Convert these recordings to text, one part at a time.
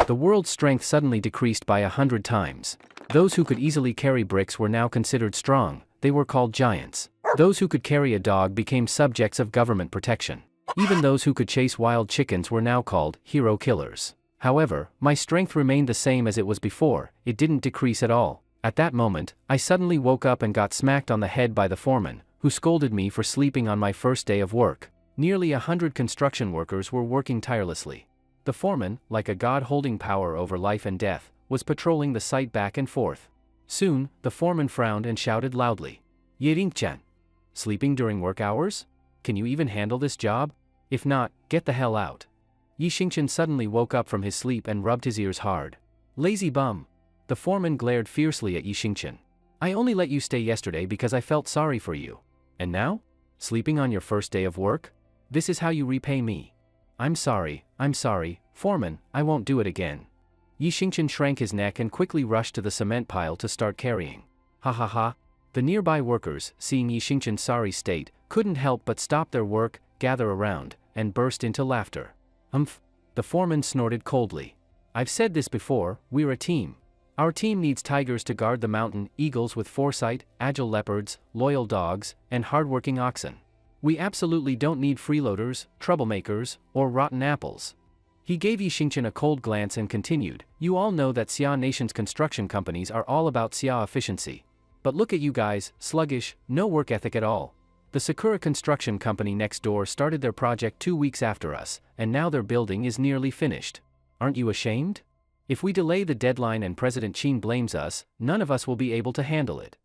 The world's strength suddenly decreased by 100 times. Those who could easily carry bricks were now considered strong, they were called giants. Those who could carry a dog became subjects of government protection. Even those who could chase wild chickens were now called hero killers. However, my strength remained the same as it was before, it didn't decrease at all. At that moment, I suddenly woke up and got smacked on the head by the foreman, who scolded me for sleeping on my first day of work. Nearly 100 construction workers were working tirelessly. The foreman, like a god holding power over life and death, was patrolling the site back and forth. Soon, the foreman frowned and shouted loudly. Yering-chan. Sleeping during work hours? Can you even handle this job? If not, get the hell out. Yixingchen suddenly woke up from his sleep and rubbed his ears hard. Lazy bum. The foreman glared fiercely at Yixingchen. I only let you stay yesterday because I felt sorry for you. And now? Sleeping on your first day of work? This is how you repay me. I'm sorry, foreman, I won't do it again. Yixingchen shrank his neck and quickly rushed to the cement pile to start carrying. Ha ha ha. The nearby workers, seeing Yixingchen's sorry state, couldn't help but stop their work, gather around, and burst into laughter. Humph. The foreman snorted coldly. I've said this before, we're a team. Our team needs tigers to guard the mountain, eagles with foresight, agile leopards, loyal dogs, and hardworking oxen. We absolutely don't need freeloaders, troublemakers, or rotten apples. He gave Yixingchen a cold glance and continued, you all know that Xia Nation's construction companies are all about Xia efficiency. But look at you guys, sluggish, no work ethic at all. The Sakura construction company next door started their project 2 weeks after us, and now their building is nearly finished. Aren't you ashamed? If we delay the deadline and President Qin blames us, none of us will be able to handle it.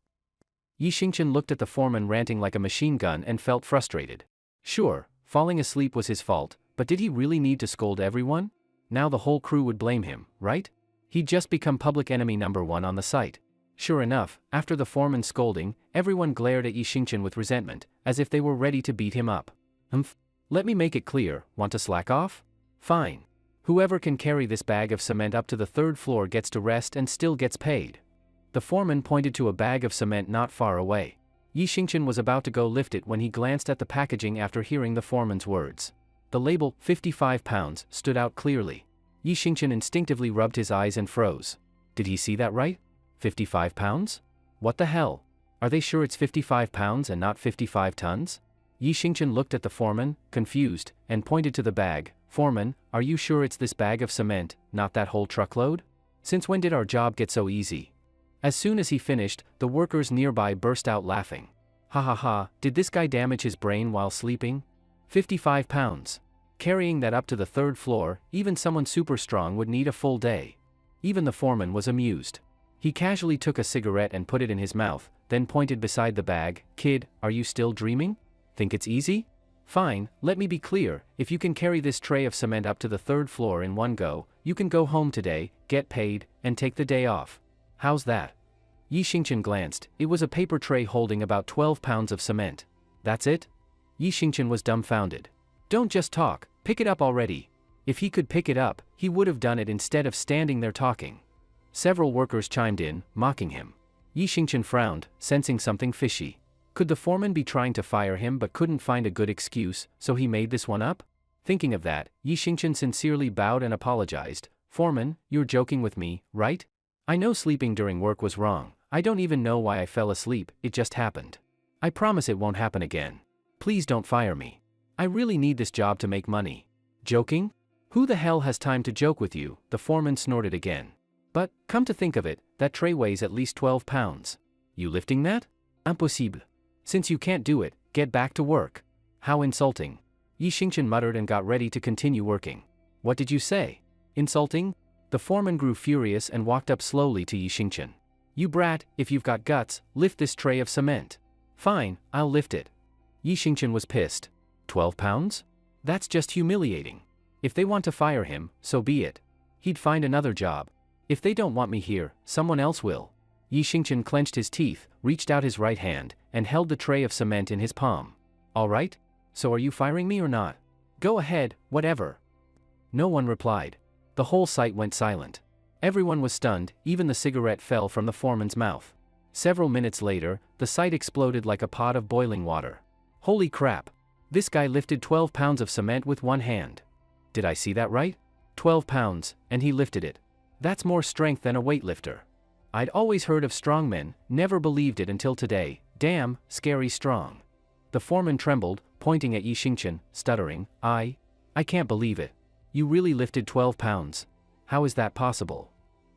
Yixingchen looked at the foreman ranting like a machine gun and felt frustrated. Sure, falling asleep was his fault, but did he really need to scold everyone? Now the whole crew would blame him, right? He'd just become public enemy #1 on the site. Sure enough, after the foreman's scolding, everyone glared at Yixingchen with resentment, as if they were ready to beat him up. Let me make it clear, want to slack off? Fine. Whoever can carry this bag of cement up to the 3rd floor gets to rest and still gets paid. The foreman pointed to a bag of cement not far away. Yixingchen was about to go lift it when he glanced at the packaging after hearing the foreman's words. The label, 55 pounds, stood out clearly. Yixingchen instinctively rubbed his eyes and froze. Did he see that right? 55 pounds? What the hell? Are they sure it's 55 pounds and not 55 tons? Yixingchen looked at the foreman, confused, and pointed to the bag. Foreman, are you sure it's this bag of cement, not that whole truckload? Since when did our job get so easy? As soon as he finished, the workers nearby burst out laughing. Ha ha ha, did this guy damage his brain while sleeping? 55 pounds. Carrying that up to the 3rd floor, even someone super strong would need a full day. Even the foreman was amused. He casually took a cigarette and put it in his mouth, then pointed beside the bag. Kid, are you still dreaming? Think it's easy? Fine, let me be clear, if you can carry this tray of cement up to the 3rd floor in one go, you can go home today, get paid, and take the day off. How's that? Yixingchen glanced, it was a paper tray holding about 12 pounds of cement. That's it? Yixingchen was dumbfounded. Don't just talk, pick it up already. If he could pick it up, he would have done it instead of standing there talking. Several workers chimed in, mocking him. Yixingchen frowned, sensing something fishy. Could the foreman be trying to fire him but couldn't find a good excuse, so he made this one up? Thinking of that, Yixingchen sincerely bowed and apologized. Foreman, you're joking with me, right? I know sleeping during work was wrong. I don't even know why I fell asleep, it just happened. I promise it won't happen again. Please don't fire me. I really need this job to make money. Joking? Who the hell has time to joke with you? The foreman snorted again. But, come to think of it, that tray weighs at least 12 pounds. You lifting that? Impossible. Since you can't do it, get back to work. How insulting. Yixingchen muttered and got ready to continue working. What did you say? Insulting? The foreman grew furious and walked up slowly to Yixingchen. You brat, if you've got guts, lift this tray of cement. Fine, I'll lift it. Yixingchen was pissed. 12 pounds? That's just humiliating. If they want to fire him, so be it. He'd find another job. If they don't want me here, someone else will. Yixingchen clenched his teeth, reached out his right hand, and held the tray of cement in his palm. All right? So are you firing me or not? Go ahead, whatever. No one replied. The whole site went silent. Everyone was stunned, even the cigarette fell from the foreman's mouth. Several minutes later, the site exploded like a pot of boiling water. Holy crap! This guy lifted 12 pounds of cement with one hand. Did I see that right? 12 pounds, and he lifted it. That's more strength than a weightlifter. I'd always heard of strong men, never believed it until today. Damn, scary strong. The foreman trembled, pointing at Yi Xingchen, stuttering, I can't believe it. You really lifted 12 pounds. How is that possible?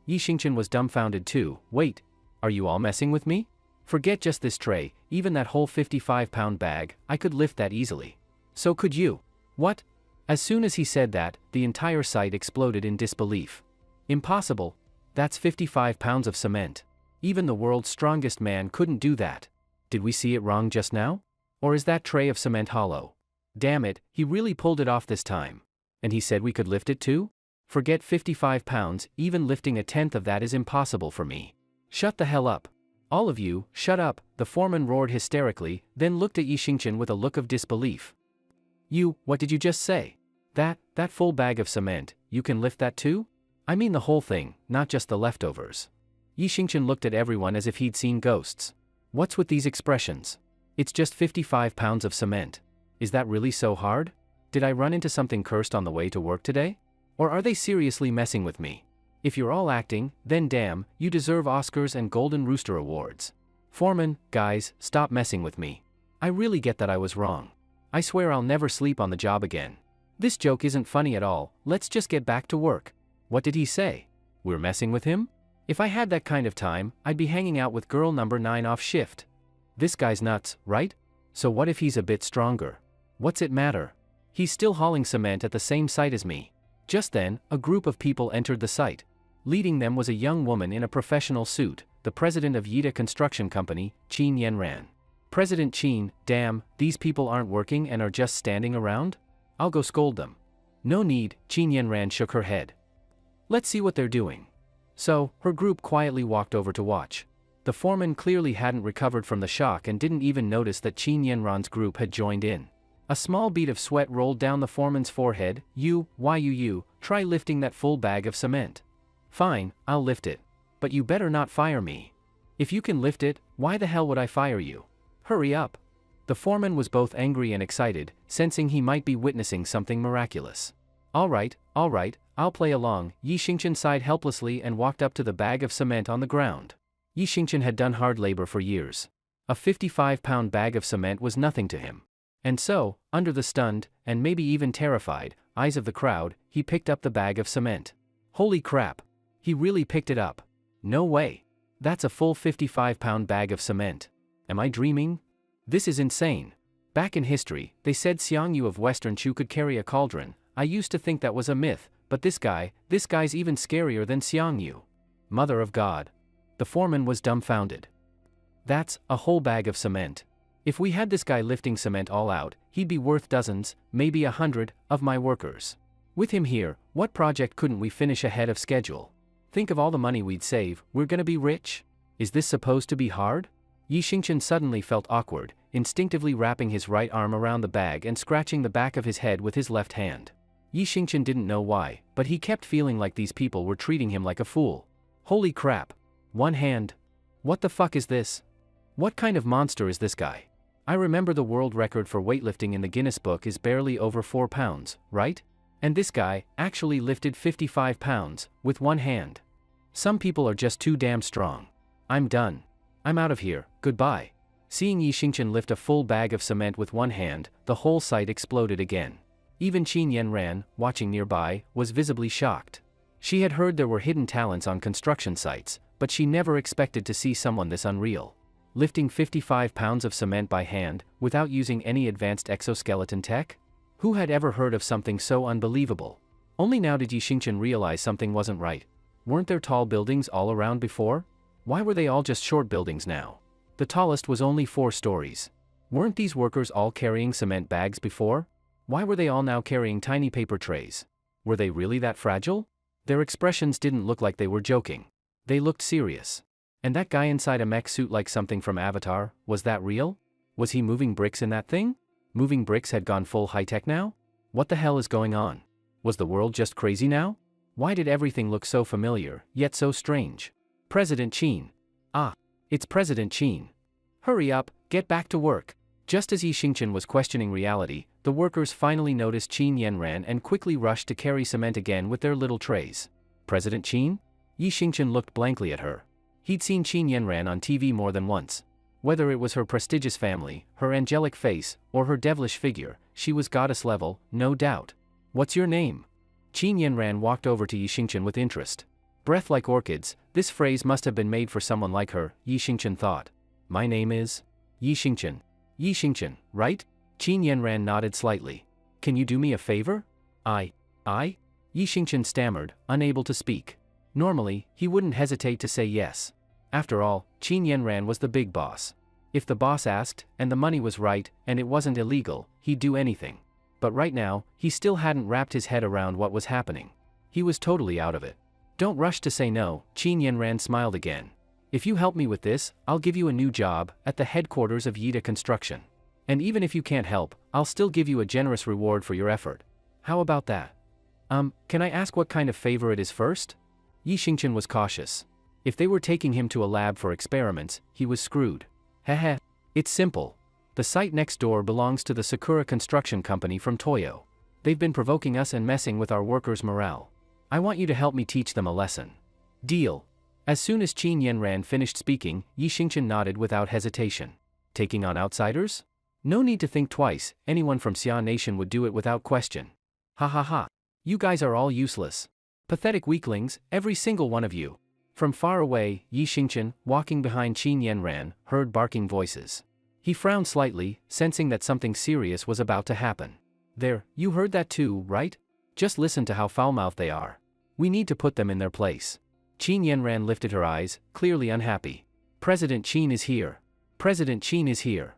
Yi Xingchen was dumbfounded too. Wait, are you all messing with me? Forget just this tray, even that whole 55-pound bag, I could lift that easily. So could you. What? As soon as he said that, the entire site exploded in disbelief. Impossible. That's 55 pounds of cement. Even the world's strongest man couldn't do that. Did we see it wrong just now? Or is that tray of cement hollow? Damn it, he really pulled it off this time. And he said we could lift it too? Forget 55 pounds, even lifting a tenth of that is impossible for me. Shut the hell up. All of you, shut up, the foreman roared hysterically, then looked at Yi Xingchen with a look of disbelief. What did you just say? That full bag of cement, you can lift that too? I mean the whole thing, not just the leftovers. Yi Xingchen looked at everyone as if he'd seen ghosts. What's with these expressions? It's just 55 pounds of cement. Is that really so hard? Did I run into something cursed on the way to work today? Or are they seriously messing with me? If you're all acting, then damn, you deserve Oscars and Golden Rooster awards. Foreman, guys, stop messing with me. I really get that I was wrong. I swear I'll never sleep on the job again. This joke isn't funny at all, let's just get back to work. What did he say? We're messing with him? If I had that kind of time, I'd be hanging out with girl number 9 off shift. This guy's nuts, right? So what if he's a bit stronger? What's it matter? He's still hauling cement at the same site as me. Just then, a group of people entered the site. Leading them was a young woman in a professional suit, the president of Yida Construction Company, Qin Yanran. President Qin, damn, these people aren't working and are just standing around? I'll go scold them. No need, Qin Yanran shook her head. Let's see what they're doing. So, her group quietly walked over to watch. The foreman clearly hadn't recovered from the shock and didn't even notice that Qin Yanran's group had joined in. A small bead of sweat rolled down the foreman's forehead. You try lifting that full bag of cement. Fine, I'll lift it. But you better not fire me. If you can lift it, why the hell would I fire you? Hurry up. The foreman was both angry and excited, sensing he might be witnessing something miraculous. All right, I'll play along. Yi Xingchen sighed helplessly and walked up to the bag of cement on the ground. Yi Xingchen had done hard labor for years. A 55-pound bag of cement was nothing to him. And so, under the stunned, and maybe even terrified, eyes of the crowd, he picked up the bag of cement. Holy crap! He really picked it up. No way. That's a full 55-pound bag of cement. Am I dreaming? This is insane. Back in history, they said Xiangyu of Western Chu could carry a cauldron. I used to think that was a myth, but this guy's even scarier than Xiangyu. Mother of God. The foreman was dumbfounded. That's a whole bag of cement. If we had this guy lifting cement all out, he'd be worth dozens, maybe 100, of my workers. With him here, what project couldn't we finish ahead of schedule? Think of all the money we'd save, we're gonna be rich? Is this supposed to be hard? Yi Xingchen suddenly felt awkward, instinctively wrapping his right arm around the bag and scratching the back of his head with his left hand. Yi Xingchen didn't know why, but he kept feeling like these people were treating him like a fool. Holy crap. One hand. What the fuck is this? What kind of monster is this guy? I remember the world record for weightlifting in the Guinness Book is barely over 4 pounds, right? And this guy actually lifted 55 pounds with one hand. Some people are just too damn strong. I'm done. I'm out of here, goodbye. Seeing Yi Xingchen lift a full bag of cement with one hand, the whole site exploded again. Even Qin Yanran, watching nearby, was visibly shocked. She had heard there were hidden talents on construction sites, but she never expected to see someone this unreal. Lifting 55 pounds of cement by hand, without using any advanced exoskeleton tech? Who had ever heard of something so unbelievable? Only now did Yi Xingchen realize something wasn't right. Weren't there tall buildings all around before? Why were they all just short buildings now? The tallest was only 4 stories. Weren't these workers all carrying cement bags before? Why were they all now carrying tiny paper trays? Were they really that fragile? Their expressions didn't look like they were joking. They looked serious. And that guy inside a mech suit like something from Avatar, was that real? Was he moving bricks in that thing? Moving bricks had gone full high-tech now? What the hell is going on? Was the world just crazy now? Why did everything look so familiar, yet so strange? President Qin. Ah, it's President Qin. Hurry up, get back to work. Just as Yi Xingchen was questioning reality, The workers finally noticed Qin Yanran and quickly rushed to carry cement again with their little trays. President Qin? Yi Xingchen looked blankly at her. He'd seen Qin Yanran on TV more than once. Whether it was her prestigious family, her angelic face, or her devilish figure, she was goddess level, no doubt. What's your name? Qin Yanran walked over to Yi Xingchen with interest. Breath like orchids, this phrase must have been made for someone like her, Yi Xingchen thought. My name is Yi Xingchen. Yi Xingchen, right? Qin Yanran nodded slightly. Can you do me a favor? I? Yi Xingchen stammered, unable to speak. Normally, he wouldn't hesitate to say yes. After all, Qin Yanran was the big boss. If the boss asked, and the money was right, and it wasn't illegal, he'd do anything. But right now, he still hadn't wrapped his head around what was happening. He was totally out of it. Don't rush to say no, Qin Yanran smiled again. If you help me with this, I'll give you a new job, at the headquarters of Yida Construction. And even if you can't help, I'll still give you a generous reward for your effort. How about that? Can I ask what kind of favor it is first? Yi Xingchen was cautious. If they were taking him to a lab for experiments, he was screwed. Heh. It's simple. The site next door belongs to the Sakura Construction Company from Toyo. They've been provoking us and messing with our workers' morale. I want you to help me teach them a lesson. Deal. As soon as Qin Yanran finished speaking, Yi Xingchen nodded without hesitation. Taking on outsiders? No need to think twice, anyone from Xia Nation would do it without question. Ha. You guys are all useless. Pathetic weaklings, every single one of you. From far away, Yi Xingchen, walking behind Qin Yanran, heard barking voices. He frowned slightly, sensing that something serious was about to happen. There, you heard that too, right? Just listen to how foul-mouthed they are. We need to put them in their place. Qin Yanran lifted her eyes, clearly unhappy. President Qin is here. President Qin is here.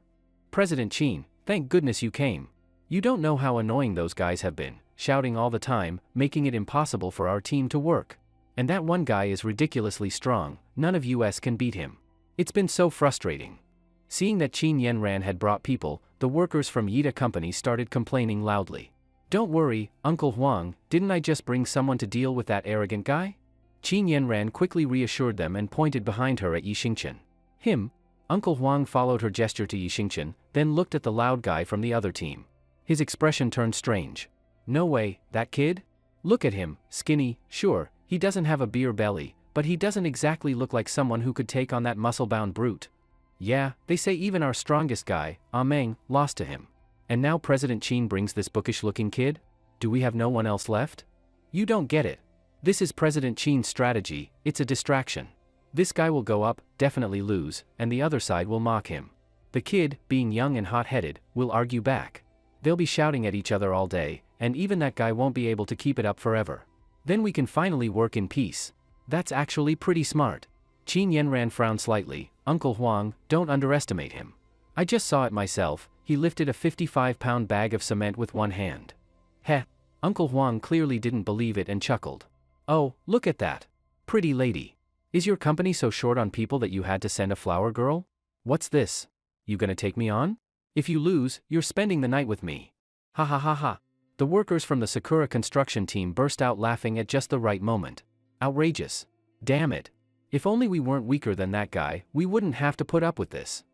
President Qin, thank goodness you came. You don't know how annoying those guys have been, shouting all the time, making it impossible for our team to work. And that one guy is ridiculously strong, none of us can beat him. It's been so frustrating. Seeing that Qin Yanran had brought people, the workers from Yida Company started complaining loudly. Don't worry, Uncle Huang, didn't I just bring someone to deal with that arrogant guy? Qin Yanran quickly reassured them and pointed behind her at Yi Xingchen. Him? Uncle Huang followed her gesture to Yi Xingchen, then looked at the loud guy from the other team. His expression turned strange. No way, that kid? Look at him, skinny, sure, he doesn't have a beer belly, but he doesn't exactly look like someone who could take on that muscle-bound brute. Yeah, they say even our strongest guy, Meng, lost to him. And now President Qin brings this bookish-looking kid? Do we have no one else left? You don't get it. This is President Qin's strategy, it's a distraction. This guy will go up, definitely lose, and the other side will mock him. The kid, being young and hot-headed, will argue back. They'll be shouting at each other all day, and even that guy won't be able to keep it up forever. Then we can finally work in peace. That's actually pretty smart. Qin Yanran frowned slightly. Uncle Huang, don't underestimate him. I just saw it myself, he lifted a 55-pound bag of cement with one hand. Heh. Uncle Huang clearly didn't believe it and chuckled. Oh, look at that. Pretty lady. Is your company so short on people that you had to send a flower girl? What's this? You gonna take me on? If you lose, you're spending the night with me. Ha. The workers from the Sakura construction team burst out laughing at just the right moment. Outrageous. Damn it. If only we weren't weaker than that guy, we wouldn't have to put up with this.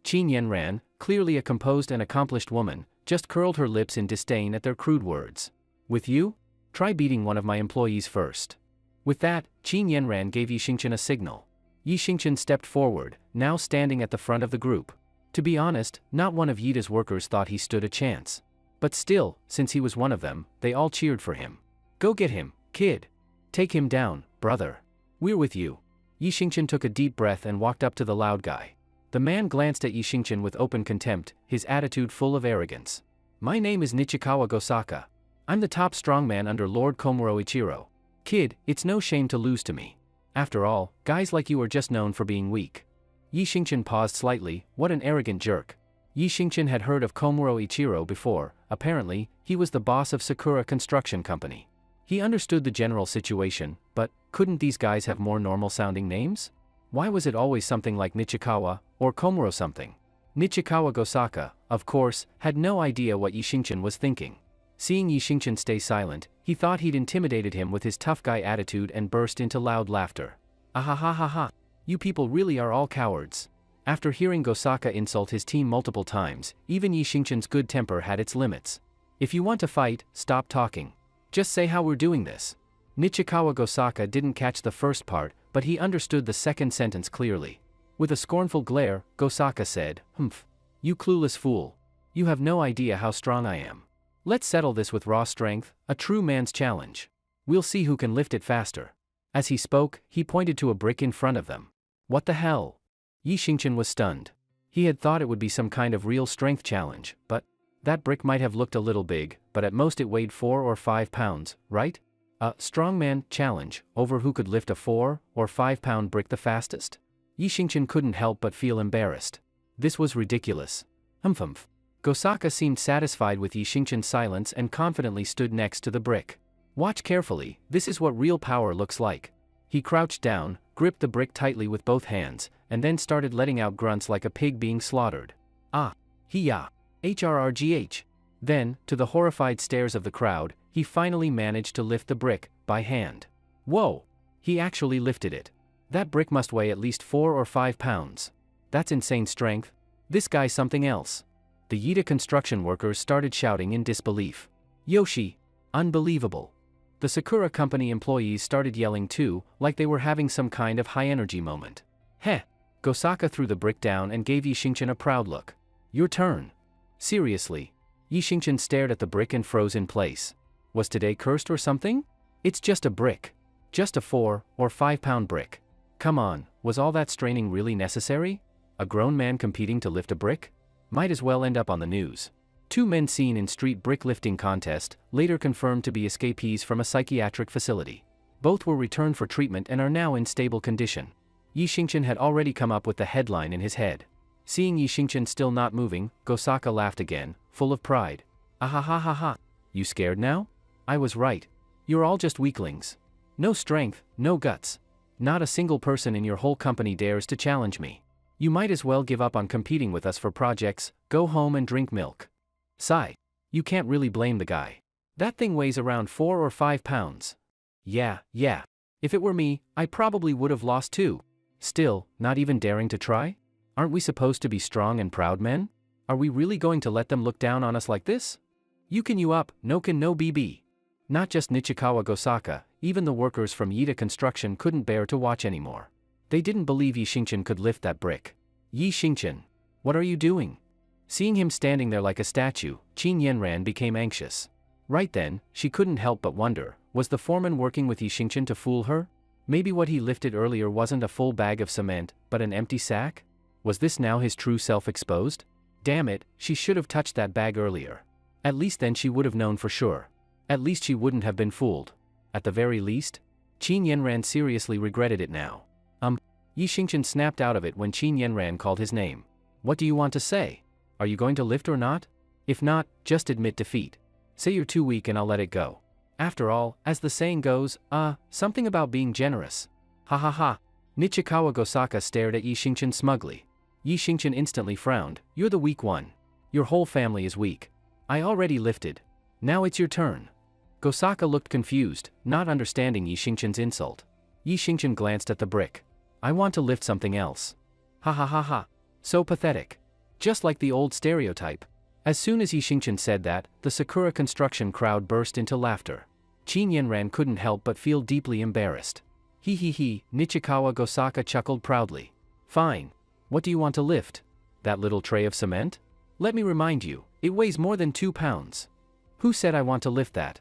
Qin Yanran, clearly a composed and accomplished woman, just curled her lips in disdain at their crude words. With you? Try beating one of my employees first. With that, Qin Yanran gave Yi Xingchen a signal. Yi Xingchen stepped forward, now standing at the front of the group. To be honest, not one of Yida's workers thought he stood a chance. But still, since he was one of them, they all cheered for him. Go get him, kid. Take him down, brother. We're with you. Yi Xingchen took a deep breath and walked up to the loud guy. The man glanced at Yi Xingchen with open contempt, his attitude full of arrogance. My name is Nichikawa Gosaka. I'm the top strongman under Lord Komuro Ichiro. Kid, it's no shame to lose to me. After all, guys like you are just known for being weak. Yi Xingchen paused slightly. What an arrogant jerk. Yi Xingchen had heard of Komuro Ichiro before. Apparently, he was the boss of Sakura Construction Company. He understood the general situation, but couldn't these guys have more normal-sounding names? Why was it always something like Nichikawa, or Komuro something? Nichikawa Gosaka, of course, had no idea what Yi Xingchen was thinking. Seeing Yi Xingchen stay silent, he thought he'd intimidated him with his tough guy attitude and burst into loud laughter. Ahahaha. You people really are all cowards. After hearing Gosaka insult his team multiple times, even Yi Xingchen's good temper had its limits. If you want to fight, stop talking. Just say how we're doing this. Nichikawa Gosaka didn't catch the first part, but he understood the second sentence clearly. With a scornful glare, Gosaka said, "Humph. You clueless fool. You have no idea how strong I am. Let's settle this with raw strength, a true man's challenge. We'll see who can lift it faster." As he spoke, he pointed to a brick in front of them. What the hell? Yi Xingchen was stunned. He had thought it would be some kind of real strength challenge, but that brick might have looked a little big, but at most it weighed 4 or 5 pounds, right? A strongman challenge over who could lift a 4 or 5 pound brick the fastest? Yi Xingchen couldn't help but feel embarrassed. This was ridiculous. Humph. Gosaka seemed satisfied with Yi Xingchen's silence and confidently stood next to the brick. Watch carefully, this is what real power looks like. He crouched down, gripped the brick tightly with both hands, and then started letting out grunts like a pig being slaughtered. Ah, he-ya, HRRGH. Then, to the horrified stares of the crowd, he finally managed to lift the brick, by hand. Whoa! He actually lifted it. That brick must weigh at least 4 or 5 pounds. That's insane strength. This guy's something else. The Yida construction workers started shouting in disbelief. Yoshi! Unbelievable! The Sakura company employees started yelling too, like they were having some kind of high-energy moment. Heh! Gosaka threw the brick down and gave Yi Xingchen a proud look. Your turn. Seriously? Yi Xingchen stared at the brick and froze in place. Was today cursed or something? It's just a brick. Just a 4 or 5 pound brick. Come on, was all that straining really necessary? A grown man competing to lift a brick? Might as well end up on the news. 2 men seen in street brick lifting contest, later confirmed to be escapees from a psychiatric facility. Both were returned for treatment and are now in stable condition. Yi Xingchen had already come up with the headline in his head. Seeing Yi Xingchen still not moving, Gosaka laughed again, full of pride. Ahahaha. You scared now? I was right. You're all just weaklings. No strength, no guts. Not a single person in your whole company dares to challenge me. You might as well give up on competing with us for projects, go home and drink milk. Sigh. You can't really blame the guy. That thing weighs around 4 or 5 pounds. Yeah. If it were me, I probably would have lost too. Still, not even daring to try? Aren't we supposed to be strong and proud men? Are we really going to let them look down on us like this? You up, no can no BB. Not just Nichikawa Gosaka, even the workers from Yida Construction couldn't bear to watch anymore. They didn't believe Yi Xingchen could lift that brick. Yi Xingchen, what are you doing? Seeing him standing there like a statue, Qin Yanran became anxious. Right then, she couldn't help but wonder, was the foreman working with Yi Xingchen to fool her? Maybe what he lifted earlier wasn't a full bag of cement, but an empty sack? Was this now his true self exposed? Damn it, she should have touched that bag earlier. At least then she would have known for sure. At least she wouldn't have been fooled. At the very least? Qin Yanran seriously regretted it now. Yi Xingchen snapped out of it when Qin Yanran called his name. What do you want to say? Are you going to lift or not? If not, just admit defeat. Say you're too weak and I'll let it go. After all, as the saying goes, something about being generous. Ha ha ha. Nichikawa Gosaka stared at Yi Xingchen smugly. Yi Xingchen instantly frowned. You're the weak one. Your whole family is weak. I already lifted. Now it's your turn. Gosaka looked confused, not understanding Yi Xingchen's insult. Yi Xingchen glanced at the brick. I want to lift something else. Ha ha ha ha. So pathetic. Just like the old stereotype. As soon as Yi Xingchen said that, the Sakura construction crowd burst into laughter. Qin Yanran couldn't help but feel deeply embarrassed. He, Nichikawa Gosaka chuckled proudly. Fine. What do you want to lift? That little tray of cement? Let me remind you, it weighs more than 2 pounds. Who said I want to lift that?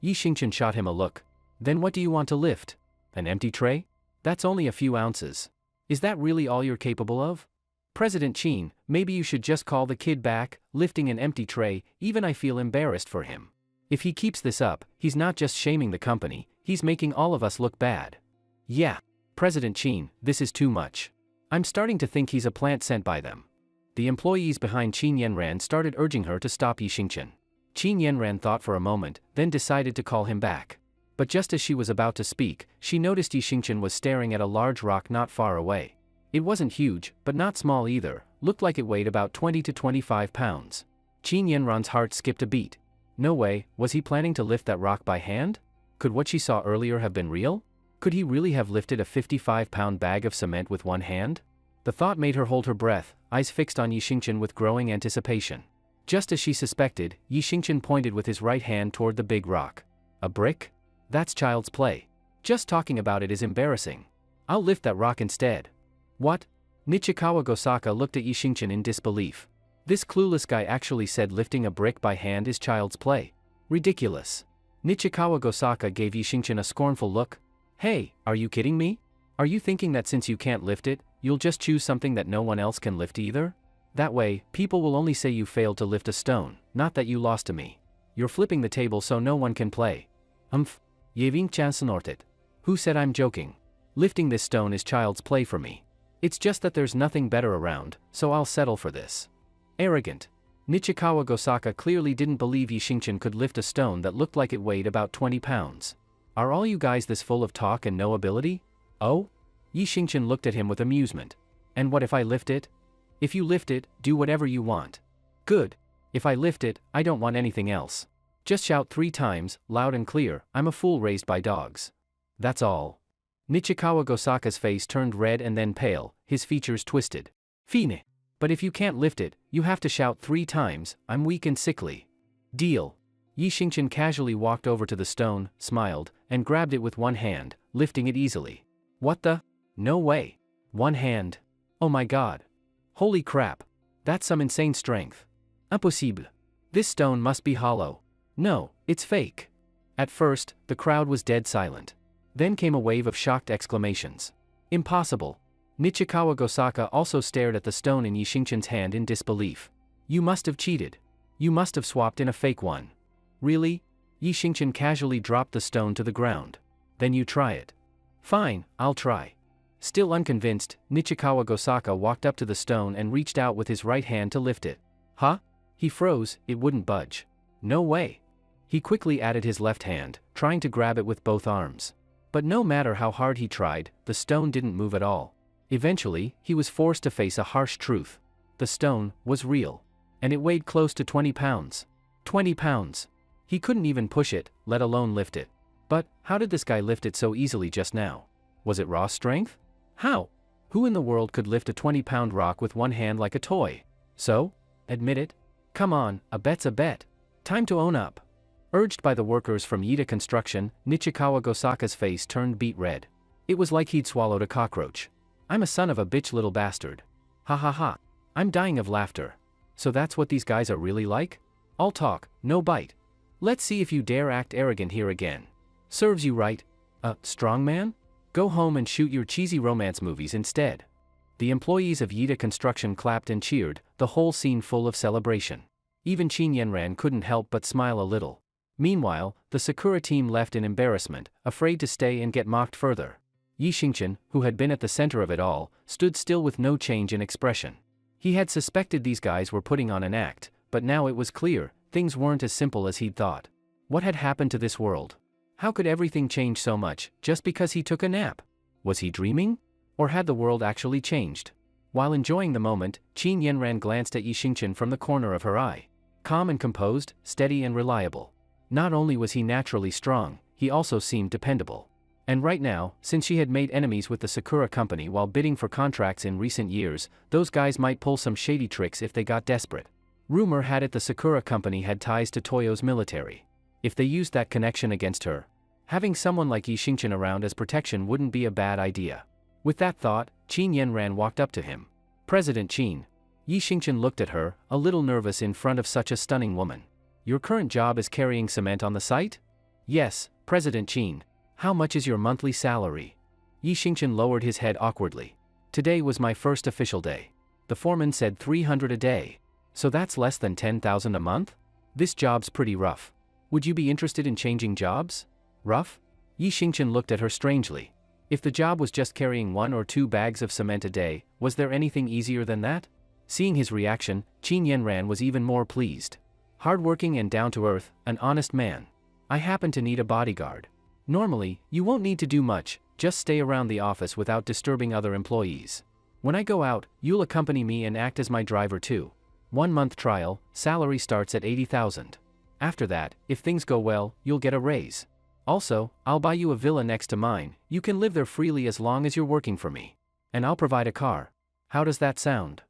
Yi Xingchen shot him a look. Then what do you want to lift? An empty tray? That's only a few ounces. Is that really all you're capable of? President Qin, maybe you should just call the kid back, lifting an empty tray, even I feel embarrassed for him. If he keeps this up, he's not just shaming the company, he's making all of us look bad. Yeah, President Qin, this is too much. I'm starting to think he's a plant sent by them. The employees behind Qin Yanran started urging her to stop Yi Xingchen. Qin Yanran thought for a moment, then decided to call him back. But just as she was about to speak, she noticed Yi Xingchen was staring at a large rock not far away. It wasn't huge, but not small either, looked like it weighed about 20 to 25 pounds. Qin Yanran's heart skipped a beat. No way, was he planning to lift that rock by hand? Could what she saw earlier have been real? Could he really have lifted a 55-pound bag of cement with one hand? The thought made her hold her breath, eyes fixed on Yi Xingchen with growing anticipation. Just as she suspected, Yi Xingchen pointed with his right hand toward the big rock. A brick? That's child's play. Just talking about it is embarrassing. I'll lift that rock instead. What? Nichikawa Gosaka looked at Yi Xingchen in disbelief. This clueless guy actually said lifting a brick by hand is child's play. Ridiculous. Nichikawa Gosaka gave Yi Xingchen a scornful look. Hey, are you kidding me? Are you thinking that since you can't lift it, you'll just choose something that no one else can lift either? That way, people will only say you failed to lift a stone, not that you lost to me. You're flipping the table so no one can play. Yeving-chan snorted. Who said I'm joking? Lifting this stone is child's play for me. It's just that there's nothing better around, so I'll settle for this. Arrogant. Nichikawa Gosaka clearly didn't believe Yi Xingchen could lift a stone that looked like it weighed about 20 pounds. Are all you guys this full of talk and no ability? Oh? Yi Xingchen looked at him with amusement. And what if I lift it? If you lift it, do whatever you want. Good. If I lift it, I don't want anything else. Just shout 3 times, loud and clear, I'm a fool raised by dogs. That's all. Nichikawa Gosaka's face turned red and then pale, his features twisted. Fine. But if you can't lift it, you have to shout 3 times, I'm weak and sickly. Deal. Yi Xingchen casually walked over to the stone, smiled, and grabbed it with one hand, lifting it easily. What the? No way. One hand. Oh my god. Holy crap. That's some insane strength. Impossible. This stone must be hollow. No, it's fake. At first, the crowd was dead silent. Then came a wave of shocked exclamations. Impossible. Nichikawa Gosaka also stared at the stone in Yi Xingchen's hand in disbelief. You must have cheated. You must have swapped in a fake one. Really? Yi Xingchen casually dropped the stone to the ground. Then you try it. Fine, I'll try. Still unconvinced, Nichikawa Gosaka walked up to the stone and reached out with his right hand to lift it. Huh? He froze, it wouldn't budge. No way. He quickly added his left hand, trying to grab it with both arms. But no matter how hard he tried, the stone didn't move at all. Eventually, he was forced to face a harsh truth. The stone was real. And it weighed close to 20 pounds. 20 pounds. He couldn't even push it, let alone lift it. But, how did this guy lift it so easily just now? Was it raw strength? How? Who in the world could lift a 20-pound rock with one hand like a toy? So? Admit it? Come on, a bet's a bet. Time to own up. Urged by the workers from Yida Construction, Nichikawa Gosaka's face turned beet red. It was like he'd swallowed a cockroach. I'm a son of a bitch little bastard. Ha ha ha. I'm dying of laughter. So that's what these guys are really like? All talk, no bite. Let's see if you dare act arrogant here again. Serves you right. Strong man? Go home and shoot your cheesy romance movies instead. The employees of Yida Construction clapped and cheered, the whole scene full of celebration. Even Qin Yenran couldn't help but smile a little. Meanwhile, the Sakura team left in embarrassment, afraid to stay and get mocked further. Yi Xingchen, who had been at the center of it all, stood still with no change in expression. He had suspected these guys were putting on an act, but now it was clear, things weren't as simple as he'd thought. What had happened to this world? How could everything change so much, just because he took a nap? Was he dreaming? Or had the world actually changed? While enjoying the moment, Qin Yenran glanced at Yi Xingchen from the corner of her eye. Calm and composed, steady and reliable. Not only was he naturally strong, he also seemed dependable. And right now, since she had made enemies with the Sakura company while bidding for contracts in recent years, those guys might pull some shady tricks if they got desperate. Rumor had it the Sakura company had ties to Toyo's military. If they used that connection against her, having someone like Yi Xingchen around as protection wouldn't be a bad idea. With that thought, Qin Yenran walked up to him. President Qin. Yi Xingchen looked at her, a little nervous in front of such a stunning woman. Your current job is carrying cement on the site? Yes, President Qin. How much is your monthly salary? Yi Xingchen lowered his head awkwardly. Today was my first official day. The foreman said 300 a day. So that's less than 10,000 a month? This job's pretty rough. Would you be interested in changing jobs? Rough? Yi Xingchen looked at her strangely. If the job was just carrying 1 or 2 bags of cement a day, was there anything easier than that? Seeing his reaction, Qin Yenran was even more pleased. Hardworking and down-to-earth, an honest man. I happen to need a bodyguard. Normally, you won't need to do much, just stay around the office without disturbing other employees. When I go out, you'll accompany me and act as my driver too. 1-month trial, salary starts at 80,000. After that, if things go well, you'll get a raise. Also, I'll buy you a villa next to mine, you can live there freely as long as you're working for me. And I'll provide a car. How does that sound?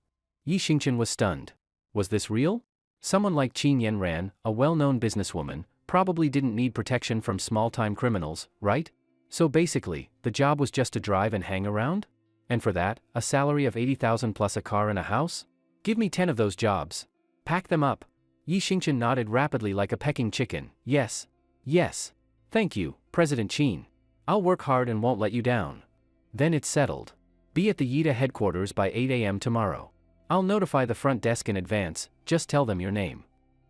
Yi Xingchen was stunned. Was this real? Someone like Qin Yanran, a well-known businesswoman, probably didn't need protection from small-time criminals, right? So basically, the job was just to drive and hang around? And for that, a salary of 80,000 plus a car and a house? Give me 10 of those jobs. Pack them up. Yi Xingchen nodded rapidly like a pecking chicken. Yes. Yes. Thank you, President Qin. I'll work hard and won't let you down. Then it's settled. Be at the Yida headquarters by 8 a.m. tomorrow. I'll notify the front desk in advance, just tell them your name.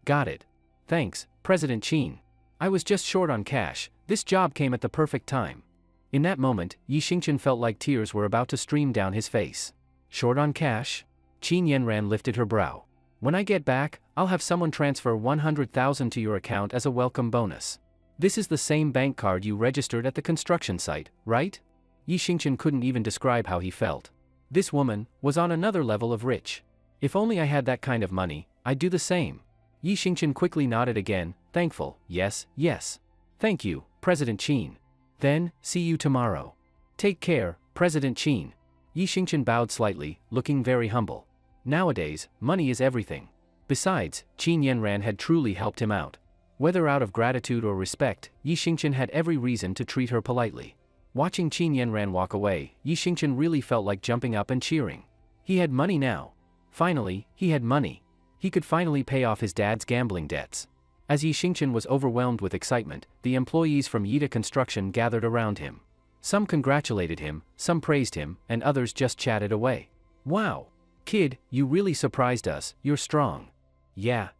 Got it. Thanks, President Qin. I was just short on cash, this job came at the perfect time. In that moment, Yi Xingchen felt like tears were about to stream down his face. Short on cash? Qin Yanran lifted her brow. When I get back, I'll have someone transfer 100,000 to your account as a welcome bonus. This is the same bank card you registered at the construction site, right? Yi Xingchen couldn't even describe how he felt. This woman was on another level of rich. If only I had that kind of money, I'd do the same. Yi Xingchen quickly nodded again, thankful. Yes, yes. Thank you, President Qin. Then, see you tomorrow. Take care, President Qin. Yi Xingchen bowed slightly, looking very humble. Nowadays, money is everything. Besides, Qin Yanran had truly helped him out. Whether out of gratitude or respect, Yi Xingchen had every reason to treat her politely. Watching Qin Yanran walk away, Yi Xingchen really felt like jumping up and cheering. He had money now. Finally, he had money. He could finally pay off his dad's gambling debts. As Yi Xingchen was overwhelmed with excitement, the employees from Yida Construction gathered around him. Some congratulated him, some praised him, and others just chatted away. Wow! Kid, you really surprised us, you're strong. Yeah.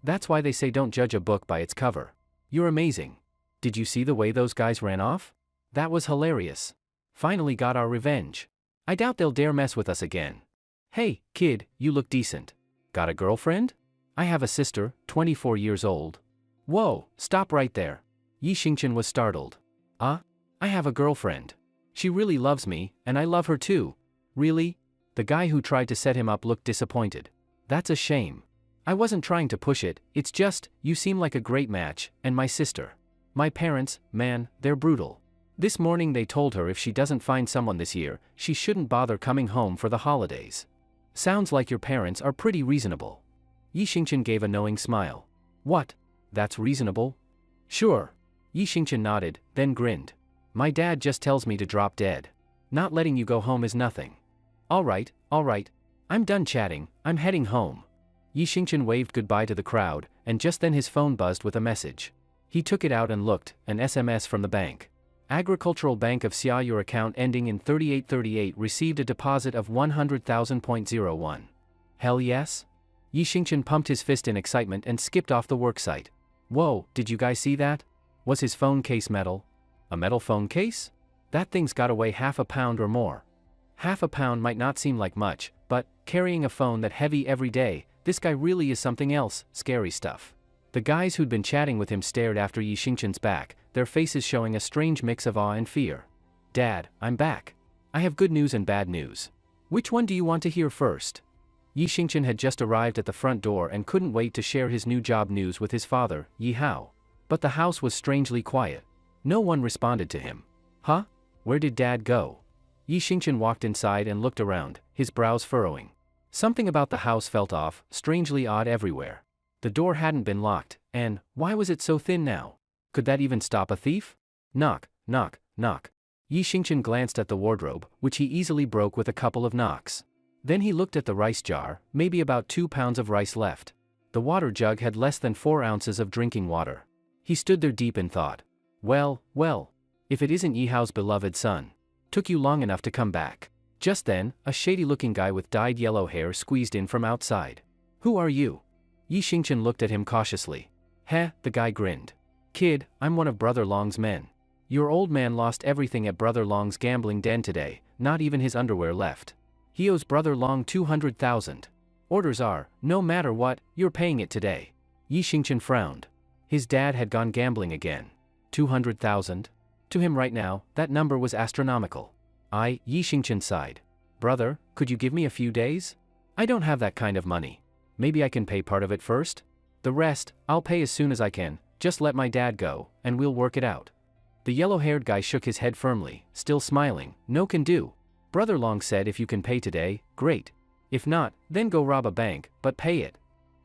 That's why they say don't judge a book by its cover. You're amazing. Did you see the way those guys ran off? That was hilarious. Finally got our revenge. I doubt they'll dare mess with us again. Hey, kid, you look decent. Got a girlfriend? I have a sister, 24 years old. Whoa, stop right there. Yi Xingchen was startled. I have a girlfriend. She really loves me, and I love her too. Really? The guy who tried to set him up looked disappointed. That's a shame. I wasn't trying to push it, it's just, you seem like a great match, and my sister. My parents, man, they're brutal. This morning they told her if she doesn't find someone this year, she shouldn't bother coming home for the holidays. Sounds like your parents are pretty reasonable. Yi Xingchen gave a knowing smile. What? That's reasonable? Sure. Yi Xingchen nodded, then grinned. My dad just tells me to drop dead. Not letting you go home is nothing. All right. I'm done chatting, I'm heading home. Yi Xingchen waved goodbye to the crowd, and just then his phone buzzed with a message. He took it out and looked, an SMS from the bank. Agricultural Bank of Xia, your account ending in 3838 received a deposit of 100,000.01. Hell yes? Yi Xingchen pumped his fist in excitement and skipped off the worksite. Whoa, did you guys see that? Was his phone case metal? A metal phone case? That thing's gotta weigh half a pound or more. Half a pound might not seem like much, but, carrying a phone that heavy every day, this guy really is something else, scary stuff. The guys who'd been chatting with him stared after Yi Xingchen's back, their faces showing a strange mix of awe and fear. Dad, I'm back. I have good news and bad news. Which one do you want to hear first? Yi Xingchen had just arrived at the front door and couldn't wait to share his new job news with his father, Yi Hao. But the house was strangely quiet. No one responded to him. Huh? Where did Dad go? Yi Xingchen walked inside and looked around, his brows furrowing. Something about the house felt off, strangely odd everywhere. The door hadn't been locked, and why was it so thin now? Could that even stop a thief? Knock, knock, knock. Yi Xingchen glanced at the wardrobe, which he easily broke with a couple of knocks. Then he looked at the rice jar, maybe about 2 pounds of rice left. The water jug had less than 4 ounces of drinking water. He stood there deep in thought. Well, if it isn't Yi Hao's beloved son. Took you long enough to come back. Just then, a shady-looking guy with dyed yellow hair squeezed in from outside. Who are you? Yi Xingchen looked at him cautiously. Heh, the guy grinned. Kid, I'm one of Brother Long's men. Your old man lost everything at Brother Long's gambling den today, not even his underwear left. He owes Brother Long 200,000. Orders are, no matter what, you're paying it today. Yi Xingchen frowned. His dad had gone gambling again. 200,000? To him right now, that number was astronomical. Yi Xingchen sighed. Brother, could you give me a few days? I don't have that kind of money. Maybe I can pay part of it first? The rest, I'll pay as soon as I can, just let my dad go, and we'll work it out. The yellow-haired guy shook his head firmly, still smiling. No can do. Brother Long said if you can pay today, great. If not, then go rob a bank, but pay it.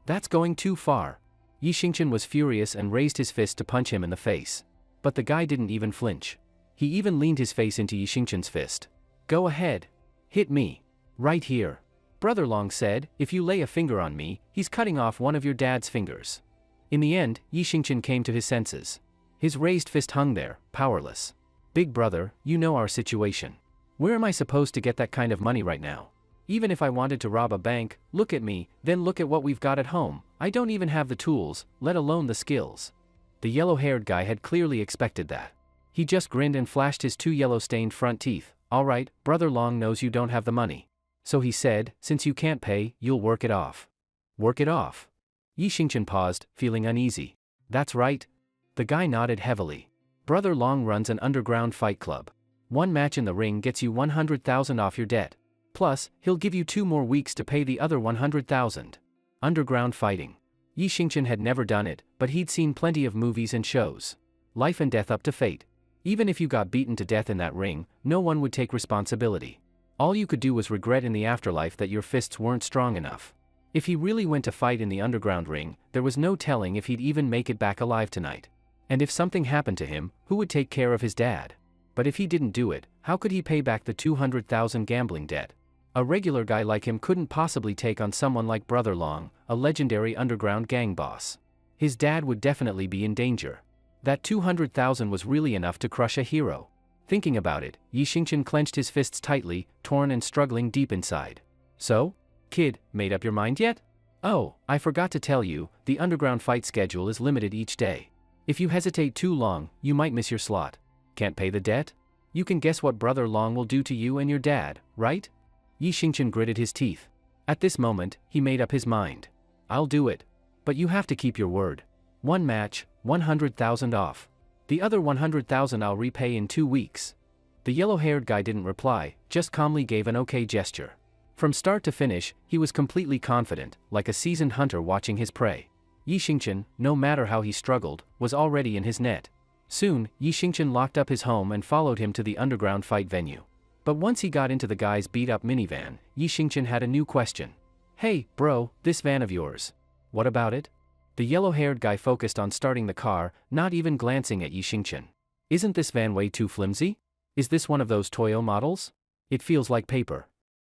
That's going too far. Yi Xingchen was furious and raised his fist to punch him in the face. But the guy didn't even flinch. He even leaned his face into Yi Xingchen's fist. Go ahead. Hit me. Right here. Brother Long said, if you lay a finger on me, he's cutting off one of your dad's fingers. In the end, Yi Xingchen came to his senses. His raised fist hung there, powerless. Big brother, you know our situation. Where am I supposed to get that kind of money right now? Even if I wanted to rob a bank, look at me, then look at what we've got at home. I don't even have the tools, let alone the skills. The yellow-haired guy had clearly expected that. He just grinned and flashed his 2 yellow-stained front teeth. All right, Brother Long knows you don't have the money. So he said, since you can't pay, you'll work it off. Work it off? Yi Xingchen paused, feeling uneasy. That's right. The guy nodded heavily. Brother Long runs an underground fight club. 1 match in the ring gets you 100,000 off your debt. Plus, he'll give you 2 more weeks to pay the other 100,000. Underground fighting. Yi Xingchen had never done it, but he'd seen plenty of movies and shows. Life and death up to fate. Even if you got beaten to death in that ring, no one would take responsibility. All you could do was regret in the afterlife that your fists weren't strong enough. If he really went to fight in the underground ring, there was no telling if he'd even make it back alive tonight. And if something happened to him, who would take care of his dad? But if he didn't do it, how could he pay back the 200,000 gambling debt? A regular guy like him couldn't possibly take on someone like Brother Long, a legendary underground gang boss. His dad would definitely be in danger. That 200,000 was really enough to crush a hero. Thinking about it, Yi Xingchen clenched his fists tightly, torn and struggling deep inside. So? Kid, made up your mind yet? Oh, I forgot to tell you, the underground fight schedule is limited each day. If you hesitate too long, you might miss your slot. Can't pay the debt? You can guess what Brother Long will do to you and your dad, right? Yi Xingchen gritted his teeth. At this moment, he made up his mind. I'll do it. But you have to keep your word. 1 match, 100,000 off. The other 100,000 I'll repay in 2 weeks. The yellow-haired guy didn't reply, just calmly gave an okay gesture. From start to finish, he was completely confident, like a seasoned hunter watching his prey. Yi Xingchen, no matter how he struggled, was already in his net. Soon, Yi Xingchen locked up his home and followed him to the underground fight venue. But once he got into the guy's beat-up minivan, Yi Xingchen had a new question. Hey, bro, this van of yours. What about it? The yellow-haired guy focused on starting the car, not even glancing at Yi Xingchen. Isn't this van way too flimsy? Is this one of those Toyo models? It feels like paper.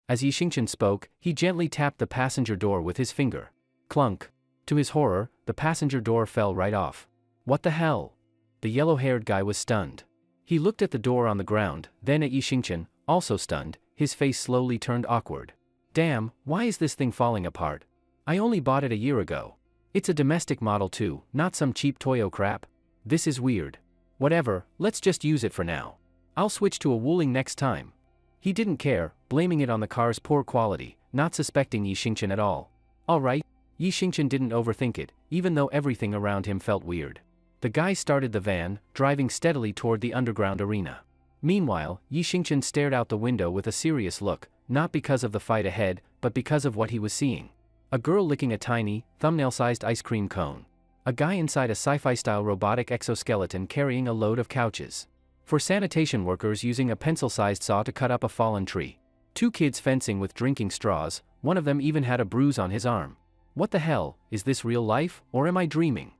As Yi Xingchen spoke, he gently tapped the passenger door with his finger. Clunk. To his horror, the passenger door fell right off. What the hell? The yellow-haired guy was stunned. He looked at the door on the ground, then at Yi Xingchen, also stunned, his face slowly turned awkward. Damn, why is this thing falling apart? I only bought it a year ago. It's a domestic model too, not some cheap Toyo crap. This is weird. Whatever, let's just use it for now. I'll switch to a Wuling next time. He didn't care, blaming it on the car's poor quality, not suspecting Yi Xingchen at all. Alright. Yi Xingchen didn't overthink it, even though everything around him felt weird. The guy started the van, driving steadily toward the underground arena. Meanwhile, Yi Xingchen stared out the window with a serious look, not because of the fight ahead, but because of what he was seeing. A girl licking a tiny, thumbnail-sized ice cream cone. A guy inside a sci-fi-style robotic exoskeleton carrying a load of couches. For sanitation workers using a pencil-sized saw to cut up a fallen tree. 2 kids fencing with drinking straws, one of them even had a bruise on his arm. What the hell, is this real life, or am I dreaming?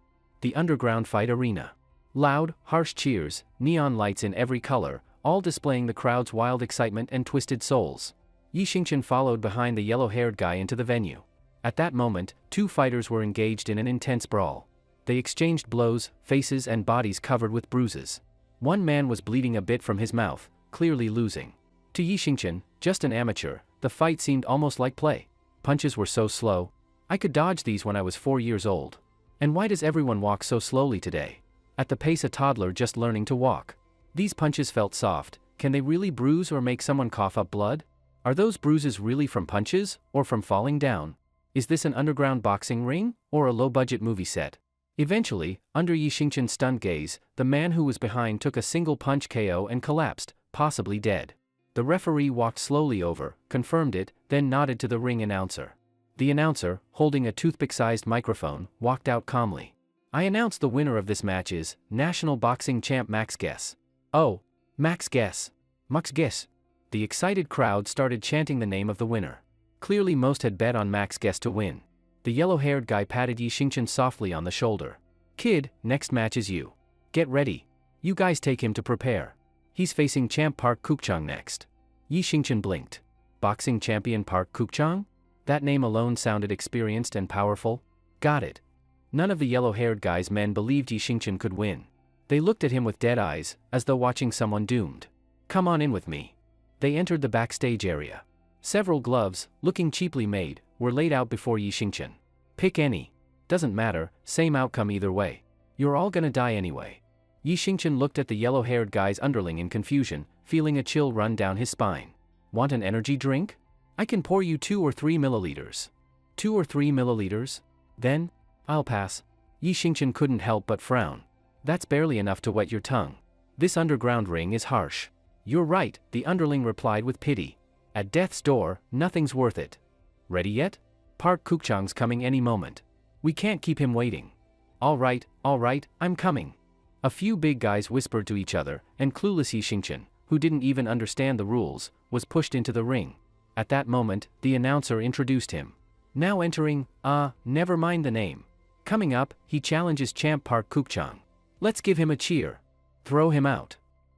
The underground fight arena. Loud, harsh cheers, neon lights in every color, all displaying the crowd's wild excitement and twisted souls. Yi Xingchen followed behind the yellow-haired guy into the venue. At that moment, 2 fighters were engaged in an intense brawl. They exchanged blows, faces and bodies covered with bruises. One man was bleeding a bit from his mouth, clearly losing. To Yi Xingchen, just an amateur, the fight seemed almost like play. Punches were so slow. I could dodge these when I was 4 years old. And why does everyone walk so slowly today? At the pace a toddler just learning to walk. These punches felt soft. Can they really bruise or make someone cough up blood? Are those bruises really from punches, or from falling down? Is this an underground boxing ring, or a low-budget movie set? Eventually, under Yi Xingchen's stunned gaze, the man who was behind took a single punch KO and collapsed, possibly dead. The referee walked slowly over, confirmed it, then nodded to the ring announcer. The announcer, holding a toothpick-sized microphone, walked out calmly. I announce the winner of this match is National Boxing Champ Max Guess. Oh, Max Guess. Max Guess. The excited crowd started chanting the name of the winner. Clearly most had bet on Mac's guess to win. The yellow-haired guy patted Yi Xingchen softly on the shoulder. "Kid, next match is you. Get ready. You guys take him to prepare. He's facing champ Park Kukchang next." Yi Xingchen blinked. Boxing champion Park Kukchang? That name alone sounded experienced and powerful. Got it. None of the yellow-haired guy's men believed Yi Xingchen could win. They looked at him with dead eyes, as though watching someone doomed. "Come on in with me." They entered the backstage area. Several gloves, looking cheaply made, were laid out before Yi Xingchen. "Pick any. Doesn't matter, same outcome either way. You're all gonna die anyway." Yi Xingchen looked at the yellow-haired guy's underling in confusion, feeling a chill run down his spine. "Want an energy drink? I can pour you 2 or 3 milliliters." 2 or 3 milliliters? Then? I'll pass. Yi Xingchen couldn't help but frown. That's barely enough to wet your tongue. This underground ring is harsh. "You're right," the underling replied with pity. "At death's door, nothing's worth it." "Ready yet? Park Kukchang's coming any moment. We can't keep him waiting." All right, I'm coming." A few big guys whispered to each other, and clueless Yi Xingchen, who didn't even understand the rules, was pushed into the ring. At that moment, the announcer introduced him. Now entering, never mind the name. Coming up, he challenges champ Park Kukchang. Let's give him a cheer. Throw him out.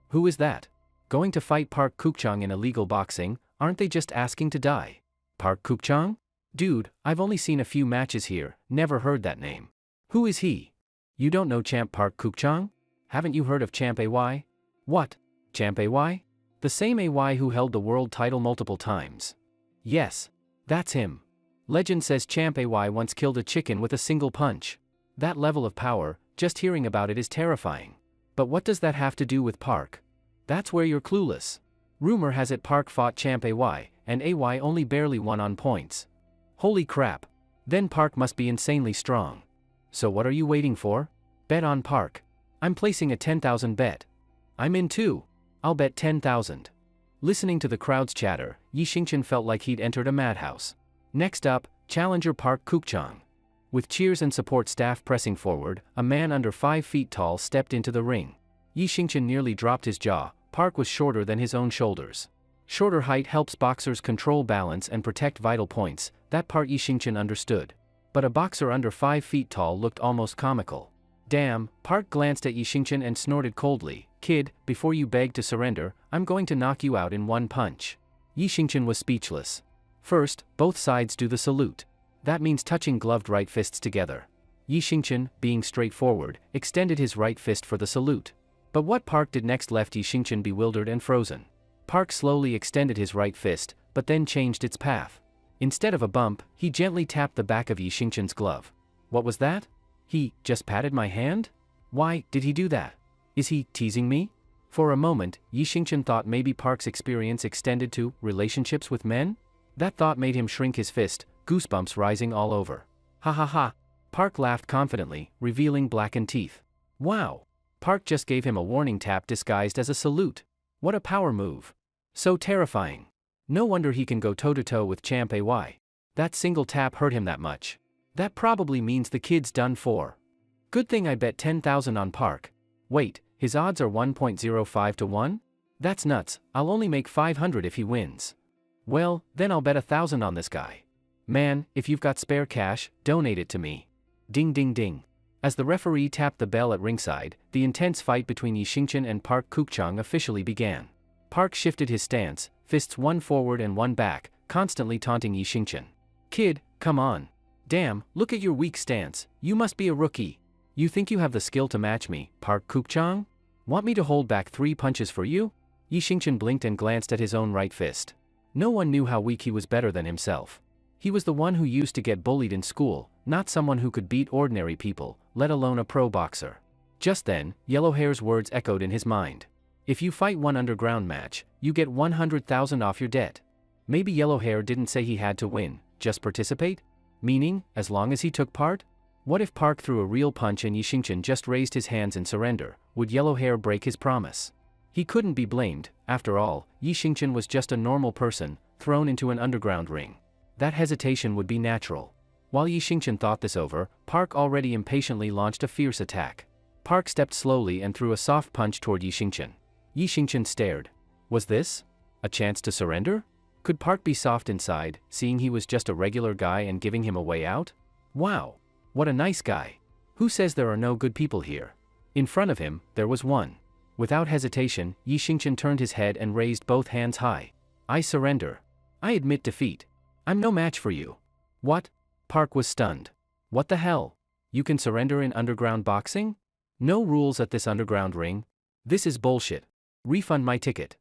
Who is that? Going to fight Park Kukchang in illegal boxing? Aren't they just asking to die? Park Kukchang? Dude, I've only seen a few matches here, never heard that name. Who is he? You don't know champ Park Kukchang? Haven't you heard of champ AY? What? Champ AY? The same AY who held the world title multiple times. Yes. That's him. Legend says champ AY once killed a chicken with a single punch. That level of power, just hearing about it is terrifying. But what does that have to do with Park? That's where you're clueless. Rumor has it Park fought champ AY, and AY only barely won on points. Holy crap. Then Park must be insanely strong. So what are you waiting for? Bet on Park. I'm placing a 10,000 bet. I'm in too. I'll bet 10,000. Listening to the crowd's chatter, Yi Xingchen felt like he'd entered a madhouse. Next up, challenger Park Kukchang. With cheers and support staff pressing forward, a man under 5 feet tall stepped into the ring. Yi Xingchen nearly dropped his jaw. Park was shorter than his own shoulders. Shorter height helps boxers control balance and protect vital points, that part Yi Xingchen understood. But a boxer under 5 feet tall looked almost comical. Damn, Park glanced at Yi Xingchen and snorted coldly. Kid, before you beg to surrender, I'm going to knock you out in one punch. Yi Xingchen was speechless. First, both sides do the salute. That means touching gloved right fists together. Yi Xingchen, being straightforward, extended his right fist for the salute. But what Park did next left Yi Xingchen bewildered and frozen. Park slowly extended his right fist, but then changed its path. Instead of a bump, he gently tapped the back of Yi Xingchen's glove. What was that? He just patted my hand? Why did he do that? Is he teasing me? For a moment, Yi Xingchen thought maybe Park's experience extended to relationships with men? That thought made him shrink his fist, goosebumps rising all over. Ha ha ha. Park laughed confidently, revealing blackened teeth. Wow. Park just gave him a warning tap disguised as a salute. What a power move. So terrifying. No wonder he can go toe-to-toe with champ AY. That single tap hurt him that much. That probably means the kid's done for. Good thing I bet 10,000 on Park. Wait, his odds are 1.05 to 1? That's nuts, I'll only make 500 if he wins. Well, then I'll bet 1,000 on this guy. Man, if you've got spare cash, donate it to me. Ding ding ding. As the referee tapped the bell at ringside, the intense fight between Yi Xingchen and Park Kukchang officially began. Park shifted his stance, fists one forward and one back, constantly taunting Yi Xingchen. Kid, come on. Damn, look at your weak stance, you must be a rookie. You think you have the skill to match me, Park Kukchang? Want me to hold back 3 punches for you? Yi Xingchen blinked and glanced at his own right fist. No one knew how weak he was better than himself. He was the one who used to get bullied in school, not someone who could beat ordinary people, let alone a pro boxer. Just then, Yellowhair's words echoed in his mind. If you fight one underground match, you get 100,000 off your debt. Maybe Yellowhair didn't say he had to win, just participate? Meaning, as long as he took part? What if Park threw a real punch and Yi Xingchen just raised his hands in surrender? Would Yellowhair break his promise? He couldn't be blamed. After all, Yi Xingchen was just a normal person, thrown into an underground ring. That hesitation would be natural. While Yi Xingchen thought this over, Park already impatiently launched a fierce attack. Park stepped slowly and threw a soft punch toward Yi Xingchen. Yi Xingchen stared. Was this A chance to surrender? Could Park be soft inside, seeing he was just a regular guy and giving him a way out? Wow! What a nice guy. Who says there are no good people here? In front of him, there was one. Without hesitation, Yi Xingchen turned his head and raised both hands high. I surrender. I admit defeat. I'm no match for you. What? Park was stunned. What the hell? You can surrender in underground boxing? No rules at this underground ring? This is bullshit. Refund my ticket.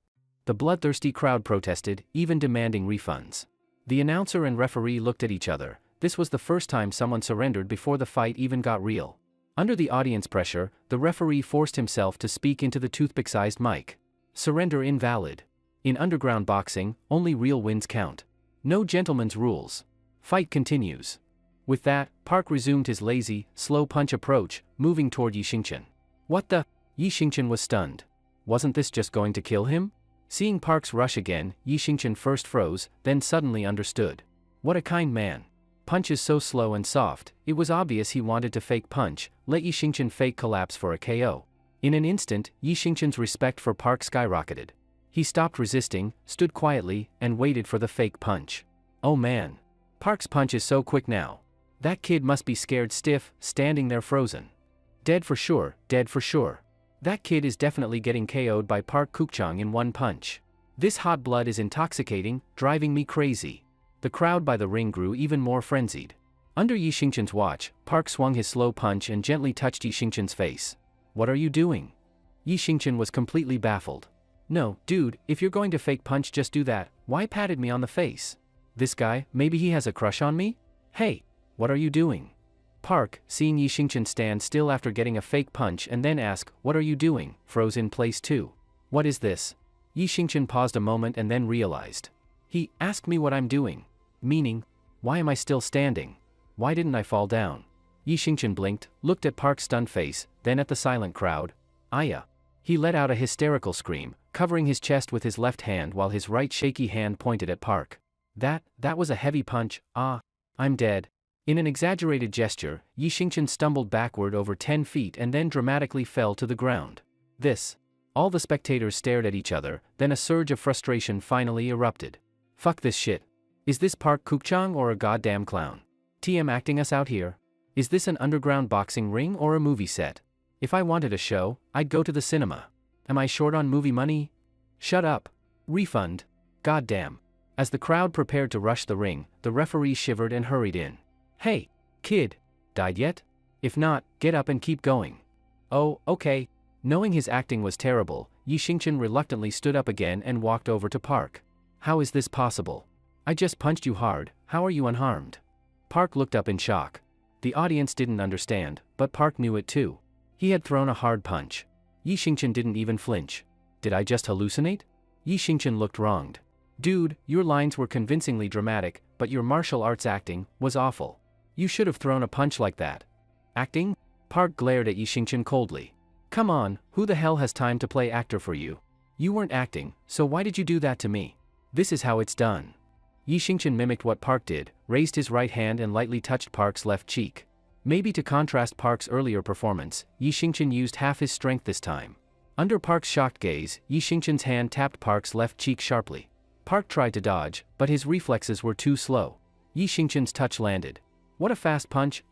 The bloodthirsty crowd protested, even demanding refunds. The announcer and referee looked at each other. This was the first time someone surrendered before the fight even got real. Under the audience pressure, the referee forced himself to speak into the toothpick-sized mic. Surrender invalid. In underground boxing, only real wins count. No gentleman's rules. Fight continues. With that, Park resumed his lazy, slow punch approach, moving toward Yi Xingchen. What the? Yi Xingchen was stunned. Wasn't this just going to kill him? Seeing Park's rush again, Yi Xingchen first froze, then suddenly understood. What a kind man. Punches so slow and soft, it was obvious he wanted to fake punch, let Yi Xingchen fake collapse for a KO. In an instant, Yi Xingchen's respect for Park skyrocketed. He stopped resisting, stood quietly, and waited for the fake punch. Oh man. Park's punch is so quick now. That kid must be scared stiff, standing there frozen. Dead for sure, dead for sure. That kid is definitely getting KO'd by Park Kukchang in one punch. This hot blood is intoxicating, driving me crazy. The crowd by the ring grew even more frenzied. Under Yi Xingchen's watch, Park swung his slow punch and gently touched Yi Xingchen's face. What are you doing? Yi Xingchen was completely baffled. No, dude, if you're going to fake punch just do that, why patted me on the face? This guy, maybe he has a crush on me? Hey, what are you doing? Park, seeing Yi Xingchen stand still after getting a fake punch and then ask, what are you doing, froze in place too. What is this? Yi Xingchen paused a moment and then realized. He asked me what I'm doing. Meaning, why am I still standing? Why didn't I fall down? Yi Xingchen blinked, looked at Park's stunned face, then at the silent crowd. Aya. He let out a hysterical scream, covering his chest with his left hand while his right shaky hand pointed at Park. That was a heavy punch. Ah, I'm dead. In an exaggerated gesture, Yi Xingchen stumbled backward over 10 feet and then dramatically fell to the ground. All the spectators stared at each other, then a surge of frustration finally erupted. Fuck this shit. Is this Park Kukchang or a goddamn clown? TM acting us out here? Is this an underground boxing ring or a movie set? If I wanted a show, I'd go to the cinema. Am I short on movie money? Shut up. Refund. Goddamn. As the crowd prepared to rush the ring, the referee shivered and hurried in. Hey, kid, died yet? If not, get up and keep going. Oh, okay. Knowing his acting was terrible, Yi Xingchen reluctantly stood up again and walked over to Park. How is this possible? I just punched you hard, how are you unharmed? Park looked up in shock. The audience didn't understand, but Park knew it too. He had thrown a hard punch. Yi Xingchen didn't even flinch. Did I just hallucinate? Yi Xingchen looked wronged. Dude, your lines were convincingly dramatic, but your martial arts acting was awful. You should have thrown a punch like that. Acting? Park glared at Yi Xingchen coldly. Come on, who the hell has time to play actor for you? You weren't acting, so why did you do that to me? This is how it's done. Yi Xingchen mimicked what Park did, raised his right hand and lightly touched Park's left cheek. Maybe to contrast Park's earlier performance, Yi Xingchen used half his strength this time. Under Park's shocked gaze, Yi Xingchen's hand tapped Park's left cheek sharply. Park tried to dodge, but his reflexes were too slow. Yi Xingchen's touch landed. What a fast punch,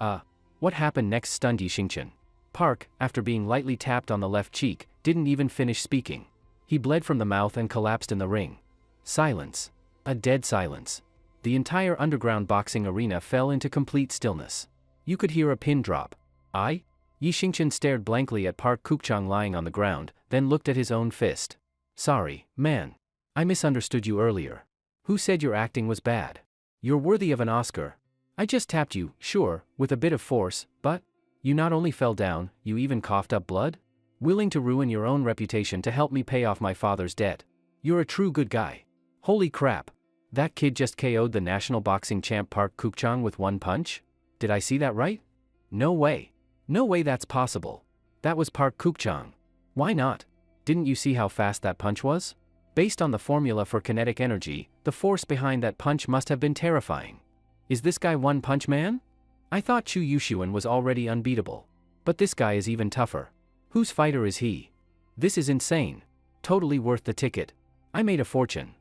What happened next stunned Yi Xingchen. Park, after being lightly tapped on the left cheek, didn't even finish speaking. He bled from the mouth and collapsed in the ring. Silence. A dead silence. The entire underground boxing arena fell into complete stillness. You could hear a pin drop. Yi Xingchen stared blankly at Park Kukchang lying on the ground, then looked at his own fist. Sorry, man. I misunderstood you earlier. Who said your acting was bad? You're worthy of an Oscar. I just tapped you, sure, with a bit of force, but you not only fell down, you even coughed up blood? Willing to ruin your own reputation to help me pay off my father's debt. You're a true good guy. Holy crap. That kid just KO'd the national boxing champ Park Kukchang with one punch? Did I see that right? No way. No way that's possible. That was Park Kukchang. Why not? Didn't you see how fast that punch was? Based on the formula for kinetic energy, the force behind that punch must have been terrifying. Is this guy One Punch Man? I thought Chu Yushuan was already unbeatable. But this guy is even tougher. Whose fighter is he? This is insane. Totally worth the ticket. I made a fortune.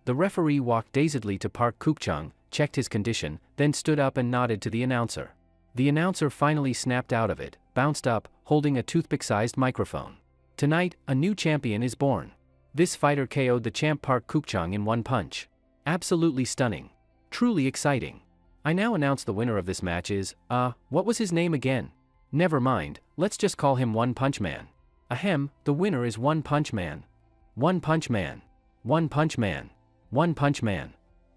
The referee walked dazedly to Park Kuk-chung, checked his condition, then stood up and nodded to the announcer. The announcer finally snapped out of it, bounced up, holding a toothpick-sized microphone. Tonight, a new champion is born. This fighter KO'd the champ Park Kuk-chung in one punch. Absolutely stunning. Truly exciting. I now announce the winner of this match is, what was his name again? Never mind, let's just call him One Punch Man. Ahem, the winner is One Punch Man. One Punch Man. One Punch Man. One Punch Man.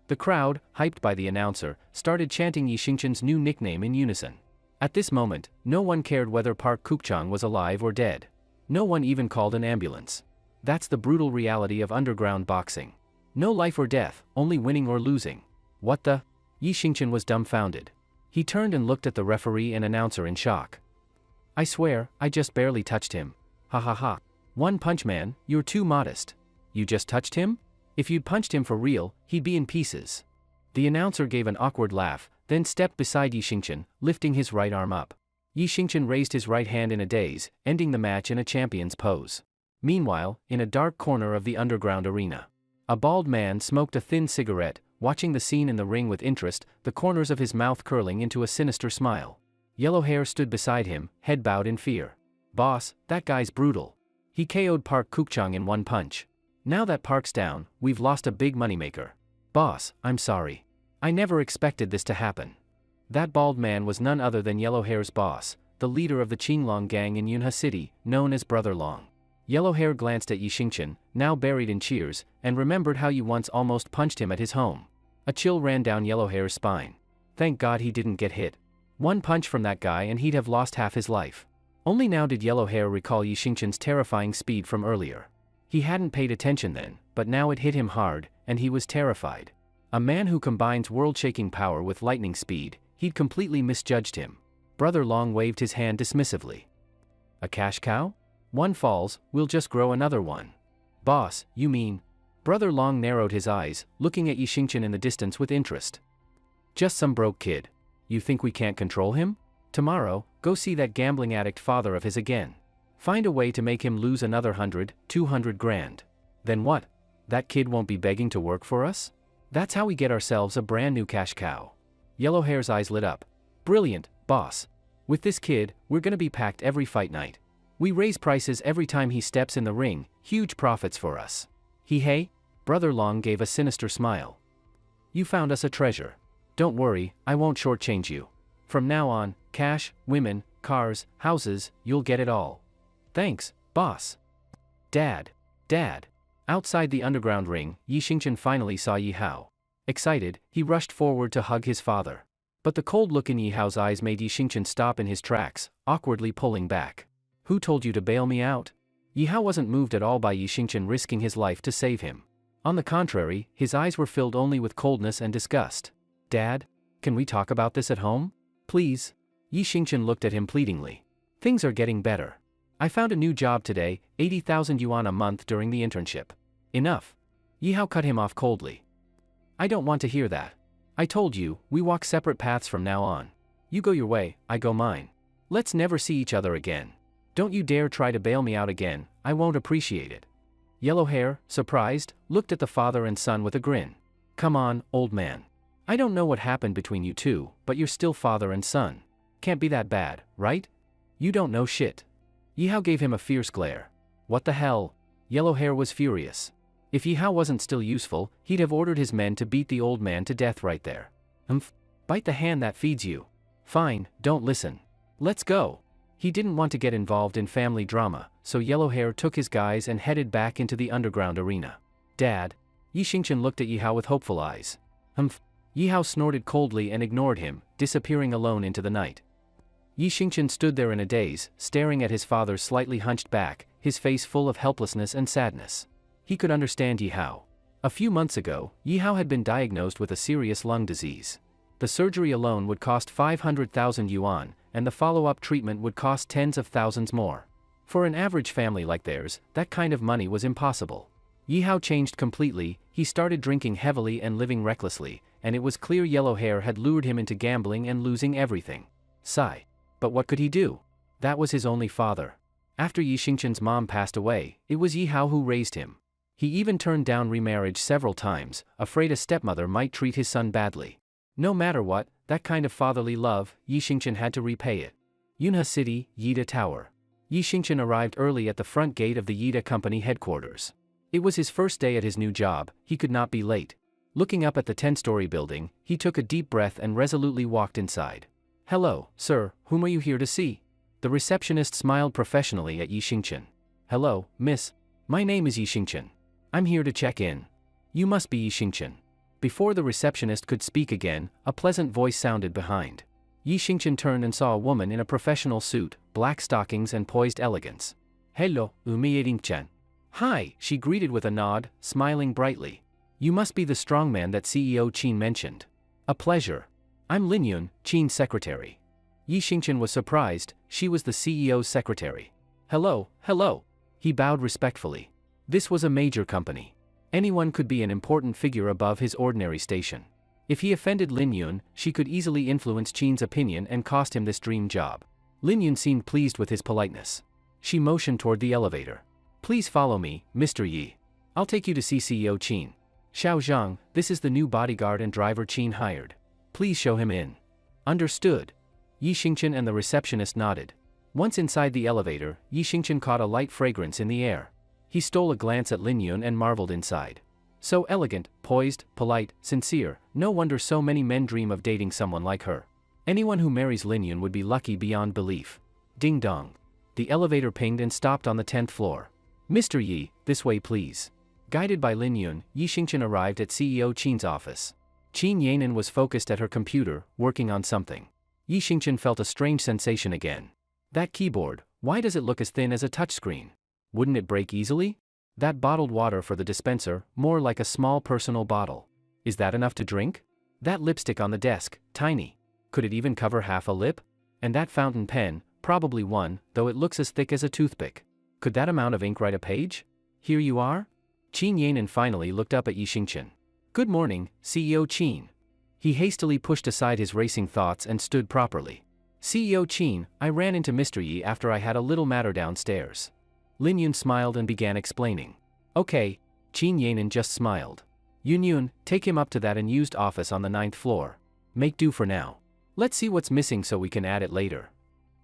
The crowd, hyped by the announcer, started chanting Yi Xingchen's new nickname in unison. At this moment, no one cared whether Park Kuk-chung was alive or dead. No one even called an ambulance. That's the brutal reality of underground boxing. No life or death, only winning or losing. What the? Yi Xingchen was dumbfounded. He turned and looked at the referee and announcer in shock. I swear, I just barely touched him. Ha ha ha. One Punch Man, you're too modest. You just touched him? If you'd punched him for real, he'd be in pieces. The announcer gave an awkward laugh, then stepped beside Yi Xingchen, lifting his right arm up. Yi Xingchen raised his right hand in a daze, ending the match in a champion's pose. Meanwhile, in a dark corner of the underground arena, a bald man smoked a thin cigarette, watching the scene in the ring with interest, the corners of his mouth curling into a sinister smile. Yellow Hair stood beside him, head bowed in fear. Boss, that guy's brutal. He KO'd Park Kuk-chung in one punch. Now that Park's down, we've lost a big moneymaker. Boss, I'm sorry. I never expected this to happen. That bald man was none other than Yellow Hair's boss, the leader of the Qinglong gang in Yunhe City, known as Brother Long. Yellow Hair glanced at Yi Xingchen, now buried in cheers, and remembered how you once almost punched him at his home. A chill ran down Yellow Hair's spine. Thank God he didn't get hit. One punch from that guy and he'd have lost half his life. Only now did Yellow Hair recall Yi Xingchen's terrifying speed from earlier. He hadn't paid attention then, but now it hit him hard, and he was terrified. A man who combines world-shaking power with lightning speed, he'd completely misjudged him. Brother Long waved his hand dismissively. A cash cow? One falls, we'll just grow another one. Boss, you mean? Brother Long narrowed his eyes, looking at Yi Xingchen in the distance with interest. Just some broke kid. You think we can't control him? Tomorrow, go see that gambling addict father of his again. Find a way to make him lose another 100, 200 grand. Then what? That kid won't be begging to work for us? That's how we get ourselves a brand new cash cow. Yellow Hair's eyes lit up. Brilliant, boss. With this kid, we're gonna be packed every fight night. We raise prices every time he steps in the ring, huge profits for us. Hey? Brother Long gave a sinister smile. You found us a treasure. Don't worry, I won't shortchange you. From now on, cash, women, cars, houses, you'll get it all. Thanks, boss. Dad. Outside the underground ring, Yi Xingchen finally saw Yi Hao. Excited, he rushed forward to hug his father. But the cold look in Yi Hao's eyes made Yi Xingchen stop in his tracks, awkwardly pulling back. Who told you to bail me out? Yi Hao wasn't moved at all by Yi Xingchen risking his life to save him. On the contrary, his eyes were filled only with coldness and disgust. Dad, can we talk about this at home? Please? Yi Xingchen looked at him pleadingly. Things are getting better. I found a new job today, 80,000 yuan a month during the internship. Enough. Yi Hao cut him off coldly. I don't want to hear that. I told you, we walk separate paths from now on. You go your way, I go mine. Let's never see each other again. Don't you dare try to bail me out again, I won't appreciate it. Yellow Hair, surprised, looked at the father and son with a grin. Come on, old man. I don't know what happened between you two, but you're still father and son. Can't be that bad, right? You don't know shit. Yi Hao gave him a fierce glare. What the hell? Yellow Hair was furious. If Yi Hao wasn't still useful, he'd have ordered his men to beat the old man to death right there. Bite the hand that feeds you. Fine, don't listen. Let's go. He didn't want to get involved in family drama, so Yellow Hair took his guys and headed back into the underground arena. Dad. Yi Xingchen looked at Yi Hao with hopeful eyes. Yi Hao snorted coldly and ignored him, disappearing alone into the night. Yi Xingchen stood there in a daze, staring at his father's slightly hunched back, his face full of helplessness and sadness. He could understand Yi Hao. A few months ago, Yi Hao had been diagnosed with a serious lung disease. The surgery alone would cost 500,000 yuan, and the follow-up treatment would cost tens of thousands more. For an average family like theirs, that kind of money was impossible. Yi Hao changed completely, he started drinking heavily and living recklessly, and it was clear Yellow Hair had lured him into gambling and losing everything. Sigh. But what could he do? That was his only father. After Yi Xingchen's mom passed away, it was Yi Hao who raised him. He even turned down remarriage several times, afraid a stepmother might treat his son badly. No matter what, that kind of fatherly love, Yi Xingchen had to repay it. Yunhe City, Yida Tower. Yi Xingchen arrived early at the front gate of the Yida Company headquarters. It was his first day at his new job, he could not be late. Looking up at the 10-story building, he took a deep breath and resolutely walked inside. "Hello, sir, whom are you here to see?" The receptionist smiled professionally at Yi Xingchen. "Hello, miss. My name is Yi Xingchen. I'm here to check in." "You must be Yi Xingchen." Before the receptionist could speak again, a pleasant voice sounded behind. Yi Xingchen turned and saw a woman in a professional suit, black stockings and poised elegance. "Hello, Umi Yingchen." "Hi," she greeted with a nod, smiling brightly. "You must be the strongman that CEO Qin mentioned." "A pleasure. I'm Lin Yun, Qin's secretary." Yi Xingchen was surprised, she was the CEO's secretary. "Hello, hello." He bowed respectfully. This was a major company. Anyone could be an important figure above his ordinary station. If he offended Lin Yun, she could easily influence Qin's opinion and cost him this dream job. Lin Yun seemed pleased with his politeness. She motioned toward the elevator. "Please follow me, Mr. Yi. I'll take you to see CEO Qin. Xiao Zhang, this is the new bodyguard and driver Qin hired. Please show him in." "Understood." Yi Xingchen and the receptionist nodded. Once inside the elevator, Yi Xingchen caught a light fragrance in the air. He stole a glance at Lin Yun and marveled inside. So elegant, poised, polite, sincere, no wonder so many men dream of dating someone like her. Anyone who marries Lin Yun would be lucky beyond belief. Ding dong. The elevator pinged and stopped on the 10th floor. "Mr. Yi, this way please." Guided by Lin Yun, Yi Xingchen arrived at CEO Qin's office. Qin Yanan was focused at her computer, working on something. Yi Xingchen felt a strange sensation again. That keyboard, why does it look as thin as a touchscreen? Wouldn't it break easily? That bottled water for the dispenser, more like a small personal bottle. Is that enough to drink? That lipstick on the desk, tiny. Could it even cover half a lip? And that fountain pen, probably one, though it looks as thick as a toothpick. Could that amount of ink write a page? Here you are? Qin Yanan finally looked up at Yi Xingchen. "Good morning, CEO Qin." He hastily pushed aside his racing thoughts and stood properly. "CEO Qin, I ran into Mr. Yi after I had a little matter downstairs." Lin Yun smiled and began explaining. "Okay." Qin Yanan just smiled. Yun, take him up to that unused office on the 9th floor. Make do for now. Let's see what's missing so we can add it later."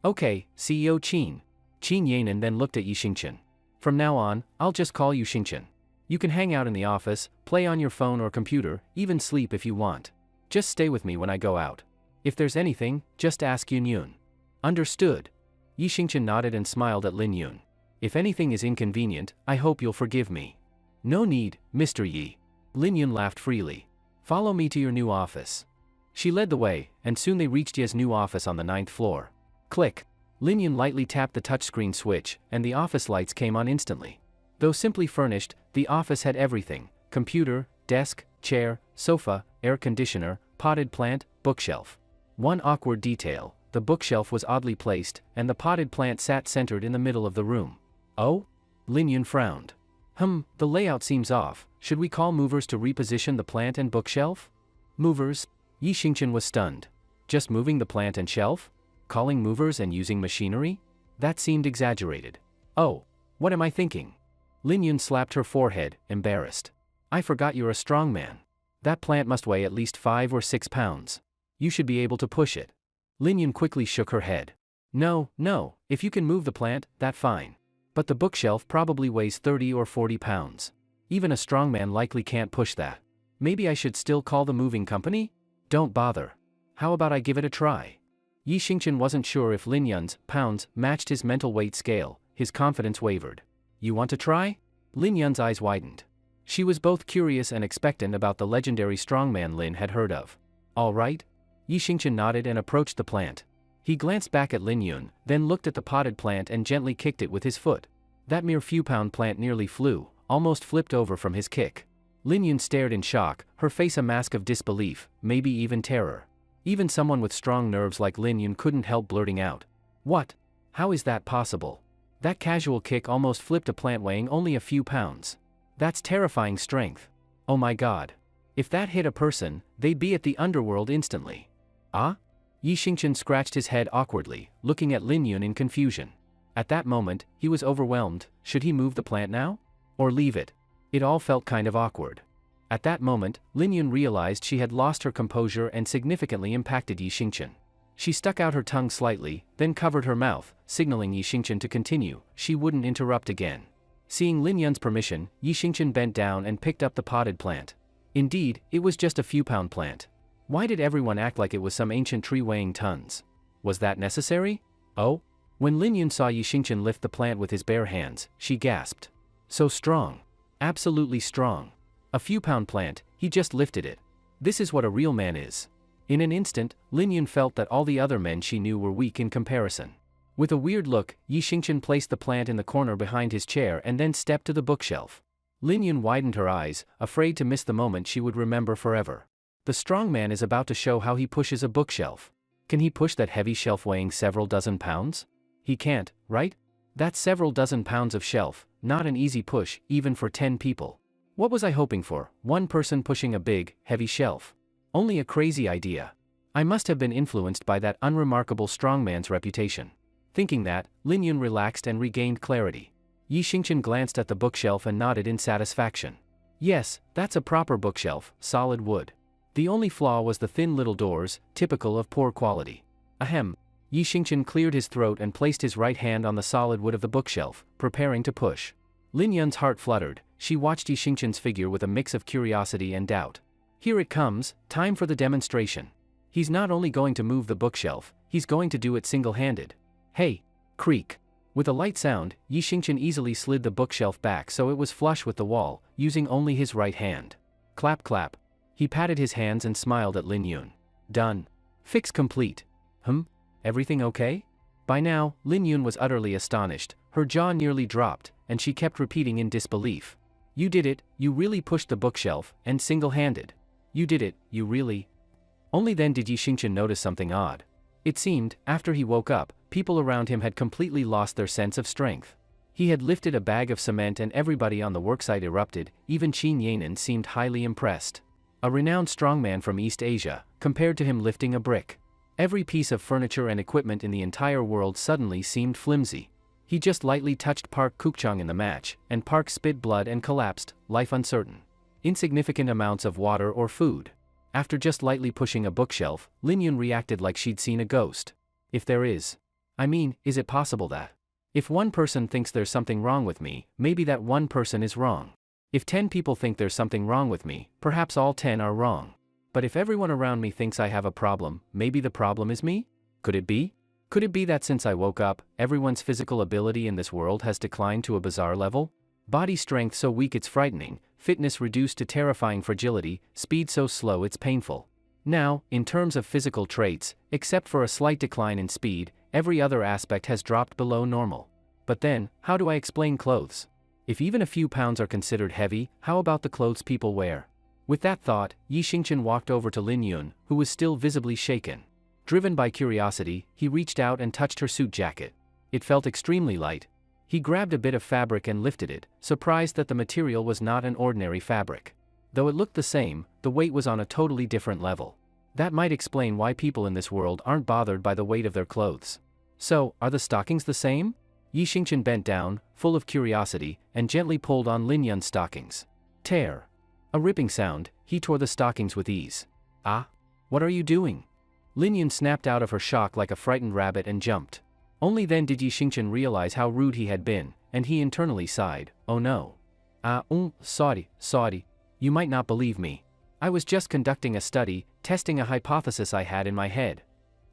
"Okay, CEO Qin." Qin Yanan then looked at Yi Xingchen. "From now on, I'll just call you Xingchen. You can hang out in the office, play on your phone or computer, even sleep if you want. Just stay with me when I go out. If there's anything, just ask Yun." "Understood." Yi Xingchen nodded and smiled at Lin Yun. "If anything is inconvenient, I hope you'll forgive me." "No need, Mr. Yi." Lin Yun laughed freely. "Follow me to your new office." She led the way, and soon they reached Yi's new office on the 9th floor. Click. Lin Yun lightly tapped the touchscreen switch, and the office lights came on instantly. Though simply furnished, the office had everything: computer, desk, chair, sofa, air conditioner, potted plant, bookshelf. One awkward detail: the bookshelf was oddly placed, and the potted plant sat centered in the middle of the room. "Oh?" Lin Yun frowned. The layout seems off. Should we call movers to reposition the plant and bookshelf?" "Movers?" Yi Xingchen was stunned. Just moving the plant and shelf? Calling movers and using machinery? That seemed exaggerated. "Oh, what am I thinking?" Lin Yun slapped her forehead, embarrassed. "I forgot you're a strong man. That plant must weigh at least 5 or 6 pounds. You should be able to push it." Lin Yun quickly shook her head. No, if you can move the plant, that's fine. But the bookshelf probably weighs 30 or 40 pounds. Even a strong man likely can't push that. Maybe I should still call the moving company? Don't bother. How about I give it a try?" Yi Xingchen wasn't sure if Lin Yun's pounds matched his mental weight scale. His confidence wavered. "You want to try?" Lin Yun's eyes widened. She was both curious and expectant about the legendary strongman Lin had heard of. "All right." Yi Xingchen nodded and approached the plant. He glanced back at Lin Yun, then looked at the potted plant and gently kicked it with his foot. That mere few-pound plant nearly flew, almost flipped over from his kick. Lin Yun stared in shock, her face a mask of disbelief, maybe even terror. Even someone with strong nerves like Lin Yun couldn't help blurting out. "What? How is that possible? That casual kick almost flipped a plant weighing only a few pounds. That's terrifying strength. Oh my god. If that hit a person, they'd be at the underworld instantly." "Ah?" Yi Xingchen scratched his head awkwardly, looking at Lin Yun in confusion. At that moment, he was overwhelmed. Should he move the plant now? Or leave it? It all felt kind of awkward. At that moment, Lin Yun realized she had lost her composure and significantly impacted Yi Xingchen. She stuck out her tongue slightly, then covered her mouth, signaling Yi Xingchen to continue. She wouldn't interrupt again. Seeing Lin Yun's permission, Yi Xingchen bent down and picked up the potted plant. Indeed, it was just a few pound plant. Why did everyone act like it was some ancient tree weighing tons? Was that necessary? Oh? When Lin Yun saw Yi Xingchen lift the plant with his bare hands, she gasped. So strong. Absolutely strong. A few pound plant, he just lifted it. This is what a real man is. In an instant, Lin Yun felt that all the other men she knew were weak in comparison. With a weird look, Yi Xingchen placed the plant in the corner behind his chair and then stepped to the bookshelf. Lin Yun widened her eyes, afraid to miss the moment she would remember forever. The strong man is about to show how he pushes a bookshelf. Can he push that heavy shelf weighing several dozen pounds? He can't, right? That's several dozen pounds of shelf, not an easy push, even for 10 people. What was I hoping for, one person pushing a big, heavy shelf? Only a crazy idea. I must have been influenced by that unremarkable strongman's reputation. Thinking that, Lin Yun relaxed and regained clarity. Yi Xingchen glanced at the bookshelf and nodded in satisfaction. Yes, that's a proper bookshelf, solid wood. The only flaw was the thin little doors, typical of poor quality. Ahem. Yi Xingchen cleared his throat and placed his right hand on the solid wood of the bookshelf, preparing to push. Lin Yun's heart fluttered. She watched Yi Xingchen's figure with a mix of curiosity and doubt. Here it comes, time for the demonstration. He's not only going to move the bookshelf, he's going to do it single-handed. Hey! Creak! With a light sound, Yi Xingchen easily slid the bookshelf back so it was flush with the wall, using only his right hand. Clap clap. He patted his hands and smiled at Lin Yun. Done. Fix complete. Everything okay? By now, Lin Yun was utterly astonished, her jaw nearly dropped, and she kept repeating in disbelief. You did it, you really pushed the bookshelf, and single-handed. You did it, you really. Only then did Yi Xingchen notice something odd. It seemed, after he woke up, people around him had completely lost their sense of strength. He had lifted a bag of cement and everybody on the worksite erupted, even Qin Yanan seemed highly impressed. A renowned strongman from East Asia, compared to him lifting a brick. Every piece of furniture and equipment in the entire world suddenly seemed flimsy. He just lightly touched Park Kukchang in the match, and Park spit blood and collapsed, life uncertain. Insignificant amounts of water or food. After just lightly pushing a bookshelf, Lin Yun reacted like she'd seen a ghost. If there is. I mean, is it possible that? If one person thinks there's something wrong with me, maybe that one person is wrong. If 10 people think there's something wrong with me, perhaps all 10 are wrong. But if everyone around me thinks I have a problem, maybe the problem is me? Could it be? Could it be that since I woke up, everyone's physical ability in this world has declined to a bizarre level? Body strength so weak it's frightening, fitness reduced to terrifying fragility, speed so slow it's painful. Now, in terms of physical traits, except for a slight decline in speed, every other aspect has dropped below normal. But then, how do I explain clothes? If even a few pounds are considered heavy, how about the clothes people wear? With that thought, Yi Xingchen walked over to Lin Yun, who was still visibly shaken. Driven by curiosity, he reached out and touched her suit jacket. It felt extremely light. He grabbed a bit of fabric and lifted it, surprised that the material was not an ordinary fabric. Though it looked the same, the weight was on a totally different level. That might explain why people in this world aren't bothered by the weight of their clothes. So, are the stockings the same? Yi Xingchen bent down, full of curiosity, and gently pulled on Lin Yun's stockings. Tear. A ripping sound, he tore the stockings with ease. Ah? What are you doing? Lin Yun snapped out of her shock like a frightened rabbit and jumped. Only then did Yi Xingchen realize how rude he had been, and he internally sighed, oh no. Sorry. You might not believe me. I was just conducting a study, testing a hypothesis I had in my head.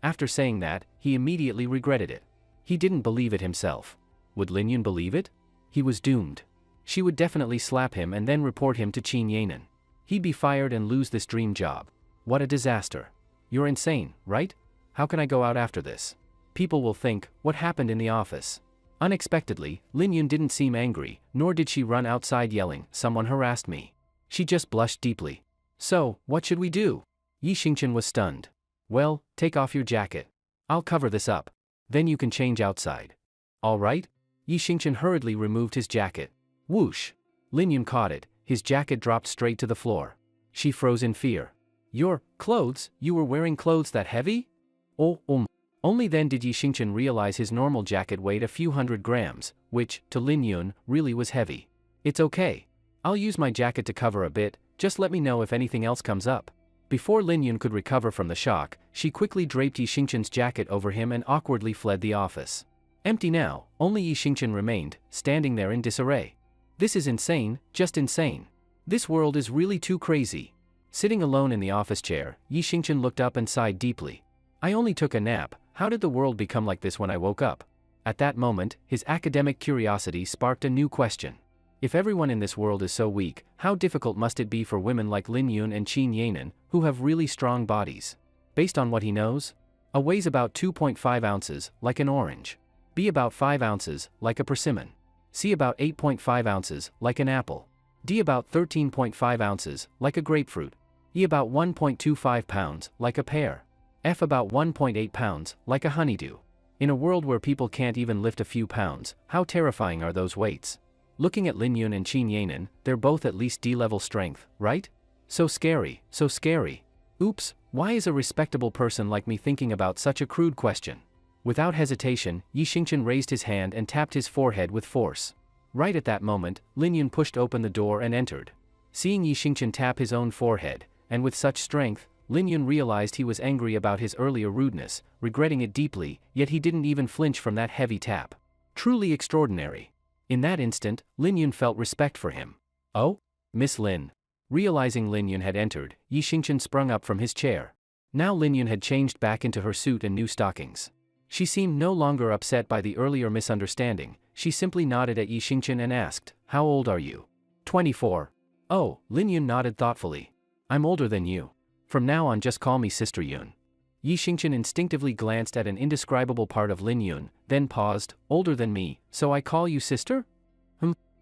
After saying that, he immediately regretted it. He didn't believe it himself. Would Lin Yun believe it? He was doomed. She would definitely slap him and then report him to Qin Yanan. He'd be fired and lose this dream job. What a disaster. You're insane, right? How can I go out after this? People will think, what happened in the office? Unexpectedly, Lin Yun didn't seem angry, nor did she run outside yelling, someone harassed me. She just blushed deeply. So, what should we do? Yi Xingchen was stunned. Well, take off your jacket. I'll cover this up. Then you can change outside. All right? Yi Xingchen hurriedly removed his jacket. Whoosh! Lin Yun caught it, his jacket dropped straight to the floor. She froze in fear. Your clothes? You were wearing clothes that heavy? Only then did Yi Xingchen realize his normal jacket weighed a few hundred grams, which, to Lin Yun, really was heavy. It's okay. I'll use my jacket to cover a bit, just let me know if anything else comes up. Before Lin Yun could recover from the shock, she quickly draped Yi Xingqian's jacket over him and awkwardly fled the office. Empty now, only Yi Xingqian remained, standing there in disarray. This is insane, just insane. This world is really too crazy. Sitting alone in the office chair, Yi Xingqian looked up and sighed deeply. I only took a nap, how did the world become like this when I woke up? At that moment, his academic curiosity sparked a new question. If everyone in this world is so weak, how difficult must it be for women like Lin Yun and Qin Yanan, who have really strong bodies? Based on what he knows? A weighs about 2.5 ounces, like an orange. B about 5 ounces, like a persimmon. C about 8.5 ounces, like an apple. D about 13.5 ounces, like a grapefruit. E about 1.25 pounds, like a pear. F about 1.8 pounds, like a honeydew. In a world where people can't even lift a few pounds, how terrifying are those weights? Looking at Lin Yun and Qin Yanan, they're both at least D-level strength, right? So scary, so scary. Oops, why is a respectable person like me thinking about such a crude question? Without hesitation, Yi Xingqian raised his hand and tapped his forehead with force. Right at that moment, Lin Yun pushed open the door and entered. Seeing Yi Xingqian tap his own forehead, and with such strength, Lin Yun realized he was angry about his earlier rudeness, regretting it deeply, yet he didn't even flinch from that heavy tap. Truly extraordinary. In that instant, Lin Yun felt respect for him. Oh? Miss Lin. Realizing Lin Yun had entered, Yi Xingqian sprung up from his chair. Now Lin Yun had changed back into her suit and new stockings. She seemed no longer upset by the earlier misunderstanding, she simply nodded at Yi Xingqian and asked, How old are you? 24. Oh, Lin Yun nodded thoughtfully. I'm older than you. From now on just call me Sister Yun. Yi Xingqian instinctively glanced at an indescribable part of Lin Yun, then paused, older than me, so I call you sister?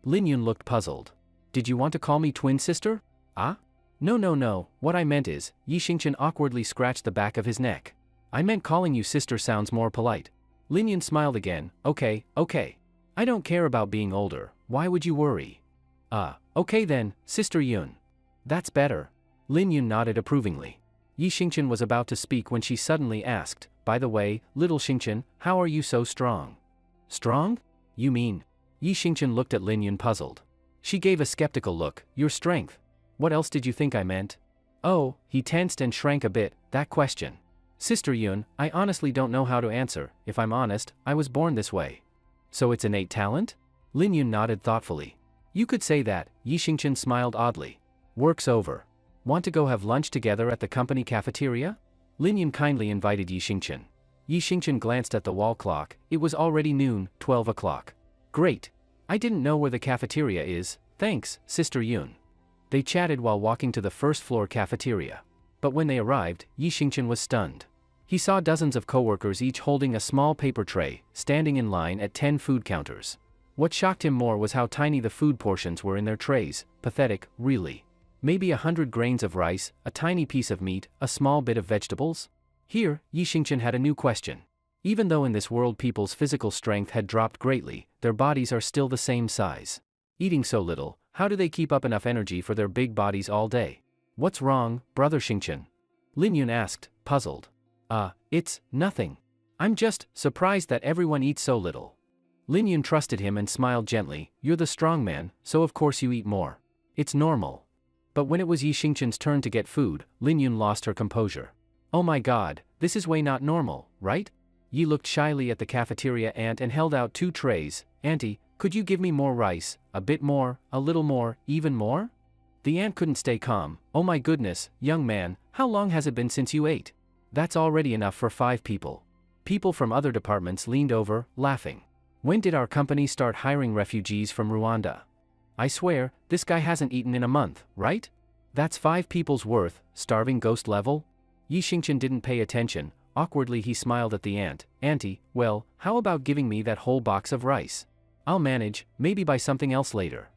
Lin Yun looked puzzled. Did you want to call me twin sister? Ah? No, what I meant is, Yi Xingqian awkwardly scratched the back of his neck. I meant calling you sister sounds more polite. Lin Yun smiled again, okay. I don't care about being older, why would you worry? Okay then, Sister Yun. That's better. Lin Yun nodded approvingly. Yi Xingqian was about to speak when she suddenly asked, By the way, little Xingqian, how are you so strong? Strong? You mean? Yi Xingqian looked at Lin Yun puzzled. She gave a skeptical look, Your strength. What else did you think I meant? Oh, he tensed and shrank a bit, that question. Sister Yun, I honestly don't know how to answer, if I'm honest, I was born this way. So it's innate talent? Lin Yun nodded thoughtfully. You could say that, Yi Xingqian smiled oddly. Work's over. Want to go have lunch together at the company cafeteria? Lin Yun kindly invited Yi Xingqian. Yi Xingqian glanced at the wall clock, it was already noon, 12 o'clock. Great. I didn't know where the cafeteria is, thanks, Sister Yun. They chatted while walking to the first floor cafeteria. But when they arrived, Yi Xingqian was stunned. He saw dozens of coworkers each holding a small paper tray, standing in line at 10 food counters. What shocked him more was how tiny the food portions were in their trays, pathetic, really. Maybe 100 grains of rice, a tiny piece of meat, a small bit of vegetables? Here, Yi Xingqian had a new question. Even though in this world people's physical strength had dropped greatly, their bodies are still the same size. Eating so little, how do they keep up enough energy for their big bodies all day? What's wrong, Brother Xingqian? Lin Yun asked, puzzled. It's nothing. I'm just surprised that everyone eats so little. Lin Yun trusted him and smiled gently, You're the strong man, so of course you eat more. It's normal. But when it was Yi Xingqian's turn to get food, Lin Yun lost her composure. Oh my god, this is way not normal, right? Yi looked shyly at the cafeteria ant and held out 2 trays. Auntie, could you give me more rice, a bit more, a little more, even more? The ant couldn't stay calm. Oh my goodness, young man, how long has it been since you ate? That's already enough for 5 people. People from other departments leaned over, laughing. When did our company start hiring refugees from Rwanda? I swear, this guy hasn't eaten in a month, right? That's 5 people's worth, starving ghost level? Yi Xingqian didn't pay attention. Awkwardly he smiled at the ant. Auntie, well, how about giving me that whole box of rice? I'll manage, maybe buy something else later.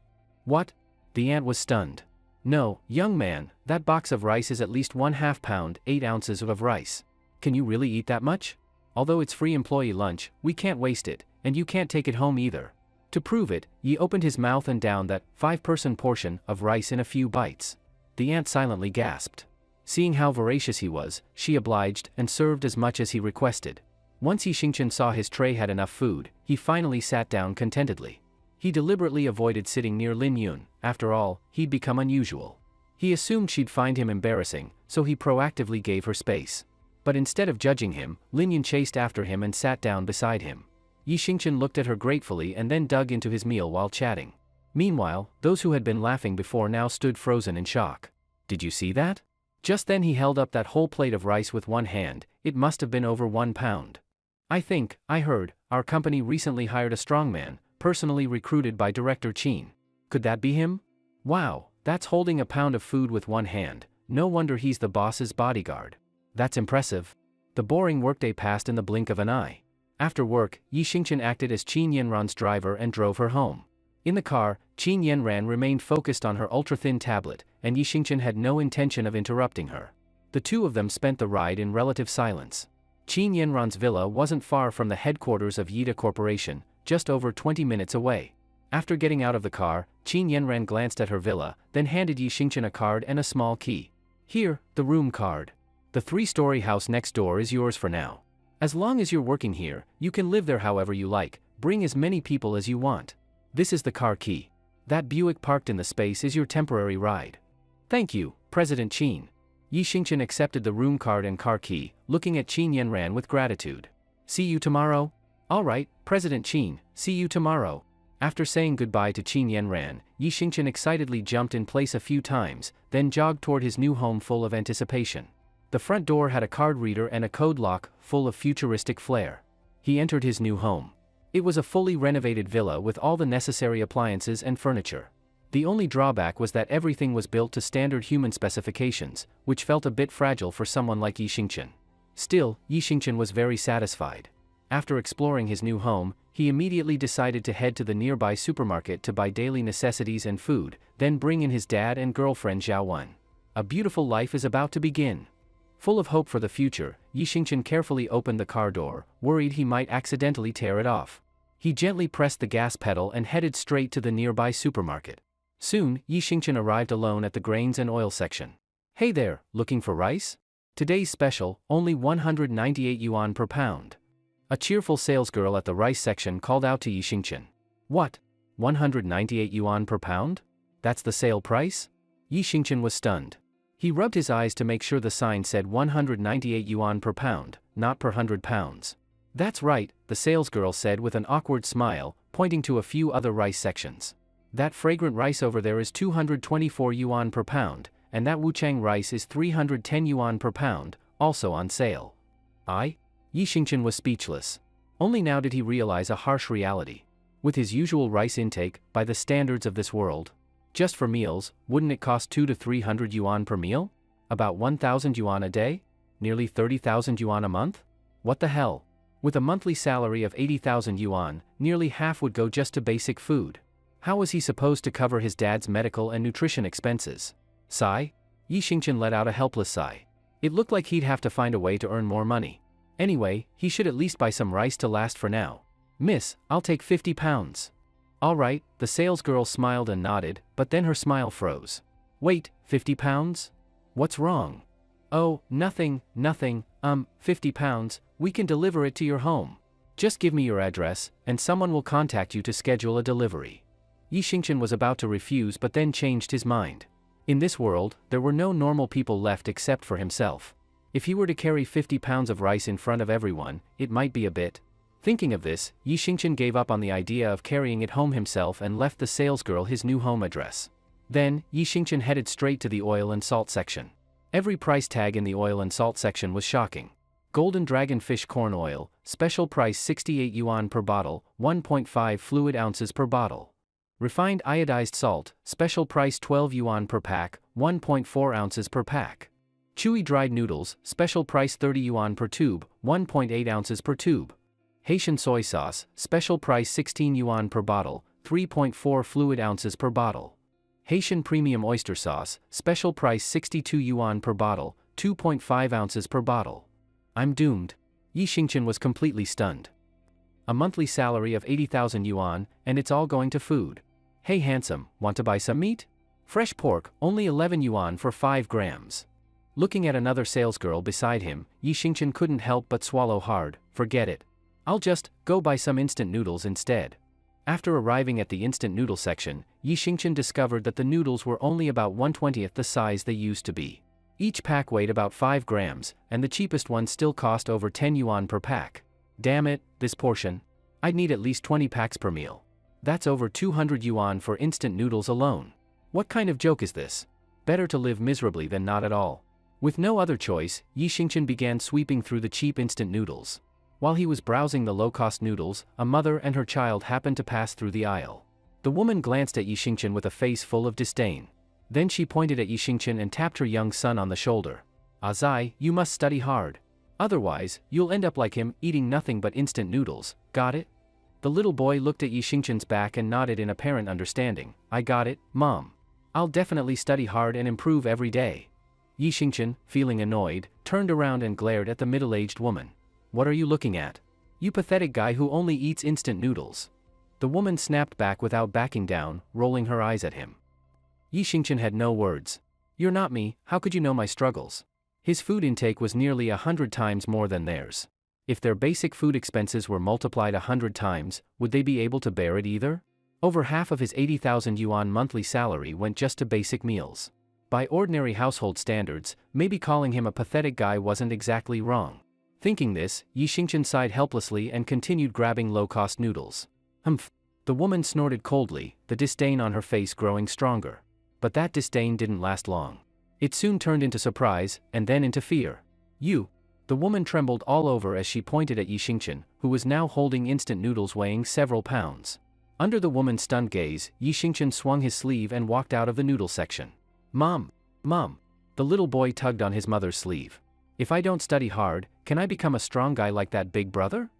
What? The ant was stunned. No, young man, that box of rice is at least 1/2 pound, 8 ounces of rice. Can you really eat that much? Although it's free employee lunch, we can't waste it, and you can't take it home either. To prove it, Yi opened his mouth and downed that 5-person portion of rice in a few bites. The ant silently gasped. Seeing how voracious he was, she obliged and served as much as he requested. Once Yi Xingqian saw his tray had enough food, he finally sat down contentedly. He deliberately avoided sitting near Lin Yun, After all, he'd become unusual. He assumed she'd find him embarrassing, so he proactively gave her space. But instead of judging him, Lin Yan chased after him and sat down beside him. Yi Xingchen looked at her gratefully and then dug into his meal while chatting. Meanwhile, those who had been laughing before now stood frozen in shock. Did you see that? Just then he held up that whole plate of rice with one hand. It must have been over 1 pound. I heard, our company recently hired a strongman, personally recruited by Director Qin. Could that be him? Wow, that's holding a pound of food with one hand. No wonder he's the boss's bodyguard. That's impressive. The boring workday passed in the blink of an eye. After work, Yi Xingchen acted as Qin Yanran's driver and drove her home. In the car, Qin Yanran remained focused on her ultra-thin tablet, and Yi Xingchen had no intention of interrupting her. The two of them spent the ride in relative silence. Qin Yanran's villa wasn't far from the headquarters of Yida Corporation, just over 20 minutes away. After getting out of the car, Qin Yanran glanced at her villa, then handed Yi Xingchen a card and a small key. Here, the room card. The 3-story house next door is yours for now. As long as you're working here, you can live there however you like, bring as many people as you want. This is the car key. That Buick parked in the space is your temporary ride. Thank you, President Qin. Yi Xingchen accepted the room card and car key, looking at Qin Yanran with gratitude. See you tomorrow? All right, President Qin, see you tomorrow. After saying goodbye to Qin Yanran, Yi Xingchen excitedly jumped in place a few times, then jogged toward his new home full of anticipation. The front door had a card reader and a code lock, full of futuristic flair. He entered his new home. It was a fully renovated villa with all the necessary appliances and furniture. The only drawback was that everything was built to standard human specifications, which felt a bit fragile for someone like Yi Xingchen. Still, Yi Xingchen was very satisfied. After exploring his new home, he immediately decided to head to the nearby supermarket to buy daily necessities and food, then bring in his dad and girlfriend Zhao Wen. A beautiful life is about to begin. Full of hope for the future, Yi Xingchen carefully opened the car door, worried he might accidentally tear it off. He gently pressed the gas pedal and headed straight to the nearby supermarket. Soon, Yi Xingchen arrived alone at the grains and oil section. Hey there, looking for rice? Today's special, only 198 yuan per pound. A cheerful salesgirl at the rice section called out to Yi Xingchen. What? 198 yuan per pound? That's the sale price? Yi Xingchen was stunned. He rubbed his eyes to make sure the sign said 198 yuan per pound, not per 100 pounds. That's right, the salesgirl said with an awkward smile, pointing to a few other rice sections. That fragrant rice over there is 224 yuan per pound, and that Wuchang rice is 310 yuan per pound, also on sale. Yi Xingchen was speechless. Only now did he realize a harsh reality. With his usual rice intake, by the standards of this world, just for meals, wouldn't it cost 200 to 300 yuan per meal? About 1,000 yuan a day? Nearly 30,000 yuan a month? What the hell? With a monthly salary of 80,000 yuan, nearly half would go just to basic food. How was he supposed to cover his dad's medical and nutrition expenses? Sigh? Yi Xingchen let out a helpless sigh. It looked like he'd have to find a way to earn more money. Anyway, he should at least buy some rice to last for now. Miss, I'll take 50 pounds. All right, the salesgirl smiled and nodded, but then her smile froze. Wait, 50 pounds? What's wrong? Oh, nothing, 50 pounds, we can deliver it to your home. Just give me your address, and someone will contact you to schedule a delivery. Yi Xingchen was about to refuse but then changed his mind. In this world, there were no normal people left except for himself. If he were to carry 50 pounds of rice in front of everyone, it might be a bit. Thinking of this, Yi Xingchen gave up on the idea of carrying it home himself and left the salesgirl his new home address. Then, Yi Xingchen headed straight to the oil and salt section. Every price tag in the oil and salt section was shocking. Golden Dragon Fish Corn Oil, special price 68 yuan per bottle, 1.5 fluid ounces per bottle. Refined iodized salt, special price 12 yuan per pack, 1.4 ounces per pack. Chewy dried noodles, special price 30 yuan per tube, 1.8 ounces per tube. Haitian soy sauce, special price 16 yuan per bottle, 3.4 fluid ounces per bottle. Haitian premium oyster sauce, special price 62 yuan per bottle, 2.5 ounces per bottle. I'm doomed. Yi Xingchen was completely stunned. A monthly salary of 80,000 yuan, and it's all going to food. Hey handsome, want to buy some meat? Fresh pork, only 11 yuan for 5 grams. Looking at another salesgirl beside him, Yi Xingchen couldn't help but swallow hard. Forget it. I'll just go buy some instant noodles instead. After arriving at the instant noodle section, Yi Xingchen discovered that the noodles were only about 1/20th the size they used to be. Each pack weighed about 5 grams, and the cheapest one still cost over 10 yuan per pack. Damn it, this portion. I'd need at least 20 packs per meal. That's over 200 yuan for instant noodles alone. What kind of joke is this? Better to live miserably than not at all. With no other choice, Yi Xingchen began sweeping through the cheap instant noodles. While he was browsing the low-cost noodles, a mother and her child happened to pass through the aisle. The woman glanced at Yi Xingchen with a face full of disdain. Then she pointed at Yi Xingchen and tapped her young son on the shoulder. "Azai, you must study hard. Otherwise, you'll end up like him, eating nothing but instant noodles, got it?" The little boy looked at Yi Xingchen's back and nodded in apparent understanding. "I got it, Mom. I'll definitely study hard and improve every day." Yi Xingchen, feeling annoyed, turned around and glared at the middle-aged woman. "What are you looking at? You pathetic guy who only eats instant noodles." The woman snapped back without backing down, rolling her eyes at him. Yi Xingchen had no words. "You're not me, how could you know my struggles?" His food intake was nearly 100 times more than theirs. If their basic food expenses were multiplied 100 times, would they be able to bear it either? Over half of his 80,000 yuan monthly salary went just to basic meals. By ordinary household standards, maybe calling him a pathetic guy wasn't exactly wrong. Thinking this, Yi Xingchen sighed helplessly and continued grabbing low-cost noodles. "Humph." The woman snorted coldly, the disdain on her face growing stronger. But that disdain didn't last long. It soon turned into surprise, and then into fear. "You." The woman trembled all over as she pointed at Yi Xingchen, who was now holding instant noodles weighing several pounds. Under the woman's stunned gaze, Yi Xingchen swung his sleeve and walked out of the noodle section. "Mom! Mom!" The little boy tugged on his mother's sleeve. "If I don't study hard, can I become a strong guy like that big brother?"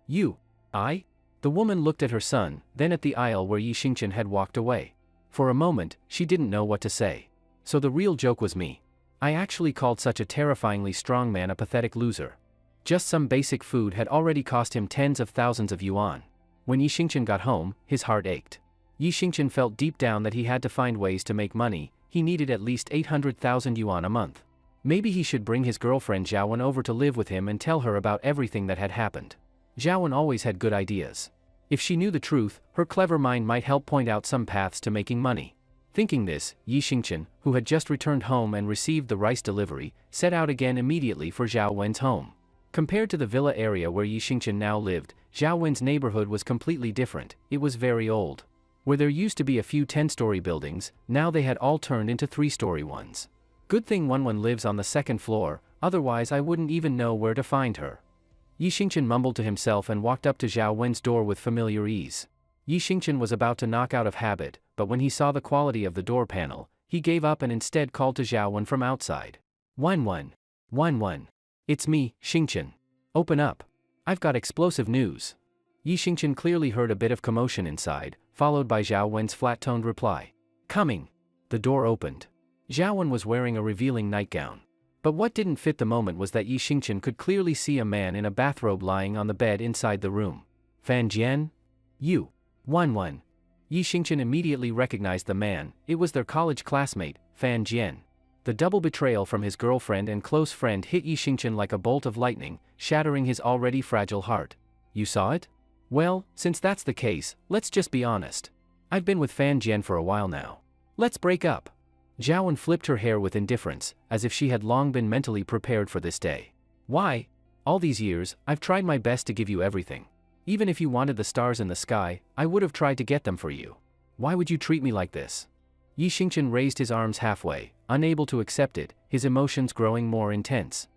"You? I?" The woman looked at her son, then at the aisle where Yi Xingchen had walked away. For a moment, she didn't know what to say. So the real joke was me. I actually called such a terrifyingly strong man a pathetic loser. Just some basic food had already cost him tens of thousands of yuan. When Yi Xingchen got home, his heart ached. Yi Xingchen felt deep down that he had to find ways to make money. He needed at least 800,000 yuan a month. Maybe he should bring his girlfriend Zhaowen over to live with him and tell her about everything that had happened. Zhaowen always had good ideas. If she knew the truth, her clever mind might help point out some paths to making money. Thinking this, Yi Xingchen, who had just returned home and received the rice delivery, set out again immediately for Zhao Wen's home. Compared to the villa area where Yi Xingchen now lived, Zhao Wen's neighborhood was completely different. It was very old. Where there used to be a few 10-story buildings, now they had all turned into 3-story ones. Good thing Wenwen lives on the second floor, otherwise I wouldn't even know where to find her. Yi Xingchen mumbled to himself and walked up to Zhao Wen's door with familiar ease. Yi Xingchen was about to knock out of habit, but when he saw the quality of the door panel, he gave up and instead called to Zhao Wen from outside. Wenwen. Wenwen. It's me, Xingchen. Open up. I've got explosive news." Yi Xingchen clearly heard a bit of commotion inside, followed by Zhao Wen's flat-toned reply. "Coming." The door opened. Zhao Wen was wearing a revealing nightgown. But what didn't fit the moment was that Yi Xingchen could clearly see a man in a bathrobe lying on the bed inside the room. "Fan Jian? You?" Wenwen. Yi Xingchen immediately recognized the man. It was their college classmate, Fan Jian. The double betrayal from his girlfriend and close friend hit Yi Xingchen like a bolt of lightning, shattering his already fragile heart. "You saw it? Well, since that's the case, let's just be honest. I've been with Fan Jian for a while now. Let's break up." Zhao Wen flipped her hair with indifference, as if she had long been mentally prepared for this day. "Why? All these years, I've tried my best to give you everything. Even if you wanted the stars in the sky, I would have tried to get them for you. Why would you treat me like this?" Yi Xingchen raised his arms halfway, unable to accept it, his emotions growing more intense.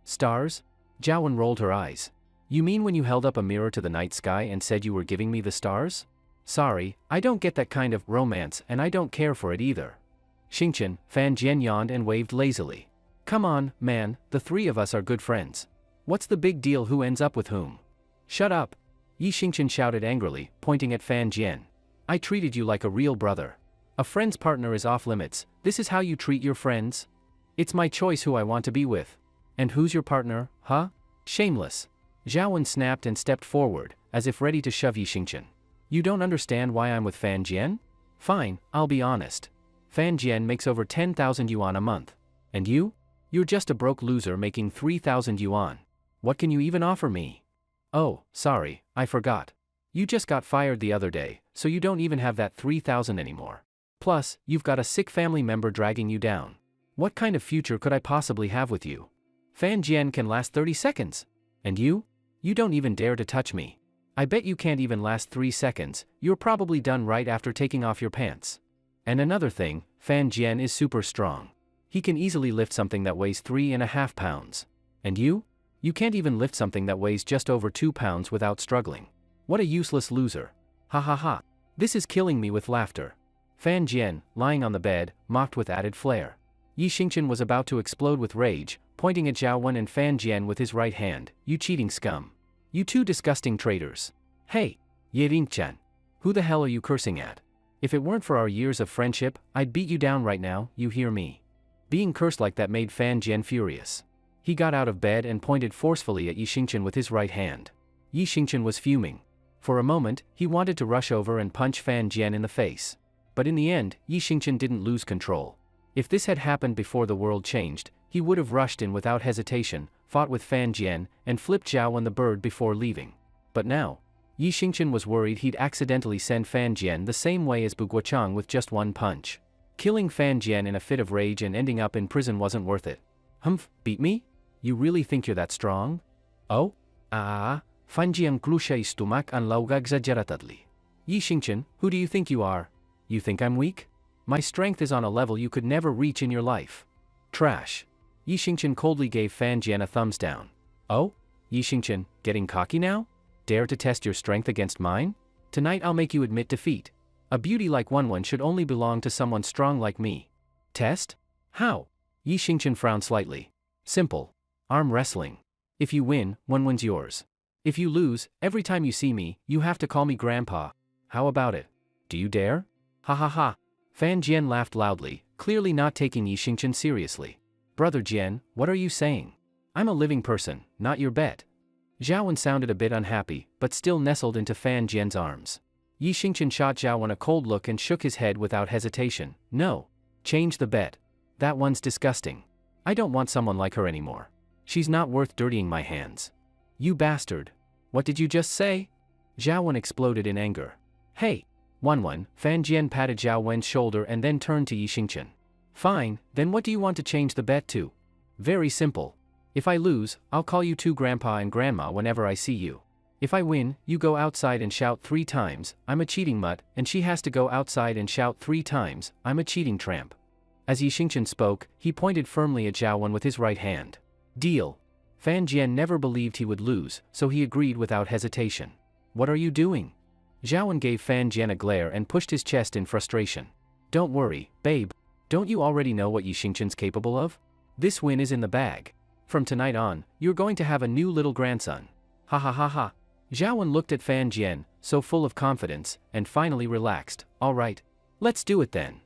Stars?" Zhao Wen rolled her eyes. "You mean when you held up a mirror to the night sky and said you were giving me the stars? Sorry, I don't get that kind of romance and I don't care for it either." Xingchen, Fan Jian yawned and waved lazily. "Come on, man, the three of us are good friends. What's the big deal who ends up with whom?" "Shut up!" Yi Xingchen shouted angrily, pointing at Fan Jian. "I treated you like a real brother. A friend's partner is off limits. This is how you treat your friends? It's my choice who I want to be with. And who's your partner, huh? Shameless." Zhao Wen snapped and stepped forward, as if ready to shove Yi Xingchen. "You don't understand why I'm with Fan Jian? Fine, I'll be honest. Fan Jian makes over 10,000 yuan a month. And you? You're just a broke loser making 3,000 yuan. What can you even offer me?" "Oh, sorry, I forgot." You just got fired the other day, so you don't even have that 3,000 anymore. Plus, you've got a sick family member dragging you down. What kind of future could I possibly have with you? Fan Jian can last 30 seconds. And you? You don't even dare to touch me. I bet you can't even last 3 seconds, you're probably done right after taking off your pants. And another thing, Fan Jian is super strong. He can easily lift something that weighs 3.5 pounds. And you? You can't even lift something that weighs just over 2 pounds without struggling. What a useless loser. Ha ha ha. This is killing me with laughter. Fan Jian, lying on the bed, mocked with added flair. Yi Xingchen was about to explode with rage, pointing at Zhao Wen and Fan Jian with his right hand. You cheating scum. You two disgusting traitors. Hey, Ye Ringchan. Who the hell are you cursing at? If it weren't for our years of friendship, I'd beat you down right now, you hear me? Being cursed like that made Fan Jian furious. He got out of bed and pointed forcefully at Yi Xingchen with his right hand. Yi Xingchen was fuming. For a moment, he wanted to rush over and punch Fan Jian in the face. But in the end, Yi Xingchen didn't lose control. If this had happened before the world changed, he would have rushed in without hesitation, fought with Fan Jian, and flipped Zhao Wen the bird before leaving. But now, Yi Xingchen was worried he'd accidentally send Fan Jian the same way as Bu Guochang with just one punch. Killing Fan Jian in a fit of rage and ending up in prison wasn't worth it. Humph, beat me? You really think you're that strong? Oh? Fanjiang klusha istumak an lauga exageratadli. Yi Xingchen, who do you think you are? You think I'm weak? My strength is on a level you could never reach in your life. Trash. Yi Xingchen coldly gave Fan Jian a thumbs down. Oh? Yi Xingchen, getting cocky now? Dare to test your strength against mine? Tonight I'll make you admit defeat. A beauty like Wenwen should only belong to someone strong like me. Test? How? Yi Xingchen frowned slightly. Simple. Arm wrestling. If you win, Wenwen's yours. If you lose, every time you see me, you have to call me Grandpa. How about it? Do you dare? Ha ha ha. Fan Jian laughed loudly, clearly not taking Yi Xingchen seriously. Brother Jian, what are you saying? I'm a living person, not your bet. Zhao Wen sounded a bit unhappy, but still nestled into Fan Jian's arms. Yi Xingchen shot Zhao Wen a cold look and shook his head without hesitation. No. Change the bet. That one's disgusting. I don't want someone like her anymore. She's not worth dirtying my hands. You bastard. What did you just say? Zhao Wen exploded in anger. Hey. Wenwen, Fan Jian patted Zhao Wen's shoulder and then turned to Yi Xingchen. Fine, then what do you want to change the bet to? Very simple. If I lose, I'll call you two Grandpa and Grandma whenever I see you. If I win, you go outside and shout 3 times, I'm a cheating mutt, and she has to go outside and shout 3 times, I'm a cheating tramp. As Yi Xingchen spoke, he pointed firmly at Zhao Wen with his right hand. Deal. Fan Jian never believed he would lose, so he agreed without hesitation. What are you doing? Zhao Wen gave Fan Jian a glare and pushed his chest in frustration. Don't worry, babe. Don't you already know what Yi Xingchen's capable of? This win is in the bag. From tonight on, you're going to have a new little grandson. Ha ha ha ha. Zhao Wen looked at Fan Jian, so full of confidence, and finally relaxed. All right. Let's do it then.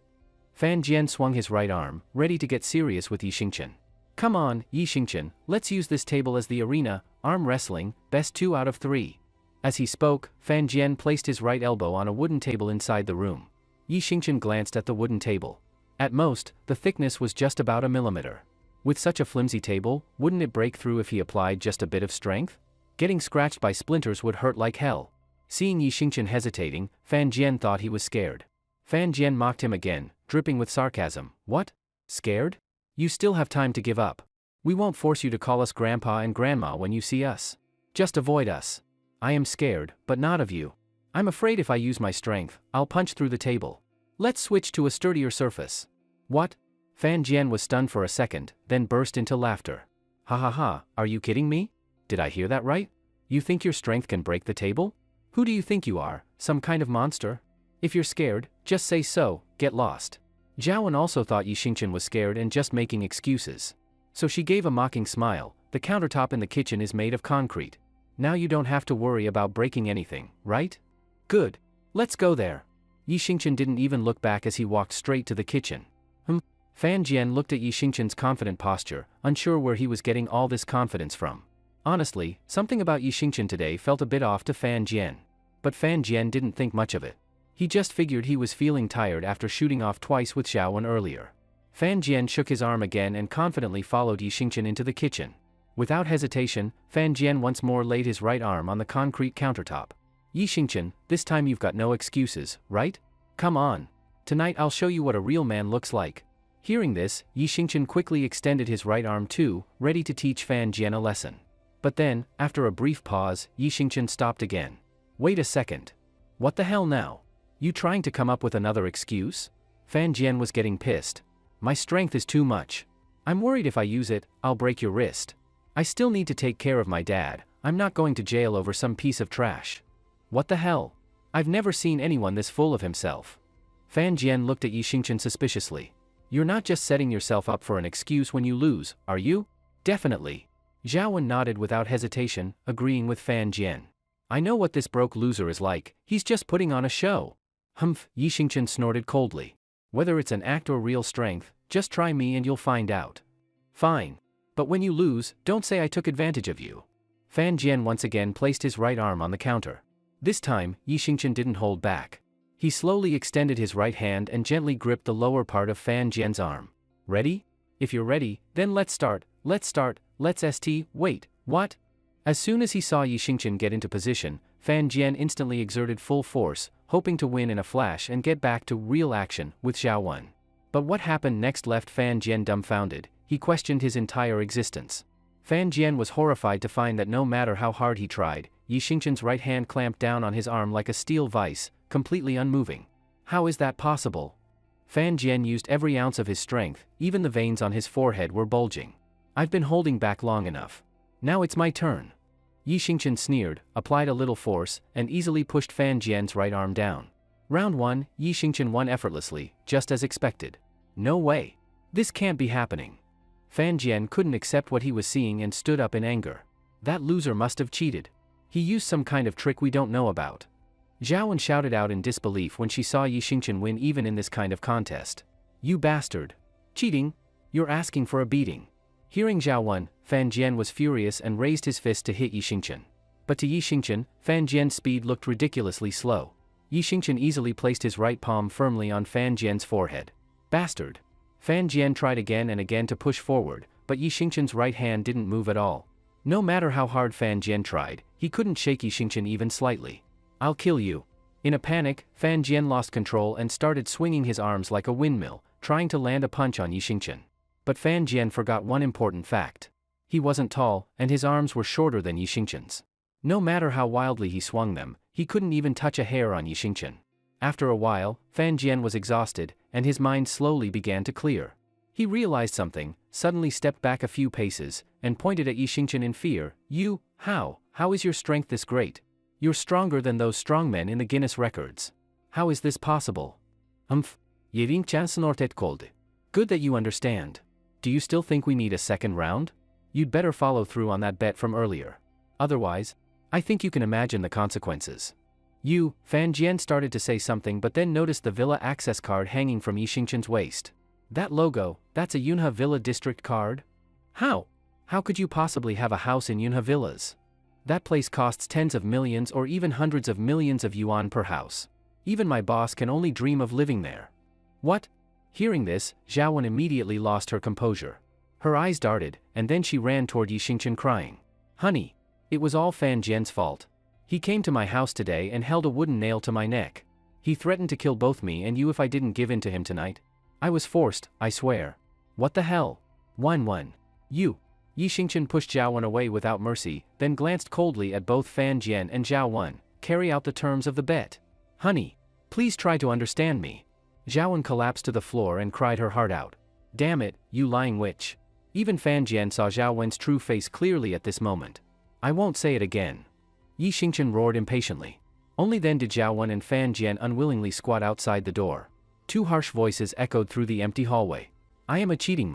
Fan Jian swung his right arm, ready to get serious with Yi Xingchen. Come on, Yi Xingchen, let's use this table as the arena, arm wrestling, best 2 out of 3. As he spoke, Fan Jian placed his right elbow on a wooden table inside the room. Yi Xingchen glanced at the wooden table. At most, the thickness was just about a millimeter. With such a flimsy table, wouldn't it break through if he applied just a bit of strength? Getting scratched by splinters would hurt like hell. Seeing Yi Xingchen hesitating, Fan Jian thought he was scared. Fan Jian mocked him again, dripping with sarcasm. What? Scared? You still have time to give up. We won't force you to call us Grandpa and Grandma when you see us. Just avoid us. I am scared, but not of you. I'm afraid if I use my strength, I'll punch through the table. Let's switch to a sturdier surface. What? Fan Jian was stunned for a second, then burst into laughter. Ha ha ha, are you kidding me? Did I hear that right? You think your strength can break the table? Who do you think you are, some kind of monster? If you're scared, just say so, get lost. Zhao Wen also thought Yi Xingchen was scared and just making excuses. So she gave a mocking smile. The countertop in the kitchen is made of concrete. Now you don't have to worry about breaking anything, right? Good. Let's go there. Yi Xingchen didn't even look back as he walked straight to the kitchen. Fan Jian looked at Yi Xingchen's confident posture, unsure where he was getting all this confidence from. Honestly, something about Yi Xingchen today felt a bit off to Fan Jian. But Fan Jian didn't think much of it. He just figured he was feeling tired after shooting off twice with Zhao Wen earlier. Fan Jian shook his arm again and confidently followed Yi Xingchen into the kitchen. Without hesitation, Fan Jian once more laid his right arm on the concrete countertop. Yi Xingqian, this time you've got no excuses, right? Come on. Tonight I'll show you what a real man looks like. Hearing this, Yi Xingqian quickly extended his right arm too, ready to teach Fan Jian a lesson. But then, after a brief pause, Yi Xingqian stopped again. Wait a second. What the hell now? You trying to come up with another excuse? Fan Jian was getting pissed. My strength is too much. I'm worried if I use it, I'll break your wrist. I still need to take care of my dad, I'm not going to jail over some piece of trash. What the hell? I've never seen anyone this full of himself. Fan Jian looked at Yi Xingqian suspiciously. You're not just setting yourself up for an excuse when you lose, are you? Definitely. Zhao Wen nodded without hesitation, agreeing with Fan Jian. I know what this broke loser is like, he's just putting on a show. Humph, Yi Xingqian snorted coldly. Whether it's an act or real strength, just try me and you'll find out. Fine. But when you lose, don't say I took advantage of you. Fan Jian once again placed his right arm on the counter. This time, Yi Xingqian didn't hold back. He slowly extended his right hand and gently gripped the lower part of Fan Jian's arm. Ready? If you're ready, then let's start, wait, what? As soon as he saw Yi Xingqian get into position, Fan Jian instantly exerted full force, hoping to win in a flash and get back to real action with Zhao Wen. But what happened next left Fan Jian dumbfounded, he questioned his entire existence. Fan Jian was horrified to find that no matter how hard he tried, Yi Xingqian's right hand clamped down on his arm like a steel vice, completely unmoving. How is that possible? Fan Jian used every ounce of his strength, even the veins on his forehead were bulging. I've been holding back long enough. Now it's my turn. Yi Xingqian sneered, applied a little force, and easily pushed Fan Jian's right arm down. Round 1, Yi Xingqian won effortlessly, just as expected. No way. This can't be happening. Fan Jian couldn't accept what he was seeing and stood up in anger. That loser must have cheated. He used some kind of trick we don't know about. Zhao Wen shouted out in disbelief when she saw Yi Xingqian win even in this kind of contest. You bastard. Cheating? You're asking for a beating. Hearing Zhao Wen, Fan Jian was furious and raised his fist to hit Yi Xingqian. But to Yi Xingqian, Fan Jian's speed looked ridiculously slow. Yi Xingqian easily placed his right palm firmly on Fan Jian's forehead. Bastard. Fan Jian tried again and again to push forward, but Yi Xingqian's right hand didn't move at all. No matter how hard Fan Jian tried, he couldn't shake Yi Xingqian even slightly. I'll kill you. In a panic, Fan Jian lost control and started swinging his arms like a windmill, trying to land a punch on Yi Xingqian. But Fan Jian forgot one important fact. He wasn't tall, and his arms were shorter than Yi Xingqian's. No matter how wildly he swung them, he couldn't even touch a hair on Yi Xingqian. After a while, Fan Jian was exhausted, and his mind slowly began to clear. He realized something, suddenly stepped back a few paces, and pointed at Yi Xingqian in fear. You, how is your strength this great? You're stronger than those strong men in the Guinness records. How is this possible? Yi Xingqian snorted cold. Good that you understand. Do you still think we need a second round? You'd better follow through on that bet from earlier. Otherwise, I think you can imagine the consequences. Fan Jian started to say something but then noticed the villa access card hanging from Yi Xingqian's waist. That logo, that's a Yunhe Villa district card? How? How could you possibly have a house in Yunhe Villas? That place costs tens of millions or even hundreds of millions of yuan per house. Even my boss can only dream of living there. What? Hearing this, Zhao Wen immediately lost her composure. Her eyes darted, and then she ran toward Yi Xingqian crying. Honey, it was all Fan Jian's fault. He came to my house today and held a wooden nail to my neck. He threatened to kill both me and you if I didn't give in to him tonight. I was forced, I swear. What the hell? One. You. Yi Xingqian pushed Zhao Wen away without mercy, then glanced coldly at both Fan Jian and Zhao Wen. Carry out the terms of the bet. Honey, please try to understand me. Zhao Wen collapsed to the floor and cried her heart out. Damn it, you lying witch. Even Fan Jian saw Zhao Wen's true face clearly at this moment. I won't say it again. Yi Xingqian roared impatiently. Only then did Zhao Wen and Fan Jian unwillingly squat outside the door. Two harsh voices echoed through the empty hallway. I am a cheating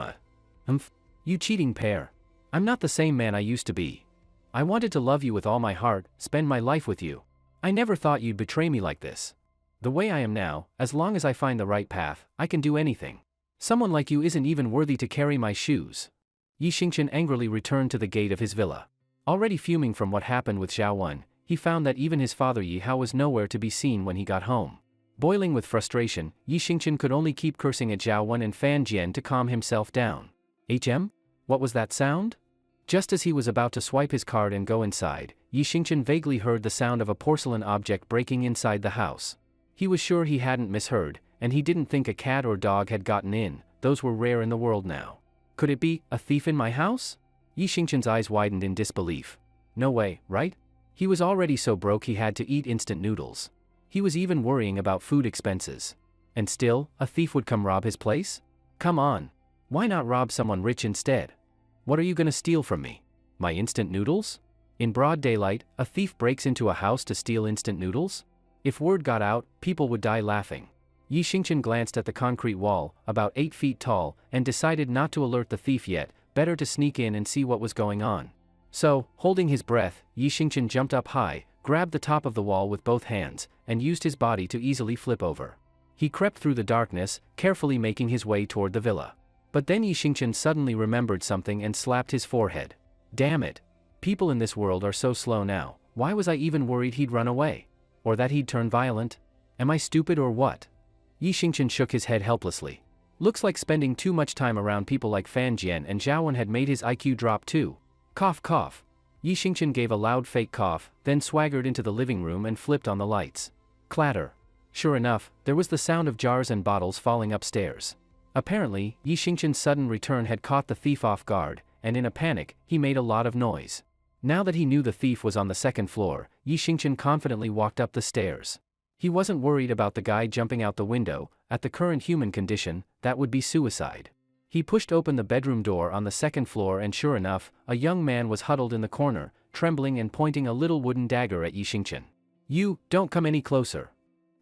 You cheating pair. I'm not the same man I used to be. I wanted to love you with all my heart, spend my life with you. I never thought you'd betray me like this. The way I am now, as long as I find the right path, I can do anything. Someone like you isn't even worthy to carry my shoes. Yi Xingqian angrily returned to the gate of his villa. Already fuming from what happened with Zhao Wen, he found that even his father Yi Hao was nowhere to be seen when he got home. Boiling with frustration, Yi Xingqian could only keep cursing at Zhao Wen and Fan Jian to calm himself down. What was that sound? Just as he was about to swipe his card and go inside, Yi Xingqian vaguely heard the sound of a porcelain object breaking inside the house. He was sure he hadn't misheard, and he didn't think a cat or dog had gotten in. Those were rare in the world now. Could it be a thief in my house? Yi Xingqian's eyes widened in disbelief. No way, right? He was already so broke he had to eat instant noodles. He was even worrying about food expenses. And still, a thief would come rob his place? Come on. Why not rob someone rich instead? What are you gonna steal from me? My instant noodles? In broad daylight, a thief breaks into a house to steal instant noodles? If word got out, people would die laughing. Yi Xingqian glanced at the concrete wall, about 8 feet tall, and decided not to alert the thief yet, better to sneak in and see what was going on. So, holding his breath, Yi Xingqian jumped up high, grabbed the top of the wall with both hands, and used his body to easily flip over. He crept through the darkness, carefully making his way toward the villa. But then Yi Xingqian suddenly remembered something and slapped his forehead. Damn it! People in this world are so slow now. Why was I even worried he'd run away? Or that he'd turn violent? Am I stupid or what? Yi Xingqian shook his head helplessly. Looks like spending too much time around people like Fan Jian and Zhaowen had made his IQ drop too. Cough cough. Yi Xingqian gave a loud fake cough, then swaggered into the living room and flipped on the lights. Clatter. Sure enough, there was the sound of jars and bottles falling upstairs. Apparently, Yi Xingqian's sudden return had caught the thief off guard, and in a panic, he made a lot of noise. Now that he knew the thief was on the second floor, Yi Xingqian confidently walked up the stairs. He wasn't worried about the guy jumping out the window. At the current human condition, that would be suicide. He pushed open the bedroom door on the second floor and sure enough, a young man was huddled in the corner, trembling and pointing a little wooden dagger at Yi Xingqian. You, don't come any closer.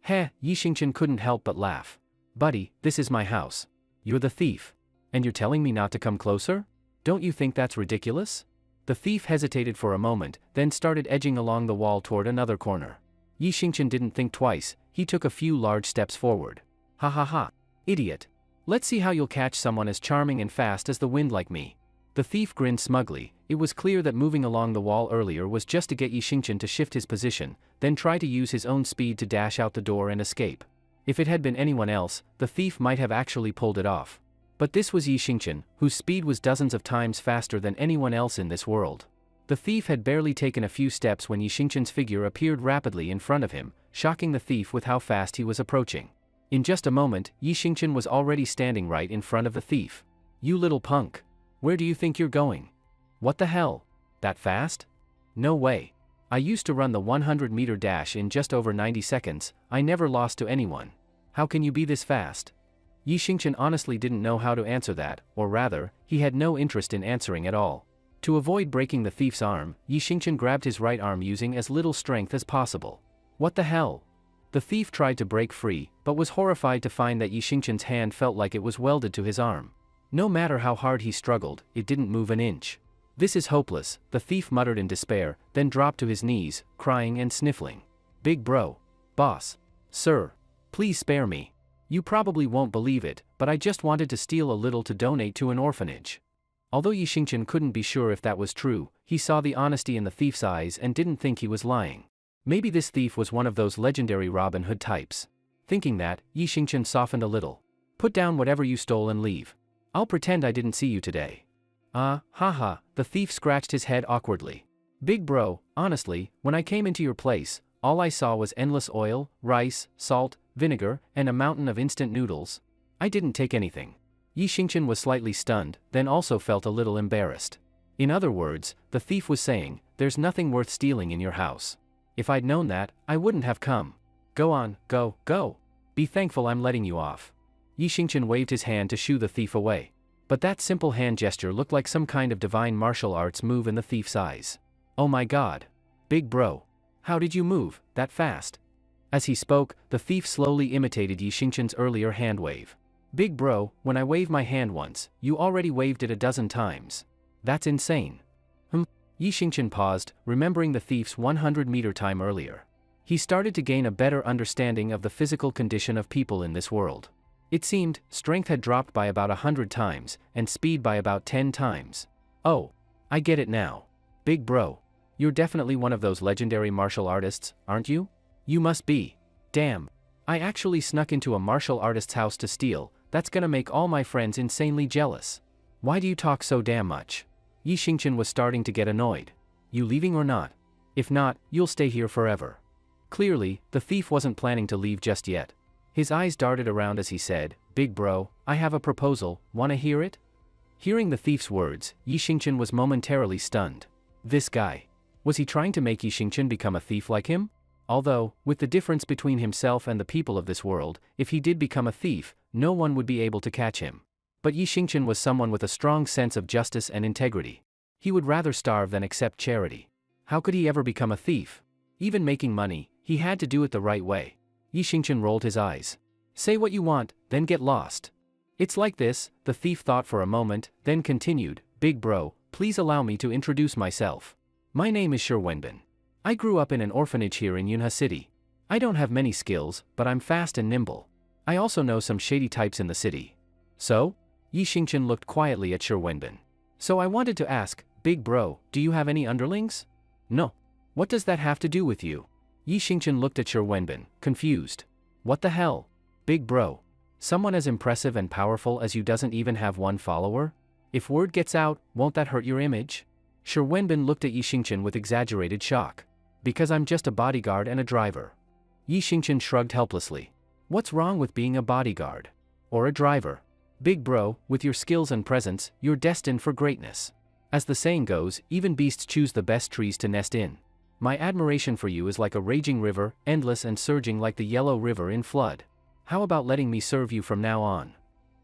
Heh, Yi Xingqian couldn't help but laugh. Buddy, this is my house. You're the thief. And you're telling me not to come closer? Don't you think that's ridiculous? The thief hesitated for a moment, then started edging along the wall toward another corner. Yi Xingqian didn't think twice, he took a few large steps forward. Ha ha ha. Idiot. Let's see how you'll catch someone as charming and fast as the wind like me. The thief grinned smugly. It was clear that moving along the wall earlier was just to get Yi Xingqian to shift his position, then try to use his own speed to dash out the door and escape. If it had been anyone else, the thief might have actually pulled it off. But this was Yi Xingqian, whose speed was dozens of times faster than anyone else in this world. The thief had barely taken a few steps when Yi Xingqian's figure appeared rapidly in front of him, shocking the thief with how fast he was approaching. In just a moment, Yi Xingqian was already standing right in front of the thief. You little punk. Where do you think you're going? What the hell? That fast? No way. I used to run the 100-meter dash in just over 90 seconds, I never lost to anyone. How can you be this fast? Yi Xingqian honestly didn't know how to answer that, or rather, he had no interest in answering at all. To avoid breaking the thief's arm, Yi Xingqian grabbed his right arm using as little strength as possible. What the hell? The thief tried to break free, but was horrified to find that Yi Xingqian's hand felt like it was welded to his arm. No matter how hard he struggled, it didn't move an inch. This is hopeless, the thief muttered in despair, then dropped to his knees, crying and sniffling. Big bro. Boss. Sir. Please spare me. You probably won't believe it, but I just wanted to steal a little to donate to an orphanage. Although Yi Xingqian couldn't be sure if that was true, he saw the honesty in the thief's eyes and didn't think he was lying. Maybe this thief was one of those legendary Robin Hood types. Thinking that, Yi Xingqian softened a little. Put down whatever you stole and leave. I'll pretend I didn't see you today. Haha, the thief scratched his head awkwardly. Big bro, honestly, when I came into your place, all I saw was endless oil, rice, salt, vinegar, and a mountain of instant noodles. I didn't take anything. Yi Xingqian was slightly stunned, then also felt a little embarrassed. In other words, the thief was saying, there's nothing worth stealing in your house. If I'd known that, I wouldn't have come. Go on, go. Be thankful I'm letting you off. Yi Xingqian waved his hand to shoo the thief away. But that simple hand gesture looked like some kind of divine martial arts move in the thief's eyes. Oh my god. Big bro. How did you move, that fast? As he spoke, the thief slowly imitated Yi Xingqian's earlier hand wave. Big bro, when I wave my hand once, you already waved it a dozen times. That's insane. Yi Xingqian paused, remembering the thief's 100-meter time earlier. He started to gain a better understanding of the physical condition of people in this world. It seemed, strength had dropped by about 100 times, and speed by about 10 times. Oh. I get it now. Big bro. You're definitely one of those legendary martial artists, aren't you? You must be. Damn. I actually snuck into a martial artist's house to steal, that's gonna make all my friends insanely jealous. Why do you talk so damn much? Yi Xingchen was starting to get annoyed. You leaving or not? If not, you'll stay here forever. Clearly, the thief wasn't planning to leave just yet. His eyes darted around as he said, Big bro, I have a proposal, wanna hear it? Hearing the thief's words, Yi Xingchen was momentarily stunned. This guy. Was he trying to make Yi Xingchen become a thief like him? Although, with the difference between himself and the people of this world, if he did become a thief, no one would be able to catch him. But Yi Xingchen was someone with a strong sense of justice and integrity. He would rather starve than accept charity. How could he ever become a thief? Even making money, he had to do it the right way. Yi Xingchen rolled his eyes. Say what you want, then get lost. It's like this, the thief thought for a moment, then continued, Big bro, please allow me to introduce myself. My name is Wenbin. I grew up in an orphanage here in Yunha City. I don't have many skills, but I'm fast and nimble. I also know some shady types in the city. So? Yi Xingchen looked quietly at Wenbin. So I wanted to ask, Big bro, do you have any underlings? No. What does that have to do with you? Yi Xingchen looked at Wenbin, confused. What the hell? Big bro. Someone as impressive and powerful as you doesn't even have one follower? If word gets out, won't that hurt your image? Wenbin looked at Yi Xingchen with exaggerated shock. Because I'm just a bodyguard and a driver. Yi Xingchen shrugged helplessly. What's wrong with being a bodyguard? Or a driver? Big bro, with your skills and presence, you're destined for greatness. As the saying goes, even beasts choose the best trees to nest in. My admiration for you is like a raging river, endless and surging like the Yellow River in flood. How about letting me serve you from now on?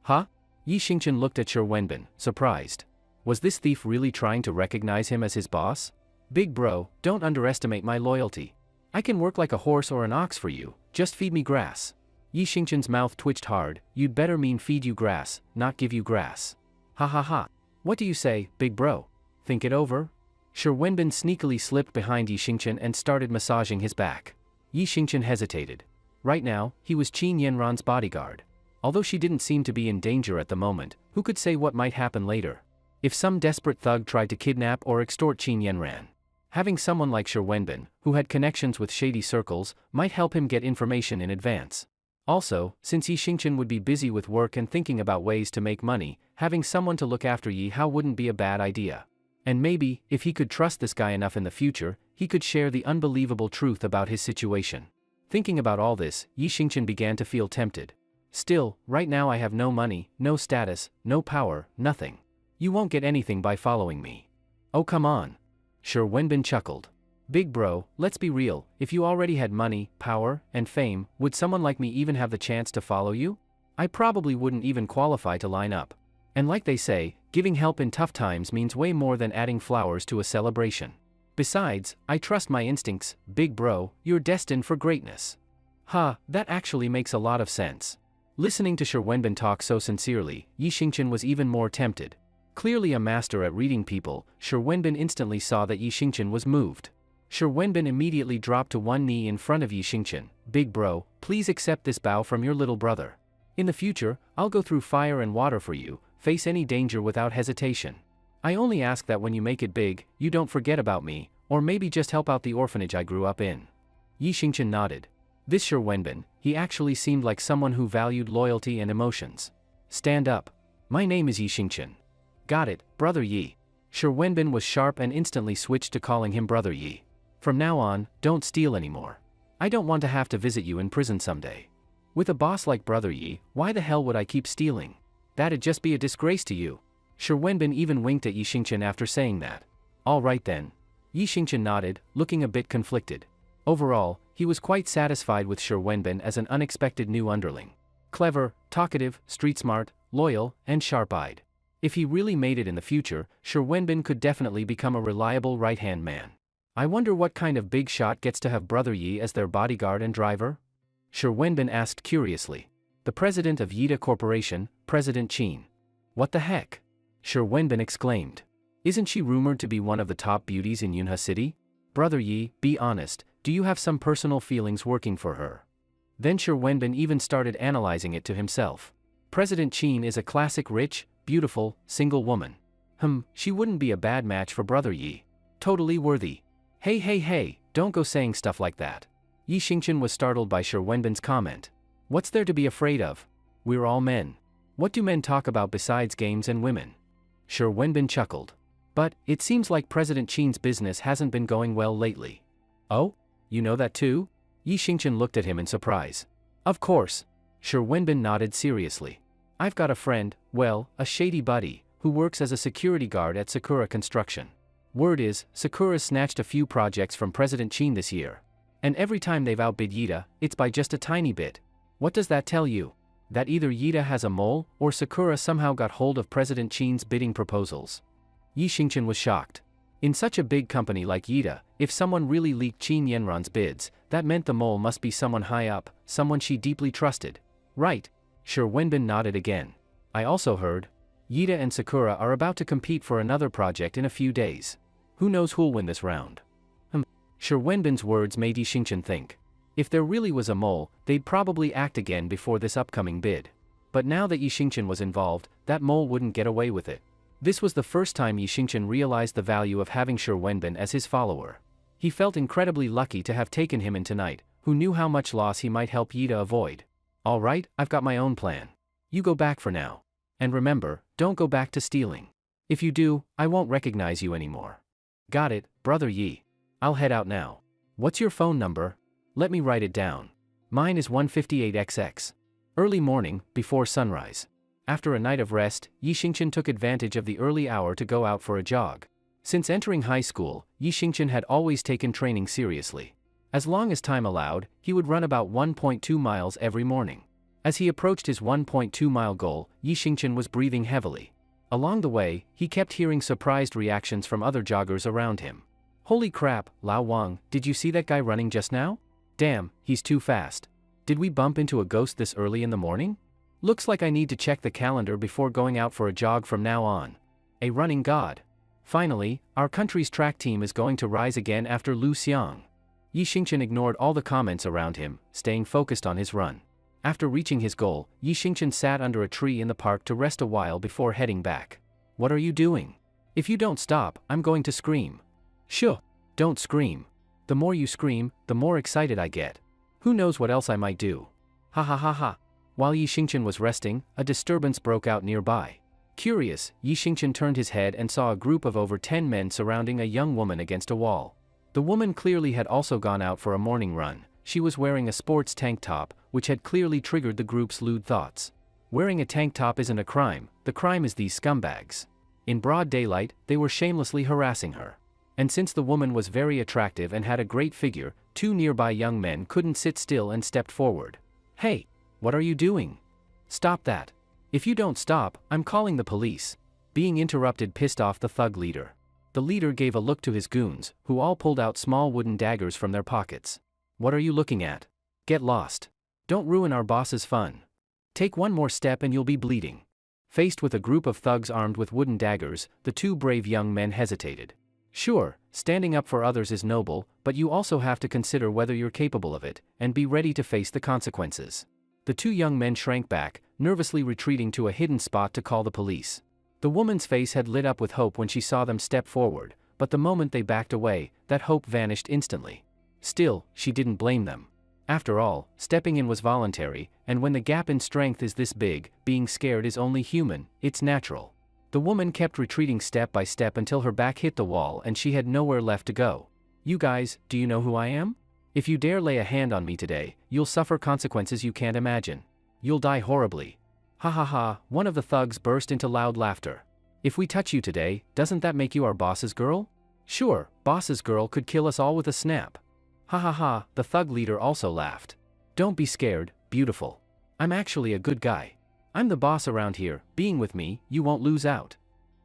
Huh? Yi Xingchen looked at Wenbin, surprised. Was this thief really trying to recognize him as his boss? Big bro, don't underestimate my loyalty. I can work like a horse or an ox for you, just feed me grass. Yi Xingchen's mouth twitched hard. You'd better mean feed you grass, not give you grass. Ha ha ha. What do you say, big bro? Think it over? Wenbin sneakily slipped behind Yi Xingchen and started massaging his back. Yi Xingchen hesitated. Right now, he was Qin Yanran's bodyguard. Although she didn't seem to be in danger at the moment, who could say what might happen later? If some desperate thug tried to kidnap or extort Qin Yanran. Having someone like Wenbin, who had connections with shady circles, might help him get information in advance. Also, since Yi Xingchen would be busy with work and thinking about ways to make money, having someone to look after Yi Hao wouldn't be a bad idea. And maybe, if he could trust this guy enough in the future, he could share the unbelievable truth about his situation. Thinking about all this, Yi Xingchen began to feel tempted. Still, right now I have no money, no status, no power, nothing. You won't get anything by following me. Oh come on. Wenbin chuckled. Big bro, let's be real, if you already had money, power, and fame, would someone like me even have the chance to follow you? I probably wouldn't even qualify to line up. And like they say, giving help in tough times means way more than adding flowers to a celebration. Besides, I trust my instincts, big bro, you're destined for greatness. That actually makes a lot of sense. Listening to Wenbin talk so sincerely, Yi Xingchen was even more tempted. Clearly a master at reading people, Wenbin instantly saw that Yi Xingchen was moved. Wenbin immediately dropped to one knee in front of Yi Xingchen. Big bro, please accept this bow from your little brother. In the future, I'll go through fire and water for you, face any danger without hesitation. I only ask that when you make it big, you don't forget about me, or maybe just help out the orphanage I grew up in. Yi Xingchen nodded. This Wenbin, he actually seemed like someone who valued loyalty and emotions. Stand up. My name is Yi Xingchen. Got it, Brother Yi. Wenbin was sharp and instantly switched to calling him Brother Yi. From now on, don't steal anymore. I don't want to have to visit you in prison someday. With a boss like Brother Yi, why the hell would I keep stealing? That'd just be a disgrace to you. Wenbin even winked at Yi Xingchen after saying that. All right then. Yi Xingchen nodded, looking a bit conflicted. Overall, he was quite satisfied with Wenbin as an unexpected new underling. Clever, talkative, street-smart, loyal, and sharp-eyed. If he really made it in the future, Wenbin could definitely become a reliable right-hand man. I wonder what kind of big shot gets to have Brother Yi as their bodyguard and driver? Wenbin asked curiously. The president of Yida Corporation, President Qin. What the heck? Wenbin exclaimed. Isn't she rumored to be one of the top beauties in Yunha City? Brother Yi, be honest, do you have some personal feelings working for her? Then Wenbin even started analyzing it to himself. President Qin is a classic rich, beautiful, single woman. She wouldn't be a bad match for Brother Yi. Totally worthy. Hey, don't go saying stuff like that. Yi Xingchen was startled by Wenbin's comment. What's there to be afraid of? We're all men. What do men talk about besides games and women? Wenbin chuckled. But, it seems like President Qin's business hasn't been going well lately. Oh? You know that too? Yi Xingchen looked at him in surprise. Of course. Shi Wenbin nodded seriously. I've got a friend, well, a shady buddy, who works as a security guard at Sakura Construction. Word is, Sakura snatched a few projects from President Qin this year. And every time they've outbid Yida, it's by just a tiny bit. What does that tell you? That either Yida has a mole, or Sakura somehow got hold of President Qin's bidding proposals. Yi Xingchen was shocked. In such a big company like Yida, if someone really leaked Qin Yanran's bids, that meant the mole must be someone high up, someone she deeply trusted. Right. Shi Wenbin nodded again. I also heard. Yida and Sakura are about to compete for another project in a few days. Who knows who'll win this round? Shi Wenbin's words made Yi Xingchen think. If there really was a mole, they'd probably act again before this upcoming bid. But now that Yi Xingchen was involved, that mole wouldn't get away with it. This was the first time Yi Xingchen realized the value of having Shi Wenbin as his follower. He felt incredibly lucky to have taken him in tonight, who knew how much loss he might help Yida avoid. Alright, I've got my own plan. You go back for now. And remember, don't go back to stealing. If you do, I won't recognize you anymore. Got it, brother Yi. I'll head out now. What's your phone number? Let me write it down. Mine is 158XX. Early morning, before sunrise. After a night of rest, Yi Xingchen took advantage of the early hour to go out for a jog. Since entering high school, Yi Xingchen had always taken training seriously. As long as time allowed, he would run about 1.2 miles every morning. As he approached his 1.2-mile goal, Yi Xingchen was breathing heavily. Along the way, he kept hearing surprised reactions from other joggers around him. Holy crap, Lao Wang, did you see that guy running just now? Damn, he's too fast. Did we bump into a ghost this early in the morning? Looks like I need to check the calendar before going out for a jog from now on. A running god. Finally, our country's track team is going to rise again after Lu Xiang. Yi Xingchen ignored all the comments around him, staying focused on his run. After reaching his goal, Yi Xingchen sat under a tree in the park to rest a while before heading back. What are you doing? If you don't stop, I'm going to scream. Shoo! Don't scream. The more you scream, the more excited I get. Who knows what else I might do? Ha ha ha ha. While Yi Xingchen was resting, a disturbance broke out nearby. Curious, Yi Xingchen turned his head and saw a group of over 10 men surrounding a young woman against a wall. The woman clearly had also gone out for a morning run. She was wearing a sports tank top, which had clearly triggered the group's lewd thoughts. Wearing a tank top isn't a crime, the crime is these scumbags. In broad daylight, they were shamelessly harassing her. And since the woman was very attractive and had a great figure, two nearby young men couldn't sit still and stepped forward. Hey! What are you doing? Stop that. If you don't stop, I'm calling the police. Being interrupted pissed off the thug leader. The leader gave a look to his goons, who all pulled out small wooden daggers from their pockets. What are you looking at? Get lost. Don't ruin our boss's fun. Take one more step and you'll be bleeding. Faced with a group of thugs armed with wooden daggers, the two brave young men hesitated. Sure, standing up for others is noble, but you also have to consider whether you're capable of it, and be ready to face the consequences. The two young men shrank back, nervously retreating to a hidden spot to call the police. The woman's face had lit up with hope when she saw them step forward, but the moment they backed away, that hope vanished instantly. Still, she didn't blame them. After all, stepping in was voluntary, and when the gap in strength is this big, being scared is only human, it's natural. The woman kept retreating step by step until her back hit the wall and she had nowhere left to go. You guys, do you know who I am? If you dare lay a hand on me today, you'll suffer consequences you can't imagine. You'll die horribly. Ha ha ha, one of the thugs burst into loud laughter. If we touch you today, doesn't that make you our boss's girl? Sure, boss's girl could kill us all with a snap. Ha ha ha, the thug leader also laughed. Don't be scared, beautiful. I'm actually a good guy. I'm the boss around here, being with me, you won't lose out.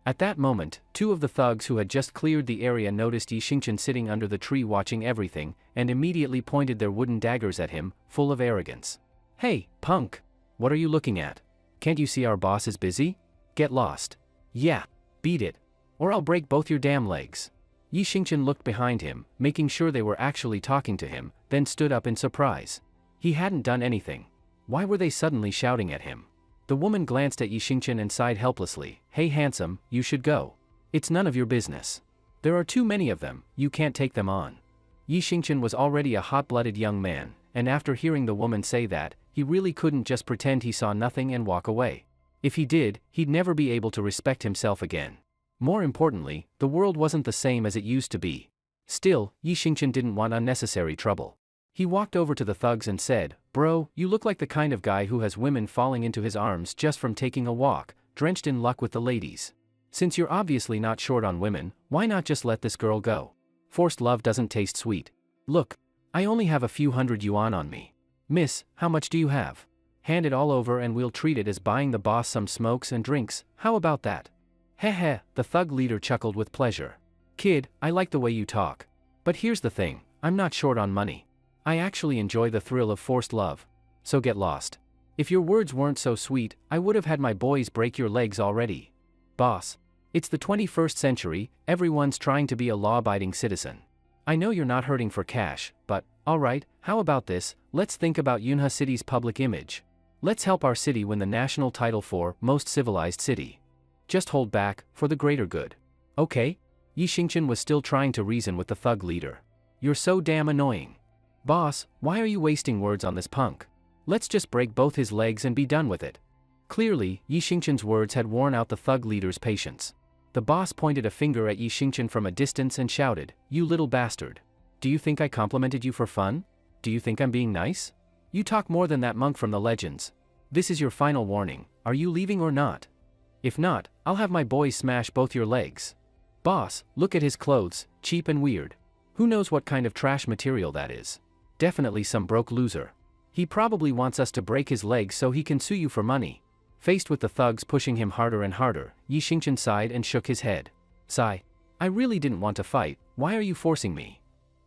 At that moment, two of the thugs who had just cleared the area noticed Yi Xingchen sitting under the tree watching everything, and immediately pointed their wooden daggers at him, full of arrogance. Hey, punk! What are you looking at? Can't you see our boss is busy? Get lost. Yeah, beat it. Or I'll break both your damn legs. Yi Xingchen looked behind him, making sure they were actually talking to him, then stood up in surprise. He hadn't done anything. Why were they suddenly shouting at him? The woman glanced at Yi Xingchen and sighed helplessly. Hey handsome, you should go. It's none of your business. There are too many of them, you can't take them on. Yi Xingchen was already a hot-blooded young man, and after hearing the woman say that, he really couldn't just pretend he saw nothing and walk away. If he did, he'd never be able to respect himself again. More importantly, the world wasn't the same as it used to be. Still, Yi Xingqian didn't want unnecessary trouble. He walked over to the thugs and said, "Bro, you look like the kind of guy who has women falling into his arms just from taking a walk, drenched in luck with the ladies. Since you're obviously not short on women, why not just let this girl go? Forced love doesn't taste sweet. Look, I only have a few hundred yuan on me. Miss, how much do you have? Hand it all over and we'll treat it as buying the boss some smokes and drinks, how about that?" Heh, the thug leader chuckled with pleasure. "Kid, I like the way you talk. But here's the thing, I'm not short on money. I actually enjoy the thrill of forced love. So get lost. If your words weren't so sweet, I would have had my boys break your legs already. Boss, it's the 21st century, everyone's trying to be a law-abiding citizen. I know you're not hurting for cash, but, alright, how about this, let's think about Yunhe City's public image. Let's help our city win the national title for Most Civilized City. Just hold back, for the greater good. Okay?" Yi Xingqian was still trying to reason with the thug leader. "You're so damn annoying. Boss, why are you wasting words on this punk? Let's just break both his legs and be done with it." Clearly, Yi Xingqian's words had worn out the thug leader's patience. The boss pointed a finger at Yi Xingqian from a distance and shouted, "You little bastard. Do you think I complimented you for fun? Do you think I'm being nice? You talk more than that monk from the legends. This is your final warning, are you leaving or not? If not, I'll have my boys smash both your legs. Boss, look at his clothes, cheap and weird. Who knows what kind of trash material that is? Definitely some broke loser. He probably wants us to break his legs so he can sue you for money." Faced with the thugs pushing him harder and harder, Yi Xingqian sighed and shook his head. "Sigh. I really didn't want to fight, why are you forcing me?"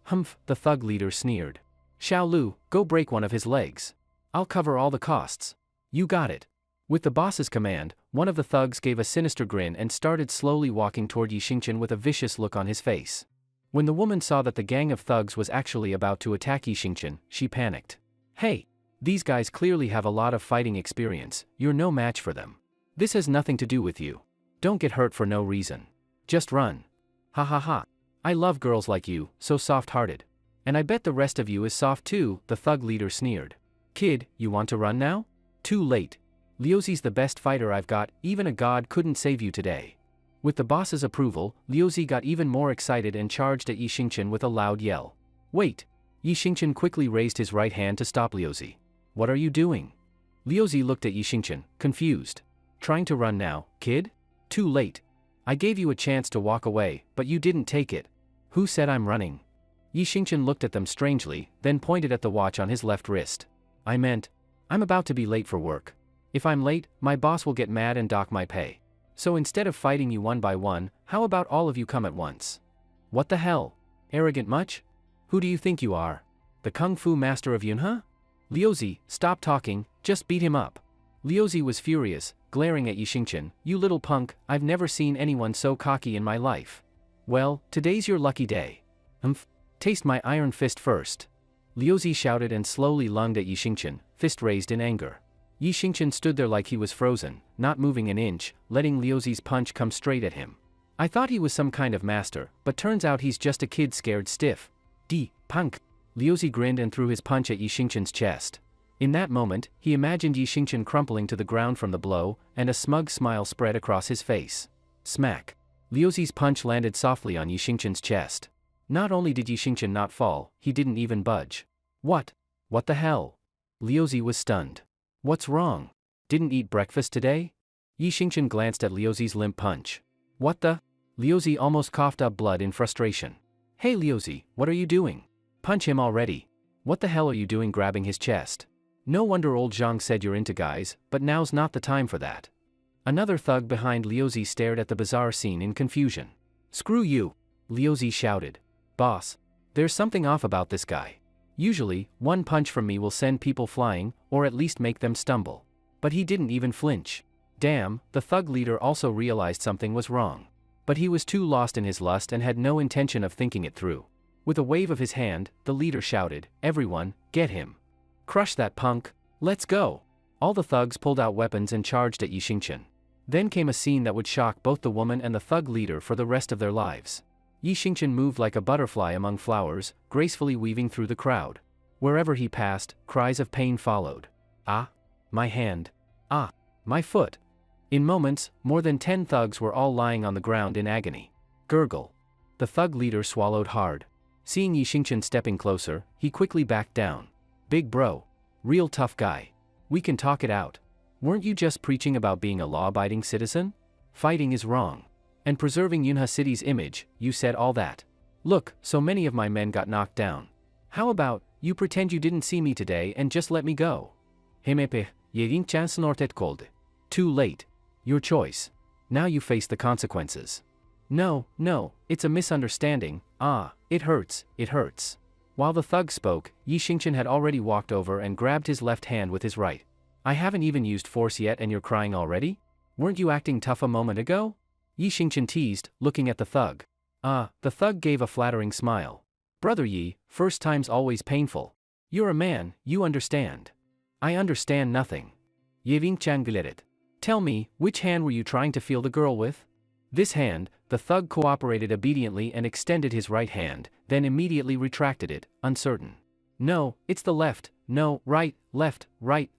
"Humph," the thug leader sneered. "Xiao Lu, go break one of his legs. I'll cover all the costs." "You got it." With the boss's command, one of the thugs gave a sinister grin and started slowly walking toward Yi Xingqian with a vicious look on his face. When the woman saw that the gang of thugs was actually about to attack Yi Xingqian, she panicked. "Hey! These guys clearly have a lot of fighting experience, you're no match for them. This has nothing to do with you. Don't get hurt for no reason. Just run. Ha ha ha. I love girls like you, so soft-hearted. And I bet the rest of you is soft too," the thug leader sneered. "Kid, you want to run now? Too late. Liuzi's the best fighter I've got, even a god couldn't save you today." With the boss's approval, Liuzi got even more excited and charged at Yi Xingqian with a loud yell. "Wait!" Yi Xingqian quickly raised his right hand to stop Liuzi. "What are you doing?" Liuzi looked at Yi Xingqian, confused. "Trying to run now, kid? Too late. I gave you a chance to walk away, but you didn't take it. Who said I'm running?" Yi Xingqian looked at them strangely, then pointed at the watch on his left wrist. "I meant, I'm about to be late for work. If I'm late, my boss will get mad and dock my pay. So instead of fighting you one by one, how about all of you come at once?" "What the hell? Arrogant much? Who do you think you are? The Kung Fu master of Yunhe? Liuzi, stop talking, just beat him up." Liuzi was furious, glaring at Yi Xingqian. "You little punk, I've never seen anyone so cocky in my life. Well, today's your lucky day. Taste my iron fist first." Liuzi shouted and slowly lunged at Yi Xingqian, fist raised in anger. Yi Xingqian stood there like he was frozen, not moving an inch, letting Liuzi's punch come straight at him. "I thought he was some kind of master, but turns out he's just a kid scared stiff. Punk." Liuzi grinned and threw his punch at Yi Xingqian's chest. In that moment, he imagined Yi Xingqian crumpling to the ground from the blow, and a smug smile spread across his face. Smack! Liuzi's punch landed softly on Yi Xingqian's chest. Not only did Yi Xingqian not fall, he didn't even budge. What the hell?" Liuzi was stunned. "What's wrong? Didn't eat breakfast today?" Yi Xingqian glanced at Liuzi's limp punch. "What the?" Liuzi almost coughed up blood in frustration. "Hey Liuzi, what are you doing? Punch him already. What the hell are you doing grabbing his chest? No wonder old Zhang said you're into guys, but now's not the time for that." Another thug behind Liuzi stared at the bizarre scene in confusion. "Screw you!" Liuzi shouted. "Boss, there's something off about this guy. Usually, one punch from me will send people flying, or at least make them stumble. But he didn't even flinch. Damn," the thug leader also realized something was wrong. But he was too lost in his lust and had no intention of thinking it through. With a wave of his hand, the leader shouted, "Everyone, get him. Crush that punk, let's go." All the thugs pulled out weapons and charged at Yi Xingqian. Then came a scene that would shock both the woman and the thug leader for the rest of their lives. Yi Xingqian moved like a butterfly among flowers, gracefully weaving through the crowd. Wherever he passed, cries of pain followed. "Ah! My hand! Ah! My foot!" In moments, more than 10 thugs were all lying on the ground in agony. Gurgle. The thug leader swallowed hard. Seeing Yi Xingchen stepping closer, he quickly backed down. Big bro. Real tough guy. We can talk it out. Weren't you just preaching about being a law-abiding citizen? Fighting is wrong. And preserving Yunha City's image, you said all that. Look, so many of my men got knocked down. How about, you pretend you didn't see me today and just let me go? Hemepe, yering chan snorted cold. Too late. Your choice. Now you face the consequences. No, it's a misunderstanding. It hurts, it hurts. While the thug spoke, Yi Xingchen had already walked over and grabbed his left hand with his right. I haven't even used force yet and you're crying already? Weren't you acting tough a moment ago? Yi Xingchen teased, looking at the thug. The thug gave a flattering smile. Brother Yi, first time's always painful. You're a man, you understand. I understand nothing. Yeving Chan glared. Tell me, which hand were you trying to feel the girl with? This hand. The thug cooperated obediently and extended his right hand, then immediately retracted it, uncertain. No, it's the left. No, right, left,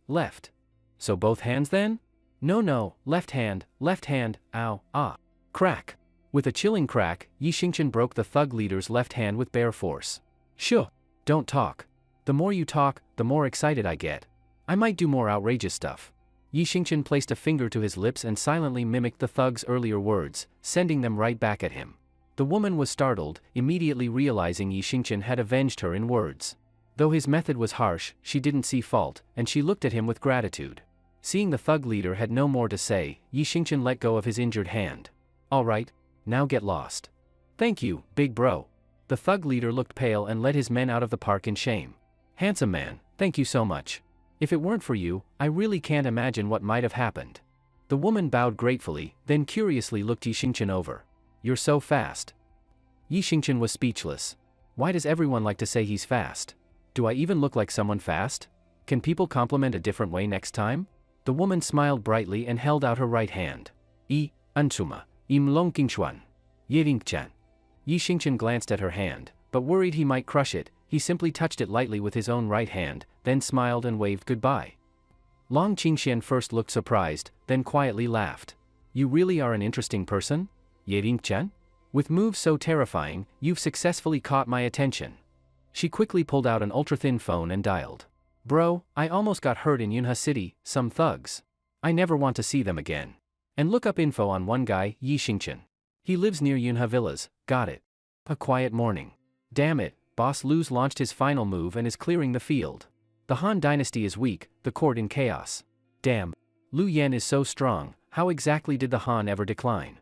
left. So both hands then? No, left hand, ow, Crack. With a chilling crack, Yi Xingchen broke the thug leader's left hand with bare force. Shoo! Don't talk. The more you talk, the more excited I get. I might do more outrageous stuff. Yi Xingchen placed a finger to his lips and silently mimicked the thug's earlier words, sending them right back at him. The woman was startled, immediately realizing Yi Xingchen had avenged her in words. Though his method was harsh, she didn't see fault, and she looked at him with gratitude. Seeing the thug leader had no more to say, Yi Xingchen let go of his injured hand. All right, now get lost. Thank you, big bro. The thug leader looked pale and led his men out of the park in shame. Handsome man, thank you so much. If it weren't for you, I really can't imagine what might have happened. The woman bowed gratefully, then curiously looked Yi Xingchen over. You're so fast. Yi Xingchen was speechless. Why does everyone like to say he's fast? Do I even look like someone fast? Can people compliment a different way next time? The woman smiled brightly and held out her right hand. Ansuma, im longqingxuan. Yering-chan. Yi Xingchen glanced at her hand, but worried he might crush it, he simply touched it lightly with his own right hand, then smiled and waved goodbye. Long Qingxian first looked surprised, then quietly laughed. You really are an interesting person? Yering-chan? With moves so terrifying, you've successfully caught my attention. She quickly pulled out an ultra-thin phone and dialed. Bro, I almost got hurt in Yunha City, some thugs. I never want to see them again. And look up info on one guy, Yi Xingchen. He lives near Yunha Villas, got it. A quiet morning. Damn it, Boss Lu's launched his final move and is clearing the field. The Han dynasty is weak, the court in chaos. Damn. Lu Yan is so strong, how exactly did the Han ever decline?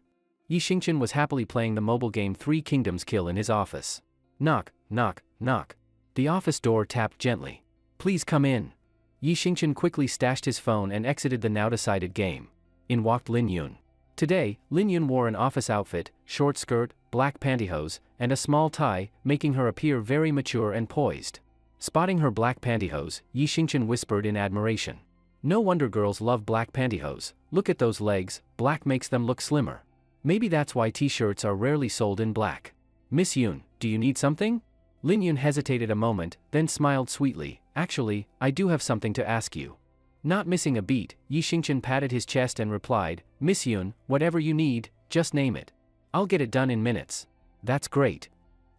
Yi Xingchen was happily playing the mobile game 3 Kingdoms Kill in his office. Knock, knock, knock. The office door tapped gently. Please come in. Yi Xingchen quickly stashed his phone and exited the now-decided game. In walked Lin Yun. Today, Lin Yun wore an office outfit, short skirt, black pantyhose, and a small tie, making her appear very mature and poised. Spotting her black pantyhose, Yi Xingchen whispered in admiration. No wonder girls love black pantyhose, look at those legs, black makes them look slimmer. Maybe that's why t-shirts are rarely sold in black. Miss Yun, do you need something? Lin Yun hesitated a moment, then smiled sweetly. Actually, I do have something to ask you. Not missing a beat, Yi Xingchen patted his chest and replied, Miss Yun, whatever you need, just name it. I'll get it done in minutes. That's great.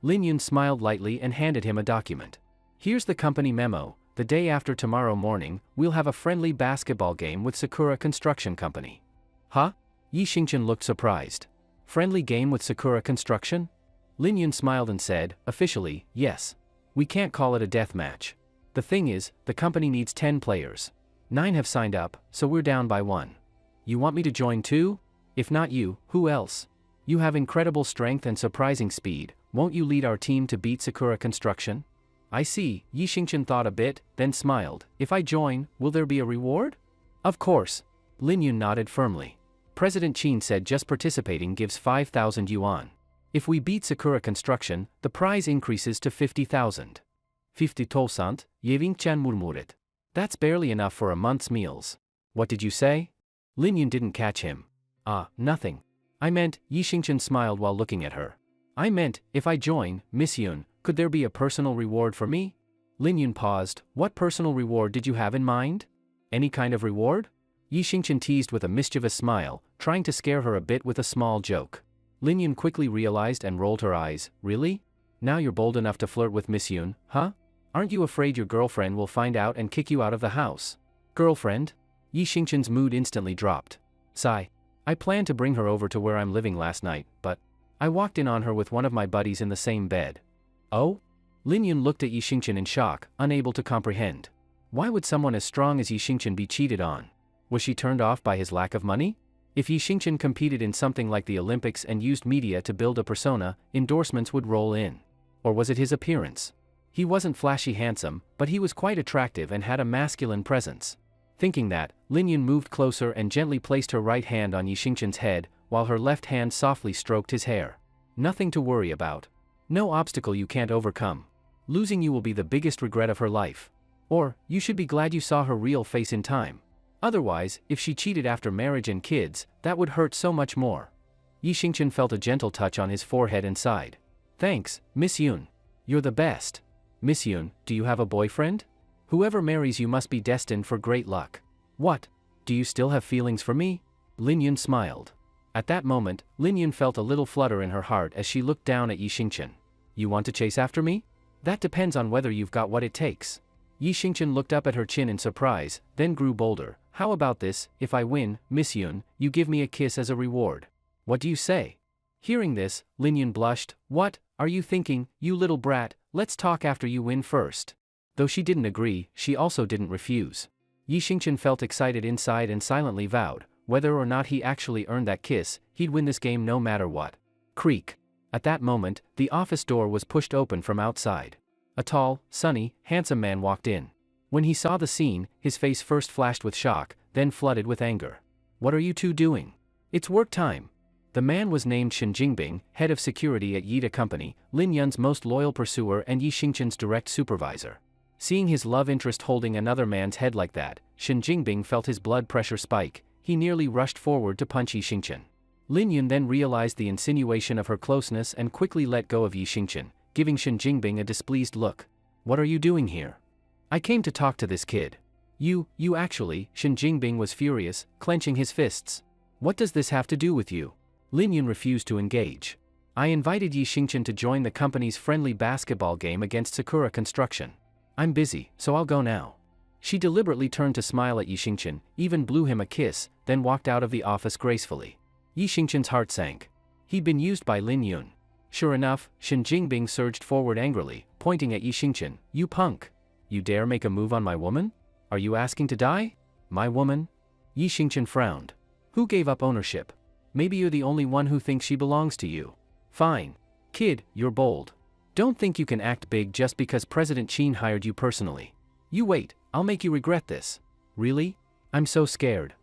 Lin Yun smiled lightly and handed him a document. Here's the company memo. The day after tomorrow morning, we'll have a friendly basketball game with Sakura Construction Company. Huh? Yi Xingchen looked surprised. Friendly game with Sakura Construction? Lin Yun smiled and said, officially, yes. We can't call it a death match. The thing is, the company needs 10 players. 9 have signed up, so we're down by 1. You want me to join too? If not you, who else? You have incredible strength and surprising speed, won't you lead our team to beat Sakura Construction? I see, Yi Xingchen thought a bit, then smiled. If I join, will there be a reward? Of course. Lin Yun nodded firmly. President Qin said just participating gives 5,000 yuan. If we beat Sakura Construction, the prize increases to 50,000. 50,000, Yeving-chan murmured. That's barely enough for a month's meals. What did you say? Lin Yun didn't catch him. Nothing. I meant, Yi Xingchen smiled while looking at her. I meant, if I join, Miss Yun, could there be a personal reward for me? Lin Yun paused. What personal reward did you have in mind? Any kind of reward? Yi Xingqian teased with a mischievous smile, trying to scare her a bit with a small joke. Lin Yun quickly realized and rolled her eyes. Really? Now you're bold enough to flirt with Miss Yun, huh? Aren't you afraid your girlfriend will find out and kick you out of the house? Girlfriend? Yi Xingqian's mood instantly dropped. Sigh. I planned to bring her over to where I'm living last night, but I walked in on her with one of my buddies in the same bed. Oh? Lin Yun looked at Yi Xingqian in shock, unable to comprehend. Why would someone as strong as Yi Xingqian be cheated on? Was she turned off by his lack of money? If Yi Xingqian competed in something like the Olympics and used media to build a persona, endorsements would roll in. Or was it his appearance? He wasn't flashy handsome, but he was quite attractive and had a masculine presence. Thinking that, Lin Yun moved closer and gently placed her right hand on Yi Xingqian's head, while her left hand softly stroked his hair. Nothing to worry about. No obstacle you can't overcome. Losing you will be the biggest regret of her life. Or, you should be glad you saw her real face in time. Otherwise, if she cheated after marriage and kids, that would hurt so much more. Yi Xingqian felt a gentle touch on his forehead and sighed. Thanks, Miss Yun. You're the best. Miss Yun, do you have a boyfriend? Whoever marries you must be destined for great luck. What? Do you still have feelings for me? Lin Yun smiled. At that moment, Lin Yun felt a little flutter in her heart as she looked down at Yi Xingqian. You want to chase after me? That depends on whether you've got what it takes. Yi Xingqian looked up at her chin in surprise, then grew bolder. How about this, if I win, Miss Yun, you give me a kiss as a reward. What do you say? Hearing this, Lin Yun blushed. What are you thinking, you little brat? Let's talk after you win first. Though she didn't agree, she also didn't refuse. Yi Xingqian felt excited inside and silently vowed, whether or not he actually earned that kiss, he'd win this game no matter what. Creak. At that moment, the office door was pushed open from outside. A tall, sunny, handsome man walked in. When he saw the scene, his face first flashed with shock, then flooded with anger. What are you two doing? It's work time. The man was named Shen Jingbing, head of security at Yida Company, Lin Yun's most loyal pursuer and Yi Xingqian's direct supervisor. Seeing his love interest holding another man's head like that, Shen Jingbing felt his blood pressure spike. He nearly rushed forward to punch Yi Xingqian. Lin Yun then realized the insinuation of her closeness and quickly let go of Yi Xingqian, giving Shen Jingbing a displeased look. What are you doing here? I came to talk to this kid. You actually, Shen Jingbing was furious, clenching his fists. What does this have to do with you? Lin Yun refused to engage. I invited Yi Xingqian to join the company's friendly basketball game against Sakura Construction. I'm busy, so I'll go now. She deliberately turned to smile at Yi Xingqian, even blew him a kiss, then walked out of the office gracefully. Yi Xingqian's heart sank. He'd been used by Lin Yun. Sure enough, Shen Jingbing surged forward angrily, pointing at Yi Xingqian. You punk! You dare make a move on my woman? Are you asking to die? My woman? Yi Xingqian frowned. Who gave up ownership? Maybe you're the only one who thinks she belongs to you. Fine. Kid, you're bold. Don't think you can act big just because President Qin hired you personally. You wait, I'll make you regret this. Really? I'm so scared.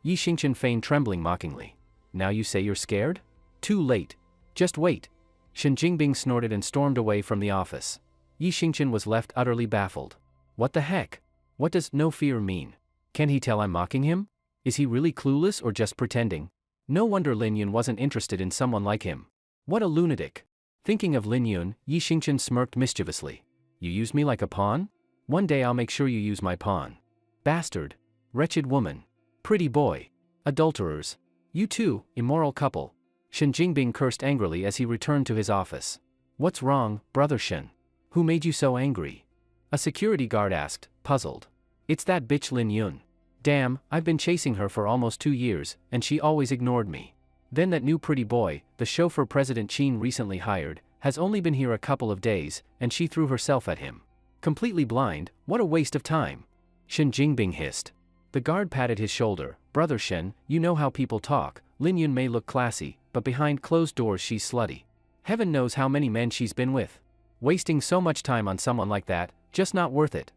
Yi Xingqian feigned trembling mockingly. Now you say you're scared? Too late. Just wait. Shen Jingbing snorted and stormed away from the office. Yi Xingqian was left utterly baffled. What the heck? What does no fear mean? Can he tell I'm mocking him? Is he really clueless or just pretending? No wonder Lin Yun wasn't interested in someone like him. What a lunatic. Thinking of Lin Yun, Yi Xingqian smirked mischievously. You use me like a pawn? One day I'll make sure you use my pawn. Bastard. Wretched woman. Pretty boy. Adulterers. You two, immoral couple. Shen Jingbing cursed angrily as he returned to his office. What's wrong, brother Shen? Who made you so angry? A security guard asked, puzzled. It's that bitch Lin Yun. Damn, I've been chasing her for almost 2 years, and she always ignored me. Then that new pretty boy, the chauffeur President Qin recently hired, has only been here a couple of days, and she threw herself at him. Completely blind, what a waste of time. Shen Jingbing hissed. The guard patted his shoulder. Brother Shen, you know how people talk. Lin Yun may look classy, but behind closed doors she's slutty. Heaven knows how many men she's been with. Wasting so much time on someone like that, just not worth it.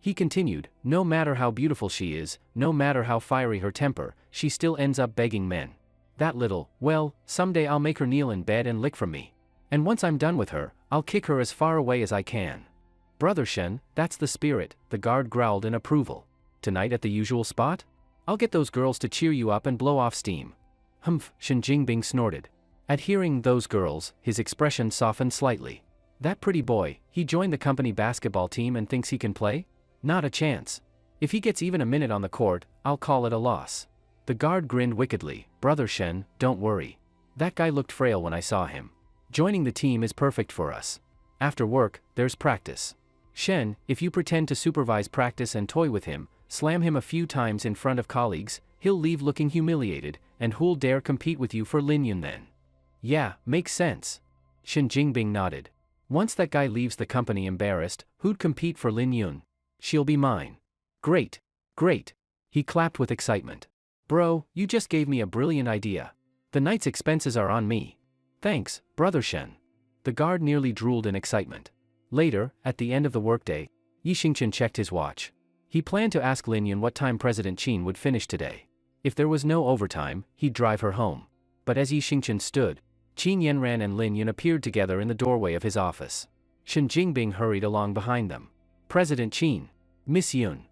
He continued, no matter how beautiful she is, no matter how fiery her temper, she still ends up begging men. That little, well, someday I'll make her kneel in bed and lick from me. And once I'm done with her, I'll kick her as far away as I can. Brother Shen, that's the spirit, the guard growled in approval. Tonight at the usual spot? I'll get those girls to cheer you up and blow off steam. Humph, Shen Jingbing snorted. At hearing those girls, his expression softened slightly. That pretty boy, he joined the company basketball team and thinks he can play? Not a chance. If he gets even a minute on the court, I'll call it a loss. The guard grinned wickedly. Brother Shen, don't worry. That guy looked frail when I saw him. Joining the team is perfect for us. After work, there's practice. Shen, if you pretend to supervise practice and toy with him, slam him a few times in front of colleagues, he'll leave looking humiliated, and who'll dare compete with you for Lin Yun then? Yeah, makes sense. Shen Jingbing nodded. Once that guy leaves the company embarrassed, who'd compete for Lin Yun? She'll be mine. Great. Great. He clapped with excitement. Bro, you just gave me a brilliant idea. The night's expenses are on me. Thanks, Brother Shen. The guard nearly drooled in excitement. Later, at the end of the workday, Yi Xingchen checked his watch. He planned to ask Lin Yun what time President Qin would finish today. If there was no overtime, he'd drive her home. But as Yi Xingchen stood, Qin Yanran and Lin Yun appeared together in the doorway of his office. Shen Jingbing hurried along behind them. President Qin. Miss Yun.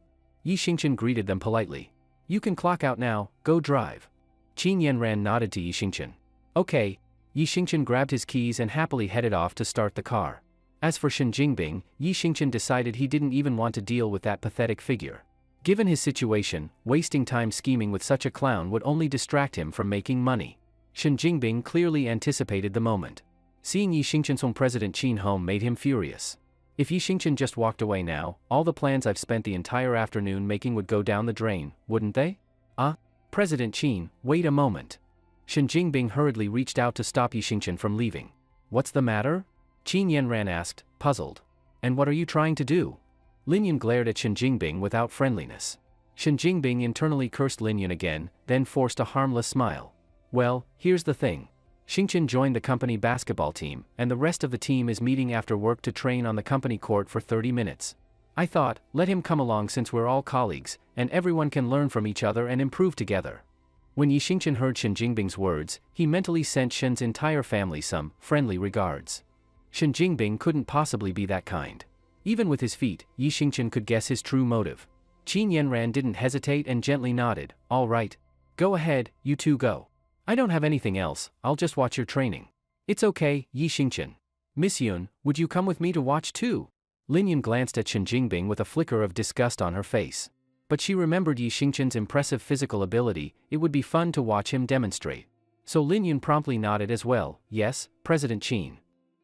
Yi Xingchen greeted them politely. You can clock out now, go drive. Qin Yanran nodded to Yi Xingchen. Okay. Yi Xingchen grabbed his keys and happily headed off to start the car. As for Shen Jingbing, Yi Xingchen decided he didn't even want to deal with that pathetic figure. Given his situation, wasting time scheming with such a clown would only distract him from making money. Shen Jingbing clearly anticipated the moment. Seeing Yi Xingchen's own President Qin home made him furious. If Yi Xingchen just walked away now, all the plans I've spent the entire afternoon making would go down the drain, wouldn't they? President Qin, wait a moment. Shen Jingbing hurriedly reached out to stop Yi Xingchen from leaving. What's the matter? Qin Yanran asked, puzzled. And what are you trying to do? Lin Yun glared at Shen Jingbing without friendliness. Shen Jingbing internally cursed Lin Yun again, then forced a harmless smile. Well, here's the thing. Xingchen joined the company basketball team, and the rest of the team is meeting after work to train on the company court for 30 minutes. I thought, let him come along since we're all colleagues, and everyone can learn from each other and improve together. When Yi Xingchen heard Shen Jingbing's words, he mentally sent Shen's entire family some friendly regards. Shen Jingbing couldn't possibly be that kind. Even with his feet, Yi Xingchen could guess his true motive. Qin Yanran didn't hesitate and gently nodded. All right. Go ahead, you two go. I don't have anything else, I'll just watch your training. It's okay, Yi Xingchen. Miss Yun, would you come with me to watch too? Lin Yun glanced at Shen Jingbing with a flicker of disgust on her face. But she remembered Yi Xingchen's impressive physical ability, it would be fun to watch him demonstrate. So Lin Yun promptly nodded as well. Yes, President Qin.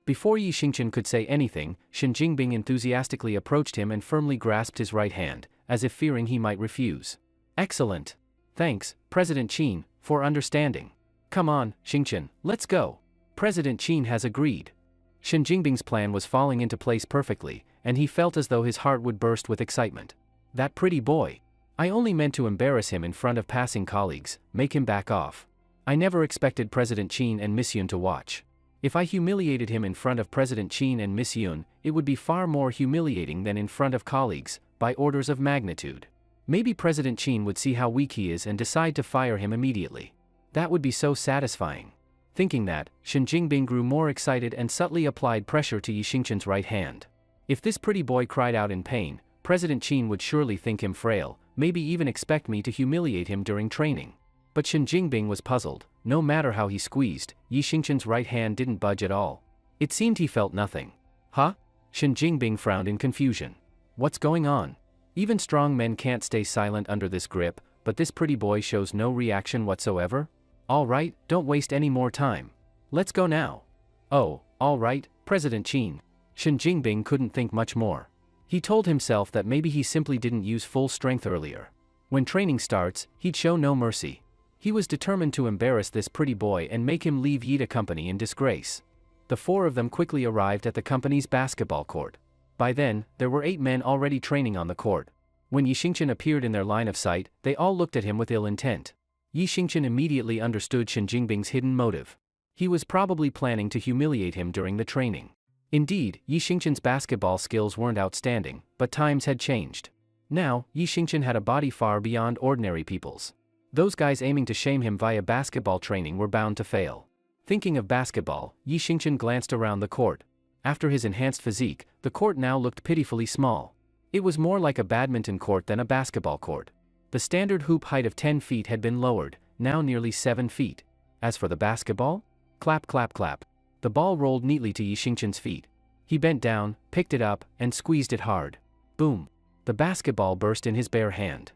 Before Yi Xingchen could say anything, Shen Jingbing enthusiastically approached him and firmly grasped his right hand, as if fearing he might refuse. Excellent. Thanks, President Qin, for understanding. Come on, Xingchen, let's go. President Qin has agreed. Shen Jingbing's plan was falling into place perfectly, and he felt as though his heart would burst with excitement. That pretty boy. I only meant to embarrass him in front of passing colleagues, make him back off. I never expected President Qin and Miss Yun to watch. If I humiliated him in front of President Qin and Miss Yun, it would be far more humiliating than in front of colleagues, by orders of magnitude. Maybe President Qin would see how weak he is and decide to fire him immediately. That would be so satisfying. Thinking that, Shen Jingbing grew more excited and subtly applied pressure to Yi Xingchen's right hand. If this pretty boy cried out in pain, President Qin would surely think him frail, maybe even expect me to humiliate him during training. But Shen Jingbing was puzzled. No matter how he squeezed, Yi Xingchen's right hand didn't budge at all. It seemed he felt nothing. Huh? Shen Jingbing frowned in confusion. What's going on? Even strong men can't stay silent under this grip, but this pretty boy shows no reaction whatsoever? All right, don't waste any more time. Let's go now. Oh, all right, President Qin. Shen Jingbing couldn't think much more. He told himself that maybe he simply didn't use full strength earlier. When training starts, he'd show no mercy. He was determined to embarrass this pretty boy and make him leave Yida Company in disgrace. The four of them quickly arrived at the company's basketball court. By then, there were 8 men already training on the court. When Yi Xingchen appeared in their line of sight, they all looked at him with ill intent. Yi Xingchen immediately understood Shen Jingbing's hidden motive. He was probably planning to humiliate him during the training. Indeed, Yi Xingchen's basketball skills weren't outstanding, but times had changed. Now, Yi Xingchen had a body far beyond ordinary people's. Those guys aiming to shame him via basketball training were bound to fail. Thinking of basketball, Yi Xingchen glanced around the court. After his enhanced physique, the court now looked pitifully small. It was more like a badminton court than a basketball court. The standard hoop height of 10 feet had been lowered, now nearly 7 feet. As for the basketball? Clap clap clap. The ball rolled neatly to Yi Xingchen's feet. He bent down, picked it up, and squeezed it hard. Boom. The basketball burst in his bare hand.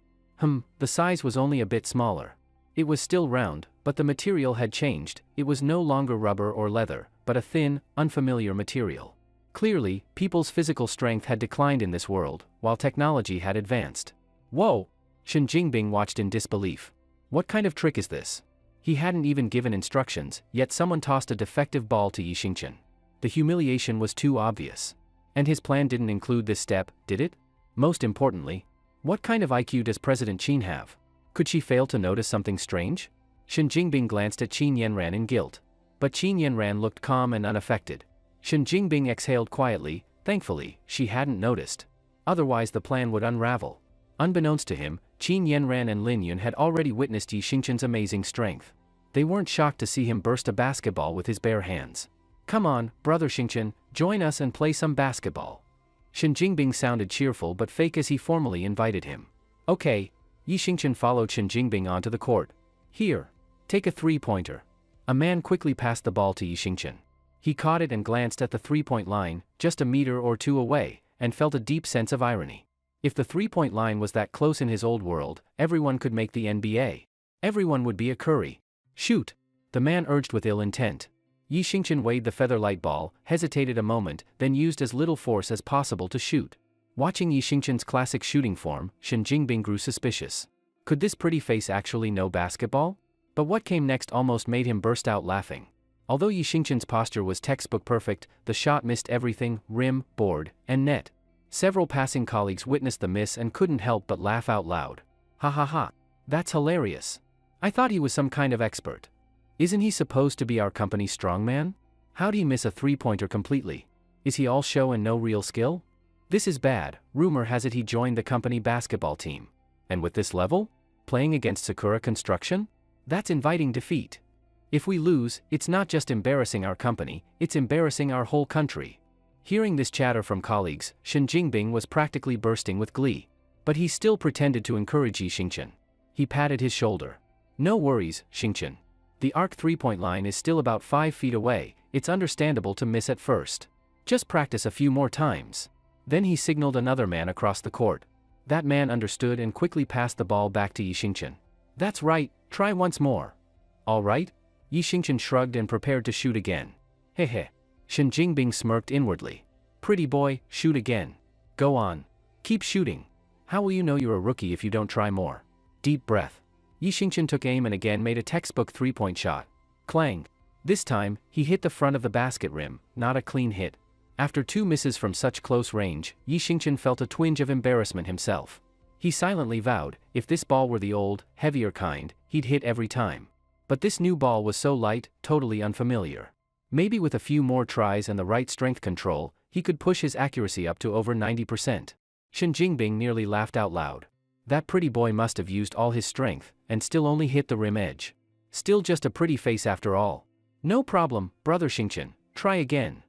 The size was only a bit smaller. It was still round, but the material had changed. It was no longer rubber or leather, but a thin, unfamiliar material. Clearly, people's physical strength had declined in this world, while technology had advanced. Whoa! Shen Jingbing watched in disbelief. What kind of trick is this? He hadn't even given instructions, yet someone tossed a defective ball to Yi Xingchen. The humiliation was too obvious. And his plan didn't include this step, did it? Most importantly, what kind of IQ does President Qin have? Could she fail to notice something strange? Shen Jingbing glanced at Qin Yanran in guilt. But Qin Yanran looked calm and unaffected. Shen Jingbing exhaled quietly. Thankfully, she hadn't noticed. Otherwise the plan would unravel. Unbeknownst to him, Qin Yanran and Lin Yun had already witnessed Yi Xingchen's amazing strength. They weren't shocked to see him burst a basketball with his bare hands. Come on, brother Xingchen, join us and play some basketball. Shen Jingbing sounded cheerful but fake as he formally invited him. Okay. Yi Xingchen followed Shen Jingbing onto the court. Here. Take a three-pointer. A man quickly passed the ball to Yi Xingchen. He caught it and glanced at the three-point line, just a meter or two away, and felt a deep sense of irony. If the three-point line was that close in his old world, everyone could make the NBA. Everyone would be a Curry. Shoot! The man urged with ill intent. Yi Xingchen weighed the feather-light ball, hesitated a moment, then used as little force as possible to shoot. Watching Yi Xingchen's classic shooting form, Shen Jingbing grew suspicious. Could this pretty face actually know basketball? But what came next almost made him burst out laughing. Although Yi Xingchen's posture was textbook perfect, the shot missed everything: rim, board, and net. Several passing colleagues witnessed the miss and couldn't help but laugh out loud. Ha ha ha. That's hilarious. I thought he was some kind of expert. Isn't he supposed to be our company's strongman? How'd he miss a three-pointer completely? Is he all show and no real skill? This is bad. Rumor has it he joined the company basketball team. And with this level? Playing against Sakura Construction? That's inviting defeat. If we lose, it's not just embarrassing our company, it's embarrassing our whole country. Hearing this chatter from colleagues, Shen Jingbing was practically bursting with glee. But he still pretended to encourage Yi Xingchen. He patted his shoulder. No worries, Xingchen. The arc three-point line is still about 5 feet away. It's understandable to miss at first. Just practice a few more times. Then he signaled another man across the court. That man understood and quickly passed the ball back to Yi Xingchen. That's right, try once more. All right? Yi Xingchen shrugged and prepared to shoot again. Hehe. Shen Jingbing smirked inwardly. Pretty boy, shoot again. Go on. Keep shooting. How will you know you're a rookie if you don't try more? Deep breath. Yi Xingchen took aim and again made a textbook three-point shot. Clang. This time, he hit the front of the basket rim, not a clean hit. After 2 misses from such close range, Yi Xingchen felt a twinge of embarrassment himself. He silently vowed, if this ball were the old, heavier kind, he'd hit every time. But this new ball was so light, totally unfamiliar. Maybe with a few more tries and the right strength control, he could push his accuracy up to over 90%. Shen Jingbing nearly laughed out loud. That pretty boy must have used all his strength, and still only hit the rim edge. Still just a pretty face after all. No problem, brother Xingchen, try again.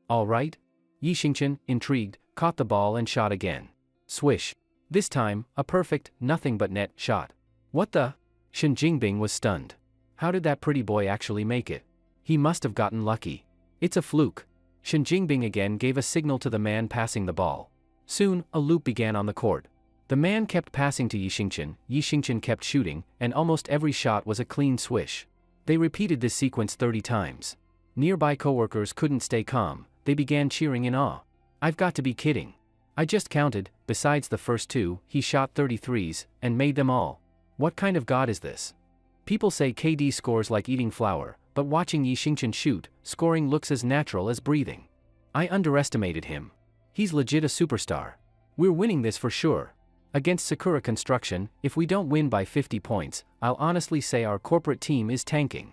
All right? Yi Xingchen, intrigued, caught the ball and shot again. Swish. This time, a perfect, nothing but net shot. What the? Shen Jingbing was stunned. How did that pretty boy actually make it? He must have gotten lucky. It's a fluke. Shen Jingbing again gave a signal to the man passing the ball. Soon, a loop began on the court. The man kept passing to Yi Xingchen kept shooting, and almost every shot was a clean swish. They repeated this sequence 30 times. Nearby coworkers couldn't stay calm, they began cheering in awe. I've got to be kidding. I just counted, besides the first 2, he shot 33s, and made them all. What kind of god is this? People say KD scores like eating flour, but watching Yi Xingchen shoot, scoring looks as natural as breathing. I underestimated him. He's legit a superstar. We're winning this for sure. Against Sakura Construction, if we don't win by 50 points, I'll honestly say our corporate team is tanking.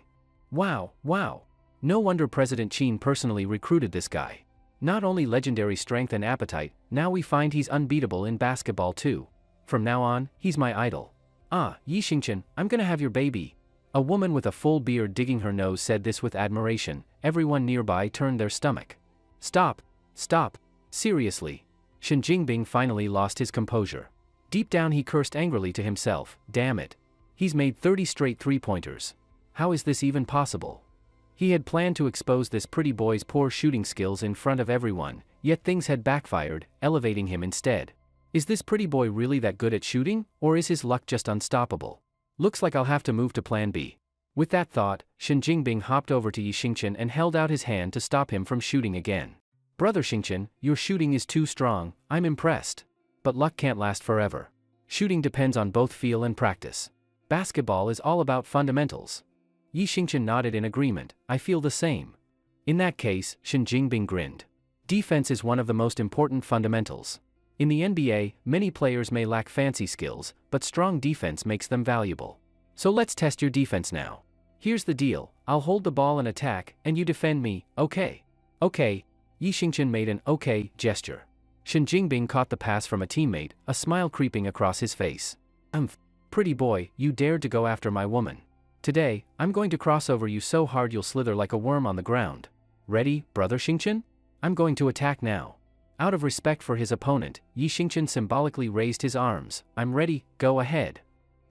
Wow, wow. No wonder President Qin personally recruited this guy. Not only legendary strength and appetite, now we find he's unbeatable in basketball too. From now on, he's my idol. Ah, Yi Xingchen, I'm gonna have your baby. A woman with a full beard digging her nose said this with admiration. Everyone nearby turned their stomach. Stop, stop, seriously. Shen Jingbing finally lost his composure. Deep down he cursed angrily to himself, damn it. He's made 30 straight three-pointers. How is this even possible? He had planned to expose this pretty boy's poor shooting skills in front of everyone, yet things had backfired, elevating him instead. Is this pretty boy really that good at shooting, or is his luck just unstoppable? Looks like I'll have to move to plan B. With that thought, Shen Jingbing hopped over to Yi Xingchen and held out his hand to stop him from shooting again. Brother Xingchen, your shooting is too strong, I'm impressed. But luck can't last forever. Shooting depends on both feel and practice. Basketball is all about fundamentals. Yi Xingchen nodded in agreement, I feel the same. In that case, Shen Jingbing grinned. Defense is one of the most important fundamentals. In the NBA, many players may lack fancy skills, but strong defense makes them valuable. So let's test your defense now. Here's the deal, I'll hold the ball and attack, and you defend me, okay? Okay. Yi Xingchen made an okay gesture. Shen Jingbing caught the pass from a teammate, a smile creeping across his face. Pretty boy, you dared to go after my woman. Today, I'm going to cross over you so hard you'll slither like a worm on the ground. Ready, brother Xingchen? I'm going to attack now. Out of respect for his opponent, Yi Xingchen symbolically raised his arms. I'm ready, go ahead.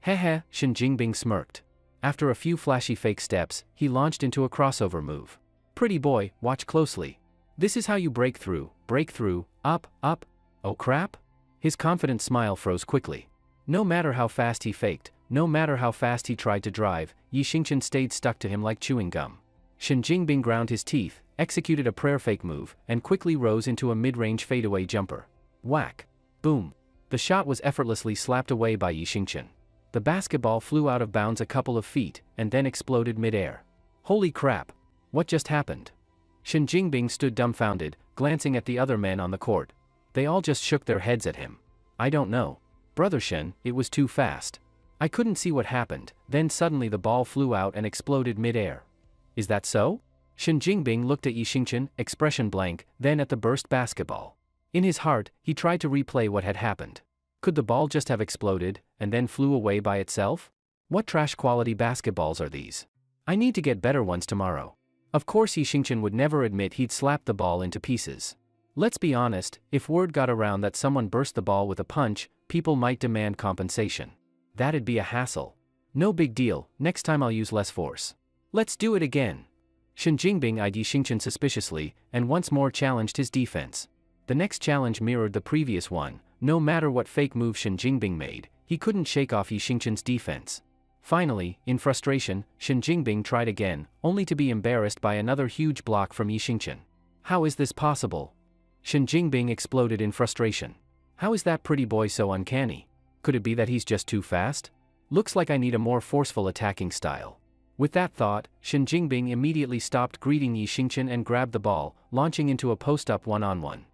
Heh, Shen Jingbing smirked. After a few flashy fake steps, he launched into a crossover move. Pretty boy, watch closely. This is how you break through, up. Oh crap? His confident smile froze quickly. No matter how fast he faked, no matter how fast he tried to drive, Yi Xingchen stayed stuck to him like chewing gum. Shen Jingbing ground his teeth, executed a prayer fake move, and quickly rose into a mid-range fadeaway jumper. Whack! Boom! The shot was effortlessly slapped away by Yi Xingchen. The basketball flew out of bounds a couple of feet, and then exploded mid-air. Holy crap! What just happened? Shen Jingbing stood dumbfounded, glancing at the other men on the court. They all just shook their heads at him. I don't know. Brother Shen, it was too fast. I couldn't see what happened, then suddenly the ball flew out and exploded mid-air. Is that so? Shen Jingbing looked at Yi Xingchen, expression blank, then at the burst basketball. In his heart, he tried to replay what had happened. Could the ball just have exploded, and then flew away by itself? What trash-quality basketballs are these? I need to get better ones tomorrow. Of course Yi Xingchen would never admit he'd slapped the ball into pieces. Let's be honest, if word got around that someone burst the ball with a punch, people might demand compensation. That'd be a hassle. No big deal, next time I'll use less force. Let's do it again. Shen Jingbing eyed Yi Xingchen suspiciously, and once more challenged his defense. The next challenge mirrored the previous one. No matter what fake move Shen Jingbing made, he couldn't shake off Yi Xingchen's defense. Finally, in frustration, Shen Jingbing tried again, only to be embarrassed by another huge block from Yi Xingchen. How is this possible? Shen Jingbing exploded in frustration. How is that pretty boy so uncanny? Could it be that he's just too fast? Looks like I need a more forceful attacking style. With that thought, Shen Jingbing immediately stopped greeting Yi Xingchen and grabbed the ball, launching into a post-up one-on-one.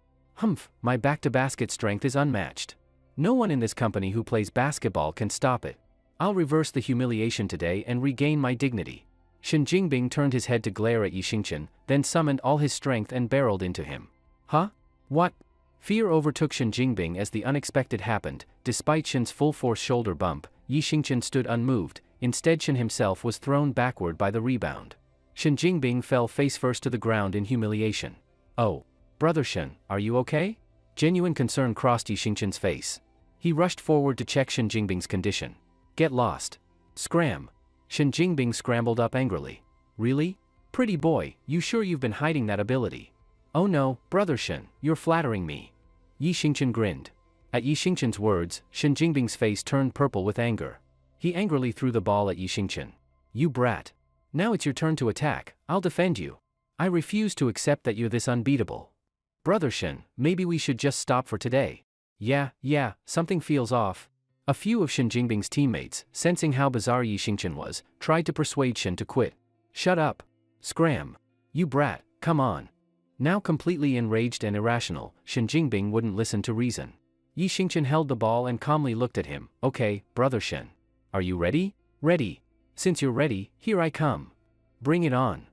My back-to-basket strength is unmatched. No one in this company who plays basketball can stop it. I'll reverse the humiliation today and regain my dignity. Shen Jingbing turned his head to glare at Yi Xingchen, then summoned all his strength and barreled into him. Huh? What? Fear overtook Shen Jingbing as the unexpected happened. Despite Shen's full-force shoulder bump, Yi Xingchen stood unmoved. Instead, Shen himself was thrown backward by the rebound. Shen Jingbing fell face-first to the ground in humiliation. Oh. Brother Shen, are you okay? Genuine concern crossed Yi Xingchen's face. He rushed forward to check Shen Jingbing's condition. Get lost. Scram. Shen Jingbing scrambled up angrily. Really? Pretty boy, you sure you've been hiding that ability? Oh no, Brother Shen, you're flattering me. Yi Xingchen grinned. At Yi Xingchen's words, Shen Jingbing's face turned purple with anger. He angrily threw the ball at Yi Xingchen. You brat. Now it's your turn to attack, I'll defend you. I refuse to accept that you're this unbeatable. Brother Shen, maybe we should just stop for today. Yeah, something feels off. A few of Shen Jingbing's teammates, sensing how bizarre Yi Xingchen was, tried to persuade Shen to quit. Shut up. Scram. You brat, come on. Now completely enraged and irrational, Shen Jingbing wouldn't listen to reason. Yi Xingchen held the ball and calmly looked at him. Okay, Brother Shen. Are you ready? Ready. Since you're ready, here I come. Bring it on.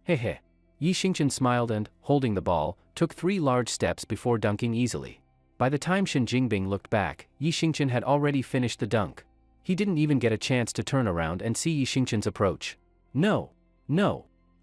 Heh. Yi Xingchen smiled and, holding the ball, took 3 large steps before dunking easily. By the time Shen Jingbing looked back, Yi Xingchen had already finished the dunk. He didn't even get a chance to turn around and see Yi Xingchen's approach. No,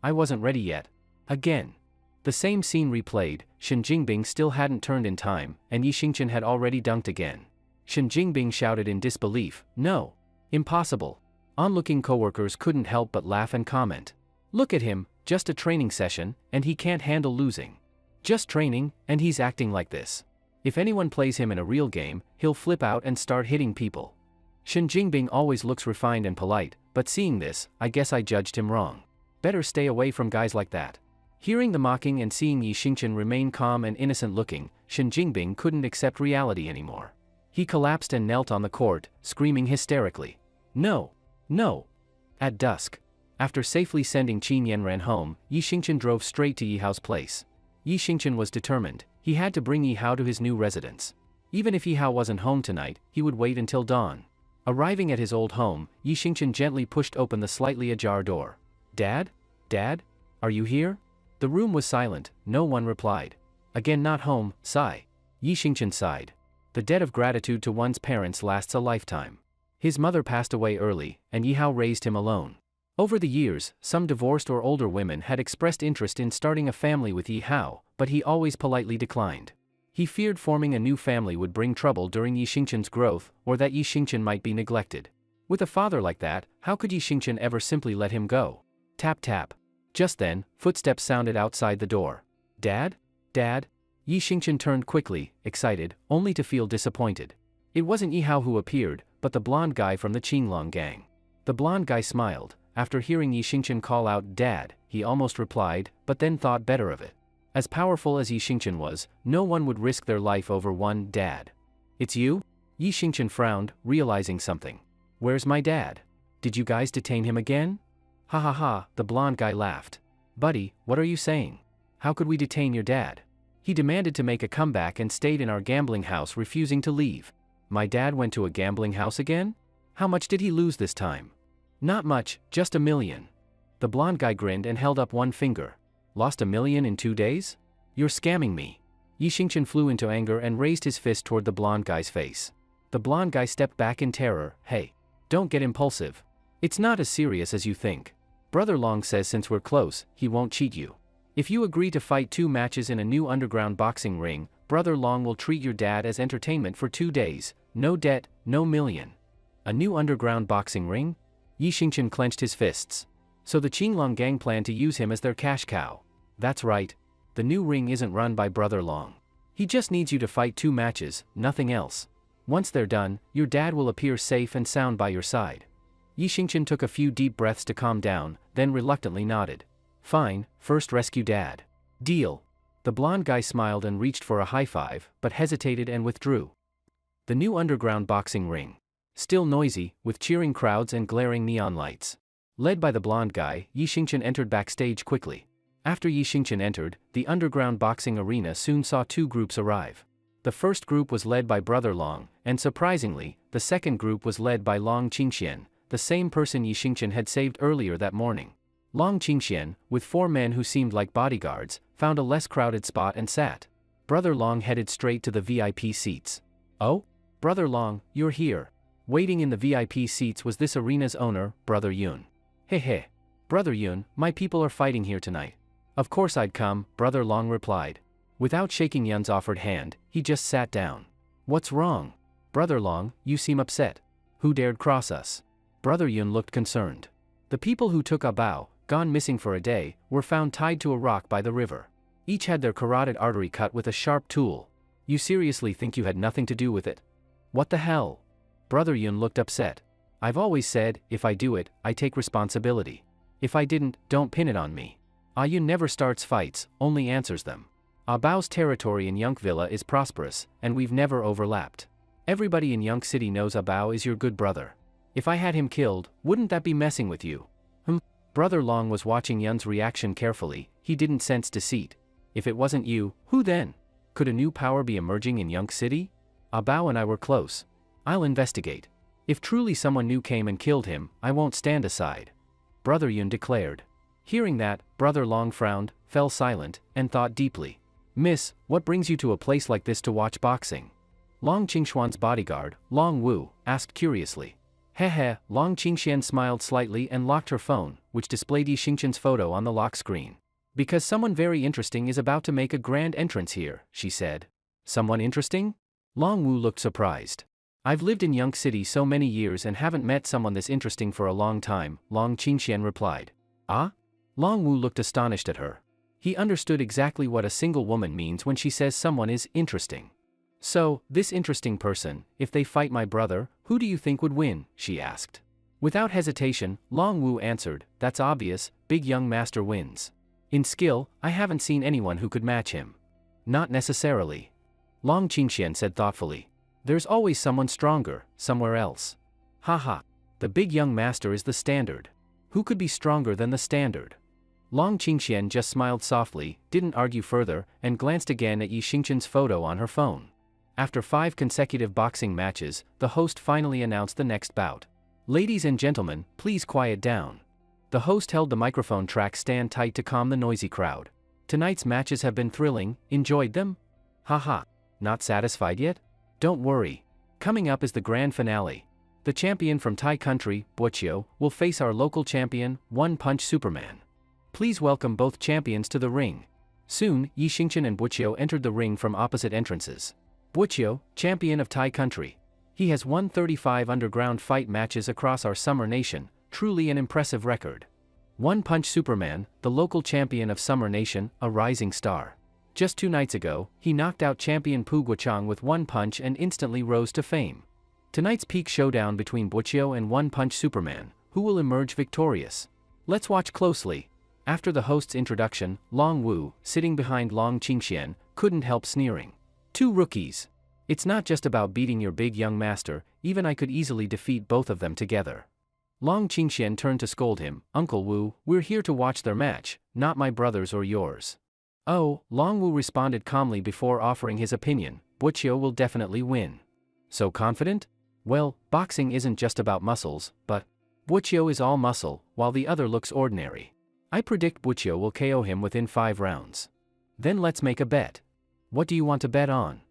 I wasn't ready yet. Again. The same scene replayed. Shen Jingbing still hadn't turned in time, and Yi Xingchen had already dunked again. Shen Jingbing shouted in disbelief, no. Impossible. Onlooking coworkers couldn't help but laugh and comment. Look at him, just a training session, and he can't handle losing. Just training, and he's acting like this. If anyone plays him in a real game, he'll flip out and start hitting people. Shen Jingbing always looks refined and polite, but seeing this, I guess I judged him wrong. Better stay away from guys like that. Hearing the mocking and seeing Yi Xingchen remain calm and innocent looking, Shen Jingbing couldn't accept reality anymore. He collapsed and knelt on the court, screaming hysterically. No! No! At dusk, after safely sending Qin Yanran home, Yi Xingchen drove straight to Yi Hao's place. Yi Xingchen was determined. He had to bring Yi Hao to his new residence. Even if Yi Hao wasn't home tonight, he would wait until dawn. Arriving at his old home, Yi Xingchen gently pushed open the slightly ajar door. Dad? Dad? Are you here? The room was silent, no one replied. Again not home, sigh. Yi Xingchen sighed. The debt of gratitude to one's parents lasts a lifetime. His mother passed away early, and Yi Hao raised him alone. Over the years, some divorced or older women had expressed interest in starting a family with Yi Hao, but he always politely declined. He feared forming a new family would bring trouble during Yi Xingchen's growth, or that Yi Xingchen might be neglected. With a father like that, how could Yi Xingchen ever simply let him go? Tap tap. Just then, footsteps sounded outside the door. Dad? Dad? Yi Xingchen turned quickly, excited, only to feel disappointed. It wasn't Yi Hao who appeared, but the blonde guy from the Qinglong gang. The blonde guy smiled. After hearing Yi Xingchen call out Dad, he almost replied, but then thought better of it. As powerful as Yi Xingchen was, no one would risk their life over one dad. It's you? Yi Xingchen frowned, realizing something. Where's my dad? Did you guys detain him again? Ha ha ha, the blonde guy laughed. Buddy, what are you saying? How could we detain your dad? He demanded to make a comeback and stayed in our gambling house, refusing to leave. My dad went to a gambling house again? How much did he lose this time? Not much, just $1 million. The blonde guy grinned and held up one finger. Lost $1 million in 2 days? You're scamming me. Yi Xingchen flew into anger and raised his fist toward the blonde guy's face. The blonde guy stepped back in terror. Hey, don't get impulsive. It's not as serious as you think. Brother Long says since we're close, he won't cheat you. If you agree to fight 2 matches in a new underground boxing ring, Brother Long will treat your dad as entertainment for 2 days. No debt, no million. A new underground boxing ring? Yi Xingchen clenched his fists. So the Qinglong gang planned to use him as their cash cow. That's right. The new ring isn't run by Brother Long. He just needs you to fight 2 matches, nothing else. Once they're done, your dad will appear safe and sound by your side. Yi Xingchen took a few deep breaths to calm down, then reluctantly nodded. Fine, first rescue dad. Deal. The blonde guy smiled and reached for a high five, but hesitated and withdrew. The new underground boxing ring. Still noisy, with cheering crowds and glaring neon lights. Led by the blonde guy, Yi Xingchen entered backstage quickly. After Yi Xingchen entered, the underground boxing arena soon saw 2 groups arrive. The first group was led by Brother Long, and surprisingly, the second group was led by Long Qingxian, the same person Yi Xingchen had saved earlier that morning. Long Qingxian, with 4 men who seemed like bodyguards, found a less crowded spot and sat. Brother Long headed straight to the VIP seats. Oh? Brother Long, you're here. Waiting in the VIP seats was this arena's owner, Brother Yun. Hey hey. Brother Yun, my people are fighting here tonight. Of course I'd come, Brother Long replied. Without shaking Yun's offered hand, he just sat down. What's wrong? Brother Long, you seem upset. Who dared cross us? Brother Yun looked concerned. The people who took Bao, gone missing for a day, were found tied to a rock by the river. Each had their carotid artery cut with a sharp tool. You seriously think you had nothing to do with it? What the hell? Brother Yun looked upset. I've always said, if I do it, I take responsibility. If I didn't, don't pin it on me. Yun never starts fights, only answers them. Bao's territory in Yunk Villa is prosperous, and we've never overlapped. Everybody in Yunk City knows Bao is your good brother. If I had him killed, wouldn't that be messing with you? Brother Long was watching Yun's reaction carefully. He didn't sense deceit. If it wasn't you, who then? Could a new power be emerging in Yunk City? Bao and I were close. I'll investigate. If truly someone new came and killed him, I won't stand aside. Brother Yun declared. Hearing that, Brother Long frowned, fell silent, and thought deeply. Miss, what brings you to a place like this to watch boxing? Long Qingshuan's bodyguard, Long Wu, asked curiously. Heh. Long Qingxian smiled slightly and locked her phone, which displayed Yi Xingchen's photo on the lock screen. Because someone very interesting is about to make a grand entrance here, she said. Someone interesting? Long Wu looked surprised. I've lived in Yunk City so many years and haven't met someone this interesting for a long time, Long Qingxian replied. Ah? Long Wu looked astonished at her. He understood exactly what a single woman means when she says someone is interesting. So, this interesting person, if they fight my brother, who do you think would win? She asked. Without hesitation, Long Wu answered, that's obvious, big young master wins. In skill, I haven't seen anyone who could match him. Not necessarily. Long Qingxian said thoughtfully. There's always someone stronger, somewhere else. Haha. The big young master is the standard. Who could be stronger than the standard? Long Qingxian just smiled softly, didn't argue further, and glanced again at Yi Xingqian's photo on her phone. After 5 consecutive boxing matches, the host finally announced the next bout. Ladies and gentlemen, please quiet down. The host held the microphone track stand tight to calm the noisy crowd. Tonight's matches have been thrilling, enjoyed them? Haha. Not satisfied yet? Don't worry. Coming up is the grand finale. The champion from Thai country, Buqiu, will face our local champion, One Punch Superman. Please welcome both champions to the ring. Soon, Yi Xingqian and Buqiu entered the ring from opposite entrances. Buqiu, champion of Thai country. He has won 35 underground fight matches across our summer nation, truly an impressive record. One Punch Superman, the local champion of Summer Nation, a rising star. Just 2 nights ago, he knocked out champion Pu Guochang with one punch and instantly rose to fame. Tonight's peak showdown between Buqiu and One Punch Superman, who will emerge victorious? Let's watch closely. After the host's introduction, Long Wu, sitting behind Long Qingxian, couldn't help sneering. 2 rookies. It's not just about beating your big young master, even I could easily defeat both of them together. Long Qingxian turned to scold him, Uncle Wu, we're here to watch their match, not my brother's or yours. Oh, Long Wu responded calmly before offering his opinion, Buqiu will definitely win. So confident? Well, boxing isn't just about muscles, but Buqiu is all muscle, while the other looks ordinary. I predict Buqiu will KO him within 5 rounds. Then let's make a bet. What do you want to bet on?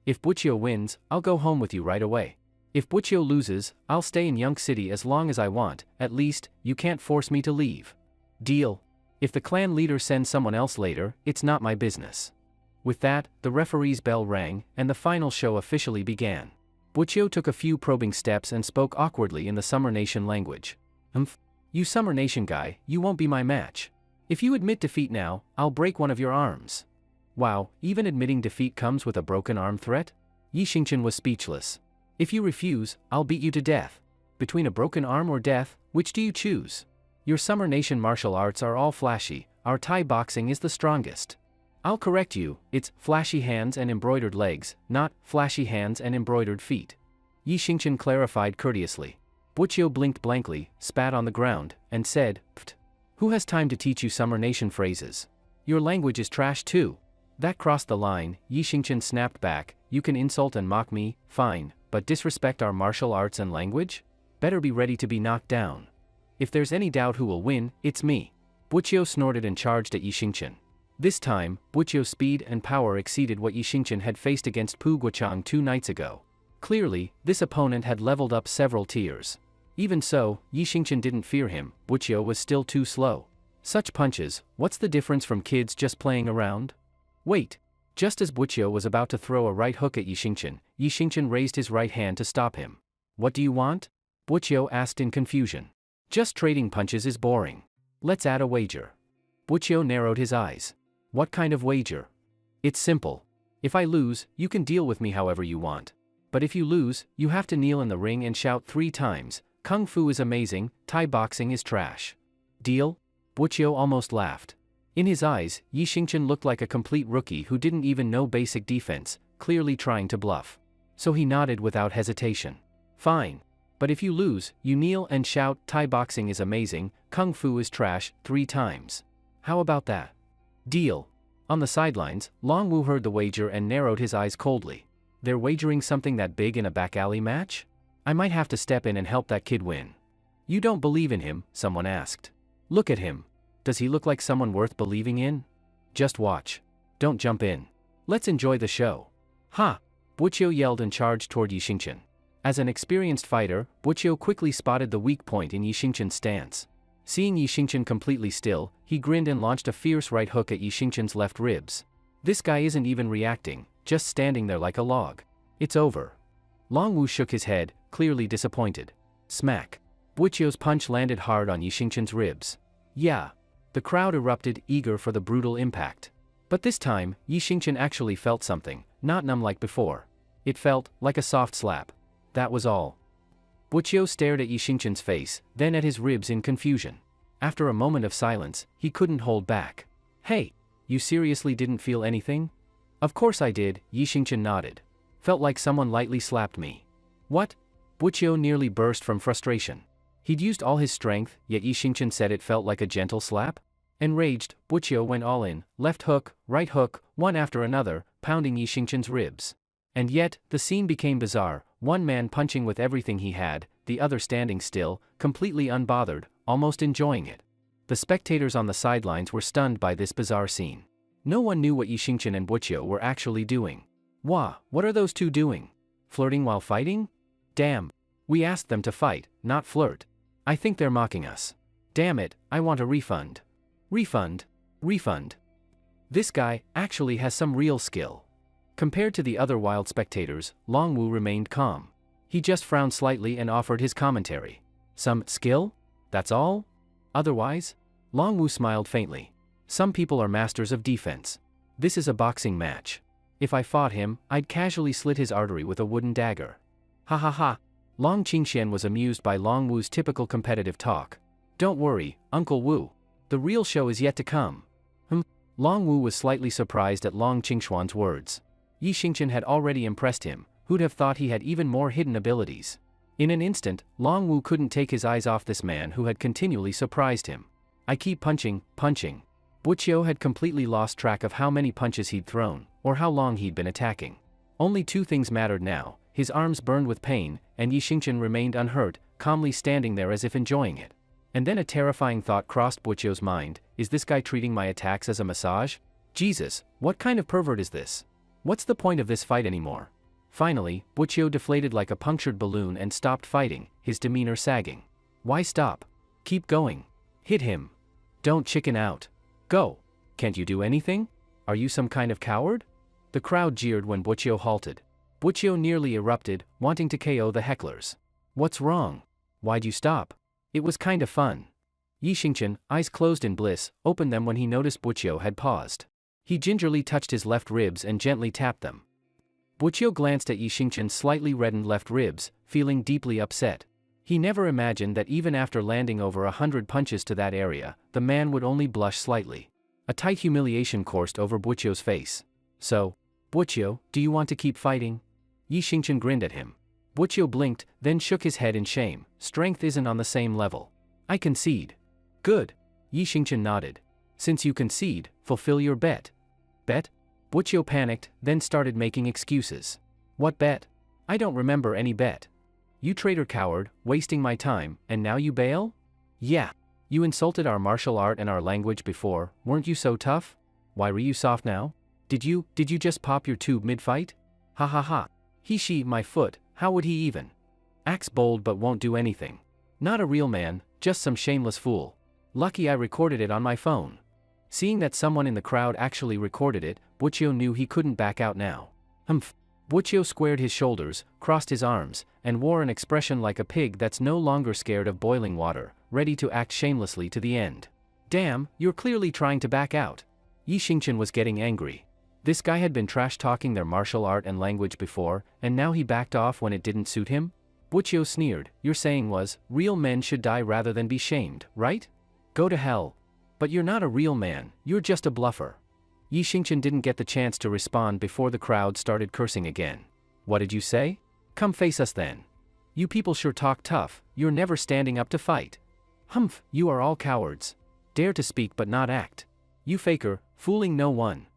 If Buqiu wins, I'll go home with you right away. If Buqiu loses, I'll stay in Yonk City as long as I want, at least, you can't force me to leave. Deal. If the clan leader sends someone else later, it's not my business. With that, the referee's bell rang, and the final show officially began. Buqiu took a few probing steps and spoke awkwardly in the Summer Nation language. You Summer Nation guy, you won't be my match. If you admit defeat now, I'll break one of your arms. Wow, even admitting defeat comes with a broken arm threat? Yi Xingqian was speechless. If you refuse, I'll beat you to death. Between a broken arm or death, which do you choose? Your Summer Nation martial arts are all flashy, our Thai boxing is the strongest. I'll correct you, it's flashy hands and embroidered legs, not flashy hands and embroidered feet. Yi Xingqian clarified courteously. Buqiu blinked blankly, spat on the ground, and said, Pft. Who has time to teach you Summer Nation phrases? Your language is trash too. That crossed the line, Yi Xingqian snapped back, you can insult and mock me, fine, but disrespect our martial arts and language? Better be ready to be knocked down. If there's any doubt who will win, it's me. Buqiu snorted and charged at Yi Xingqian. This time, Buqiu's speed and power exceeded what Yi Xingqian had faced against Pu Guochang 2 nights ago. Clearly, this opponent had leveled up several tiers. Even so, Yi Xingqian didn't fear him, Buqiu was still too slow. Such punches, what's the difference from kids just playing around? Wait. Just as Buqiu was about to throw a right hook at Yi Xingqian raised his right hand to stop him. What do you want? Buqiu asked in confusion. Just trading punches is boring. Let's add a wager. Buqiu narrowed his eyes. What kind of wager? It's simple. If I lose, you can deal with me however you want. But if you lose, you have to kneel in the ring and shout 3 times, Kung Fu is amazing, Thai boxing is trash. Deal? Buqiu almost laughed. In his eyes, Yi Xingqian looked like a complete rookie who didn't even know basic defense, clearly trying to bluff. So he nodded without hesitation. Fine. But if you lose, you kneel and shout, Thai boxing is amazing, Kung Fu is trash, 3 times. How about that? Deal. On the sidelines, Long Wu heard the wager and narrowed his eyes coldly. They're wagering something that big in a back alley match? I might have to step in and help that kid win. You don't believe in him, someone asked. Look at him. Does he look like someone worth believing in? Just watch. Don't jump in. Let's enjoy the show. Ha! Buqiu yelled and charged toward Yi Xingqian. As an experienced fighter, Buqiu quickly spotted the weak point in Yi Xingqian's stance. Seeing Yi Xingqian completely still, he grinned and launched a fierce right hook at Yi Xingqian's left ribs. This guy isn't even reacting, just standing there like a log. It's over. Long Wu shook his head, clearly disappointed. Smack. Buqiu's punch landed hard on Yi Xingqian's ribs. Yeah. The crowd erupted, eager for the brutal impact. But this time, Yi Xingqian actually felt something, not numb like before. It felt like a soft slap. That was all. Buqiu stared at Yi Xingqian's face, then at his ribs in confusion. After a moment of silence, he couldn't hold back. Hey, you seriously didn't feel anything? Of course I did, Yi Xingqian nodded. Felt like someone lightly slapped me. What? Buqiu nearly burst from frustration. He'd used all his strength, yet Yi Xingqian said it felt like a gentle slap? Enraged, Buqiu went all in, left hook, right hook, one after another, pounding Yi Xingqian's ribs. And yet, the scene became bizarre, one man punching with everything he had, the other standing still, completely unbothered, almost enjoying it. The spectators on the sidelines were stunned by this bizarre scene. No one knew what Yi Xingqian and Buqiu were actually doing. Wah, what are those two doing? Flirting while fighting? Damn. We asked them to fight, not flirt. I think they're mocking us. Damn it, I want a refund. Refund? Refund. This guy actually has some real skill. Compared to the other wild spectators, Longwu remained calm. He just frowned slightly and offered his commentary. Some skill? That's all? Otherwise? Longwu smiled faintly. Some people are masters of defense. This is a boxing match. If I fought him, I'd casually slit his artery with a wooden dagger. Ha ha ha. Long Qingxian was amused by Longwu's typical competitive talk. Don't worry, Uncle Wu. The real show is yet to come. Longwu was slightly surprised at Long Qingxuan's words. Yi Xingqian had already impressed him, who'd have thought he had even more hidden abilities. In an instant, Longwu couldn't take his eyes off this man who had continually surprised him. I keep punching, punching. Buqiu had completely lost track of how many punches he'd thrown, or how long he'd been attacking. Only two things mattered now, his arms burned with pain, and Yi Xingqian remained unhurt, calmly standing there as if enjoying it. And then a terrifying thought crossed Buqiu's mind, is this guy treating my attacks as a massage? Jesus, what kind of pervert is this? What's the point of this fight anymore? Finally, Buqiu deflated like a punctured balloon and stopped fighting, his demeanor sagging. Why stop? Keep going. Hit him. Don't chicken out. Go. Can't you do anything? Are you some kind of coward? The crowd jeered when Buqiu halted. Buqiu nearly erupted, wanting to KO the hecklers. What's wrong? Why'd you stop? It was kinda fun. Yi Xingqian, eyes closed in bliss, opened them when he noticed Buqiu had paused. He gingerly touched his left ribs and gently tapped them. Buqiu glanced at Yi Xingqian's slightly reddened left ribs, feeling deeply upset. He never imagined that even after landing over 100 punches to that area, the man would only blush slightly. A tight humiliation coursed over Buqiu's face. So, Buqiu, do you want to keep fighting? Yi Xingqian grinned at him. Buqiu blinked, then shook his head in shame. Strength isn't on the same level. I concede. Good. Yi Xingqian nodded. Since you concede, fulfill your bet. Bet? Buqiu panicked, then started making excuses. What bet? I don't remember any bet. You traitor coward, wasting my time, and now you bail? Yeah. You insulted our martial art and our language before, weren't you so tough? Why were you soft now? Did you just pop your tube mid-fight? Ha ha ha. He my foot, how would he even? Acts bold but won't do anything. Not a real man, just some shameless fool. Lucky I recorded it on my phone. Seeing that someone in the crowd actually recorded it, Buqiu knew he couldn't back out now. Humph. Buqiu squared his shoulders, crossed his arms, and wore an expression like a pig that's no longer scared of boiling water, ready to act shamelessly to the end. Damn, you're clearly trying to back out. Yi Xingqian was getting angry. This guy had been trash-talking their martial art and language before, and now he backed off when it didn't suit him? Buqiu sneered. Your saying was, real men should die rather than be shamed, right? Go to hell. But you're not a real man, you're just a bluffer. Yi Xingqian didn't get the chance to respond before the crowd started cursing again. What did you say? Come face us then. You people sure talk tough, you're never standing up to fight. Humph, you are all cowards. Dare to speak but not act. You faker, fooling no one.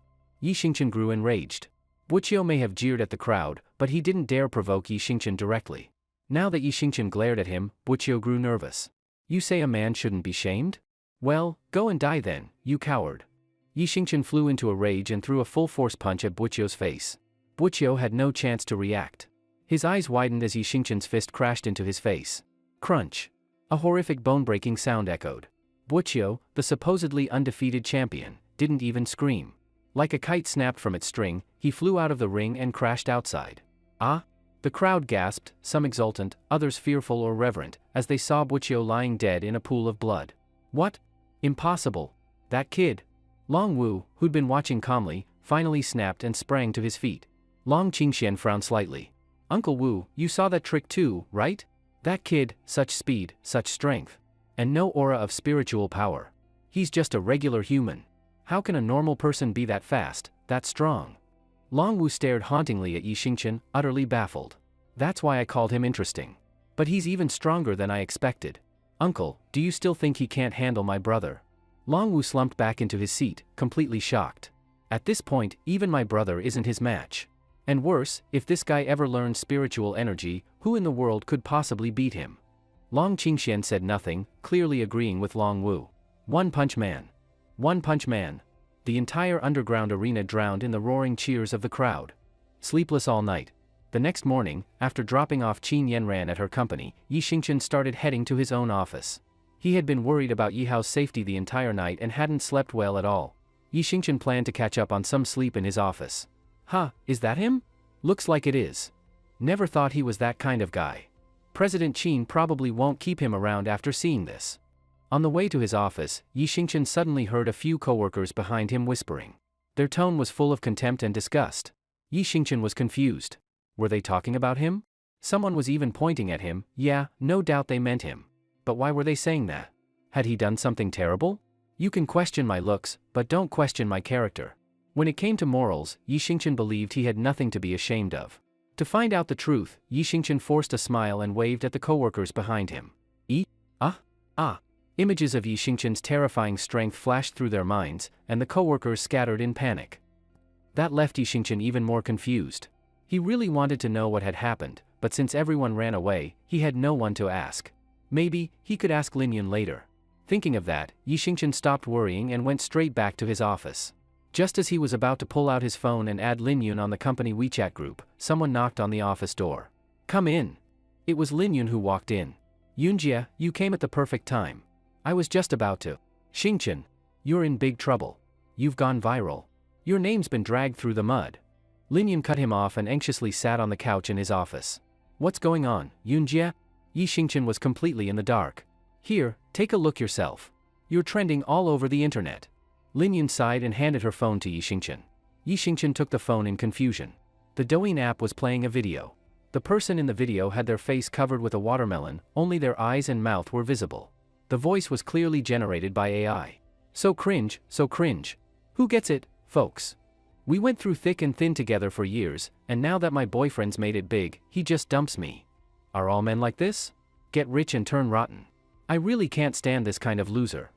Yi Xingqian grew enraged. Buqiu may have jeered at the crowd, but he didn't dare provoke Yi Xingqian directly. Now that Yi Xingqian glared at him, Buqiu grew nervous. You say a man shouldn't be shamed? Well, go and die then, you coward. Yi Xingqian flew into a rage and threw a full-force punch at Buqiu's face. Buqiu had no chance to react. His eyes widened as Yi Xingqian's fist crashed into his face. Crunch. A horrific bone-breaking sound echoed. Buqiu, the supposedly undefeated champion, didn't even scream. Like a kite snapped from its string, he flew out of the ring and crashed outside. Ah? The crowd gasped, some exultant, others fearful or reverent, as they saw Buqiu lying dead in a pool of blood. What? Impossible. That kid. Longwu, who'd been watching calmly, finally snapped and sprang to his feet. Long Qingxian frowned slightly. Uncle Wu, you saw that trick too, right? That kid, such speed, such strength. And no aura of spiritual power. He's just a regular human. How can a normal person be that fast, that strong? Long Wu stared hauntingly at Yi Xingqian, utterly baffled. That's why I called him interesting. But he's even stronger than I expected. Uncle, do you still think he can't handle my brother? Long Wu slumped back into his seat, completely shocked. At this point, even my brother isn't his match. And worse, if this guy ever learns spiritual energy, who in the world could possibly beat him? Long Qingxian said nothing, clearly agreeing with Long Wu. One Punch Man. One Punch Man. The entire underground arena drowned in the roaring cheers of the crowd. Sleepless all night. The next morning, after dropping off Qin Yanran at her company, Yi Xingqian started heading to his own office. He had been worried about Yi Hao's safety the entire night and hadn't slept well at all. Yi Xingqian planned to catch up on some sleep in his office. Huh, is that him? Looks like it is. Never thought he was that kind of guy. President Qin probably won't keep him around after seeing this. On the way to his office, Yi Xingqian suddenly heard a few coworkers behind him whispering. Their tone was full of contempt and disgust. Yi Xingqian was confused. Were they talking about him? Someone was even pointing at him. Yeah, no doubt they meant him. But why were they saying that? Had he done something terrible? You can question my looks, but don't question my character. When it came to morals, Yi Xingqian believed he had nothing to be ashamed of. To find out the truth, Yi Xingqian forced a smile and waved at the coworkers behind him. Images of Yi Xingqian's terrifying strength flashed through their minds, and the coworkers scattered in panic. That left Yi Xingqian even more confused. He really wanted to know what had happened, but since everyone ran away, he had no one to ask. Maybe, he could ask Lin Yun later. Thinking of that, Yi Xingqian stopped worrying and went straight back to his office. Just as he was about to pull out his phone and add Lin Yun on the company WeChat group, someone knocked on the office door. Come in. It was Lin Yun who walked in. Yunjie, you came at the perfect time. I was just about to. Xingqian, you're in big trouble. You've gone viral. Your name's been dragged through the mud. Lin Yun cut him off and anxiously sat on the couch in his office. What's going on, Yunjie? Yi Xingqian was completely in the dark. Here, take a look yourself. You're trending all over the internet. Lin Yun sighed and handed her phone to Yi Xingqian. Yi Xingqian took the phone in confusion. The Douyin app was playing a video. The person in the video had their face covered with a watermelon, only their eyes and mouth were visible. The voice was clearly generated by AI. So cringe, so cringe. Who gets it, folks? We went through thick and thin together for years, and now that my boyfriend's made it big, he just dumps me. Are all men like this? Get rich and turn rotten. I really can't stand this kind of loser.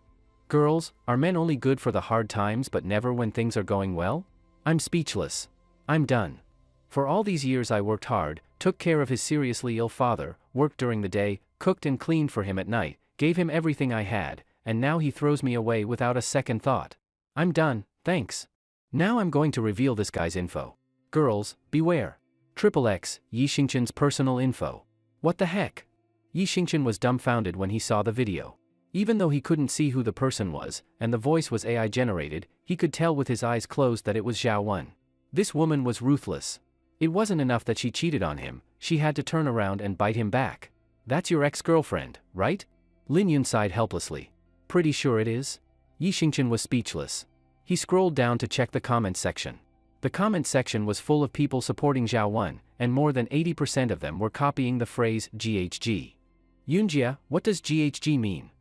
Girls, are men only good for the hard times but never when things are going well? I'm speechless. I'm done. For all these years I worked hard, took care of his seriously ill father, worked during the day, cooked and cleaned for him at night, gave him everything I had, and now he throws me away without a second thought. I'm done, thanks. Now I'm going to reveal this guy's info. Girls, beware. XXX, Yi Xingqian's personal info. What the heck? Yi Xingqian was dumbfounded when he saw the video. Even though he couldn't see who the person was, and the voice was AI generated, he could tell with his eyes closed that it was Zhao Wen. This woman was ruthless. It wasn't enough that she cheated on him, she had to turn around and bite him back. That's your ex-girlfriend, right? Lin Yun sighed helplessly. Pretty sure it is. Yi Xingqian was speechless. He scrolled down to check the comments section. The comment section was full of people supporting Zhao Wen, and more than 80% of them were copying the phrase GHG. Yunjie, what does GHG mean?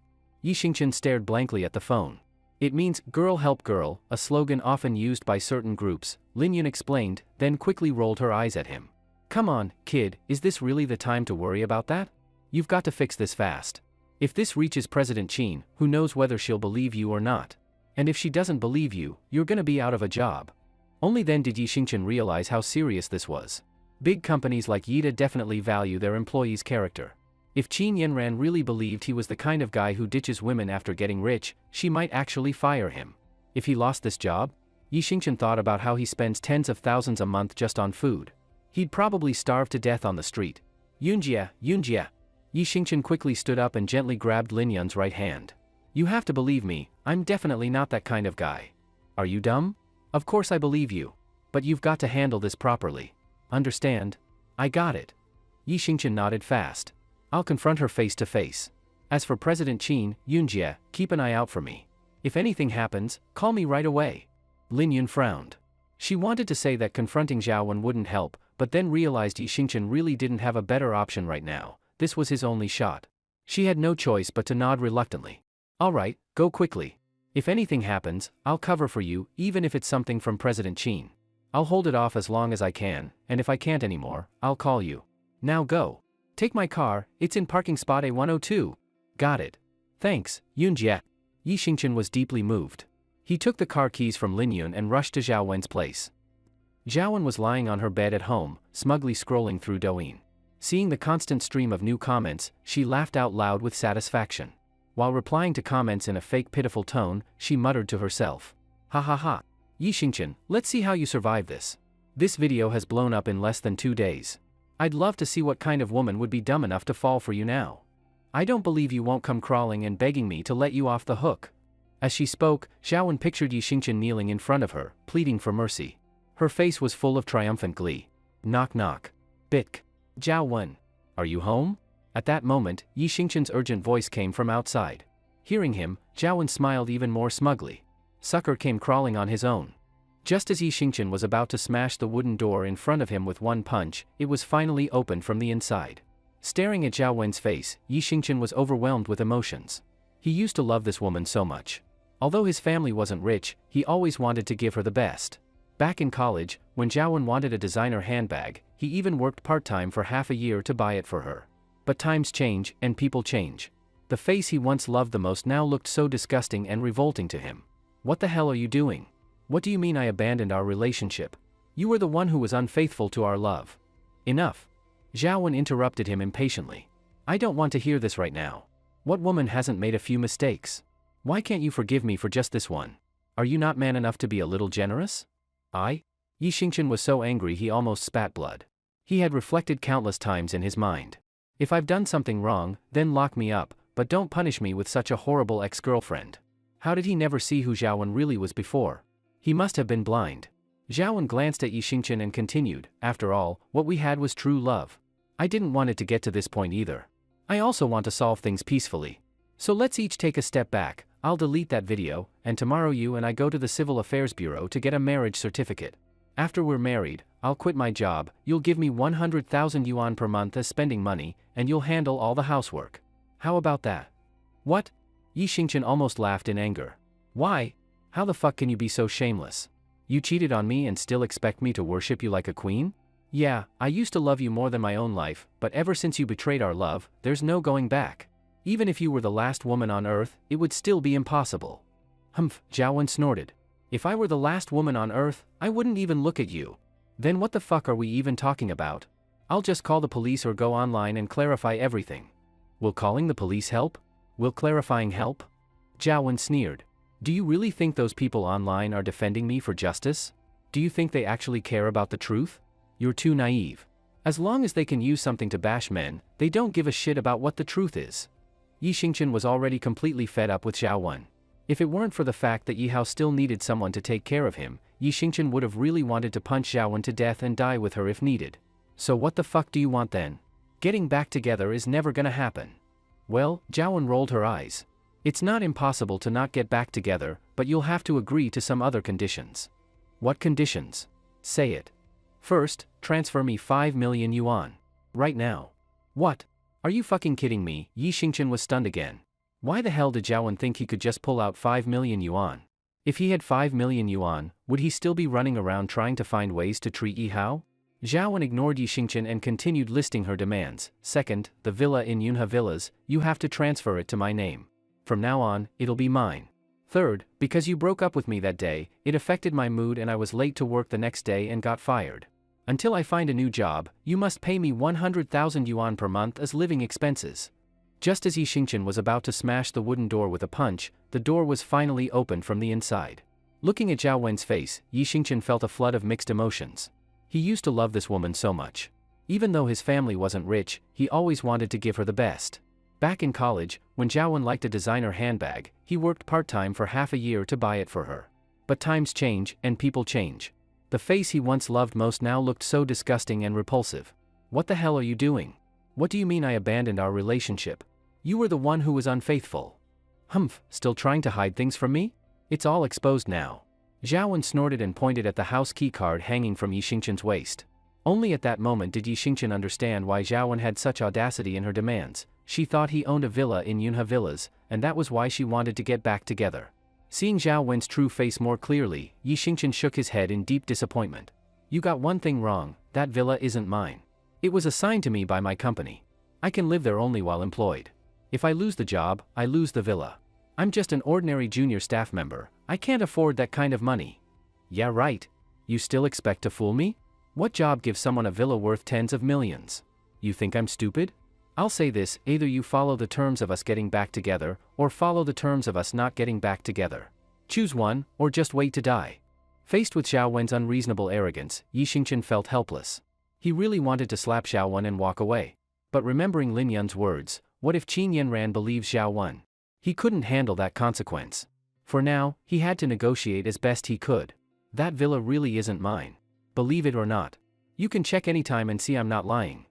Yi Xingqian stared blankly at the phone. It means girl help girl, a slogan often used by certain groups, Lin Yun explained, then quickly rolled her eyes at him. Come on, kid, is this really the time to worry about that? You've got to fix this fast. If this reaches President Qin, who knows whether she'll believe you or not? And if she doesn't believe you, you're gonna be out of a job. Only then did Yi Xingqian realize how serious this was. Big companies like Yida definitely value their employees' character. If Qin Yanran really believed he was the kind of guy who ditches women after getting rich, she might actually fire him. If he lost this job? Yi Xingqian thought about how he spends tens of thousands a month just on food. He'd probably starve to death on the street. Yunjie, Yunjie. Yi Xingqian quickly stood up and gently grabbed Lin Yun's right hand. You have to believe me, I'm definitely not that kind of guy. Are you dumb? Of course I believe you. But you've got to handle this properly. Understand? I got it. Yi Xingqian nodded fast. I'll confront her face to face. As for President Qin, Yunjie, keep an eye out for me. If anything happens, call me right away. Lin Yun frowned. She wanted to say that confronting Zhao Wen wouldn't help, but then realized Yi Xingchen really didn't have a better option right now. This was his only shot. She had no choice but to nod reluctantly. Alright, go quickly. If anything happens, I'll cover for you, even if it's something from President Qin. I'll hold it off as long as I can, and if I can't anymore, I'll call you. Now go. Take my car, it's in parking spot A102. Got it. Thanks, Yunjie. Yi Xingchen was deeply moved. He took the car keys from Lin Yun and rushed to Zhao Wen's place. Zhao Wen was lying on her bed at home, smugly scrolling through Douyin. Seeing the constant stream of new comments, she laughed out loud with satisfaction. While replying to comments in a fake pitiful tone, she muttered to herself. Ha ha ha. Yi Xingchen, let's see how you survive this. This video has blown up in less than 2 days. I'd love to see what kind of woman would be dumb enough to fall for you now. I don't believe you won't come crawling and begging me to let you off the hook. As she spoke, Zhao Wen pictured Yi Xingchen kneeling in front of her, pleading for mercy. Her face was full of triumphant glee. Knock knock. Bitk. Zhao Wen. Are you home? At that moment, Yi Xingchen's urgent voice came from outside. Hearing him, Zhao Wen smiled even more smugly. Sucker came crawling on his own. Just as Yi Xingchen was about to smash the wooden door in front of him with one punch, it was finally opened from the inside. Staring at Zhao Wen's face, Yi Xingchen was overwhelmed with emotions. He used to love this woman so much. Although his family wasn't rich, he always wanted to give her the best. Back in college, when Zhao Wen wanted a designer handbag, he even worked part-time for half a year to buy it for her. But times change, and people change. The face he once loved the most now looked so disgusting and revolting to him. What the hell are you doing? What do you mean I abandoned our relationship? You were the one who was unfaithful to our love. Enough. Zhao Wen interrupted him impatiently. I don't want to hear this right now. What woman hasn't made a few mistakes? Why can't you forgive me for just this one? Are you not man enough to be a little generous? Yi Xingchen was so angry he almost spat blood. He had reflected countless times in his mind. If I've done something wrong, then lock me up, but don't punish me with such a horrible ex-girlfriend. How did he never see who Zhao Wen really was before? He must have been blind. Zhao Wen glanced at Yi Xingchen and continued, after all, what we had was true love. I didn't want it to get to this point either. I also want to solve things peacefully. So let's each take a step back. I'll delete that video, and tomorrow you and I go to the Civil Affairs Bureau to get a marriage certificate. After we're married, I'll quit my job, you'll give me 100,000 yuan per month as spending money, and you'll handle all the housework. How about that? What? Yi Xingchen almost laughed in anger. Why? How the fuck can you be so shameless? You cheated on me and still expect me to worship you like a queen? Yeah, I used to love you more than my own life, but ever since you betrayed our love, there's no going back. Even if you were the last woman on earth, it would still be impossible. Humph, Zhao Wen snorted. If I were the last woman on earth, I wouldn't even look at you. Then what the fuck are we even talking about? I'll just call the police or go online and clarify everything. Will calling the police help? Will clarifying help? Zhao Wen sneered. Do you really think those people online are defending me for justice? Do you think they actually care about the truth? You're too naive. As long as they can use something to bash men, they don't give a shit about what the truth is. Yi Xingchen was already completely fed up with Zhao Wen. If it weren't for the fact that Yi Hao still needed someone to take care of him, Yi Xingchen would have really wanted to punch Zhao Wen to death and die with her if needed. So what the fuck do you want then? Getting back together is never gonna happen. Well, Zhao Wen rolled her eyes. It's not impossible to not get back together, but you'll have to agree to some other conditions. What conditions? Say it. First, transfer me 5 million yuan. Right now. What? Are you fucking kidding me? Yi Xingchen was stunned again. Why the hell did Zhao Wen think he could just pull out 5 million yuan? If he had 5 million yuan, would he still be running around trying to find ways to treat Yi Hao? Zhao Wen ignored Yi Xingchen and continued listing her demands. Second, the villa in Yunhe Villas, you have to transfer it to my name. From now on, it'll be mine. Third, because you broke up with me that day, it affected my mood and I was late to work the next day and got fired. Until I find a new job, you must pay me 100,000 yuan per month as living expenses. Just as Yi Xingchen was about to smash the wooden door with a punch, the door was finally opened from the inside. Looking at Zhao Wen's face, Yi Xingchen felt a flood of mixed emotions. He used to love this woman so much. Even though his family wasn't rich, he always wanted to give her the best. Back in college, when Zhao Wen liked a designer handbag, he worked part-time for half a year to buy it for her. But times change, and people change. The face he once loved most now looked so disgusting and repulsive. What the hell are you doing? What do you mean I abandoned our relationship? You were the one who was unfaithful. Humph, still trying to hide things from me? It's all exposed now. Zhao Wen snorted and pointed at the house key card hanging from Yi Xingqian's waist. Only at that moment did Yi Xingqian understand why Zhao Wen had such audacity in her demands. She thought he owned a villa in Yunhe Villas, and that was why she wanted to get back together. Seeing Zhao Wen's true face more clearly, Yi Xingqian shook his head in deep disappointment. You got one thing wrong, that villa isn't mine. It was assigned to me by my company. I can live there only while employed. If I lose the job, I lose the villa. I'm just an ordinary junior staff member, I can't afford that kind of money. Yeah right. You still expect to fool me? What job gives someone a villa worth tens of millions? You think I'm stupid? I'll say this, either you follow the terms of us getting back together, or follow the terms of us not getting back together. Choose one, or just wait to die. Faced with Zhao Wen's unreasonable arrogance, Yi Xingqian felt helpless. He really wanted to slap Zhao Wen and walk away. But remembering Lin Yun's words, what if Qin Yanran believes Zhao Wen? He couldn't handle that consequence. For now, he had to negotiate as best he could. That villa really isn't mine. Believe it or not. You can check anytime and see I'm not lying.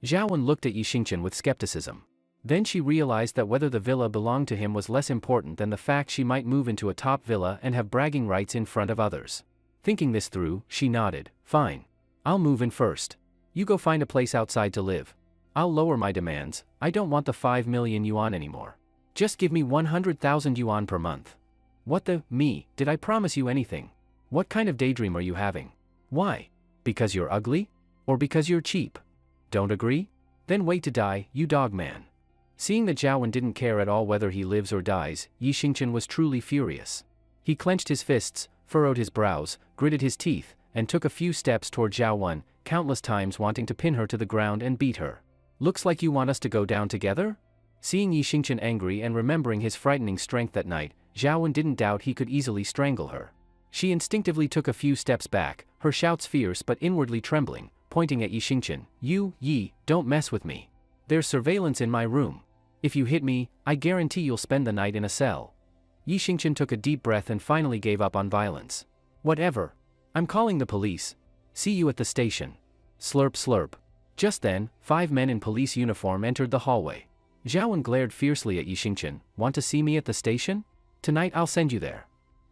Zhao Wen looked at Yi Xingqian with skepticism. Then she realized that whether the villa belonged to him was less important than the fact she might move into a top villa and have bragging rights in front of others. Thinking this through, she nodded. Fine. I'll move in first. You go find a place outside to live. I'll lower my demands, I don't want the 5 million yuan anymore. Just give me 100,000 yuan per month. What the, me, did I promise you anything? What kind of daydream are you having? Why? Because you're ugly? Or because you're cheap? Don't agree? Then wait to die, you dog man. Seeing that Zhao Wen didn't care at all whether he lives or dies, Yi Xingqian was truly furious. He clenched his fists, furrowed his brows, gritted his teeth, and took a few steps toward Zhao Wen, countless times wanting to pin her to the ground and beat her. Looks like you want us to go down together? Seeing Yi Xingqian angry and remembering his frightening strength that night, Zhao Wen didn't doubt he could easily strangle her. She instinctively took a few steps back, her shouts fierce but inwardly trembling, pointing at Yi Xingqian. You, Yi, don't mess with me. There's surveillance in my room. If you hit me, I guarantee you'll spend the night in a cell. Yi Xingqian took a deep breath and finally gave up on violence. Whatever. I'm calling the police. See you at the station. Slurp slurp. Just then, 5 men in police uniform entered the hallway. Zhao Wen glared fiercely at Yi Xingqian. Want to see me at the station? Tonight I'll send you there.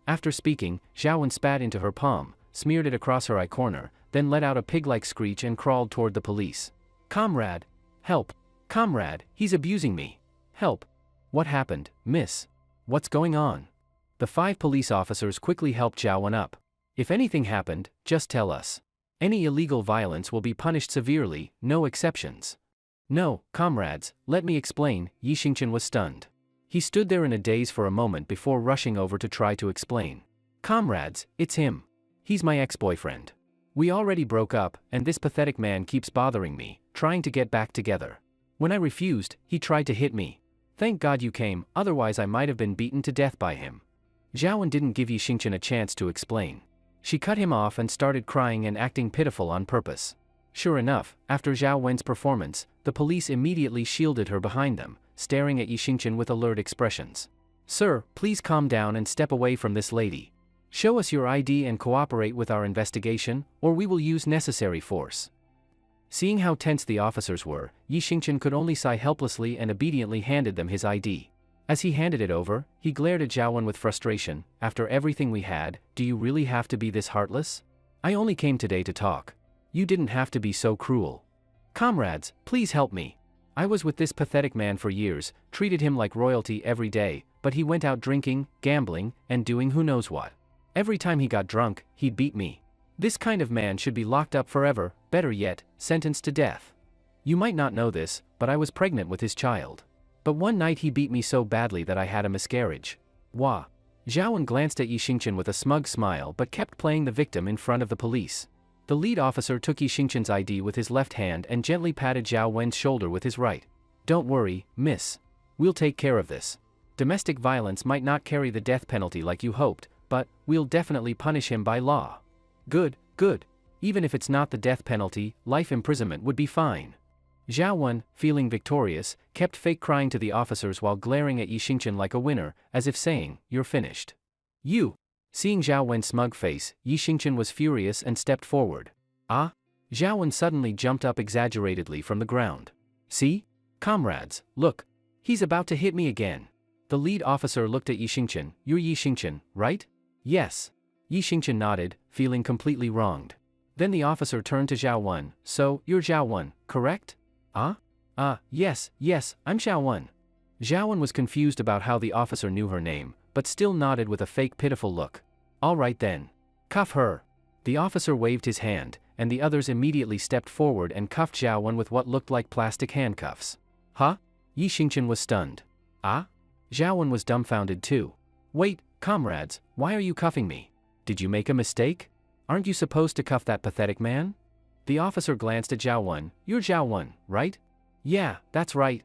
After speaking, Zhao Wen spat into her palm, smeared it across her eye corner, then let out a pig-like screech and crawled toward the police. Comrade! Help! Comrade, he's abusing me! Help! What happened, miss? What's going on? The 5 police officers quickly helped Zhao Wen up. If anything happened, just tell us. Any illegal violence will be punished severely, no exceptions. No, comrades, let me explain. Yi Xingqian was stunned. He stood there in a daze for a moment before rushing over to try to explain. Comrades, it's him. He's my ex-boyfriend. We already broke up, and this pathetic man keeps bothering me, trying to get back together. When I refused, he tried to hit me. Thank God you came, otherwise I might have been beaten to death by him. Zhao Wen didn't give Yi Xingqian a chance to explain. She cut him off and started crying and acting pitiful on purpose. Sure enough, after Zhao Wen's performance, the police immediately shielded her behind them, staring at Yi Xingqian with alert expressions. Sir, please calm down and step away from this lady. Show us your ID and cooperate with our investigation, or we will use necessary force. Seeing how tense the officers were, Yi Xingqian could only sigh helplessly and obediently handed them his ID. As he handed it over, he glared at Zhao Wen with frustration. After everything we had, do you really have to be this heartless? I only came today to talk. You didn't have to be so cruel. Comrades, please help me. I was with this pathetic man for years, treated him like royalty every day, but he went out drinking, gambling, and doing who knows what. Every time he got drunk, he'd beat me. This kind of man should be locked up forever, better yet, sentenced to death. You might not know this, but I was pregnant with his child. But one night he beat me so badly that I had a miscarriage. Wah. Zhao Wen glanced at Yi Xingqian with a smug smile but kept playing the victim in front of the police. The lead officer took Yi Xingqian's ID with his left hand and gently patted Zhao Wen's shoulder with his right. Don't worry, miss. We'll take care of this. Domestic violence might not carry the death penalty like you hoped, but we'll definitely punish him by law. Good, good. Even if it's not the death penalty, life imprisonment would be fine. Zhao Wen, feeling victorious, kept fake crying to the officers while glaring at Yi Xingqian like a winner, as if saying, "You're finished." You. Seeing Zhao Wen's smug face, Yi Xingqian was furious and stepped forward. Ah? Zhao Wen suddenly jumped up exaggeratedly from the ground. See? Comrades, look. He's about to hit me again. The lead officer looked at Yi Xingqian. You're Yi Xingqian, right? Yes. Yi Xingqian nodded, feeling completely wronged. Then the officer turned to Zhao Wen. So, you're Zhao Wen, correct? Yes, I'm Zhao Wen. Zhao Wen was confused about how the officer knew her name, but still nodded with a fake pitiful look. All right then. Cuff her. The officer waved his hand, and the others immediately stepped forward and cuffed Zhao Wen with what looked like plastic handcuffs. Huh? Yi Xingqian was stunned. Zhao Wen was dumbfounded too. Wait, comrades, why are you cuffing me? Did you make a mistake? Aren't you supposed to cuff that pathetic man? The officer glanced at Zhao Wen. You're Zhao Wen, right? Yeah, that's right.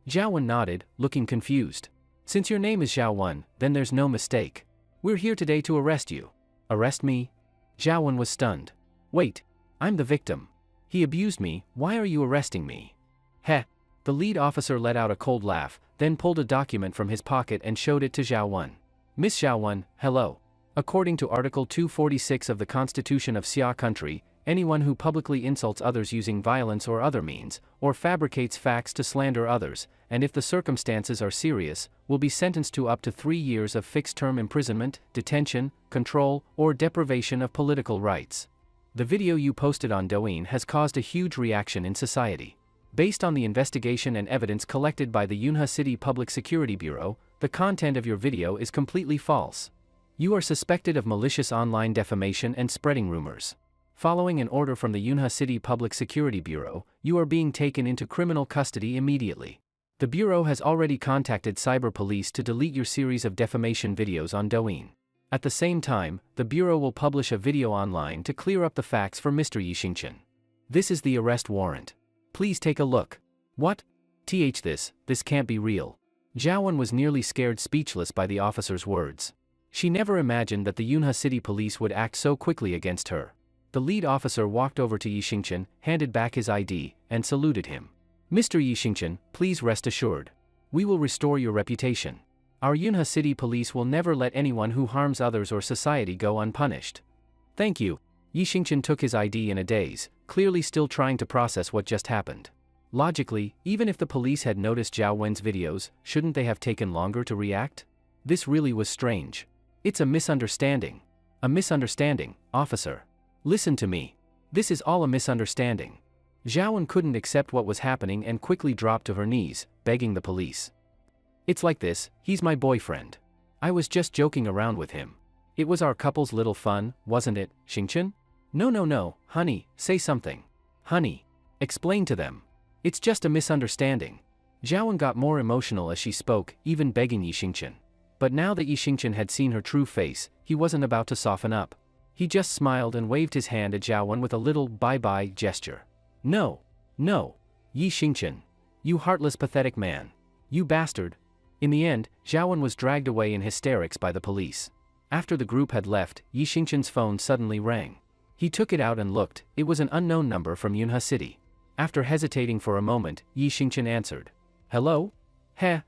Zhao Wen nodded, looking confused. Since your name is Zhao Wen, then there's no mistake. We're here today to arrest you. Arrest me? Zhao Wen was stunned. Wait, I'm the victim. He abused me, why are you arresting me? Heh. The lead officer let out a cold laugh, then pulled a document from his pocket and showed it to Zhao Wen. Miss Zhao Wen, hello. According to Article 246 of the Constitution of Xia Country, anyone who publicly insults others using violence or other means, or fabricates facts to slander others, and if the circumstances are serious, will be sentenced to up to 3 years of fixed-term imprisonment, detention, control, or deprivation of political rights. The video you posted on Douyin has caused a huge reaction in society. Based on the investigation and evidence collected by the Yunhe City Public Security Bureau, the content of your video is completely false. You are suspected of malicious online defamation and spreading rumors. Following an order from the Yunhe City Public Security Bureau, you are being taken into criminal custody immediately. The Bureau has already contacted cyber police to delete your series of defamation videos on Douyin. At the same time, the Bureau will publish a video online to clear up the facts for Mr. Yi Xingqian. This is the arrest warrant. Please take a look. What? This can't be real. Zhao Wen was nearly scared speechless by the officer's words. She never imagined that the Yunhe City Police would act so quickly against her. The lead officer walked over to Yi Xingqian, handed back his ID, and saluted him. Mr. Yi Xingqian, please rest assured. We will restore your reputation. Our Yunhe City Police will never let anyone who harms others or society go unpunished. Thank you. Yi Xingqian took his ID in a daze, clearly still trying to process what just happened. Logically, even if the police had noticed Zhao Wen's videos, shouldn't they have taken longer to react? This really was strange. It's a misunderstanding. A misunderstanding, officer. Listen to me. This is all a misunderstanding. Zhao Wen couldn't accept what was happening and quickly dropped to her knees, begging the police. It's like this, he's my boyfriend. I was just joking around with him. It was our couple's little fun, wasn't it, Xingqian? No, honey, say something. Honey. Explain to them. It's just a misunderstanding. Zhao Wen got more emotional as she spoke, even begging Yi Xingqian. But now that Yi Xingqian had seen her true face, he wasn't about to soften up. He just smiled and waved his hand at Zhao Wen with a little bye-bye gesture. No. Yi Xingqian. You heartless pathetic man. You bastard. In the end, Zhao Wen was dragged away in hysterics by the police. After the group had left, Yi Xingqian's phone suddenly rang. He took it out and looked. It was an unknown number from Yunhe City. After hesitating for a moment, Yi Xingqian answered. Hello?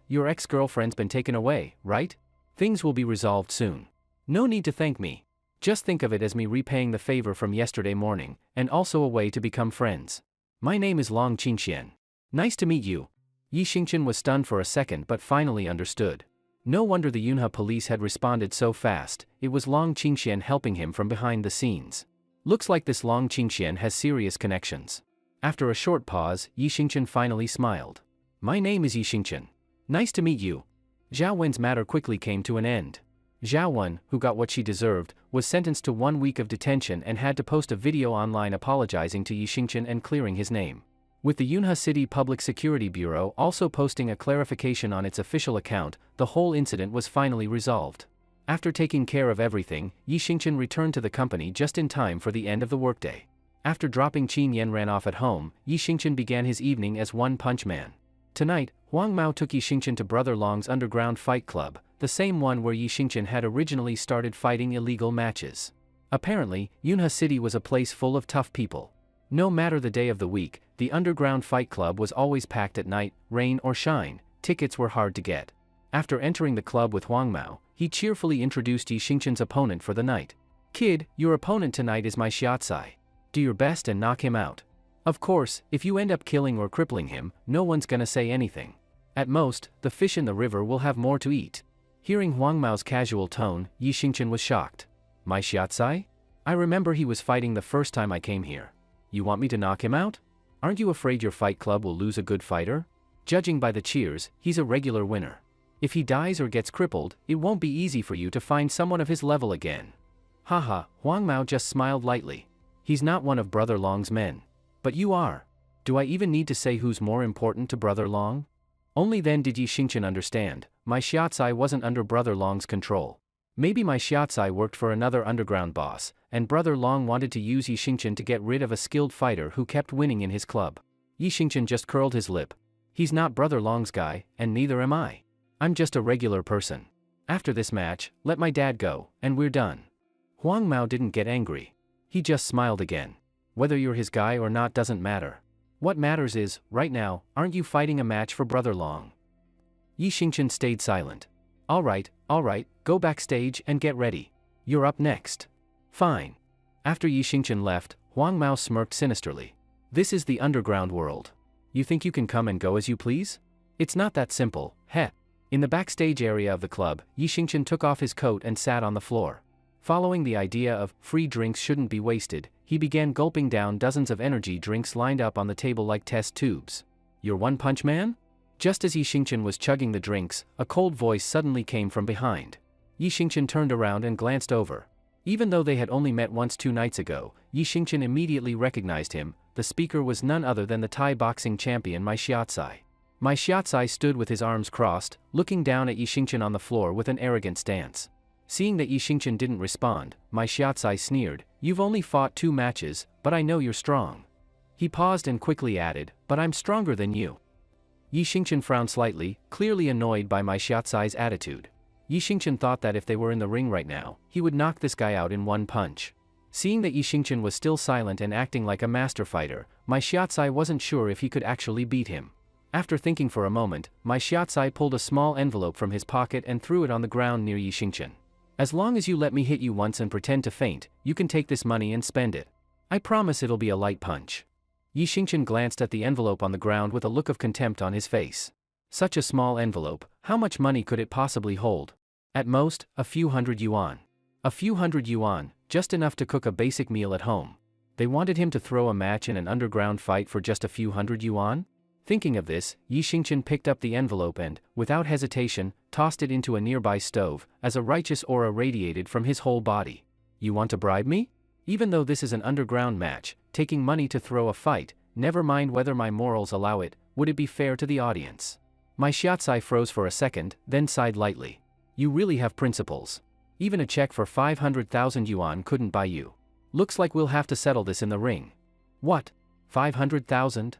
Your ex-girlfriend's been taken away, right? Things will be resolved soon. No need to thank me. Just think of it as me repaying the favor from yesterday morning, and also a way to become friends. My name is Long Qingxian. Nice to meet you. Yi Xingqian was stunned for a second but finally understood. No wonder the Yunhe police had responded so fast, it was Long Qingxian helping him from behind the scenes. Looks like this Long Qingxian has serious connections. After a short pause, Yi Xingqian finally smiled. My name is Yi Xingqian. Nice to meet you. Zhao Wen's matter quickly came to an end. Zhao Wen, who got what she deserved, was sentenced to 1 week of detention and had to post a video online apologizing to Yi Xingqian and clearing his name. With the Yunhe City Public Security Bureau also posting a clarification on its official account, the whole incident was finally resolved. After taking care of everything, Yi Xingqian returned to the company just in time for the end of the workday. After dropping Qin Yan ran off at home, Yi Xingqian began his evening as One Punch Man. Tonight, Huang Mao took Yi Xingqian to Brother Long's underground fight club, the same one where Yi Xingqian had originally started fighting illegal matches. Apparently, Yunhe City was a place full of tough people. No matter the day of the week, the underground fight club was always packed at night, rain or shine. Tickets were hard to get. After entering the club with Huang Mao, he cheerfully introduced Yi Xingqian's opponent for the night. Kid, your opponent tonight is my Xiaocai. Do your best and knock him out. Of course, if you end up killing or crippling him, no one's gonna say anything. At most, the fish in the river will have more to eat. Hearing Huang Mao's casual tone, Yi Xingqian was shocked. My shiatsai? I remember he was fighting the first time I came here. You want me to knock him out? Aren't you afraid your fight club will lose a good fighter? Judging by the cheers, he's a regular winner. If he dies or gets crippled, it won't be easy for you to find someone of his level again. Haha, Huang Mao just smiled lightly. He's not one of Brother Long's men. But you are. Do I even need to say who's more important to Brother Long? Only then did Yi Xingchen understand, my shiatsai wasn't under Brother Long's control. Maybe my shiatsai worked for another underground boss, and Brother Long wanted to use Yi Xingchen to get rid of a skilled fighter who kept winning in his club. Yi Xingchen just curled his lip. He's not Brother Long's guy, and neither am I. I'm just a regular person. After this match, let my dad go, and we're done. Huang Mao didn't get angry. He just smiled again. Whether you're his guy or not doesn't matter. What matters is, right now, aren't you fighting a match for Brother Long? Yi Xingchen stayed silent. Alright, go backstage and get ready. You're up next. Fine. After Yi Xingchen left, Huang Mao smirked sinisterly. This is the underground world. You think you can come and go as you please? It's not that simple, heh. In the backstage area of the club, Yi Xingchen took off his coat and sat on the floor. Following the idea of free drinks shouldn't be wasted, he began gulping down dozens of energy drinks lined up on the table like test tubes. You're One Punch Man? Just as Yi Xingchen was chugging the drinks, a cold voice suddenly came from behind. Yi Xingchen turned around and glanced over. Even though they had only met once 2 nights ago, Yi Xingchen immediately recognized him. The speaker was none other than the Thai boxing champion My Shiatsai. My Shiatsai stood with his arms crossed, looking down at Yi Xingchen on the floor with an arrogant stance. Seeing that Yi Xingchen didn't respond, My Shiatsai sneered, "You've only fought 2 matches, but I know you're strong." He paused and quickly added, "But I'm stronger than you." Yi Xingchen frowned slightly, clearly annoyed by My Shiatsai's attitude. Yi Xingchen thought that if they were in the ring right now, he would knock this guy out in one punch. Seeing that Yi Xingchen was still silent and acting like a master fighter, My Shiatsai wasn't sure if he could actually beat him. After thinking for a moment, My Shiatsai pulled a small envelope from his pocket and threw it on the ground near Yi Xingchen. "As long as you let me hit you once and pretend to faint, you can take this money and spend it. I promise it'll be a light punch." Yi Xingchen glanced at the envelope on the ground with a look of contempt on his face. Such a small envelope, how much money could it possibly hold? At most, a few hundred yuan. A few hundred yuan, just enough to cook a basic meal at home. They wanted him to throw a match in an underground fight for just a few hundred yuan? Thinking of this, Yi Xingchen picked up the envelope and, without hesitation, tossed it into a nearby stove, as a righteous aura radiated from his whole body. "You want to bribe me? Even though this is an underground match, taking money to throw a fight, never mind whether my morals allow it, would it be fair to the audience?" My Shiatsai froze for a second, then sighed lightly. "You really have principles. Even a check for 500,000 yuan couldn't buy you. Looks like we'll have to settle this in the ring." "What? 500,000?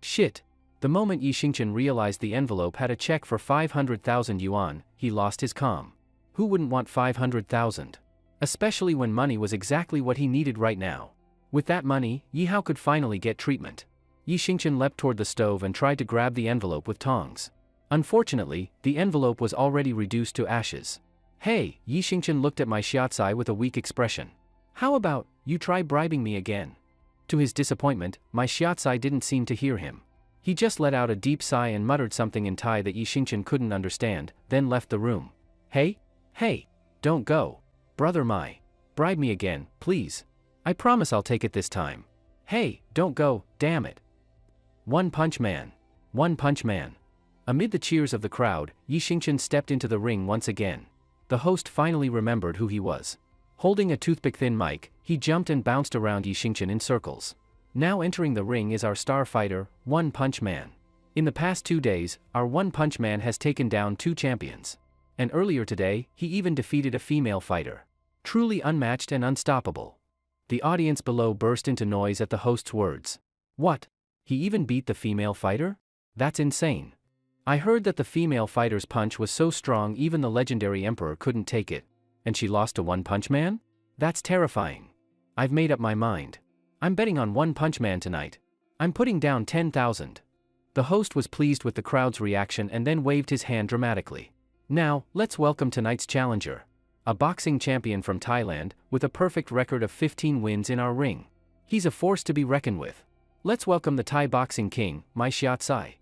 Shit." The moment Yi Xingchen realized the envelope had a check for 500,000 yuan, he lost his calm. Who wouldn't want 500,000? Especially when money was exactly what he needed right now. With that money, Yi Hao could finally get treatment. Yi Xingchen leapt toward the stove and tried to grab the envelope with tongs. Unfortunately, the envelope was already reduced to ashes. "Hey," Yi Xingchen looked at My Shiatsai with a weak expression. "How about, you try bribing me again?" To his disappointment, My Shiatsai didn't seem to hear him. He just let out a deep sigh and muttered something in Thai that Yi Xingchen couldn't understand, then left the room. Hey, don't go. Brother Mai. Bribe me again, please. I promise I'll take it this time. Hey, don't go, damn it. One Punch Man. One Punch Man. Amid the cheers of the crowd, Yi Xingchen stepped into the ring once again. The host finally remembered who he was. Holding a toothpick-thin mic, he jumped and bounced around Yi Xingchen in circles. Now entering the ring is our star fighter, One Punch Man. In the past 2 days, our One Punch Man has taken down 2 champions. And earlier today, he even defeated a female fighter. Truly unmatched and unstoppable. The audience below burst into noise at the host's words. What? He even beat the female fighter? That's insane. I heard that the female fighter's punch was so strong even the legendary emperor couldn't take it. And she lost to One Punch Man? That's terrifying. I've made up my mind. I'm betting on One Punch Man tonight. I'm putting down 10,000. The host was pleased with the crowd's reaction and then waved his hand dramatically. Now, let's welcome tonight's challenger. A boxing champion from Thailand, with a perfect record of 15 wins in our ring. He's a force to be reckoned with. Let's welcome the Thai boxing king, My Shiatsai.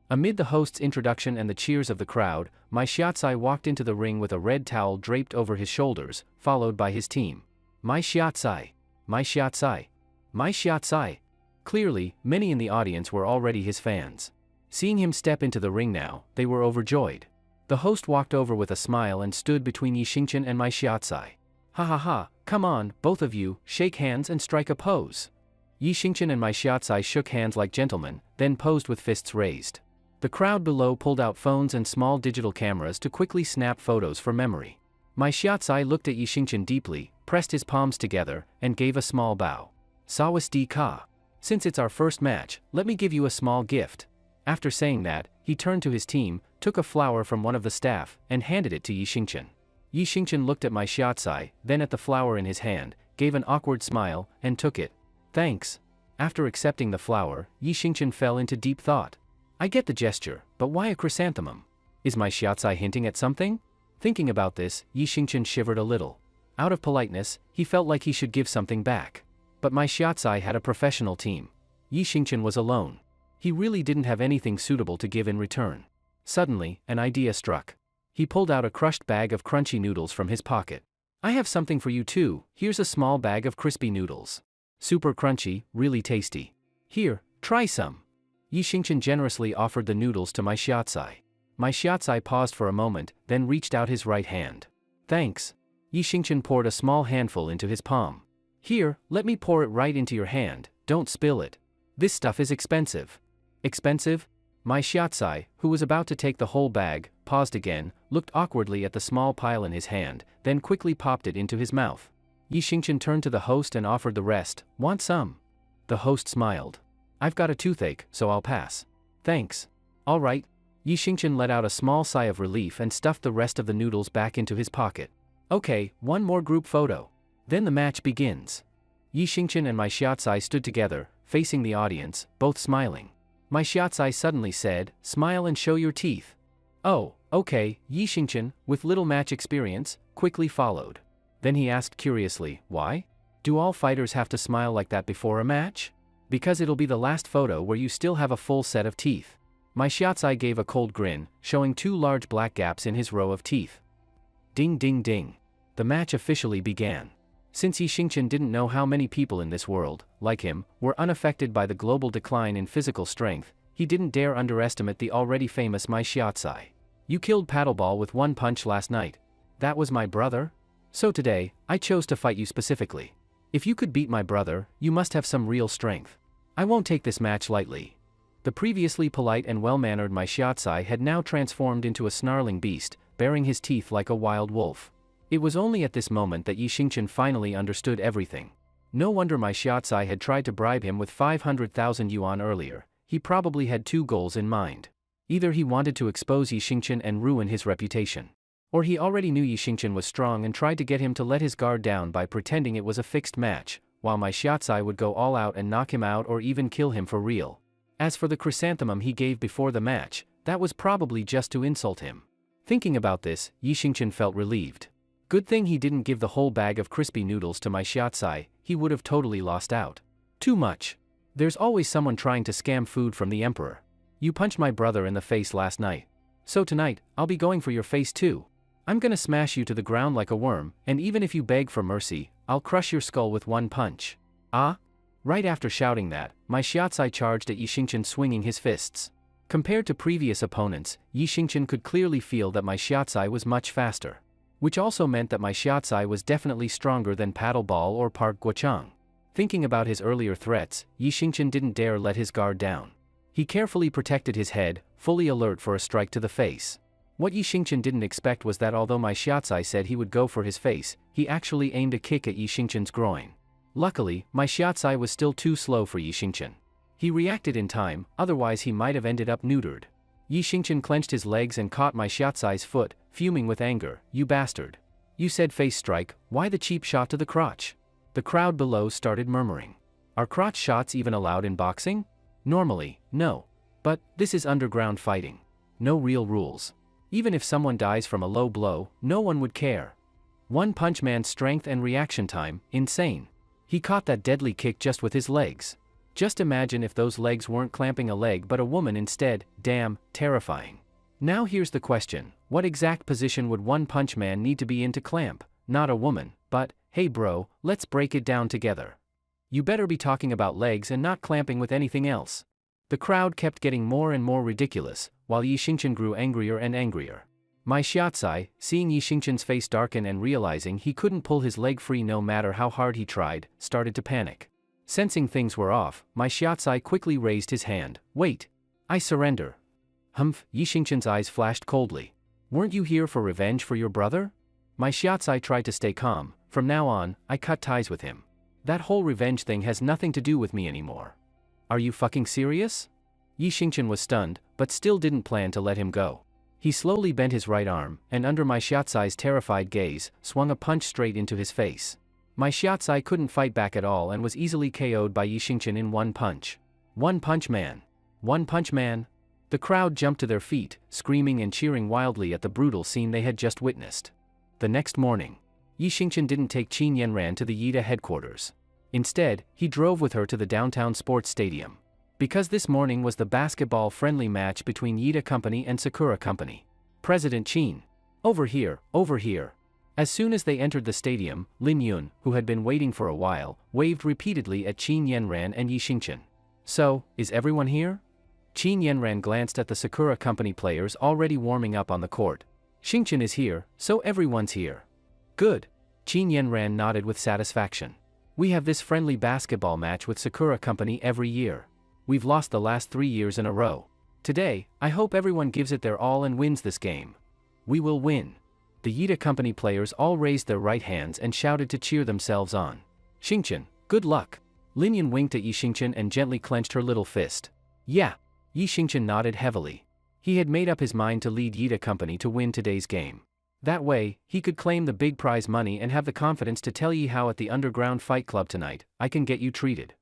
Amid the host's introduction and the cheers of the crowd, My Shiatsai walked into the ring with a red towel draped over his shoulders, followed by his team. My shiatsai! My shiatsai! My shiatsai! Clearly, many in the audience were already his fans. Seeing him step into the ring now, they were overjoyed. The host walked over with a smile and stood between Yi Xingchen and my shiatsai. Ha ha ha, come on, both of you, shake hands and strike a pose. Yi Xingchen and my shiatsai shook hands like gentlemen, then posed with fists raised. The crowd below pulled out phones and small digital cameras to quickly snap photos for memory. My shiatsai looked at Yi Xingchen deeply, pressed his palms together, and gave a small bow. Sawasdee ka. Since it's our first match, let me give you a small gift. After saying that, he turned to his team, took a flower from one of the staff, and handed it to Yi Xingchen. Yi Xingchen looked at my shiatsai, then at the flower in his hand, gave an awkward smile, and took it. Thanks. After accepting the flower, Yi Xingchen fell into deep thought. I get the gesture, but why a chrysanthemum? Is my shiatsai hinting at something? Thinking about this, Yi Xingchen shivered a little. Out of politeness, he felt like he should give something back. But my shiatsai had a professional team. Yi Xingchen was alone. He really didn't have anything suitable to give in return. Suddenly, an idea struck. He pulled out a crushed bag of crunchy noodles from his pocket. I have something for you too, here's a small bag of crispy noodles. Super crunchy, really tasty. Here, try some. Yi Xingchen generously offered the noodles to my shiatsai. My shiatsai paused for a moment, then reached out his right hand. Thanks. Yi Xingchen poured a small handful into his palm. Here, let me pour it right into your hand, don't spill it. This stuff is expensive. Expensive? My shiatsai, who was about to take the whole bag, paused again, looked awkwardly at the small pile in his hand, then quickly popped it into his mouth. Yi Xingchen turned to the host and offered the rest. Want some? The host smiled. I've got a toothache, so I'll pass. Thanks. All right. Yi Xingchen let out a small sigh of relief and stuffed the rest of the noodles back into his pocket. Okay, one more group photo. Then the match begins. Yi Xingchen and my shiatsai stood together, facing the audience, both smiling. My shiatsai suddenly said, smile and show your teeth. Oh, okay, Yi Xingchen, with little match experience, quickly followed. Then he asked curiously, why? Do all fighters have to smile like that before a match? Because it'll be the last photo where you still have a full set of teeth. My shiatsai gave a cold grin, showing 2 large black gaps in his row of teeth. Ding ding ding. The match officially began. Since Yi Xingchen didn't know how many people in this world, like him, were unaffected by the global decline in physical strength, he didn't dare underestimate the already famous my shiatsai. You killed Paddleball with 1 punch last night. That was my brother? So today, I chose to fight you specifically. If you could beat my brother, you must have some real strength. I won't take this match lightly. The previously polite and well-mannered my shiatsai had now transformed into a snarling beast, baring his teeth like a wild wolf. It was only at this moment that Yi Xingchen finally understood everything. No wonder my shiatsai had tried to bribe him with 500,000 yuan earlier. He probably had 2 goals in mind. Either he wanted to expose Yi Xingchen and ruin his reputation. Or he already knew Yi Xingchen was strong and tried to get him to let his guard down by pretending it was a fixed match, while my shiatsai would go all out and knock him out or even kill him for real. As for the chrysanthemum he gave before the match, that was probably just to insult him. Thinking about this, Yi Xingchen felt relieved. Good thing he didn't give the whole bag of crispy noodles to my shiatsai, he would have totally lost out. Too much. There's always someone trying to scam food from the emperor. You punched my brother in the face last night. So tonight, I'll be going for your face too. I'm gonna smash you to the ground like a worm, and even if you beg for mercy, I'll crush your skull with 1 punch. Ah? Right after shouting that, my shiatsai charged at Yi Xingchen swinging his fists. Compared to previous opponents, Yi Xingchen could clearly feel that my shiatsai was much faster. Which also meant that my shiatsai was definitely stronger than Paddleball or Park Guochang. Thinking about his earlier threats, Yi Xingchen didn't dare let his guard down. He carefully protected his head, fully alert for a strike to the face. What Yi Xingchen didn't expect was that although my shiatsai said he would go for his face, he actually aimed a kick at Yi Xingchen's groin. Luckily, my shiatsai was still too slow for Yi Xingchen. He reacted in time, otherwise he might have ended up neutered. Yi Xingchen clenched his legs and caught my shiatsai's foot, fuming with anger. You bastard. You said face strike, why the cheap shot to the crotch? The crowd below started murmuring. Are crotch shots even allowed in boxing? Normally, no. But, this is underground fighting. No real rules. Even if someone dies from a low blow, no one would care. One Punch Man's strength and reaction time, insane. He caught that deadly kick just with his legs. Just imagine if those legs weren't clamping a leg but a woman instead. Damn, terrifying. Now here's the question, what exact position would One Punch Man need to be in to clamp? Not a woman, but, Hey bro, let's break it down together. You better be talking about legs and not clamping with anything else. The crowd kept getting more and more ridiculous, while Yi Xingchen grew angrier and angrier. My Xiaocai, seeing Yi Xingchen's face darken and realizing he couldn't pull his leg free no matter how hard he tried, started to panic. Sensing things were off, my Xiaocai quickly raised his hand. Wait! I surrender. Humph, Yi Xingchen's eyes flashed coldly. Weren't you here for revenge for your brother? My Xiaocai tried to stay calm. From now on, I cut ties with him. That whole revenge thing has nothing to do with me anymore. Are you fucking serious? Yi Xingchen was stunned, but still didn't plan to let him go. He slowly bent his right arm, and under my Xiaocai's terrified gaze, swung a punch straight into his face. My Xiaocai couldn't fight back at all and was easily KO'd by Yi Xingchen in one punch. One Punch Man! One Punch Man! The crowd jumped to their feet, screaming and cheering wildly at the brutal scene they had just witnessed. The next morning, Yi Xingchen didn't take Qin Yanran to the Yida headquarters. Instead, he drove with her to the downtown sports stadium. Because this morning was the basketball-friendly match between Yida Company and Sakura Company. President Qin. Over here, over here. As soon as they entered the stadium, Lin Yun, who had been waiting for a while, waved repeatedly at Qin Yanran and Yi Xingchen. So, is everyone here? Qin Yanran glanced at the Sakura Company players already warming up on the court. Xingchen is here, so everyone's here. Good. Qin Yanran nodded with satisfaction. We have this friendly basketball match with Sakura Company every year. We've lost the last 3 years in a row. Today, I hope everyone gives it their all and wins this game. We will win. The Yida Company players all raised their right hands and shouted to cheer themselves on. Xingchen, good luck. Lin Yun winked at Yi Xingchen and gently clenched her little fist. Yeah. Yi Xingchen nodded heavily. He had made up his mind to lead Yida Company to win today's game. That way, he could claim the big prize money and have the confidence to tell Yi how at the underground fight club tonight, I can get you treated.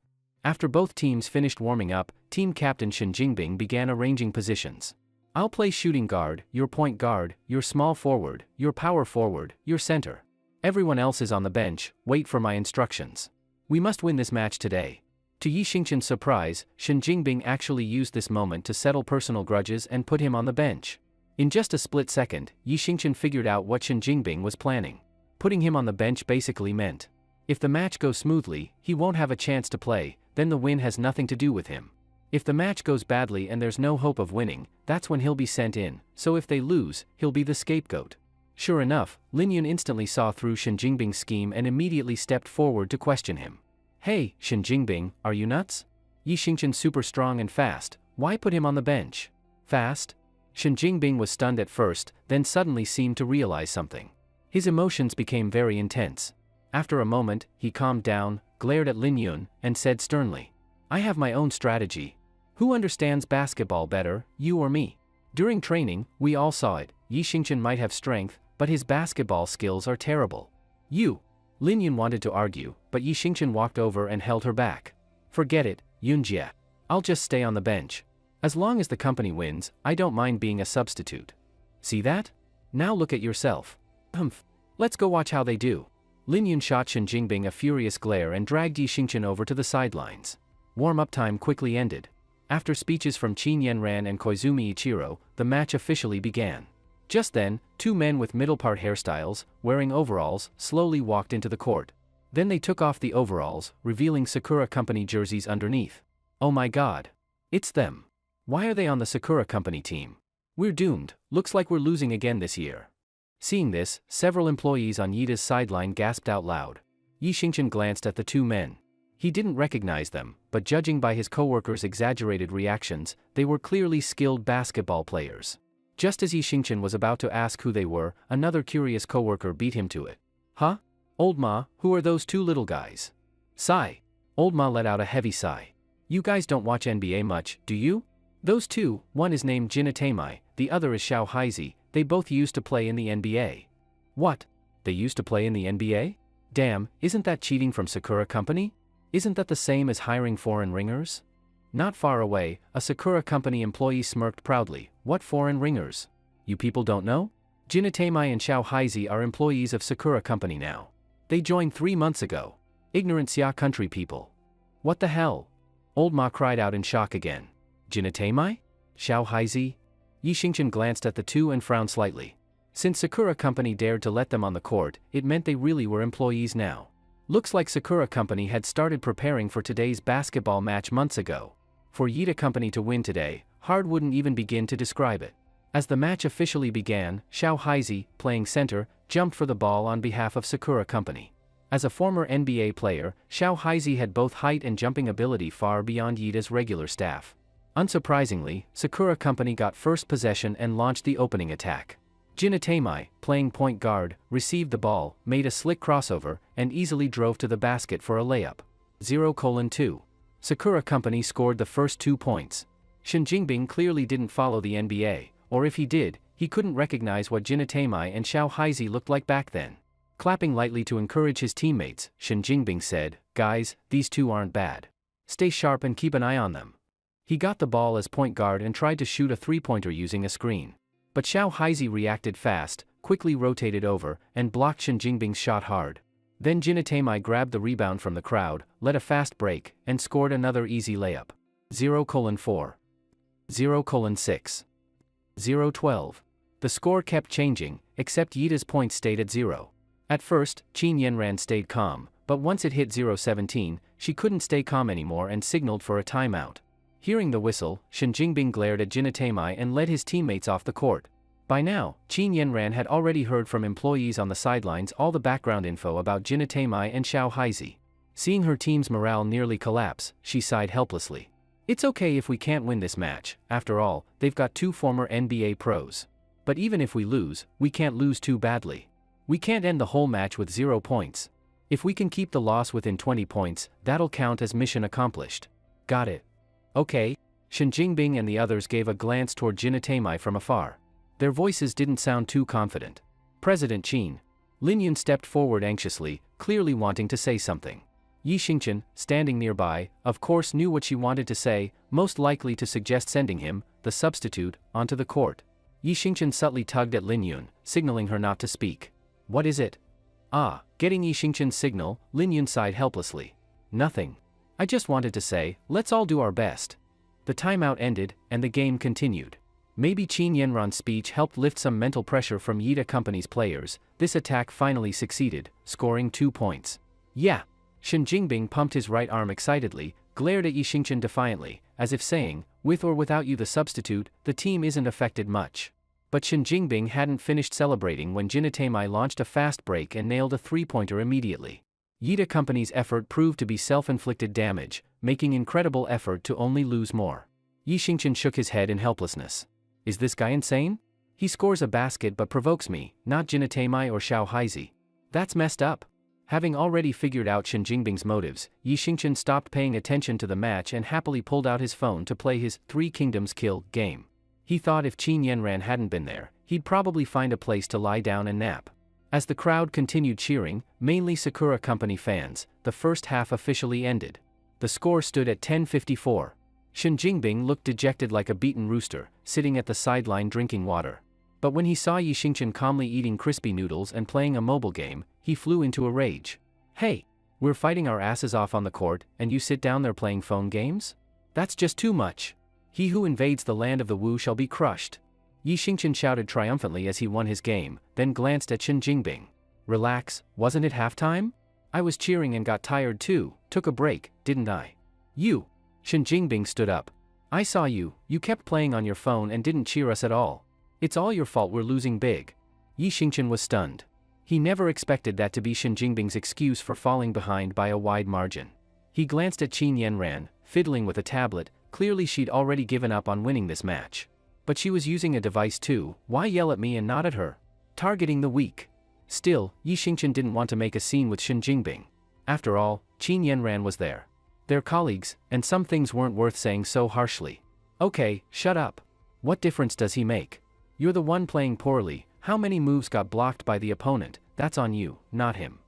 After both teams finished warming up, team captain Shen Jingbing began arranging positions. I'll play shooting guard, your point guard, your small forward, your power forward, your center. Everyone else is on the bench, wait for my instructions. We must win this match today. To Yi Xingchen's surprise, Shen Jingbing actually used this moment to settle personal grudges and put him on the bench. In just a split second, Yi Xingchen figured out what Shen Jingbing was planning. Putting him on the bench basically meant, if the match goes smoothly, he won't have a chance to play, then the win has nothing to do with him. If the match goes badly and there's no hope of winning, that's when he'll be sent in, so if they lose, he'll be the scapegoat. Sure enough, Lin Yun instantly saw through Shen Jingbing's scheme and immediately stepped forward to question him. Hey, Shen Jingbing, are you nuts? Yi Xingchen super strong and fast, why put him on the bench? Fast? Shen Jingbing was stunned at first, then suddenly seemed to realize something. His emotions became very intense. After a moment, he calmed down, glared at Lin Yun, and said sternly, I have my own strategy. Who understands basketball better, you or me? During training, we all saw it, Yi Xingchen might have strength, but his basketball skills are terrible. You. Lin Yun wanted to argue, but Yi Xingchen walked over and held her back. Forget it, Yunjie. I'll just stay on the bench. As long as the company wins, I don't mind being a substitute. See that? Now look at yourself. Humph. Let's go watch how they do. Lin Yun shot Shen Jingbing a furious glare and dragged Yi Xingchen over to the sidelines. Warm-up time quickly ended. After speeches from Qin Yanran and Koizumi Ichiro, the match officially began. Just then, two men with middle-part hairstyles, wearing overalls, slowly walked into the court. Then they took off the overalls, revealing Sakura Company jerseys underneath. Oh my god. It's them. Why are they on the Sakura Company team? We're doomed, looks like we're losing again this year. Seeing this, several employees on Yida's sideline gasped out loud. Yi Xingchen glanced at the two men. He didn't recognize them, but judging by his coworkers' exaggerated reactions, they were clearly skilled basketball players. Just as Yi Xingchen was about to ask who they were, another curious coworker beat him to it. Huh? Old Ma, who are those two little guys? Sigh. Old Ma let out a heavy sigh. You guys don't watch NBA much, do you? Those two, one is named Jinatamai, the other is Xiao Haizi, they both used to play in the NBA. What? They used to play in the NBA? Damn, isn't that cheating from Sakura Company? Isn't that the same as hiring foreign ringers? Not far away, a Sakura Company employee smirked proudly. What foreign ringers? You people don't know? Jinatamai and Xiao Haizi are employees of Sakura Company now. They joined 3 months ago. Ignorant Xia country people. What the hell? Old Ma cried out in shock again. Jinatamai? Xiao Haizi? Yi Xingchen glanced at the two and frowned slightly. Since Sakura Company dared to let them on the court, it meant they really were employees now. Looks like Sakura Company had started preparing for today's basketball match months ago. For Yida Company to win today, hard wouldn't even begin to describe it. As the match officially began, Xiao Haizi, playing center, jumped for the ball on behalf of Sakura Company. As a former NBA player, Xiao Haizi had both height and jumping ability far beyond Yida's regular staff. Unsurprisingly, Sakura Company got first possession and launched the opening attack. Jinatamai, playing point guard, received the ball, made a slick crossover, and easily drove to the basket for a layup. 0:2. Sakura Company scored the first 2 points. Shin Jingbing clearly didn't follow the NBA, or if he did, he couldn't recognize what Jinatamai and Xiao Haizi looked like back then. Clapping lightly to encourage his teammates, Shin Jingbing said, "Guys, these two aren't bad. Stay sharp and keep an eye on them." He got the ball as point guard and tried to shoot a three-pointer using a screen. But Xiao Haizi reacted fast, quickly rotated over, and blocked Shin Jingbing's shot hard. Then Jinatamai grabbed the rebound from the crowd, led a fast break, and scored another easy layup. 0:4. 0:6. 0:12. The score kept changing, except Yida's points stayed at 0. At first, Qin Yenran stayed calm, but once it hit 0:17, she couldn't stay calm anymore and signaled for a timeout. Hearing the whistle, Shin Jingbing glared at Jinatamai and led his teammates off the court. By now, Qin Yenran had already heard from employees on the sidelines all the background info about Jinatamai and Xiao Haizi. Seeing her team's morale nearly collapse, she sighed helplessly. It's okay if we can't win this match, after all, they've got 2 former NBA pros. But even if we lose, we can't lose too badly. We can't end the whole match with 0 points. If we can keep the loss within 20 points, that'll count as mission accomplished. Got it. Okay. Shin Jingbing and the others gave a glance toward Jinatamai from afar. Their voices didn't sound too confident. President Qin. Lin Yun stepped forward anxiously, clearly wanting to say something. Yi Xingqian, standing nearby, of course knew what she wanted to say, most likely to suggest sending him, the substitute, onto the court. Yi Xingqian subtly tugged at Lin Yun, signaling her not to speak. What is it? Getting Yi Xingqian's signal, Lin Yun sighed helplessly. Nothing. I just wanted to say, let's all do our best. The timeout ended, and the game continued. Maybe Qin Yenran's speech helped lift some mental pressure from Yida Company's players. This attack finally succeeded, scoring 2 points. Yeah. Shin Jingbing pumped his right arm excitedly, glared at Yi Xingqian defiantly, as if saying, with or without you the substitute, the team isn't affected much. But Shin Jingbing hadn't finished celebrating when Jinatamai launched a fast break and nailed a three-pointer immediately. Yida Company's effort proved to be self-inflicted damage, making incredible effort to only lose more. Yi Xingqian shook his head in helplessness. Is this guy insane? He scores a basket but provokes me, not Jinatamai or Xiao Haizi. That's messed up. Having already figured out Shin Jingbing's motives, Yi Xingqian stopped paying attention to the match and happily pulled out his phone to play his Three Kingdoms Kill game. He thought if Qin Yenran hadn't been there, he'd probably find a place to lie down and nap. As the crowd continued cheering, mainly Sakura Company fans, the first half officially ended. The score stood at 10:54. Shin Jingbing looked dejected like a beaten rooster, sitting at the sideline drinking water. But when he saw Yi Xingqian calmly eating crispy noodles and playing a mobile game, he flew into a rage. Hey! We're fighting our asses off on the court, and you sit down there playing phone games? That's just too much. He who invades the land of the Wu shall be crushed. Yi Xingqian shouted triumphantly as he won his game, then glanced at Shin Jingbing. Relax, wasn't it halftime? I was cheering and got tired too, took a break, didn't I? You! Shin Jingbing stood up. I saw you, you kept playing on your phone and didn't cheer us at all. It's all your fault we're losing big. Yi Xingqian was stunned. He never expected that to be Shin Jingbing's excuse for falling behind by a wide margin. He glanced at Qin Yenran, fiddling with a tablet, clearly she'd already given up on winning this match. But she was using a device too, why yell at me and not at her? Targeting the weak. Still, Yi Xingqian didn't want to make a scene with Shin Jingbing. After all, Qin Yenran was there. They're colleagues, and some things weren't worth saying so harshly. Okay, shut up. What difference does he make? You're the one playing poorly, how many moves got blocked by the opponent, that's on you, not him.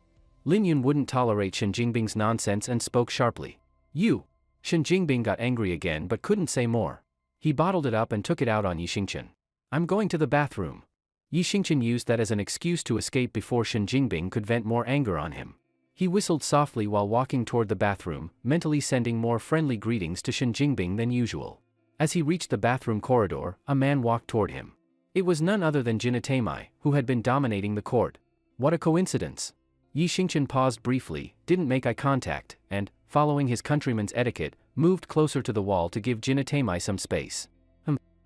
Lin Yun wouldn't tolerate Shin Jingbing's nonsense and spoke sharply. You! Shin Jingbing got angry again but couldn't say more. He bottled it up and took it out on Yi Xingqian. I'm going to the bathroom. Yi Xingqian used that as an excuse to escape before Shin Jingbing could vent more anger on him. He whistled softly while walking toward the bathroom, mentally sending more friendly greetings to Shin Jingbing than usual. As he reached the bathroom corridor, a man walked toward him. It was none other than Jinatamai, who had been dominating the court. What a coincidence. Yi Xingchen paused briefly, didn't make eye contact, and, following his countryman's etiquette, moved closer to the wall to give Jinatamai some space.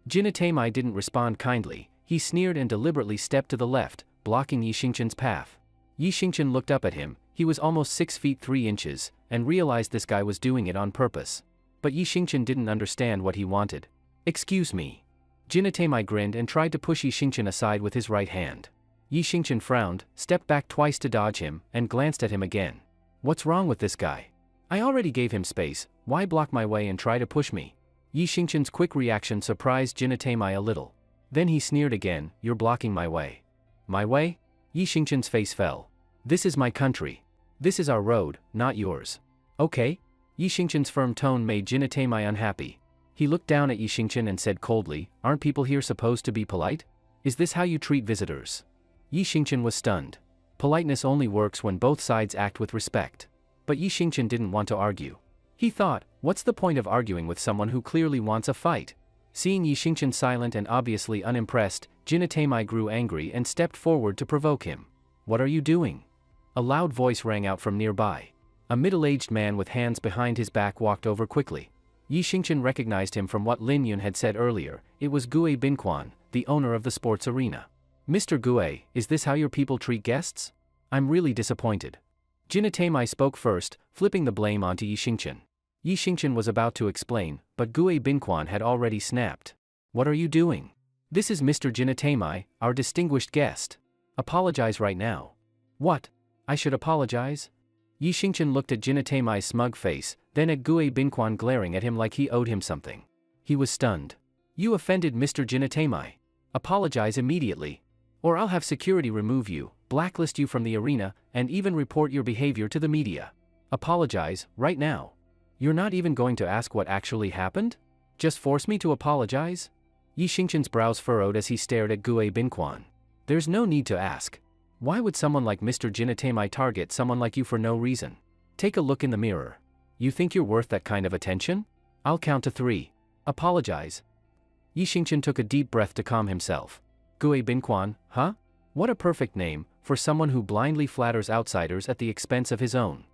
Jinatamai didn't respond kindly. He sneered and deliberately stepped to the left, blocking Yi Xingchen's path. Yi Xingchen looked up at him. He was almost 6 feet 3 inches, and realized this guy was doing it on purpose. But Yi Xingchen didn't understand what he wanted. Excuse me. Jinatamai grinned and tried to push Yi Xingchen aside with his right hand. Yi Xingchen frowned, stepped back twice to dodge him, and glanced at him again. What's wrong with this guy? I already gave him space, why block my way and try to push me? Yi Xingchen's quick reaction surprised Jinatamai a little. Then he sneered again, you're blocking my way. My way? Yi Xingchen's face fell. This is my country. This is our road, not yours. Okay? Yi Xingchen's firm tone made Jinatamai unhappy. He looked down at Yi Xingchen and said coldly, aren't people here supposed to be polite? Is this how you treat visitors? Yi Xingchen was stunned. Politeness only works when both sides act with respect. But Yi Xingchen didn't want to argue. He thought, what's the point of arguing with someone who clearly wants a fight? Seeing Yi Xingchen silent and obviously unimpressed, Jinatamai grew angry and stepped forward to provoke him. What are you doing? A loud voice rang out from nearby. A middle-aged man with hands behind his back walked over quickly. Yi Xingchen recognized him from what Lin Yun had said earlier. It was Gue Binquan, the owner of the sports arena. Mr. Gue, is this how your people treat guests? I'm really disappointed. Jinatamai spoke first, flipping the blame onto Yi Xingchen. Yi Xingchen was about to explain, but Gue Binquan had already snapped. What are you doing? This is Mr. Jinatamai, our distinguished guest. Apologize right now. What? I should apologize? Yi Xingchen looked at Jinatamai's smug face, then at Gue Binquan glaring at him like he owed him something. He was stunned. You offended Mr. Jinatamai. Apologize immediately. Or I'll have security remove you, blacklist you from the arena, and even report your behavior to the media. Apologize, right now. You're not even going to ask what actually happened? Just force me to apologize? Yi Xingchen's brows furrowed as he stared at Gue Binquan. There's no need to ask. Why would someone like Mr. Jinatamai target someone like you for no reason? Take a look in the mirror. You think you're worth that kind of attention? I'll count to 3. Apologize. Yi Xingchen took a deep breath to calm himself. Gue Binquan, huh? What a perfect name, for someone who blindly flatters outsiders at the expense of his own.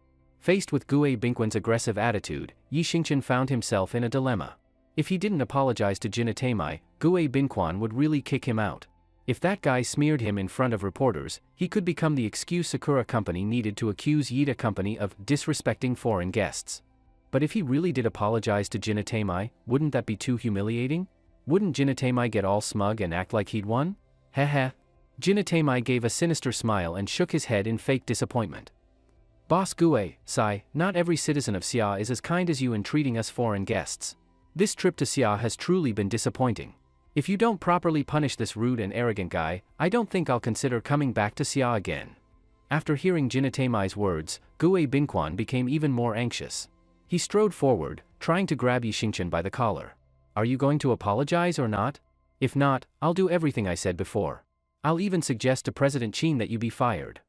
Faced with Gue Binquan's aggressive attitude, Yi Xingchen found himself in a dilemma. If he didn't apologize to Jinatamai, Gue Binquan would really kick him out. If that guy smeared him in front of reporters, he could become the excuse Sakura Company needed to accuse Yida Company of disrespecting foreign guests. But if he really did apologize to Jinatamai, wouldn't that be too humiliating? Wouldn't Jinatamai get all smug and act like he'd won? Heh. Jinatamai gave a sinister smile and shook his head in fake disappointment. Boss Gue, Sai, not every citizen of Xia is as kind as you in treating us foreign guests. This trip to Xia has truly been disappointing. If you don't properly punish this rude and arrogant guy, I don't think I'll consider coming back to Xia again. After hearing Jinatamai's words, Gue Binquan became even more anxious. He strode forward, trying to grab Yi Xingchen by the collar. Are you going to apologize or not? If not, I'll do everything I said before. I'll even suggest to President Qin that you be fired.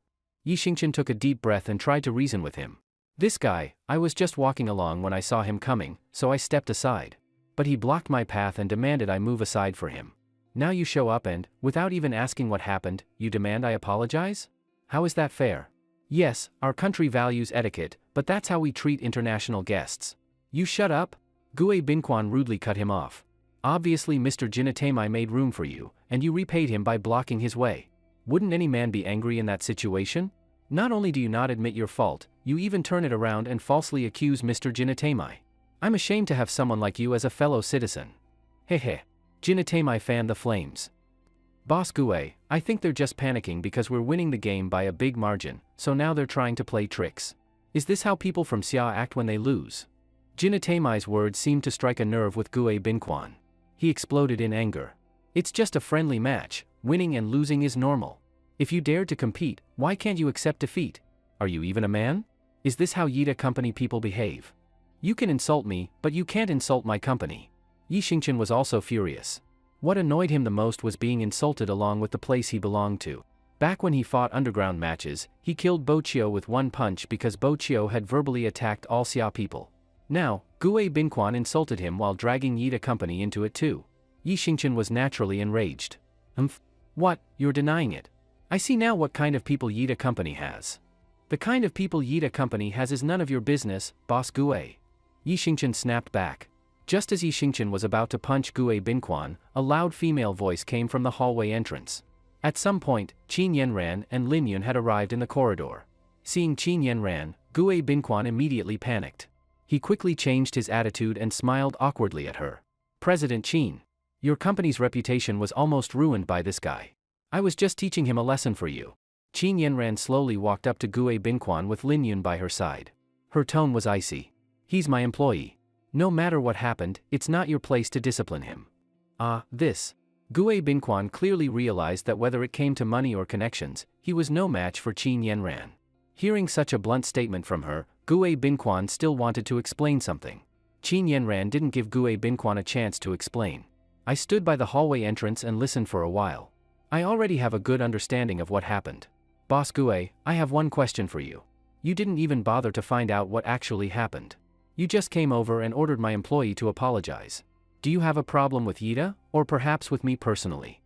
Yi Xingchen took a deep breath and tried to reason with him. This guy, I was just walking along when I saw him coming, so I stepped aside. But he blocked my path and demanded I move aside for him. Now you show up and, without even asking what happened, you demand I apologize? How is that fair? Yes, our country values etiquette, but that's how we treat international guests. You shut up? Gue Binquan rudely cut him off. Obviously Mr. Jinatamai made room for you, and you repaid him by blocking his way. Wouldn't any man be angry in that situation? Not only do you not admit your fault, you even turn it around and falsely accuse Mr. Jinatamai. I'm ashamed to have someone like you as a fellow citizen. Hehe. Jinatamai fanned the flames. Boss Gue, I think they're just panicking because we're winning the game by a big margin, so now they're trying to play tricks. Is this how people from Xia act when they lose? Jinatamai's words seemed to strike a nerve with Gue Binquan. He exploded in anger. It's just a friendly match, winning and losing is normal. If you dared to compete, why can't you accept defeat? Are you even a man? Is this how Yida Company people behave? You can insult me, but you can't insult my company. Yi Xingchen was also furious. What annoyed him the most was being insulted along with the place he belonged to. Back when he fought underground matches, he killed Bo Chio with one punch because Bo Chio had verbally attacked all Xia people. Now, Gue Binquan insulted him while dragging Yida Company into it too. Yi Xingchen was naturally enraged. What, you're denying it? I see now what kind of people Yida Company has. The kind of people Yida Company has is none of your business, Boss Gue. Yi Xingchen snapped back. Just as Yi Xingchen was about to punch Gue Binquan, a loud female voice came from the hallway entrance. At some point, Qin Yanran and Lin Yun had arrived in the corridor. Seeing Qin Yanran, Gue Binquan immediately panicked. He quickly changed his attitude and smiled awkwardly at her. President Qin. Your company's reputation was almost ruined by this guy. I was just teaching him a lesson for you. Qin Yanran slowly walked up to Gue Binquan with Lin Yun by her side. Her tone was icy. He's my employee. No matter what happened, it's not your place to discipline him. This. Gue Binquan clearly realized that whether it came to money or connections, he was no match for Qin Yanran. Hearing such a blunt statement from her, Gue Binquan still wanted to explain something. Qin Yanran didn't give Gue Binquan a chance to explain. I stood by the hallway entrance and listened for a while. I already have a good understanding of what happened. Boss Gue, I have one question for you. You didn't even bother to find out what actually happened. You just came over and ordered my employee to apologize. Do you have a problem with Yida, or perhaps with me personally?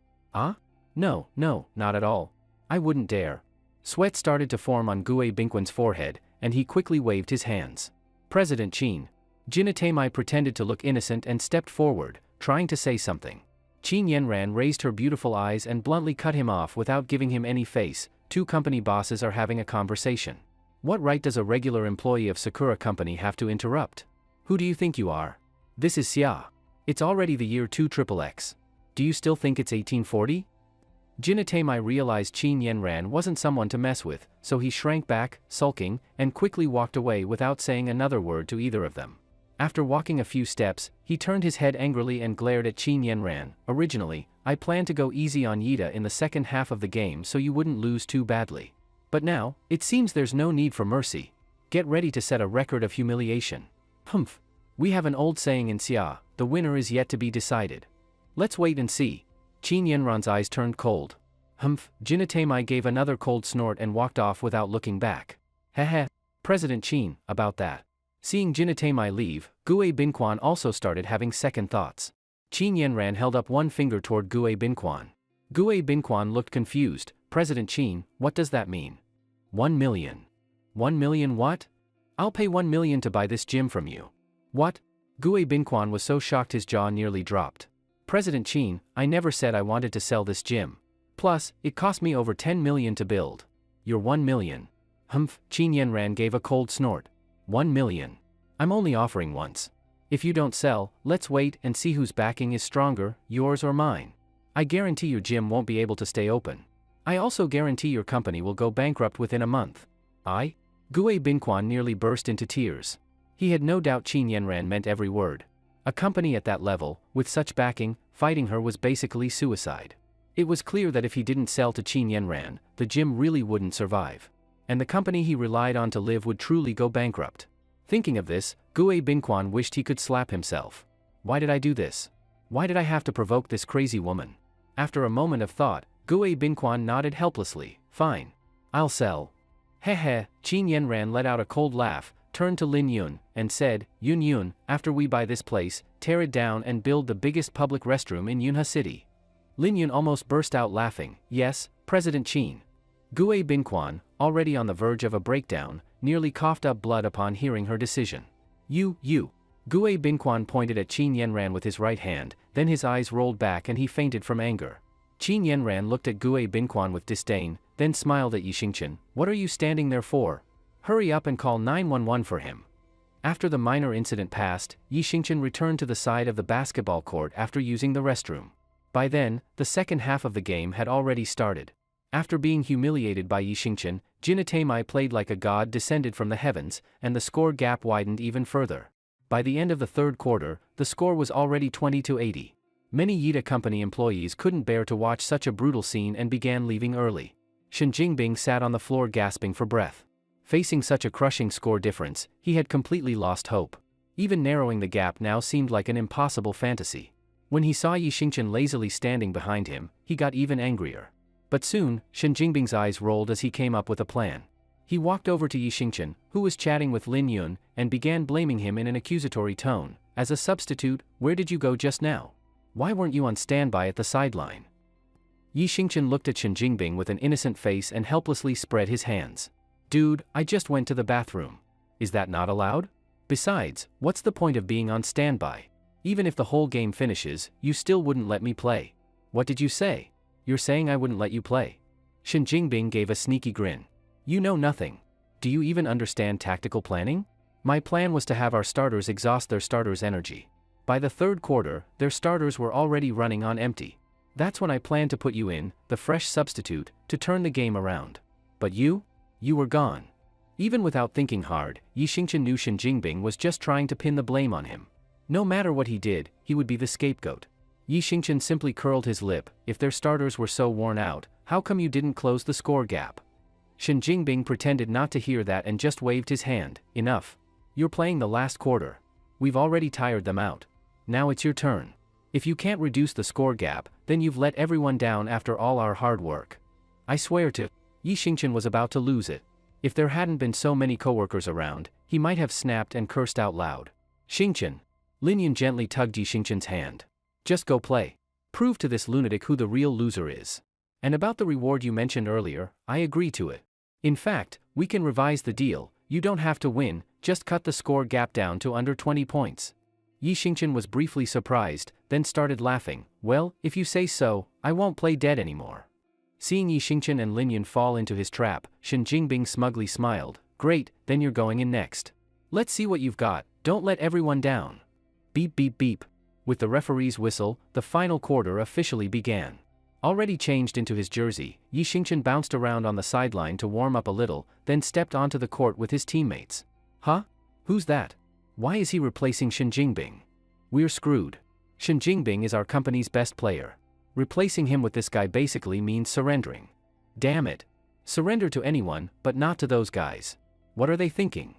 No, not at all. I wouldn't dare. Sweat started to form on Gue Binquan's forehead, and he quickly waved his hands. President Qin. Jinatemai pretended to look innocent and stepped forward, trying to say something. Qin Yanran raised her beautiful eyes and bluntly cut him off without giving him any face. Two company bosses are having a conversation. What right does a regular employee of Sakura Company have to interrupt? Who do you think you are? This is Xia. It's already the year 2XXX. Do you still think it's 1840? Jinatemai realized Qin Yanran wasn't someone to mess with, so he shrank back, sulking, and quickly walked away without saying another word to either of them. After walking a few steps, he turned his head angrily and glared at Qin Yanran. Originally, I planned to go easy on Yida in the second half of the game so you wouldn't lose too badly. But now, it seems there's no need for mercy. Get ready to set a record of humiliation. We have an old saying in Xia, the winner is yet to be decided. Let's wait and see. Qin Yanran's eyes turned cold. Jinatemai gave another cold snort and walked off without looking back. President Qin, about that. Seeing Jinatemai leave, Gue Binquan also started having second thoughts. Qin Yanran held up one finger toward Gue Binquan. Gue Binquan looked confused. President Qin, what does that mean? 1 million. 1 million what? I'll pay 1 million to buy this gym from you. What? Gue Binquan was so shocked his jaw nearly dropped. President Qin, I never said I wanted to sell this gym. Plus, it cost me over 10 million to build. You're 1 million. Qin Yanran gave a cold snort. 1 million. I'm only offering once. If you don't sell, let's wait and see whose backing is stronger, yours or mine. I guarantee your gym won't be able to stay open. I also guarantee your company will go bankrupt within a month. Gue Binquan nearly burst into tears. He had no doubt Qin Yanran meant every word. A company at that level, with such backing, fighting her was basically suicide. It was clear that if he didn't sell to Qin Yanran, the gym really wouldn't survive. And the company he relied on to live would truly go bankrupt. Thinking of this, Gue Binquan wished he could slap himself. Why did I do this? Why did I have to provoke this crazy woman? After a moment of thought, Gue Binquan nodded helplessly. Fine. I'll sell. Qin Yanran let out a cold laugh, turned to Lin Yun, and said, Yun, after we buy this place, tear it down and build the biggest public restroom in Yunha City. Lin Yun almost burst out laughing. Yes, President Qin. Gue Binquan, already on the verge of a breakdown, nearly coughed up blood upon hearing her decision. You. Gue Binquan pointed at Qin Yanran with his right hand, then his eyes rolled back and he fainted from anger. Qin Yanran looked at Gue Binquan with disdain, then smiled at Yi Xingchen. What are you standing there for? Hurry up and call 911 for him. After the minor incident passed, Yi Xingchen returned to the side of the basketball court after using the restroom. By then, the second half of the game had already started. After being humiliated by Yi Xingchen, Jinatemai played like a god descended from the heavens, and the score gap widened even further. By the end of the third quarter, the score was already 20-80. Many Yida Company employees couldn't bear to watch such a brutal scene and began leaving early. Shen Jingbing sat on the floor gasping for breath. Facing such a crushing score difference, he had completely lost hope. Even narrowing the gap now seemed like an impossible fantasy. When he saw Yi Xingchen lazily standing behind him, he got even angrier. But soon, Shen Jingbing's eyes rolled as he came up with a plan. He walked over to Yi Xingchen, who was chatting with Lin Yun, and began blaming him in an accusatory tone. As a substitute, where did you go just now? Why weren't you on standby at the sideline? Yi Xingchen looked at Shen Jingbing with an innocent face and helplessly spread his hands. Dude, I just went to the bathroom. Is that not allowed? Besides, what's the point of being on standby? Even if the whole game finishes, you still wouldn't let me play. What did you say? You're saying I wouldn't let you play? Shen Jingbing gave a sneaky grin. You know nothing. Do you even understand tactical planning? My plan was to have our starters exhaust their starters' energy. By the third quarter, their starters were already running on empty. That's when I planned to put you in, the fresh substitute, to turn the game around. But you were gone. Even without thinking hard, Yi Xingchen knew Shen Jingbing was just trying to pin the blame on him. No matter what he did, he would be the scapegoat. Yi Xingchen simply curled his lip. If their starters were so worn out, how come you didn't close the score gap? Shen Jingbing pretended not to hear that and just waved his hand. Enough. You're playing the last quarter. We've already tired them out. Now it's your turn. If you can't reduce the score gap, then you've let everyone down after all our hard work. I swear to. Yi Xingchen was about to lose it. If there hadn't been so many coworkers around, he might have snapped and cursed out loud. Xingchen. Lin Yan gently tugged Yi Xingchen's hand. Just go play. Prove to this lunatic who the real loser is. And about the reward you mentioned earlier, I agree to it. In fact, we can revise the deal. You don't have to win, just cut the score gap down to under 20 points. Yi Xingchen was briefly surprised, then started laughing. Well, if you say so, I won't play dead anymore. Seeing Yi Xingchen and Lin Yan fall into his trap, Shen Jingbing smugly smiled. Great, then you're going in next. Let's see what you've got. Don't let everyone down. Beep beep beep. With the referee's whistle, the final quarter officially began. Already changed into his jersey, Yi Xingchen bounced around on the sideline to warm up a little, then stepped onto the court with his teammates. Huh? Who's that? Why is he replacing Shen Jingbing? We're screwed. Shen Jingbing is our company's best player. Replacing him with this guy basically means surrendering. Damn it. Surrender to anyone, but not to those guys. What are they thinking?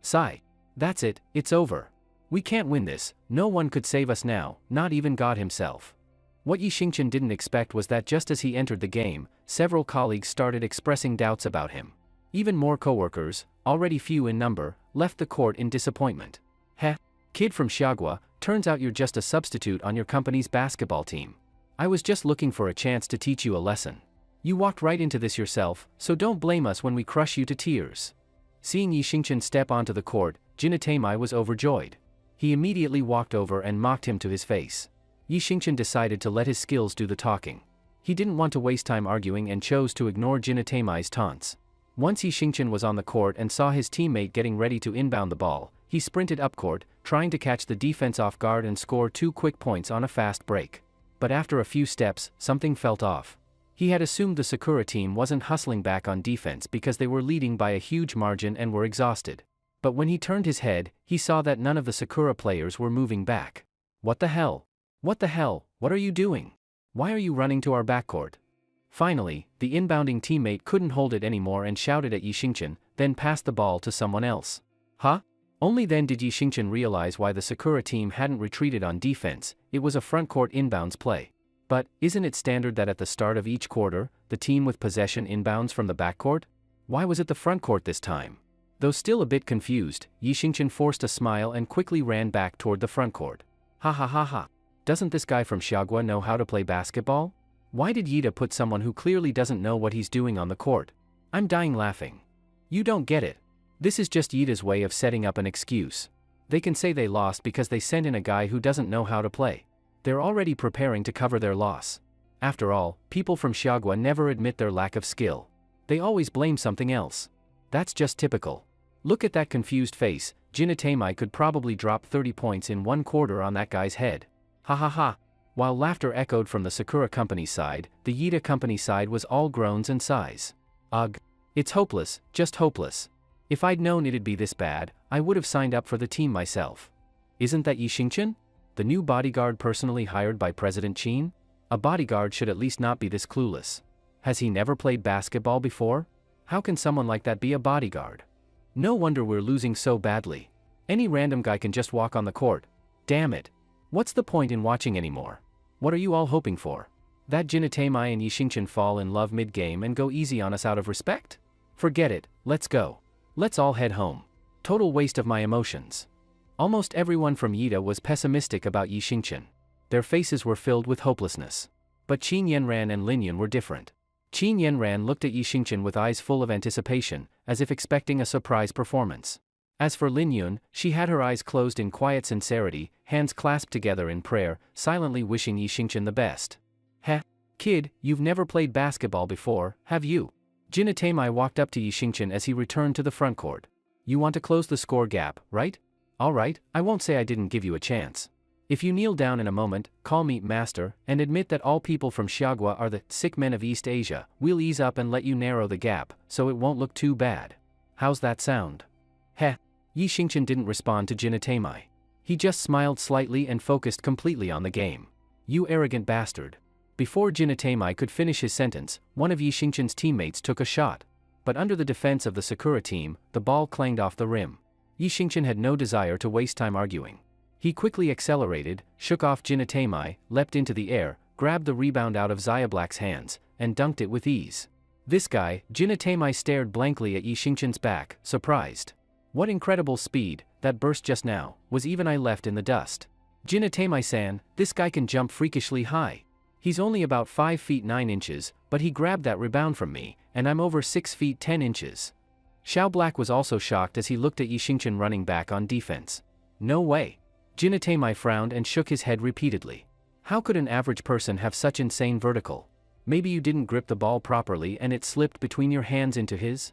Sigh. That's it, it's over. We can't win this, no one could save us now, not even God himself. What Yi Xingchen didn't expect was that just as he entered the game, several colleagues started expressing doubts about him. Even more coworkers, already few in number, left the court in disappointment. Heh, kid from Xiagua, turns out you're just a substitute on your company's basketball team. I was just looking for a chance to teach you a lesson. You walked right into this yourself, so don't blame us when we crush you to tears. Seeing Yi Xingchen step onto the court, Jinatemai was overjoyed. He immediately walked over and mocked him to his face. Yi Xingchen decided to let his skills do the talking. He didn't want to waste time arguing and chose to ignore Jinatemai's taunts. Once Yi Xingchen was on the court and saw his teammate getting ready to inbound the ball, he sprinted up court, trying to catch the defense off guard and score 2 quick points on a fast break. But after a few steps, something felt off. He had assumed the Sakura team wasn't hustling back on defense because they were leading by a huge margin and were exhausted. But when he turned his head, he saw that none of the Sakura players were moving back. What the hell? What the hell? What are you doing? Why are you running to our backcourt? Finally, the inbounding teammate couldn't hold it anymore and shouted at Yi Xingchen, then passed the ball to someone else. Huh? Only then did Yi Xingchen realize why the Sakura team hadn't retreated on defense. It was a front-court inbounds play. But, isn't it standard that at the start of each quarter, the team with possession inbounds from the backcourt? Why was it the front court this time? Though still a bit confused, Yi Xingchen forced a smile and quickly ran back toward the front court. Ha ha ha ha. Doesn't this guy from Xiagua know how to play basketball? Why did Yida put someone who clearly doesn't know what he's doing on the court? I'm dying laughing. You don't get it. This is just Yida's way of setting up an excuse. They can say they lost because they sent in a guy who doesn't know how to play. They're already preparing to cover their loss. After all, people from Xiagua never admit their lack of skill. They always blame something else. That's just typical. Look at that confused face. Jinatemai could probably drop 30 points in 1 quarter on that guy's head. Ha ha ha. While laughter echoed from the Sakura company side, the Yida company side was all groans and sighs. Ugh. It's hopeless, just hopeless. If I'd known it'd be this bad, I would have signed up for the team myself. Isn't that Yi Xingchen? The new bodyguard personally hired by President Qin? A bodyguard should at least not be this clueless. Has he never played basketball before? How can someone like that be a bodyguard? No wonder we're losing so badly. Any random guy can just walk on the court. Damn it. What's the point in watching anymore? What are you all hoping for? That Jinatemai and Yi Xingchen fall in love mid-game and go easy on us out of respect? Forget it, let's go. Let's all head home. Total waste of my emotions. Almost everyone from Yida was pessimistic about Yi Xingchen. Their faces were filled with hopelessness. But Qin Yanran and Lin Yun were different. Qin Yanran looked at Yi Xingchen with eyes full of anticipation, as if expecting a surprise performance. As for Lin Yun, she had her eyes closed in quiet sincerity, hands clasped together in prayer, silently wishing Yi Xingchen the best. Heh? Kid, you've never played basketball before, have you? Jinatemai walked up to Yi Xingchen as he returned to the front court. You want to close the score gap, right? Alright, I won't say I didn't give you a chance. If you kneel down in a moment, call me master, and admit that all people from Xiagua are the sick men of East Asia, we'll ease up and let you narrow the gap, so it won't look too bad. How's that sound? Heh. Yi Xingchen didn't respond to Jinatemai. He just smiled slightly and focused completely on the game. You arrogant bastard. Before Jinatemai could finish his sentence, one of Yi Xingchen's teammates took a shot. But under the defense of the Sakura team, the ball clanged off the rim. Yi Xingchen had no desire to waste time arguing. He quickly accelerated, shook off Jinatemai, leapt into the air, grabbed the rebound out of Xiaoblack's hands, and dunked it with ease. This guy, Jinatemai stared blankly at Yi Xingchen's back, surprised. What incredible speed, that burst just now, was even I left in the dust. Jinatemai-san, this guy can jump freakishly high. He's only about 5 feet 9 inches, but he grabbed that rebound from me, and I'm over 6 feet 10 inches. Xiaoblack was also shocked as he looked at Yi Xingchen running back on defense. No way. Jinatemai frowned and shook his head repeatedly. How could an average person have such insane vertical? Maybe you didn't grip the ball properly and it slipped between your hands into his?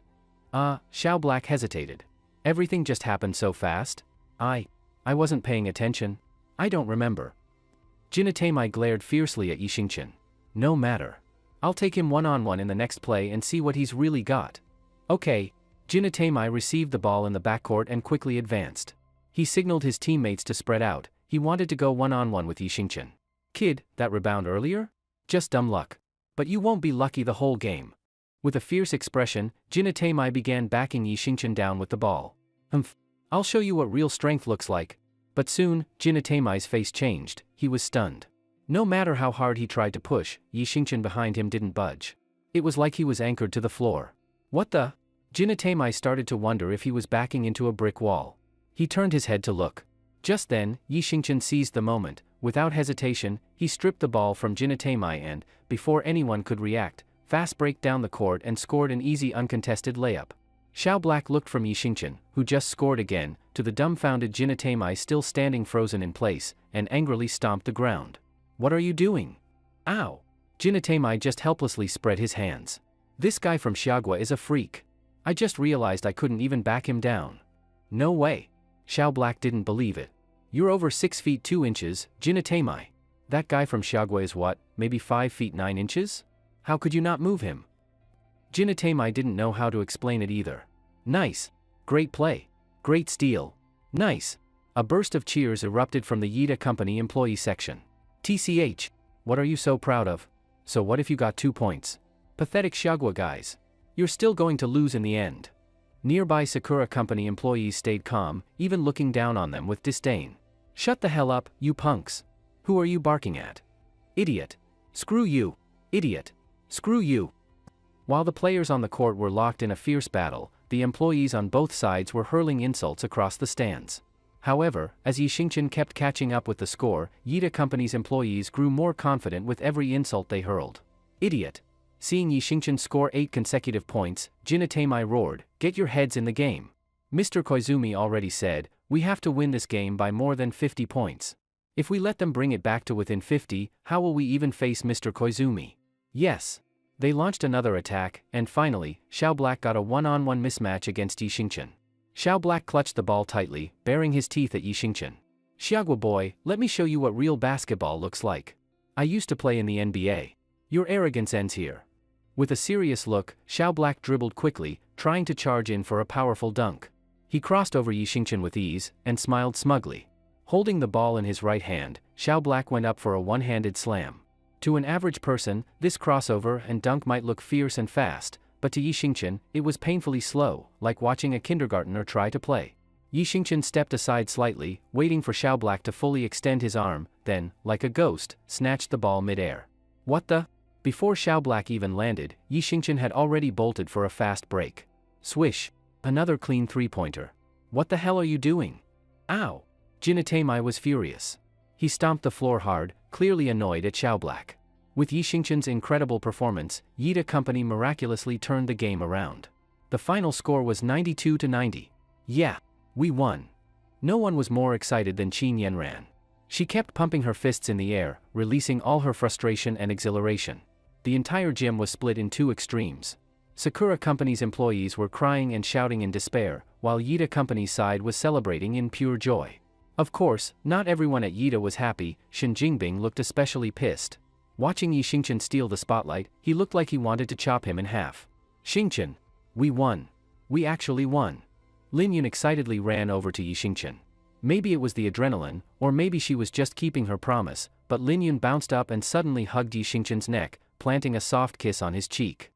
Xiaoblack hesitated. Everything just happened so fast? I wasn't paying attention. I don't remember. Jinatemai glared fiercely at Yi Xingchen. No matter. I'll take him one-on-one in the next play and see what he's really got. Okay. Jinatemai received the ball in the backcourt and quickly advanced. He signaled his teammates to spread out. He wanted to go one-on-one with Yi Xingchen. Kid, that rebound earlier? Just dumb luck. But you won't be lucky the whole game. With a fierce expression, Jinatemai began backing Yi Xingchen down with the ball. I'll show you what real strength looks like. But soon, Jinatemai's face changed. He was stunned. No matter how hard he tried to push, Yi Xingchen behind him didn't budge. It was like he was anchored to the floor. What the? Jinatemai started to wonder if he was backing into a brick wall. He turned his head to look. Just then, Yi Xingchen seized the moment. Without hesitation, he stripped the ball from Jinatemai and, before anyone could react, fast break down the court and scored an easy uncontested layup. Xiaoblack looked from Yi Xingchen, who just scored again, to the dumbfounded Jinatemai still standing frozen in place, and angrily stomped the ground. What are you doing? Ow! Jinatemai just helplessly spread his hands. This guy from Xiagua is a freak. I just realized I couldn't even back him down. No way. Xiaoblack didn't believe it. You're over 6 feet 2 inches, Jinatemai. That guy from Xiagua is what, maybe 5 feet 9 inches? How could you not move him? Jinatemai didn't know how to explain it either. Nice. Great play. Great steal. Nice. A burst of cheers erupted from the Yida Company employee section. TCH. What are you so proud of? So what if you got 2 points? Pathetic Xiagua guys. You're still going to lose in the end. Nearby Sakura Company employees stayed calm, even looking down on them with disdain. Shut the hell up, you punks. Who are you barking at? Idiot. Screw you. Idiot. Screw you. While the players on the court were locked in a fierce battle, the employees on both sides were hurling insults across the stands. However, as Yi Xingchen kept catching up with the score, Yida Company's employees grew more confident with every insult they hurled. Idiot. Seeing Yi Xingchen score 8 consecutive points, Jinatemai roared, "Get your heads in the game." Mr. Koizumi already said, "We have to win this game by more than 50 points. If we let them bring it back to within 50, how will we even face Mr. Koizumi?" Yes. They launched another attack, and finally, Xiaoblack got a one-on-one mismatch against Yi Xingchen. Xiaoblack clutched the ball tightly, baring his teeth at Yi Xingchen. "Xiagua boy, let me show you what real basketball looks like. I used to play in the NBA. Your arrogance ends here." With a serious look, Xiaoblack dribbled quickly, trying to charge in for a powerful dunk. He crossed over Yi Xingchen with ease, and smiled smugly. Holding the ball in his right hand, Xiaoblack went up for a one-handed slam. To an average person, this crossover and dunk might look fierce and fast, but to Yi Xingchen, it was painfully slow, like watching a kindergartner try to play. Yi Xingchen stepped aside slightly, waiting for Xiaoblack to fully extend his arm, then, like a ghost, snatched the ball mid-air. What the? Before Xiaoblack even landed, Yi Xingchen had already bolted for a fast break. Swish. Another clean three-pointer. What the hell are you doing? Ow! Jinatemai was furious. He stomped the floor hard, clearly annoyed at Xiaoblack. With Yi Xingchen's incredible performance, Yida Company miraculously turned the game around. The final score was 92-90. Yeah, we won. No one was more excited than Qin Yanran. She kept pumping her fists in the air, releasing all her frustration and exhilaration. The entire gym was split in two extremes. Sakura Company's employees were crying and shouting in despair, while Yida Company's side was celebrating in pure joy. Of course, not everyone at Yida was happy. Shen Jingbing looked especially pissed. Watching Yi Xingchen steal the spotlight, he looked like he wanted to chop him in half. Xingchen, we won. We actually won. Lin Yun excitedly ran over to Yi Xingchen. Maybe it was the adrenaline, or maybe she was just keeping her promise, but Lin Yun bounced up and suddenly hugged Yi Xingchen's neck, planting a soft kiss on his cheek.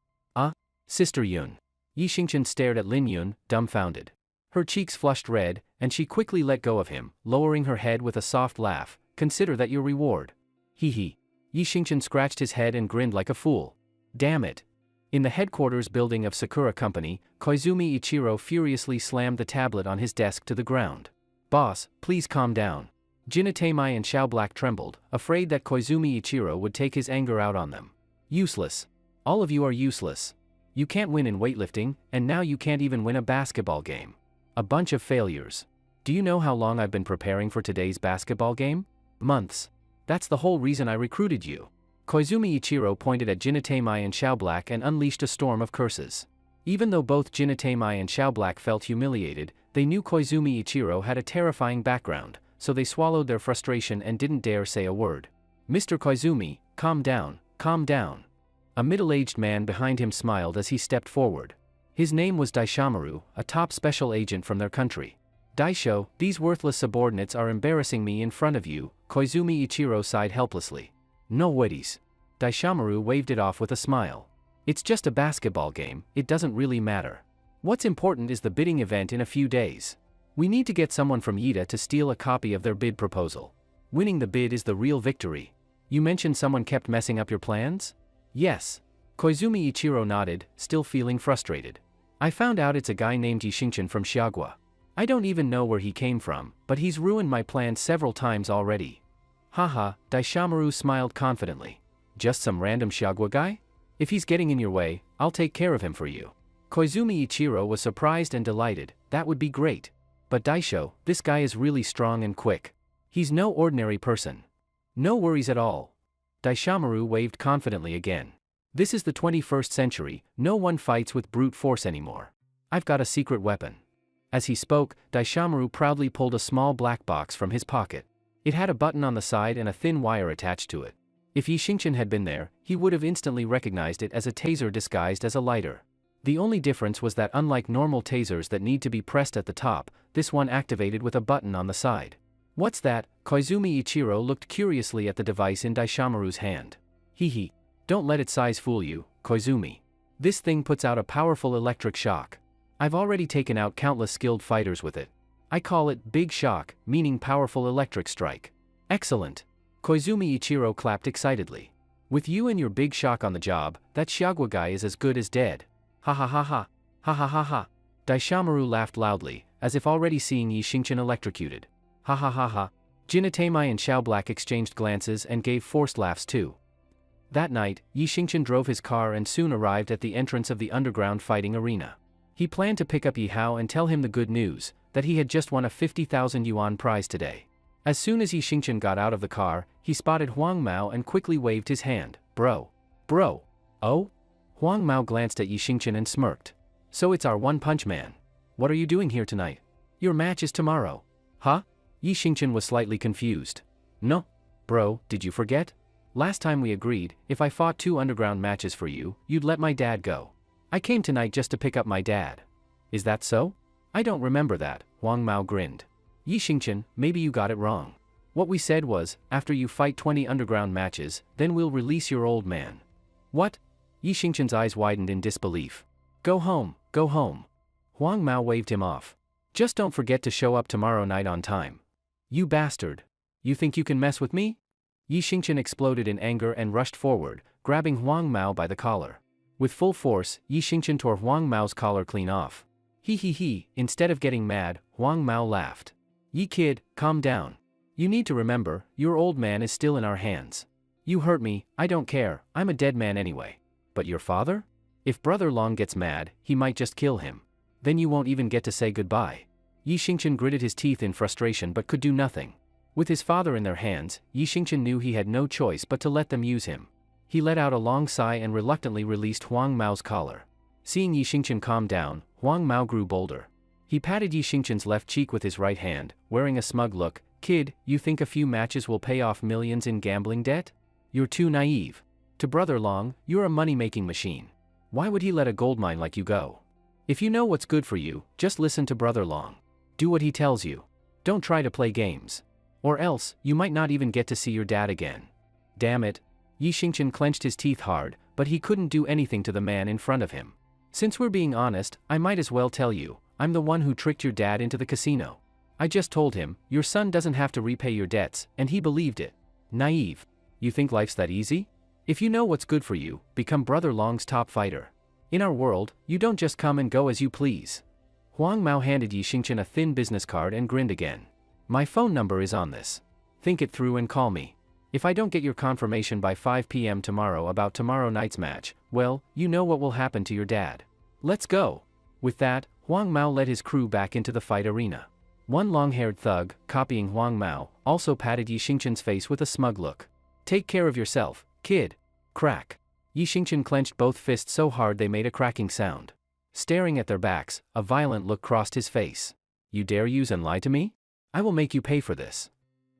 Sister Yun. Yi Xingchen stared at Lin Yun, dumbfounded. Her cheeks flushed red, and she quickly let go of him, lowering her head with a soft laugh. Consider that your reward. Hee hee. Yi Xingchen scratched his head and grinned like a fool. Damn it. In the headquarters building of Sakura Company, Koizumi Ichiro furiously slammed the tablet on his desk to the ground. Boss, please calm down. Jinatemai and Xiao Black trembled, afraid that Koizumi Ichiro would take his anger out on them. Useless. All of you are useless. You can't win in weightlifting, and now you can't even win a basketball game. A bunch of failures. Do you know how long I've been preparing for today's basketball game? Months. That's the whole reason I recruited you. Koizumi Ichiro pointed at Jinatemai and Xiao Black and unleashed a storm of curses. Even though both Jinatemai and Xiao Black felt humiliated, they knew Koizumi Ichiro had a terrifying background, so they swallowed their frustration and didn't dare say a word. Mr. Koizumi, calm down, calm down. A middle-aged man behind him smiled as he stepped forward. His name was Daishomaru, a top special agent from their country. Daisho, these worthless subordinates are embarrassing me in front of you, Koizumi Ichiro sighed helplessly. No worries. Daishomaru waved it off with a smile. It's just a basketball game, it doesn't really matter. What's important is the bidding event in a few days. We need to get someone from Yida to steal a copy of their bid proposal. Winning the bid is the real victory. You mentioned someone kept messing up your plans? Yes. Koizumi Ichiro nodded, still feeling frustrated. I found out it's a guy named Yi Xingchen from Xiagua. I don't even know where he came from, but he's ruined my plans several times already. Haha, Daishomaru smiled confidently. Just some random Xiagua guy? If he's getting in your way, I'll take care of him for you. Koizumi Ichiro was surprised and delighted. That would be great. But Daisho, this guy is really strong and quick. He's no ordinary person. No worries at all. Daishomaru waved confidently again. This is the 21st century, no one fights with brute force anymore. I've got a secret weapon. As he spoke, Daishomaru proudly pulled a small black box from his pocket. It had a button on the side and a thin wire attached to it. If Yi Xingchen had been there, he would have instantly recognized it as a taser disguised as a lighter. The only difference was that unlike normal tasers that need to be pressed at the top, this one activated with a button on the side. What's that? Koizumi Ichiro looked curiously at the device in Daishomaru's hand. Hee hee. Don't let its size fool you, Koizumi. This thing puts out a powerful electric shock. I've already taken out countless skilled fighters with it. I call it Big Shock, meaning powerful electric strike. Excellent. Koizumi Ichiro clapped excitedly. With you and your Big Shock on the job, that Xiagua guy is as good as dead. Ha ha ha ha. Ha ha ha ha. Daishomaru laughed loudly, as if already seeing Yi Xingchen electrocuted. Ha ha ha ha. Jinatemai and Xiao Black exchanged glances and gave forced laughs too. That night, Yi Xingchen drove his car and soon arrived at the entrance of the underground fighting arena. He planned to pick up Yi Hao and tell him the good news, that he had just won a 50,000 yuan prize today. As soon as Yi Xingchen got out of the car, he spotted Huang Mao and quickly waved his hand. Bro. Oh? Huang Mao glanced at Yi Xingchen and smirked. So it's our one-punch man. What are you doing here tonight? Your match is tomorrow. Huh? Yi Xingchen was slightly confused. No. Bro, did you forget? Last time we agreed, if I fought 2 underground matches for you, you'd let my dad go. I came tonight just to pick up my dad. Is that so? I don't remember that, Huang Mao grinned. Yi Xingchen, maybe you got it wrong. What we said was, after you fight 20 underground matches, then we'll release your old man. What? Yi Xingchen's eyes widened in disbelief. Go home, go home. Huang Mao waved him off. Just don't forget to show up tomorrow night on time. You bastard. You think you can mess with me? Yi Xingchen exploded in anger and rushed forward, grabbing Huang Mao by the collar. With full force, Yi Xingchen tore Huang Mao's collar clean off. He, instead of getting mad, Huang Mao laughed. Yi kid, calm down. You need to remember, your old man is still in our hands. You hurt me, I don't care, I'm a dead man anyway. But your father? If Brother Long gets mad, he might just kill him. Then you won't even get to say goodbye. Yi Xingchen gritted his teeth in frustration but could do nothing. With his father in their hands, Yi Xingchen knew he had no choice but to let them use him. He let out a long sigh and reluctantly released Huang Mao's collar. Seeing Yi Xingchen calm down, Huang Mao grew bolder. He patted Yi Xingchen's left cheek with his right hand, wearing a smug look. Kid, you think a few matches will pay off millions in gambling debt? You're too naive. To Brother Long, you're a money-making machine. Why would he let a gold mine like you go? If you know what's good for you, just listen to Brother Long. Do what he tells you. Don't try to play games. Or else, you might not even get to see your dad again. Damn it. Yi Xingchen clenched his teeth hard, but he couldn't do anything to the man in front of him. Since we're being honest, I might as well tell you, I'm the one who tricked your dad into the casino. I just told him, your son doesn't have to repay your debts, and he believed it. Naive. You think life's that easy? If you know what's good for you, become Brother Long's top fighter. In our world, you don't just come and go as you please. Huang Mao handed Yi Xingchen a thin business card and grinned again. My phone number is on this. Think it through and call me. If I don't get your confirmation by 5 p.m. tomorrow about tomorrow night's match, well, you know what will happen to your dad. Let's go. With that, Huang Mao led his crew back into the fight arena. One long-haired thug, copying Huang Mao, also patted Yi Xingchen's face with a smug look. Take care of yourself, kid. Crack. Yi Xingchen clenched both fists so hard they made a cracking sound. Staring at their backs, a violent look crossed his face. You dare use and lie to me? I will make you pay for this.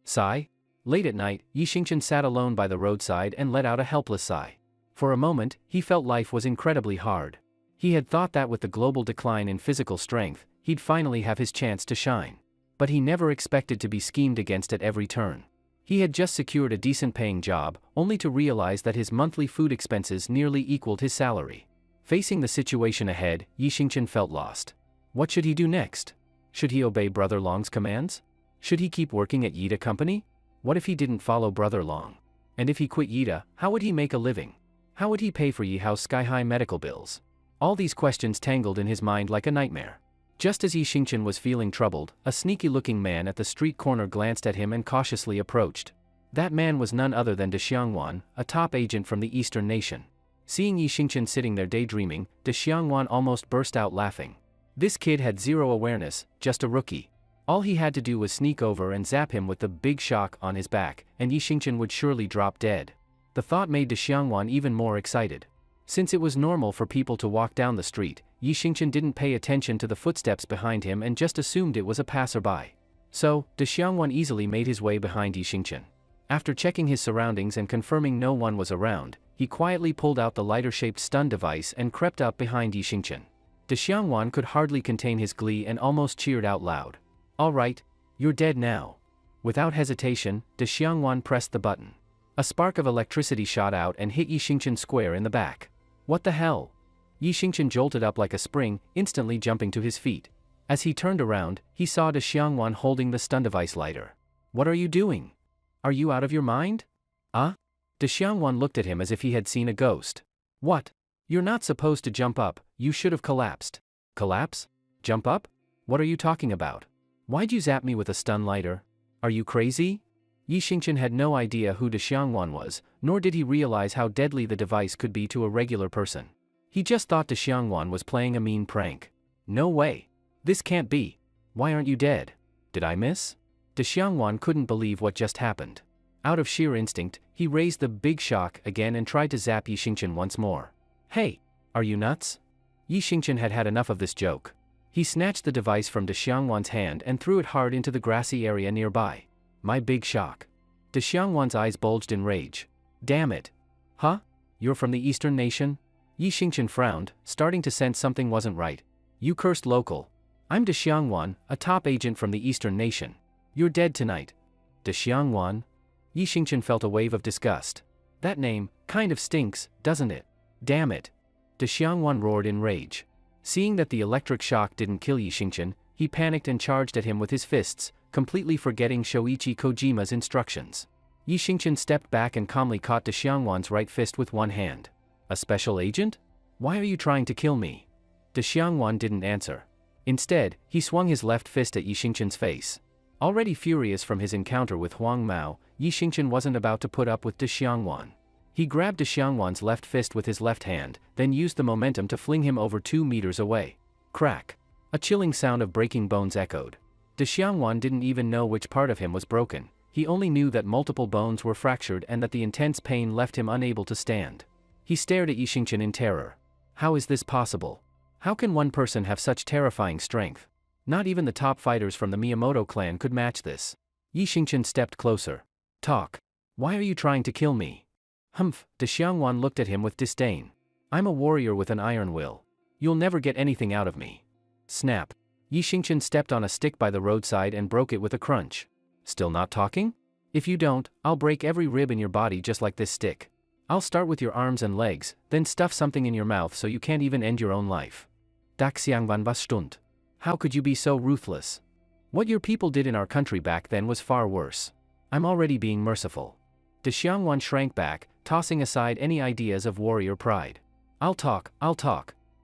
Sigh? Late at night, Yi Xingchen sat alone by the roadside and let out a helpless sigh. For a moment, he felt life was incredibly hard. He had thought that with the global decline in physical strength, he'd finally have his chance to shine. But he never expected to be schemed against at every turn. He had just secured a decent-paying job, only to realize that his monthly food expenses nearly equaled his salary. Facing the situation ahead, Yi Xingchen felt lost. What should he do next? Should he obey Brother Long's commands? Should he keep working at Yida Company? What if he didn't follow Brother Long? And if he quit Yida, how would he make a living? How would he pay for Yi Hao's sky-high medical bills? All these questions tangled in his mind like a nightmare. Just as Yi Xingchen was feeling troubled, a sneaky-looking man at the street corner glanced at him and cautiously approached. That man was none other than De Xiangwan, a top agent from the Eastern nation. Seeing Yi Xingchen sitting there daydreaming, De Xiangwan almost burst out laughing. This kid had zero awareness, just a rookie. All he had to do was sneak over and zap him with the big shock on his back, and Yi Xingchen would surely drop dead. The thought made De Xiangwan even more excited. Since it was normal for people to walk down the street, Yi Xingchen didn't pay attention to the footsteps behind him and just assumed it was a passerby. So, De Xiangwan easily made his way behind Yi Xingchen. After checking his surroundings and confirming no one was around, he quietly pulled out the lighter-shaped stun device and crept up behind Yi Xingchen. De Xiangwan could hardly contain his glee and almost cheered out loud. All right, you're dead now. Without hesitation, De Xiangwan pressed the button. A spark of electricity shot out and hit Yi Xingchen square in the back. What the hell? Yi Xingchen jolted up like a spring, instantly jumping to his feet. As he turned around, he saw De Xiangwan holding the stun device lighter. What are you doing? Are you out of your mind? De Xiangwan looked at him as if he had seen a ghost. What? You're not supposed to jump up, you should have collapsed. Collapse? Jump up? What are you talking about? Why'd you zap me with a stun lighter? Are you crazy? Yi Xingchen had no idea who De Xiangwan was, nor did he realize how deadly the device could be to a regular person. He just thought De Xiangwan was playing a mean prank. No way. This can't be. Why aren't you dead? Did I miss? De Xiangwan couldn't believe what just happened. Out of sheer instinct, he raised the big shock again and tried to zap Yi Xingchen once more. Hey, are you nuts? Yi Xingchen had had enough of this joke. He snatched the device from De Xiangwan's hand and threw it hard into the grassy area nearby. My big shock. De Xiangwan's eyes bulged in rage. Damn it. Huh? You're from the Eastern nation? Yi Xingchen frowned, starting to sense something wasn't right. You cursed local. I'm De Xiangwan, a top agent from the Eastern nation. You're dead tonight. De Xiangwan? Yi Xingchen felt a wave of disgust. That name kind of stinks, doesn't it? Damn it. De Xiangwan roared in rage. Seeing that the electric shock didn't kill Yi Xingchen, he panicked and charged at him with his fists, completely forgetting Shoichi Kojima's instructions. Yi Xingchen stepped back and calmly caught De Xiangwan's right fist with one hand. A special agent? Why are you trying to kill me? De Xiangwan didn't answer. Instead, he swung his left fist at Yi Xingchen's face. Already furious from his encounter with Huang Mao, Yi Xingchen wasn't about to put up with De Xiangwan. He grabbed De Xiangwan's left fist with his left hand, then used the momentum to fling him over 2 meters away. Crack! A chilling sound of breaking bones echoed. De Xiangwan didn't even know which part of him was broken. He only knew that multiple bones were fractured and that the intense pain left him unable to stand. He stared at Yi Xingchen in terror. How is this possible? How can one person have such terrifying strength? Not even the top fighters from the Miyamoto clan could match this. Yi Xingchen stepped closer. Talk. Why are you trying to kill me? Humph, De Xiangwan looked at him with disdain. I'm a warrior with an iron will. You'll never get anything out of me. Snap. Yi Xingchen stepped on a stick by the roadside and broke it with a crunch. Still not talking? If you don't, I'll break every rib in your body just like this stick. I'll start with your arms and legs, then stuff something in your mouth so you can't even end your own life. Daxiangwan was stunt. How could you be so ruthless? What your people did in our country back then was far worse. I'm already being merciful. De Xiangwan shrank back, tossing aside any ideas of warrior pride. I'll talk.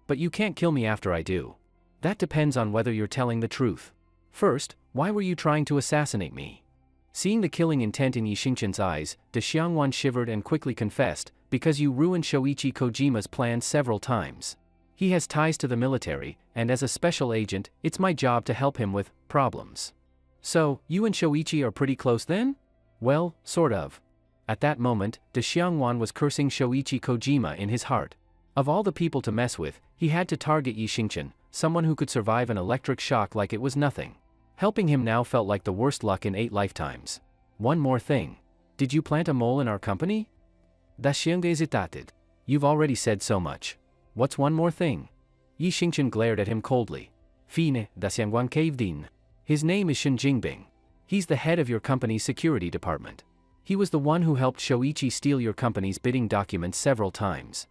But you can't kill me after I do. That depends on whether you're telling the truth. First, why were you trying to assassinate me? Seeing the killing intent in Yi Xingchen's eyes, De Xiangwan shivered and quickly confessed, because you ruined Shoichi Kojima's plans several times. He has ties to the military, and as a special agent, it's my job to help him with problems. So, you and Shoichi are pretty close then? Well, sort of. At that moment, De Xiangwan was cursing Shoichi Kojima in his heart. Of all the people to mess with, he had to target Yi Xingchen, someone who could survive an electric shock like it was nothing. Helping him now felt like the worst luck in 8 lifetimes. One more thing. Did you plant a mole in our company? Da Xiang hesitated. You've already said so much. What's one more thing? Yi Xingchen glared at him coldly. Fine, Da Xiangwan caved in. His name is Shen Jingbing. He's the head of your company's security department. He was the one who helped Shoichi steal your company's bidding documents several times.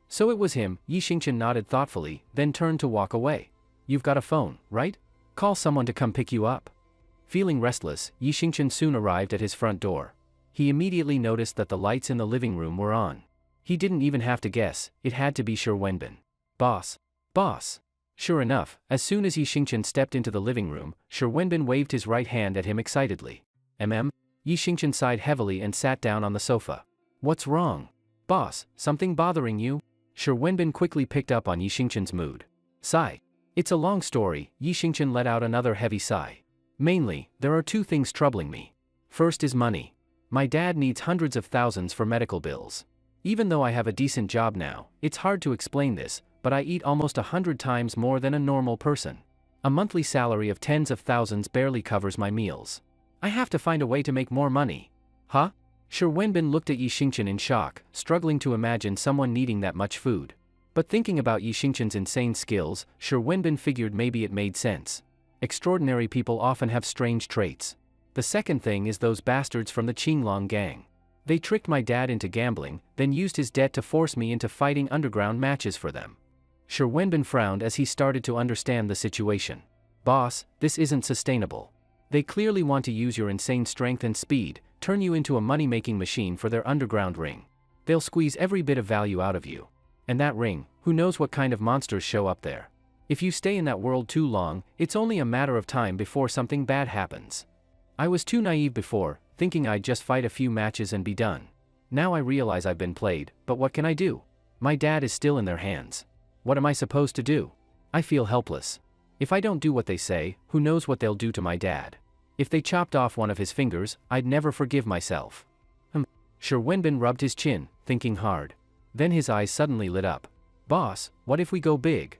So it was him. Yi Xingchen nodded thoughtfully, then turned to walk away. You've got a phone, right? Call someone to come pick you up. Feeling restless, Yi Xingchen soon arrived at his front door. He immediately noticed that the lights in the living room were on. He didn't even have to guess, it had to be Shi Wenbin. Boss. Boss. Sure enough, as soon as Yi Xingchen stepped into the living room, Shi Wenbin waved his right hand at him excitedly. Yi Xingchen sighed heavily and sat down on the sofa. What's wrong? Boss, something bothering you? Shi Wenbin quickly picked up on Yi Xingchen's mood. Sigh. It's a long story. Yi Xingchen let out another heavy sigh. Mainly, there are 2 things troubling me. First is money. My dad needs hundreds of thousands for medical bills. Even though I have a decent job now, it's hard to explain this, but I eat almost 100 times more than a normal person. A monthly salary of tens of thousands barely covers my meals. I have to find a way to make more money. Huh? Shi Wenbin looked at Yi Xingchen in shock, struggling to imagine someone needing that much food. But thinking about Yi Xingchen's insane skills, Shi Wenbin figured maybe it made sense. Extraordinary people often have strange traits. The second thing is those bastards from the Qinglong gang. They tricked my dad into gambling, then used his debt to force me into fighting underground matches for them. Shi Wenbin frowned as he started to understand the situation. Boss, this isn't sustainable. They clearly want to use your insane strength and speed, turn you into a money-making machine for their underground ring. They'll squeeze every bit of value out of you. And that ring, who knows what kind of monsters show up there. If you stay in that world too long, it's only a matter of time before something bad happens. I was too naive before, thinking I'd just fight a few matches and be done. Now I realize I've been played, but what can I do? My dad is still in their hands. What am I supposed to do? I feel helpless. If I don't do what they say, who knows what they'll do to my dad? If they chopped off one of his fingers, I'd never forgive myself. Shi Wenbin rubbed his chin, thinking hard. Then his eyes suddenly lit up. Boss, what if we go big?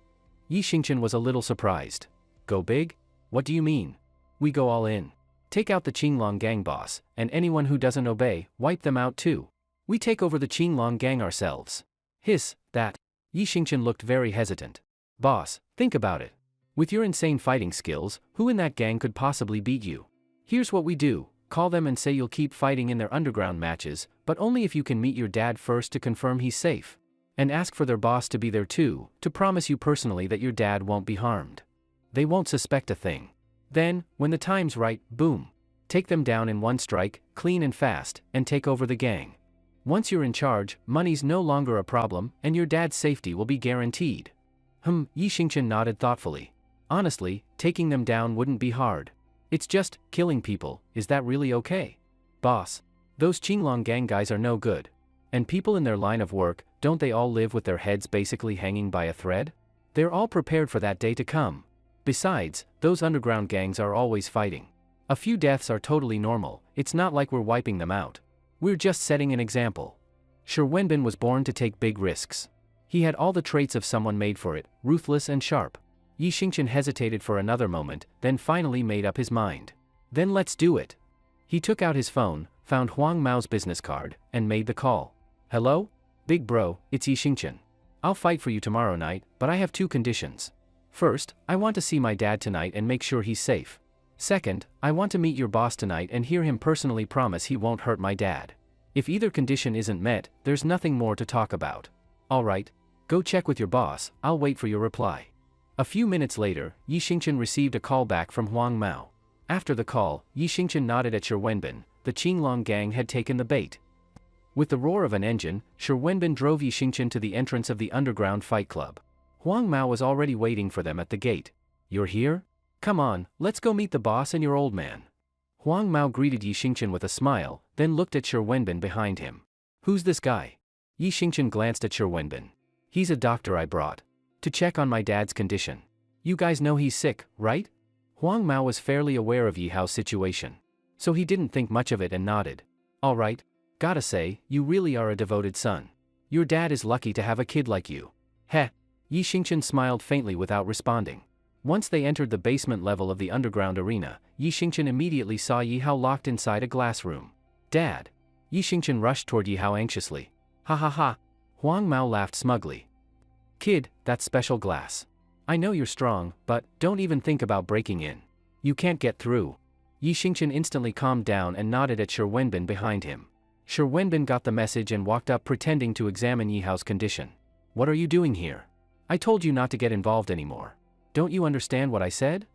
Yi Xingchen was a little surprised. Go big? What do you mean? We go all in. Take out the Qinglong gang boss, and anyone who doesn't obey, wipe them out too. We take over the Qinglong gang ourselves. Hiss, that. Yi Xingchen looked very hesitant. Boss, think about it. With your insane fighting skills, who in that gang could possibly beat you? Here's what we do. Call them and say you'll keep fighting in their underground matches, but only if you can meet your dad first to confirm he's safe. And ask for their boss to be there too, to promise you personally that your dad won't be harmed. They won't suspect a thing. Then, when the time's right, boom. Take them down in one strike, clean and fast, and take over the gang. Once you're in charge, money's no longer a problem, and your dad's safety will be guaranteed. Yi Xingchen nodded thoughtfully. Honestly, taking them down wouldn't be hard. It's just killing people, is that really okay? Boss. Those Qinglong gang guys are no good. And people in their line of work, don't they all live with their heads basically hanging by a thread? They're all prepared for that day to come. Besides, those underground gangs are always fighting. A few deaths are totally normal, it's not like we're wiping them out. We're just setting an example. Shi Wenbin was born to take big risks. He had all the traits of someone made for it, ruthless and sharp. Yi Xingqian hesitated for another moment, then finally made up his mind. Then let's do it. He took out his phone, found Huang Mao's business card, and made the call. Hello? Big bro, it's Yi Xingqian. I'll fight for you tomorrow night, but I have 2 conditions. First, I want to see my dad tonight and make sure he's safe. Second, I want to meet your boss tonight and hear him personally promise he won't hurt my dad. If either condition isn't met, there's nothing more to talk about. Alright, go check with your boss, I'll wait for your reply. A few minutes later, Yi Xingqian received a call back from Huang Mao. After the call, Yi Xingqian nodded at Shi Wenbin. The Qinglong gang had taken the bait. With the roar of an engine, Shi Wenbin drove Yi Xingqian to the entrance of the underground fight club. Huang Mao was already waiting for them at the gate. You're here? Come on, let's go meet the boss and your old man. Huang Mao greeted Yi Xingqian with a smile, then looked at Shi Wenbin behind him. Who's this guy? Yi Xingqian glanced at Shi Wenbin. He's a doctor I brought. To check on my dad's condition. You guys know he's sick, right? Huang Mao was fairly aware of Yi Hao's situation. So he didn't think much of it and nodded. Alright. Gotta say, you really are a devoted son. Your dad is lucky to have a kid like you. Heh. Yi Xingqian smiled faintly without responding. Once they entered the basement level of the underground arena, Yi Xingqian immediately saw Yi Hao locked inside a glass room. Dad. Yi Xingqian rushed toward Yi Hao anxiously. Ha ha ha. Huang Mao laughed smugly. Kid, that's special glass. I know you're strong, but don't even think about breaking in. You can't get through. Yi Xingqian instantly calmed down and nodded at Shi Wenbin behind him. Shi Wenbin got the message and walked up pretending to examine Yi Hao's condition. What are you doing here? I told you not to get involved anymore. Don't you understand what I said?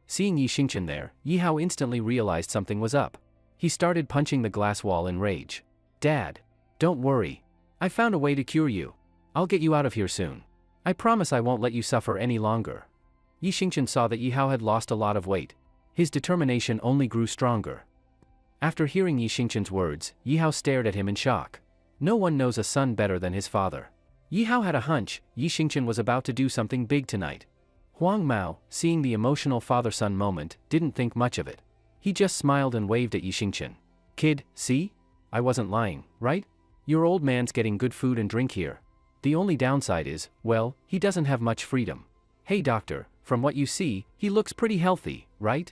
Seeing Yi Xingqian there, Yi Hao instantly realized something was up. He started punching the glass wall in rage. Dad. Don't worry. I found a way to cure you. I'll get you out of here soon. I promise I won't let you suffer any longer. Yi Xingqian saw that Yi Hao had lost a lot of weight. His determination only grew stronger. After hearing Yi Xingqian's words, Yi Hao stared at him in shock. No one knows a son better than his father. Yi Hao had a hunch, Yi Xingqian was about to do something big tonight. Huang Mao, seeing the emotional father-son moment, didn't think much of it. He just smiled and waved at Yi Xingqian. Kid, see? I wasn't lying, right? Your old man's getting good food and drink here. The only downside is, well, he doesn't have much freedom. Hey doctor, from what you see, he looks pretty healthy, right?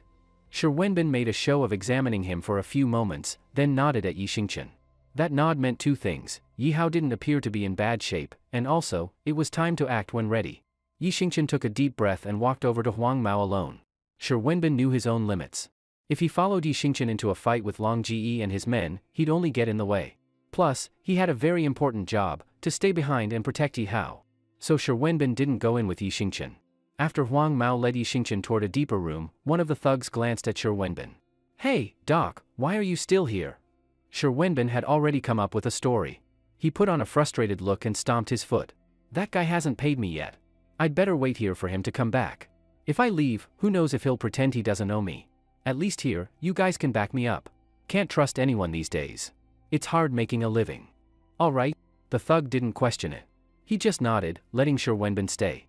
Shi Wenbin made a show of examining him for a few moments, then nodded at Yi Xingqian. That nod meant 2 things, Yi Hao didn't appear to be in bad shape, and also, it was time to act when ready. Yi Xingqian took a deep breath and walked over to Huang Mao alone. Shi Wenbin knew his own limits. If he followed Yi Xingqian into a fight with Long Ji and his men, he'd only get in the way. Plus, he had a very important job, to stay behind and protect Yi Hao. So Shi Wenbin didn't go in with Yi Xingqian. After Huang Mao led Yi Xingqian toward a deeper room, one of the thugs glanced at Shi Wenbin. Hey, Doc, why are you still here? Shi Wenbin had already come up with a story. He put on a frustrated look and stomped his foot. That guy hasn't paid me yet. I'd better wait here for him to come back. If I leave, who knows if he'll pretend he doesn't know me. At least here, you guys can back me up. Can't trust anyone these days. It's hard making a living. Alright. The thug didn't question it. He just nodded, letting Shi Wenbin stay.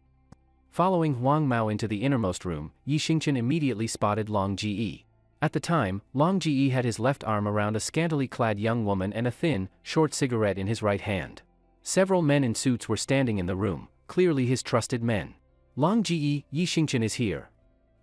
Following Huang Mao into the innermost room, Yi Xingqian immediately spotted Long Ji. At the time, Long Ji had his left arm around a scantily clad young woman and a thin, short cigarette in his right hand. Several men in suits were standing in the room, clearly his trusted men. Long Ji, Yi Xingqian is here.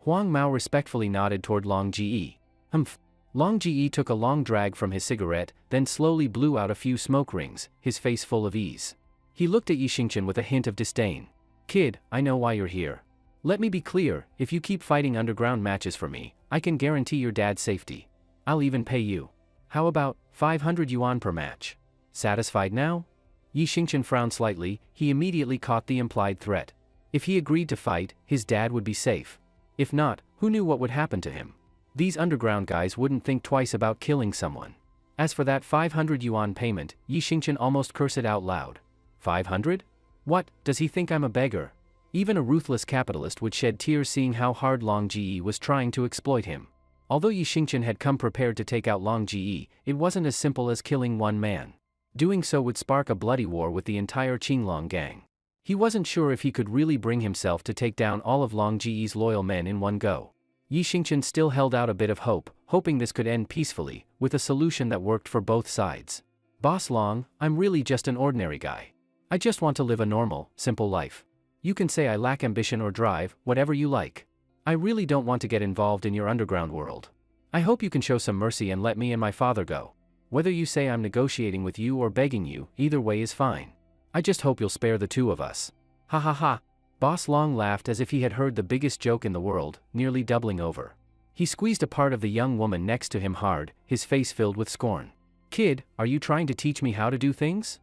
Huang Mao respectfully nodded toward Long Ji. Humph. Long Ji took a long drag from his cigarette, then slowly blew out a few smoke rings, his face full of ease. He looked at Yi Xingqian with a hint of disdain. Kid, I know why you're here. Let me be clear, if you keep fighting underground matches for me, I can guarantee your dad's safety. I'll even pay you. How about 500 yuan per match? Satisfied now? Yi Xingqian frowned slightly, he immediately caught the implied threat. If he agreed to fight, his dad would be safe. If not, who knew what would happen to him? These underground guys wouldn't think twice about killing someone. As for that 500 yuan payment, Yi Xingqian almost cursed it out loud. 500? What, does he think I'm a beggar? Even a ruthless capitalist would shed tears seeing how hard Long Ji was trying to exploit him. Although Yi Xingqian had come prepared to take out Long Ji, it wasn't as simple as killing one man. Doing so would spark a bloody war with the entire Qinglong gang. He wasn't sure if he could really bring himself to take down all of Long Ji's loyal men in one go. Yi Xingqian still held out a bit of hope, hoping this could end peacefully, with a solution that worked for both sides. Boss Long, I'm really just an ordinary guy. I just want to live a normal, simple life. You can say I lack ambition or drive, whatever you like. I really don't want to get involved in your underground world. I hope you can show some mercy and let me and my father go. Whether you say I'm negotiating with you or begging you, either way is fine. I just hope you'll spare the two of us. Ha ha ha. Boss Long laughed as if he had heard the biggest joke in the world, nearly doubling over. He squeezed a part of the young woman next to him hard, his face filled with scorn. Kid, are you trying to teach me how to do things?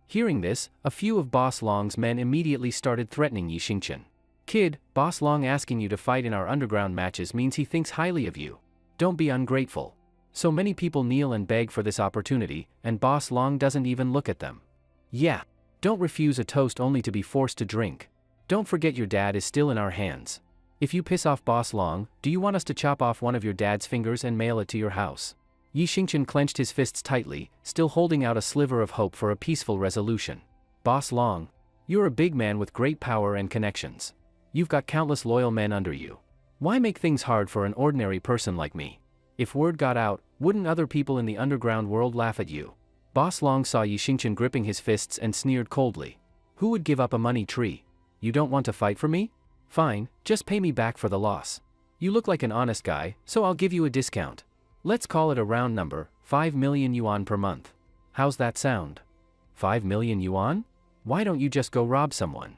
Hearing this, a few of Boss Long's men immediately started threatening Yi Xingqian. Kid, Boss Long asking you to fight in our underground matches means he thinks highly of you. Don't be ungrateful. So many people kneel and beg for this opportunity, and Boss Long doesn't even look at them. Yeah. Don't refuse a toast only to be forced to drink. Don't forget your dad is still in our hands. If you piss off Boss Long, do you want us to chop off one of your dad's fingers and mail it to your house? Yi Xingqian clenched his fists tightly, still holding out a sliver of hope for a peaceful resolution. Boss Long, you're a big man with great power and connections. You've got countless loyal men under you. Why make things hard for an ordinary person like me? If word got out, wouldn't other people in the underground world laugh at you? Boss Long saw Yi Xingqian gripping his fists and sneered coldly. Who would give up a money tree? You don't want to fight for me? Fine, just pay me back for the loss. You look like an honest guy, so I'll give you a discount. Let's call it a round number, 5 million yuan per month. How's that sound? 5 million yuan? Why don't you just go rob someone?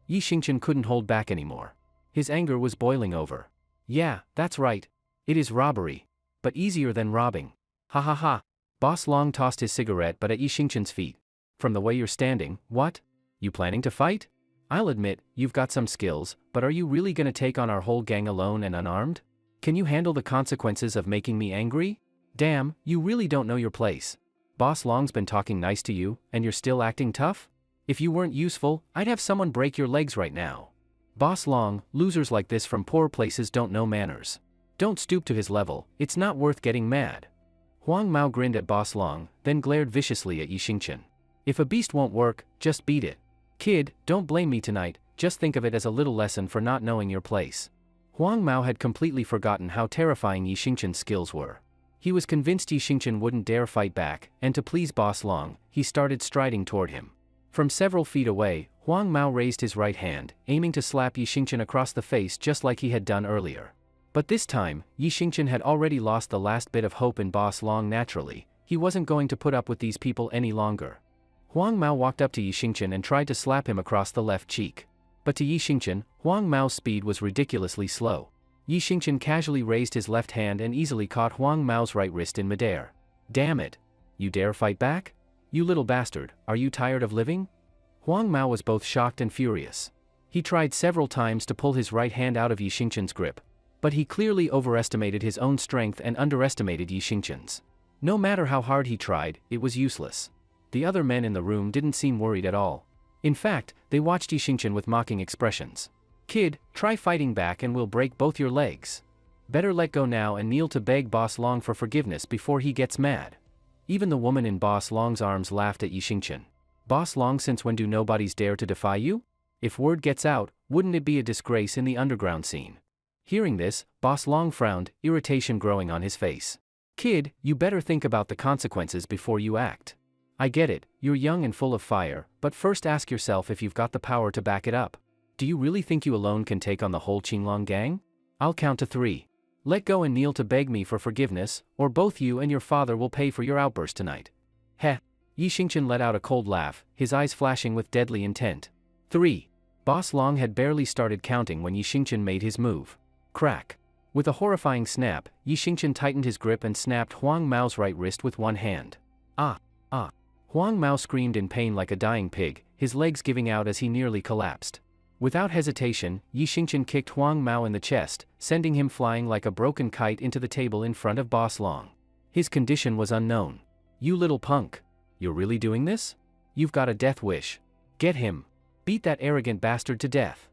Yi Xingqian couldn't hold back anymore. His anger was boiling over. Yeah, that's right. It is robbery. But easier than robbing. Ha ha ha. Boss Long tossed his cigarette butt at Yi Xingqian's feet. From the way you're standing, what? You planning to fight? I'll admit, you've got some skills, but are you really gonna take on our whole gang alone and unarmed? Can you handle the consequences of making me angry? Damn, you really don't know your place. Boss Long's been talking nice to you, and you're still acting tough? If you weren't useful, I'd have someone break your legs right now. Boss Long, losers like this from poor places don't know manners. Don't stoop to his level, it's not worth getting mad. Huang Mao grinned at Boss Long, then glared viciously at Yi Xingqian. If a beast won't work, just beat it. Kid, don't blame me tonight, just think of it as a little lesson for not knowing your place. Huang Mao had completely forgotten how terrifying Yi Xingqian's skills were. He was convinced Yi Xingqian wouldn't dare fight back, and to please Boss Long, he started striding toward him. From several feet away, Huang Mao raised his right hand, aiming to slap Yi Xingqian across the face just like he had done earlier. But this time, Yi Xingqian had already lost the last bit of hope in Boss Long naturally. He wasn't going to put up with these people any longer. Huang Mao walked up to Yi Xingqian and tried to slap him across the left cheek. But to Yi Xingqian, Huang Mao's speed was ridiculously slow. Yi Xingqian casually raised his left hand and easily caught Huang Mao's right wrist in midair. Damn it! You dare fight back? You little bastard, are you tired of living? Huang Mao was both shocked and furious. He tried several times to pull his right hand out of Yi Xingqian's grip. But he clearly overestimated his own strength and underestimated Yi Xingqian's. No matter how hard he tried, it was useless. The other men in the room didn't seem worried at all. In fact, they watched Yi Xingqian with mocking expressions. Kid, try fighting back and we'll break both your legs. Better let go now and kneel to beg Boss Long for forgiveness before he gets mad. Even the woman in Boss Long's arms laughed at Yi Xingqian. Boss Long, since when do nobodies dare to defy you? If word gets out, wouldn't it be a disgrace in the underground scene? Hearing this, Boss Long frowned, irritation growing on his face. Kid, you better think about the consequences before you act. I get it, you're young and full of fire, but first ask yourself if you've got the power to back it up. Do you really think you alone can take on the whole Qinglong gang? I'll count to 3. Let go and kneel to beg me for forgiveness, or both you and your father will pay for your outburst tonight. Heh. Yi Xingqian let out a cold laugh, his eyes flashing with deadly intent. 3. Boss Long had barely started counting when Yi Xingqian made his move. Crack. With a horrifying snap, Yi Xingqian tightened his grip and snapped Huang Mao's right wrist with one hand. Ah! Ah! Huang Mao screamed in pain like a dying pig, his legs giving out as he nearly collapsed. Without hesitation, Yi Xingqian kicked Huang Mao in the chest, sending him flying like a broken kite into the table in front of Boss Long. His condition was unknown. You little punk. You're really doing this? You've got a death wish. Get him. Beat that arrogant bastard to death.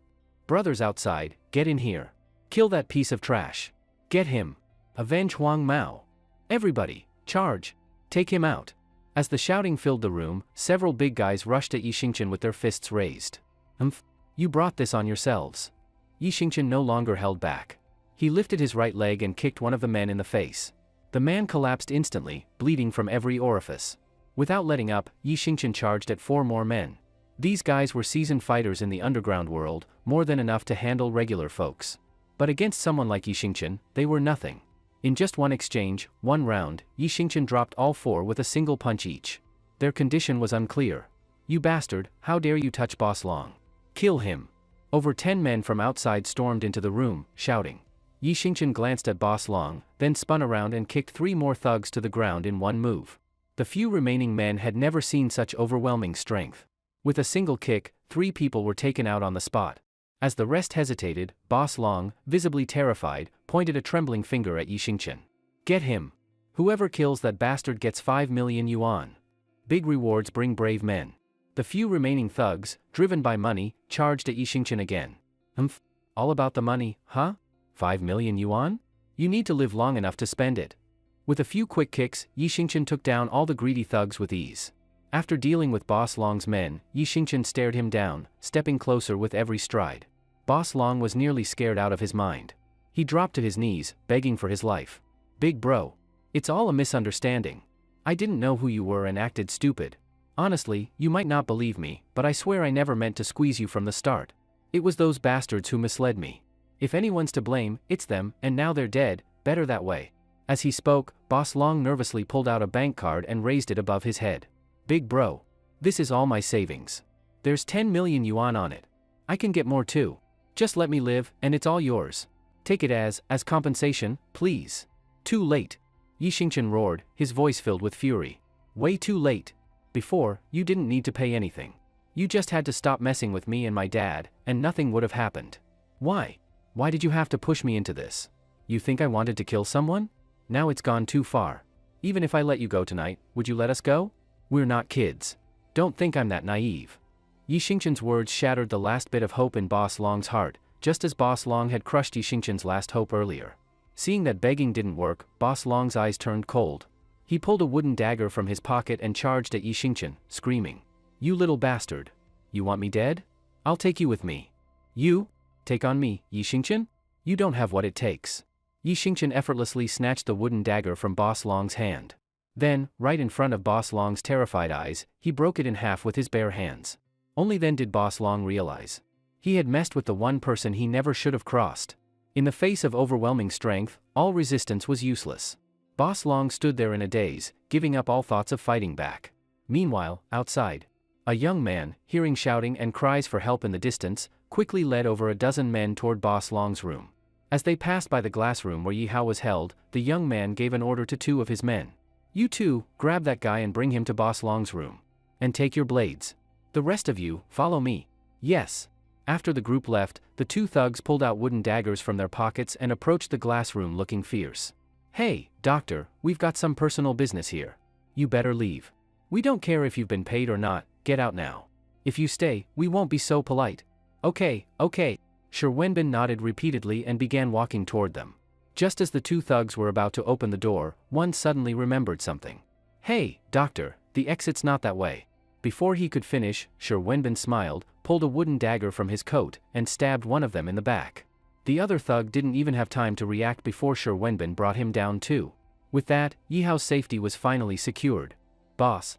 Brothers outside, get in here. Kill that piece of trash. Get him. Avenge Huang Mao! Everybody, charge! Take him out! As the shouting filled the room, several big guys rushed at Yi Xingchen with their fists raised. You brought this on yourselves. Yi Xingchen no longer held back. He lifted his right leg and kicked one of the men in the face. The man collapsed instantly, bleeding from every orifice. Without letting up, Yi Xingchen charged at 4 more men. These guys were seasoned fighters in the underground world, more than enough to handle regular folks. But against someone like Yi Xingchen, they were nothing. In just one exchange, one round, Yi Xingchen dropped all 4 with a single punch each. Their condition was unclear. You bastard, how dare you touch Boss Long? Kill him! Over 10 men from outside stormed into the room, shouting. Yi Xingchen glanced at Boss Long, then spun around and kicked 3 more thugs to the ground in one move. The few remaining men had never seen such overwhelming strength. With a single kick, 3 people were taken out on the spot. As the rest hesitated, Boss Long, visibly terrified, pointed a trembling finger at Yi Xingchen. Get him! Whoever kills that bastard gets 5 million yuan. Big rewards bring brave men. The few remaining thugs, driven by money, charged at Yi Xingchen again. All about the money, huh? 5 million yuan? You need to live long enough to spend it. With a few quick kicks, Yi Xingchen took down all the greedy thugs with ease. After dealing with Boss Long's men, Yi Xingchen stared him down, stepping closer with every stride. Boss Long was nearly scared out of his mind. He dropped to his knees, begging for his life. Big bro. It's all a misunderstanding. I didn't know who you were and acted stupid. Honestly, you might not believe me, but I swear I never meant to squeeze you from the start. It was those bastards who misled me. If anyone's to blame, it's them, and now they're dead, better that way. As he spoke, Boss Long nervously pulled out a bank card and raised it above his head. Big bro. This is all my savings. There's 10 million yuan on it. I can get more too. Just let me live, and it's all yours. Take it as compensation, please. Too late. Yi Xingchen roared, his voice filled with fury. Way too late. Before, you didn't need to pay anything. You just had to stop messing with me and my dad, and nothing would have happened. Why? Why did you have to push me into this? You think I wanted to kill someone? Now it's gone too far. Even if I let you go tonight, would you let us go? We're not kids. Don't think I'm that naive. Yi Xingchen's words shattered the last bit of hope in Boss Long's heart, just as Boss Long had crushed Yi Xingchen's last hope earlier. Seeing that begging didn't work, Boss Long's eyes turned cold. He pulled a wooden dagger from his pocket and charged at Yi Xingchen, screaming. You little bastard. You want me dead? I'll take you with me. You? Take on me, Yi Xingchen? You don't have what it takes. Yi Xingchen effortlessly snatched the wooden dagger from Boss Long's hand. Then, right in front of Boss Long's terrified eyes, he broke it in half with his bare hands. Only then did Boss Long realize. He had messed with the one person he never should have crossed. In the face of overwhelming strength, all resistance was useless. Boss Long stood there in a daze, giving up all thoughts of fighting back. Meanwhile, outside, a young man, hearing shouting and cries for help in the distance, quickly led over a dozen men toward Boss Long's room. As they passed by the glass room where Yi Hao was held, the young man gave an order to 2 of his men. You 2, grab that guy and bring him to Boss Long's room. And take your blades. The rest of you, follow me. Yes. After the group left, the 2 thugs pulled out wooden daggers from their pockets and approached the glass room looking fierce. Hey, doctor, we've got some personal business here. You better leave. We don't care if you've been paid or not, get out now. If you stay, we won't be so polite. Okay. Shi Wenbin nodded repeatedly and began walking toward them. Just as the 2 thugs were about to open the door, one suddenly remembered something. Hey, doctor, the exit's not that way. Before he could finish, Shi Wenbin smiled, pulled a wooden dagger from his coat, and stabbed one of them in the back. The other thug didn't even have time to react before Shi Wenbin brought him down too. With that, Yi Hao's safety was finally secured. Boss.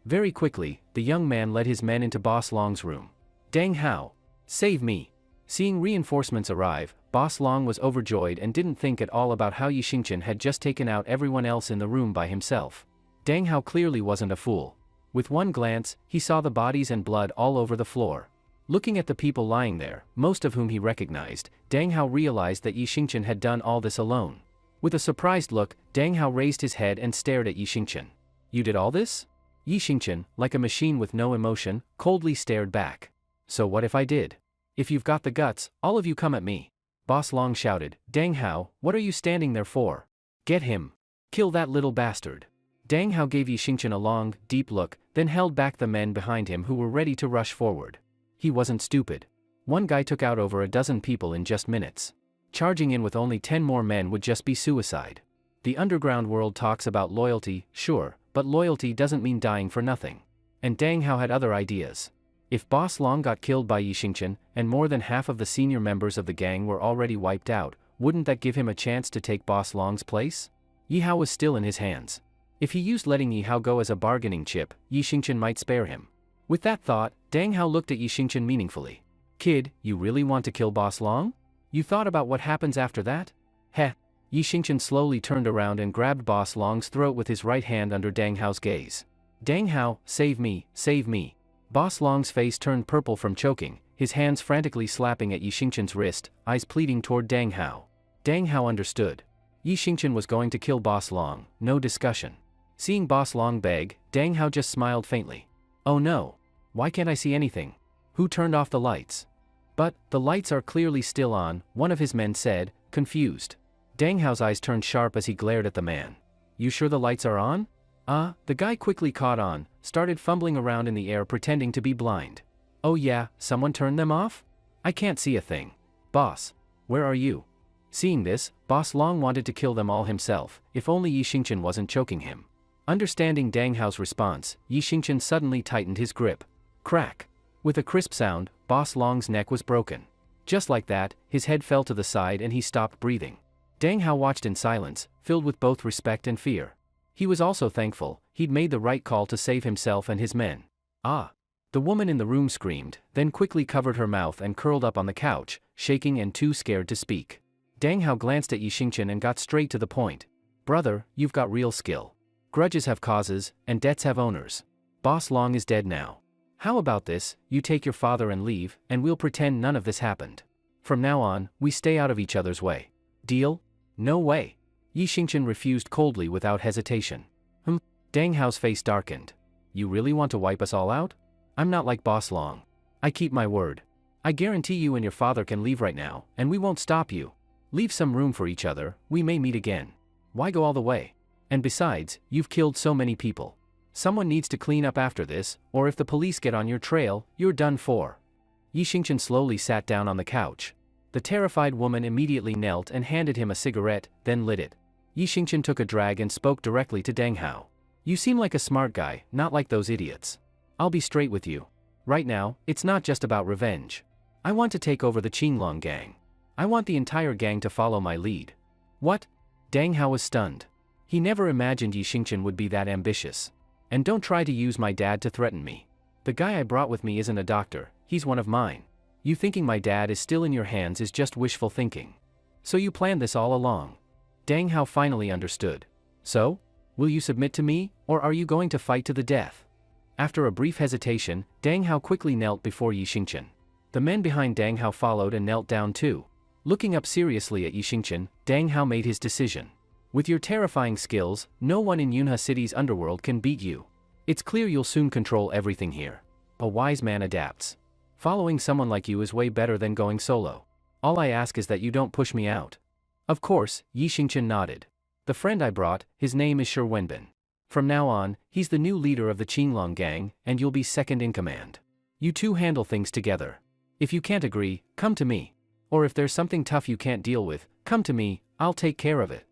Very quickly, the young man led his men into Boss Long's room. Dang Hao. Save me. Seeing reinforcements arrive, Boss Long was overjoyed and didn't think at all about how Yi Xingchen had just taken out everyone else in the room by himself. Dang Hao clearly wasn't a fool. With one glance, he saw the bodies and blood all over the floor. Looking at the people lying there, most of whom he recognized, Dang Hao realized that Yi Xingchen had done all this alone. With a surprised look, Dang Hao raised his head and stared at Yi Xingchen. You did all this? Yi Xingchen, like a machine with no emotion, coldly stared back. So what if I did? If you've got the guts, all of you come at me. Boss Long shouted, Dang Hao, what are you standing there for? Get him. Kill that little bastard. Dang Hao gave Yi Xingchen a long, deep look, then held back the men behind him who were ready to rush forward. He wasn't stupid. One guy took out over a dozen people in just minutes. Charging in with only 10 more men would just be suicide. The underground world talks about loyalty, sure, but loyalty doesn't mean dying for nothing. And Dang Hao had other ideas. If Boss Long got killed by Yi Xingchen, and more than half of the senior members of the gang were already wiped out, wouldn't that give him a chance to take Boss Long's place? Yi Hao was still in his hands. If he used letting Yi Hao go as a bargaining chip, Yi Xingchen might spare him. With that thought, Dang Hao looked at Yi Xingchen meaningfully. Kid, you really want to kill Boss Long? You thought about what happens after that? Heh. Yi Xingchen slowly turned around and grabbed Boss Long's throat with his right hand under Dang Hao's gaze. Dang Hao, save me, save me. Boss Long's face turned purple from choking, his hands frantically slapping at Yi Xingchen's wrist, eyes pleading toward Dang Hao. Dang Hao understood. Yi Xingchen was going to kill Boss Long, no discussion. Seeing Boss Long beg, Dang Hao just smiled faintly. Oh no. Why can't I see anything? Who turned off the lights? But, the lights are clearly still on, one of his men said, confused. Dang Hao's eyes turned sharp as he glared at the man. You sure the lights are on? The guy quickly caught on, started fumbling around in the air pretending to be blind. Oh yeah, someone turned them off? I can't see a thing. Boss, where are you? Seeing this, Boss Long wanted to kill them all himself, if only Yi Xingchen wasn't choking him. Understanding Dang Hao's response, Yi Xingchen suddenly tightened his grip. Crack! With a crisp sound, Boss Long's neck was broken. Just like that, his head fell to the side and he stopped breathing. Dang Hao watched in silence, filled with both respect and fear. He was also thankful, he'd made the right call to save himself and his men. Ah! The woman in the room screamed, then quickly covered her mouth and curled up on the couch, shaking and too scared to speak. Dang Hao glanced at Yi Xingchen and got straight to the point. Brother, you've got real skill. Grudges have causes, and debts have owners. Boss Long is dead now. How about this, you take your father and leave, and we'll pretend none of this happened. From now on, we stay out of each other's way. Deal? No way. Yi Xingchen refused coldly without hesitation. Dang Hao's face darkened. You really want to wipe us all out? I'm not like Boss Long. I keep my word. I guarantee you and your father can leave right now, and we won't stop you. Leave some room for each other, we may meet again. Why go all the way? And besides, you've killed so many people. Someone needs to clean up after this, or if the police get on your trail, you're done for. Yi Xingchen slowly sat down on the couch. The terrified woman immediately knelt and handed him a cigarette, then lit it. Yi Xingchen took a drag and spoke directly to Dang Hao. You seem like a smart guy, not like those idiots. I'll be straight with you. Right now, it's not just about revenge. I want to take over the Qinglong gang. I want the entire gang to follow my lead. What? Dang Hao was stunned. He never imagined Yi Xingchen would be that ambitious. And don't try to use my dad to threaten me. The guy I brought with me isn't a doctor, he's one of mine. You thinking my dad is still in your hands is just wishful thinking. So you planned this all along. Dang Hao finally understood. So? Will you submit to me, or are you going to fight to the death? After a brief hesitation, Dang Hao quickly knelt before Yi Xingchen. The men behind Dang Hao followed and knelt down too. Looking up seriously at Yi Xingchen, Dang Hao made his decision. With your terrifying skills, no one in Yunhe City's underworld can beat you. It's clear you'll soon control everything here. A wise man adapts. Following someone like you is way better than going solo. All I ask is that you don't push me out. Of course, Yi Xingchen nodded. The friend I brought, his name is Shi Wenbin. From now on, he's the new leader of the Qinglong gang, and you'll be second in command. You two handle things together. If you can't agree, come to me. Or if there's something tough you can't deal with, come to me, I'll take care of it.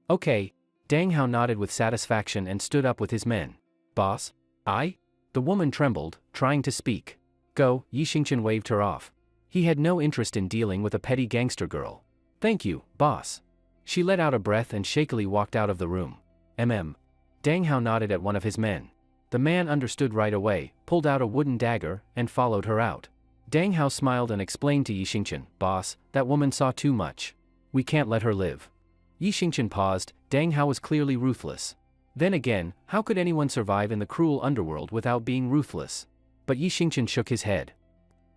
Okay. Dang Hao nodded with satisfaction and stood up with his men. Boss? I? The woman trembled, trying to speak. Go, Yi Xingchen waved her off. He had no interest in dealing with a petty gangster girl. Thank you, boss. She let out a breath and shakily walked out of the room. Dang Hao nodded at one of his men. The man understood right away, pulled out a wooden dagger, and followed her out. Dang Hao smiled and explained to Yi Xingchen, Boss, that woman saw too much. We can't let her live. Yi Xingchen paused. Dang Hao was clearly ruthless. Then again, how could anyone survive in the cruel underworld without being ruthless? But Yi Xingchen shook his head.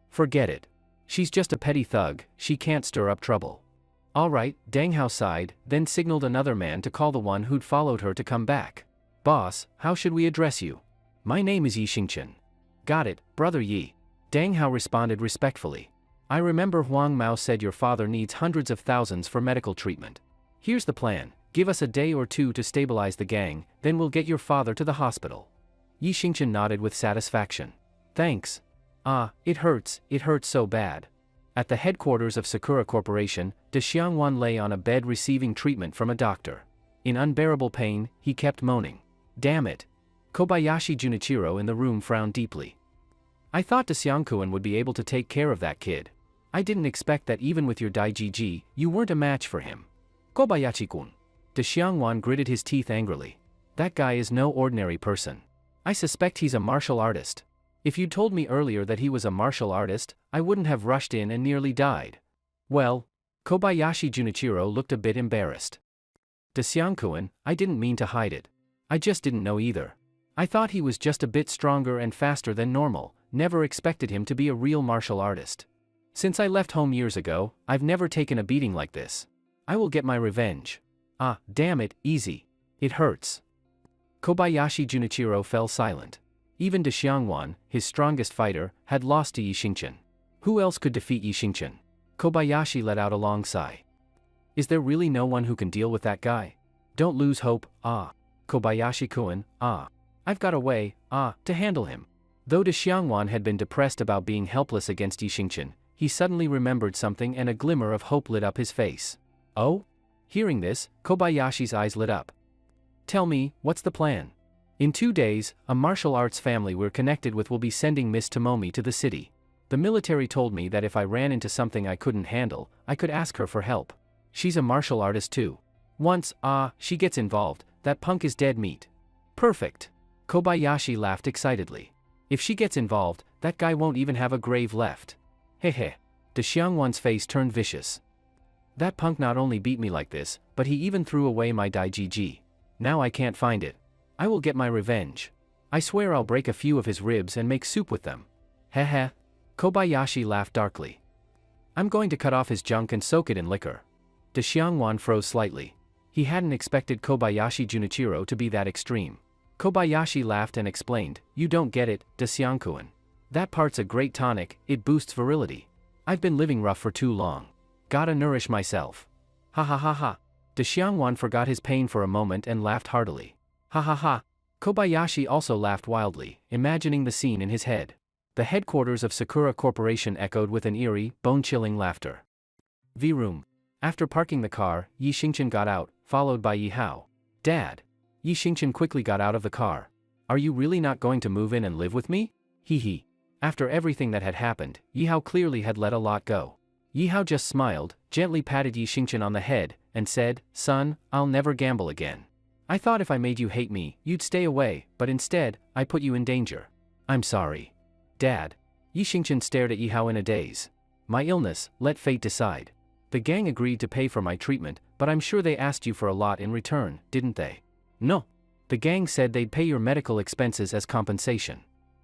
Forget it. She's just a petty thug, she can't stir up trouble. All right, Dang Hao sighed, then signaled another man to call the one who'd followed her to come back. Boss, how should we address you? My name is Yi Xingchen. Got it, Brother Yi. Dang Hao responded respectfully. I remember Huang Mao said your father needs hundreds of thousands for medical treatment. Here's the plan, give us a day or two to stabilize the gang, then we'll get your father to the hospital. Yi Xingchen nodded with satisfaction. Thanks. It hurts so bad. At the headquarters of Sakura Corporation, De Xiangwan lay on a bed receiving treatment from a doctor. In unbearable pain, he kept moaning. Damn it. Kobayashi Junichiro in the room frowned deeply. I thought De Xiangkuan would be able to take care of that kid. I didn't expect that even with your Daijiji, you weren't a match for him. Kobayashi-kun. De Xiangwan gritted his teeth angrily. That guy is no ordinary person. I suspect he's a martial artist. If you'd told me earlier that he was a martial artist, I wouldn't have rushed in and nearly died. Well, Kobayashi Junichiro looked a bit embarrassed. De Xiangkuan, I didn't mean to hide it. I just didn't know either. I thought he was just a bit stronger and faster than normal, never expected him to be a real martial artist. Since I left home years ago, I've never taken a beating like this. I will get my revenge. Ah, damn it, easy. It hurts. Kobayashi Junichiro fell silent. Even De Xiangwan, his strongest fighter, had lost to Yi Xingqian. Who else could defeat Yi Xingqian? Kobayashi let out a long sigh. Is there really no one who can deal with that guy? Don't lose hope, Kobayashi-kun, I've got a way, to handle him. Though De Xiangwan had been depressed about being helpless against Yi Xingqian, he suddenly remembered something and a glimmer of hope lit up his face. Oh? Hearing this, Kobayashi's eyes lit up. Tell me, what's the plan? In 2 days, a martial arts family we're connected with will be sending Miss Tomomi to the city. The military told me that if I ran into something I couldn't handle, I could ask her for help. She's a martial artist too. Once, she gets involved, that punk is dead meat. Perfect. Kobayashi laughed excitedly. If she gets involved, that guy won't even have a grave left. Hehe. De Xiangwan's face turned vicious. That punk not only beat me like this, but he even threw away my Daijiji. Now I can't find it. I will get my revenge. I swear I'll break a few of his ribs and make soup with them. Heh. Kobayashi laughed darkly. I'm going to cut off his junk and soak it in liquor. De Xiangwan froze slightly. He hadn't expected Kobayashi Junichiro to be that extreme. Kobayashi laughed and explained, you don't get it, De Xiangkuan. That part's a great tonic, it boosts virility. I've been living rough for too long. Gotta nourish myself. Ha ha ha ha. De Xiangwan forgot his pain for a moment and laughed heartily. Ha ha ha. Kobayashi also laughed wildly, imagining the scene in his head. The headquarters of Sakura Corporation echoed with an eerie, bone-chilling laughter. V-room. After parking the car, Yi Xingqian got out, followed by Yi Hao. Dad. Yi Xingqian quickly got out of the car. Are you really not going to move in and live with me? Hee. After everything that had happened, Yi Hao clearly had let a lot go. Yi Hao just smiled, gently patted Yi Xingqian on the head, and said, Son, I'll never gamble again. I thought if I made you hate me, you'd stay away, but instead, I put you in danger. I'm sorry. Dad. Yi Xingqian stared at Yi Hao in a daze. My illness, let fate decide. The gang agreed to pay for my treatment, but I'm sure they asked you for a lot in return, didn't they? No. The gang said they'd pay your medical expenses as compensation.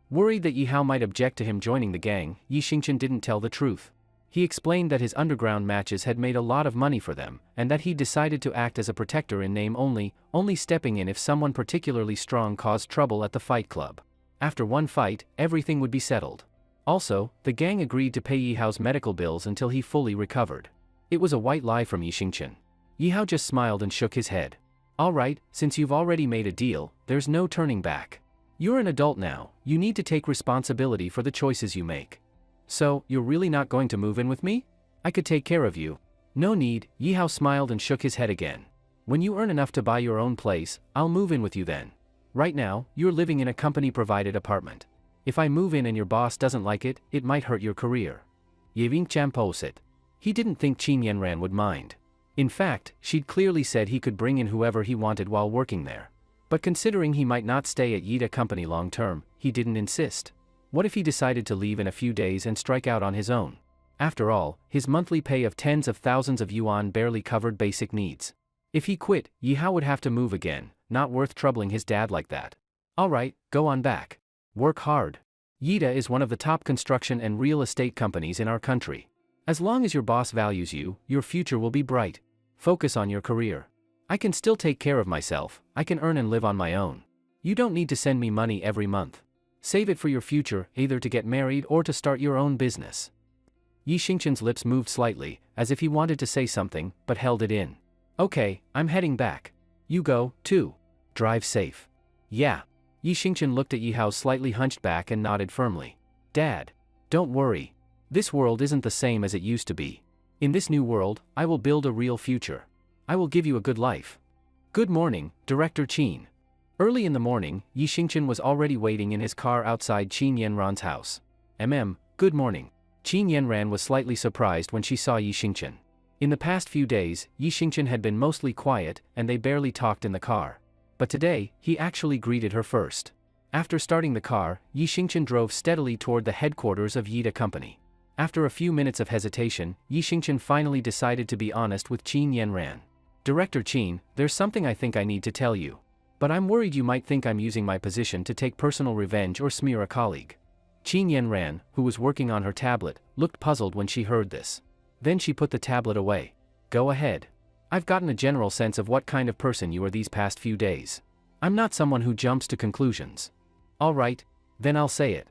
Worried that Yi Hao might object to him joining the gang, Yi Xingqian didn't tell the truth. He explained that his underground matches had made a lot of money for them, and that he decided to act as a protector in name only stepping in if someone particularly strong caused trouble at the fight club. After one fight, everything would be settled. Also, the gang agreed to pay Yi Hao's medical bills until he fully recovered. It was a white lie from Yi Xingqian. Yi Hao just smiled and shook his head. All right, since you've already made a deal, there's no turning back. You're an adult now, you need to take responsibility for the choices you make. So, you're really not going to move in with me? I could take care of you. No need, Yi Hao smiled and shook his head again. When you earn enough to buy your own place, I'll move in with you then. Right now, you're living in a company-provided apartment. If I move in and your boss doesn't like it, it might hurt your career. Yeving Champosit. He didn't think Qin Yanran would mind. In fact, she'd clearly said he could bring in whoever he wanted while working there. But considering he might not stay at Yida Company long-term, he didn't insist. What if he decided to leave in a few days and strike out on his own? After all, his monthly pay of tens of thousands of yuan barely covered basic needs. If he quit, Yi Hao would have to move again, not worth troubling his dad like that. Alright, go on back. Work hard. Yida is one of the top construction and real estate companies in our country. As long as your boss values you, your future will be bright. Focus on your career. I can still take care of myself, I can earn and live on my own. You don't need to send me money every month. Save it for your future, either to get married or to start your own business. Yi Xingqian's lips moved slightly, as if he wanted to say something, but held it in. Okay, I'm heading back. You go, too. Drive safe. Yeah. Yi Xingqian looked at Yi Hao's slightly hunched back and nodded firmly. Dad. Don't worry. This world isn't the same as it used to be. In this new world, I will build a real future. I will give you a good life. Good morning, Director Qin. Early in the morning, Yi Xingchen was already waiting in his car outside Qin Yanran's house. Good morning. Qin Yanran was slightly surprised when she saw Yi Xingchen. In the past few days, Yi Xingchen had been mostly quiet and they barely talked in the car. But today, he actually greeted her first. After starting the car, Yi Xingchen drove steadily toward the headquarters of Yida Company. After a few minutes of hesitation, Yi Xingchen finally decided to be honest with Qin Yanran. Director Qin, there's something I think I need to tell you. But I'm worried you might think I'm using my position to take personal revenge or smear a colleague. Qin Yanran, who was working on her tablet, looked puzzled when she heard this. Then she put the tablet away. Go ahead. I've gotten a general sense of what kind of person you are these past few days. I'm not someone who jumps to conclusions. All right, then I'll say it.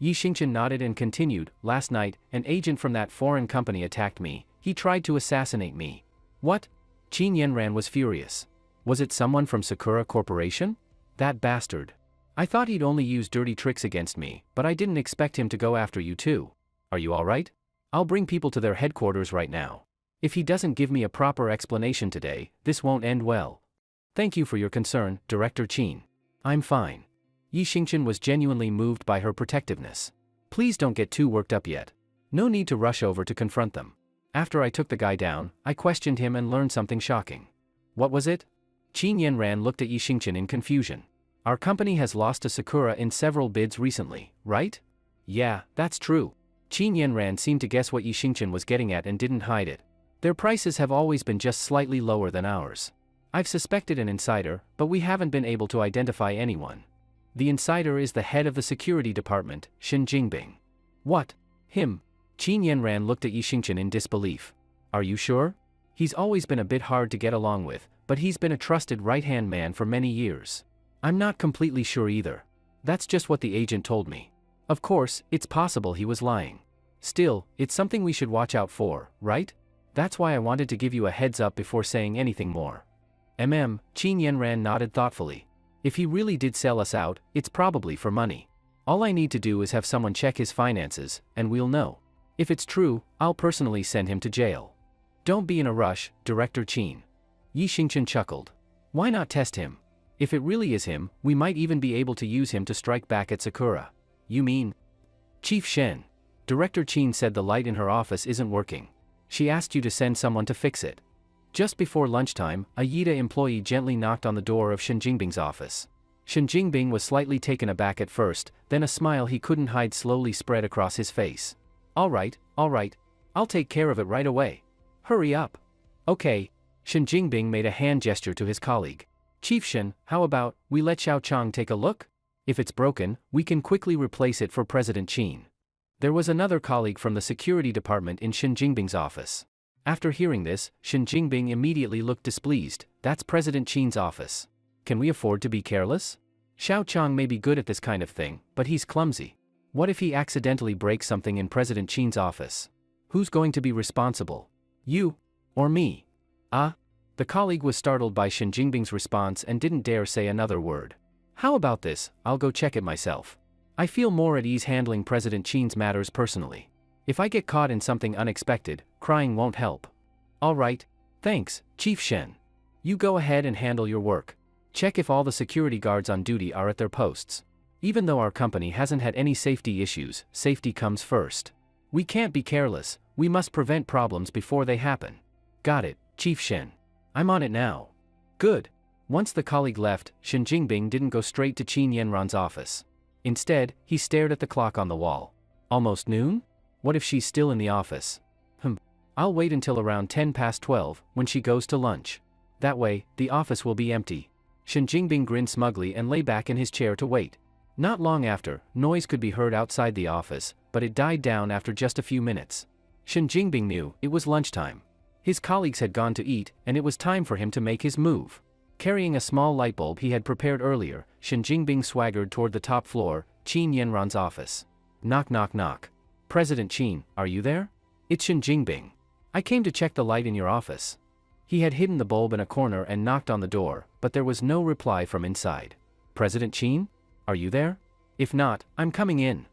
Yi Xingchen nodded and continued, last night, an agent from that foreign company attacked me. He tried to assassinate me. What? Qin Yanran was furious. Was it someone from Sakura Corporation? That bastard. I thought he'd only use dirty tricks against me, but I didn't expect him to go after you too. Are you alright? I'll bring people to their headquarters right now. If he doesn't give me a proper explanation today, this won't end well. Thank you for your concern, Director Qin. I'm fine. Yi Xingchen was genuinely moved by her protectiveness. Please don't get too worked up yet. No need to rush over to confront them. After I took the guy down, I questioned him and learned something shocking. What was it? Qin Yanran looked at Yi Xingchen in confusion. Our company has lost to Sakura in several bids recently, right? Yeah, that's true. Qin Yanran seemed to guess what Yi Xingchen was getting at and didn't hide it. Their prices have always been just slightly lower than ours. I've suspected an insider, but we haven't been able to identify anyone. The insider is the head of the security department, Shen Jingbing. What? Him? Qin Yanran looked at Yi Xingchen in disbelief. Are you sure? He's always been a bit hard to get along with, but he's been a trusted right-hand man for many years. I'm not completely sure either. That's just what the agent told me. Of course, it's possible he was lying. Still, it's something we should watch out for, right? That's why I wanted to give you a heads up before saying anything more. Qin Yanran nodded thoughtfully. If he really did sell us out, it's probably for money. All I need to do is have someone check his finances, and we'll know. If it's true, I'll personally send him to jail. Don't be in a rush, Director Qin. Yi Xingchen chuckled. Why not test him? If it really is him, we might even be able to use him to strike back at Sakura. You mean? Chief Shen. Director Qin said the light in her office isn't working. She asked you to send someone to fix it. Just before lunchtime, a Yida employee gently knocked on the door of Shen Jingbing's office. Shen Jingbing was slightly taken aback at first, then a smile he couldn't hide slowly spread across his face. All right, I'll take care of it right away. Hurry up. Okay. Shen Jingbing made a hand gesture to his colleague. Chief Shen, how about we let Xiao Chang take a look? If it's broken, we can quickly replace it for President Qin. There was another colleague from the security department in Shen Jingbing's office. After hearing this, Shen Jingbing immediately looked displeased. That's President Qin's office. Can we afford to be careless? Xiao Chang may be good at this kind of thing, but he's clumsy. What if he accidentally breaks something in President Qin's office? Who's going to be responsible? You? Or me? The colleague was startled by Shen Jingbing's response and didn't dare say another word. How about this, I'll go check it myself. I feel more at ease handling President Qin's matters personally. If I get caught in something unexpected, crying won't help. All right, thanks, Chief Shen. You go ahead and handle your work. Check if all the security guards on duty are at their posts. Even though our company hasn't had any safety issues, safety comes first. We can't be careless, we must prevent problems before they happen. Got it, Chief Shen. I'm on it now. Good. Once the colleague left, Shen Jingbing didn't go straight to Qin Yanran's office. Instead, he stared at the clock on the wall. Almost noon? What if she's still in the office? I'll wait until around 12:10, when she goes to lunch. That way, the office will be empty. Shen Jingbing grinned smugly and lay back in his chair to wait. Not long after, noise could be heard outside the office, but it died down after just a few minutes. Shen Jingbing knew it was lunchtime. His colleagues had gone to eat, and it was time for him to make his move. Carrying a small light bulb he had prepared earlier, Shen Jingbing swaggered toward the top floor, Qin Yanran's office. Knock knock knock. President Qin, are you there? It's Shen Jingbing. I came to check the light in your office. He had hidden the bulb in a corner and knocked on the door, but there was no reply from inside. President Qin? Are you there? If not, I'm coming in.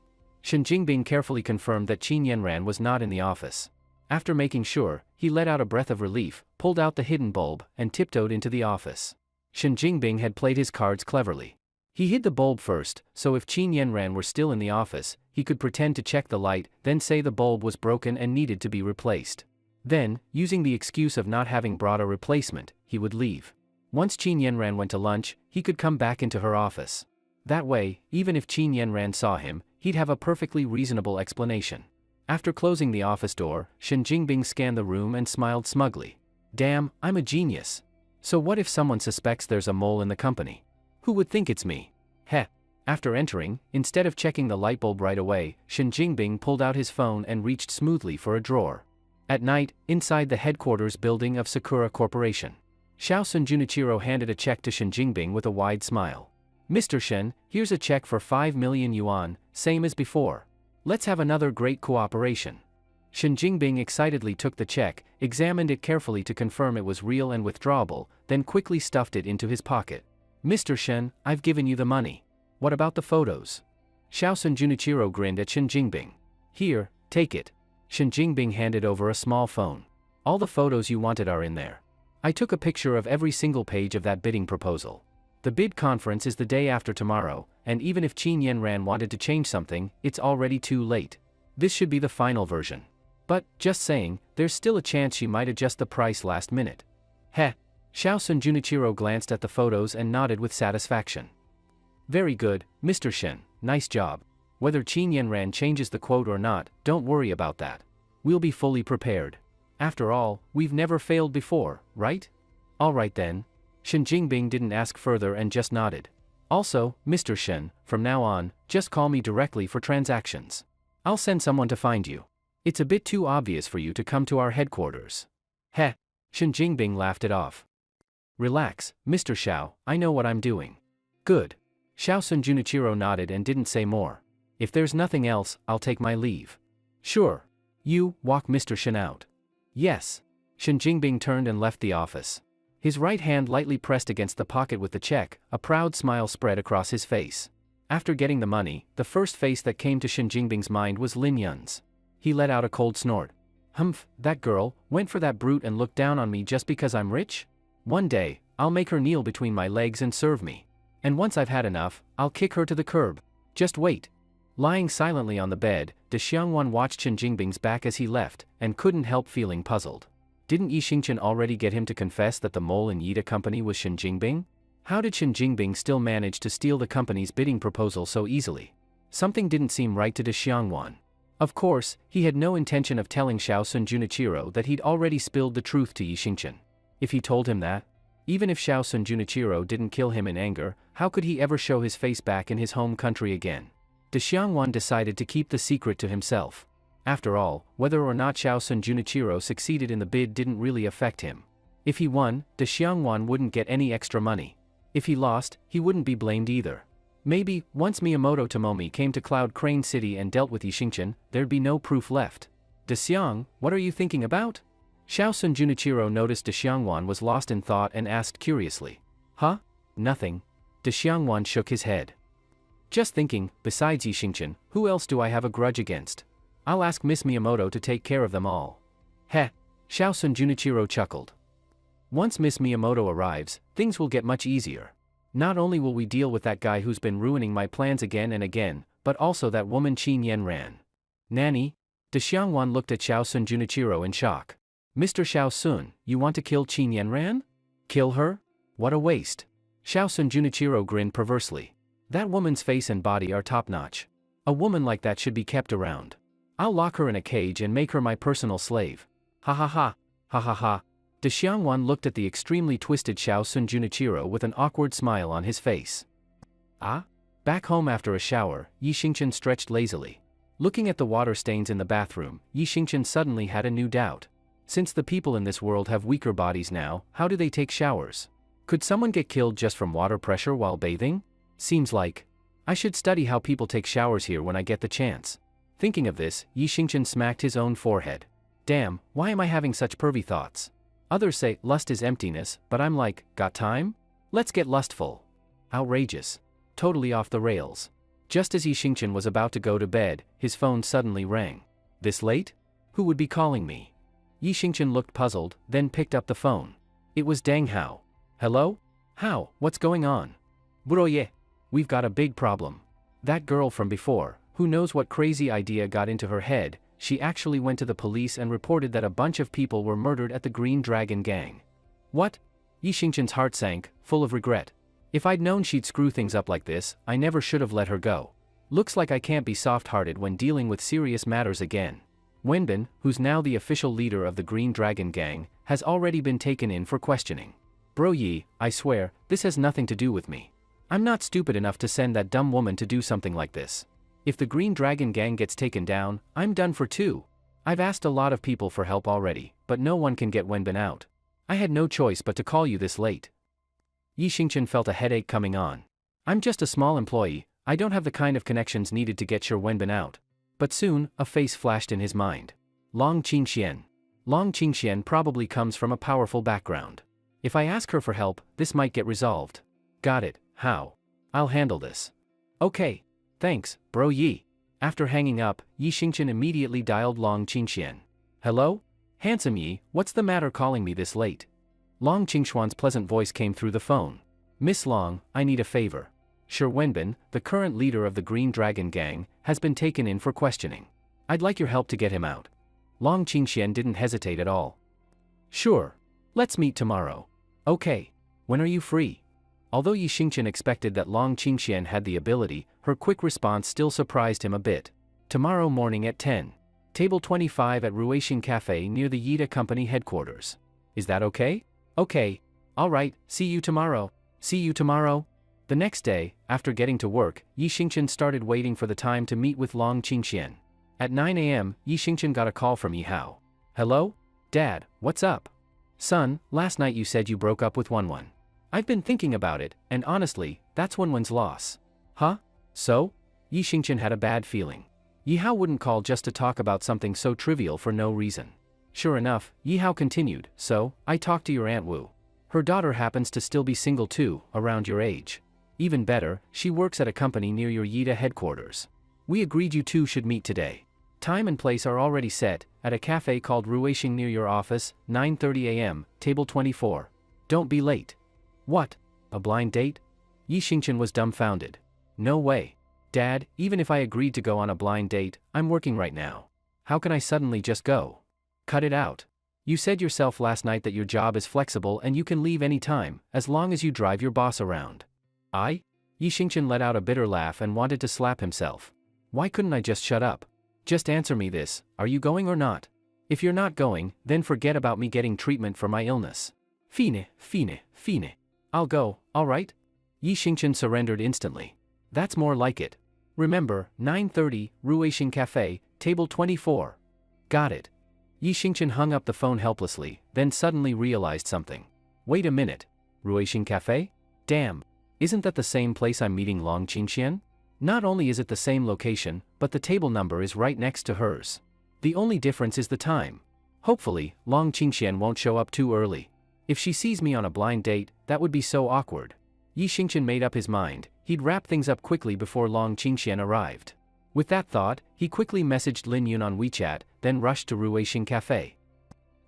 Shen Jingbing carefully confirmed that Qin Yanran was not in the office. After making sure, he let out a breath of relief, pulled out the hidden bulb, and tiptoed into the office. Shen Jingbing had played his cards cleverly. He hid the bulb first, so if Qin Yanran were still in the office, he could pretend to check the light, then say the bulb was broken and needed to be replaced. Then, using the excuse of not having brought a replacement, he would leave. Once Qin Yanran went to lunch, he could come back into her office. That way, even if Qin Yanran saw him, he'd have a perfectly reasonable explanation. After closing the office door, Shen Jingbing scanned the room and smiled smugly. Damn, I'm a genius. So what if someone suspects there's a mole in the company? Who would think it's me? Heh. After entering, instead of checking the light bulb right away, Shen Jingbing pulled out his phone and reached smoothly for a drawer. At night, inside the headquarters building of Sakura Corporation, Xiaosun Junichiro handed a check to Shen Jingbing with a wide smile. Mr. Shen, here's a check for 5 million yuan, same as before. Let's have another great cooperation. Shen Jingbing excitedly took the check, examined it carefully to confirm it was real and withdrawable, then quickly stuffed it into his pocket. Mr. Shen, I've given you the money. What about the photos? Xiaosun Junichiro grinned at Shen Jingbing. Here, take it. Shen Jingbing handed over a small phone. All the photos you wanted are in there. I took a picture of every single page of that bidding proposal. The bid conference is the day after tomorrow, and even if Qin Yanran wanted to change something, it's already too late. This should be the final version. But, just saying, there's still a chance she might adjust the price last minute. Heh. Xiaosun Junichiro glanced at the photos and nodded with satisfaction. Very good, Mr. Shen, nice job. Whether Qin Yanran changes the quote or not, don't worry about that. We'll be fully prepared. After all, we've never failed before, right? Alright then. Shen Jingbing didn't ask further and just nodded. Also, Mr. Shen, from now on, just call me directly for transactions. I'll send someone to find you. It's a bit too obvious for you to come to our headquarters. Heh. Shen Jingbing laughed it off. Relax, Mr. Xiao, I know what I'm doing. Good. Xiaosun Junichiro nodded and didn't say more. If there's nothing else, I'll take my leave. Sure. You, walk Mr. Shen out. Yes. Shen Jingbing turned and left the office. His right hand lightly pressed against the pocket with the check, a proud smile spread across his face. After getting the money, the first face that came to Shen Jingbing's mind was Lin Yun's. He let out a cold snort. Humph, that girl, went for that brute and looked down on me just because I'm rich? One day, I'll make her kneel between my legs and serve me. And once I've had enough, I'll kick her to the curb. Just wait. Lying silently on the bed, De Xiangwan watched Shen Jingbing's back as he left, and couldn't help feeling puzzled. Didn't Yi Xingchen already get him to confess that the mole in Yida company was Shen Jingbing? How did Shen Jingbing still manage to steal the company's bidding proposal so easily? Something didn't seem right to De Xiangwan. Of course, he had no intention of telling Xiaosun Junichiro that he'd already spilled the truth to Yi Xingchen. If he told him that, even if Xiaosun Junichiro didn't kill him in anger, how could he ever show his face back in his home country again? De Xiangwan decided to keep the secret to himself. After all, whether or not Xiaosun Junichiro succeeded in the bid didn't really affect him. If he won, De Xiangwan wouldn't get any extra money. If he lost, he wouldn't be blamed either. Maybe, once Miyamoto Tomomi came to Cloud Crane City and dealt with Yi Xingchen, there'd be no proof left. De Xiang, what are you thinking about? Xiaosun Junichiro noticed De Xiangwan was lost in thought and asked curiously. Huh? Nothing. De Xiangwan shook his head. Just thinking, besides Yi Xingchen, who else do I have a grudge against? I'll ask Miss Miyamoto to take care of them all. Heh. Xiaosun Junichiro chuckled. Once Miss Miyamoto arrives, things will get much easier. Not only will we deal with that guy who's been ruining my plans again and again, but also that woman Qin Yanran. Nanny? De Xiangwan looked at Xiaosun Junichiro in shock. Mr. Xiaosun, you want to kill Qin Yanran? Kill her? What a waste. Xiaosun Junichiro grinned perversely. That woman's face and body are top-notch. A woman like that should be kept around. I'll lock her in a cage and make her my personal slave. Ha ha ha. Ha ha ha. De Xiangwan looked at the extremely twisted Xiaosun Junichiro with an awkward smile on his face. Ah? Back home after a shower, Yi Xingchen stretched lazily. Looking at the water stains in the bathroom, Yi Xingchen suddenly had a new doubt. Since the people in this world have weaker bodies now, how do they take showers? Could someone get killed just from water pressure while bathing? Seems like. I should study how people take showers here when I get the chance. Thinking of this, Yi Xingchen smacked his own forehead. Damn, why am I having such pervy thoughts? Others say lust is emptiness, but I'm like, got time? Let's get lustful. Outrageous. Totally off the rails. Just as Yi Xingqian was about to go to bed, his phone suddenly rang. This late? Who would be calling me? Yi Xingqian looked puzzled, then picked up the phone. It was Deng Hao. Hello? Hao, what's going on? Bro ye. We've got a big problem. That girl from before, who knows what crazy idea got into her head, she actually went to the police and reported that a bunch of people were murdered at the Green Dragon gang. What? Yi Xingqian's heart sank, full of regret. If I'd known she'd screw things up like this, I never should have let her go. Looks like I can't be soft-hearted when dealing with serious matters again. Wenbin, who's now the official leader of the Green Dragon gang, has already been taken in for questioning. Bro Yi, I swear, this has nothing to do with me. I'm not stupid enough to send that dumb woman to do something like this. If the Green Dragon gang gets taken down, I'm done for too. I've asked a lot of people for help already, but no one can get Wenbin out. I had no choice but to call you this late. Yi Xingqian felt a headache coming on. I'm just a small employee, I don't have the kind of connections needed to get sure Wenbin out. But soon, a face flashed in his mind. Long Qingxian. Long Qingxian probably comes from a powerful background. If I ask her for help, this might get resolved. Got it, how? I'll handle this. Okay. Thanks, Bro Yi. After hanging up, Yi Xingqian immediately dialed Long Qingxian. Hello? Handsome Yi, what's the matter calling me this late? Long Qingxuan's pleasant voice came through the phone. Miss Long, I need a favor. Sure Wenbin, the current leader of the Green Dragon gang, has been taken in for questioning. I'd like your help to get him out. Long Qingxian didn't hesitate at all. Sure. Let's meet tomorrow. Okay. When are you free? Although Yi Xingqian expected that Long Qingxian had the ability, her quick response still surprised him a bit. Tomorrow morning at 10. Table 25 at Ruixing Cafe near the Yida Company headquarters. Is that okay? Okay. Alright, see you tomorrow. See you tomorrow. The next day, after getting to work, Yi Xingqian started waiting for the time to meet with Long Qingxian. At 9 a.m., Yi Xingqian got a call from Yi Hao. Hello? Dad, what's up? Son, last night you said you broke up with Wenwen. I've been thinking about it, and honestly, that's Wenwen's loss. Huh? So? Yi Xingqian had a bad feeling. Yi Hao wouldn't call just to talk about something so trivial for no reason. Sure enough, Yi Hao continued, so, I talked to your Aunt Wu. Her daughter happens to still be single too, around your age. Even better, she works at a company near your Yida headquarters. We agreed you two should meet today. Time and place are already set, at a cafe called Ruixing near your office, 9:30 a.m., table 24. Don't be late. What? A blind date? Yi Xingqian was dumbfounded. No way. Dad, even if I agreed to go on a blind date, I'm working right now. How can I suddenly just go? Cut it out. You said yourself last night that your job is flexible and you can leave any time, as long as you drive your boss around. Yi Xingqian let out a bitter laugh and wanted to slap himself. Why couldn't I just shut up? Just answer me this, are you going or not? If you're not going, then forget about me getting treatment for my illness. Fine. I'll go, alright? Yi Xingqian surrendered instantly. That's more like it. Remember, 9:30, Ruixing Cafe, table 24. Got it. Yi Xingqian hung up the phone helplessly, then suddenly realized something. Wait a minute. Ruixing Cafe? Damn. Isn't that the same place I'm meeting Long Qingxian? Not only is it the same location, but the table number is right next to hers. The only difference is the time. Hopefully, Long Qingxian won't show up too early. If she sees me on a blind date, that would be so awkward. Yi Xingqian made up his mind, he'd wrap things up quickly before Long Qingxian arrived. With that thought, he quickly messaged Lin Yun on WeChat, then rushed to Ruixing Cafe.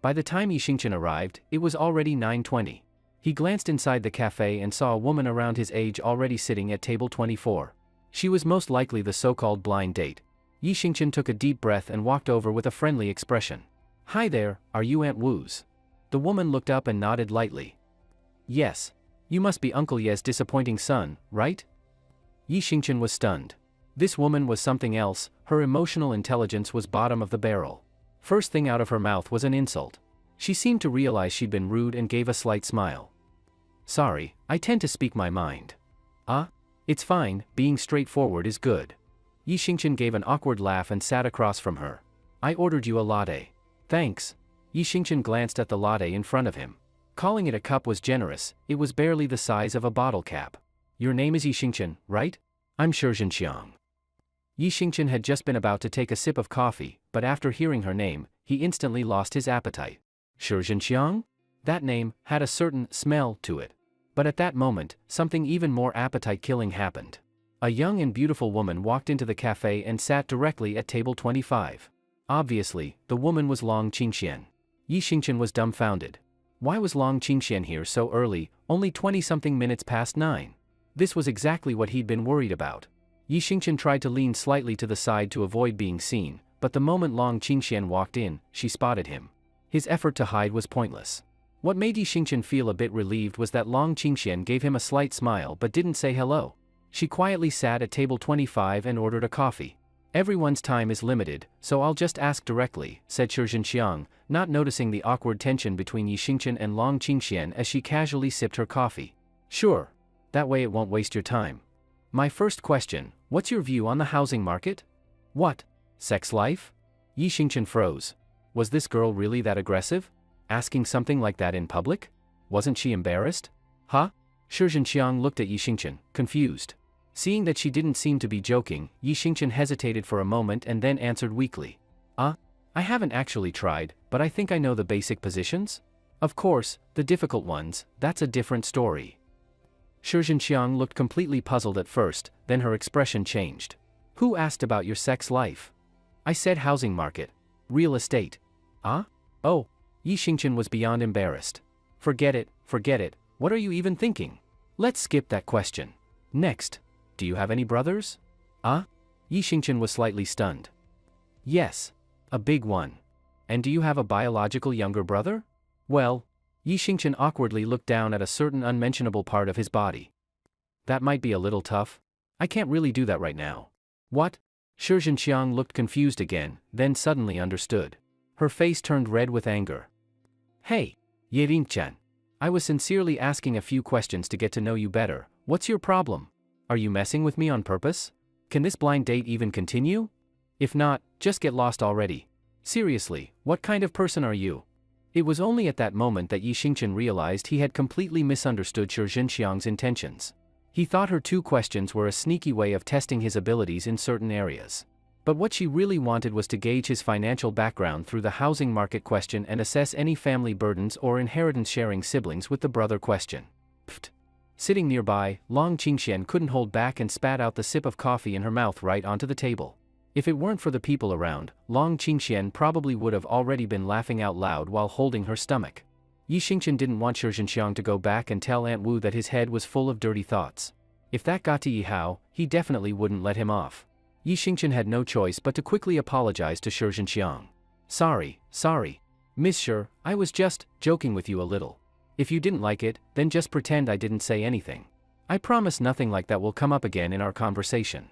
By the time Yi Xingqian arrived, it was already 9:20. He glanced inside the cafe and saw a woman around his age already sitting at table 24. She was most likely the so-called blind date. Yi Xingqian took a deep breath and walked over with a friendly expression. Hi there, are you Aunt Wu's? The woman looked up and nodded lightly. Yes. You must be Uncle Ye's disappointing son, right? Yi Xingqian was stunned. This woman was something else, her emotional intelligence was bottom of the barrel. First thing out of her mouth was an insult. She seemed to realize she'd been rude and gave a slight smile. Sorry, I tend to speak my mind. It's fine, being straightforward is good. Yi Xingqian gave an awkward laugh and sat across from her. I ordered you a latte. Thanks. Yi Xingqian glanced at the latte in front of him. Calling it a cup was generous, it was barely the size of a bottle cap. Your name is Yi Xingqian, right? I'm Shi Zhenxiang. Yi Xingqian had just been about to take a sip of coffee, but after hearing her name, he instantly lost his appetite. Shi Zhenxiang? That name had a certain smell to it. But at that moment, something even more appetite-killing happened. A young and beautiful woman walked into the cafe and sat directly at table 25. Obviously, the woman was Long Qingxian. Yi Xingqian was dumbfounded. Why was Long Qingxian here so early, only 20-something minutes past 9? This was exactly what he'd been worried about. Yi Xingqian tried to lean slightly to the side to avoid being seen, but the moment Long Qingxian walked in, she spotted him. His effort to hide was pointless. What made Yi Xingqian feel a bit relieved was that Long Qingxian gave him a slight smile but didn't say hello. She quietly sat at table 25 and ordered a coffee. Everyone's time is limited, so I'll just ask directly, said Shi Zhenxiang, not noticing the awkward tension between Yi Xingqian and Long Qingxian as she casually sipped her coffee. Sure. That way it won't waste your time. My first question, what's your view on the housing market? What? Sex life? Yi Xingqian froze. Was this girl really that aggressive? Asking something like that in public? Wasn't she embarrassed? Huh? Shi Zhenxiang looked at Yi Xingqian, confused. Seeing that she didn't seem to be joking, Yi Xingqian hesitated for a moment and then answered weakly. I haven't actually tried, but I think I know the basic positions? Of course, the difficult ones, that's a different story. Shi Zhenxiang looked completely puzzled at first, then her expression changed. Who asked about your sex life? I said housing market. Real estate. Oh. Yi Xingqian was beyond embarrassed. Forget it, what are you even thinking? Let's skip that question. Next. Do you have any brothers? Yi Xingqian was slightly stunned. Yes. A big one. And do you have a biological younger brother? Well, Yi Xingqian awkwardly looked down at a certain unmentionable part of his body. That might be a little tough. I can't really do that right now. What? Shi Zhenxiang looked confused again, then suddenly understood. Her face turned red with anger. Hey, Yi Ringqian. I was sincerely asking a few questions to get to know you better. What's your problem? Are you messing with me on purpose? Can this blind date even continue? If not, just get lost already. Seriously, what kind of person are you? It was only at that moment that Yi Xingqian realized he had completely misunderstood Shi Zhenxiang's intentions. He thought her two questions were a sneaky way of testing his abilities in certain areas. But what she really wanted was to gauge his financial background through the housing market question and assess any family burdens or inheritance-sharing siblings with the brother question. Pfft. Sitting nearby, Long Qingxian couldn't hold back and spat out the sip of coffee in her mouth right onto the table. If it weren't for the people around, Long Qingxian probably would have already been laughing out loud while holding her stomach. Yi Xingqian didn't want Shi Zhenxiang to go back and tell Aunt Wu that his head was full of dirty thoughts. If that got to Yi Hao, he definitely wouldn't let him off. Yi Xingqian had no choice but to quickly apologize to Shi Zhenxiang. Sorry. Miss Shi, I was just joking with you a little. If you didn't like it, then just pretend I didn't say anything. I promise nothing like that will come up again in our conversation.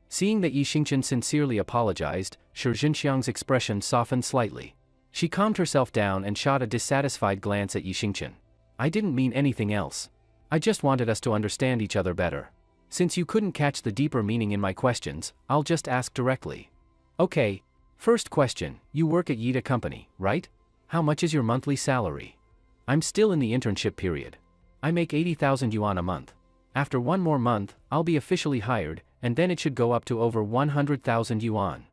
Seeing that Yi Xingqian sincerely apologized, Shi Zhenxiang's expression softened slightly. She calmed herself down and shot a dissatisfied glance at Yi Xingqian. I didn't mean anything else. I just wanted us to understand each other better. Since you couldn't catch the deeper meaning in my questions, I'll just ask directly. Okay. First question, you work at Yida Company, right? How much is your monthly salary? I'm still in the internship period. I make 80,000 yuan a month. After one more month, I'll be officially hired, and then it should go up to over 100,000 yuan.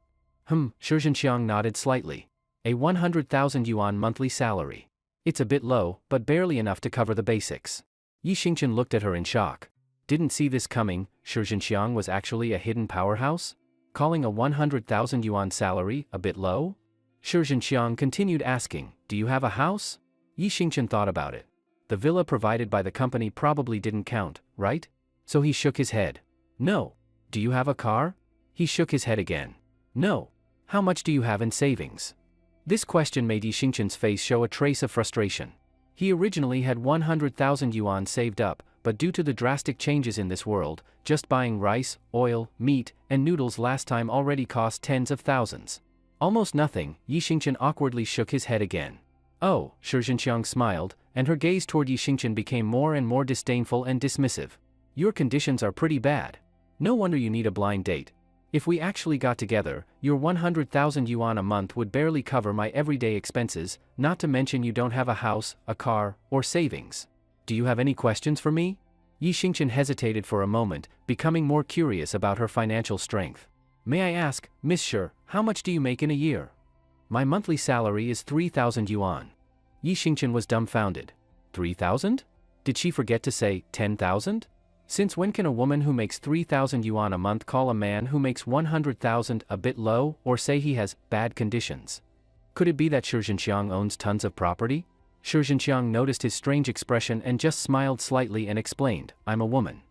Shi Zhenxiang nodded slightly. A 100,000 yuan monthly salary. It's a bit low, but barely enough to cover the basics. Yi Xingqian looked at her in shock. Didn't see this coming. Shi Zhenxiang was actually a hidden powerhouse? Calling a 100,000 yuan salary a bit low? Shi Zhenxiang continued asking, do you have a house? Yi Xingqian thought about it. The villa provided by the company probably didn't count, right? So he shook his head. No. Do you have a car? He shook his head again. No. How much do you have in savings? This question made Yi Xingqian's face show a trace of frustration. He originally had 100,000 yuan saved up, but due to the drastic changes in this world, just buying rice, oil, meat, and noodles last time already cost tens of thousands. Almost nothing. Yi Xingqian awkwardly shook his head again. Oh, Shi Zhenxiang smiled, and her gaze toward Yi Xingqian became more and more disdainful and dismissive. Your conditions are pretty bad. No wonder you need a blind date. If we actually got together, your 100,000 yuan a month would barely cover my everyday expenses, not to mention you don't have a house, a car, or savings. Do you have any questions for me? Yi Xingqian hesitated for a moment, becoming more curious about her financial strength. May I ask, Miss Shi, how much do you make in a year? My monthly salary is 3,000 yuan. Yi Xingqian was dumbfounded. 3,000? Did she forget to say 10,000? Since when can a woman who makes 3,000 yuan a month call a man who makes 100,000 a bit low, or say he has bad conditions? Could it be that Shi Zhenxiang owns tons of property? Shi Zhenxiang noticed his strange expression and just smiled slightly and explained, I'm a woman.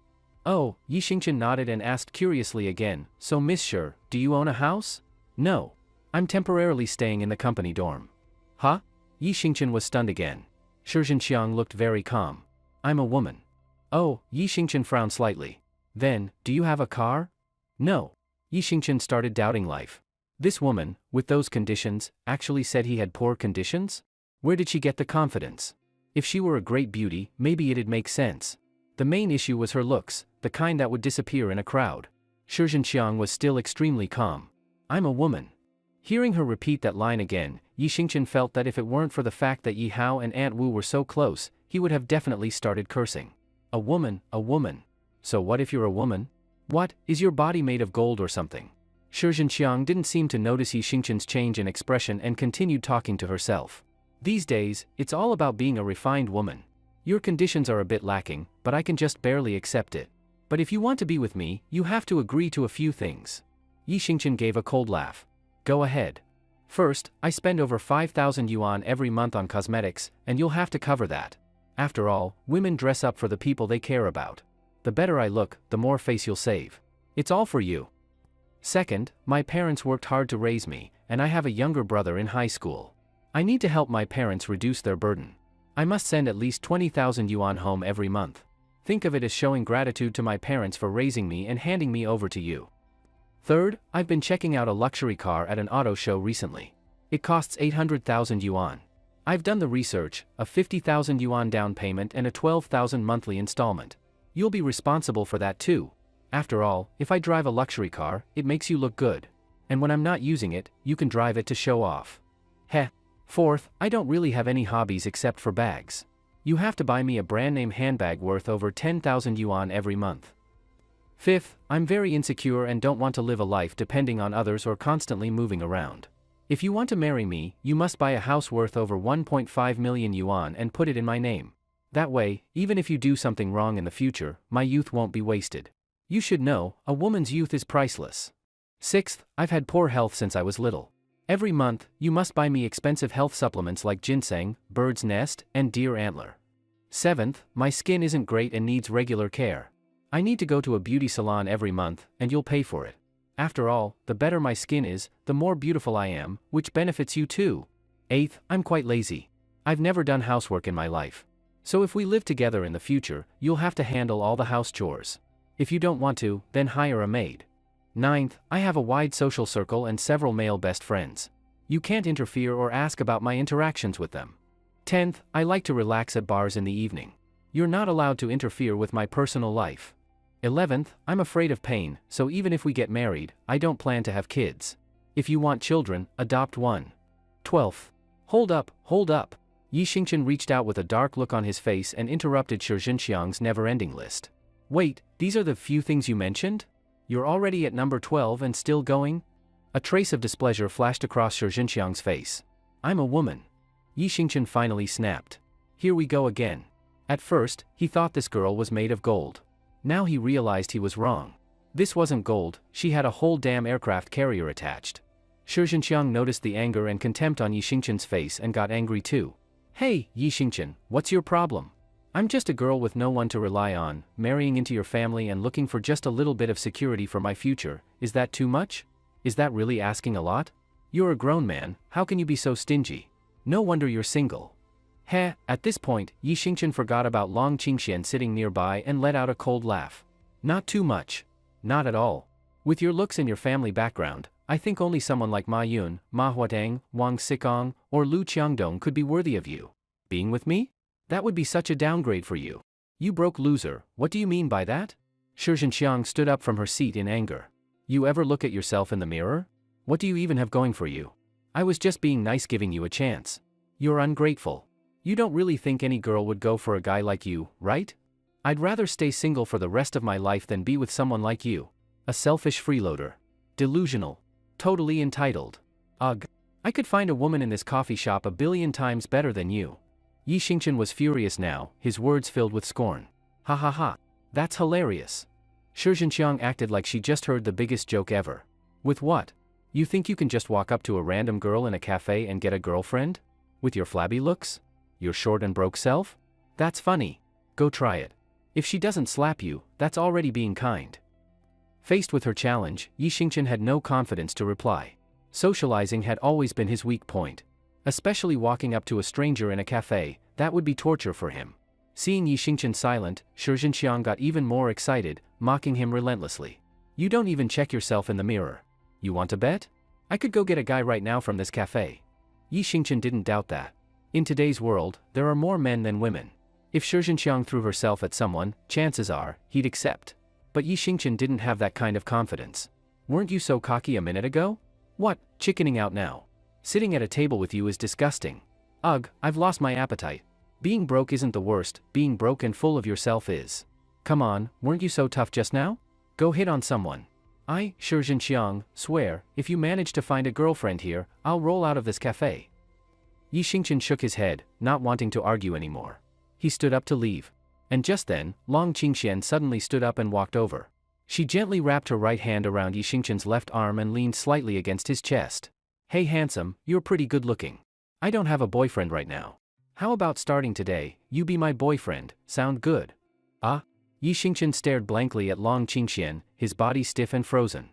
Oh, Yi Xingqian nodded and asked curiously again, so Miss Shi, do you own a house? No. I'm temporarily staying in the company dorm. Huh? Yi Xingqian was stunned again. Shi Zhenxiang looked very calm. I'm a woman. Oh, Yi Xingqian frowned slightly. Then, do you have a car? No. Yi Xingqian started doubting life. This woman, with those conditions, actually said he had poor conditions? Where did she get the confidence? If she were a great beauty, maybe it'd make sense. The main issue was her looks, the kind that would disappear in a crowd. Shi Zhenxiang was still extremely calm. I'm a woman. Hearing her repeat that line again, Yi Xingqian felt that if it weren't for the fact that Yi Hao and Aunt Wu were so close, he would have definitely started cursing. A woman, a woman. So what if you're a woman? What, is your body made of gold or something? Shi Zhenxiang didn't seem to notice Yi Xingqian's change in expression and continued talking to herself. These days, it's all about being a refined woman. Your conditions are a bit lacking, but I can just barely accept it. But if you want to be with me, you have to agree to a few things. Yi Xingqian gave a cold laugh. Go ahead. First, I spend over 5,000 yuan every month on cosmetics, and you'll have to cover that. After all, women dress up for the people they care about. The better I look, the more face you'll save. It's all for you. Second, my parents worked hard to raise me, and I have a younger brother in high school. I need to help my parents reduce their burden. I must send at least 20,000 yuan home every month. Think of it as showing gratitude to my parents for raising me and handing me over to you. Third, I've been checking out a luxury car at an auto show recently. It costs 800,000 yuan. I've done the research, a 50,000 yuan down payment and a 12,000 monthly installment. You'll be responsible for that too. After all, if I drive a luxury car, it makes you look good. And when I'm not using it, you can drive it to show off. Heh. Fourth, I don't really have any hobbies except for bags. You have to buy me a brand name handbag worth over 10,000 yuan every month. Fifth, I'm very insecure and don't want to live a life depending on others or constantly moving around. If you want to marry me, you must buy a house worth over 1.5 million yuan and put it in my name. That way, even if you do something wrong in the future, my youth won't be wasted. You should know, a woman's youth is priceless. Sixth, I've had poor health since I was little. Every month, you must buy me expensive health supplements like ginseng, bird's nest, and deer antler. Seventh, my skin isn't great and needs regular care. I need to go to a beauty salon every month, and you'll pay for it. After all, the better my skin is, the more beautiful I am, which benefits you too. Eighth, I'm quite lazy. I've never done housework in my life. So if we live together in the future, you'll have to handle all the house chores. If you don't want to, then hire a maid. Ninth, I have a wide social circle and several male best friends. You can't interfere or ask about my interactions with them. 10th, I like to relax at bars in the evening. You're not allowed to interfere with my personal life. 11th, I'm afraid of pain, so even if we get married, I don't plan to have kids. If you want children, adopt one. 12th. Hold up. Yi Xingqian reached out with a dark look on his face and interrupted Shi Zhenxiang's never-ending list. Wait, these are the few things you mentioned? You're already at number 12 and still going? A trace of displeasure flashed across Shi Zhenxiang's face. I'm a woman. Yi Xingqian finally snapped. Here we go again. At first, he thought this girl was made of gold. Now he realized he was wrong. This wasn't gold, she had a whole damn aircraft carrier attached. Shi Zhenxiang noticed the anger and contempt on Yi Xingqian's face and got angry too. Hey, Yi Xingqian, what's your problem? I'm just a girl with no one to rely on, marrying into your family and looking for just a little bit of security for my future. Is that too much? Is that really asking a lot? You're a grown man, how can you be so stingy? No wonder you're single. Heh, at this point, Yi Xingqian forgot about Long Qingxian sitting nearby and let out a cold laugh. Not too much. Not at all. With your looks and your family background, I think only someone like Ma Yun, Ma Huatang, Wang Xikong, or Lu Qiangdong could be worthy of you. Being with me? That would be such a downgrade for you. You broke loser, what do you mean by that? Shi Zhenxiang stood up from her seat in anger. You ever look at yourself in the mirror? What do you even have going for you? I was just being nice, giving you a chance. You're ungrateful. You don't really think any girl would go for a guy like you, right? I'd rather stay single for the rest of my life than be with someone like you. A selfish freeloader. Delusional. Totally entitled. Ugh. I could find a woman in this coffee shop a billion times better than you. Yi Xingqian was furious now, his words filled with scorn. Ha ha ha. That's hilarious. Shi Zhenxiang acted like she just heard the biggest joke ever. With what? You think you can just walk up to a random girl in a cafe and get a girlfriend? With your flabby looks? Your short and broke self? That's funny. Go try it. If she doesn't slap you, that's already being kind. Faced with her challenge, Yi Xingqian had no confidence to reply. Socializing had always been his weak point. Especially walking up to a stranger in a cafe, that would be torture for him. Seeing Yi Xingqian silent, Shi Zhenxiang got even more excited, mocking him relentlessly. You don't even check yourself in the mirror. You want to bet? I could go get a guy right now from this cafe. Yi Xingqian didn't doubt that. In today's world, there are more men than women. If Shi Zhenxiang threw herself at someone, chances are, he'd accept. But Yi Xingqian didn't have that kind of confidence. Weren't you so cocky a minute ago? What, chickening out now? Sitting at a table with you is disgusting. Ugh, I've lost my appetite. Being broke isn't the worst, being broke and full of yourself is. Come on, weren't you so tough just now? Go hit on someone. I, Shi Zhenxiang, swear, if you manage to find a girlfriend here, I'll roll out of this cafe. Yi Xingqian shook his head, not wanting to argue anymore. He stood up to leave. And just then, Long Qingxian suddenly stood up and walked over. She gently wrapped her right hand around Yi Xingqian's left arm and leaned slightly against his chest. Hey handsome, you're pretty good looking. I don't have a boyfriend right now. How about starting today, you be my boyfriend, sound good? Ah? Yi Xingqian stared blankly at Long Qingxian, his body stiff and frozen.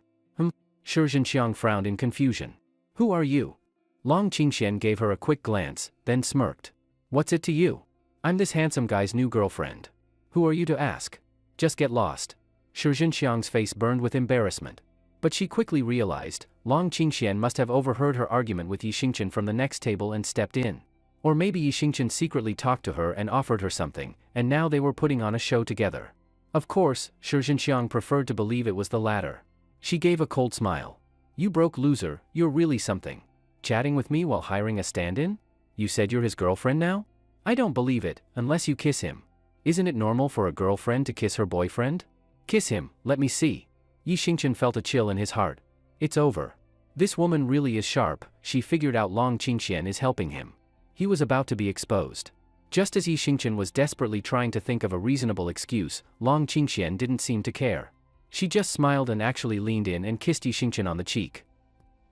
Shi Zhenxiang frowned in confusion. Who are you? Long Qingxian gave her a quick glance, then smirked. What's it to you? I'm this handsome guy's new girlfriend. Who are you to ask? Just get lost. Shi Zhenxiang's face burned with embarrassment. But she quickly realized, Long Qingxian must have overheard her argument with Yi Xingqian from the next table and stepped in. Or maybe Yi Xingqian secretly talked to her and offered her something, and now they were putting on a show together. Of course, Shi Zhenxiang preferred to believe it was the latter. She gave a cold smile. You broke loser, you're really something. Chatting with me while hiring a stand-in? You said you're his girlfriend now? I don't believe it, unless you kiss him. Isn't it normal for a girlfriend to kiss her boyfriend? Kiss him, let me see. Yi Xingqian felt a chill in his heart. It's over. This woman really is sharp, she figured out Long Qingxian is helping him. He was about to be exposed. Just as Yi Xingqian was desperately trying to think of a reasonable excuse, Long Qingxian didn't seem to care. She just smiled and actually leaned in and kissed Yi Xingqian on the cheek.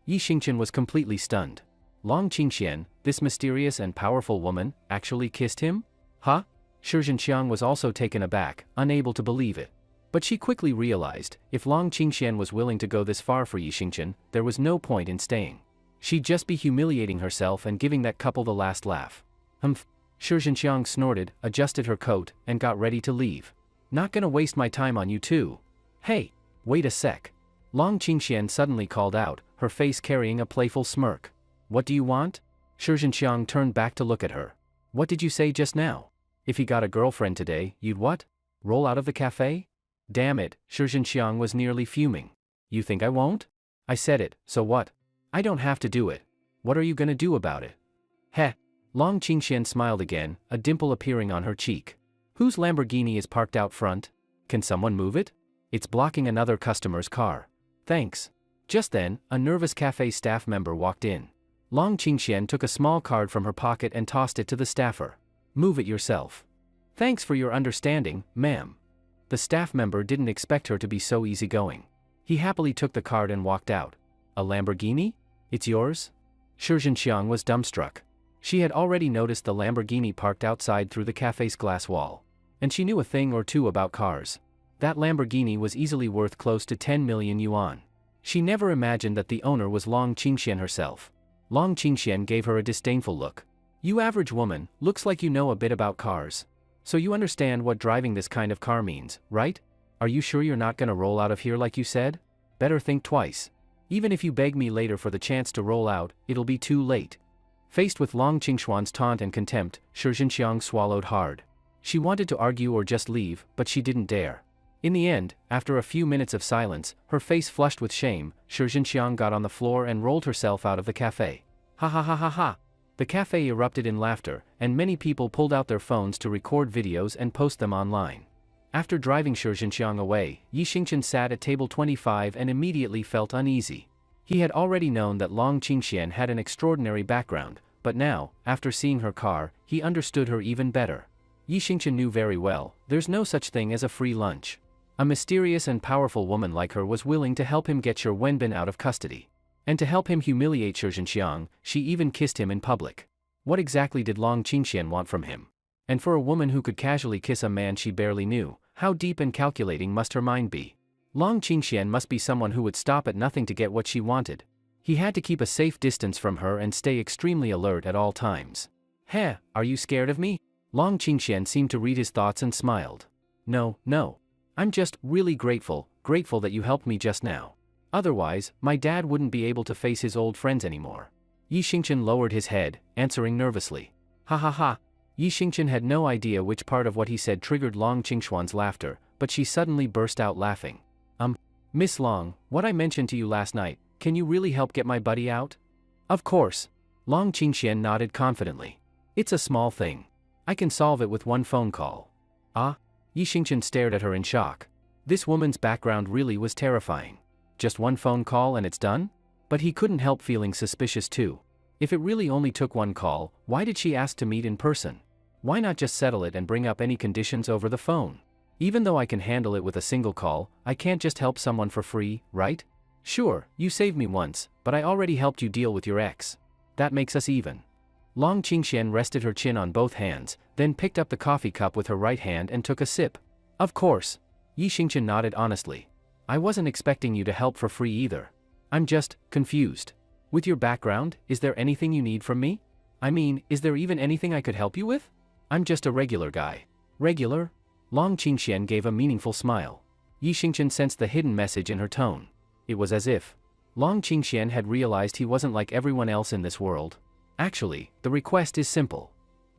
Yi Xingqian was completely stunned. Long Qingxian, this mysterious and powerful woman, actually kissed him? Huh? Shi Zhenxiang was also taken aback, unable to believe it. But she quickly realized, if Long Qingxian was willing to go this far for Yi Xingqian, there was no point in staying. She'd just be humiliating herself and giving that couple the last laugh. Shi Zhenxiang snorted, adjusted her coat, and got ready to leave. Not gonna waste my time on you too. Hey, wait a sec. Long Qingxian suddenly called out, her face carrying a playful smirk. What do you want? Shi Zhenxiang turned back to look at her. What did you say just now? If he got a girlfriend today, you'd what? Roll out of the cafe? Damn it, Shi Zhenxiang was nearly fuming. You think I won't? I said it, so what? I don't have to do it. What are you gonna do about it? Heh. Long Qingxian smiled again, a dimple appearing on her cheek. Whose Lamborghini is parked out front? Can someone move it? It's blocking another customer's car. Thanks. Just then, a nervous cafe staff member walked in. Long Qingxian took a small card from her pocket and tossed it to the staffer. Move it yourself. Thanks for your understanding, ma'am. The staff member didn't expect her to be so easygoing. He happily took the card and walked out. A Lamborghini? It's yours? Shi Zhenxiang was dumbstruck. She had already noticed the Lamborghini parked outside through the cafe's glass wall. And she knew a thing or two about cars. That Lamborghini was easily worth close to 10 million yuan. She never imagined that the owner was Long Qingxian herself. Long Qingxian gave her a disdainful look. You average woman, looks like you know a bit about cars. So you understand what driving this kind of car means, right? Are you sure you're not gonna roll out of here like you said? Better think twice. Even if you beg me later for the chance to roll out, it'll be too late. Faced with Long Qingxuan's taunt and contempt, Shi Zhenxiang swallowed hard. She wanted to argue or just leave, but she didn't dare. In the end, after a few minutes of silence, her face flushed with shame, Shi Zhenxiang got on the floor and rolled herself out of the cafe. Ha ha ha ha ha! The cafe erupted in laughter, and many people pulled out their phones to record videos and post them online. After driving Shi Zhenxiang away, Yi Xingqian sat at table 25 and immediately felt uneasy. He had already known that Long Qingxian had an extraordinary background, but now, after seeing her car, he understood her even better. Yi Xingchen knew very well, there's no such thing as a free lunch. A mysterious and powerful woman like her was willing to help him get Shi Wenbin out of custody. And to help him humiliate Shi Zhenxiang, she even kissed him in public. What exactly did Long Qingxian want from him? And for a woman who could casually kiss a man she barely knew, how deep and calculating must her mind be? Long Qingxian must be someone who would stop at nothing to get what she wanted. He had to keep a safe distance from her and stay extremely alert at all times. Heh, are you scared of me? Long Qingxian seemed to read his thoughts and smiled. No. I'm just really grateful that you helped me just now. Otherwise, my dad wouldn't be able to face his old friends anymore. Yi Xingchen lowered his head, answering nervously. Ha ha ha. Yi Xingchen had no idea which part of what he said triggered Long Qingxuan's laughter, but she suddenly burst out laughing. Miss Long, what I mentioned to you last night, can you really help get my buddy out? Of course. Long Qingxian nodded confidently. It's a small thing. I can solve it with one phone call. Ah? Yi Xingchen stared at her in shock. This woman's background really was terrifying. Just one phone call and it's done? But he couldn't help feeling suspicious too. If it really only took one call, why did she ask to meet in person? Why not just settle it and bring up any conditions over the phone? Even though I can handle it with a single call, I can't just help someone for free, right? Sure, you saved me once, but I already helped you deal with your ex. That makes us even. Long Qingxian rested her chin on both hands, then picked up the coffee cup with her right hand and took a sip. Of course. Yi Xingchen nodded honestly. I wasn't expecting you to help for free either. I'm just confused. With your background, is there anything you need from me? I mean, is there even anything I could help you with? I'm just a regular guy. Regular? Long Qingxian gave a meaningful smile. Yi Xingchen sensed the hidden message in her tone. It was as if Long Qingxian had realized he wasn't like everyone else in this world. Actually, the request is simple.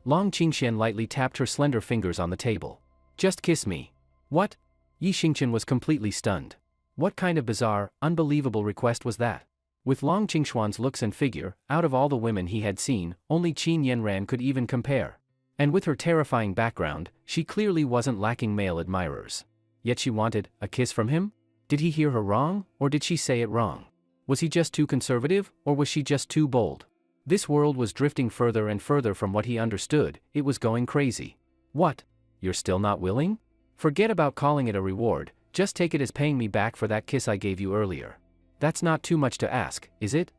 Long Qingxian lightly tapped her slender fingers on the table. Just kiss me. What? Yi Xingchen was completely stunned. What kind of bizarre, unbelievable request was that? With Long Qingxuan's looks and figure, out of all the women he had seen, only Qin Yanran could even compare. And with her terrifying background, she clearly wasn't lacking male admirers. Yet she wanted a kiss from him? Did he hear her wrong, or did she say it wrong? Was he just too conservative, or was she just too bold? This world was drifting further and further from what he understood, it was going crazy. What? You're still not willing? Forget about calling it a reward, just take it as paying me back for that kiss I gave you earlier. That's not too much to ask, is it?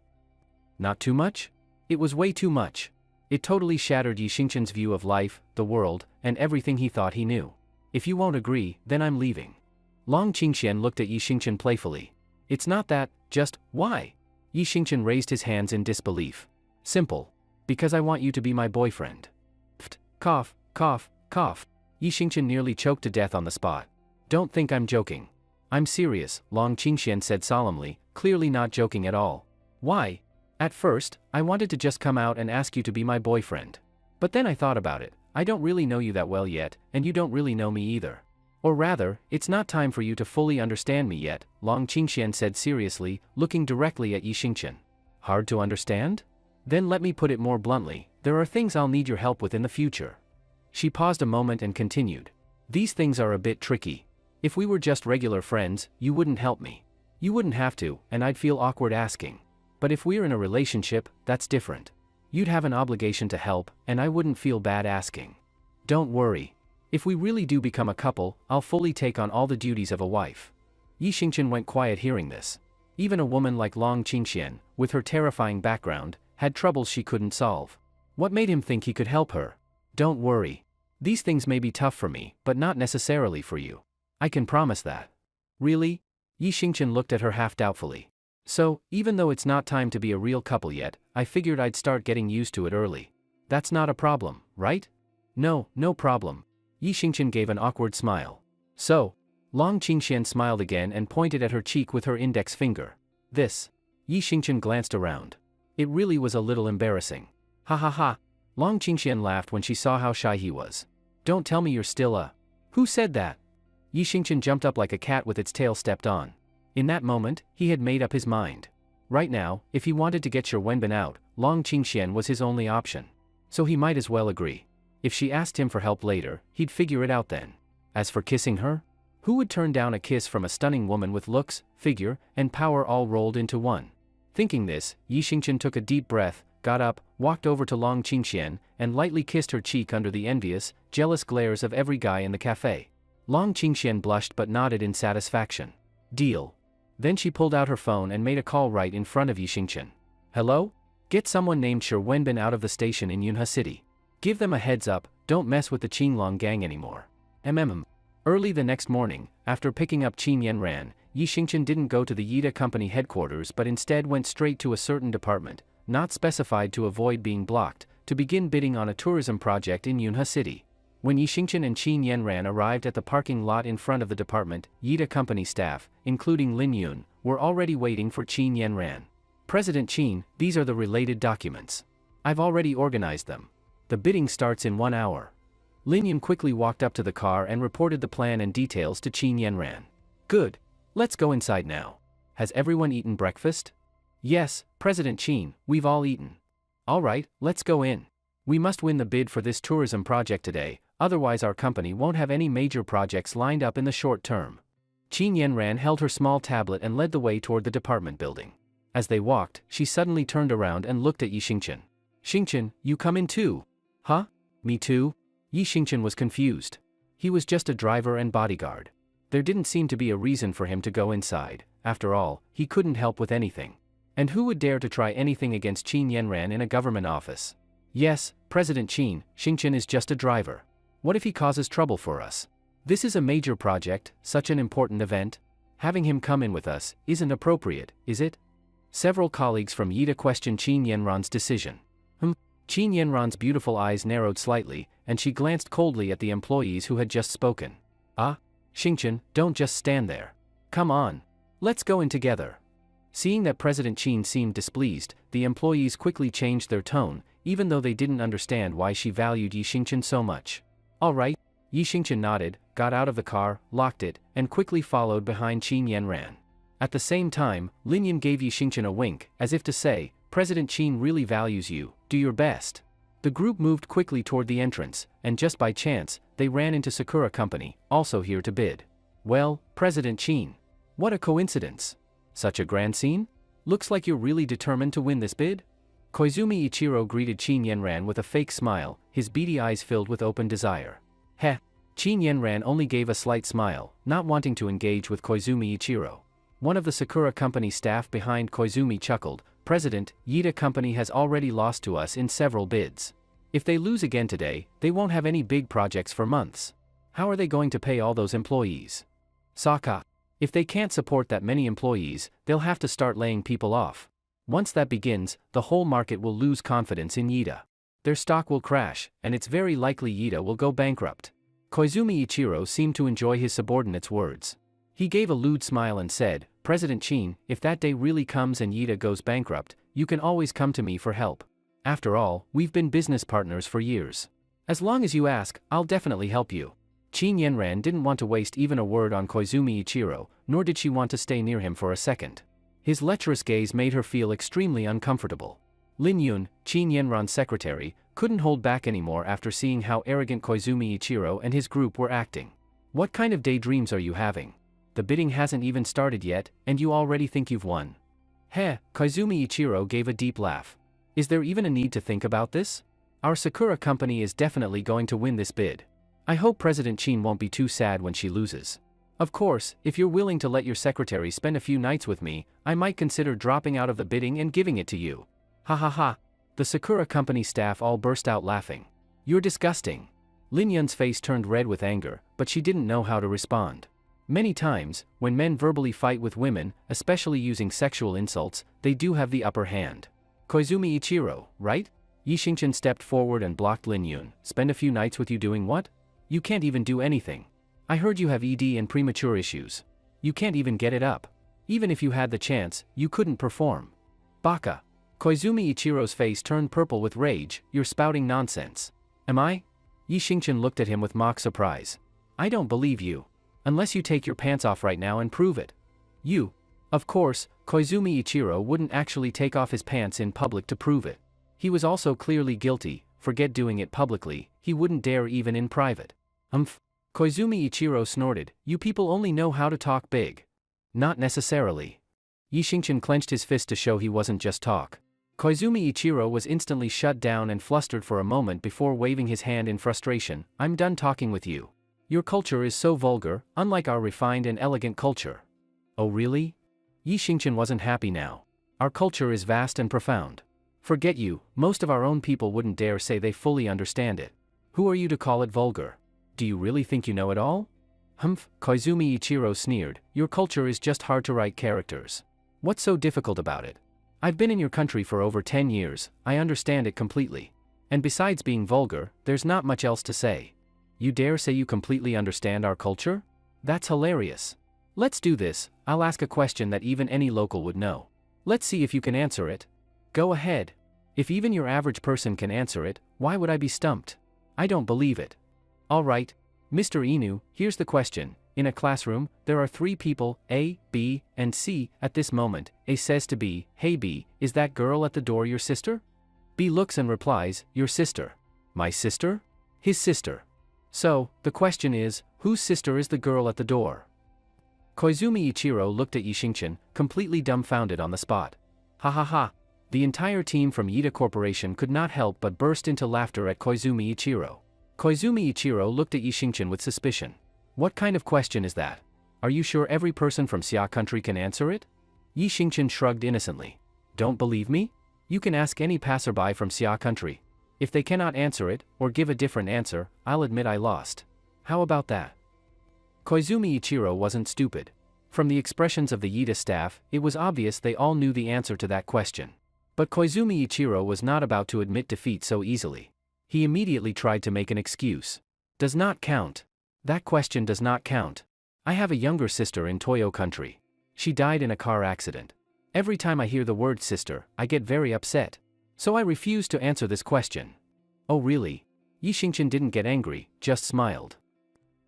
Not too much? It was way too much. It totally shattered Yi Xingchen's view of life, the world, and everything he thought he knew. If you won't agree, then I'm leaving. Long Qingxian looked at Yi Xingchen playfully. It's not that, just, why? Yi Xingchen raised his hands in disbelief. Simple. Because I want you to be my boyfriend. Pft, cough, cough, cough. Yi Xingchen nearly choked to death on the spot. Don't think I'm joking. I'm serious, Long Qingxian said solemnly, clearly not joking at all. Why? At first, I wanted to just come out and ask you to be my boyfriend. But then I thought about it, I don't really know you that well yet, and you don't really know me either. Or rather, it's not time for you to fully understand me yet, Long Qingxian said seriously, looking directly at Yi Xingchen. Hard to understand? Then let me put it more bluntly, there are things I'll need your help with in the future. She paused a moment and continued. These things are a bit tricky. If we were just regular friends, you wouldn't help me. You wouldn't have to, and I'd feel awkward asking. But if we're in a relationship, that's different. You'd have an obligation to help, and I wouldn't feel bad asking. Don't worry. If we really do become a couple, I'll fully take on all the duties of a wife. Yi Xingchen went quiet hearing this. Even a woman like Long Qingxian, with her terrifying background, had troubles she couldn't solve. What made him think he could help her? Don't worry. These things may be tough for me, but not necessarily for you. I can promise that. Really? Yi Xingchen looked at her half doubtfully. So, even though it's not time to be a real couple yet, I figured I'd start getting used to it early. That's not a problem, right? No problem. Yi Xingchen gave an awkward smile. So, Long Qingxian smiled again and pointed at her cheek with her index finger. This. Yi Xingchen glanced around. It really was a little embarrassing. Ha ha ha. Long Qingxian laughed when she saw how shy he was. Don't tell me you're still a... Who said that? Yi Xingchen jumped up like a cat with its tail stepped on. In that moment, he had made up his mind. Right now, if he wanted to get Shi Wenbin out, Long Qingxian was his only option. So he might as well agree. If she asked him for help later, he'd figure it out then. As for kissing her? Who would turn down a kiss from a stunning woman with looks, figure, and power all rolled into one? Thinking this, Yi Xingchen took a deep breath, got up, walked over to Long Qingxian, and lightly kissed her cheek under the envious, jealous glares of every guy in the cafe. Long Qingxian blushed but nodded in satisfaction. Deal. Then she pulled out her phone and made a call right in front of Yi Xingchen. Hello? Get someone named Shi Wenbin out of the station in Yunhe City. Give them a heads up, don't mess with the Qinglong gang anymore. Early the next morning, after picking up Qin Yanran, Yi Xingchen didn't go to the Yida Company headquarters but instead went straight to a certain department, not specified to avoid being blocked, to begin bidding on a tourism project in Yunhe City. When Yi Xingchen and Qin Yanran arrived at the parking lot in front of the department, Yida Company staff, including Lin Yun, were already waiting for Qin Yanran. President Qin, these are the related documents. I've already organized them. The bidding starts in 1 hour. Lin Yun quickly walked up to the car and reported the plan and details to Qin Yanran. Good. Let's go inside now. Has everyone eaten breakfast? Yes, President Qin, we've all eaten. All right, let's go in. We must win the bid for this tourism project today, otherwise our company won't have any major projects lined up in the short term. Qin Yanran held her small tablet and led the way toward the department building. As they walked, she suddenly turned around and looked at Yi Xingchen. Xingchen, you come in too? Huh? Me too? Yi Xingchen was confused. He was just a driver and bodyguard. There didn't seem to be a reason for him to go inside. After all, he couldn't help with anything. And who would dare to try anything against Qin Yanran in a government office? Yes, President Qin, Xingchen is just a driver. What if he causes trouble for us? This is a major project, such an important event. Having him come in with us isn't appropriate, is it? Several colleagues from Yida questioned Qin Yanran's decision. Qin Yanran's beautiful eyes narrowed slightly, and she glanced coldly at the employees who had just spoken. Xingchen, don't just stand there. Come on. Let's go in together. Seeing that President Qin seemed displeased, the employees quickly changed their tone, even though they didn't understand why she valued Yi Xingchen so much. All right. Yi Xingchen nodded, got out of the car, locked it, and quickly followed behind Qin Yanran. At the same time, Lin Yun gave Yi Xingchen a wink, as if to say, President Qin really values you, do your best. The group moved quickly toward the entrance, and just by chance, they ran into Sakura Company, also here to bid. Well, President Qin. What a coincidence. Such a grand scene? Looks like you're really determined to win this bid? Koizumi Ichiro greeted Qin Yanran with a fake smile, his beady eyes filled with open desire. Heh. Qin Yanran only gave a slight smile, not wanting to engage with Koizumi Ichiro. One of the Sakura Company staff behind Koizumi chuckled, President, Yida Company has already lost to us in several bids. If they lose again today, they won't have any big projects for months. How are they going to pay all those employees? Saka. If they can't support that many employees, they'll have to start laying people off. Once that begins, the whole market will lose confidence in Yida. Their stock will crash, and it's very likely Yida will go bankrupt. Koizumi Ichiro seemed to enjoy his subordinate's words. He gave a lewd smile and said, President Qin, if that day really comes and Yida goes bankrupt, you can always come to me for help. After all, we've been business partners for years. As long as you ask, I'll definitely help you. Qin Yanran didn't want to waste even a word on Koizumi Ichiro, nor did she want to stay near him for a second. His lecherous gaze made her feel extremely uncomfortable. Lin Yun, Qin Yanran's secretary, couldn't hold back anymore after seeing how arrogant Koizumi Ichiro and his group were acting. What kind of daydreams are you having? The bidding hasn't even started yet, and you already think you've won. Heh, Koizumi Ichiro gave a deep laugh. Is there even a need to think about this? Our Sakura Company is definitely going to win this bid. I hope President Qin won't be too sad when she loses. Of course, if you're willing to let your secretary spend a few nights with me, I might consider dropping out of the bidding and giving it to you. Ha ha ha. The Sakura Company staff all burst out laughing. You're disgusting. Lin Yun's face turned red with anger, but she didn't know how to respond. Many times, when men verbally fight with women, especially using sexual insults, they do have the upper hand. Koizumi Ichiro, right? Yi Xingchen stepped forward and blocked Lin Yun. Spend a few nights with you doing what? You can't even do anything. I heard you have ED and premature issues. You can't even get it up. Even if you had the chance, you couldn't perform. Baka. Koizumi Ichiro's face turned purple with rage. You're spouting nonsense. Am I? Yi Xingchen looked at him with mock surprise. I don't believe you. Unless you take your pants off right now and prove it. You. Of course, Koizumi Ichiro wouldn't actually take off his pants in public to prove it. He was also clearly guilty, forget doing it publicly, he wouldn't dare even in private. Koizumi Ichiro snorted, you people only know how to talk big. Not necessarily. Yi Xingchen clenched his fist to show he wasn't just talk. Koizumi Ichiro was instantly shut down and flustered for a moment before waving his hand in frustration. I'm done talking with you. Your culture is so vulgar, unlike our refined and elegant culture. Oh really? Yi Xingqian wasn't happy now. Our culture is vast and profound. Forget you, most of our own people wouldn't dare say they fully understand it. Who are you to call it vulgar? Do you really think you know it all? Humph, Koizumi Ichiro sneered, your culture is just hard to write characters. What's so difficult about it? I've been in your country for over 10 years, I understand it completely. And besides being vulgar, there's not much else to say. You dare say you completely understand our culture? That's hilarious. Let's do this, I'll ask a question that even any local would know. Let's see if you can answer it. Go ahead. If even your average person can answer it, why would I be stumped? I don't believe it. Alright, Mr. Inu, here's the question. In a classroom, there are 3 people, A, B, and C. At this moment, A says to B, hey B, is that girl at the door your sister? B looks and replies, your sister. My sister? His sister. So, the question is, whose sister is the girl at the door? Koizumi Ichiro looked at Yi Xingqian, completely dumbfounded on the spot. Ha ha ha. The entire team from Yida Corporation could not help but burst into laughter at Koizumi Ichiro. Koizumi Ichiro looked at Yi Xingqian with suspicion. What kind of question is that? Are you sure every person from Xia country can answer it? Yi Xingqian shrugged innocently. Don't believe me? You can ask any passerby from Xia country. If they cannot answer it, or give a different answer, I'll admit I lost. How about that? Koizumi Ichiro wasn't stupid. From the expressions of the Yida staff, it was obvious they all knew the answer to that question. But Koizumi Ichiro was not about to admit defeat so easily. He immediately tried to make an excuse. Does not count. That question does not count. I have a younger sister in Toyo country. She died in a car accident. Every time I hear the word sister, I get very upset. So I refuse to answer this question. Oh really? Yi Xingqian didn't get angry, just smiled.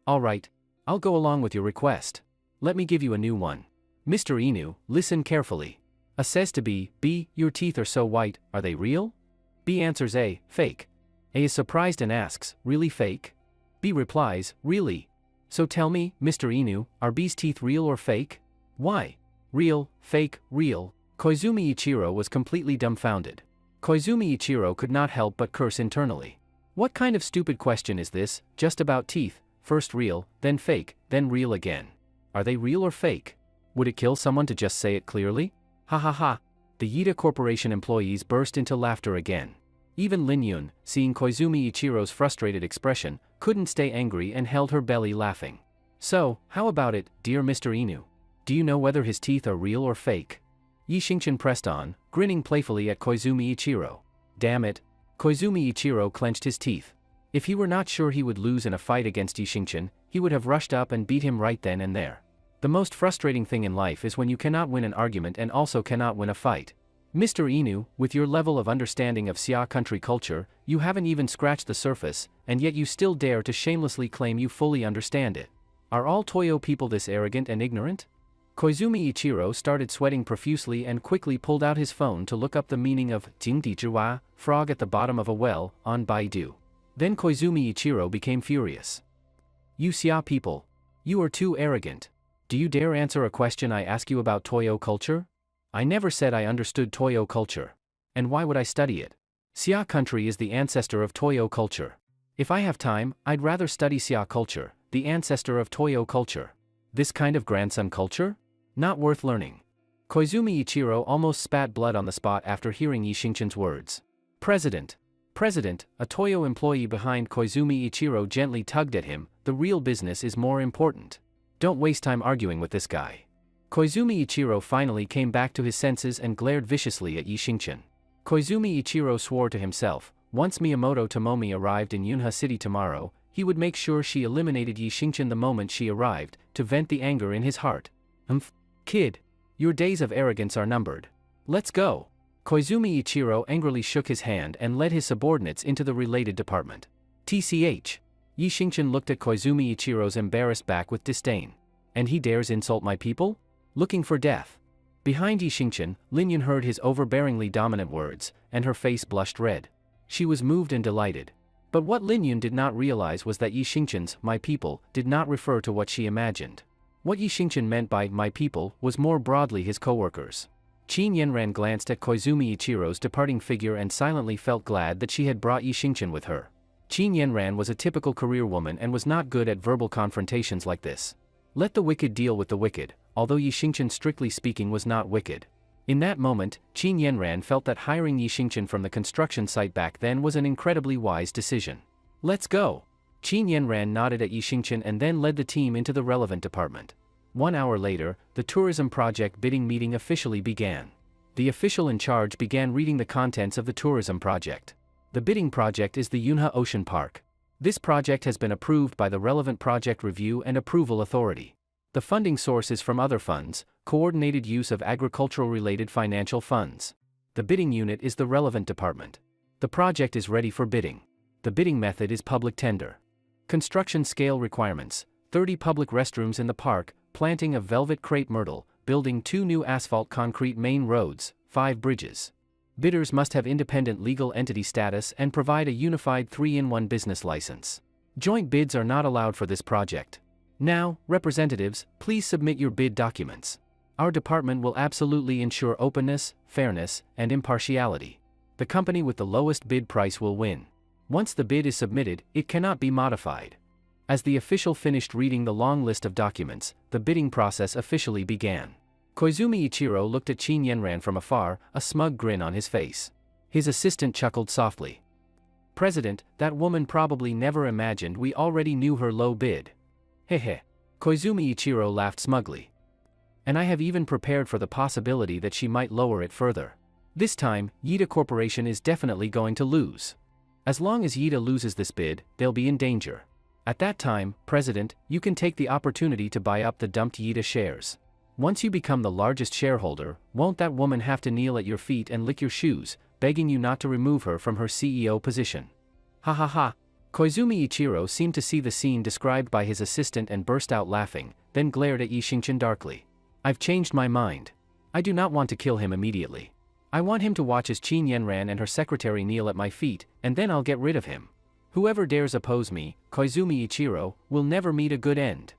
Alright, I'll go along with your request. Let me give you a new one. Mr. Inu, listen carefully. A says to B, B, your teeth are so white, are they real? B answers A, fake. A is surprised and asks, really fake? B replies, really. So tell me, Mr. Inu, are B's teeth real or fake? Why? Real, fake, real. Koizumi Ichiro was completely dumbfounded. Koizumi Ichiro could not help but curse internally. What kind of stupid question is this, just about teeth, first real, then fake, then real again? Are they real or fake? Would it kill someone to just say it clearly? Ha ha ha. The Yida Corporation employees burst into laughter again. Even Lin Yun, seeing Koizumi Ichiro's frustrated expression, couldn't stay angry and held her belly laughing. So, how about it, dear Mr. Inu? Do you know whether his teeth are real or fake? Yi Xingqian pressed on, grinning playfully at Koizumi Ichiro. Damn it. Koizumi Ichiro clenched his teeth. If he were not sure he would lose in a fight against Yi Xingqian, he would have rushed up and beat him right then and there. The most frustrating thing in life is when you cannot win an argument and also cannot win a fight. Mr. Inu, with your level of understanding of Xia country culture, you haven't even scratched the surface, and yet you still dare to shamelessly claim you fully understand it. Are all Toyo people this arrogant and ignorant? Koizumi Ichiro started sweating profusely and quickly pulled out his phone to look up the meaning of Jingdi Zhiwa, frog at the bottom of a well, on Baidu. Then Koizumi Ichiro became furious. You Xia people. You are too arrogant. Do you dare answer a question I ask you about Toyo culture? I never said I understood Toyo culture. And why would I study it? Xia country is the ancestor of Toyo culture. If I have time, I'd rather study Xia culture, the ancestor of Toyo culture. This kind of grandson culture? Not worth learning. Koizumi Ichiro almost spat blood on the spot after hearing Yi Xingqian's words. President, a Toyo employee behind Koizumi Ichiro gently tugged at him, the real business is more important. Don't waste time arguing with this guy. Koizumi Ichiro finally came back to his senses and glared viciously at Yi Xingqian. Koizumi Ichiro swore to himself, once Miyamoto Tomomi arrived in Yunha City tomorrow, he would make sure she eliminated Yi Xingqian the moment she arrived, to vent the anger in his heart. Kid. Your days of arrogance are numbered. Let's go. Koizumi Ichiro angrily shook his hand and led his subordinates into the related department. TCH. Yi Xingqian looked at Koizumi Ichiro's embarrassed back with disdain. And he dares insult my people? Looking for death. Behind Yi Xingqian, Lin Yun heard his overbearingly dominant words, and her face blushed red. She was moved and delighted. But what Lin Yun did not realize was that Yi Xingqian's "my people" did not refer to what she imagined. What Yi Xingqian meant by "my people" was more broadly his co-workers. Qin Yanran glanced at Koizumi Ichiro's departing figure and silently felt glad that she had brought Yi Xingchen with her. Qin Yanran was a typical career woman and was not good at verbal confrontations like this. Let the wicked deal with the wicked, although Yi Xingchen strictly speaking was not wicked. In that moment, Qin Yanran felt that hiring Yi Xingchen from the construction site back then was an incredibly wise decision. Let's go! Qin Yanran nodded at Yi Xingchen and then led the team into the relevant department. 1 hour later, the tourism project bidding meeting officially began. The official in charge began reading the contents of the tourism project. The bidding project is the Yunhe Ocean Park. This project has been approved by the relevant project review and approval authority. The funding source is from other funds, coordinated use of agricultural-related financial funds. The bidding unit is the relevant department. The project is ready for bidding. The bidding method is public tender. Construction scale requirements: 30 public restrooms in the park, planting of velvet crepe myrtle, building 2 new asphalt concrete main roads, 5 bridges. Bidders must have independent legal entity status and provide a unified 3-in-1 business license. Joint bids are not allowed for this project. Now, representatives, please submit your bid documents. Our department will absolutely ensure openness, fairness, and impartiality. The company with the lowest bid price will win. Once the bid is submitted, it cannot be modified. As the official finished reading the long list of documents, the bidding process officially began. Koizumi Ichiro looked at Qin Yanran from afar, a smug grin on his face. His assistant chuckled softly. "President, that woman probably never imagined we already knew her low bid." Hehe. Koizumi Ichiro laughed smugly. "And I have even prepared for the possibility that she might lower it further. This time, Yida Corporation is definitely going to lose. As long as Yida loses this bid, they'll be in danger. At that time, President, you can take the opportunity to buy up the dumped Yida shares. Once you become the largest shareholder, won't that woman have to kneel at your feet and lick your shoes, begging you not to remove her from her CEO position?" Ha ha ha. Koizumi Ichiro seemed to see the scene described by his assistant and burst out laughing, then glared at Yi Xingchen darkly. "I've changed my mind. I do not want to kill him immediately. I want him to watch as Qin Yanran and her secretary kneel at my feet, and then I'll get rid of him. Whoever dares oppose me, Koizumi Ichiro, will never meet a good end."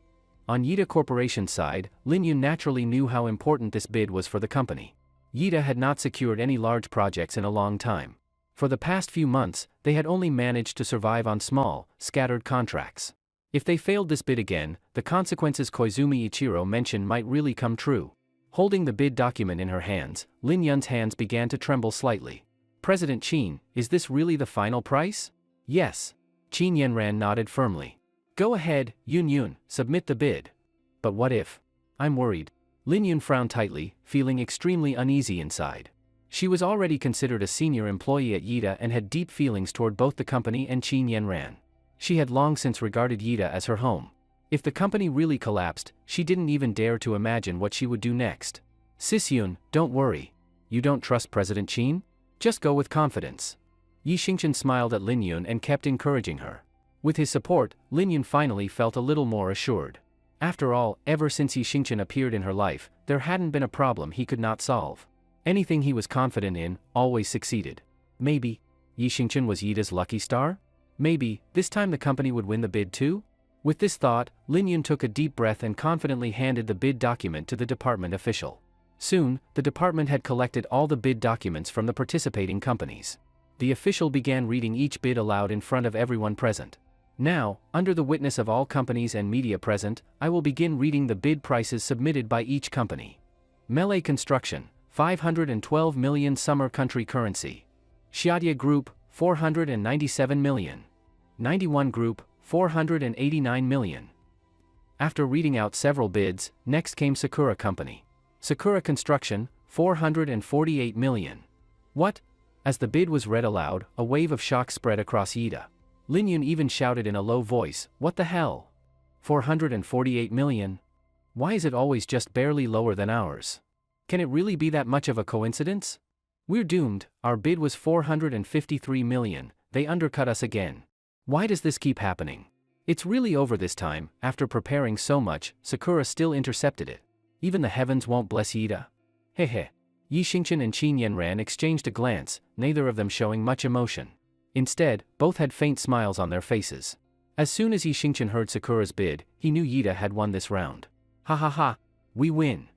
On Yida Corporation's side, Lin Yun naturally knew how important this bid was for the company. Yida had not secured any large projects in a long time. For the past few months, they had only managed to survive on small, scattered contracts. If they failed this bid again, the consequences Koizumi Ichiro mentioned might really come true. Holding the bid document in her hands, Lin Yun's hands began to tremble slightly. "President Qin, is this really the final price?" "Yes." Qin Yanran nodded firmly. "Go ahead, Yun, submit the bid." "But what if? I'm worried." Lin Yun frowned tightly, feeling extremely uneasy inside. She was already considered a senior employee at Yida and had deep feelings toward both the company and Qin Yanran. She had long since regarded Yida as her home. If the company really collapsed, she didn't even dare to imagine what she would do next. "Sis Yun, don't worry. You don't trust President Qin? Just go with confidence." Yi Xingchen smiled at Lin Yun and kept encouraging her. With his support, Lin Yun finally felt a little more assured. After all, ever since Yi Xingchen appeared in her life, there hadn't been a problem he could not solve. Anything he was confident in, always succeeded. Maybe Yi Xingchen was Yida's lucky star? Maybe this time the company would win the bid too? With this thought, Lin Yun took a deep breath and confidently handed the bid document to the department official. Soon, the department had collected all the bid documents from the participating companies. The official began reading each bid aloud in front of everyone present. "Now, under the witness of all companies and media present, I will begin reading the bid prices submitted by each company. Melee Construction, 512 million summer country currency. Xiadia Group, 497 million. 91 Group, 489 million. After reading out several bids, next came Sakura Company. Sakura Construction, 448 million. What? As the bid was read aloud, a wave of shock spread across Yida. Lin Yun even shouted in a low voice, "What the hell? 448 million? Why is it always just barely lower than ours? Can it really be that much of a coincidence? We're doomed, our bid was 453 million, they undercut us again. Why does this keep happening? It's really over this time." After preparing so much, Sakura still intercepted it. Even the heavens won't bless Yida? Hehe. Yi Xingchen and Qin Yanran exchanged a glance, neither of them showing much emotion. Instead, both had faint smiles on their faces. As soon as Yi Xingchen heard Sakura's bid, he knew Yida had won this round. "Ha ha ha! We win!"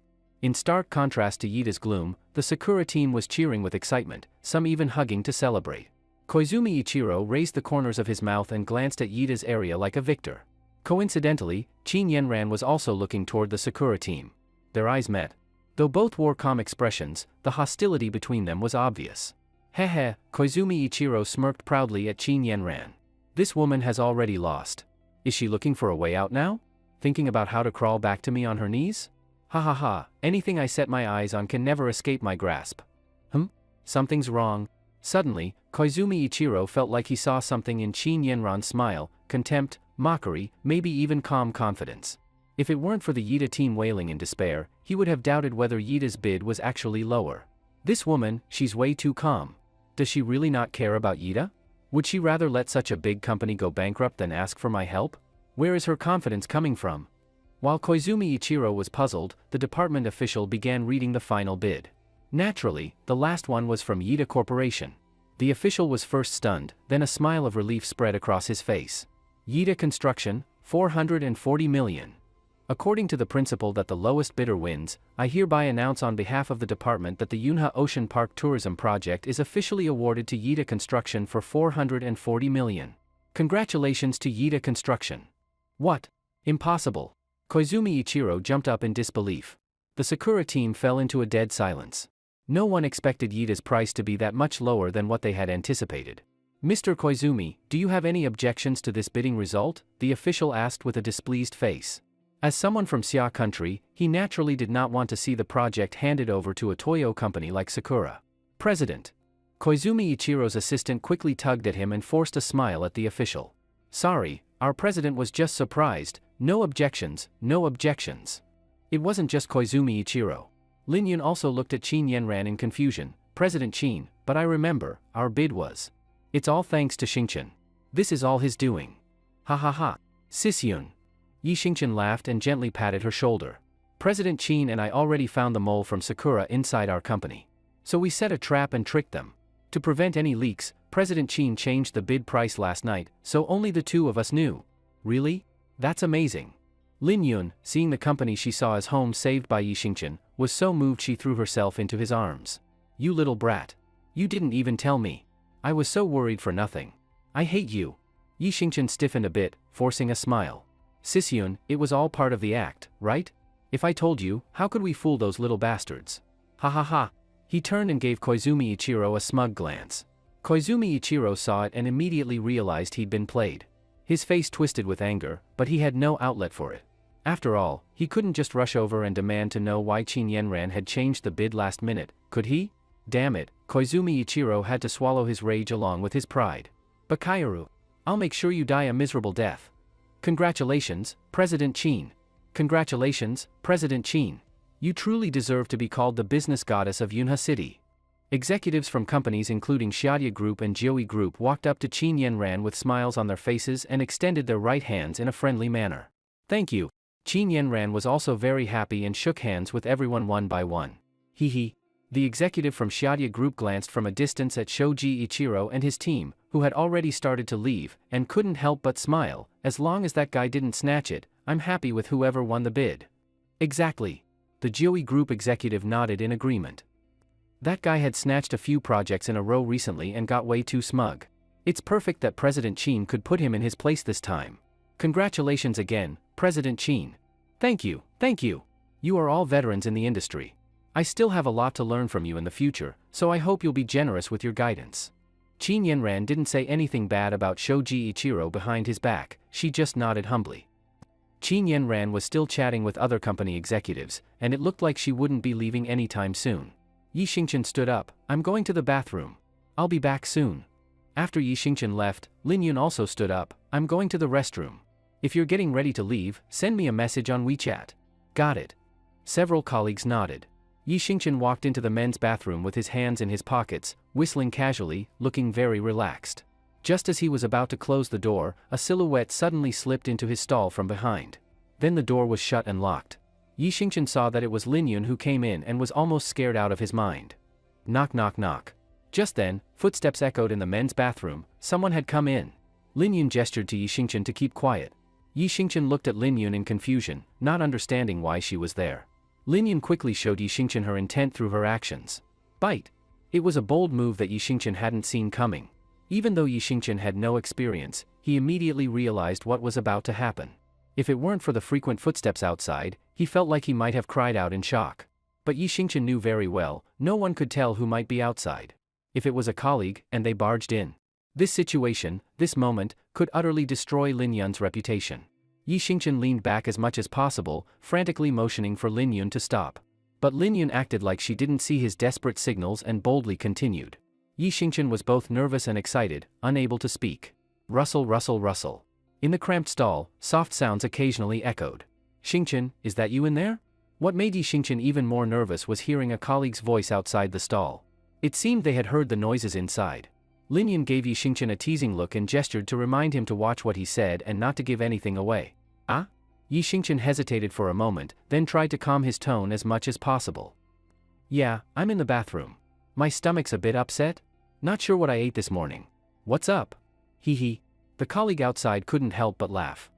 In stark contrast to Yida's gloom, The Sakura team was cheering with excitement, some even hugging to celebrate. Koizumi Ichiro raised the corners of his mouth and glanced at Yita's area like a victor. Coincidentally, Qin Yenran was also looking toward the Sakura team. Their eyes met. Though both wore calm expressions, the hostility between them was obvious. Hehe, Koizumi Ichiro smirked proudly at Qin Yenran. This woman has already lost. Is she looking for a way out now? Thinking about how to crawl back to me on her knees? Ha ha ha, anything I set my eyes on can never escape my grasp. Something's wrong. Suddenly, Koizumi Ichiro felt like he saw something in Qin Yenran's smile, contempt, mockery, maybe even calm confidence. If it weren't for the Yita team wailing in despair, he would have doubted whether Yita's bid was actually lower. This woman, she's way too calm. Does she really not care about Yita? Would she rather let such a big company go bankrupt than ask for my help? Where is her confidence coming from? While Koizumi Ichiro was puzzled, the department official began reading the final bid. Naturally, the last one was from Yita Corporation. The official was first stunned, then a smile of relief spread across his face. Yita Construction, 440 million. According to the principle that the lowest bidder wins, I hereby announce on behalf of the department that the Yunha Ocean Park Tourism Project is officially awarded to Yita Construction for 440 million. Congratulations to Yita Construction. What? Impossible. Koizumi Ichiro jumped up in disbelief. The Sakura team fell into a dead silence. No one expected Yita's price to be that much lower than what they had anticipated. Mr. Koizumi, do you have any objections to this bidding result? The official asked with a displeased face. As someone from Xia country, he naturally did not want to see the project handed over to a Toyo company like Sakura. President. Koizumi Ichiro's assistant quickly tugged at him and forced a smile at the official. Sorry, our president was just surprised. No objections, no objections. It wasn't just Koizumi Ichiro. Lin Yun also looked at Qin Yenran in confusion. President Qin, but I remember, our bid was. It's all thanks to Xingqian. This is all his doing. Ha ha ha. Sis Yun. Yi Xingqian laughed and gently patted her shoulder. President Qin and I already found the mole from Sakura inside our company. So we set a trap and tricked them. To prevent any leaks, President Qin changed the bid price last night, so only the two of us knew. Really? That's amazing. Lin Yun, seeing the company she saw as home saved by Yi Xingqian, was so moved she threw herself into his arms. You little brat. You didn't even tell me. I was so worried for nothing. I hate you. Yi Xingqian stiffened a bit, forcing a smile. Sis Yun, it was all part of the act, right? If I told you, how could we fool those little bastards? Ha ha ha. He turned and gave Koizumi Ichiro a smug glance. Koizumi Ichiro saw it and immediately realized he'd been played. His face twisted with anger, but he had no outlet for it. After all, he couldn't just rush over and demand to know why Qin Yenran had changed the bid last minute, could he? Damn it, Koizumi Ichiro had to swallow his rage along with his pride. Bakayaru. I'll make sure you die a miserable death. Congratulations, President Qin. Congratulations, President Qin. You truly deserve to be called the business goddess of Yunha City. Executives from companies including Xiaodia Group and Jioi Group walked up to Qin Yenran with smiles on their faces and extended their right hands in a friendly manner. Thank you. Qin Yenran was also very happy and shook hands with everyone one by one. Hee. The executive from Xiaodia Group glanced from a distance at Shoji Ichiro and his team, who had already started to leave, and couldn't help but smile. As long as that guy didn't snatch it, I'm happy with whoever won the bid. Exactly. The Jioi Group executive nodded in agreement. That guy had snatched a few projects in a row recently and got way too smug. It's perfect that President Qin could put him in his place this time. Congratulations again, President Qin. Thank you, thank you. You are all veterans in the industry. I still have a lot to learn from you in the future, so I hope you'll be generous with your guidance. Qin Yenran didn't say anything bad about Shoji Ichiro behind his back, she just nodded humbly. Qin Yenran was still chatting with other company executives, and it looked like she wouldn't be leaving anytime soon. Yi Xingqian stood up. I'm going to the bathroom. I'll be back soon. After Yi Xingqian left, Lin Yun also stood up. I'm going to the restroom. If you're getting ready to leave, send me a message on WeChat. Got it. Several colleagues nodded. Yi Xingqian walked into the men's bathroom with his hands in his pockets, whistling casually, looking very relaxed. Just as he was about to close the door, a silhouette suddenly slipped into his stall from behind. Then the door was shut and locked. Yi Xingqian saw that it was Lin Yun who came in and was almost scared out of his mind. Knock knock knock. Just then, footsteps echoed in the men's bathroom. Someone had come in. Lin Yun gestured to Yi Xingqian to keep quiet. Yi Xingqian looked at Lin Yun in confusion, not understanding why she was there. Lin Yun quickly showed Yi Xingchen her intent through her actions. Bite. It was a bold move that Yi Xingchen hadn't seen coming. Even though Yi Xingchen had no experience, he immediately realized what was about to happen. If it weren't for the frequent footsteps outside, he felt like he might have cried out in shock. But Yi Xingchen knew very well, no one could tell who might be outside. If it was a colleague, and they barged in. This situation, this moment, could utterly destroy Lin Yun's reputation. Yi Xingchen leaned back as much as possible, frantically motioning for Lin Yun to stop. But Lin Yun acted like she didn't see his desperate signals and boldly continued. Yi Xingchen was both nervous and excited, unable to speak. Rustle, rustle, rustle. In the cramped stall, soft sounds occasionally echoed. Xingchen, is that you in there? What made Yi Xingchen even more nervous was hearing a colleague's voice outside the stall. It seemed they had heard the noises inside. Lin Yun gave Yi Xingchen a teasing look and gestured to remind him to watch what he said and not to give anything away. Ah? Yi Xingchen hesitated for a moment, then tried to calm his tone as much as possible. Yeah, I'm in the bathroom. My stomach's a bit upset. Not sure what I ate this morning. What's up? Hee hee. The colleague outside couldn't help but laugh.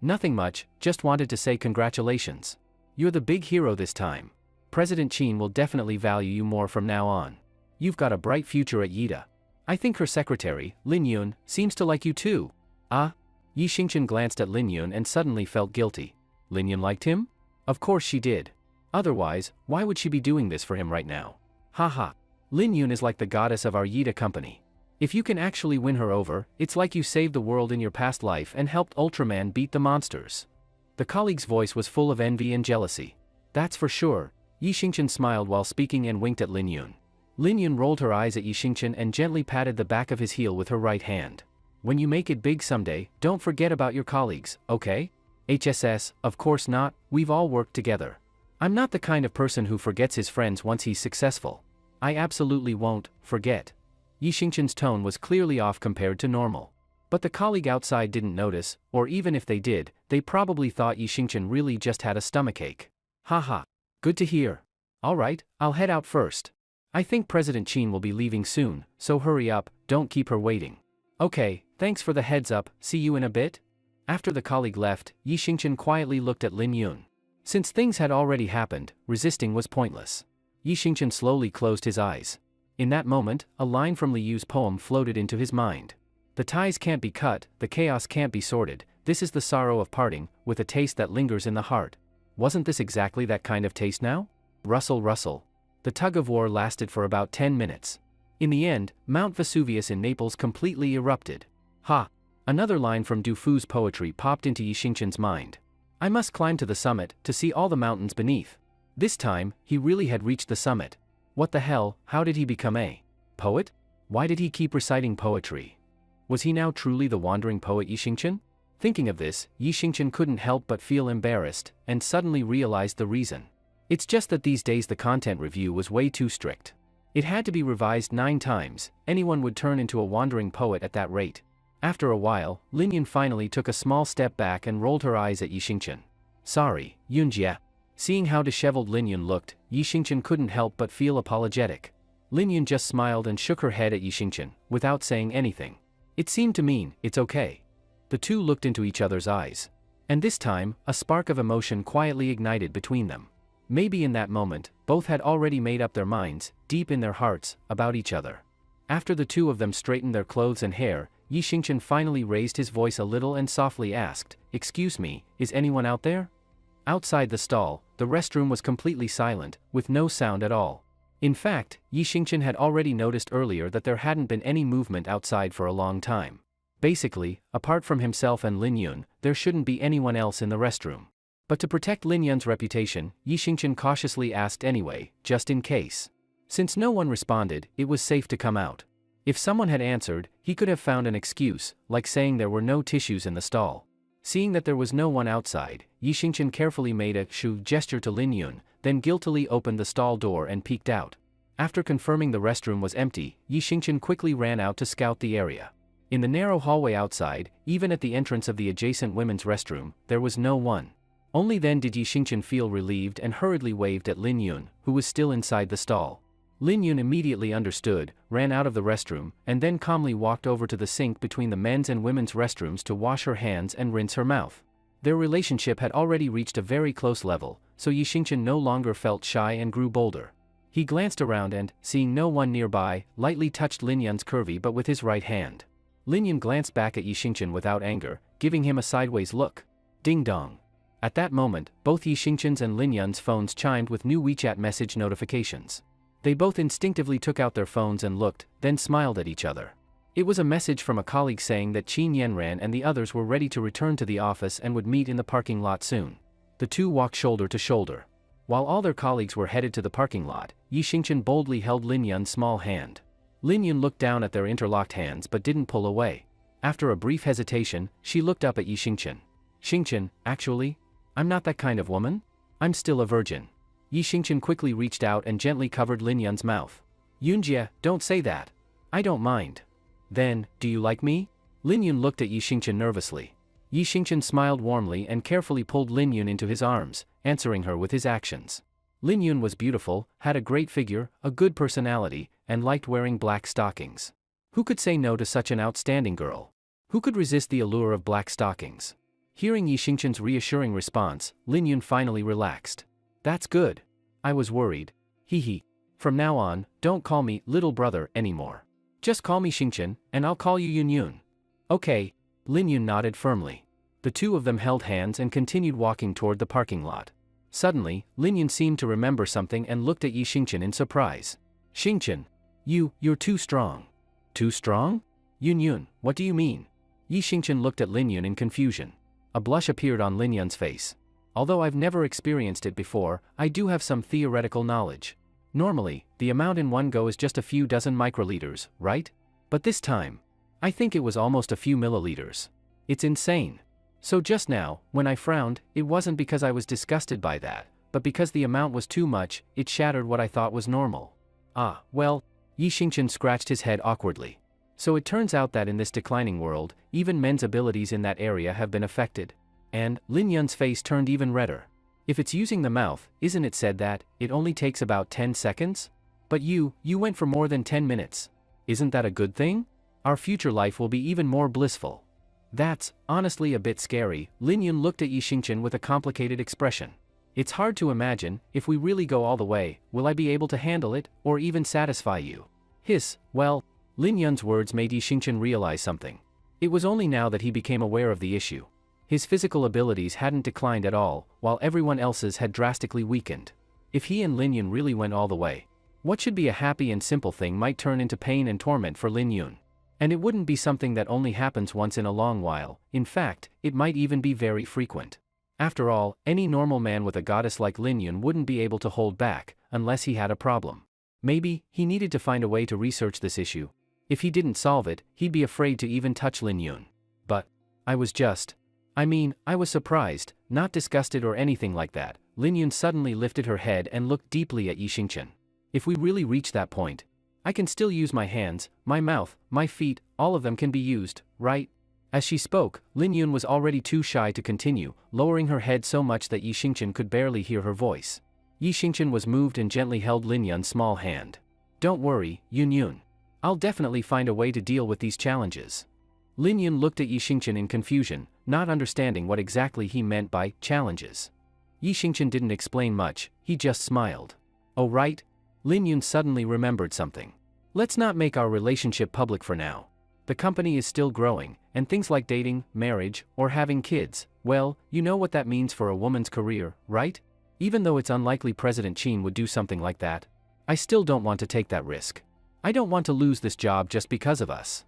Nothing much, just wanted to say congratulations. You're the big hero this time. President Qin will definitely value you more from now on. You've got a bright future at Yida. I think her secretary, Lin Yun, seems to like you too. Ah? Yi Xingchen glanced at Lin Yun and suddenly felt guilty. Lin Yun liked him? Of course she did. Otherwise, why would she be doing this for him right now? Haha. Lin Yun is like the goddess of our Yida company. If you can actually win her over, it's like you saved the world in your past life and helped Ultraman beat the monsters. The colleague's voice was full of envy and jealousy. That's for sure. Yi Xingchen smiled while speaking and winked at Lin Yun. Lin Yun rolled her eyes at Yi Xingchen and gently patted the back of his heel with her right hand. When you make it big someday, don't forget about your colleagues, okay? HSS, of course not, we've all worked together. I'm not the kind of person who forgets his friends once he's successful. I absolutely won't forget. Yi Xingchen's tone was clearly off compared to normal. But the colleague outside didn't notice, or even if they did, they probably thought Yi Xingchen really just had a stomachache. Haha. Good to hear. Alright, I'll head out first. I think President Qin will be leaving soon, so hurry up, don't keep her waiting. Okay, thanks for the heads up, see you in a bit? After the colleague left, Yi Xingchen quietly looked at Lin Yun. Since things had already happened, resisting was pointless. Yi Xingchen slowly closed his eyes. In that moment, a line from Li Yu's poem floated into his mind. The ties can't be cut, the chaos can't be sorted, this is the sorrow of parting, with a taste that lingers in the heart. Wasn't this exactly that kind of taste now? Rustle, rustle. The tug-of-war lasted for about 10 minutes. In the end, Mount Vesuvius in Naples completely erupted. Ha! Another line from Du Fu's poetry popped into Yi Xingchen's mind. I must climb to the summit, to see all the mountains beneath. This time, he really had reached the summit. What the hell, how did he become a poet? Why did he keep reciting poetry? Was he now truly the wandering poet Yi Xingchen? Thinking of this, Yi Xingchen couldn't help but feel embarrassed, and suddenly realized the reason. It's just that these days the content review was way too strict. It had to be revised 9 times, anyone would turn into a wandering poet at that rate. After a while, Lin Yun finally took a small step back and rolled her eyes at Yi Xingchen. Sorry, Yunjie. Seeing how disheveled Lin Yun looked, Yi Xingchen couldn't help but feel apologetic. Lin Yun just smiled and shook her head at Yi Xingchen, without saying anything. It seemed to mean, it's okay. The two looked into each other's eyes. And this time, a spark of emotion quietly ignited between them. Maybe in that moment, both had already made up their minds, deep in their hearts, about each other. After the two of them straightened their clothes and hair, Yi Xingchen finally raised his voice a little and softly asked, "Excuse me, is anyone out there?" Outside the stall, the restroom was completely silent, with no sound at all. In fact, Yi Xingchen had already noticed earlier that there hadn't been any movement outside for a long time. Basically, apart from himself and Lin Yun, there shouldn't be anyone else in the restroom. But to protect Lin Yun's reputation, Yi Xingchen cautiously asked anyway, just in case. Since no one responded, it was safe to come out. If someone had answered, he could have found an excuse, like saying there were no tissues in the stall. Seeing that there was no one outside, Yi Xingchen carefully made a shoo gesture to Lin Yun, then guiltily opened the stall door and peeked out. After confirming the restroom was empty, Yi Xingchen quickly ran out to scout the area. In the narrow hallway outside, even at the entrance of the adjacent women's restroom, there was no one. Only then did Yi Xingchen feel relieved and hurriedly waved at Lin Yun, who was still inside the stall. Lin Yun immediately understood, ran out of the restroom, and then calmly walked over to the sink between the men's and women's restrooms to wash her hands and rinse her mouth. Their relationship had already reached a very close level, so Yi Xingchen no longer felt shy and grew bolder. He glanced around and, seeing no one nearby, lightly touched Lin Yun's curvy butt with his right hand. Lin Yun glanced back at Yi Xingchen without anger, giving him a sideways look. Ding dong. At that moment, both Yi Xingchen's and Lin Yun's phones chimed with new WeChat message notifications. They both instinctively took out their phones and looked, then smiled at each other. It was a message from a colleague saying that Qin Yanran and the others were ready to return to the office and would meet in the parking lot soon. The two walked shoulder to shoulder. While all their colleagues were headed to the parking lot, Yi Xingchen boldly held Lin Yun's small hand. Lin Yun looked down at their interlocked hands but didn't pull away. After a brief hesitation, she looked up at Yi Xingchen. Xingchen, actually? I'm not that kind of woman. I'm still a virgin. Yi Xingchen quickly reached out and gently covered Lin Yun's mouth. Yunjie, don't say that. I don't mind. Then, do you like me? Lin Yun looked at Yi Xingchen nervously. Yi Xingchen smiled warmly and carefully pulled Lin Yun into his arms, answering her with his actions. Lin Yun was beautiful, had a great figure, a good personality, and liked wearing black stockings. Who could say no to such an outstanding girl? Who could resist the allure of black stockings? Hearing Yi Xingchen's reassuring response, Lin Yun finally relaxed. That's good. I was worried. Hee. From now on, don't call me little brother anymore. Just call me Xingchen, and I'll call you Yun Yun. Okay. Lin Yun nodded firmly. The two of them held hands and continued walking toward the parking lot. Suddenly, Lin Yun seemed to remember something and looked at Yi Xingchen in surprise. Xingchen. You're too strong. Too strong? Yun Yun, what do you mean? Yi Xingchen looked at Lin Yun in confusion. A blush appeared on Lin Yun's face. Although I've never experienced it before, I do have some theoretical knowledge. Normally, the amount in one go is just a few dozen microliters, right? But this time, I think it was almost a few milliliters. It's insane. So just now, when I frowned, it wasn't because I was disgusted by that, but because the amount was too much, it shattered what I thought was normal. Ah, well, Yi Xingchen scratched his head awkwardly. So it turns out that in this declining world, even men's abilities in that area have been affected. And, Lin Yun's face turned even redder. If it's using the mouth, isn't it said that it only takes about 10 seconds? But you went for more than 10 minutes. Isn't that a good thing? Our future life will be even more blissful. That's, honestly, a bit scary. Lin Yun looked at Yi Xingchen with a complicated expression. It's hard to imagine, if we really go all the way, will I be able to handle it, or even satisfy you? Well, Lin Yun's words made Yi Xingchen realize something. It was only now that he became aware of the issue. His physical abilities hadn't declined at all, while everyone else's had drastically weakened. If he and Lin Yun really went all the way, what should be a happy and simple thing might turn into pain and torment for Lin Yun. And it wouldn't be something that only happens once in a long while. In fact, it might even be very frequent. After all, any normal man with a goddess like Lin Yun wouldn't be able to hold back, unless he had a problem. Maybe, he needed to find a way to research this issue. If he didn't solve it, he'd be afraid to even touch Lin Yun. But, I was surprised, not disgusted or anything like that. Lin Yun suddenly lifted her head and looked deeply at Yi Xingchen. If we really reach that point, I can still use my hands, my mouth, my feet, all of them can be used, right? As she spoke, Lin Yun was already too shy to continue, lowering her head so much that Yi Xingchen could barely hear her voice. Yi Xingchen was moved and gently held Lin Yun's small hand. Don't worry, Yun Yun. I'll definitely find a way to deal with these challenges. Lin Yun looked at Yi Xingchen in confusion, not understanding what exactly he meant by challenges. Yi Xingchen didn't explain much, he just smiled. Oh right? Lin Yun suddenly remembered something. Let's not make our relationship public for now. The company is still growing, and things like dating, marriage, or having kids, well, you know what that means for a woman's career, right? Even though it's unlikely President Qin would do something like that, I still don't want to take that risk. I don't want to lose this job just because of us.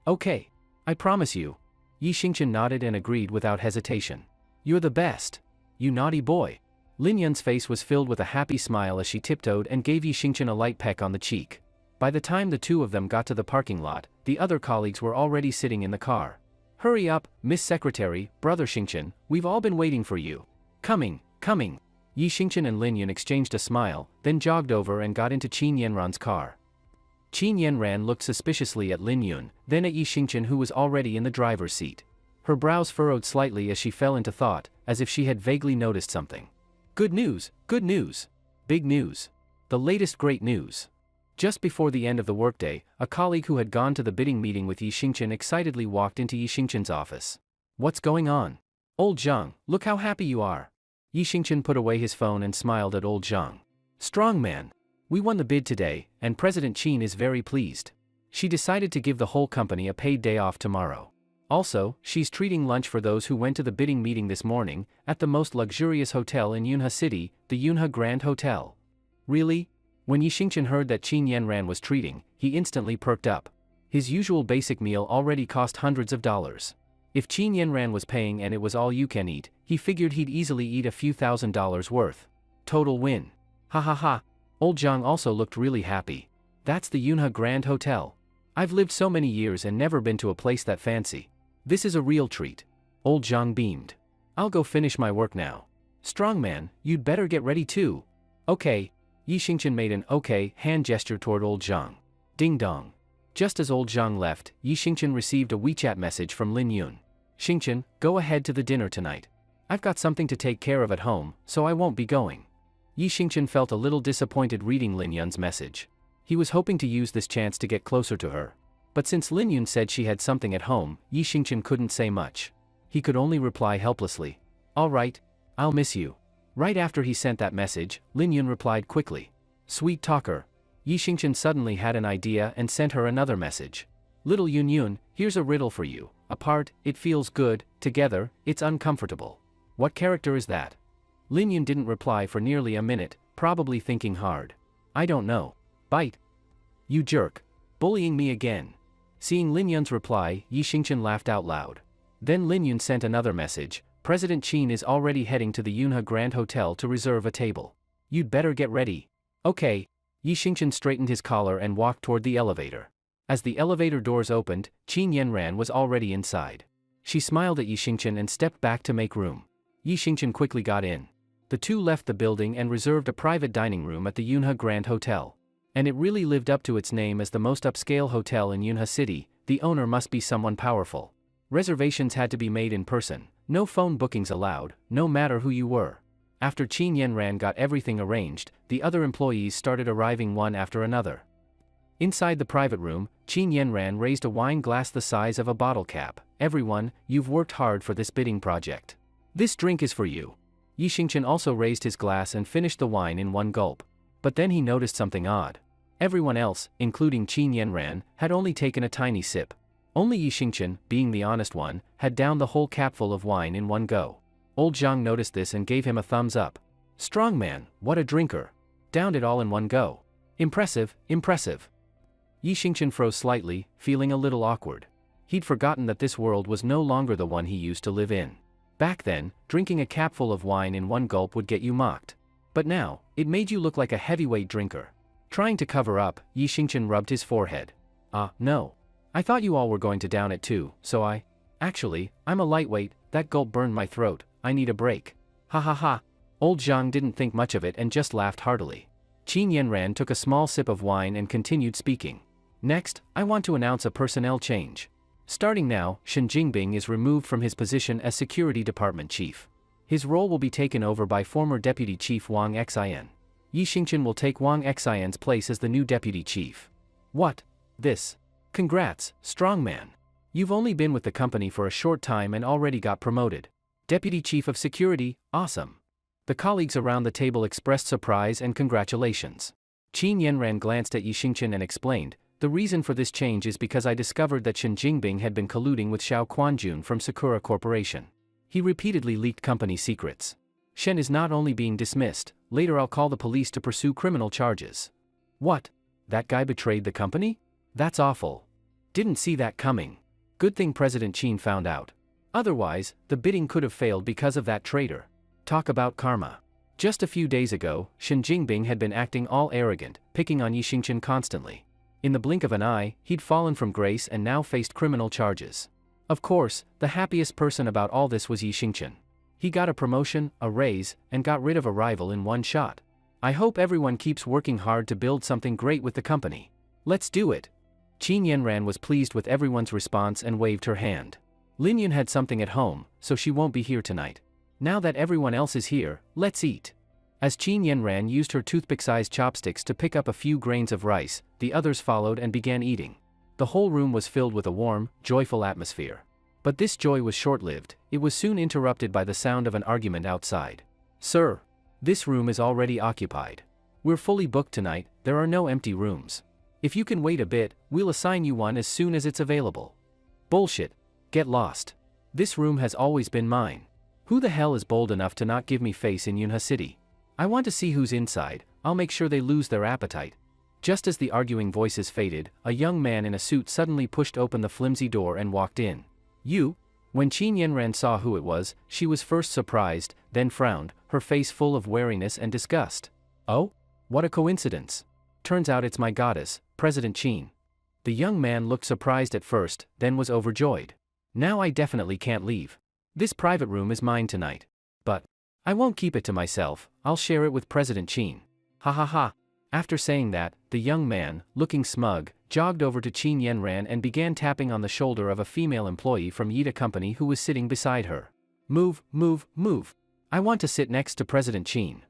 Okay. I promise you. Yi Xingchen nodded and agreed without hesitation. You're the best. You naughty boy. Lin Yun's face was filled with a happy smile as she tiptoed and gave Yi Xingchen a light peck on the cheek. By the time the two of them got to the parking lot, the other colleagues were already sitting in the car. Hurry up, Miss Secretary, Brother Xingchen, we've all been waiting for you. Coming. Yi Xingchen and Lin Yun exchanged a smile, then jogged over and got into Qin Yanran's car. Qin Yanran looked suspiciously at Lin Yun, then at Yi Xingchen who was already in the driver's seat. Her brows furrowed slightly as she fell into thought, as if she had vaguely noticed something. Good news, big news. The latest great news. Just before the end of the workday, a colleague who had gone to the bidding meeting with Yi Xingchen excitedly walked into Yi Xingchen's office. What's going on? Old Zhang, look how happy you are. Yi Xingchen put away his phone and smiled at old Zhang. Strong man. We won the bid today, and President Qin is very pleased. She decided to give the whole company a paid day off tomorrow. Also, she's treating lunch for those who went to the bidding meeting this morning, at the most luxurious hotel in Yunhe City, the Yunhe Grand Hotel. Really? When Yi Xingchen heard that Qin Yanran was treating, he instantly perked up. His usual basic meal already cost hundreds of dollars. If Qin Yanran was paying and it was all you can eat, he figured he'd easily eat a few $1,000s worth. Total win. Ha ha ha. Old Zhang also looked really happy. That's the Yunhe Grand Hotel. I've lived so many years and never been to a place that fancy. This is a real treat. Old Zhang beamed. I'll go finish my work now. Strongman, you'd better get ready too. Okay. Yi Xingchen made an okay hand gesture toward old Zhang. Ding dong. Just as old Zhang left, Yi Xingchen received a WeChat message from Lin Yun. Xingchen, go ahead to the dinner tonight. I've got something to take care of at home, so I won't be going. Yi Xingchen felt a little disappointed reading Lin Yun's message. He was hoping to use this chance to get closer to her. But since Lin Yun said she had something at home, Yi Xingchen couldn't say much. He could only reply helplessly. All right, I'll miss you. Right after he sent that message, Lin Yun replied quickly. Sweet talker. Yi Xingchen suddenly had an idea and sent her another message. Little Yun Yun, here's a riddle for you. Apart, it feels good, together, it's uncomfortable. What character is that? Lin Yun didn't reply for nearly a minute, probably thinking hard. I don't know. Bite. You jerk. Bullying me again. Seeing Lin Yun's reply, Yi Xingchen laughed out loud. Then Lin Yun sent another message. President Qin is already heading to the Yunhe Grand Hotel to reserve a table. You'd better get ready. Okay. Yi Xingchen straightened his collar and walked toward the elevator. As the elevator doors opened, Qin Yanran was already inside. She smiled at Yi Xingchen and stepped back to make room. Yi Xingchen quickly got in. The two left the building and reserved a private dining room at the Yunhe Grand Hotel. And it really lived up to its name as the most upscale hotel in Yunhe City. The owner must be someone powerful. Reservations had to be made in person, no phone bookings allowed, no matter who you were. After Qin Yanran got everything arranged, the other employees started arriving one after another. Inside the private room, Qin Yanran raised a wine glass the size of a bottle cap. Everyone, you've worked hard for this bidding project. This drink is for you. Yi Xingchen also raised his glass and finished the wine in one gulp. But then he noticed something odd. Everyone else, including Qin Yanran, had only taken a tiny sip. Only Yi Xingchen, being the honest one, had downed the whole capful of wine in one go. Old Zhang noticed this and gave him a thumbs up. Strong man, what a drinker. Downed it all in one go. Impressive, impressive. Yi Xingchen froze slightly, feeling a little awkward. He'd forgotten that this world was no longer the one he used to live in. Back then, drinking a capful of wine in one gulp would get you mocked. But now, it made you look like a heavyweight drinker. Trying to cover up, Yi Xingchen rubbed his forehead. No. I thought you all were going to down it too, so Actually, I'm a lightweight, that gulp burned my throat, I need a break. Ha ha ha. Old Zhang didn't think much of it and just laughed heartily. Qin Yanran took a small sip of wine and continued speaking. Next, I want to announce a personnel change. Starting now, Shen Jingbing is removed from his position as Security Department Chief. His role will be taken over by former Deputy Chief Wang Xian. Yi Xingchen will take Wang Xian's place as the new Deputy Chief. What? This? Congrats, strong man. You've only been with the company for a short time and already got promoted. Deputy Chief of Security, awesome. The colleagues around the table expressed surprise and congratulations. Qin Yanran glanced at Yi Xingchen and explained, the reason for this change is because I discovered that Shen Jingbing had been colluding with Xiao Quanjun from Sakura Corporation. He repeatedly leaked company secrets. Shen is not only being dismissed, later I'll call the police to pursue criminal charges. What? That guy betrayed the company? That's awful. Didn't see that coming. Good thing President Qin found out. Otherwise, the bidding could have failed because of that traitor. Talk about karma. Just a few days ago, Shen Jingbing had been acting all arrogant, picking on Yi Xingchen constantly. In the blink of an eye, he'd fallen from grace and now faced criminal charges. Of course, the happiest person about all this was Yi Xingchen. He got a promotion, a raise, and got rid of a rival in one shot. I hope everyone keeps working hard to build something great with the company. Let's do it. Qin Yanran was pleased with everyone's response and waved her hand. Lin Yun had something at home, so she won't be here tonight. Now that everyone else is here, let's eat. As Qin Yanran used her toothpick-sized chopsticks to pick up a few grains of rice, the others followed and began eating. The whole room was filled with a warm, joyful atmosphere. But this joy was short-lived. It was soon interrupted by the sound of an argument outside. "Sir, this room is already occupied. We're fully booked tonight, there are no empty rooms. If you can wait a bit, we'll assign you one as soon as it's available." "Bullshit. Get lost. This room has always been mine. Who the hell is bold enough to not give me face in Yunha City? I want to see who's inside, I'll make sure they lose their appetite." Just as the arguing voices faded, a young man in a suit suddenly pushed open the flimsy door and walked in. "You?" When Qin Yanran saw who it was, she was first surprised, then frowned, her face full of wariness and disgust. "Oh? What a coincidence. Turns out it's my goddess, President Qin." The young man looked surprised at first, then was overjoyed. "Now I definitely can't leave. This private room is mine tonight. But I won't keep it to myself, I'll share it with President Qin. Ha ha ha." After saying that, the young man, looking smug, jogged over to Qin Yanran and began tapping on the shoulder of a female employee from Yida Company who was sitting beside her. "Move, move, move. I want to sit next to President Qin."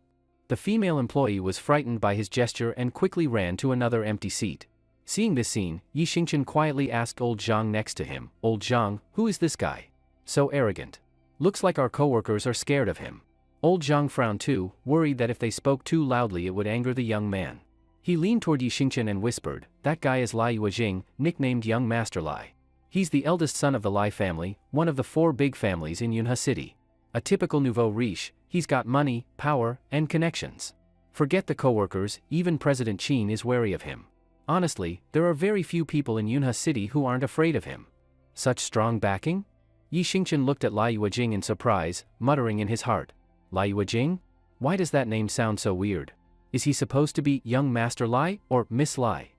The female employee was frightened by his gesture and quickly ran to another empty seat. Seeing this scene, Yi Xingchen quietly asked Old Zhang next to him, "Old Zhang, who is this guy? So arrogant. Looks like our coworkers are scared of him." Old Zhang frowned too, worried that if they spoke too loudly it would anger the young man. He leaned toward Yi Xingchen and whispered, "That guy is Lai Yuejing, nicknamed Young Master Lai. He's the eldest son of the Lai family, one of the 4 big families in Yunha City. A typical nouveau riche, he's got money, power, and connections. Forget the coworkers, even President Qin is wary of him. Honestly, there are very few people in Yunha City who aren't afraid of him." "Such strong backing?" Yi Xingchen looked at Lai Yuejing in surprise, muttering in his heart. "Lai Yuejing? Why does that name sound so weird? Is he supposed to be Young Master Lai, or Miss Lai?"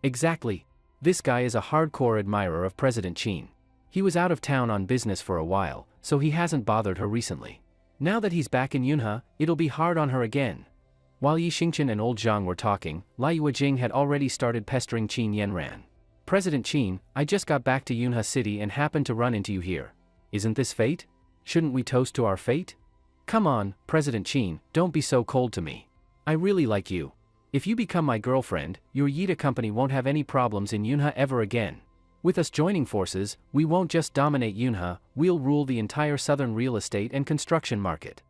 "Exactly. This guy is a hardcore admirer of President Qin. He was out of town on business for a while, so he hasn't bothered her recently. Now that he's back in Yunha, it'll be hard on her again." While Yi Xingchen and Old Zhang were talking, Lai Yuejing had already started pestering Qin Yanran. "President Qin, I just got back to Yunha City and happened to run into you here. Isn't this fate? Shouldn't we toast to our fate? Come on, President Qin, don't be so cold to me. I really like you. If you become my girlfriend, your Yida Company won't have any problems in Yunha ever again. With us joining forces, we won't just dominate Yunha, we'll rule the entire southern real estate and construction market.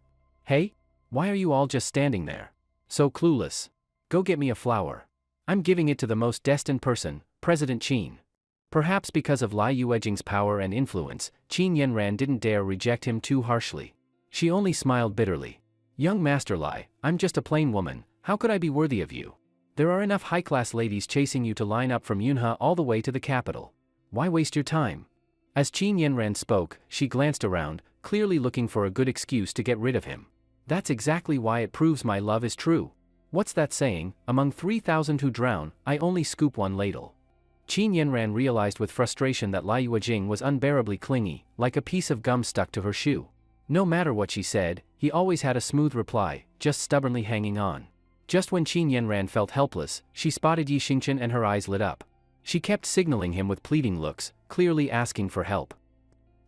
Hey? Why are you all just standing there? So clueless. Go get me a flower. I'm giving it to the most destined person, President Qin." Perhaps because of Lai Yuejing's power and influence, Qin Yanran didn't dare reject him too harshly. She only smiled bitterly. "Young Master Lai, I'm just a plain woman, how could I be worthy of you? There are enough high-class ladies chasing you to line up from Yunha all the way to the capital. Why waste your time?" As Qin Yanran spoke, she glanced around, clearly looking for a good excuse to get rid of him. "That's exactly why it proves my love is true. What's that saying, among 3,000 who drown, I only scoop one ladle." Qin Yanran realized with frustration that Lai Yuejing was unbearably clingy, like a piece of gum stuck to her shoe. No matter what she said, he always had a smooth reply, just stubbornly hanging on. Just when Qin Yanran felt helpless, she spotted Yi Xingchen and her eyes lit up. She kept signaling him with pleading looks, clearly asking for help.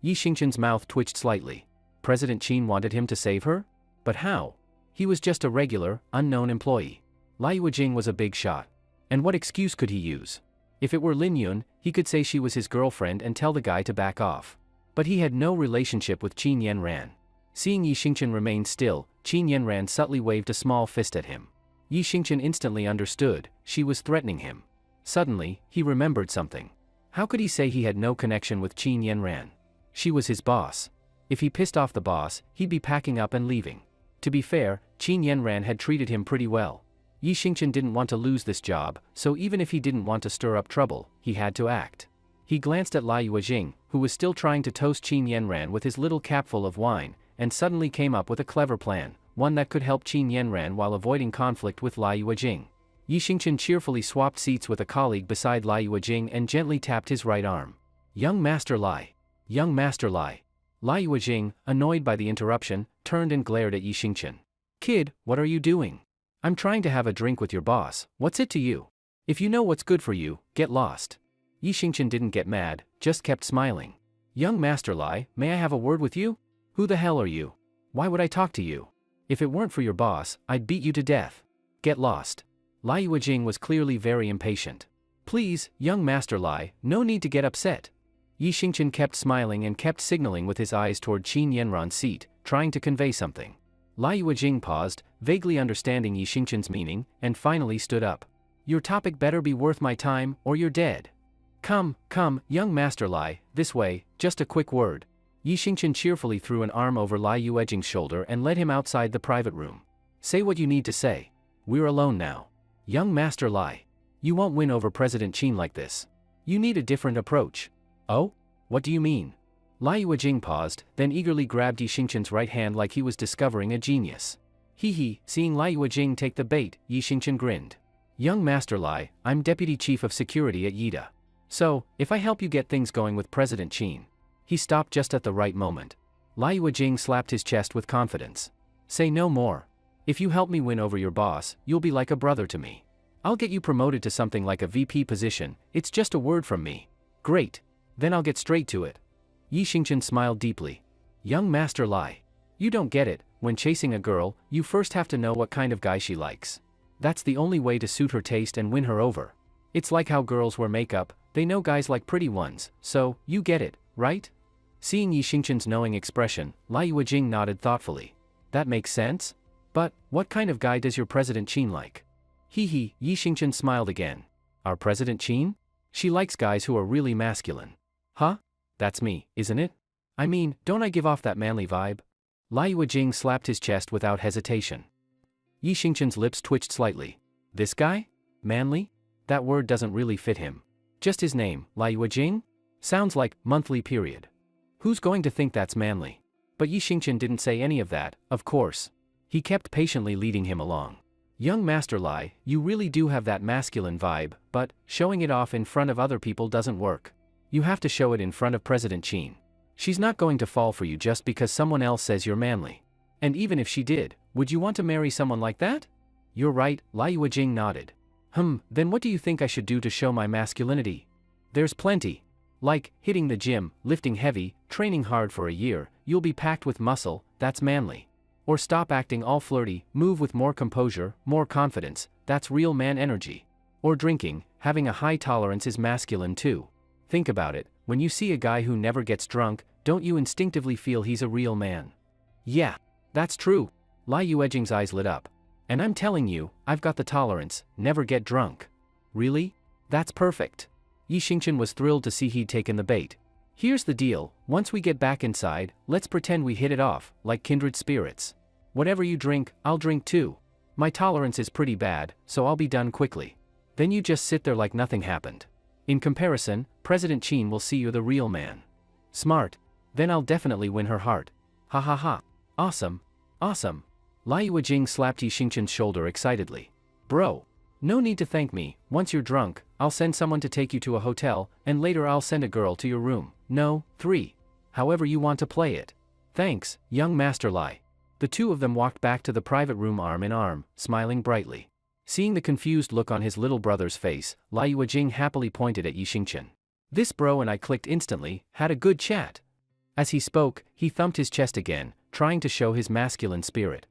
Yi Xingchen's mouth twitched slightly. President Qin wanted him to save her? But how? He was just a regular, unknown employee. Lai Yuejing was a big shot. And what excuse could he use? If it were Lin Yun, he could say she was his girlfriend and tell the guy to back off. But he had no relationship with Qin Yanran. Seeing Yi Xingchen remain still, Qin Yanran subtly waved a small fist at him. Yi Xingchen instantly understood, she was threatening him. Suddenly, he remembered something. How could he say he had no connection with Qin Yanran? She was his boss. If he pissed off the boss, he'd be packing up and leaving. To be fair, Qin Yanran had treated him pretty well. Yi Xingchen didn't want to lose this job, so even if he didn't want to stir up trouble, he had to act. He glanced at Lai Yuejing, who was still trying to toast Qin Yanran with his little capful of wine, and suddenly came up with a clever plan, one that could help Qin Yanran while avoiding conflict with Lai Yuejing. Yi Xingchen cheerfully swapped seats with a colleague beside Lai Yuejing and gently tapped his right arm. "Young Master Lai. Young Master Lai." Lai Yuejing, annoyed by the interruption, turned and glared at Yi Xingchen. "Kid, what are you doing? I'm trying to have a drink with your boss, what's it to you? If you know what's good for you, get lost." Yi Xingchen didn't get mad, just kept smiling. "Young Master Lai, may I have a word with you? Who the hell are you? Why would I talk to you? If it weren't for your boss, I'd beat you to death. Get lost." Lai Yuejing was clearly very impatient. "Please, young Master Lai, no need to get upset. Yi Xingchen kept smiling and kept signaling with his eyes toward Qin Yanran's seat, trying to convey something. Lai Yuejing paused, vaguely understanding Yi Xingchen's meaning, and finally stood up. Your topic better be worth my time, or you're dead. Come, young Master Lai, this way, just a quick word. Yi Xingchen cheerfully threw an arm over Lai Yuejing's shoulder and led him outside the private room. Say what you need to say. We're alone now. Young Master Lai. You won't win over President Qin like this. You need a different approach. Oh? What do you mean? Lai Yuejing paused, then eagerly grabbed Yi Xingchen's right hand like he was discovering a genius. Hee, seeing Lai Yuejing take the bait, Yi Xingchen grinned. Young Master Lai, I'm Deputy Chief of Security at Yida. So, if I help you get things going with President Qin. He stopped just at the right moment. Lai Yuejing slapped his chest with confidence. Say no more. If you help me win over your boss, you'll be like a brother to me. I'll get you promoted to something like a VP position, it's just a word from me. Great. Then I'll get straight to it. Yi Xingchen smiled deeply. Young Master Lai. You don't get it, when chasing a girl, you first have to know what kind of guy she likes. That's the only way to suit her taste and win her over. It's like how girls wear makeup, they know guys like pretty ones, so, you get it, right? Seeing Yi Xingchen's knowing expression, Lai Yuejing nodded thoughtfully. That makes sense? But, what kind of guy does your President Qin like? Yi Xingchen smiled again. Our President Qin? She likes guys who are really masculine. Huh? That's me, isn't it? I mean, don't I give off that manly vibe? Lai Yuejing slapped his chest without hesitation. Yi Xingchen's lips twitched slightly. This guy? Manly? That word doesn't really fit him. Just his name, Lai Yuejing? Sounds like, monthly period. Who's going to think that's manly? But Yi Xingchen didn't say any of that, of course. He kept patiently leading him along. Young Master Lai, you really do have that masculine vibe, but, showing it off in front of other people doesn't work. You have to show it in front of President Qin. She's not going to fall for you just because someone else says you're manly. And even if she did, would you want to marry someone like that? You're right, Lai Yuejing nodded. Then what do you think I should do to show my masculinity? There's plenty. Like, hitting the gym, lifting heavy, training hard for a year, you'll be packed with muscle, that's manly. Or stop acting all flirty, move with more composure, more confidence, that's real man energy. Or drinking, having a high tolerance is masculine too. Think about it, when you see a guy who never gets drunk, don't you instinctively feel he's a real man? Yeah, that's true. Lai Yuejing's eyes lit up. And I'm telling you, I've got the tolerance, never get drunk. Really? That's perfect. Yi Xingchen was thrilled to see he'd taken the bait. Here's the deal, once we get back inside, let's pretend we hit it off, like kindred spirits. Whatever you drink, I'll drink too. My tolerance is pretty bad, so I'll be done quickly. Then you just sit there like nothing happened. In comparison, President Qin will see you're the real man. Smart. Then I'll definitely win her heart. Ha. Awesome. Lai Yuejing slapped Yi Xingchen's shoulder excitedly. Bro. No need to thank me, once you're drunk, I'll send someone to take you to a hotel, and later I'll send a girl to your room. No, 3. However you want to play it. Thanks, young Master Lai. The two of them walked back to the private room arm in arm, smiling brightly. Seeing the confused look on his little brother's face, Lai Yuejing happily pointed at Yi Xingchen. This bro and I clicked instantly, had a good chat. As he spoke, he thumped his chest again, trying to show his masculine spirit.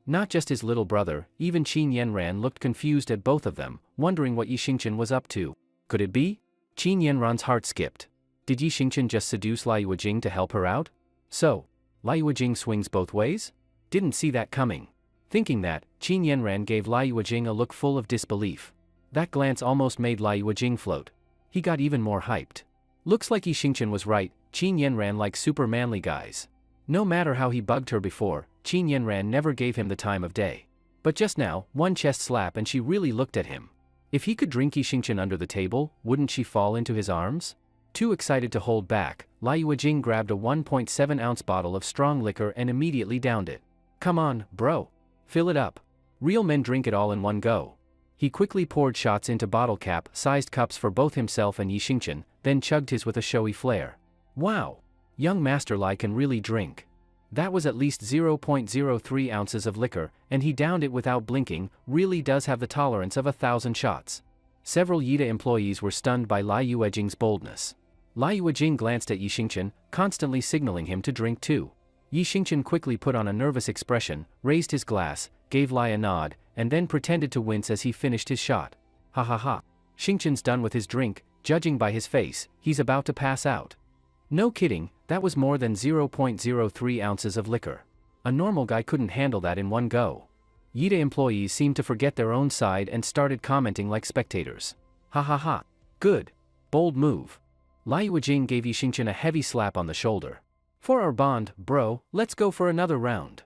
Not just his little brother, even Qin Yanran looked confused at both of them, wondering what Yi Xingchen was up to. Could it be? Qin Yanran's heart skipped. Did Yi Xingchen just seduce Lai Yuejing to help her out? So, Lai Yuejing swings both ways? Didn't see that coming. Thinking that, Qin Yanran gave Lai Yuejing a look full of disbelief. That glance almost made Lai Yuejing float. He got even more hyped. Looks like Yi Xingchen was right, Qin Yanran likes super manly guys. No matter how he bugged her before, Qin Yanran never gave him the time of day. But just now, one chest slap and she really looked at him. If he could drink Yi Xingchen under the table, wouldn't she fall into his arms? Too excited to hold back, Lai Yuejing grabbed a 1.7-ounce bottle of strong liquor and immediately downed it. Come on, bro. Fill it up. Real men drink it all in one go. He quickly poured shots into bottle cap-sized cups for both himself and Yi Xingchen, then chugged his with a showy flair. Wow! Young Master Lai can really drink. That was at least 0.03 ounces of liquor, and he downed it without blinking, really does have the tolerance of 1,000 shots. Several Yida employees were stunned by Lai Yuejing's boldness. Lai Yuejing glanced at Yi Xingchen, constantly signaling him to drink too. Yi Xingchen quickly put on a nervous expression, raised his glass, gave Lai a nod, and then pretended to wince as he finished his shot. Ha. Xingqian's done with his drink, judging by his face, he's about to pass out. No kidding, that was more than 0.03 ounces of liquor. A normal guy couldn't handle that in one go. Yida employees seemed to forget their own side and started commenting like spectators. Ha ha ha. Good. Bold move. Lai Yuejing gave Xingqian a heavy slap on the shoulder. For our bond, bro, let's go for another round.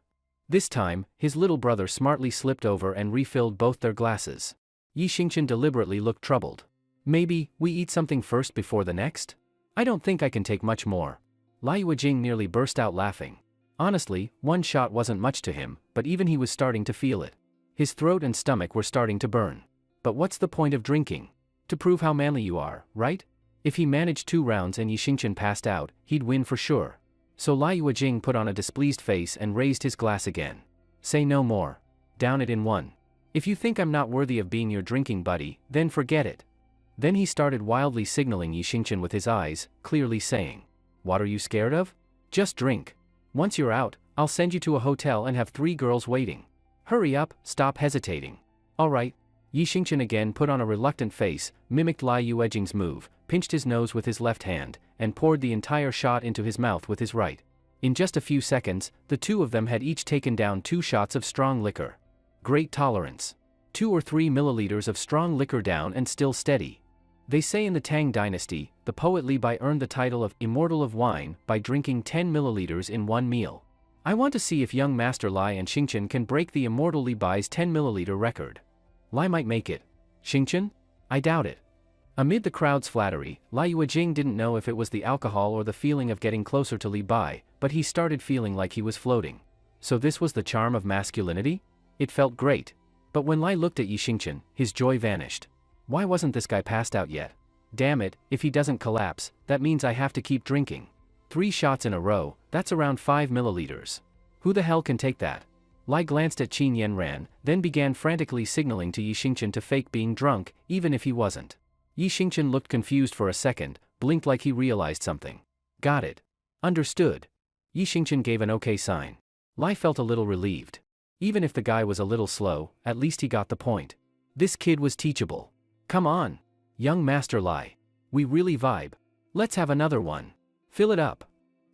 This time, his little brother smartly slipped over and refilled both their glasses. Xingqian deliberately looked troubled. Maybe, we eat something first before the next? I don't think I can take much more. Lai Yuejing nearly burst out laughing. Honestly, one shot wasn't much to him, but even he was starting to feel it. His throat and stomach were starting to burn. But what's the point of drinking? To prove how manly you are, right? If he managed 2 rounds and Xingqian passed out, he'd win for sure. So Lai Yuejing put on a displeased face and raised his glass again. Say no more. Down it in one. If you think I'm not worthy of being your drinking buddy, then forget it. Then he started wildly signaling Xingqian with his eyes, clearly saying, "What are you scared of? Just drink. Once you're out, I'll send you to a hotel and have 3 girls waiting. Hurry up, stop hesitating." Alright. Xingqian again put on a reluctant face, mimicked Lai Yuejing's move, pinched his nose with his left hand, and poured the entire shot into his mouth with his right. In just a few seconds, the 2 of them had each taken down 2 shots of strong liquor. Great tolerance. 2 or 3 milliliters of strong liquor down and still steady. They say in the Tang dynasty, the poet Li Bai earned the title of Immortal of Wine by drinking 10 milliliters in one meal. I want to see if young Master Lai and Xingqian can break the immortal Li Bai's 10 milliliter record. Lai might make it. Xingqian? I doubt it. Amid the crowd's flattery, Lai Yuejing didn't know if it was the alcohol or the feeling of getting closer to Li Bai, but he started feeling like he was floating. So this was the charm of masculinity? It felt great. But when Lai looked at Xingqian, his joy vanished. Why wasn't this guy passed out yet? Damn it, if he doesn't collapse, that means I have to keep drinking. 3 shots in a row, that's around 5 milliliters. Who the hell can take that? Lai glanced at Qin Yanran, then began frantically signaling to Xingqian to fake being drunk, even if he wasn't. Xingqian looked confused for a second, blinked like he realized something. Got it. Understood. Xingqian gave an okay sign. Lai felt a little relieved. Even if the guy was a little slow, at least he got the point. This kid was teachable. Come on. Young Master Lai. We really vibe. Let's have another one. Fill it up.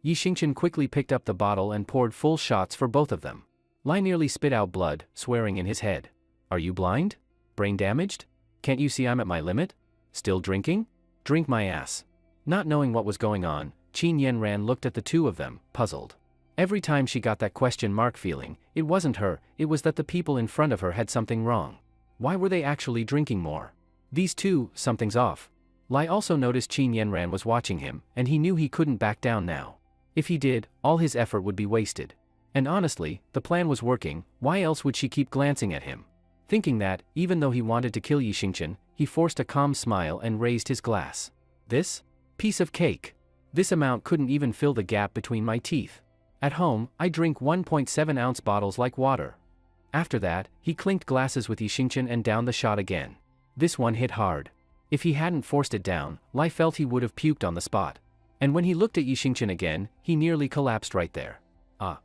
Xingqian quickly picked up the bottle and poured full shots for both of them. Lai nearly spit out blood, swearing in his head. Are you blind? Brain damaged? Can't you see I'm at my limit? Still drinking? Drink my ass. Not knowing what was going on, Qin Yanran looked at the 2 of them, puzzled. Every time she got that question mark feeling, it wasn't her, it was that the people in front of her had something wrong. Why were they actually drinking more? These 2, something's off. Lai also noticed Qin Yanran was watching him, and he knew he couldn't back down now. If he did, all his effort would be wasted. And honestly, the plan was working, why else would she keep glancing at him? Thinking that, even though he wanted to kill Xingqian, he forced a calm smile and raised his glass. This? Piece of cake. This amount couldn't even fill the gap between my teeth. At home, I drink 1.7-ounce bottles like water. After that, he clinked glasses with Xingqian and downed the shot again. This one hit hard. If he hadn't forced it down, Lai felt he would have puked on the spot. And when he looked at Xingqian again, he nearly collapsed right there.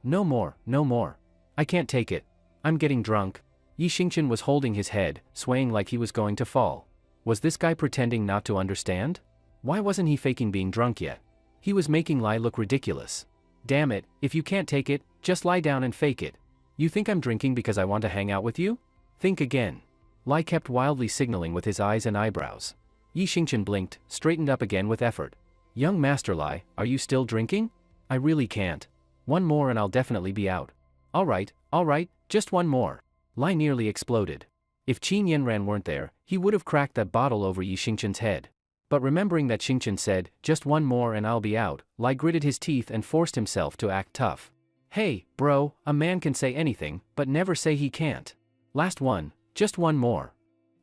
No more, no more. I can't take it. I'm getting drunk. Xingqian was holding his head, swaying like he was going to fall. Was this guy pretending not to understand? Why wasn't he faking being drunk yet? He was making Lai look ridiculous. Damn it, if you can't take it, just lie down and fake it. You think I'm drinking because I want to hang out with you? Think again. Lai kept wildly signaling with his eyes and eyebrows. Xingqian blinked, straightened up again with effort. Young Master Lai, are you still drinking? I really can't. One more and I'll definitely be out. Alright, just one more. Lai nearly exploded. If Qin Yanran weren't there, he would have cracked that bottle over Xingqian's head. But remembering that Xingqian said, just one more and I'll be out, Lai gritted his teeth and forced himself to act tough. Hey, bro, a man can say anything, but never say he can't. Last one, just one more.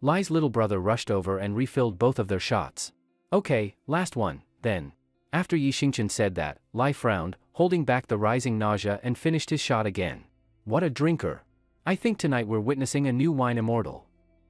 Lai's little brother rushed over and refilled both of their shots. Okay, last one, then. After Xingqian said that, Lai frowned, holding back the rising nausea and finished his shot again. What a drinker. I think tonight we're witnessing a new wine immortal.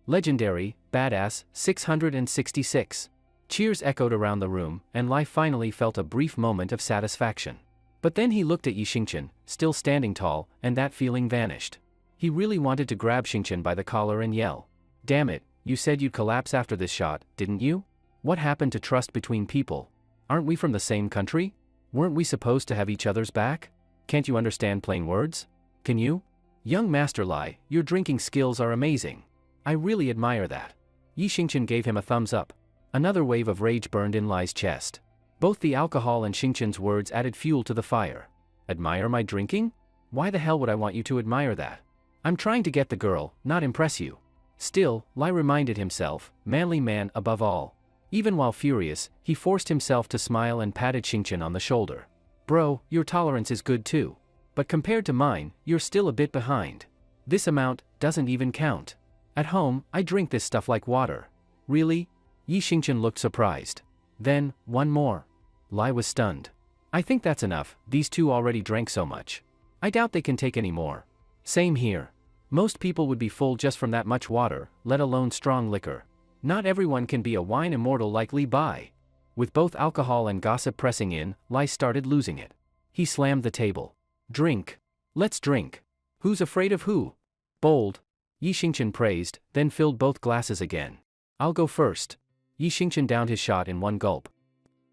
Legendary, badass, 666. Cheers echoed around the room, and Lai finally felt a brief moment of satisfaction. But then he looked at Xingqian, still standing tall, and that feeling vanished. He really wanted to grab Xingqian by the collar and yell. Damn it, You said you'd collapse after this shot, didn't you? What happened to trust between people? Aren't we from the same country? Weren't we supposed to have each other's back? Can't you understand plain words? Can you? Young Master Lai, your drinking skills are amazing. I really admire that. Yi Xingqian gave him a thumbs up. Another wave of rage burned in Lai's chest. Both the alcohol and Xingqian's words added fuel to the fire. Admire my drinking? Why the hell would I want you to admire that? I'm trying to get the girl, not impress you. Still, Lai reminded himself, manly man above all. Even while furious, he forced himself to smile and patted Xingqian on the shoulder. Bro, your tolerance is good too. But compared to mine, you're still a bit behind. This amount doesn't even count. At home, I drink this stuff like water. Really? Yi Xingqian looked surprised. Then, one more. Lai was stunned. I think that's enough, these two already drank so much. I doubt they can take any more. Same here. Most people would be full just from that much water, let alone strong liquor. Not everyone can be a wine immortal like Li Bai. With both alcohol and gossip pressing in, Lai started losing it. He slammed the table. Drink. Let's drink. Who's afraid of who? Bold. Yi Xingqian praised, then filled both glasses again. I'll go first. Yi Xingqian downed his shot in one gulp.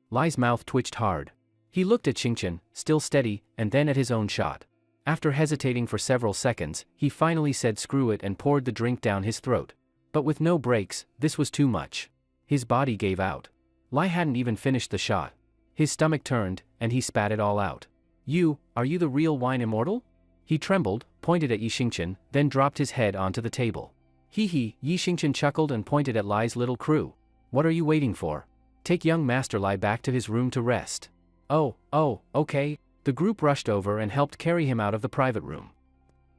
Lai's mouth twitched hard. He looked at Xingqian, still steady, and then at his own shot. After hesitating for several seconds, he finally said screw it and poured the drink down his throat. But with no breaks, this was too much. His body gave out. Lai hadn't even finished the shot. His stomach turned, and he spat it all out. Are you the real wine immortal? He trembled, pointed at Yi Xingqian, then dropped his head onto the table. Hee, Yi Xingqian chuckled and pointed at Lai's little crew. What are you waiting for? Take young Master Lai back to his room to rest. Oh, okay. The group rushed over and helped carry him out of the private room.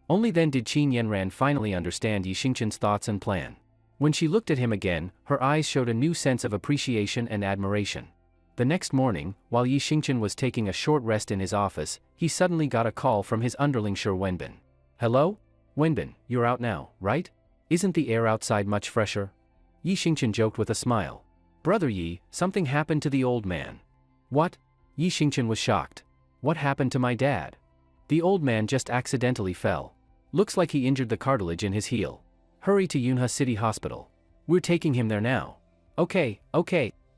Only then did Qin Yanran finally understand Yi Xingqian's thoughts and plan. When she looked at him again, her eyes showed a new sense of appreciation and admiration. The next morning, while Yi Xingqian was taking a short rest in his office, he suddenly got a call from his underling Shi Wenbin. Hello? Wenbin, you're out now, right? Isn't the air outside much fresher? Yi Xingqian joked with a smile. Brother Yi, something happened to the old man. What? Yi Xingqian was shocked. What happened to my dad? The old man just accidentally fell. Looks like he injured the cartilage in his heel. Hurry to Yunhe City Hospital. We're taking him there now. Okay.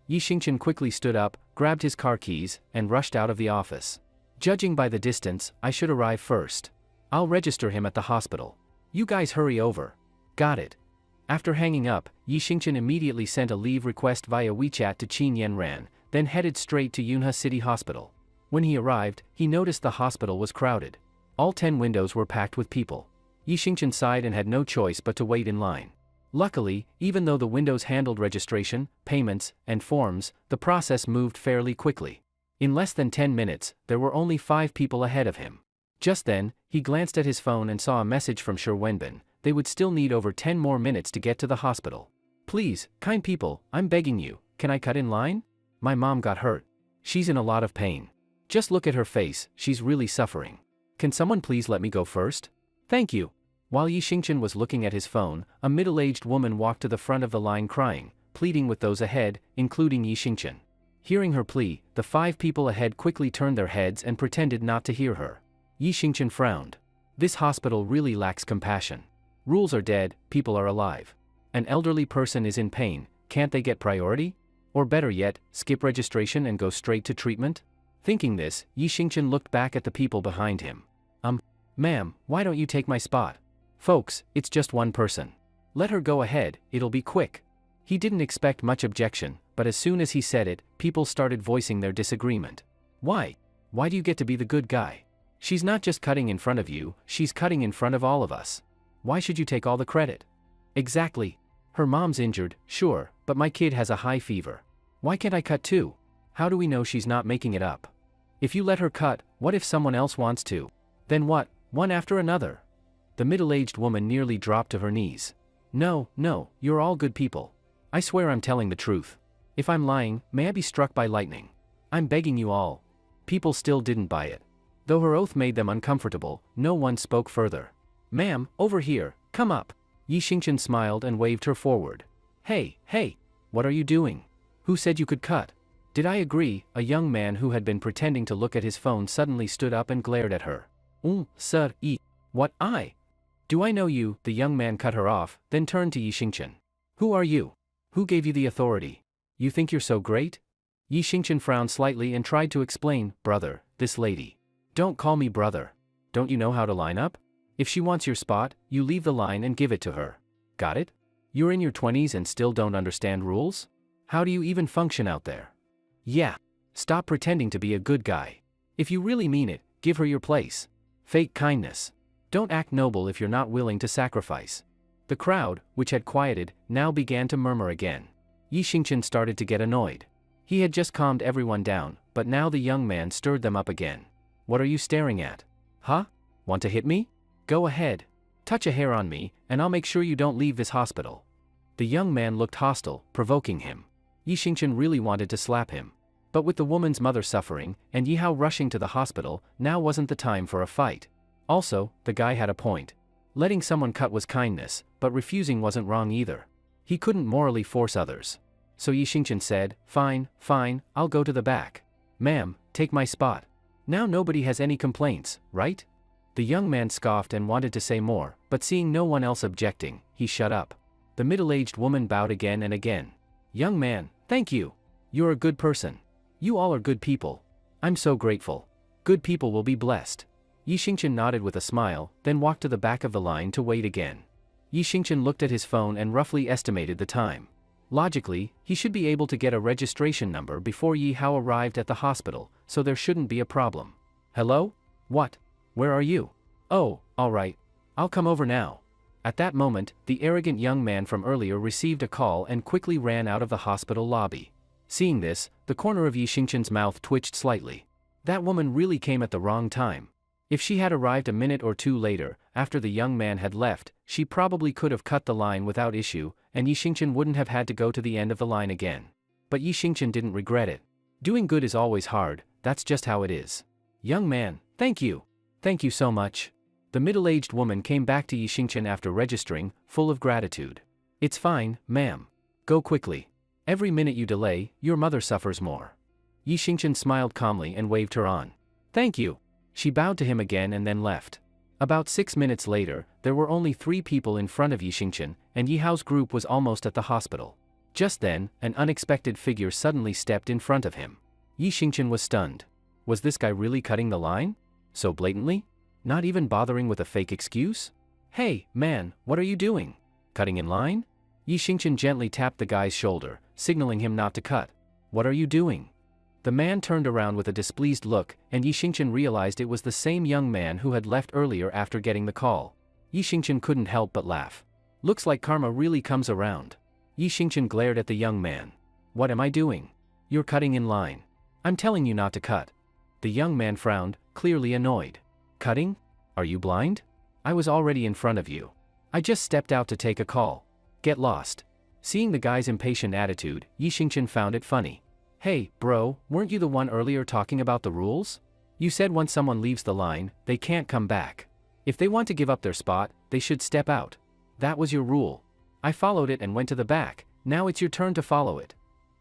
Yi Xingqian quickly stood up, grabbed his car keys, and rushed out of the office. Judging by the distance, I should arrive first. I'll register him at the hospital. You guys hurry over. Got it. After hanging up, Yi Xingqian immediately sent a leave request via WeChat to Qin Yanran, then headed straight to Yunhe City Hospital. When he arrived, he noticed the hospital was crowded. All 10 windows were packed with people. Yi Xingqian sighed and had no choice but to wait in line. Luckily, even though the windows handled registration, payments, and forms, the process moved fairly quickly. In less than 10 minutes, there were only 5 people ahead of him. Just then, he glanced at his phone and saw a message from Shi Wenbin. They would still need over 10 more minutes to get to the hospital. Please, kind people, I'm begging you, can I cut in line? My mom got hurt. She's in a lot of pain. Just look at her face, she's really suffering. Can someone please let me go first? Thank you. While Yi Xingqian was looking at his phone, a middle-aged woman walked to the front of the line crying, pleading with those ahead, including Yi Xingqian. Hearing her plea, the 5 people ahead quickly turned their heads and pretended not to hear her. Yi Xingqian frowned. This hospital really lacks compassion. Rules are dead, people are alive. An elderly person is in pain, can't they get priority? Or better yet, skip registration and go straight to treatment? Thinking this, Yi Xingqian looked back at the people behind him. Ma'am, why don't you take my spot? Folks, it's just one person. Let her go ahead, it'll be quick. He didn't expect much objection, but as soon as he said it, people started voicing their disagreement. Why? Why do you get to be the good guy? She's not just cutting in front of you, she's cutting in front of all of us. Why should you take all the credit? Exactly. Her mom's injured, sure, but my kid has a high fever. Why can't I cut too? How do we know she's not making it up? If you let her cut, what if someone else wants to? Then what? One after another. The middle-aged woman nearly dropped to her knees. No, you're all good people. I swear I'm telling the truth. If I'm lying, may I be struck by lightning. I'm begging you all. People still didn't buy it. Though her oath made them uncomfortable, no one spoke further. Ma'am, over here, come up. Yi Xingqian smiled and waved her forward. Hey, what are you doing? Who said you could cut? Did I agree? A young man who had been pretending to look at his phone suddenly stood up and glared at her. Sir, What, I? Do I know you? The young man cut her off, then turned to Yi Xingqian. Who are you? Who gave you the authority? You think you're so great? Yi Xingchen frowned slightly and tried to explain, brother, this lady. Don't call me brother. Don't you know how to line up? If she wants your spot, you leave the line and give it to her. Got it? You're in your 20s and still don't understand rules? How do you even function out there? Yeah. Stop pretending to be a good guy. If you really mean it, give her your place. Fake kindness. Don't act noble if you're not willing to sacrifice. The crowd, which had quieted, now began to murmur again. Yi Xingchen started to get annoyed. He had just calmed everyone down, but now the young man stirred them up again. What are you staring at? Huh? Want to hit me? Go ahead. Touch a hair on me, and I'll make sure you don't leave this hospital. The young man looked hostile, provoking him. Yi Xingchen really wanted to slap him. But with the woman's mother suffering, and Yi Hao rushing to the hospital, now wasn't the time for a fight. Also, the guy had a point. Letting someone cut was kindness, but refusing wasn't wrong either. He couldn't morally force others. So Yi Xingchen said, fine, I'll go to the back. Ma'am, take my spot. Now nobody has any complaints, right? The young man scoffed and wanted to say more, but seeing no one else objecting, he shut up. The middle-aged woman bowed again and again. Young man, thank you. You're a good person. You all are good people. I'm so grateful. Good people will be blessed. Yi Xingchen nodded with a smile, then walked to the back of the line to wait again. Yi Xingchen looked at his phone and roughly estimated the time. Logically, he should be able to get a registration number before Yi Hao arrived at the hospital, so there shouldn't be a problem. Hello? What? Where are you? Oh, all right. I'll come over now. At that moment, the arrogant young man from earlier received a call and quickly ran out of the hospital lobby. Seeing this, the corner of Yi Xingchen's mouth twitched slightly. That woman really came at the wrong time. If she had arrived a minute or two later, after the young man had left, she probably could have cut the line without issue, and Yi Xingchen wouldn't have had to go to the end of the line again. But Yi Xingchen didn't regret it. Doing good is always hard, that's just how it is. Young man, thank you. Thank you so much. The middle-aged woman came back to Yi Xingchen after registering, full of gratitude. It's fine, ma'am. Go quickly. Every minute you delay, your mother suffers more. Yi Xingchen smiled calmly and waved her on. Thank you. She bowed to him again and then left. About 6 minutes later, there were only 3 people in front of Yi Xingchen, and Yi Hao's group was almost at the hospital. Just then, an unexpected figure suddenly stepped in front of him. Yi Xingchen was stunned. Was this guy really cutting the line? So blatantly? Not even bothering with a fake excuse? Hey, man, what are you doing? Cutting in line? Yi Xingchen gently tapped the guy's shoulder, signaling him not to cut. What are you doing? The man turned around with a displeased look, and Yi Xingchen realized it was the same young man who had left earlier after getting the call. Yi Xingchen couldn't help but laugh. Looks like karma really comes around. Yi Xingchen glared at the young man. What am I doing? You're cutting in line. I'm telling you not to cut. The young man frowned, clearly annoyed. Cutting? Are you blind? I was already in front of you. I just stepped out to take a call. Get lost. Seeing the guy's impatient attitude, Yi Xingchen found it funny. Hey, bro, weren't you the one earlier talking about the rules? You said once someone leaves the line, they can't come back. If they want to give up their spot, they should step out. That was your rule. I followed it and went to the back, now it's your turn to follow it.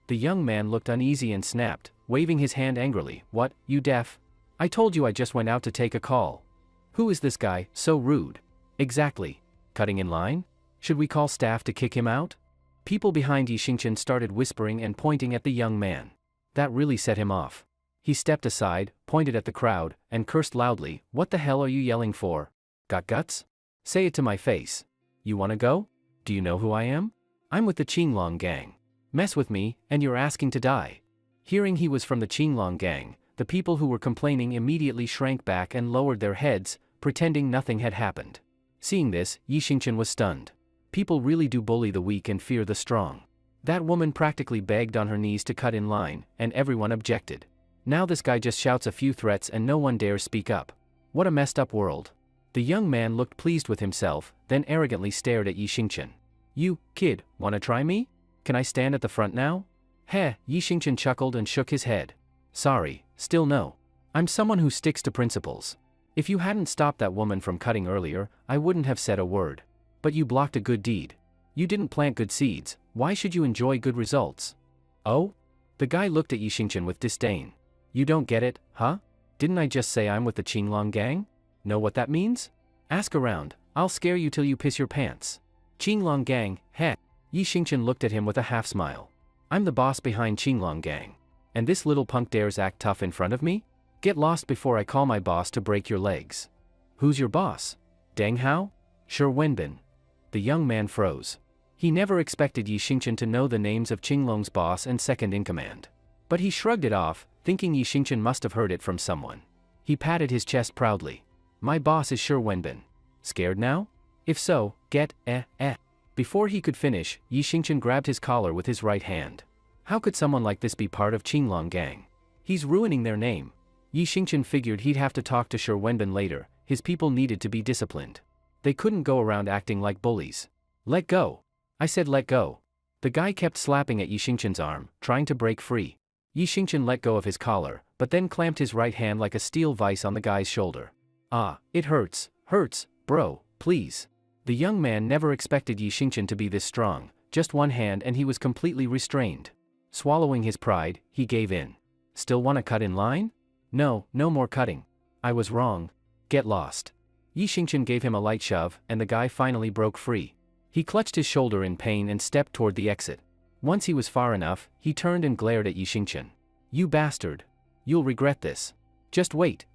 The young man looked uneasy and snapped, waving his hand angrily. What, you deaf? I told you I just went out to take a call. Who is this guy, so rude? Exactly. Cutting in line? Should we call staff to kick him out? People behind Yi Xingchen started whispering and pointing at the young man. That really set him off. He stepped aside, pointed at the crowd, and cursed loudly. What the hell are you yelling for? Got guts? Say it to my face. You wanna go? Do you know who I am? I'm with the Qinglong gang. Mess with me, and you're asking to die. Hearing he was from the Qinglong gang, the people who were complaining immediately shrank back and lowered their heads, pretending nothing had happened. Seeing this, Yi Xingchen was stunned. People really do bully the weak and fear the strong. That woman practically begged on her knees to cut in line, and everyone objected. Now this guy just shouts a few threats and no one dares speak up. What a messed up world. The young man looked pleased with himself, then arrogantly stared at Yi Xingchen. You, kid, wanna try me? Can I stand at the front now? Heh, Yi Xingchen chuckled and shook his head. Sorry, still no. I'm someone who sticks to principles. If you hadn't stopped that woman from cutting earlier, I wouldn't have said a word. But you blocked a good deed. You didn't plant good seeds, why should you enjoy good results? Oh? The guy looked at Yi Xingchen with disdain. You don't get it, huh? Didn't I just say I'm with the Qinglong gang? Know what that means? Ask around, I'll scare you till you piss your pants. Qinglong gang, heh. Yi Xingchen looked at him with a half-smile. I'm the boss behind Qinglong Gang. And this little punk dares act tough in front of me? Get lost before I call my boss to break your legs. Who's your boss? Deng Hao? Shi Wenbin. The young man froze. He never expected Yi Xingchen to know the names of Qinglong's boss and second-in-command. But he shrugged it off, thinking Yi Xingchen must have heard it from someone. He patted his chest proudly. My boss is Shi Wenbin. Scared now? If so, get, Before he could finish, Yi Xingchen grabbed his collar with his right hand. How could someone like this be part of Qinglong Gang? He's ruining their name. Yi Xingchen figured he'd have to talk to Shi Wenbin later. His people needed to be disciplined. They couldn't go around acting like bullies. Let go. I said let go. The guy kept slapping at Yi Xingchen's arm, trying to break free. Yi Xingchen let go of his collar, but then clamped his right hand like a steel vice on the guy's shoulder. Ah, it hurts, bro, please. The young man never expected Yi Xingchen to be this strong, just one hand and he was completely restrained. Swallowing his pride, he gave in. Still wanna cut in line? No, no more cutting. I was wrong. Get lost. Yi Xingchen gave him a light shove, and the guy finally broke free. He clutched his shoulder in pain and stepped toward the exit. Once he was far enough, he turned and glared at Yi Xingchen. You bastard. You'll regret this. Just wait.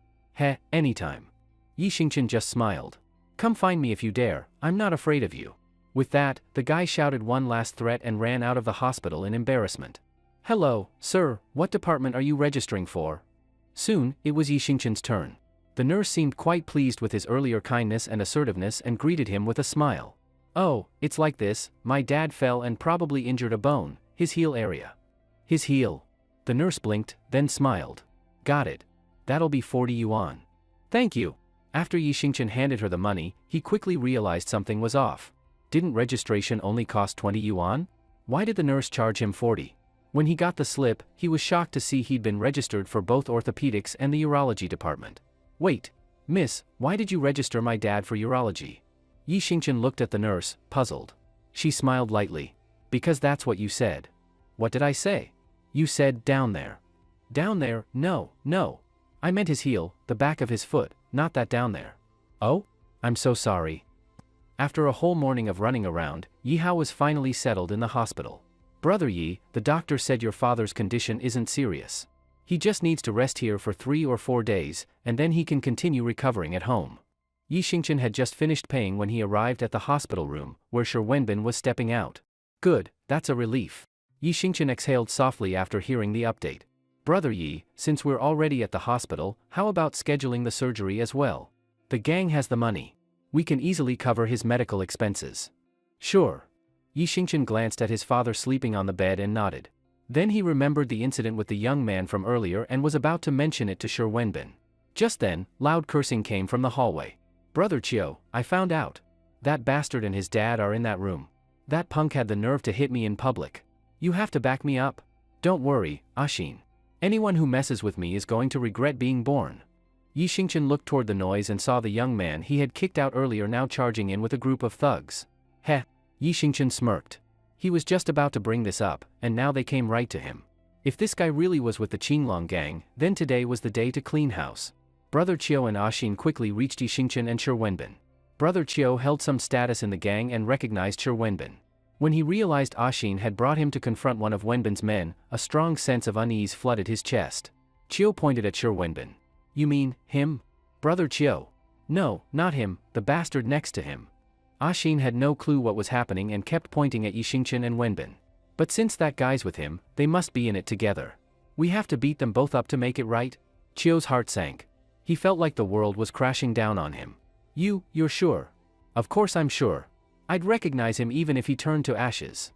Anytime. Yi Xingchen just smiled. Come find me if you dare, I'm not afraid of you. With that, the guy shouted one last threat and ran out of the hospital in embarrassment. Hello, sir, what department are you registering for? Soon, it was Yi Xingchen's turn. The nurse seemed quite pleased with his earlier kindness and assertiveness and greeted him with a smile. Oh, it's like this, my dad fell and probably injured a bone, his heel area. His heel. The nurse blinked, then smiled. Got it. That'll be 40 yuan. Thank you. After Yi Xingchen handed her the money, he quickly realized something was off. Didn't registration only cost 20 yuan? Why did the nurse charge him 40? When he got the slip, he was shocked to see he'd been registered for both orthopedics and the urology department. Wait, miss, why did you register my dad for urology? Yi Xingchen looked at the nurse, puzzled. She smiled lightly. Because that's what you said. What did I say? You said down there. Down there? No. I meant his heel, the back of his foot, not that down there. Oh? I'm so sorry. After a whole morning of running around, Yi Hao was finally settled in the hospital. Brother Yi, the doctor said your father's condition isn't serious. He just needs to rest here for 3 or 4 days, and then he can continue recovering at home. Yi Xingchen had just finished paying when he arrived at the hospital room, where Shi Wenbin was stepping out. Good, that's a relief. Yi Xingchen exhaled softly after hearing the update. Brother Yi, since we're already at the hospital, how about scheduling the surgery as well? The gang has the money. We can easily cover his medical expenses. Sure. Yi Xingchen glanced at his father sleeping on the bed and nodded. Then he remembered the incident with the young man from earlier and was about to mention it to Shi Wenbin. Just then, loud cursing came from the hallway. Brother Chiu, I found out. That bastard and his dad are in that room. That punk had the nerve to hit me in public. You have to back me up. Don't worry, Ashin. Anyone who messes with me is going to regret being born. Yi Xingchen looked toward the noise and saw the young man he had kicked out earlier now charging in with a group of thugs. Yi Xingchen smirked. He was just about to bring this up, and now they came right to him. If this guy really was with the Qinglong Gang, then today was the day to clean house. Brother Chiu and Ashin quickly reached Yi Xingchen and Shi Wenbin. Brother Chiu held some status in the gang and recognized Shi Wenbin. When he realized Ashin had brought him to confront one of Wenbin's men, a strong sense of unease flooded his chest. Chiu pointed at Shi Wenbin. You mean, him? Brother Chiu? No, not him, the bastard next to him. Ashin had no clue what was happening and kept pointing at Yi Xingchen and Wenbin. But since that guy's with him, they must be in it together. We have to beat them both up to make it right? Chiu's heart sank. He felt like the world was crashing down on him. You're sure? Of course I'm sure. I'd recognize him even if he turned to ashes.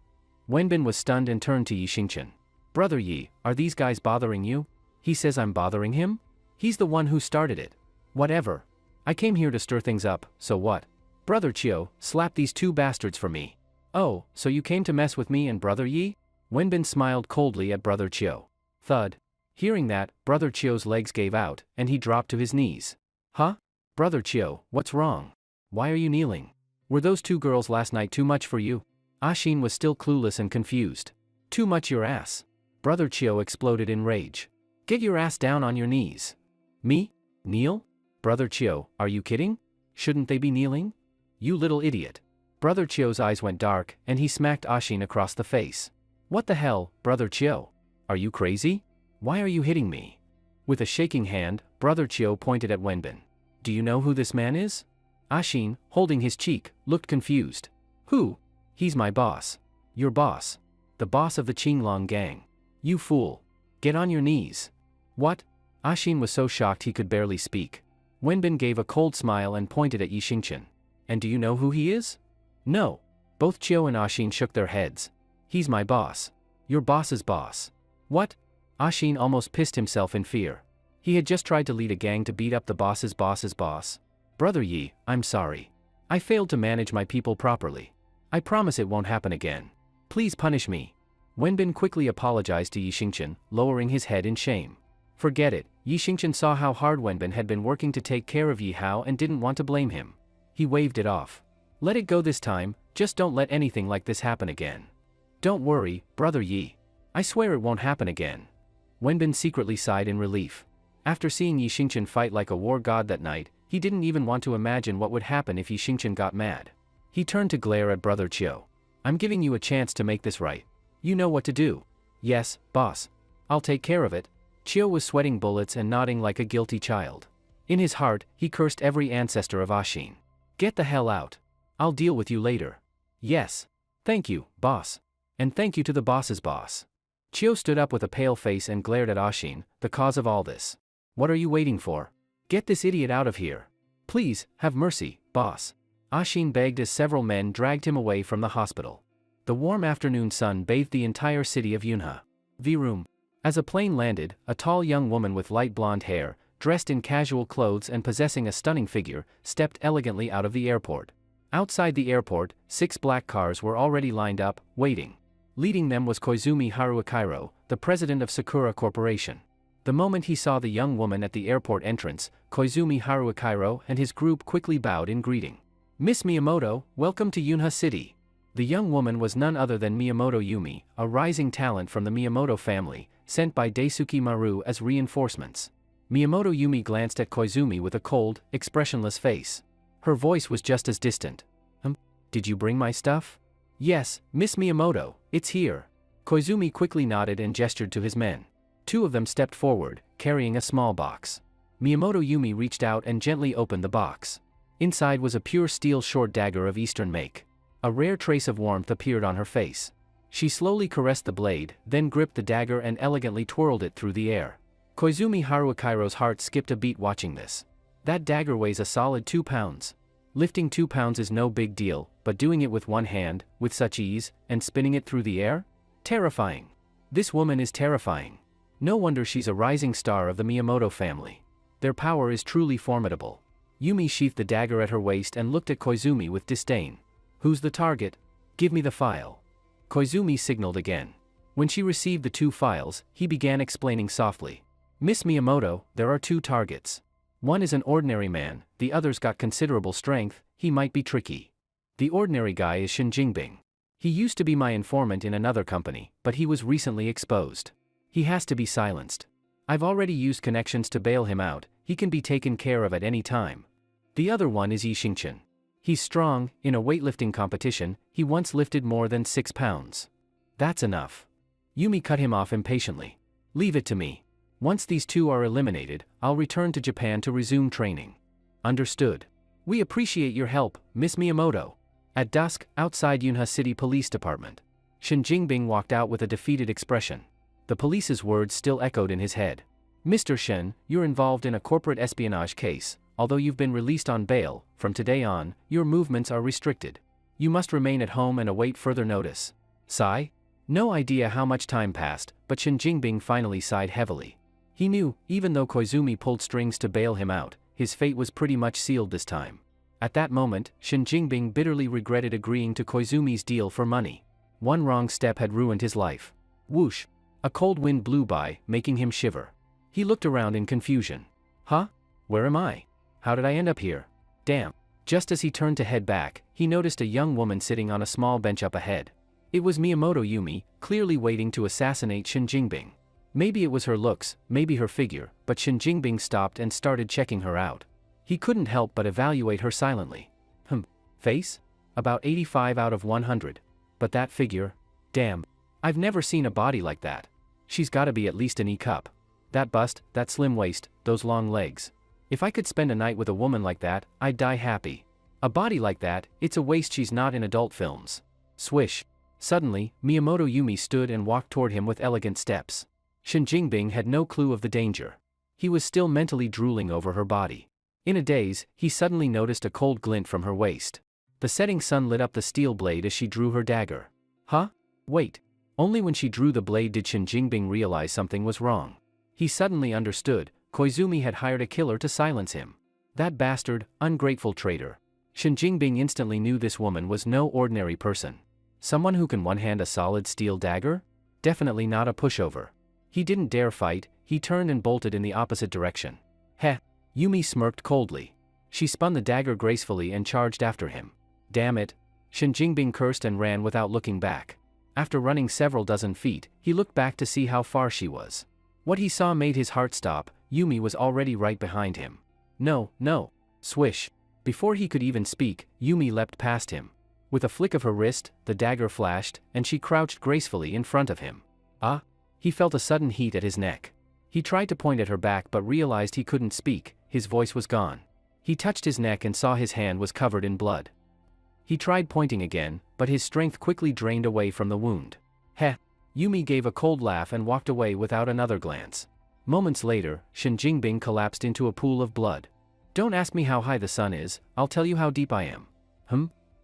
Wenbin was stunned and turned to Yi Xingchen. Brother Yi, are these guys bothering you? He says I'm bothering him? He's the one who started it. Whatever. I came here to stir things up, so what? Brother Chiu, slap these 2 bastards for me. Oh, so you came to mess with me and Brother Yi? Wenbin smiled coldly at Brother Chiu. Thud. Hearing that, Brother Chiu's legs gave out, and he dropped to his knees. Huh? Brother Chiu, what's wrong? Why are you kneeling? Were those 2 girls last night too much for you? Ashin was still clueless and confused. Too much your ass. Brother Chiu exploded in rage. Get your ass down on your knees. Me? Kneel? Brother Chiu, are you kidding? Shouldn't they be kneeling? You little idiot. Brother Chio's eyes went dark, and he smacked Ashin across the face. What the hell, Brother Chio? Are you crazy? Why are you hitting me? With a shaking hand, Brother Chio pointed at Wenbin. Do you know who this man is? Ashin, holding his cheek, looked confused. Who? He's my boss. Your boss. The boss of the Qinglong gang. You fool. Get on your knees. What? Ashin was so shocked he could barely speak. Wenbin gave a cold smile and pointed at Yi Xingchen. And do you know who he is? No. Both Chio and Ashin shook their heads. He's my boss. Your boss's boss. What? Ashin almost pissed himself in fear. He had just tried to lead a gang to beat up the boss's boss's boss. Brother Yi, I'm sorry. I failed to manage my people properly. I promise it won't happen again. Please punish me. Wenbin quickly apologized to Yi Xingchen, lowering his head in shame. Forget it, Yi Xingchen saw how hard Wenbin had been working to take care of Yi Hao and didn't want to blame him. He waved it off. Let it go this time, just don't let anything like this happen again. Don't worry, Brother Yi. I swear it won't happen again. Wenbin secretly sighed in relief. After seeing Yi Xingchen fight like a war god that night, he didn't even want to imagine what would happen if Yi Xingchen got mad. He turned to glare at Brother Chio. I'm giving you a chance to make this right. You know what to do. Yes, boss. I'll take care of it. Chio was sweating bullets and nodding like a guilty child. In his heart, he cursed every ancestor of Ashin. Get the hell out. I'll deal with you later. Yes. Thank you, boss. And thank you to the boss's boss. Chio stood up with a pale face and glared at Ashin, the cause of all this. What are you waiting for? Get this idiot out of here. Please, have mercy, boss. Ashin begged as several men dragged him away from the hospital. The warm afternoon sun bathed the entire city of Yunhe. V-room. As a plane landed, a tall young woman with light blonde hair, dressed in casual clothes and possessing a stunning figure, stepped elegantly out of the airport. Outside the airport, 6 black cars were already lined up, waiting. Leading them was Koizumi Haruhikairo, the president of Sakura Corporation. The moment he saw the young woman at the airport entrance, Koizumi Haruhikairo and his group quickly bowed in greeting. Miss Miyamoto, welcome to Yunhe City. The young woman was none other than Miyamoto Yumi, a rising talent from the Miyamoto family, sent by Daisuke Maru as reinforcements. Miyamoto Yumi glanced at Koizumi with a cold, expressionless face. Her voice was just as distant. Did you bring my stuff? Yes, Miss Miyamoto, it's here. Koizumi quickly nodded and gestured to his men. 2 of them stepped forward, carrying a small box. Miyamoto Yumi reached out and gently opened the box. Inside was a pure steel short dagger of Eastern make. A rare trace of warmth appeared on her face. She slowly caressed the blade, then gripped the dagger and elegantly twirled it through the air. Koizumi Haruhikairo's heart skipped a beat watching this. That dagger weighs a solid 2 pounds. Lifting 2 pounds is no big deal, but doing it with one hand, with such ease, and spinning it through the air? Terrifying. This woman is terrifying. No wonder she's a rising star of the Miyamoto family. Their power is truly formidable. Yumi sheathed the dagger at her waist and looked at Koizumi with disdain. Who's the target? Give me the file. Koizumi signaled again. When she received the 2 files, he began explaining softly. Miss Miyamoto, there are 2 targets. One is an ordinary man, the other's got considerable strength, he might be tricky. The ordinary guy is Shin Jingbing. He used to be my informant in another company, but he was recently exposed. He has to be silenced. I've already used connections to bail him out, he can be taken care of at any time. The other one is Yi Xingchen. He's strong, in a weightlifting competition, he once lifted more than 6 pounds. That's enough. Yumi cut him off impatiently. Leave it to me. Once these 2 are eliminated, I'll return to Japan to resume training. Understood. We appreciate your help, Miss Miyamoto. At dusk, outside Yunhe City Police Department. Shin Jingbing walked out with a defeated expression. The police's words still echoed in his head. Mr. Shen, you're involved in a corporate espionage case. Although you've been released on bail, from today on, your movements are restricted. You must remain at home and await further notice. Sigh? No idea how much time passed, but Shin Jingbing finally sighed heavily. He knew, even though Koizumi pulled strings to bail him out, his fate was pretty much sealed this time. At that moment, Shin Jingbing bitterly regretted agreeing to Koizumi's deal for money. One wrong step had ruined his life. Whoosh! A cold wind blew by, making him shiver. He looked around in confusion. Huh? Where am I? How did I end up here? Damn. Just as he turned to head back, he noticed a young woman sitting on a small bench up ahead. It was Miyamoto Yumi, clearly waiting to assassinate Shin Jingbing. Maybe it was her looks, maybe her figure, but Shin Jingbing stopped and started checking her out. He couldn't help but evaluate her silently. Face? About 85 out of 100. But that figure? Damn. I've never seen a body like that. She's gotta be at least an E-cup. That bust, that slim waist, those long legs. If I could spend a night with a woman like that, I'd die happy. A body like that, it's a waste she's not in adult films. Swish. Suddenly, Miyamoto Yumi stood and walked toward him with elegant steps. Shen Jingbing had no clue of the danger. He was still mentally drooling over her body. In a daze, he suddenly noticed a cold glint from her waist. The setting sun lit up the steel blade as she drew her dagger. Huh? Wait. Only when she drew the blade did Shen Jingbing realize something was wrong. He suddenly understood. Koizumi had hired a killer to silence him. That bastard, ungrateful traitor. Shen Jingbing instantly knew this woman was no ordinary person. Someone who can one-hand a solid steel dagger? Definitely not a pushover. He didn't dare fight, he turned and bolted in the opposite direction. Heh. Yumi smirked coldly. She spun the dagger gracefully and charged after him. Damn it. Shen Jingbing cursed and ran without looking back. After running several dozen feet, he looked back to see how far she was. What he saw made his heart stop. Yumi was already right behind him. No, no. Swish. Before he could even speak, Yumi leapt past him. With a flick of her wrist, the dagger flashed, and she crouched gracefully in front of him. Ah! He felt a sudden heat at his neck. He tried to point at her back but realized he couldn't speak, his voice was gone. He touched his neck and saw his hand was covered in blood. He tried pointing again, but his strength quickly drained away from the wound. Heh! Yumi gave a cold laugh and walked away without another glance. Moments later, Shen Jingbing collapsed into a pool of blood. Don't ask me how high the sun is, I'll tell you how deep I am.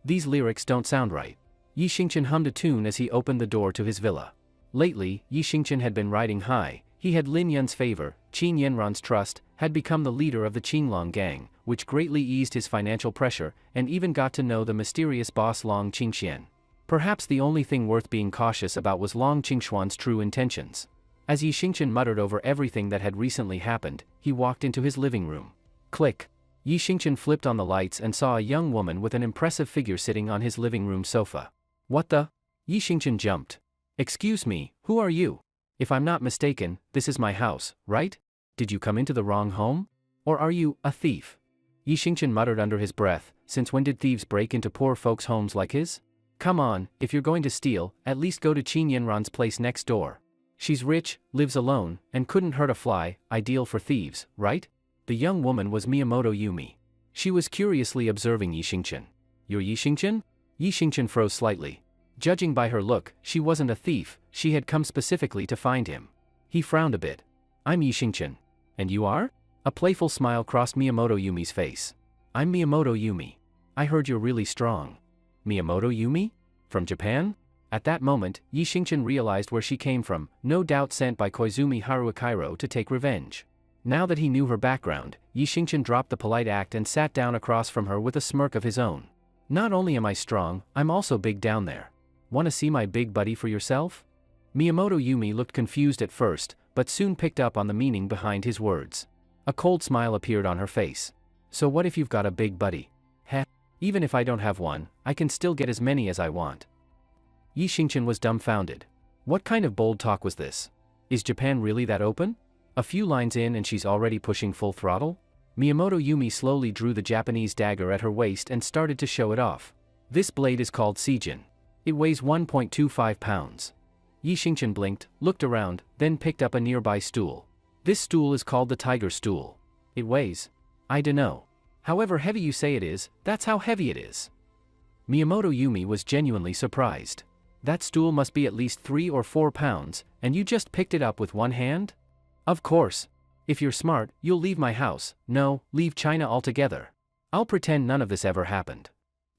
These lyrics don't sound right. Yi Xingqian hummed a tune as he opened the door to his villa. Lately, Yi Xingqian had been riding high. He had Lin Yun's favor, Qin Yanran's trust, had become the leader of the Qinglong gang, which greatly eased his financial pressure, and even got to know the mysterious boss Long Qingxian. Perhaps the only thing worth being cautious about was Long Qingshuan's true intentions. As Yi Xingqian muttered over everything that had recently happened, he walked into his living room. Click. Yi Xingqian flipped on the lights and saw a young woman with an impressive figure sitting on his living room sofa. What the? Yi Xingqian jumped. Excuse me, who are you? If I'm not mistaken, this is my house, right? Did you come into the wrong home? Or are you a thief? Yi Xingqian muttered under his breath, since when did thieves break into poor folks' homes like his? Come on, if you're going to steal, at least go to Qin Yanran's place next door. She's rich, lives alone, and couldn't hurt a fly, ideal for thieves, right? The young woman was Miyamoto Yumi. She was curiously observing Yi Xingqian. You're Yi Xingqian? Yi Xingqian froze slightly. Judging by her look, she wasn't a thief, she had come specifically to find him. He frowned a bit. I'm Yi Xingqian. And you are? A playful smile crossed Miyamoto Yumi's face. I'm Miyamoto Yumi. I heard you're really strong. Miyamoto Yumi? From Japan? At that moment, Yi Xingqian realized where she came from, no doubt sent by Koizumi Haruhikairo to take revenge. Now that he knew her background, Yi Xingqian dropped the polite act and sat down across from her with a smirk of his own. Not only am I strong, I'm also big down there. Wanna see my big buddy for yourself? Miyamoto Yumi looked confused at first, but soon picked up on the meaning behind his words. A cold smile appeared on her face. So what if you've got a big buddy? Heh. Even if I don't have one, I can still get as many as I want. Yi Xingqian was dumbfounded. What kind of bold talk was this? Is Japan really that open? A few lines in and she's already pushing full throttle? Miyamoto Yumi slowly drew the Japanese dagger at her waist and started to show it off. This blade is called Seijin. It weighs 1.25 pounds. Yi Xingqian blinked, looked around, then picked up a nearby stool. This stool is called the tiger stool. It weighs? I dunno. However heavy you say it is, that's how heavy it is. Miyamoto Yumi was genuinely surprised. That stool must be at least 3 or 4 pounds, and you just picked it up with one hand? Of course. If you're smart, you'll leave my house, no, leave China altogether. I'll pretend none of this ever happened.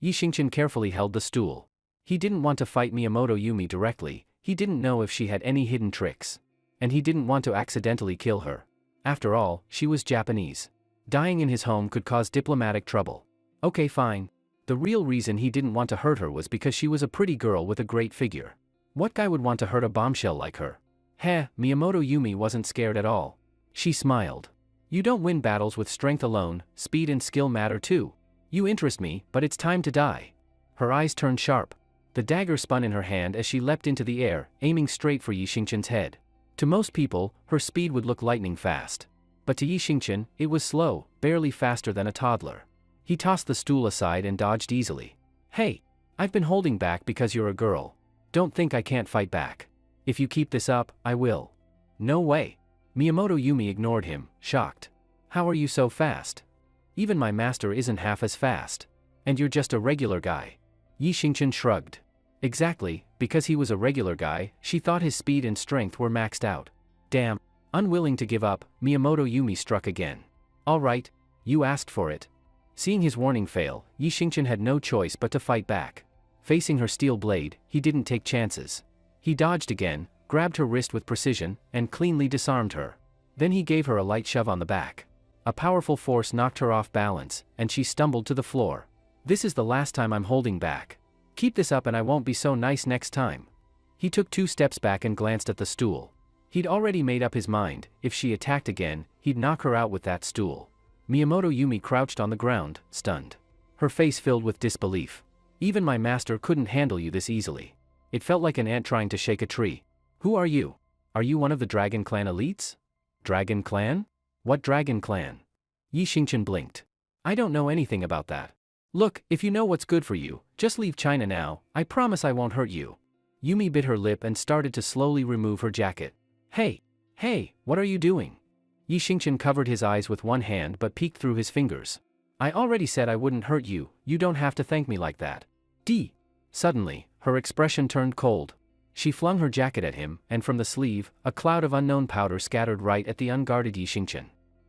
Yi Xingqian carefully held the stool. He didn't want to fight Miyamoto Yumi directly, he didn't know if she had any hidden tricks. And he didn't want to accidentally kill her. After all, she was Japanese. Dying in his home could cause diplomatic trouble. Okay, fine. The real reason he didn't want to hurt her was because she was a pretty girl with a great figure. What guy would want to hurt a bombshell like her? Heh, Miyamoto Yumi wasn't scared at all. She smiled. You don't win battles with strength alone, speed and skill matter too. You interest me, but it's time to die. Her eyes turned sharp. The dagger spun in her hand as she leapt into the air, aiming straight for Yi Xingqian's head. To most people, her speed would look lightning fast. But to Yi Xingqian, it was slow, barely faster than a toddler. He tossed the stool aside and dodged easily. Hey, I've been holding back because you're a girl. Don't think I can't fight back. If you keep this up, I will. No way. Miyamoto Yumi ignored him, shocked. How are you so fast? Even my master isn't half as fast. And you're just a regular guy. Yi Xingqian shrugged. Exactly, because he was a regular guy, she thought his speed and strength were maxed out. Damn. Unwilling to give up, Miyamoto Yumi struck again. Alright, you asked for it. Seeing his warning fail, Yi Xingqian had no choice but to fight back. Facing her steel blade, he didn't take chances. He dodged again, grabbed her wrist with precision, and cleanly disarmed her. Then he gave her a light shove on the back. A powerful force knocked her off balance, and she stumbled to the floor. This is the last time I'm holding back. Keep this up and I won't be so nice next time. He took 2 steps back and glanced at the stool. He'd already made up his mind, if she attacked again, he'd knock her out with that stool. Miyamoto Yumi crouched on the ground, stunned. Her face filled with disbelief. Even my master couldn't handle you this easily. It felt like an ant trying to shake a tree. Who are you? Are you one of the Dragon Clan elites? Dragon Clan? What Dragon Clan? Yi Xingqian blinked. I don't know anything about that. Look, if you know what's good for you, just leave China now, I promise I won't hurt you. Yumi bit her lip and started to slowly remove her jacket. Hey, what are you doing? Yi Xingqian covered his eyes with one hand but peeked through his fingers. I already said I wouldn't hurt you, you don't have to thank me like that. Suddenly, her expression turned cold. She flung her jacket at him, and from the sleeve, a cloud of unknown powder scattered right at the unguarded Yi Xingqian.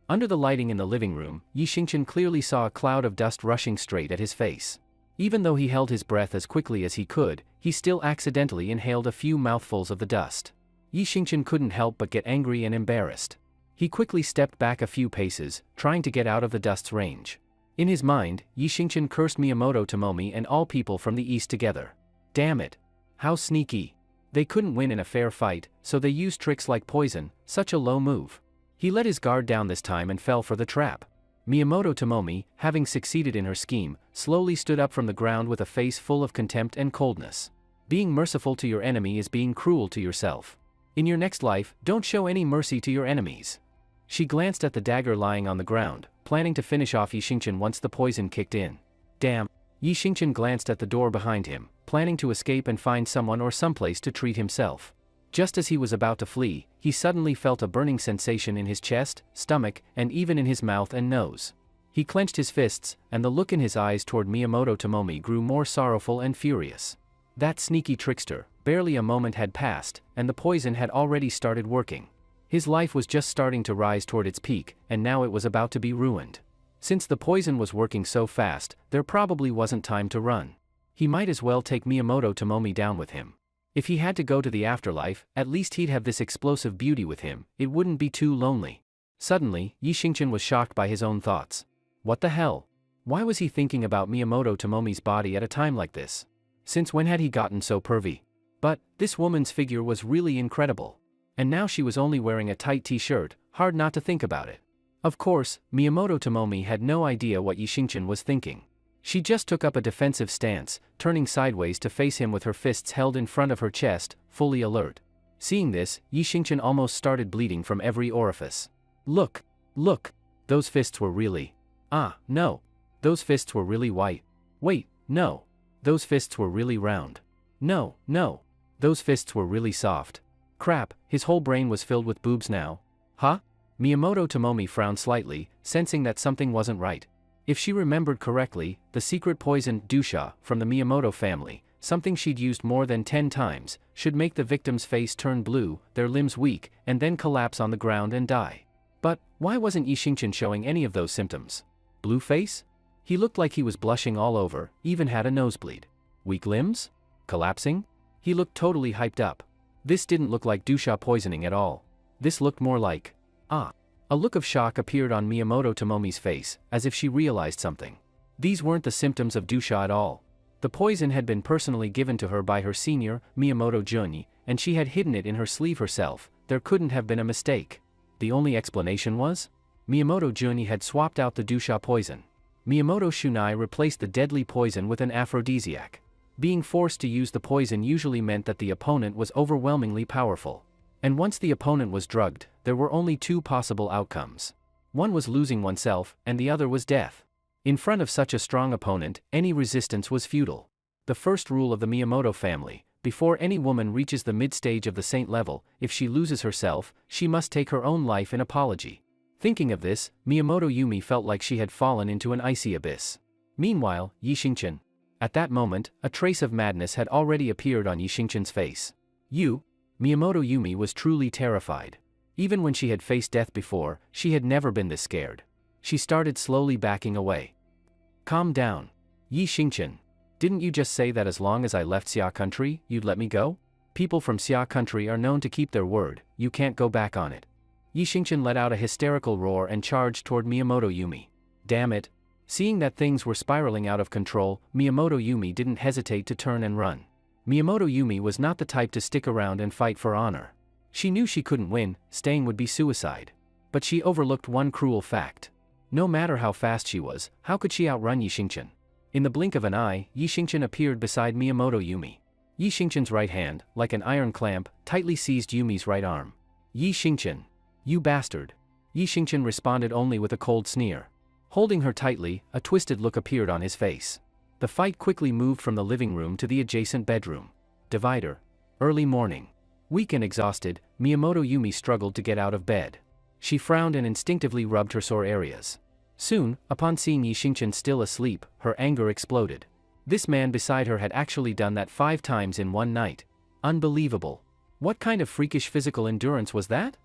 Under the lighting in the living room, Yi Xingqian clearly saw a cloud of dust rushing straight at his face. Even though he held his breath as quickly as he could, he still accidentally inhaled a few mouthfuls of the dust. Yi Xingqian couldn't help but get angry and embarrassed. He quickly stepped back a few paces, trying to get out of the dust's range. In his mind, Yi Xingqian cursed Miyamoto Tomomi and all people from the east together. Damn it. How sneaky. They couldn't win in a fair fight, so they used tricks like poison, such a low move. He let his guard down this time and fell for the trap. Miyamoto Tomomi, having succeeded in her scheme, slowly stood up from the ground with a face full of contempt and coldness. Being merciful to your enemy is being cruel to yourself. In your next life, don't show any mercy to your enemies. She glanced at the dagger lying on the ground, planning to finish off Yi Xingqian once the poison kicked in. Damn. Yi Xingqian glanced at the door behind him, planning to escape and find someone or someplace to treat himself. Just as he was about to flee, he suddenly felt a burning sensation in his chest, stomach, and even in his mouth and nose. He clenched his fists, and the look in his eyes toward Miyamoto Tomomi grew more sorrowful and furious. That sneaky trickster, barely a moment had passed, and the poison had already started working. His life was just starting to rise toward its peak, and now it was about to be ruined. Since the poison was working so fast, there probably wasn't time to run. He might as well take Miyamoto Tomomi down with him. If he had to go to the afterlife, at least he'd have this explosive beauty with him, it wouldn't be too lonely. Suddenly, Yi Xingqian was shocked by his own thoughts. What the hell? Why was he thinking about Miyamoto Tomomi's body at a time like this? Since when had he gotten so pervy? But, this woman's figure was really incredible. And now she was only wearing a tight t-shirt, hard not to think about it. Of course, Miyamoto Tomomi had no idea what Yi Xingqian was thinking. She just took up a defensive stance, turning sideways to face him with her fists held in front of her chest, fully alert. Seeing this, Yi Xingqian almost started bleeding from every orifice. Look! Those fists were really… no. Those fists were really white. Wait, no. Those fists were really round. No. Those fists were really soft. Crap, his whole brain was filled with boobs now. Huh? Miyamoto Tomomi frowned slightly, sensing that something wasn't right. If she remembered correctly, the secret poison, dusha, from the Miyamoto family, something she'd used more than 10 times, should make the victim's face turn blue, their limbs weak, and then collapse on the ground and die. But, why wasn't Yi Xingqian showing any of those symptoms? Blue face? He looked like he was blushing all over, even had a nosebleed. Weak limbs? Collapsing? He looked totally hyped up. This didn't look like dusha poisoning at all. This looked more like… A look of shock appeared on Miyamoto Tomomi's face, as if she realized something. These weren't the symptoms of dusha at all. The poison had been personally given to her by her senior, Miyamoto Junyi, and she had hidden it in her sleeve herself. There couldn't have been a mistake. The only explanation was? Miyamoto Junyi had swapped out the dusha poison. Miyamoto Shunai replaced the deadly poison with an aphrodisiac. Being forced to use the poison usually meant that the opponent was overwhelmingly powerful. And once the opponent was drugged, there were only 2 possible outcomes. One was losing oneself, and the other was death. In front of such a strong opponent, any resistance was futile. The first rule of the Miyamoto family: before any woman reaches the mid-stage of the saint level, if she loses herself, she must take her own life in apology. Thinking of this, Miyamoto Yumi felt like she had fallen into an icy abyss. Meanwhile, Yixingchen. At that moment, a trace of madness had already appeared on Yixingchen's face. Miyamoto Yumi was truly terrified. Even when she had faced death before, she had never been this scared. She started slowly backing away. Calm down. Yixingchen. Didn't you just say that as long as I left Xia country, you'd let me go? People from Xia country are known to keep their word, you can't go back on it. Yixingchen let out a hysterical roar and charged toward Miyamoto Yumi. Damn it. Seeing that things were spiraling out of control, Miyamoto Yumi didn't hesitate to turn and run. Miyamoto Yumi was not the type to stick around and fight for honor. She knew she couldn't win, staying would be suicide. But she overlooked one cruel fact. No matter how fast she was, how could she outrun Yixingchen? In the blink of an eye, Yixingchen appeared beside Miyamoto Yumi. Yixingchen's right hand, like an iron clamp, tightly seized Yumi's right arm. Yixingchen. You bastard. Yixingchen responded only with a cold sneer. Holding her tightly, a twisted look appeared on his face. The fight quickly moved from the living room to the adjacent bedroom. Divider. Early morning. Weak and exhausted, Miyamoto Yumi struggled to get out of bed. She frowned and instinctively rubbed her sore areas. Soon, upon seeing Yixingchen still asleep, her anger exploded. This man beside her had actually done that 5 times in one night. Unbelievable. What kind of freakish physical endurance was that?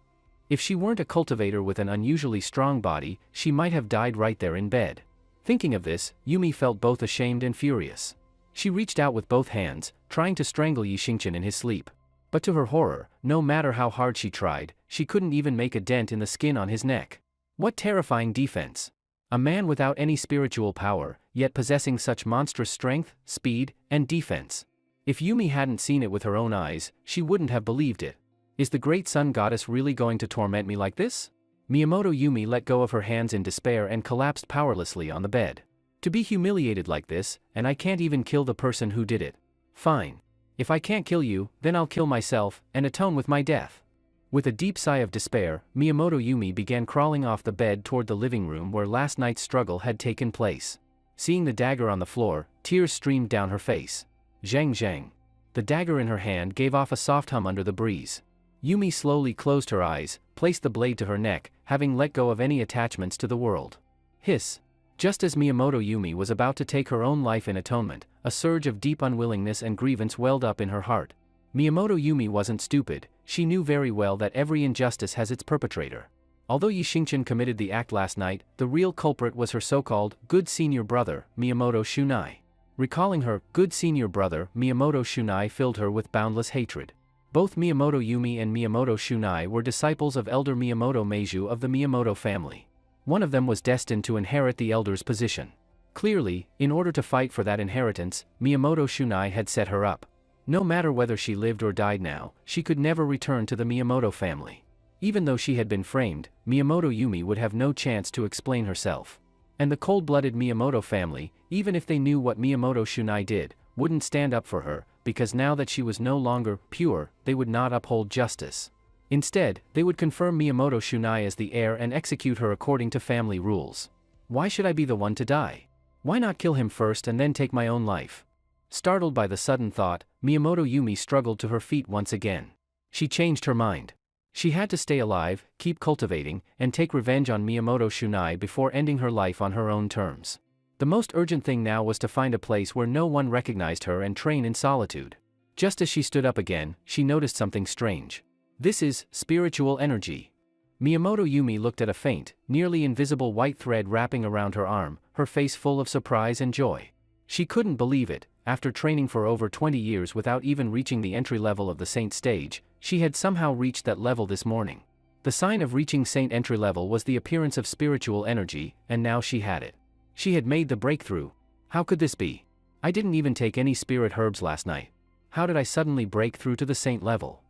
If she weren't a cultivator with an unusually strong body, she might have died right there in bed. Thinking of this, Yumi felt both ashamed and furious. She reached out with both hands, trying to strangle Yixingchen in his sleep. But to her horror, no matter how hard she tried, she couldn't even make a dent in the skin on his neck. What terrifying defense! A man without any spiritual power, yet possessing such monstrous strength, speed, and defense. If Yumi hadn't seen it with her own eyes, she wouldn't have believed it. Is the great sun goddess really going to torment me like this? Miyamoto Yumi let go of her hands in despair and collapsed powerlessly on the bed. To be humiliated like this, and I can't even kill the person who did it. Fine. If I can't kill you, then I'll kill myself, and atone with my death. With a deep sigh of despair, Miyamoto Yumi began crawling off the bed toward the living room where last night's struggle had taken place. Seeing the dagger on the floor, tears streamed down her face. Zhang zhang. The dagger in her hand gave off a soft hum under the breeze. Yumi slowly closed her eyes, placed the blade to her neck, having let go of any attachments to the world. Hiss. Just as Miyamoto Yumi was about to take her own life in atonement, a surge of deep unwillingness and grievance welled up in her heart. Miyamoto Yumi wasn't stupid, she knew very well that every injustice has its perpetrator. Although Yixingchen committed the act last night, the real culprit was her so-called good senior brother, Miyamoto Shunai. Recalling her good senior brother, Miyamoto Shunai filled her with boundless hatred. Both Miyamoto Yumi and Miyamoto Shunai were disciples of elder Miyamoto Meiju of the Miyamoto family. One of them was destined to inherit the elder's position. Clearly, in order to fight for that inheritance, Miyamoto Shunai had set her up. No matter whether she lived or died now, she could never return to the Miyamoto family. Even though she had been framed, Miyamoto Yumi would have no chance to explain herself. And the cold-blooded Miyamoto family, even if they knew what Miyamoto Shunai did, wouldn't stand up for her, because now that she was no longer pure, they would not uphold justice. Instead, they would confirm Miyamoto Shunai as the heir and execute her according to family rules. Why should I be the one to die? Why not kill him first and then take my own life? Startled by the sudden thought, Miyamoto Yumi struggled to her feet once again. She changed her mind. She had to stay alive, keep cultivating, and take revenge on Miyamoto Shunai before ending her life on her own terms. The most urgent thing now was to find a place where no one recognized her and train in solitude. Just as she stood up again, she noticed something strange. This is spiritual energy. Miyamoto Yumi looked at a faint, nearly invisible white thread wrapping around her arm, her face full of surprise and joy. She couldn't believe it. After training for over 20 years without even reaching the entry level of the Saint stage, she had somehow reached that level this morning. The sign of reaching Saint entry level was the appearance of spiritual energy, and now she had it. She had made the breakthrough. How could this be? I didn't even take any spirit herbs last night. How did I suddenly break through to the Saint level?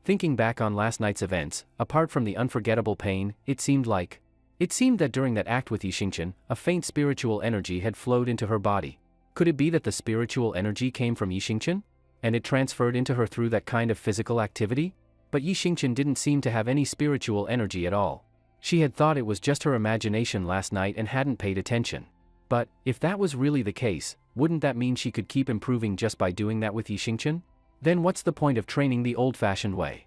Thinking back on last night's events, apart from the unforgettable pain, it seemed that during that act with Yixingchen, a faint spiritual energy had flowed into her body. Could it be that the spiritual energy came from Yixingchen? And it transferred into her through that kind of physical activity? But Yixingchen didn't seem to have any spiritual energy at all. She had thought it was just her imagination last night and hadn't paid attention. But, if that was really the case, wouldn't that mean she could keep improving just by doing that with Yixingchen? Then what's the point of training the old-fashioned way?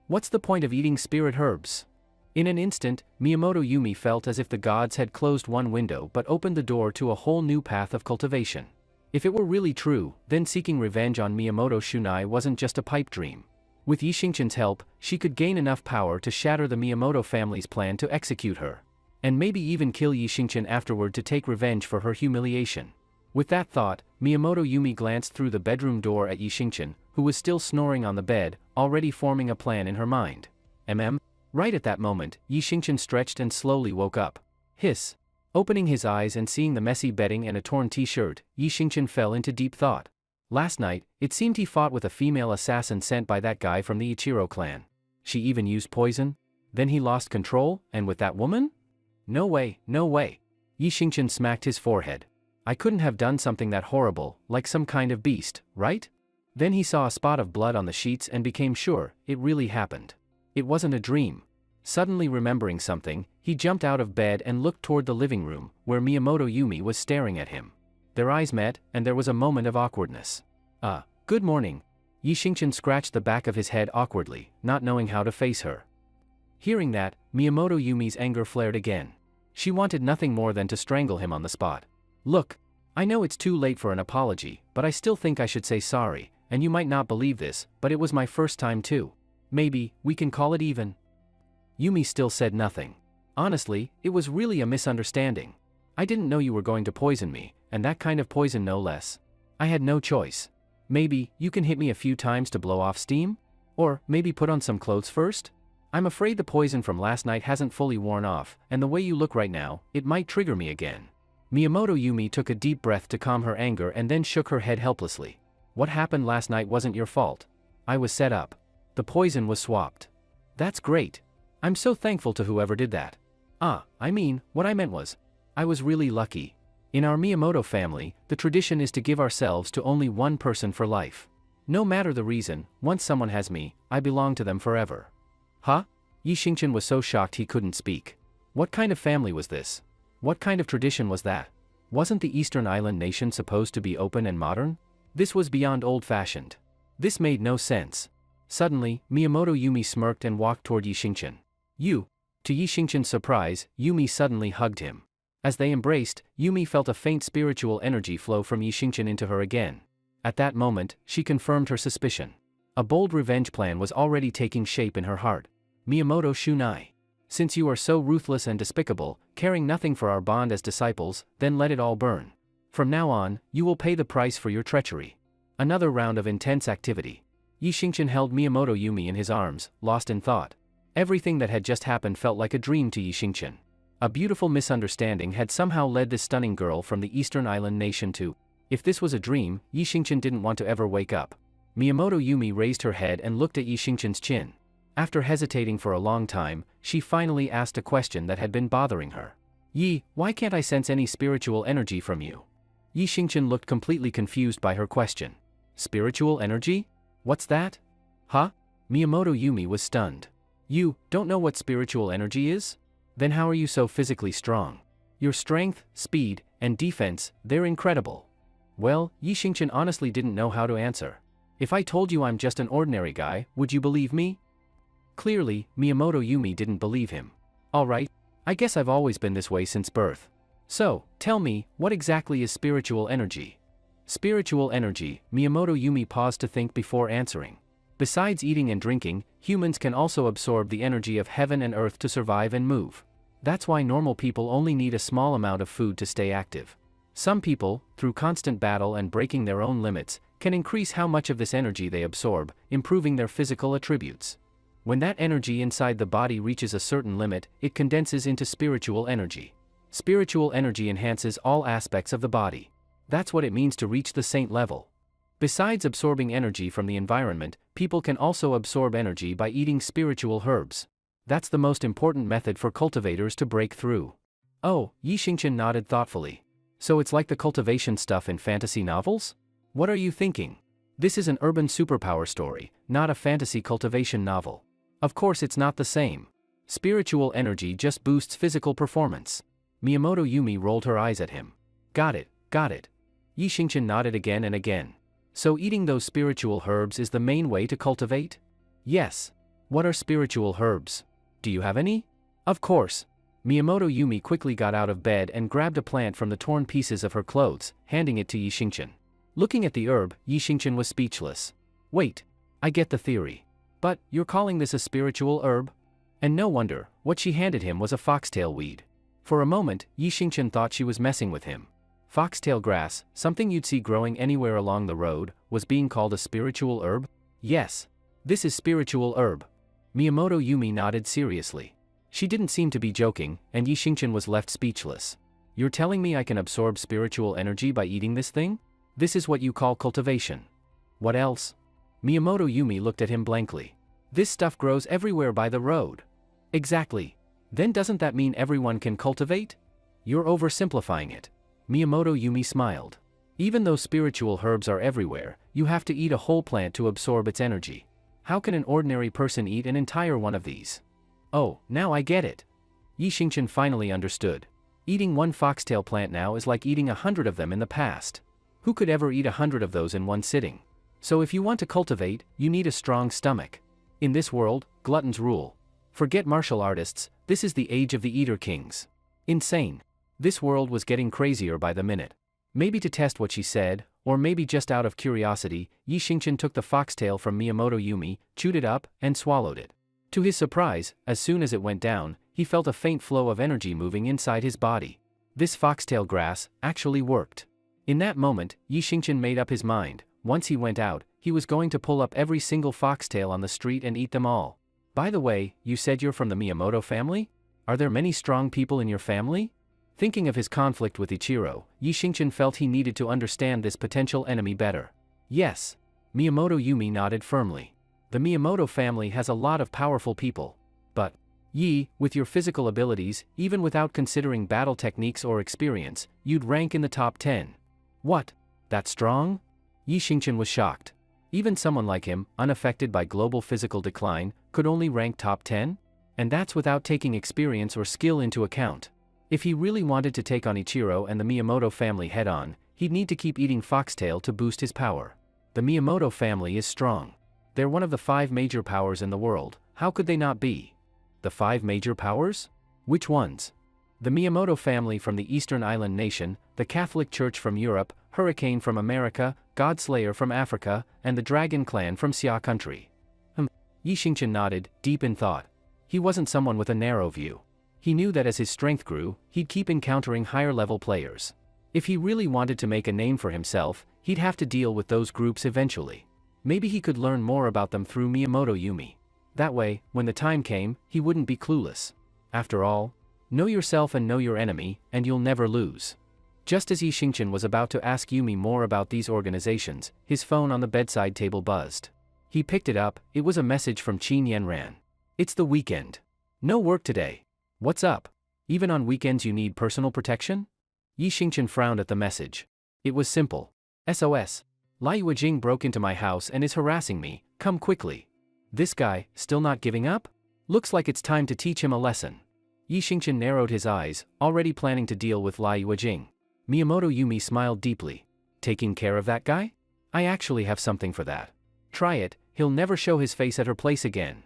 What's the point of eating spirit herbs? In an instant, Miyamoto Yumi felt as if the gods had closed one window but opened the door to a whole new path of cultivation. If it were really true, then seeking revenge on Miyamoto Shunai wasn't just a pipe dream. With Yixingchen's help, she could gain enough power to shatter the Miyamoto family's plan to execute her. And maybe even kill Yixingchen afterward to take revenge for her humiliation. With that thought, Miyamoto Yumi glanced through the bedroom door at Yixingchen, who was still snoring on the bed, already forming a plan in her mind. Right at that moment, Yixingchen stretched and slowly woke up. Hiss. Opening his eyes and seeing the messy bedding and a torn t-shirt, Yixingchen fell into deep thought. Last night, it seemed he fought with a female assassin sent by that guy from the Ichiro clan. She even used poison? Then he lost control, and with that woman? No way, no way. Yixingchen smacked his forehead. I couldn't have done something that horrible, like some kind of beast, right? Then he saw a spot of blood on the sheets and became sure it really happened. It wasn't a dream. Suddenly remembering something, he jumped out of bed and looked toward the living room, where Miyamoto Yumi was staring at him. Their eyes met, and there was a moment of awkwardness. Good morning. Yixingchen scratched the back of his head awkwardly, not knowing how to face her. Hearing that, Miyamoto Yumi's anger flared again. She wanted nothing more than to strangle him on the spot. Look, I know it's too late for an apology, but I still think I should say sorry, and you might not believe this, but it was my first time too. Maybe, we can call it even. Yumi still said nothing. Honestly, it was really a misunderstanding. I didn't know you were going to poison me, and that kind of poison no less. I had no choice. Maybe, you can hit me a few times to blow off steam? Or, maybe put on some clothes first? I'm afraid the poison from last night hasn't fully worn off, and the way you look right now, it might trigger me again. Miyamoto Yumi took a deep breath to calm her anger and then shook her head helplessly. What happened last night wasn't your fault. I was set up. The poison was swapped. That's great. I'm so thankful to whoever did that. What I meant was, I was really lucky. In our Miyamoto family, the tradition is to give ourselves to only one person for life. No matter the reason, once someone has me, I belong to them forever. Huh? Yixingchen was so shocked he couldn't speak. What kind of family was this? What kind of tradition was that? Wasn't the Eastern Island nation supposed to be open and modern? This was beyond old-fashioned. This made no sense. Suddenly, Miyamoto Yumi smirked and walked toward Yixingchen. You. To Yixingchen's surprise, Yumi suddenly hugged him. As they embraced, Yumi felt a faint spiritual energy flow from Yixingchen into her again. At that moment, she confirmed her suspicion. A bold revenge plan was already taking shape in her heart. Miyamoto Shunai. Since you are so ruthless and despicable, caring nothing for our bond as disciples, then let it all burn. From now on, you will pay the price for your treachery. Another round of intense activity. Yixingchen held Miyamoto Yumi in his arms, lost in thought. Everything that had just happened felt like a dream to Yixingchen. A beautiful misunderstanding had somehow led this stunning girl from the Eastern Island nation to. If this was a dream, Yixingchen didn't want to ever wake up. Miyamoto Yumi raised her head and looked at Yixingchen's chin. After hesitating for a long time, she finally asked a question that had been bothering her. Why can't I sense any spiritual energy from you? Yixingchen looked completely confused by her question. Spiritual energy? What's that? Huh? Miyamoto Yumi was stunned. You don't know what spiritual energy is? Then how are you so physically strong? Your strength, speed, and defense, they're incredible. Well, Yixingchen honestly didn't know how to answer. If I told you I'm just an ordinary guy, would you believe me? Clearly, Miyamoto Yumi didn't believe him. Alright, I guess I've always been this way since birth. So, tell me, what exactly is spiritual energy? Spiritual energy, Miyamoto Yumi paused to think before answering. Besides eating and drinking, humans can also absorb the energy of heaven and earth to survive and move. That's why normal people only need a small amount of food to stay active. Some people, through constant battle and breaking their own limits, can increase how much of this energy they absorb, improving their physical attributes. When that energy inside the body reaches a certain limit, it condenses into spiritual energy. Spiritual energy enhances all aspects of the body. That's what it means to reach the saint level. Besides absorbing energy from the environment, people can also absorb energy by eating spiritual herbs. That's the most important method for cultivators to break through. Oh, Yixingchen nodded thoughtfully. So it's like the cultivation stuff in fantasy novels? What are you thinking? This is an urban superpower story, not a fantasy cultivation novel. Of course it's not the same. Spiritual energy just boosts physical performance. Miyamoto Yumi rolled her eyes at him. Got it, got it. Yi Xingqian nodded again and again. So eating those spiritual herbs is the main way to cultivate? Yes. What are spiritual herbs? Do you have any? Of course. Miyamoto Yumi quickly got out of bed and grabbed a plant from the torn pieces of her clothes, handing it to Yi Xingqian. Looking at the herb, Yi Xingqian was speechless. Wait. I get the theory. But, you're calling this a spiritual herb? And no wonder, what she handed him was a foxtail weed. For a moment, Yi Xingqian thought she was messing with him. Foxtail grass, something you'd see growing anywhere along the road, was being called a spiritual herb? Yes. This is spiritual herb. Miyamoto Yumi nodded seriously. She didn't seem to be joking, and Yi Xingqian was left speechless. You're telling me I can absorb spiritual energy by eating this thing? This is what you call cultivation. What else? Miyamoto Yumi looked at him blankly. This stuff grows everywhere by the road. Exactly. Then doesn't that mean everyone can cultivate? You're oversimplifying it. Miyamoto Yumi smiled. Even though spiritual herbs are everywhere, you have to eat a whole plant to absorb its energy. How can an ordinary person eat an entire one of these? Oh, now I get it. Yi Xingqian finally understood. Eating one foxtail plant now is like eating 100 of them in the past. Who could ever eat 100 of those in one sitting? So if you want to cultivate, you need a strong stomach. In this world, gluttons rule. Forget martial artists, this is the age of the eater kings. Insane. This world was getting crazier by the minute. Maybe to test what she said, or maybe just out of curiosity, Yi Xingqian took the foxtail from Miyamoto Yumi, chewed it up, and swallowed it. To his surprise, as soon as it went down, he felt a faint flow of energy moving inside his body. This foxtail grass actually worked. In that moment, Yi Xingqian made up his mind. Once he went out, he was going to pull up every single foxtail on the street and eat them all. By the way, you said you're from the Miyamoto family? Are there many strong people in your family? Thinking of his conflict with Ichiro, Yi Xingqian felt he needed to understand this potential enemy better. Yes. Miyamoto Yumi nodded firmly. The Miyamoto family has a lot of powerful people. But, Yi, with your physical abilities, even without considering battle techniques or experience, you'd rank in the top 10. What? That strong? Yi Xingqian was shocked. Even someone like him, unaffected by global physical decline, could only rank top 10? And that's without taking experience or skill into account. If he really wanted to take on Ichiro and the Miyamoto family head-on, he'd need to keep eating foxtail to boost his power. The Miyamoto family is strong. They're one of the 5 major powers in the world, how could they not be? The 5 major powers? Which ones? The Miyamoto family from the Eastern Island nation, the Catholic Church from Europe, Hurricane from America, Godslayer from Africa, and the Dragon Clan from Xia country. Yi Xingqian nodded, deep in thought. He wasn't someone with a narrow view. He knew that as his strength grew, he'd keep encountering higher-level players. If he really wanted to make a name for himself, he'd have to deal with those groups eventually. Maybe he could learn more about them through Miyamoto Yumi. That way, when the time came, he wouldn't be clueless. After all, know yourself and know your enemy, and you'll never lose. Just as Yi Xingqian was about to ask Yumi more about these organizations, his phone on the bedside table buzzed. He picked it up, it was a message from Qin Yanran. It's the weekend. No work today. What's up? Even on weekends you need personal protection? Yi Xingqian frowned at the message. It was simple. SOS. Lai Yuejing broke into my house and is harassing me, come quickly. This guy, still not giving up? Looks like it's time to teach him a lesson. Yi Xingqian narrowed his eyes, already planning to deal with Lai Yuejing. Miyamoto Yumi smiled deeply. Taking care of that guy? I actually have something for that. Try it, he'll never show his face at her place again.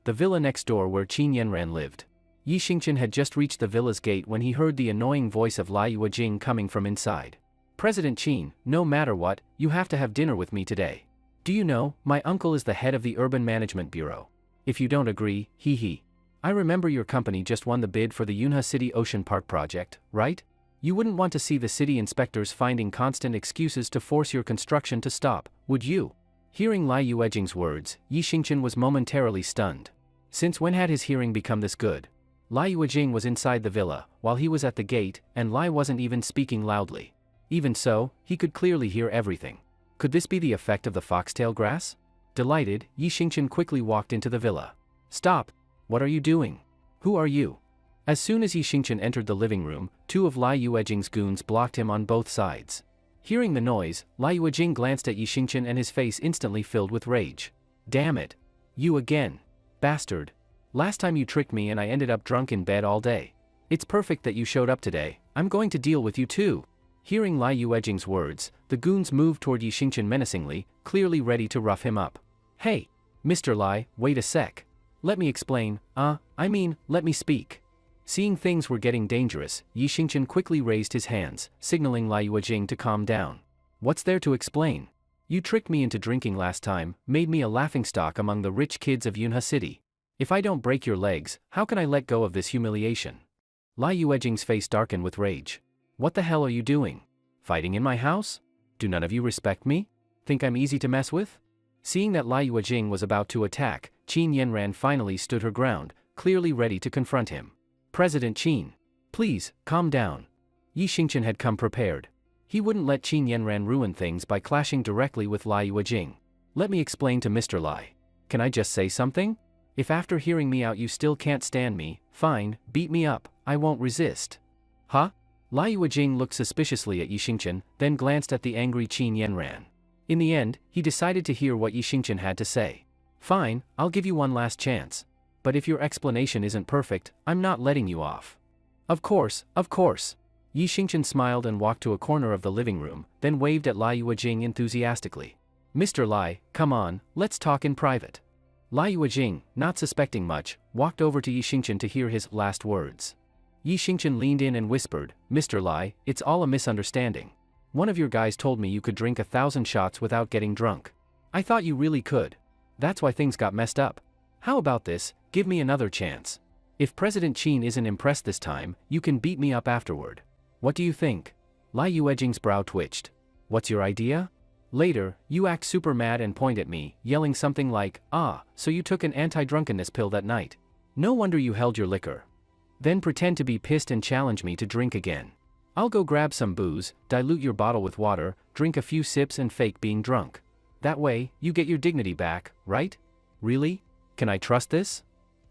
The villa next door where Qin Yanran lived. Yi Xingqian had just reached the villa's gate when he heard the annoying voice of Lai Yuejing coming from inside. President Qin, no matter what, you have to have dinner with me today. Do you know, my uncle is the head of the Urban Management Bureau. If you don't agree, hee. I remember your company just won the bid for the Yunhe City Ocean Park project, right? You wouldn't want to see the city inspectors finding constant excuses to force your construction to stop, would you? Hearing Lai Yuejing's words, Yi Xingqian was momentarily stunned. Since when had his hearing become this good? Lai Yuejing was inside the villa, while he was at the gate, and Lai wasn't even speaking loudly. Even so, he could clearly hear everything. Could this be the effect of the foxtail grass? Delighted, Yi Xingqian quickly walked into the villa. Stop! What are you doing? Who are you? As soon as Yi Xingqian entered the living room, 2 of Lai Yuejing's goons blocked him on both sides. Hearing the noise, Lai Yuejing glanced at Yi Xingqian and his face instantly filled with rage. Damn it! You again! Bastard! Last time you tricked me and I ended up drunk in bed all day. It's perfect that you showed up today, I'm going to deal with you too. Hearing Lai Yuejing's words, the goons moved toward Yi Xingchen menacingly, clearly ready to rough him up. Hey! Mr. Lai, wait a sec. Let me explain, let me speak. Seeing things were getting dangerous, Yi Xingchen quickly raised his hands, signaling Lai Yuejing to calm down. What's there to explain? You tricked me into drinking last time, made me a laughingstock among the rich kids of Yunhe City. If I don't break your legs, how can I let go of this humiliation? Lai Yuejing's face darkened with rage. What the hell are you doing? Fighting in my house? Do none of you respect me? Think I'm easy to mess with? Seeing that Lai Yuejing was about to attack, Qin Yanran finally stood her ground, clearly ready to confront him. President Qin. Please, calm down. Yi Xingchen had come prepared. He wouldn't let Qin Yanran ruin things by clashing directly with Lai Yuejing. Let me explain to Mr. Lai. Can I just say something? If after hearing me out you still can't stand me, fine, beat me up, I won't resist. Huh? Lai Yuejing looked suspiciously at Yi Xingchen, then glanced at the angry Qin Yanran. In the end, he decided to hear what Yi Xingchen had to say. Fine, I'll give you one last chance. But if your explanation isn't perfect, I'm not letting you off. Of course, of course. Yi Xingchen smiled and walked to a corner of the living room, then waved at Lai Yuejing enthusiastically. Mr. Lai, come on, let's talk in private. Lai Yuejing, not suspecting much, walked over to Yi Xingchen to hear his last words. Yi Xingchen leaned in and whispered, Mr. Lai, it's all a misunderstanding. One of your guys told me you could drink 1,000 shots without getting drunk. I thought you really could. That's why things got messed up. How about this, give me another chance. If President Qin isn't impressed this time, you can beat me up afterward. What do you think? Lai Yuejing's brow twitched. What's your idea? Later, you act super mad and point at me, yelling something like, so you took an anti-drunkenness pill that night. No wonder you held your liquor. Then pretend to be pissed and challenge me to drink again. I'll go grab some booze, dilute your bottle with water, drink a few sips and fake being drunk. That way, you get your dignity back, right? Really? Can I trust this?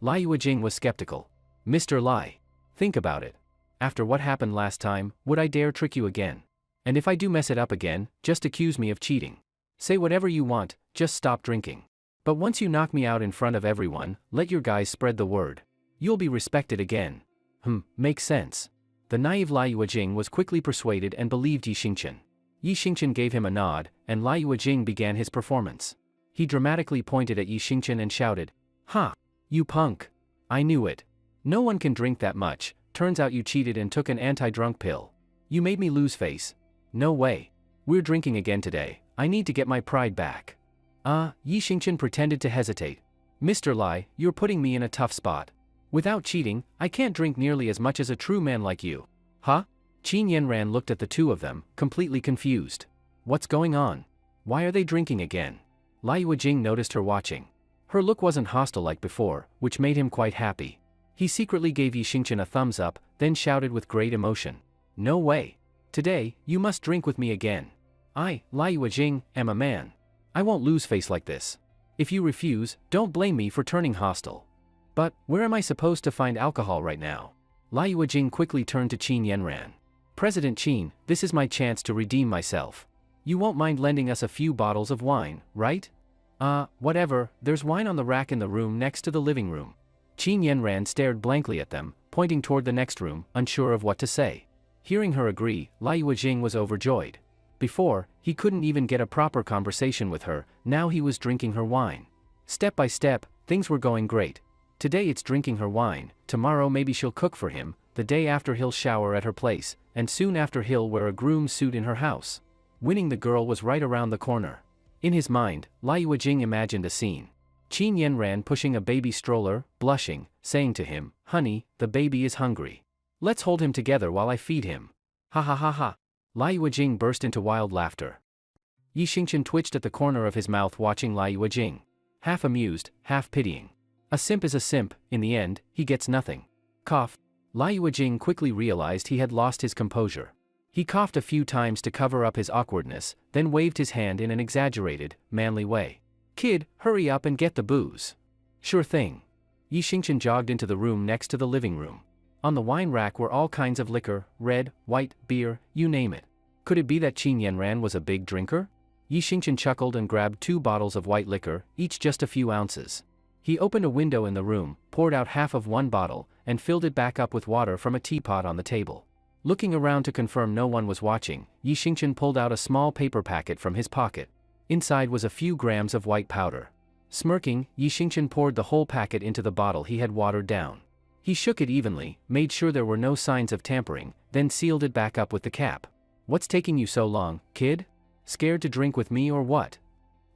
Lai Yuejing was skeptical. Mr. Lai. Think about it. After what happened last time, would I dare trick you again? And if I do mess it up again, just accuse me of cheating. Say whatever you want, just stop drinking. But once you knock me out in front of everyone, let your guys spread the word. You'll be respected again. Makes sense. The naive Lai Yuejing was quickly persuaded and believed Yi Xingchen. Yi Xingchen gave him a nod, and Lai Yuejing began his performance. He dramatically pointed at Yi Xingchen and shouted, Ha! You punk! I knew it. No one can drink that much, turns out you cheated and took an anti-drunk pill. You made me lose face. No way. We're drinking again today, I need to get my pride back. Yi Xingchen pretended to hesitate. Mr. Lai, you're putting me in a tough spot. Without cheating, I can't drink nearly as much as a true man like you. Huh? Qin Yanran looked at the two of them, completely confused. What's going on? Why are they drinking again? Lai Yuejing noticed her watching. Her look wasn't hostile like before, which made him quite happy. He secretly gave Yi Xingchen a thumbs up, then shouted with great emotion. No way. Today, you must drink with me again. I, Lai Yuejing, am a man. I won't lose face like this. If you refuse, don't blame me for turning hostile. But, where am I supposed to find alcohol right now? Lai Yuejing quickly turned to Qin Yanran. President Qin, this is my chance to redeem myself. You won't mind lending us a few bottles of wine, right? Whatever, there's wine on the rack in the room next to the living room. Qin Yanran stared blankly at them, pointing toward the next room, unsure of what to say. Hearing her agree, Lai Yuejing was overjoyed. Before, he couldn't even get a proper conversation with her, now he was drinking her wine. Step by step, things were going great. Today it's drinking her wine, tomorrow maybe she'll cook for him, the day after he'll shower at her place, and soon after he'll wear a groom's suit in her house. Winning the girl was right around the corner. In his mind, Lai Yuejing imagined a scene. Qin Yanran pushing a baby stroller, blushing, saying to him, Honey, the baby is hungry. Let's hold him together while I feed him. Ha ha ha ha. Lai Yuejing burst into wild laughter. Yi Xingchen twitched at the corner of his mouth watching Lai Yuejing. Half amused, half pitying. A simp is a simp, in the end, he gets nothing. Cough. Lai Yuejing quickly realized he had lost his composure. He coughed a few times to cover up his awkwardness, then waved his hand in an exaggerated, manly way. Kid, hurry up and get the booze. Sure thing. Yi Xingchen jogged into the room next to the living room. On the wine rack were all kinds of liquor, red, white, beer, you name it. Could it be that Qin Yanran was a big drinker? Yi Xingchen chuckled and grabbed 2 bottles of white liquor, each just a few ounces. He opened a window in the room, poured out half of one bottle, and filled it back up with water from a teapot on the table. Looking around to confirm no one was watching, Yi Xingchen pulled out a small paper packet from his pocket. Inside was a few grams of white powder. Smirking, Yi Xingchen poured the whole packet into the bottle he had watered down. He shook it evenly, made sure there were no signs of tampering, then sealed it back up with the cap. "What's taking you so long, kid? Scared to drink with me or what?"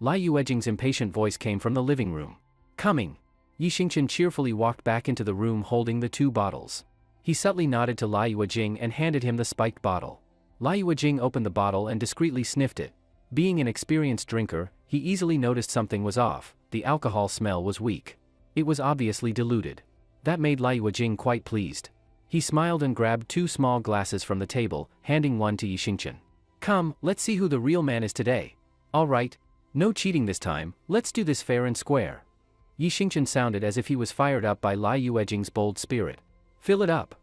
Lai Yuejing's impatient voice came from the living room. "Coming." Yi Xingchen cheerfully walked back into the room holding the 2 bottles. He subtly nodded to Lai Yuejing and handed him the spiked bottle. Lai Yuejing opened the bottle and discreetly sniffed it. Being an experienced drinker, he easily noticed something was off. The alcohol smell was weak. It was obviously diluted. That made Lai Yuejing quite pleased. He smiled and grabbed 2 small glasses from the table, handing one to Yi Xingchen. "Come, let's see who the real man is today. All right, no cheating this time, let's do this fair and square." Yi Xingchen sounded as if he was fired up by Lai Yuejing's bold spirit. "Fill it up."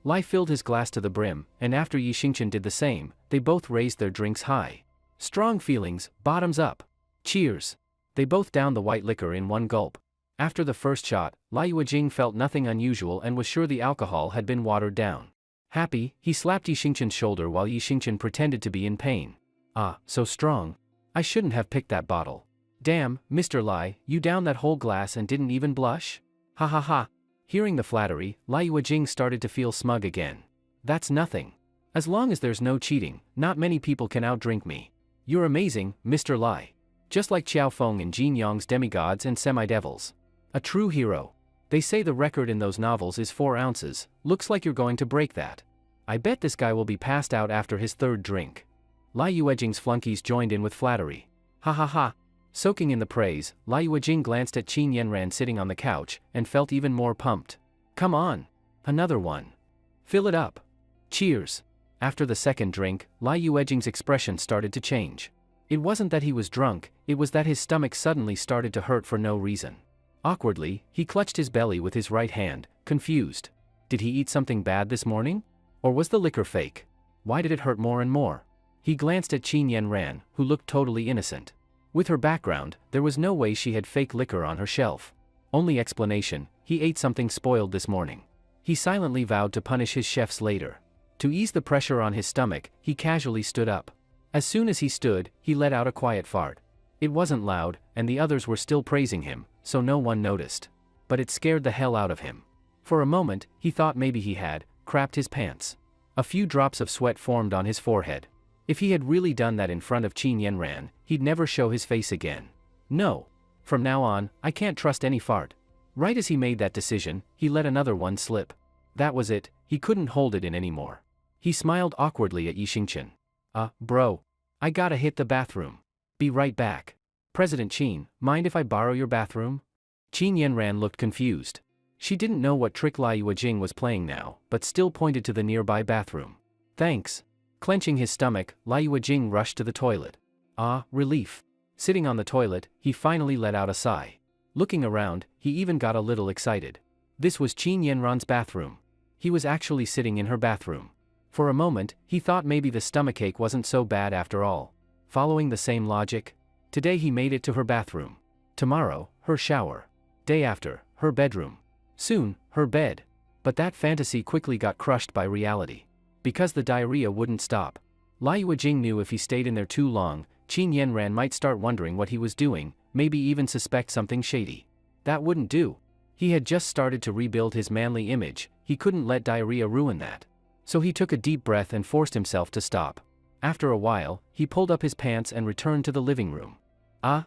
Lai filled his glass to the brim, and after Yi Xingchen did the same, they both raised their drinks high. "Strong feelings, bottoms up. Cheers." They both downed the white liquor in one gulp. After the first shot, Lai Yuejing felt nothing unusual and was sure the alcohol had been watered down. Happy, he slapped Yi Xingchen's shoulder while Yi Xingchen pretended to be in pain. "Ah, so strong. I shouldn't have picked that bottle. Damn, Mr. Lai, you downed that whole glass and didn't even blush? Ha ha ha." Hearing the flattery, Lai Yuejing started to feel smug again. "That's nothing. As long as there's no cheating, not many people can outdrink me. You're amazing, Mr. Lai. Just like Qiao Feng in Jin Yong's Demigods and Semi-Devils. A true hero. They say the record in those novels is 4 ounces, looks like you're going to break that. I bet this guy will be passed out after his 3rd drink." Lai Yuejing's flunkies joined in with flattery. "Ha ha ha." Soaking in the praise, Lai Yuejing glanced at Qin Yanran sitting on the couch, and felt even more pumped. "Come on. Another one. Fill it up. Cheers." After the 2nd drink, Lai Yuejing's expression started to change. It wasn't that he was drunk, it was that his stomach suddenly started to hurt for no reason. Awkwardly, he clutched his belly with his right hand, confused. Did he eat something bad this morning? Or was the liquor fake? Why did it hurt more and more? He glanced at Qin Yanran, who looked totally innocent. With her background, there was no way she had fake liquor on her shelf. Only explanation, he ate something spoiled this morning. He silently vowed to punish his chefs later. To ease the pressure on his stomach, he casually stood up. As soon as he stood, he let out a quiet fart. It wasn't loud, and the others were still praising him, so no one noticed. But it scared the hell out of him. For a moment, he thought maybe he had crapped his pants. A few drops of sweat formed on his forehead. If he had really done that in front of Qin Yanran, he'd never show his face again. "No. From now on, I can't trust any fart." Right as he made that decision, he let another one slip. That was it, he couldn't hold it in anymore. He smiled awkwardly at Yi Xingchen. Bro. I gotta hit the bathroom. Be right back." "President Qin, mind if I borrow your bathroom?" Qin Yanran looked confused. She didn't know what trick Lai Yuejing was playing now, but still pointed to the nearby bathroom. "Thanks." Clenching his stomach, Lai Yuejing rushed to the toilet. Relief. Sitting on the toilet, he finally let out a sigh. Looking around, he even got a little excited. This was Qin Yanran's bathroom. He was actually sitting in her bathroom. For a moment, he thought maybe the stomachache wasn't so bad after all. Following the same logic, today he made it to her bathroom. Tomorrow, her shower. Day after, her bedroom. Soon, her bed. But that fantasy quickly got crushed by reality. Because the diarrhea wouldn't stop. Lai Yuejing knew if he stayed in there too long, Qin Yanran might start wondering what he was doing, maybe even suspect something shady. That wouldn't do. He had just started to rebuild his manly image, he couldn't let diarrhea ruin that. So he took a deep breath and forced himself to stop. After a while, he pulled up his pants and returned to the living room. Lai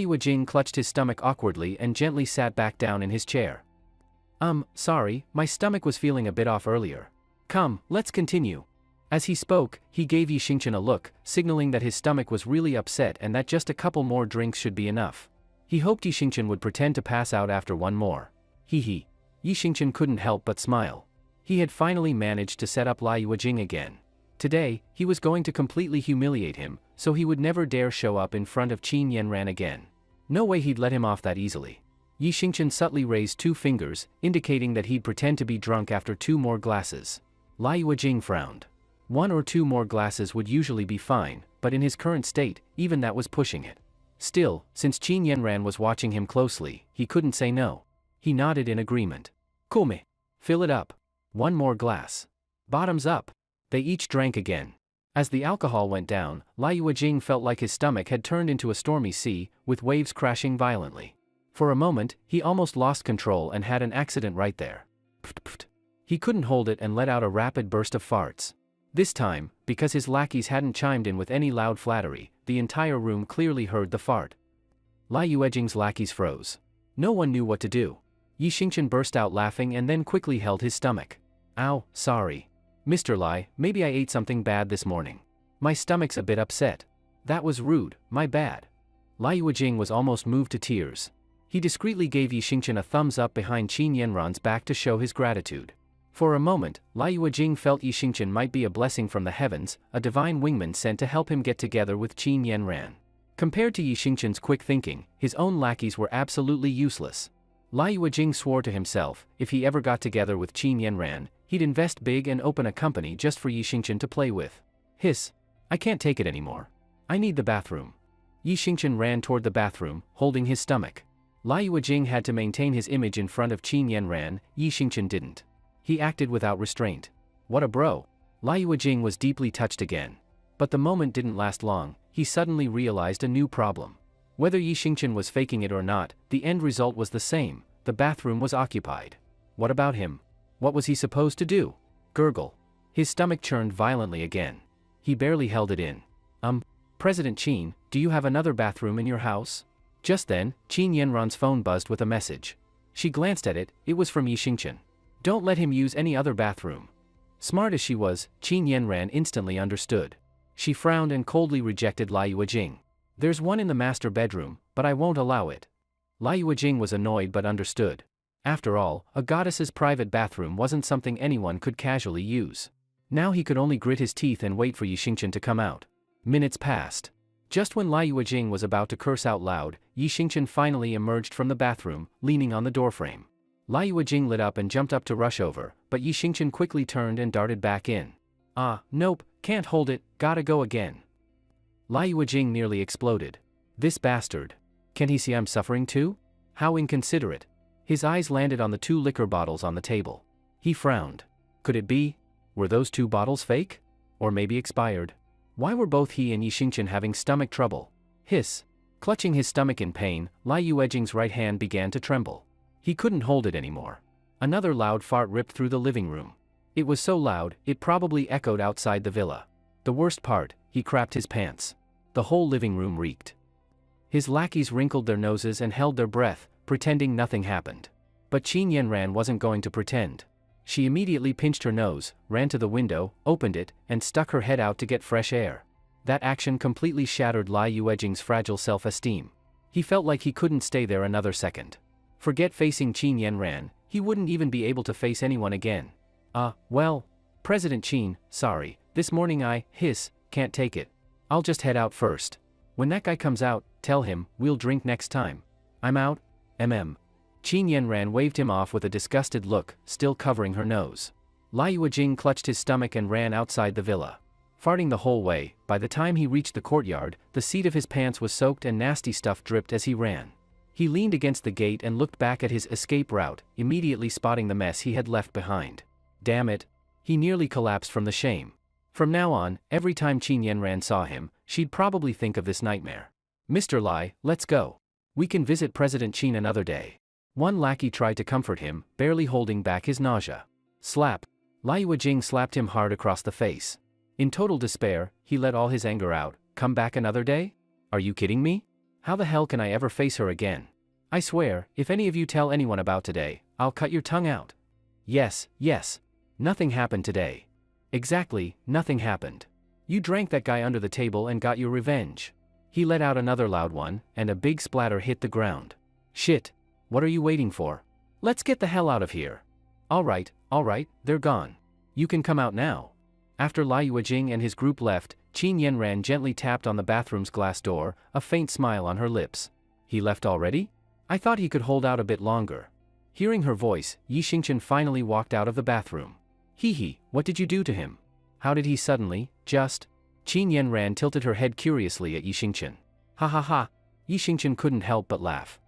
Yuejing clutched his stomach awkwardly and gently sat back down in his chair. Sorry, my stomach was feeling a bit off earlier. Come, let's continue." As he spoke, he gave Yi Xingchen a look, signaling that his stomach was really upset and that just a couple more drinks should be enough. He hoped Yi Xingchen would pretend to pass out after one more. Yi Xingchen couldn't help but smile. He had finally managed to set up Lai Yuejing again. Today, he was going to completely humiliate him, so he would never dare show up in front of Qin Yanran again. No way he'd let him off that easily. Yi Xingchen subtly raised 2 fingers, indicating that he'd pretend to be drunk after 2 more glasses. Lai Yuejing frowned. 1 or 2 more glasses would usually be fine, but in his current state, even that was pushing it. Still, since Qin Yanran was watching him closely, he couldn't say no. He nodded in agreement. "Cool me. Fill it up. 1 more glass. Bottoms up." They each drank again. As the alcohol went down, Lai Yuejing felt like his stomach had turned into a stormy sea, with waves crashing violently. For a moment, he almost lost control and had an accident right there. Pft, pft. He couldn't hold it and let out a rapid burst of farts. This time, because his lackeys hadn't chimed in with any loud flattery, the entire room clearly heard the fart. Lai Yuejing's lackeys froze. No one knew what to do. Yi Xingchen burst out laughing and then quickly held his stomach. Ow, sorry. Mr. Lai, maybe I ate something bad this morning. My stomach's a bit upset. That was rude, my bad. Lai Yuejing was almost moved to tears. He discreetly gave Yi Xingchen a thumbs up behind Qin Yanran's back to show his gratitude. For a moment, Lai Yuejing felt Yi Xingchen might be a blessing from the heavens, a divine wingman sent to help him get together with Qin Yanran. Compared to Yi Xingchen's quick thinking, his own lackeys were absolutely useless. Lai Yuejing swore to himself, if he ever got together with Qin Yanran, he'd invest big and open a company just for Yi Xingchen to play with. Hiss. I can't take it anymore. I need the bathroom. Yi Xingchen ran toward the bathroom, holding his stomach. Lai Yuejing had to maintain his image in front of Qin Yanran, Yi Xingchen didn't. He acted without restraint. What a bro. Lai Yuejing was deeply touched again. But the moment didn't last long, he suddenly realized a new problem. Whether Yi Xingchen was faking it or not, the end result was the same, the bathroom was occupied. What about him? What was he supposed to do? Gurgle. His stomach churned violently again. He barely held it in. President Qin, do you have another bathroom in your house? Just then, Qin Yanran's phone buzzed with a message. She glanced at it, it was from Yi Xingchen. Don't let him use any other bathroom. Smart as she was, Qin Yanran instantly understood. She frowned and coldly rejected Lai Yuejing. There's one in the master bedroom, but I won't allow it. Lai Yuejing was annoyed but understood. After all, a goddess's private bathroom wasn't something anyone could casually use. Now he could only grit his teeth and wait for Yi Xingchen to come out. Minutes passed. Just when Lai Yuejing was about to curse out loud, Yi Xingchen finally emerged from the bathroom, leaning on the doorframe. Lai Yuejing lit up and jumped up to rush over, but Yi Xingchen quickly turned and darted back in. Nope, can't hold it, gotta go again. Lai Yuejing nearly exploded. This bastard. Can he see I'm suffering too? How inconsiderate. His eyes landed on the 2 liquor bottles on the table. He frowned. Could it be? Were those 2 bottles fake? Or maybe expired? Why were both he and Yi Xingchen having stomach trouble? Hiss. Clutching his stomach in pain, Lai Yuejing's right hand began to tremble. He couldn't hold it anymore. Another loud fart ripped through the living room. It was so loud, it probably echoed outside the villa. The worst part, he crapped his pants. The whole living room reeked. His lackeys wrinkled their noses and held their breath, pretending nothing happened. But Qin Yanran wasn't going to pretend. She immediately pinched her nose, ran to the window, opened it, and stuck her head out to get fresh air. That action completely shattered Lai Yuejing's fragile self-esteem. He felt like he couldn't stay there another second. Forget facing Qin Yanran, he wouldn't even be able to face anyone again. Well, President Qin, sorry, this morning can't take it. I'll just head out first. When that guy comes out, tell him, we'll drink next time. I'm out, Qin Yanran waved him off with a disgusted look, still covering her nose. Lai Yuejing clutched his stomach and ran outside the villa. Farting the whole way, by the time he reached the courtyard, the seat of his pants was soaked and nasty stuff dripped as he ran. He leaned against the gate and looked back at his escape route, immediately spotting the mess he had left behind. Damn it. He nearly collapsed from the shame. From now on, every time Qin Yanran saw him, she'd probably think of this nightmare. Mr. Lai, let's go. We can visit President Qin another day. One lackey tried to comfort him, barely holding back his nausea. Slap. Lai Yuejing slapped him hard across the face. In total despair, he let all his anger out. Come back another day? Are you kidding me? How the hell can I ever face her again? I swear, if any of you tell anyone about today, I'll cut your tongue out. Yes. Nothing happened today. Exactly, nothing happened. You drank that guy under the table and got your revenge. He let out another loud one, and a big splatter hit the ground. Shit. What are you waiting for? Let's get the hell out of here. Alright, they're gone. You can come out now. After Lai Yuejing and his group left, Qin Yanran gently tapped on the bathroom's glass door, a faint smile on her lips. He left already? I thought he could hold out a bit longer. Hearing her voice, Yi Xingchen finally walked out of the bathroom. Hee, what did you do to him? How did he suddenly, just? Qin Yanran tilted her head curiously at Yi Xingchen. Ha. Yi Xingchen couldn't help but laugh.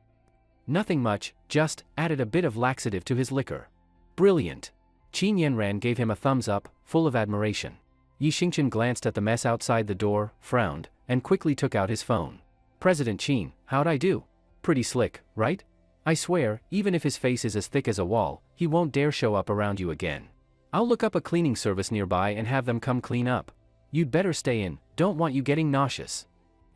Nothing much, just added a bit of laxative to his liquor. Brilliant. Qin Yanran gave him a thumbs up, full of admiration. Yi Xingchen glanced at the mess outside the door, frowned, and quickly took out his phone. President Qin, how'd I do? Pretty slick, right? I swear, even if his face is as thick as a wall, he won't dare show up around you again. I'll look up a cleaning service nearby and have them come clean up. You'd better stay in, don't want you getting nauseous.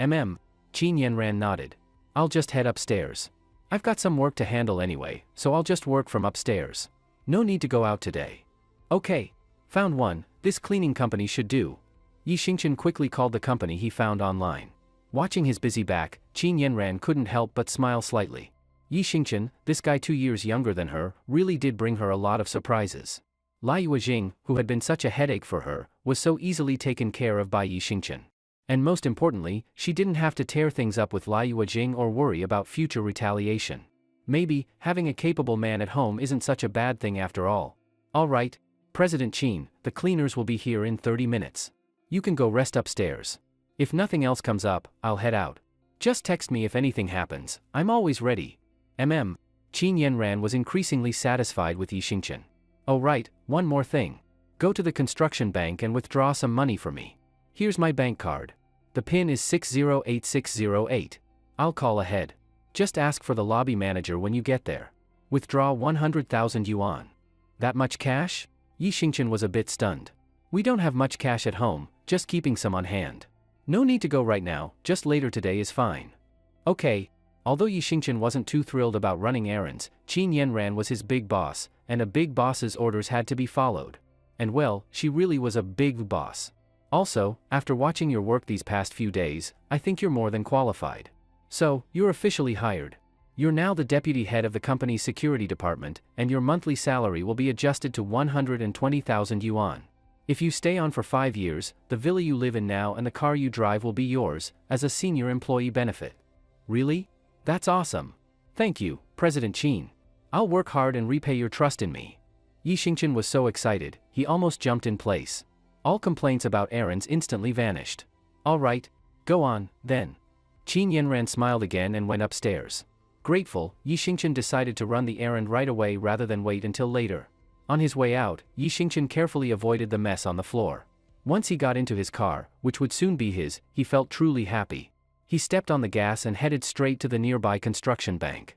Qin Yanran nodded. I'll just head upstairs. I've got some work to handle anyway, so I'll just work from upstairs. No need to go out today. Okay. Found one, this cleaning company should do. Yi Xingchen quickly called the company he found online. Watching his busy back, Qin Yanran couldn't help but smile slightly. Yi Xingchen, this guy 2 years younger than her, really did bring her a lot of surprises. Lai Yuejing, who had been such a headache for her, was so easily taken care of by Yi Xingchen. And most importantly, she didn't have to tear things up with Lai Yuejing or worry about future retaliation. Maybe, having a capable man at home isn't such a bad thing after all. Alright, President Qin, the cleaners will be here in 30 minutes. You can go rest upstairs. If nothing else comes up, I'll head out. Just text me if anything happens, I'm always ready. Qin Yanran was increasingly satisfied with Yi Xingchen. Oh right, one more thing. Go to the construction bank and withdraw some money for me. Here's my bank card. The PIN is 608608. I'll call ahead. Just ask for the lobby manager when you get there. Withdraw 100,000 yuan. That much cash? Yi Xingchen was a bit stunned. We don't have much cash at home, just keeping some on hand. No need to go right now, just later today is fine. Okay. Although Yi Xingchen wasn't too thrilled about running errands, Qin Yanran was his big boss, and a big boss's orders had to be followed. And well, she really was a big boss. Also, after watching your work these past few days, I think you're more than qualified. So, you're officially hired. You're now the deputy head of the company's security department, and your monthly salary will be adjusted to 120,000 yuan. If you stay on for 5 years, the villa you live in now and the car you drive will be yours, as a senior employee benefit. Really? That's awesome. Thank you, President Qin. I'll work hard and repay your trust in me. Yi Xingchen was so excited, he almost jumped in place. All complaints about errands instantly vanished. All right, go on, then. Qin Yanran smiled again and went upstairs. Grateful, Yi Xingchen decided to run the errand right away rather than wait until later. On his way out, Yi Xingchen carefully avoided the mess on the floor. Once he got into his car, which would soon be his, he felt truly happy. He stepped on the gas and headed straight to the nearby construction bank.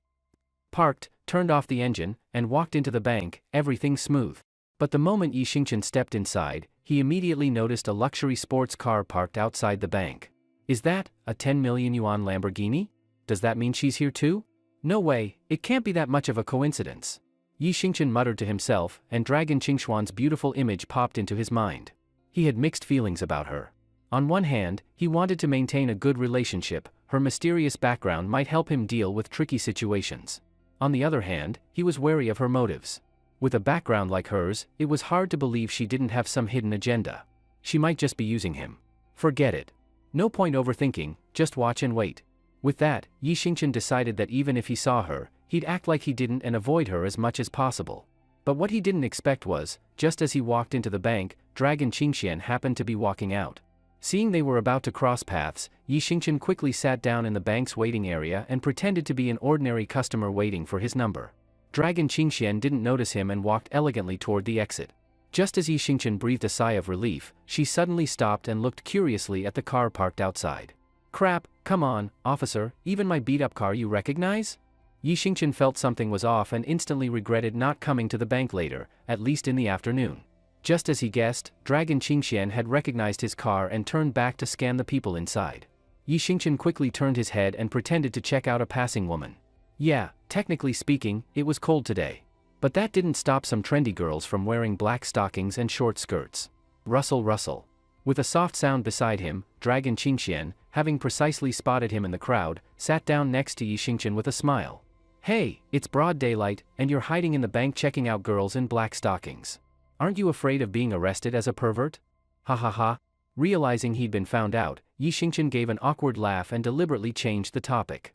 Parked, turned off the engine, and walked into the bank, everything smooth. But the moment Yi Xingchen stepped inside, he immediately noticed a luxury sports car parked outside the bank. Is that a 10 million yuan Lamborghini? Does that mean she's here too? No way, it can't be that much of a coincidence. Yi Xingchen muttered to himself, and Dragon Qingshuan's beautiful image popped into his mind. He had mixed feelings about her. On one hand, he wanted to maintain a good relationship, her mysterious background might help him deal with tricky situations. On the other hand, he was wary of her motives. With a background like hers, it was hard to believe she didn't have some hidden agenda. She might just be using him. Forget it. No point overthinking, just watch and wait. With that, Yi Xingchen decided that even if he saw her, he'd act like he didn't and avoid her as much as possible. But what he didn't expect was, just as he walked into the bank, Dragon Qingxian happened to be walking out. Seeing they were about to cross paths, Yi Xingchen quickly sat down in the bank's waiting area and pretended to be an ordinary customer waiting for his number. Dragon Qingxian didn't notice him and walked elegantly toward the exit. Just as Yi Xingchen breathed a sigh of relief, she suddenly stopped and looked curiously at the car parked outside. Crap, come on, officer, even my beat-up car you recognize? Yi Xingchen felt something was off and instantly regretted not coming to the bank later, at least in the afternoon. Just as he guessed, Dragon Qingxian had recognized his car and turned back to scan the people inside. Yi Xingchen quickly turned his head and pretended to check out a passing woman. Yeah, technically speaking, it was cold today. But that didn't stop some trendy girls from wearing black stockings and short skirts. Rustle rustle. With a soft sound beside him, Dragon Qingxian, having precisely spotted him in the crowd, sat down next to Yi Xingchen with a smile. Hey, it's broad daylight, and you're hiding in the bank checking out girls in black stockings. Aren't you afraid of being arrested as a pervert? Ha ha ha. Realizing he'd been found out, Yi Xingchen gave an awkward laugh and deliberately changed the topic.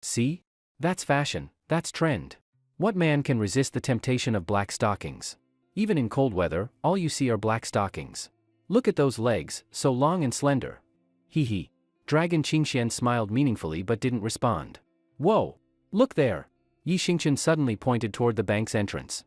See? That's fashion, that's trend. What man can resist the temptation of black stockings? Even in cold weather, all you see are black stockings. Look at those legs, so long and slender. Hee hee. Dragon Qingxian smiled meaningfully but didn't respond. Whoa! Look there! Yi Xingchen suddenly pointed toward the bank's entrance.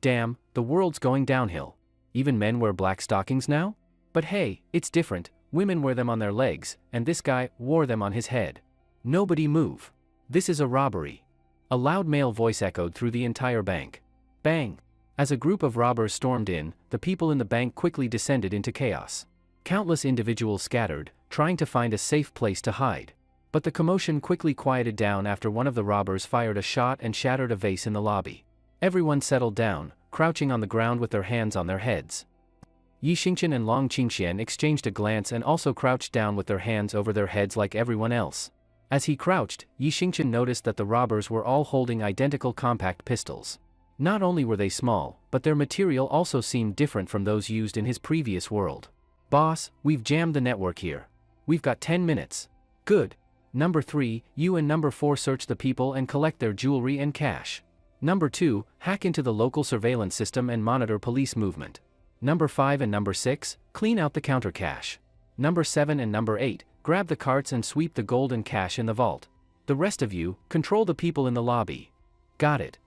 Damn, the world's going downhill. Even men wear black stockings now? But hey, it's different, women wear them on their legs, and this guy wore them on his head. Nobody move. This is a robbery. A loud male voice echoed through the entire bank. Bang! As a group of robbers stormed in, the people in the bank quickly descended into chaos. Countless individuals scattered, trying to find a safe place to hide. But the commotion quickly quieted down after one of the robbers fired a shot and shattered a vase in the lobby. Everyone settled down, crouching on the ground with their hands on their heads. Yi Xingqian and Long Qingxian exchanged a glance and also crouched down with their hands over their heads like everyone else. As he crouched, Yi Xingqian noticed that the robbers were all holding identical compact pistols. Not only were they small, but their material also seemed different from those used in his previous world. Boss, we've jammed the network here. We've got 10 minutes. Good. Number 3, you and Number 4 search the people and collect their jewelry and cash. Number 2, hack into the local surveillance system and monitor police movement. Number 5 and Number 6, clean out the counter cash. Number 7 and Number 8, grab the carts and sweep the gold and cash in the vault. The rest of you, control the people in the lobby. Got it.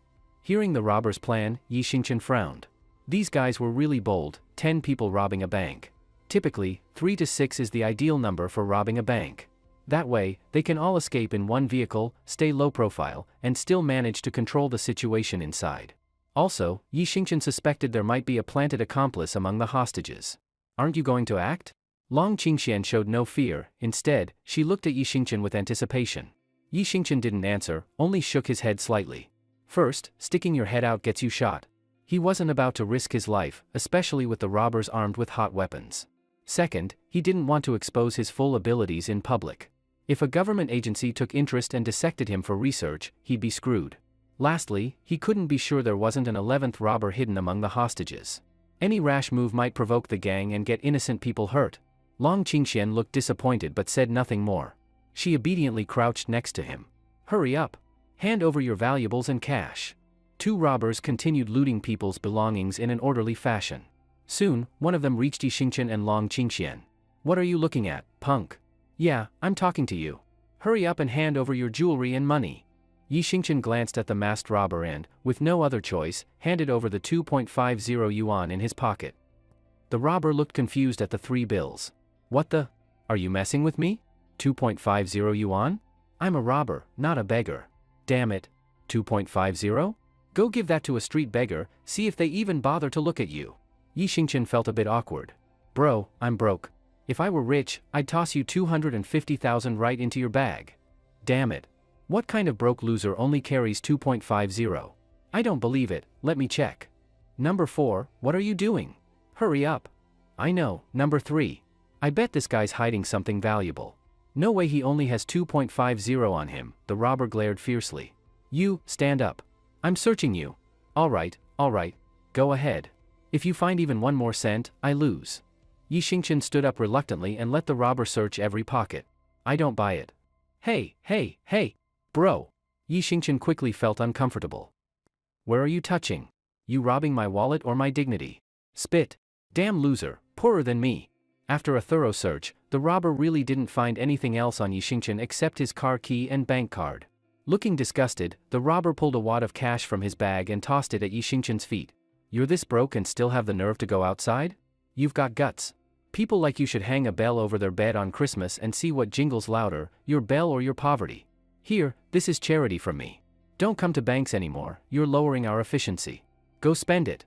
Hearing the robbers' plan, Yi Xingqian frowned. These guys were really bold, 10 people robbing a bank. Typically, 3 to 6 is the ideal number for robbing a bank. That way, they can all escape in one vehicle, stay low profile, and still manage to control the situation inside. Also, Yi Xingqian suspected there might be a planted accomplice among the hostages. Aren't you going to act? Long Qingxian showed no fear, instead, she looked at Yi Xingqian with anticipation. Yi Xingqian didn't answer, only shook his head slightly. First, sticking your head out gets you shot. He wasn't about to risk his life, especially with the robbers armed with hot weapons. Second, he didn't want to expose his full abilities in public. If a government agency took interest and dissected him for research, he'd be screwed. Lastly, he couldn't be sure there wasn't an 11th robber hidden among the hostages. Any rash move might provoke the gang and get innocent people hurt. Long Qingxian looked disappointed but said nothing more. She obediently crouched next to him. Hurry up. Hand over your valuables and cash. 2 robbers continued looting people's belongings in an orderly fashion. Soon, one of them reached Yi Xingqian and Long Qingxian. What are you looking at, punk? Yeah, I'm talking to you. Hurry up and hand over your jewelry and money. Yi Xingqian glanced at the masked robber and, with no other choice, handed over the 2.50 yuan in his pocket. The robber looked confused at the 3 bills. What the? Are you messing with me? 2.50 yuan? I'm a robber, not a beggar. Damn it. 2.50? Go give that to a street beggar, see if they even bother to look at you. Yi Xingqian felt a bit awkward. Bro, I'm broke. If I were rich, I'd toss you 250,000 right into your bag. Damn it. What kind of broke loser only carries 2.50? I don't believe it, let me check. Number 4, what are you doing? Hurry up. I know, Number 3. I bet this guy's hiding something valuable. No way he only has 2.50 on him, the robber glared fiercely. You, stand up. I'm searching you. Alright, go ahead. If you find even 1 more cent, I lose. Yi Xingqian stood up reluctantly and let the robber search every pocket. I don't buy it. Hey, bro. Yi Xingqian quickly felt uncomfortable. Where are you touching? You robbing my wallet or my dignity? Spit. Damn loser, poorer than me. After a thorough search, the robber really didn't find anything else on Yi Xingqian except his car key and bank card. Looking disgusted, the robber pulled a wad of cash from his bag and tossed it at Yi Xingqian's feet. You're this broke and still have the nerve to go outside? You've got guts. People like you should hang a bell over their bed on Christmas and see what jingles louder, your bell or your poverty. Here, this is charity from me. Don't come to banks anymore, you're lowering our efficiency. Go spend it.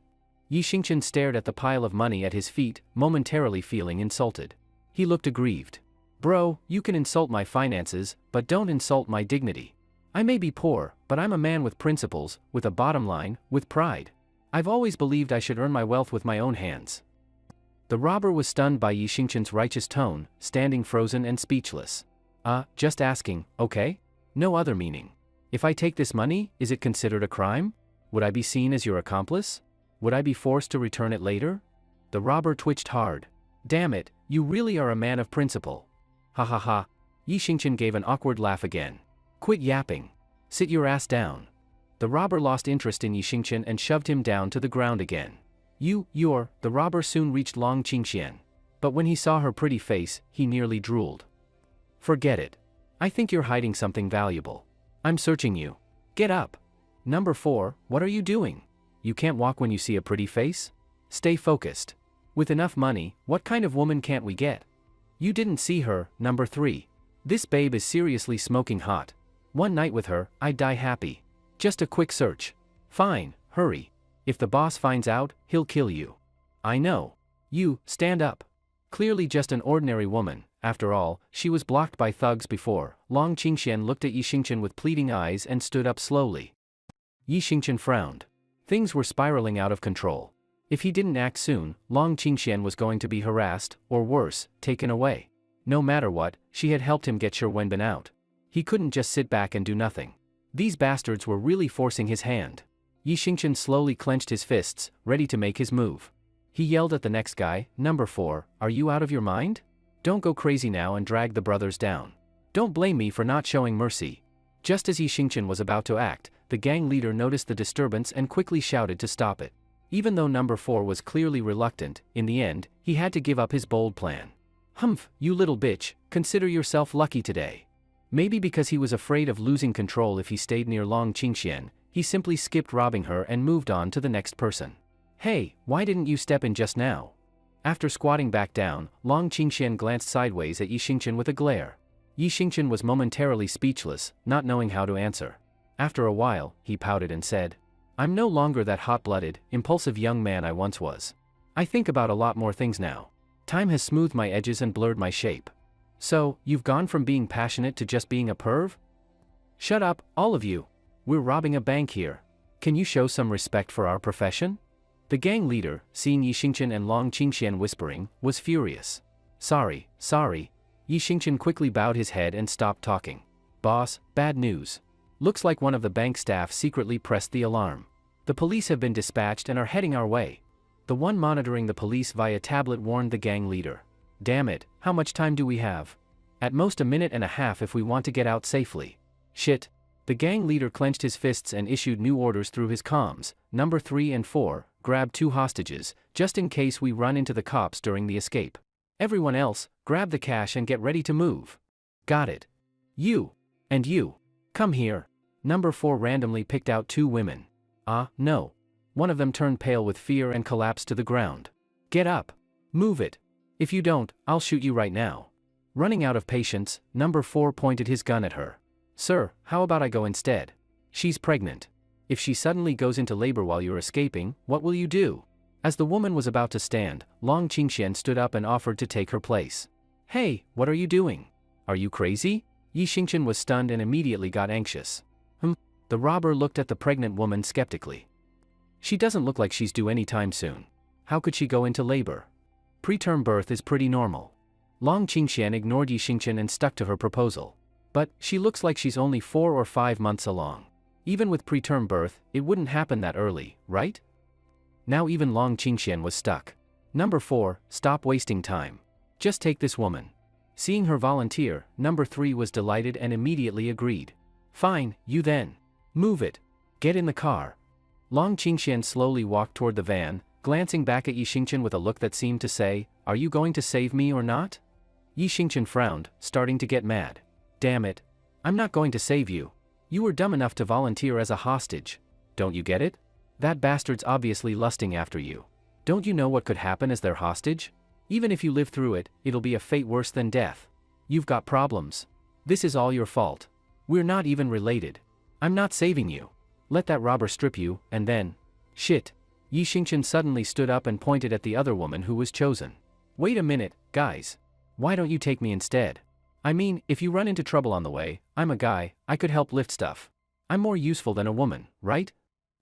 Yi Xingqian stared at the pile of money at his feet, momentarily feeling insulted. He looked aggrieved. Bro, you can insult my finances, but don't insult my dignity. I may be poor, but I'm a man with principles, with a bottom line, with pride. I've always believed I should earn my wealth with my own hands. The robber was stunned by Yi Xingqian's righteous tone, standing frozen and speechless. Just asking, okay? No other meaning. If I take this money, is it considered a crime? Would I be seen as your accomplice? Would I be forced to return it later? The robber twitched hard. Damn it, you really are a man of principle. Ha ha ha. Yi Xingqian gave an awkward laugh again. Quit yapping. Sit your ass down. The robber lost interest in Yi Xingqian and shoved him down to the ground again. The robber soon reached Long Qingxian. But when he saw her pretty face, he nearly drooled. Forget it. I think you're hiding something valuable. I'm searching you. Get up. Number 4, what are you doing? You can't walk when you see a pretty face? Stay focused. With enough money, what kind of woman can't we get? You didn't see her, number 3. This babe is seriously smoking hot. One night with her, I'd die happy. Just a quick search. Fine, hurry. If the boss finds out, he'll kill you. I know. You, stand up. Clearly just an ordinary woman. After all, she was blocked by thugs before. Long Qingxian looked at Yi Xingchen with pleading eyes and stood up slowly. Yi Xingchen frowned. Things were spiraling out of control. If he didn't act soon, Long Qingxian was going to be harassed, or worse, taken away. No matter what, she had helped him get Shi Wenbin out. He couldn't just sit back and do nothing. These bastards were really forcing his hand. Yi Xingchen slowly clenched his fists, ready to make his move. He yelled at the next guy, number 4, are you out of your mind? Don't go crazy now and drag the brothers down. Don't blame me for not showing mercy. Just as Yi Xingchen was about to act, the gang leader noticed the disturbance and quickly shouted to stop it. Even though number 4 was clearly reluctant, in the end, he had to give up his bold plan. Humph, you little bitch, consider yourself lucky today. Maybe because he was afraid of losing control if he stayed near Long Qingxian, he simply skipped robbing her and moved on to the next person. Hey, why didn't you step in just now? After squatting back down, Long Qingxian glanced sideways at Yi Xingchen with a glare. Yi Xingchen was momentarily speechless, not knowing how to answer. After a while, he pouted and said, I'm no longer that hot-blooded, impulsive young man I once was. I think about a lot more things now. Time has smoothed my edges and blurred my shape. So, you've gone from being passionate to just being a perv? Shut up, all of you. We're robbing a bank here. Can you show some respect for our profession? The gang leader, seeing Yi Xingchen and Long Qingxian whispering, was furious. Sorry. Yi Xingchen quickly bowed his head and stopped talking. Boss, bad news. Looks like one of the bank staff secretly pressed the alarm. The police have been dispatched and are heading our way. The one monitoring the police via tablet warned the gang leader. Damn it, how much time do we have? At most a minute and a half if we want to get out safely. Shit. The gang leader clenched his fists and issued new orders through his comms. Number 3 and 4, grab 2 hostages, just in case we run into the cops during the escape. Everyone else, grab the cash and get ready to move. Got it. You. And you. Come here. Number 4 randomly picked out 2 women. No. One of them turned pale with fear and collapsed to the ground. Get up. Move it. If you don't, I'll shoot you right now. Running out of patience, number 4 pointed his gun at her. Sir, how about I go instead? She's pregnant. If she suddenly goes into labor while you're escaping, what will you do? As the woman was about to stand, Long Qingxian stood up and offered to take her place. Hey, what are you doing? Are you crazy? Yi Xingchen was stunned and immediately got anxious. The robber looked at the pregnant woman skeptically. She doesn't look like she's due anytime soon. How could she go into labor? Preterm birth is pretty normal. Long Qingxian ignored Yi Xingchen and stuck to her proposal. But, she looks like she's only 4 or 5 months along. Even with preterm birth, it wouldn't happen that early, right? Now even Long Qingxian was stuck. Number 4, stop wasting time. Just take this woman. Seeing her volunteer, number 3 was delighted and immediately agreed. Fine, you then. Move it. Get in the car. Long Qingxian slowly walked toward the van, glancing back at Yi Xingchen with a look that seemed to say, are you going to save me or not? Yi Xingchen frowned, starting to get mad. Damn it. I'm not going to save you. You were dumb enough to volunteer as a hostage. Don't you get it? That bastard's obviously lusting after you. Don't you know what could happen as their hostage? Even if you live through it, it'll be a fate worse than death. You've got problems. This is all your fault. We're not even related. I'm not saving you. Let that robber strip you, and then... Shit. Yi Xingchen suddenly stood up and pointed at the other woman who was chosen. Wait a minute, guys. Why don't you take me instead? I mean, if you run into trouble on the way, I'm a guy, I could help lift stuff. I'm more useful than a woman, right?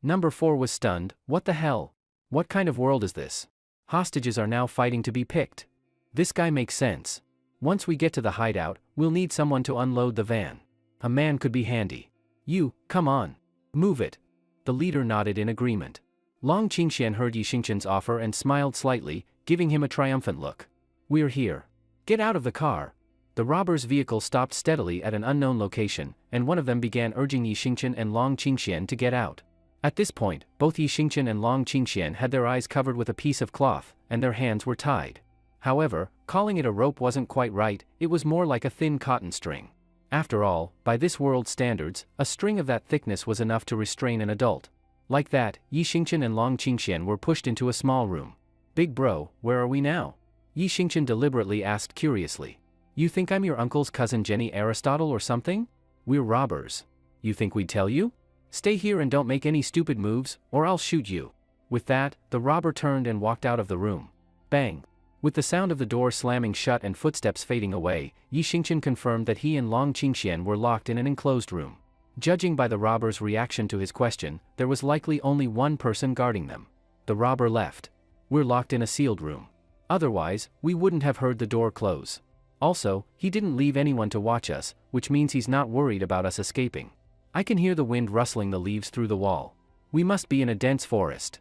Number 4 was stunned. What the hell? What kind of world is this? Hostages are now fighting to be picked. This guy makes sense. Once we get to the hideout, we'll need someone to unload the van. A man could be handy. You, come on. Move it. The leader nodded in agreement. Long Qingxian heard Yi Xingchen's offer and smiled slightly, giving him a triumphant look. We're here. Get out of the car. The robber's vehicle stopped steadily at an unknown location, and one of them began urging Yi Xingchen and Long Qingxian to get out. At this point, both Yi Xingchen and Long Qingxian had their eyes covered with a piece of cloth, and their hands were tied. However, calling it a rope wasn't quite right, it was more like a thin cotton string. After all, by this world's standards, a string of that thickness was enough to restrain an adult. Like that, Yi Xingchen and Long Qingxian were pushed into a small room. Big bro, where are we now? Yi Xingqian deliberately asked curiously. You think I'm your uncle's cousin Jenny Aristotle or something? We're robbers. You think we'd tell you? Stay here and don't make any stupid moves, or I'll shoot you. With that, the robber turned and walked out of the room. Bang! With the sound of the door slamming shut and footsteps fading away, Yi Xingqian confirmed that he and Long Qingxian were locked in an enclosed room. Judging by the robber's reaction to his question, there was likely only one person guarding them. The robber left. We're locked in a sealed room. Otherwise, we wouldn't have heard the door close. Also, he didn't leave anyone to watch us, which means he's not worried about us escaping. I can hear the wind rustling the leaves through the wall. We must be in a dense forest.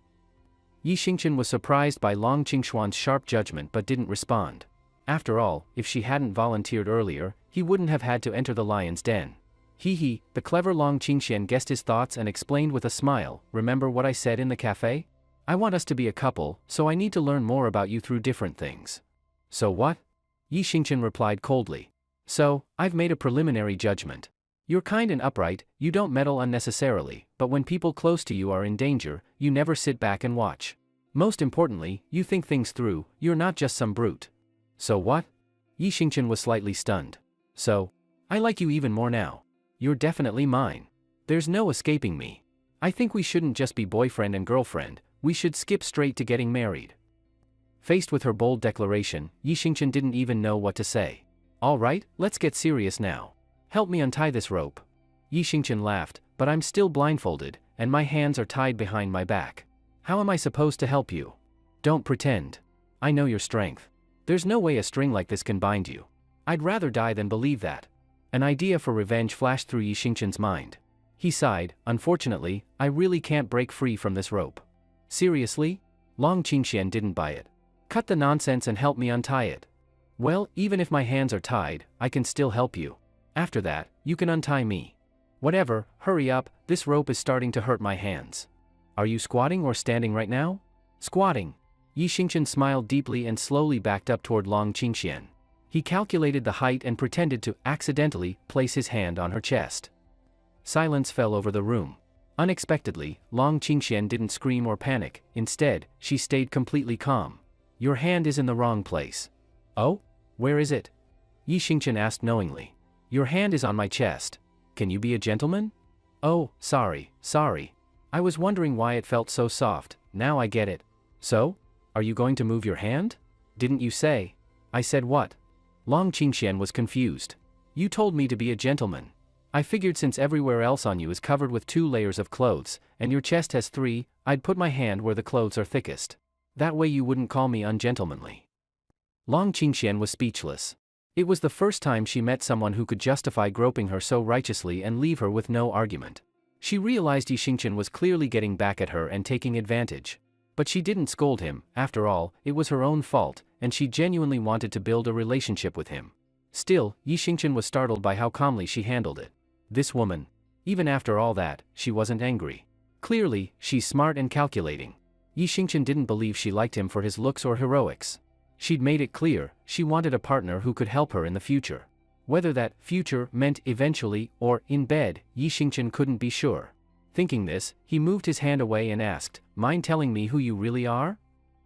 Yi Xingqian was surprised by Long Qingxuan's sharp judgment but didn't respond. After all, if she hadn't volunteered earlier, he wouldn't have had to enter the lion's den. He, the clever Long Qingxian guessed his thoughts and explained with a smile, remember what I said in the cafe? I want us to be a couple, so I need to learn more about you through different things. So what? Yi Xingqian replied coldly. So, I've made a preliminary judgment. You're kind and upright, you don't meddle unnecessarily, but when people close to you are in danger, you never sit back and watch. Most importantly, you think things through, you're not just some brute. So what? Yi Xingqian was slightly stunned. So, I like you even more now. You're definitely mine. There's no escaping me. I think we shouldn't just be boyfriend and girlfriend, we should skip straight to getting married. Faced with her bold declaration, Yi Xingqian didn't even know what to say. All right, let's get serious now. Help me untie this rope. Yi Xingqian laughed, but I'm still blindfolded, and my hands are tied behind my back. How am I supposed to help you? Don't pretend. I know your strength. There's no way a string like this can bind you. I'd rather die than believe that. An idea for revenge flashed through Yi Xingqian's mind. He sighed, unfortunately, I really can't break free from this rope. Seriously? Long Qingxian didn't buy it. Cut the nonsense and help me untie it. Well, even if my hands are tied, I can still help you. After that, you can untie me. Whatever, hurry up, this rope is starting to hurt my hands. Are you squatting or standing right now? Squatting. Yi Xingqian smiled deeply and slowly backed up toward Long Qingxian. He calculated the height and pretended to accidentally place his hand on her chest. Silence fell over the room. Unexpectedly, Long Qingxian didn't scream or panic, instead, she stayed completely calm. Your hand is in the wrong place. Oh? Where is it? Yi Xingqian asked knowingly. Your hand is on my chest. Can you be a gentleman? Oh, sorry. I was wondering why it felt so soft, now I get it. So? Are you going to move your hand? Didn't you say? I said what? Long Qingxian was confused. You told me to be a gentleman. I figured since everywhere else on you is covered with 2 layers of clothes, and your chest has 3, I'd put my hand where the clothes are thickest. That way you wouldn't call me ungentlemanly. Long Qingxian was speechless. It was the first time she met someone who could justify groping her so righteously and leave her with no argument. She realized Yi Xingqian was clearly getting back at her and taking advantage. But she didn't scold him, after all, it was her own fault, and she genuinely wanted to build a relationship with him. Still, Yi Xingqian was startled by how calmly she handled it. This woman. Even after all that, she wasn't angry. Clearly, she's smart and calculating. Yi Xingqian didn't believe she liked him for his looks or heroics. She'd made it clear, she wanted a partner who could help her in the future. Whether that future meant eventually or in bed, Yi Xingqian couldn't be sure. Thinking this, he moved his hand away and asked, mind telling me who you really are?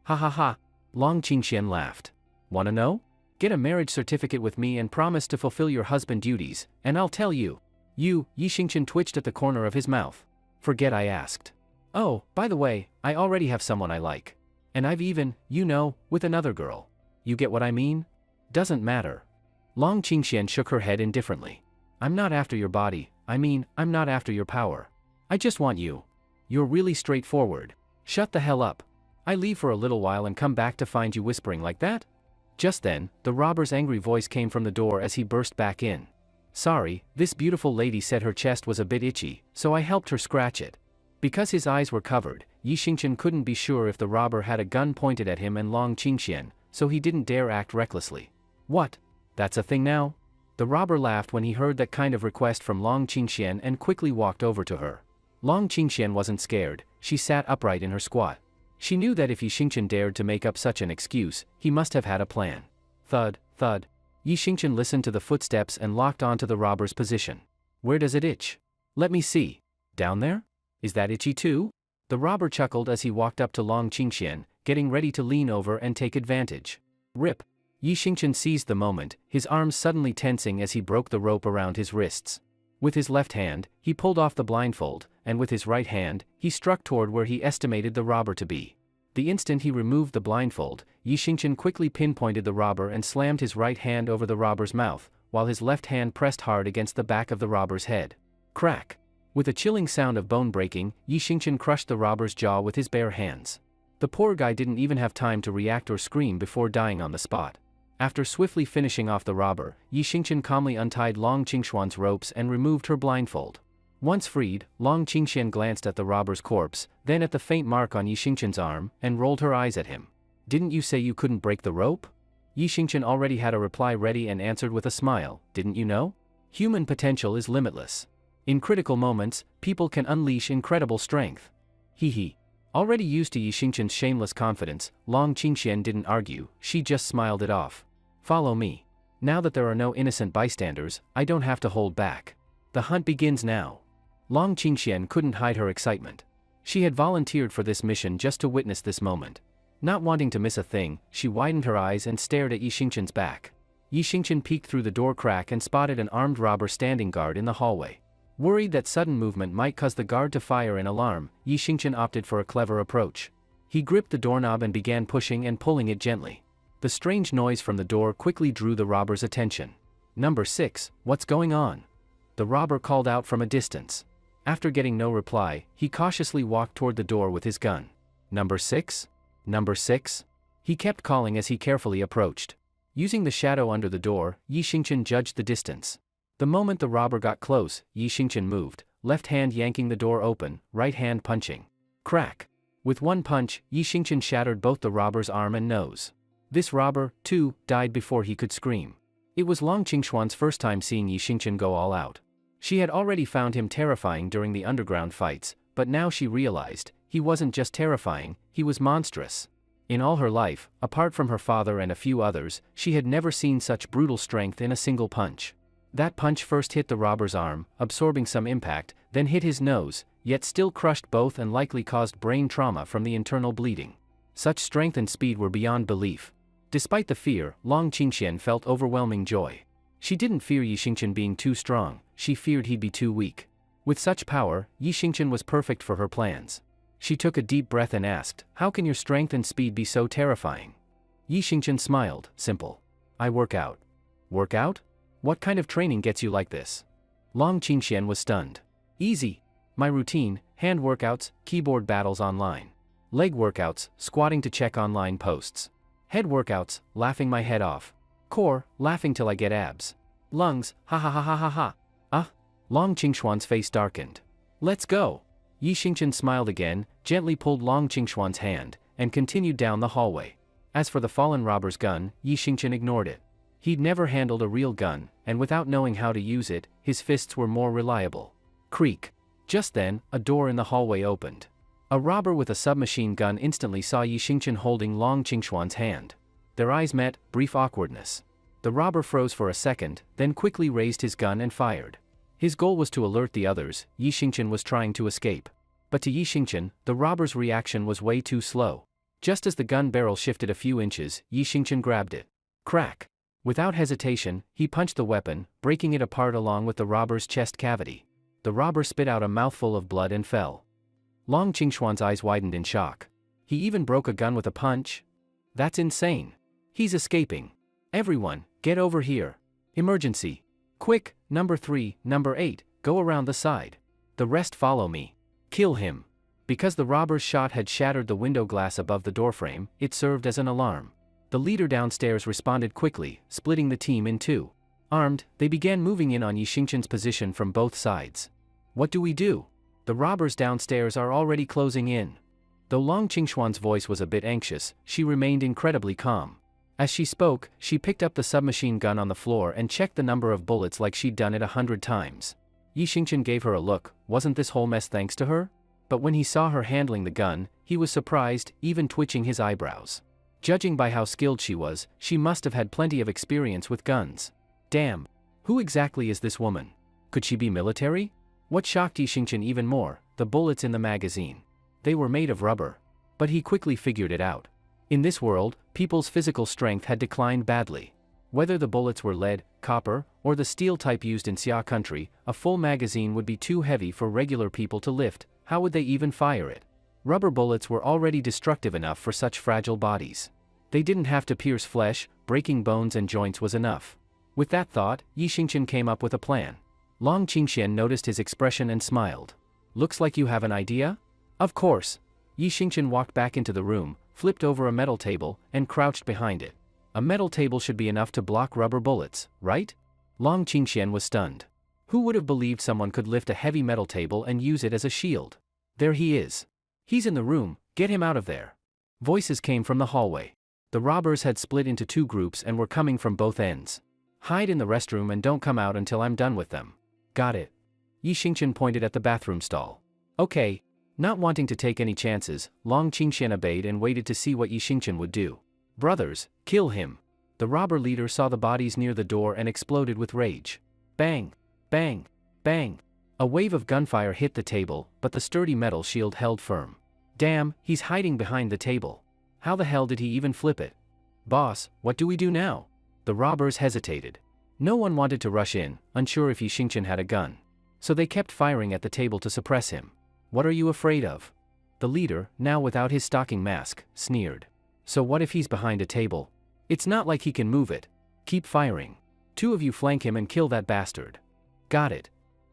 Ha ha ha. Long Qingxian laughed. Wanna know? Get a marriage certificate with me and promise to fulfill your husband duties, and I'll tell you. You, Yi Xingqian twitched at the corner of his mouth. Forget I asked. Oh, by the way, I already have someone I like. And I've even, with another girl. You get what I mean? Doesn't matter. Long Qingxian shook her head indifferently. I'm not after your body, I'm not after your power. I just want you. You're really straightforward. Shut the hell up. I leave for a little while and come back to find you whispering like that? Just then, the robber's angry voice came from the door as he burst back in. Sorry, this beautiful lady said her chest was a bit itchy, so I helped her scratch it. Because his eyes were covered, Yi Xingqian couldn't be sure if the robber had a gun pointed at him and Long Qingxian, so he didn't dare act recklessly. What? That's a thing now? The robber laughed when he heard that kind of request from Long Qingxian and quickly walked over to her. Long Qingxian wasn't scared, she sat upright in her squat. She knew that if Yi Xingqian dared to make up such an excuse, he must have had a plan. Thud, thud. Yi Xingqian listened to the footsteps and locked onto the robber's position. Where does it itch? Let me see. Down there? Is that itchy too? The robber chuckled as he walked up to Long Qingxian, getting ready to lean over and take advantage. Rip! Yi Xingchen seized the moment, his arms suddenly tensing as he broke the rope around his wrists. With his left hand, he pulled off the blindfold, and with his right hand, he struck toward where he estimated the robber to be. The instant he removed the blindfold, Yi Xingchen quickly pinpointed the robber and slammed his right hand over the robber's mouth, while his left hand pressed hard against the back of the robber's head. Crack! With a chilling sound of bone breaking, Yi Xingchen crushed the robber's jaw with his bare hands. The poor guy didn't even have time to react or scream before dying on the spot. After swiftly finishing off the robber, Yi Xingchen calmly untied Long Qingxuan's ropes and removed her blindfold. Once freed, Long Qingxian glanced at the robber's corpse, then at the faint mark on Yi Xingchen's arm, and rolled her eyes at him. "Didn't you say you couldn't break the rope?" Yi Xingchen already had a reply ready and answered with a smile, "Didn't you know? Human potential is limitless. In critical moments, people can unleash incredible strength." Hee. Already used to Yi Xingchen's shameless confidence, Long Qingxian didn't argue, she just smiled it off. "Follow me. Now that there are no innocent bystanders, I don't have to hold back. The hunt begins now." Long Qingxian couldn't hide her excitement. She had volunteered for this mission just to witness this moment. Not wanting to miss a thing, she widened her eyes and stared at Yi Xingchen's back. Yi Xingchen peeked through the door crack and spotted an armed robber standing guard in the hallway. Worried that sudden movement might cause the guard to fire an alarm, Yi Xingchen opted for a clever approach. He gripped the doorknob and began pushing and pulling it gently. The strange noise from the door quickly drew the robber's attention. "Number 6, what's going on?" The robber called out from a distance. After getting no reply, he cautiously walked toward the door with his gun. "Number 6? Number 6? He kept calling as he carefully approached. Using the shadow under the door, Yi Xingchen judged the distance. The moment the robber got close, Yi Xingchen moved, left hand yanking the door open, right hand punching. Crack! With one punch, Yi Xingchen shattered both the robber's arm and nose. This robber, too, died before he could scream. It was Long Qingxuan's first time seeing Yi Xingchen go all out. She had already found him terrifying during the underground fights, but now she realized, he wasn't just terrifying, he was monstrous. In all her life, apart from her father and a few others, she had never seen such brutal strength in a single punch. That punch first hit the robber's arm, absorbing some impact, then hit his nose, yet still crushed both and likely caused brain trauma from the internal bleeding. Such strength and speed were beyond belief. Despite the fear, Long Qingxian felt overwhelming joy. She didn't fear Yi Xingchen being too strong, she feared he'd be too weak. With such power, Yi Xingchen was perfect for her plans. She took a deep breath and asked, "How can your strength and speed be so terrifying?" Yi Xingchen smiled, "Simple. I work out." "Work out? What kind of training gets you like this?" Long Qingxian was stunned. "Easy. My routine, hand workouts, keyboard battles online. Leg workouts, squatting to check online posts. Head workouts, laughing my head off. Core, laughing till I get abs. Lungs, ha ha ha ha ha ha. Ah!" Long Qingxuan's face darkened. "Let's go." Yi Xingchen smiled again, gently pulled Long Qingxuan's hand, and continued down the hallway. As for the fallen robber's gun, Yi Xingchen ignored it. He'd never handled a real gun, and without knowing how to use it, his fists were more reliable. Creak. Just then, a door in the hallway opened. A robber with a submachine gun instantly saw Yi Xingchen holding Long Qingxuan's hand. Their eyes met, brief awkwardness. The robber froze for a second, then quickly raised his gun and fired. His goal was to alert the others, Yi Xingchen was trying to escape. But to Yi Xingchen, the robber's reaction was way too slow. Just as the gun barrel shifted a few inches, Yi Xingchen grabbed it. Crack! Without hesitation, he punched the weapon, breaking it apart along with the robber's chest cavity. The robber spit out a mouthful of blood and fell. Long Qingxuan's eyes widened in shock. He even broke a gun with a punch? That's insane. He's escaping. Everyone, get over here. Emergency. Quick, number 3, number 8, go around the side. The rest follow me. Kill him. Because the robber's shot had shattered the window glass above the doorframe, it served as an alarm. The leader downstairs responded quickly, splitting the team in two. Armed, they began moving in on Yi Xingchen's position from both sides. What do we do? The robbers downstairs are already closing in. Though Long Qingxuan's voice was a bit anxious, she remained incredibly calm. As she spoke, she picked up the submachine gun on the floor and checked the number of bullets like she'd done it 100 times. Yi Xingchen gave her a look. Wasn't this whole mess thanks to her? But when he saw her handling the gun, he was surprised, even twitching his eyebrows. Judging by how skilled she was, she must have had plenty of experience with guns. Damn. Who exactly is this woman? Could she be military? What shocked Yi Xingchen even more, the bullets in the magazine. They were made of rubber. But he quickly figured it out. In this world, people's physical strength had declined badly. Whether the bullets were lead, copper, or the steel type used in Xia country, a full magazine would be too heavy for regular people to lift. How would they even fire it? Rubber bullets were already destructive enough for such fragile bodies. They didn't have to pierce flesh, breaking bones and joints was enough. With that thought, Yi Xingqian came up with a plan. Long Qingxian noticed his expression and smiled. Looks like you have an idea? Of course. Yi Xingqian walked back into the room, flipped over a metal table, and crouched behind it. A metal table should be enough to block rubber bullets, right? Long Qingxian was stunned. Who would have believed someone could lift a heavy metal table and use it as a shield? There he is. He's in the room, get him out of there. Voices came from the hallway. The robbers had split into two groups and were coming from both ends. Hide in the restroom and don't come out until I'm done with them. Got it. Yi Xingqian pointed at the bathroom stall. Okay. Not wanting to take any chances, Long Qingxian obeyed and waited to see what Yi Xingqian would do. Brothers, kill him. The robber leader saw the bodies near the door and exploded with rage. Bang! Bang! Bang! A wave of gunfire hit the table, but the sturdy metal shield held firm. Damn, he's hiding behind the table. How the hell did he even flip it? Boss, what do we do now? The robbers hesitated. No one wanted to rush in, unsure if Yi Xingqian had a gun. So they kept firing at the table to suppress him. What are you afraid of? The leader, now without his stocking mask, sneered. So what if he's behind a table? It's not like he can move it. Keep firing. Two of you flank him and kill that bastard. Got it.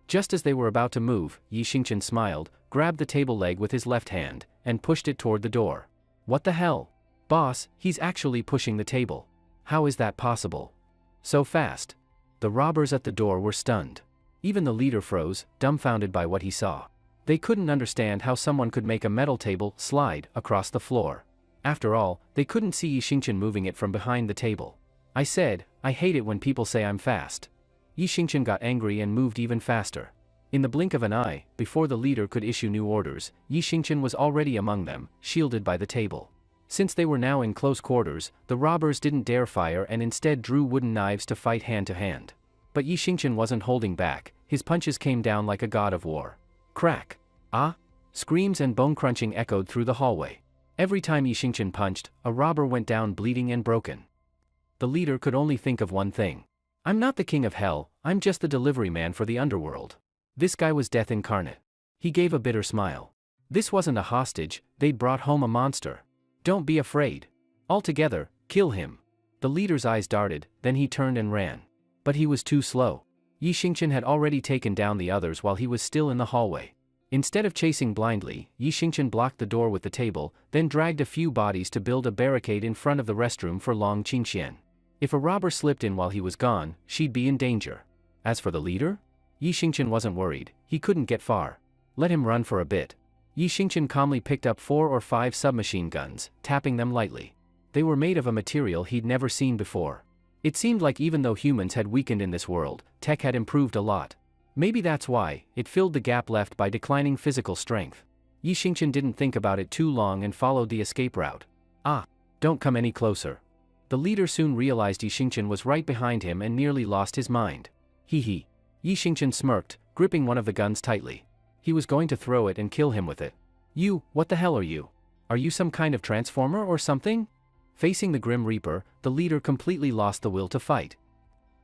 Just as they were about to move, Yi Xingqian smiled, grabbed the table leg with his left hand, and pushed it toward the door. What the hell? Boss, he's actually pushing the table. How is that possible? So fast. The robbers at the door were stunned. Even the leader froze, dumbfounded by what he saw. They couldn't understand how someone could make a metal table slide across the floor. After all, they couldn't see Yi Xingqian moving it from behind the table. I said, I hate it when people say I'm fast. Yi Xingqian got angry and moved even faster. In the blink of an eye, before the leader could issue new orders, Yi Xingqian was already among them, shielded by the table. Since they were now in close quarters, the robbers didn't dare fire and instead drew wooden knives to fight hand to hand. But Yi Xingqian wasn't holding back, his punches came down like a god of war. Crack! Ah! Screams and bone-crunching echoed through the hallway. Every time Yi Xingqian punched, a robber went down bleeding and broken. The leader could only think of one thing. I'm not the king of hell, I'm just the delivery man for the underworld. This guy was death incarnate. He gave a bitter smile. This wasn't a hostage, they'd brought home a monster. Don't be afraid. All together, kill him. The leader's eyes darted, then he turned and ran. But he was too slow. Yi Xingqian had already taken down the others while he was still in the hallway. Instead of chasing blindly, Yi Xingqian blocked the door with the table, then dragged a few bodies to build a barricade in front of the restroom for Long Qingxian. If a robber slipped in while he was gone, she'd be in danger. As for the leader? Yi Xingqian wasn't worried, he couldn't get far. Let him run for a bit. Yi Xingqian calmly picked up 4 or 5 submachine guns, tapping them lightly. They were made of a material he'd never seen before. It seemed like even though humans had weakened in this world, tech had improved a lot. Maybe that's why, it filled the gap left by declining physical strength. Yi Xingqian didn't think about it too long and followed the escape route. Ah! Don't come any closer. The leader soon realized Yi Xingqian was right behind him and nearly lost his mind. Hee hee. Yi Xingqian smirked, gripping one of the guns tightly. He was going to throw it and kill him with it. You, what the hell are you? Are you some kind of transformer or something? Facing the Grim Reaper, the leader completely lost the will to fight.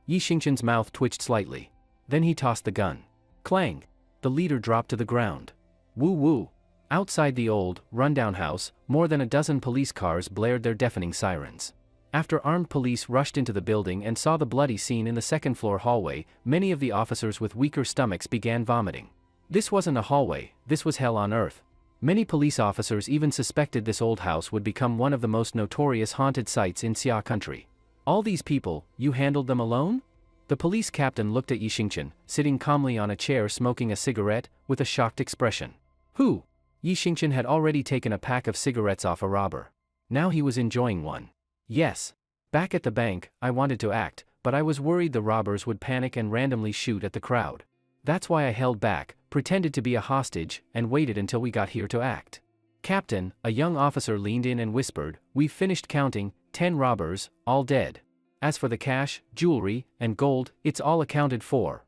Yi Xingqian's mouth twitched slightly. Then he tossed the gun. Clang! The leader dropped to the ground. Woo woo! Outside the old, rundown house, more than a dozen police cars blared their deafening sirens. After armed police rushed into the building and saw the bloody scene in the second-floor hallway, many of the officers with weaker stomachs began vomiting. This wasn't a hallway, this was hell on earth. Many police officers even suspected this old house would become one of the most notorious haunted sites in Xia country. All these people, you handled them alone? The police captain looked at Yi Xingqian, sitting calmly on a chair smoking a cigarette, with a shocked expression. Who? Yi Xingqian had already taken a pack of cigarettes off a robber. Now he was enjoying one. Yes. Back at the bank, I wanted to act, but I was worried the robbers would panic and randomly shoot at the crowd. That's why I held back, pretended to be a hostage, and waited until we got here to act. Captain, a young officer leaned in and whispered, we've finished counting, 10 robbers, all dead. As for the cash, jewelry, and gold, it's all accounted for.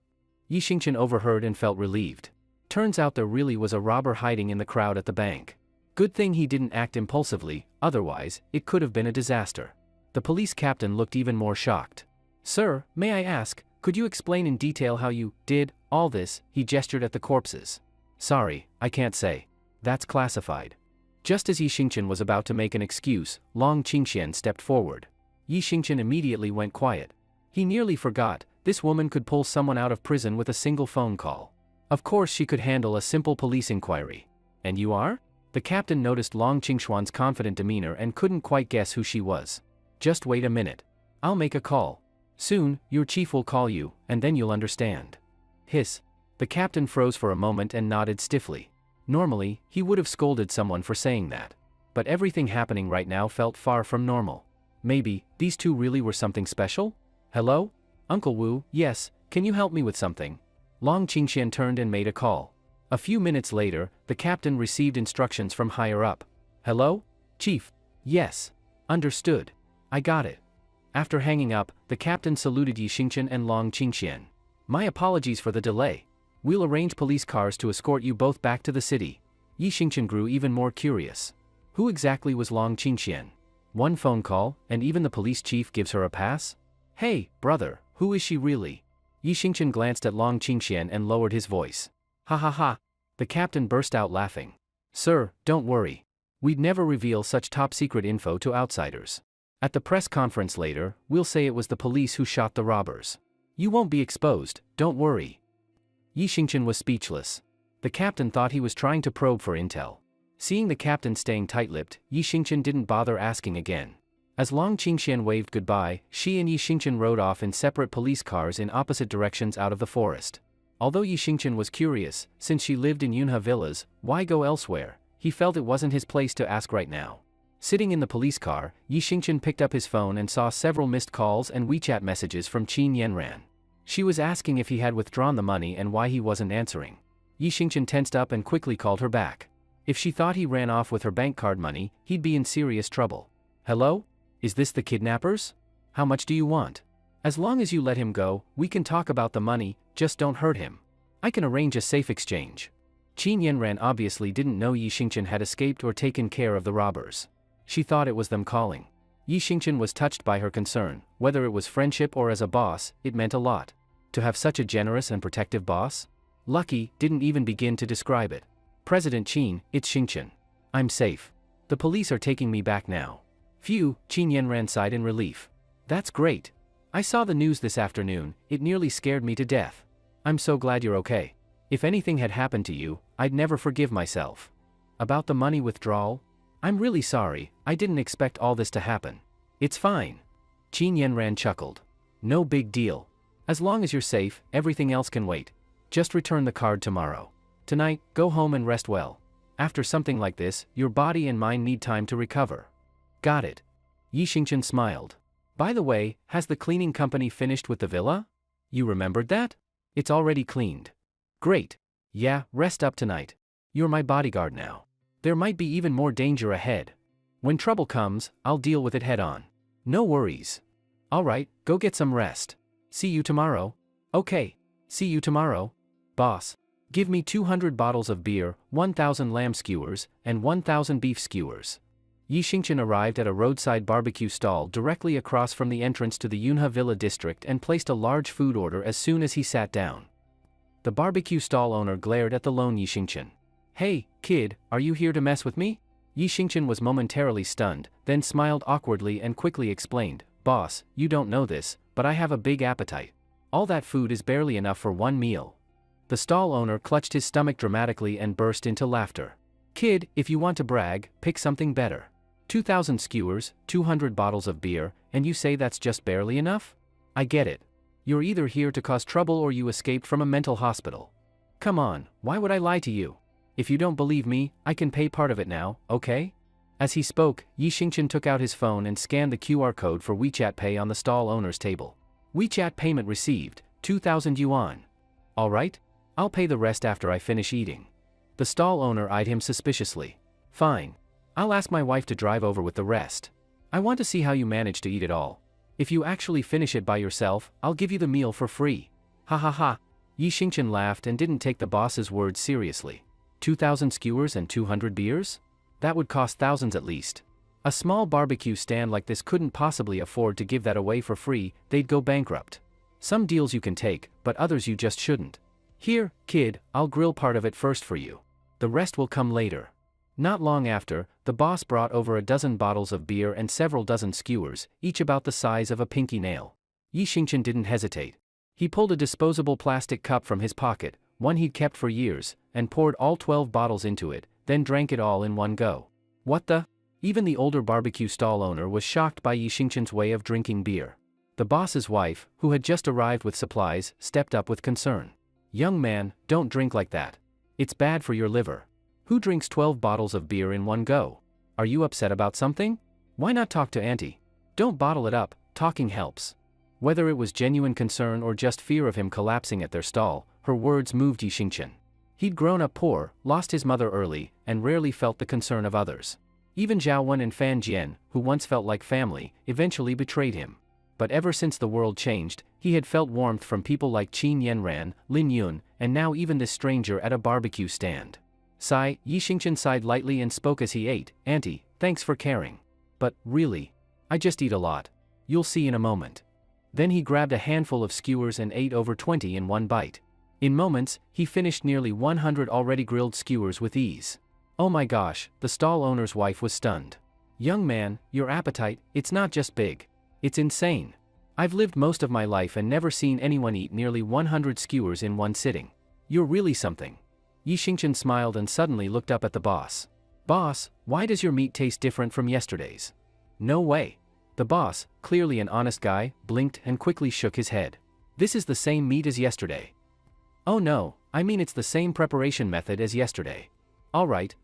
Yi Xingqian overheard and felt relieved. Turns out there really was a robber hiding in the crowd at the bank. Good thing he didn't act impulsively, otherwise, it could have been a disaster. The police captain looked even more shocked. Sir, may I ask, could you explain in detail how you did all this? He gestured at the corpses. Sorry, I can't say. That's classified. Just as Yi Xingqian was about to make an excuse, Long Qingxian stepped forward. Yi Xingqian immediately went quiet. He nearly forgot, this woman could pull someone out of prison with a single phone call. Of course she could handle a simple police inquiry. And you are? The captain noticed Long Qingxuan's confident demeanor and couldn't quite guess who she was. Just wait a minute. I'll make a call. Soon, your chief will call you, and then you'll understand. Hiss. The captain froze for a moment and nodded stiffly. Normally, he would have scolded someone for saying that. But everything happening right now felt far from normal. Maybe, these two really were something special? Hello? Uncle Wu, yes, can you help me with something? Long Qingxian turned and made a call. A few minutes later, the captain received instructions from higher up. Hello? Chief? Yes. Understood. I got it. After hanging up, the captain saluted Yi Xingqian and Long Qingxian. My apologies for the delay. We'll arrange police cars to escort you both back to the city. Yi Xingqian grew even more curious. Who exactly was Long Qingxian? One phone call, and even the police chief gives her a pass? Hey, brother, who is she really? Yi Xingqian glanced at Long Qingxian and lowered his voice. Ha ha ha. The captain burst out laughing. Sir, don't worry. We'd never reveal such top-secret info to outsiders. At the press conference later, we'll say it was the police who shot the robbers. You won't be exposed, don't worry. Yi Xingqian was speechless. The captain thought he was trying to probe for intel. Seeing the captain staying tight-lipped, Yi Xingqian didn't bother asking again. As Long Qingxian waved goodbye, she and Yi Xingqian rode off in separate police cars in opposite directions out of the forest. Although Yi Xingqian was curious, since she lived in Yunhe Villas, why go elsewhere, he felt it wasn't his place to ask right now. Sitting in the police car, Yi Xingqian picked up his phone and saw several missed calls and WeChat messages from Qin Yanran. She was asking if he had withdrawn the money and why he wasn't answering. Yi Xingqian tensed up and quickly called her back. If she thought he ran off with her bank card money, he'd be in serious trouble. Hello? Is this the kidnappers? How much do you want? As long as you let him go, we can talk about the money, just don't hurt him. I can arrange a safe exchange. Qin Yanran obviously didn't know Yi Xingqian had escaped or taken care of the robbers. She thought it was them calling. Yi Xingqian was touched by her concern, whether it was friendship or as a boss, it meant a lot. To have such a generous and protective boss? Lucky didn't even begin to describe it. President Qin, it's Xingqian. I'm safe. The police are taking me back now. Phew, Qin Yanran sighed in relief. That's great. I saw the news this afternoon, it nearly scared me to death. I'm so glad you're okay. If anything had happened to you, I'd never forgive myself. About the money withdrawal? I'm really sorry, I didn't expect all this to happen. It's fine. Qin Yanran chuckled. No big deal. As long as you're safe, everything else can wait. Just return the card tomorrow. Tonight, go home and rest well. After something like this, your body and mind need time to recover. Got it. Yi Xingqian smiled. By the way, has the cleaning company finished with the villa? You remembered that? It's already cleaned. Great. Yeah, rest up tonight. You're my bodyguard now. There might be even more danger ahead. When trouble comes, I'll deal with it head-on. No worries. Alright, go get some rest. See you tomorrow. Okay. See you tomorrow. Boss. Give me 200 bottles of beer, 1,000 lamb skewers, and 1,000 beef skewers. Yi Xingqian arrived at a roadside barbecue stall directly across from the entrance to the Yunhe Villa district and placed a large food order as soon as he sat down. The barbecue stall owner glared at the lone Yi Xingqian. Hey, kid, are you here to mess with me? Yi Xingqian was momentarily stunned, then smiled awkwardly and quickly explained, Boss, you don't know this, but I have a big appetite. All that food is barely enough for one meal. The stall owner clutched his stomach dramatically and burst into laughter. Kid, if you want to brag, pick something better. 2,000 skewers, 200 bottles of beer, and you say that's just barely enough? I get it. You're either here to cause trouble or you escaped from a mental hospital. Come on, why would I lie to you? If you don't believe me, I can pay part of it now, okay? As he spoke, Yi Xingqian took out his phone and scanned the QR code for WeChat Pay on the stall owner's table. WeChat payment received, 2,000 yuan. Alright? I'll pay the rest after I finish eating. The stall owner eyed him suspiciously. Fine. I'll ask my wife to drive over with the rest. I want to see how you manage to eat it all. If you actually finish it by yourself, I'll give you the meal for free. Ha ha ha. Yi Xingqian laughed and didn't take the boss's words seriously. 2,000 skewers and 200 beers? That would cost thousands at least. A small barbecue stand like this couldn't possibly afford to give that away for free, they'd go bankrupt. Some deals you can take, but others you just shouldn't. Here, kid, I'll grill part of it first for you. The rest will come later. Not long after, the boss brought over a dozen bottles of beer and several dozen skewers, each about the size of a pinky nail. Yi Xingchen didn't hesitate. He pulled a disposable plastic cup from his pocket, one he'd kept for years, and poured all 12 bottles into it, then drank it all in one go. What the? Even the older barbecue stall owner was shocked by Yi Xingchen's way of drinking beer. The boss's wife, who had just arrived with supplies, stepped up with concern. Young man, don't drink like that. It's bad for your liver. Who drinks 12 bottles of beer in one go? Are you upset about something? Why not talk to auntie? Don't bottle it up, talking helps. Whether it was genuine concern or just fear of him collapsing at their stall, her words moved Yi Xingchen. He'd grown up poor, lost his mother early, and rarely felt the concern of others. Even Zhao Wen and Fan Jian, who once felt like family, eventually betrayed him. But ever since the world changed, he had felt warmth from people like Qin Yanran, Lin Yun, and now even this stranger at a barbecue stand. Yi Xingchen sighed lightly and spoke as he ate, "Auntie, thanks for caring. But, really, I just eat a lot. You'll see in a moment." Then he grabbed a handful of skewers and ate over 20 in one bite. In moments, he finished nearly 100 already grilled skewers with ease. Oh my gosh, the stall owner's wife was stunned. "Young man, your appetite, it's not just big. It's insane. I've lived most of my life and never seen anyone eat nearly 100 skewers in one sitting. You're really something." Yi Xingchen smiled and suddenly looked up at the boss. "Boss, why does your meat taste different from yesterday's?" "No way." The boss, clearly an honest guy, blinked and quickly shook his head. "This is the same meat as yesterday." "Oh no, I mean it's the same preparation method as yesterday." All right.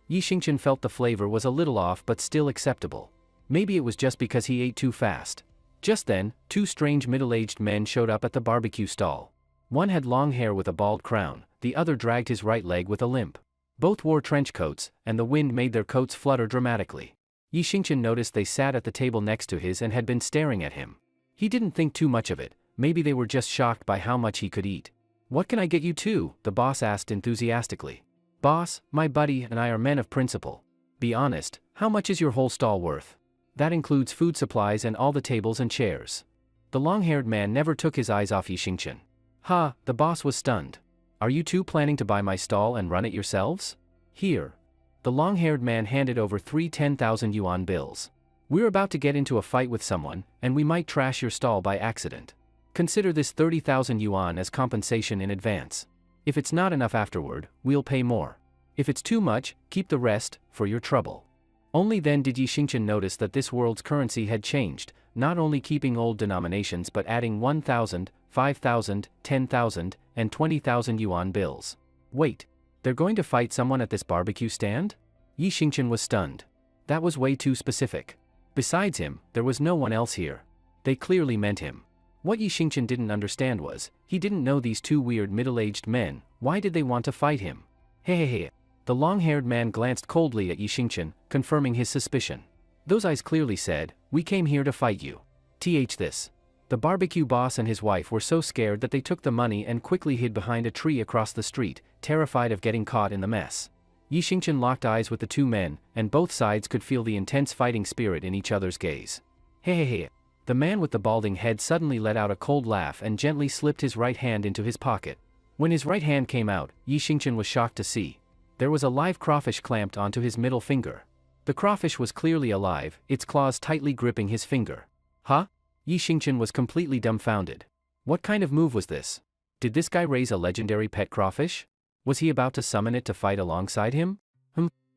Yi Xingchen felt the flavor was a little off but still acceptable. Maybe it was just because he ate too fast. Just then, two strange middle-aged men showed up at the barbecue stall. One had long hair with a bald crown, the other dragged his right leg with a limp. Both wore trench coats, and the wind made their coats flutter dramatically. Yi Xingchen noticed they sat at the table next to his and had been staring at him. He didn't think too much of it, maybe they were just shocked by how much he could eat. "What can I get you too?" the boss asked enthusiastically. "Boss, my buddy and I are men of principle. Be honest, how much is your whole stall worth?" "That includes food supplies and all the tables and chairs." The long-haired man never took his eyes off Yi Xingchen. "Ha," the boss was stunned. "Are you two planning to buy my stall and run it yourselves? Here." The long-haired man handed over 3 10,000 yuan bills. "We're about to get into a fight with someone, and we might trash your stall by accident. Consider this 30,000 yuan as compensation in advance. If it's not enough afterward, we'll pay more. If it's too much, keep the rest, for your trouble." Only then did Yi Xingchen notice that this world's currency had changed, not only keeping old denominations but adding 1,000, 5,000, 10,000, and 20,000 yuan bills. Wait, they're going to fight someone at this barbecue stand? Yi Xingchen was stunned. That was way too specific. Besides him, there was no one else here. They clearly meant him. What Yi Xingchen didn't understand was, he didn't know these two weird middle-aged men. Why did they want to fight him? Hey. The long-haired man glanced coldly at Yi Xingchen, confirming his suspicion. Those eyes clearly said, "We came here to fight you." This. The barbecue boss and his wife were so scared that they took the money and quickly hid behind a tree across the street, terrified of getting caught in the mess. Yi Xingchen locked eyes with the two men, and both sides could feel the intense fighting spirit in each other's gaze. Hey. The man with the balding head suddenly let out a cold laugh and gently slipped his right hand into his pocket. When his right hand came out, Yi Xingchen was shocked to see. There was a live crawfish clamped onto his middle finger. The crawfish was clearly alive, its claws tightly gripping his finger. Huh? Yi Xingchen was completely dumbfounded. What kind of move was this? Did this guy raise a legendary pet crawfish? Was he about to summon it to fight alongside him?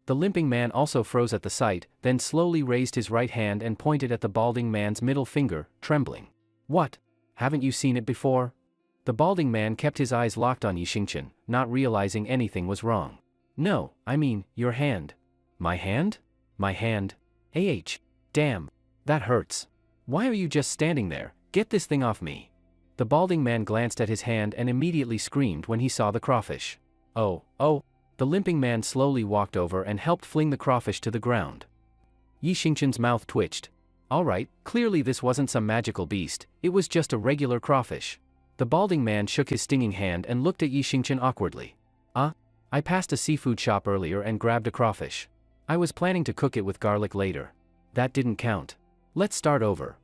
The limping man also froze at the sight, then slowly raised his right hand and pointed at the balding man's middle finger, trembling. What? Haven't you seen it before? The balding man kept his eyes locked on Yi Xingchen, not realizing anything was wrong. No, I mean, your hand. My hand? My hand? Damn. That hurts. Why are you just standing there? Get this thing off me. The balding man glanced at his hand and immediately screamed when he saw the crawfish. Oh. The limping man slowly walked over and helped fling the crawfish to the ground. Yi Xingchen's mouth twitched. Alright, clearly this wasn't some magical beast, it was just a regular crawfish. The balding man shook his stinging hand and looked at Yi Xingchen awkwardly. I passed a seafood shop earlier and grabbed a crawfish. I was planning to cook it with garlic later. That didn't count. Let's start over.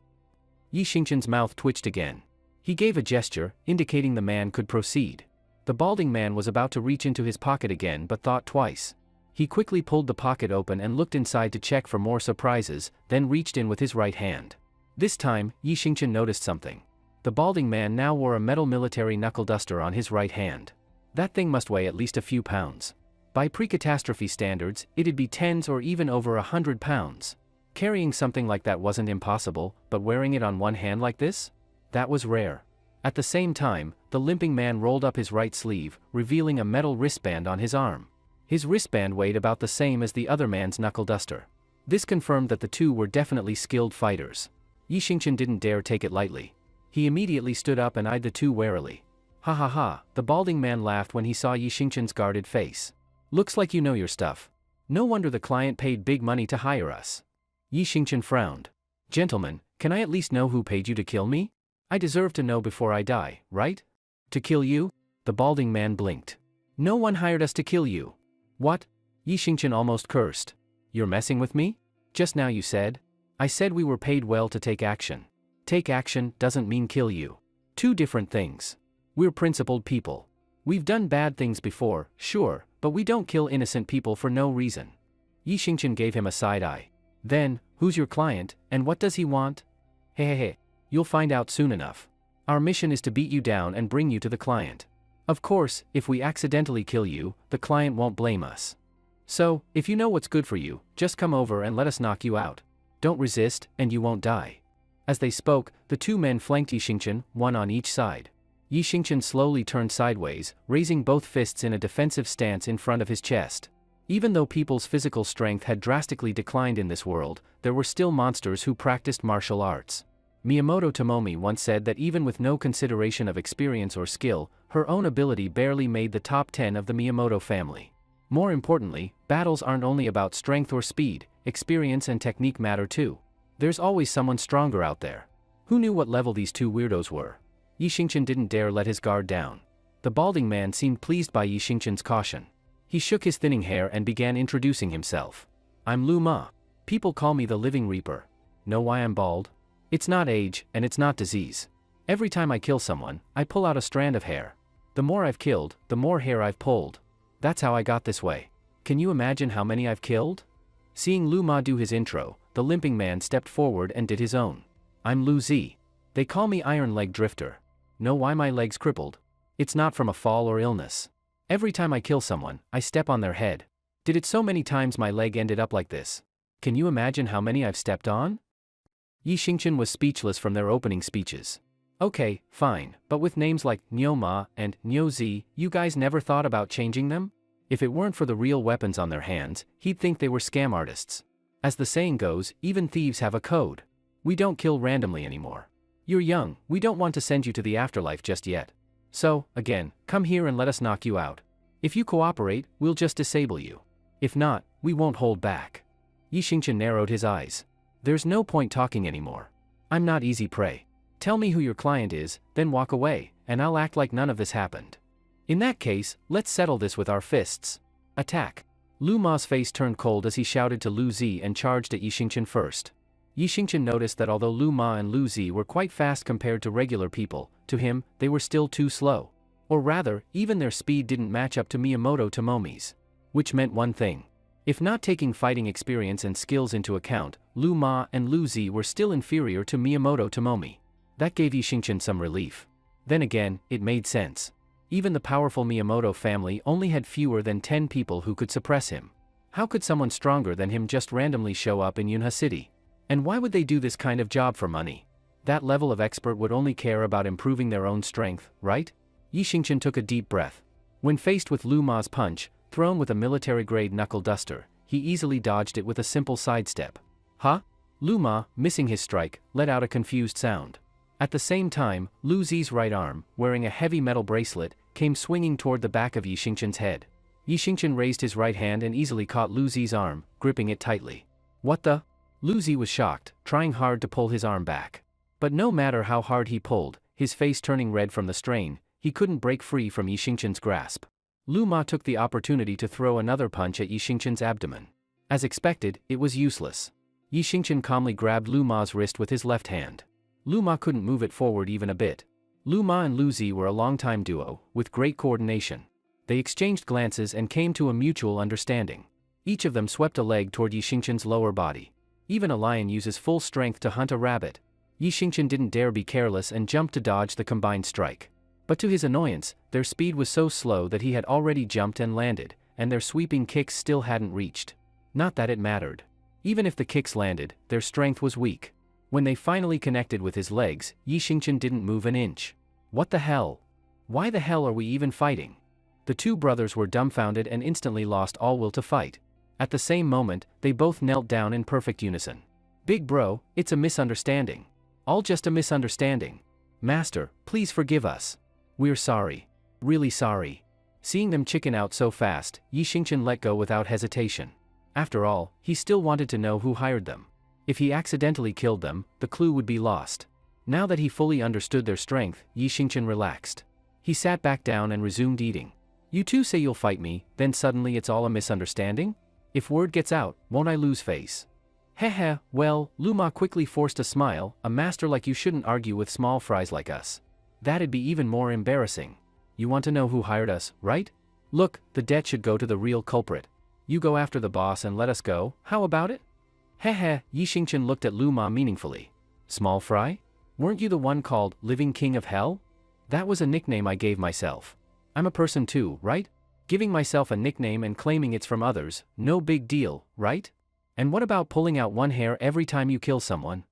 Yi Xingqian's mouth twitched again. He gave a gesture, indicating the man could proceed. The balding man was about to reach into his pocket again but thought twice. He quickly pulled the pocket open and looked inside to check for more surprises, then reached in with his right hand. This time, Yi Xingqian noticed something. The balding man now wore a metal military knuckle duster on his right hand. That thing must weigh at least a few pounds. By pre-catastrophe standards, it'd be tens or even over 100 pounds. Carrying something like that wasn't impossible, but wearing it on one hand like this? That was rare. At the same time, the limping man rolled up his right sleeve, revealing a metal wristband on his arm. His wristband weighed about the same as the other man's knuckle duster. This confirmed that the two were definitely skilled fighters. Yi Xingqian didn't dare take it lightly. He immediately stood up and eyed the two warily. Ha ha ha, the balding man laughed when he saw Yi Xingqian's guarded face. Looks like you know your stuff. No wonder the client paid big money to hire us. Yi Xingqian frowned. Gentlemen, can I at least know who paid you to kill me? I deserve to know before I die, right? To kill you? The balding man blinked. No one hired us to kill you. What? Yi Xingqian almost cursed. You're messing with me? Just now you said? I said we were paid well to take action. Take action doesn't mean kill you. Two different things. We're principled people. We've done bad things before, sure, but we don't kill innocent people for no reason. Yi Xingqian gave him a side eye. Then, who's your client, and what does he want? Hey. You'll find out soon enough. Our mission is to beat you down and bring you to the client. Of course, if we accidentally kill you, the client won't blame us. So, if you know what's good for you, just come over and let us knock you out. Don't resist, and you won't die. As they spoke, the two men flanked Yi Xingqian, one on each side. Yi Xingqian slowly turned sideways, raising both fists in a defensive stance in front of his chest. Even though people's physical strength had drastically declined in this world, there were still monsters who practiced martial arts. Miyamoto Tomomi once said that even with no consideration of experience or skill, her own ability barely made the top 10 of the Miyamoto family. More importantly, battles aren't only about strength or speed, experience and technique matter too. There's always someone stronger out there. Who knew what level these two weirdos were? Yi Xingqian didn't dare let his guard down. The balding man seemed pleased by Yi Xingqian's caution. He shook his thinning hair and began introducing himself. I'm Lu Ma. People call me the Living Reaper. Know why I'm bald? It's not age, and it's not disease. Every time I kill someone, I pull out a strand of hair. The more I've killed, the more hair I've pulled. That's how I got this way. Can you imagine how many I've killed? Seeing Lu Ma do his intro, the limping man stepped forward and did his own. I'm Lu Zi. They call me Iron Leg Drifter. Know why my leg's crippled? It's not from a fall or illness. Every time I kill someone, I step on their head. Did it so many times my leg ended up like this. Can you imagine how many I've stepped on? Yi Xingqian was speechless from their opening speeches. Okay, fine, but with names like Niu Ma and Niu Zi, you guys never thought about changing them? If it weren't for the real weapons on their hands, he'd think they were scam artists. As the saying goes, even thieves have a code. We don't kill randomly anymore. You're young, we don't want to send you to the afterlife just yet. So, again, come here and let us knock you out. If you cooperate, we'll just disable you. If not, we won't hold back. Yi Xingqian narrowed his eyes. There's no point talking anymore. I'm not easy prey. Tell me who your client is, then walk away, and I'll act like none of this happened. In that case, let's settle this with our fists. Attack. Lu Ma's face turned cold as he shouted to Lu Zi and charged at Yi Xingqian first. Yi Xingqian noticed that although Lu Ma and Lu Zi were quite fast compared to regular people, to him, they were still too slow. Or rather, even their speed didn't match up to Miyamoto Tomomi's. Which meant one thing. If not taking fighting experience and skills into account, Lu Ma and Lu Zi were still inferior to Miyamoto Tomomi. That gave Yi Xingqian some relief. Then again, it made sense. Even the powerful Miyamoto family only had fewer than 10 people who could suppress him. How could someone stronger than him just randomly show up in Yunha City? And why would they do this kind of job for money? That level of expert would only care about improving their own strength, right? Yi Xingqian took a deep breath. When faced with Lu Ma's punch, thrown with a military-grade knuckle duster, he easily dodged it with a simple sidestep. Huh? Lu Ma, missing his strike, let out a confused sound. At the same time, Lu Zi's right arm, wearing a heavy metal bracelet, came swinging toward the back of Yi Xingqian's head. Yi Xingqian raised his right hand and easily caught Lu Zi's arm, gripping it tightly. What the? Lu Zi was shocked, trying hard to pull his arm back. But no matter how hard he pulled, his face turning red from the strain, he couldn't break free from Yi Xingqian's grasp. Lu Ma took the opportunity to throw another punch at Yi Xingqian's abdomen. As expected, it was useless. Yi Xingqian calmly grabbed Lu Ma's wrist with his left hand. Lu Ma couldn't move it forward even a bit. Lu Ma and Lu Zi were a longtime duo, with great coordination. They exchanged glances and came to a mutual understanding. Each of them swept a leg toward Yi Xingqian's lower body. Even a lion uses full strength to hunt a rabbit. Yi Xingqian didn't dare be careless and jumped to dodge the combined strike. But to his annoyance, their speed was so slow that he had already jumped and landed, and their sweeping kicks still hadn't reached. Not that it mattered. Even if the kicks landed, their strength was weak. When they finally connected with his legs, Yi Xingqian didn't move an inch. What the hell? Why the hell are we even fighting? The two brothers were dumbfounded and instantly lost all will to fight. At the same moment, they both knelt down in perfect unison. Big bro, it's a misunderstanding. All just a misunderstanding. Master, please forgive us. We're sorry. Really sorry. Seeing them chicken out so fast, Yi Xingqian let go without hesitation. After all, he still wanted to know who hired them. If he accidentally killed them, the clue would be lost. Now that he fully understood their strength, Yi Xingqian relaxed. He sat back down and resumed eating. You two say you'll fight me, then suddenly it's all a misunderstanding? If word gets out, won't I lose face? Heh, well, Lu Ma quickly forced a smile. A master like you shouldn't argue with small fries like us. That'd be even more embarrassing. You want to know who hired us, right? Look, the debt should go to the real culprit. You go after the boss and let us go, how about it? Yi Xingqian looked at Lu Ma meaningfully. Small fry? Weren't you the one called Living King of Hell? That was a nickname I gave myself. I'm a person too, right? Giving myself a nickname and claiming it's from others, no big deal, right? And what about pulling out one hair every time you kill someone?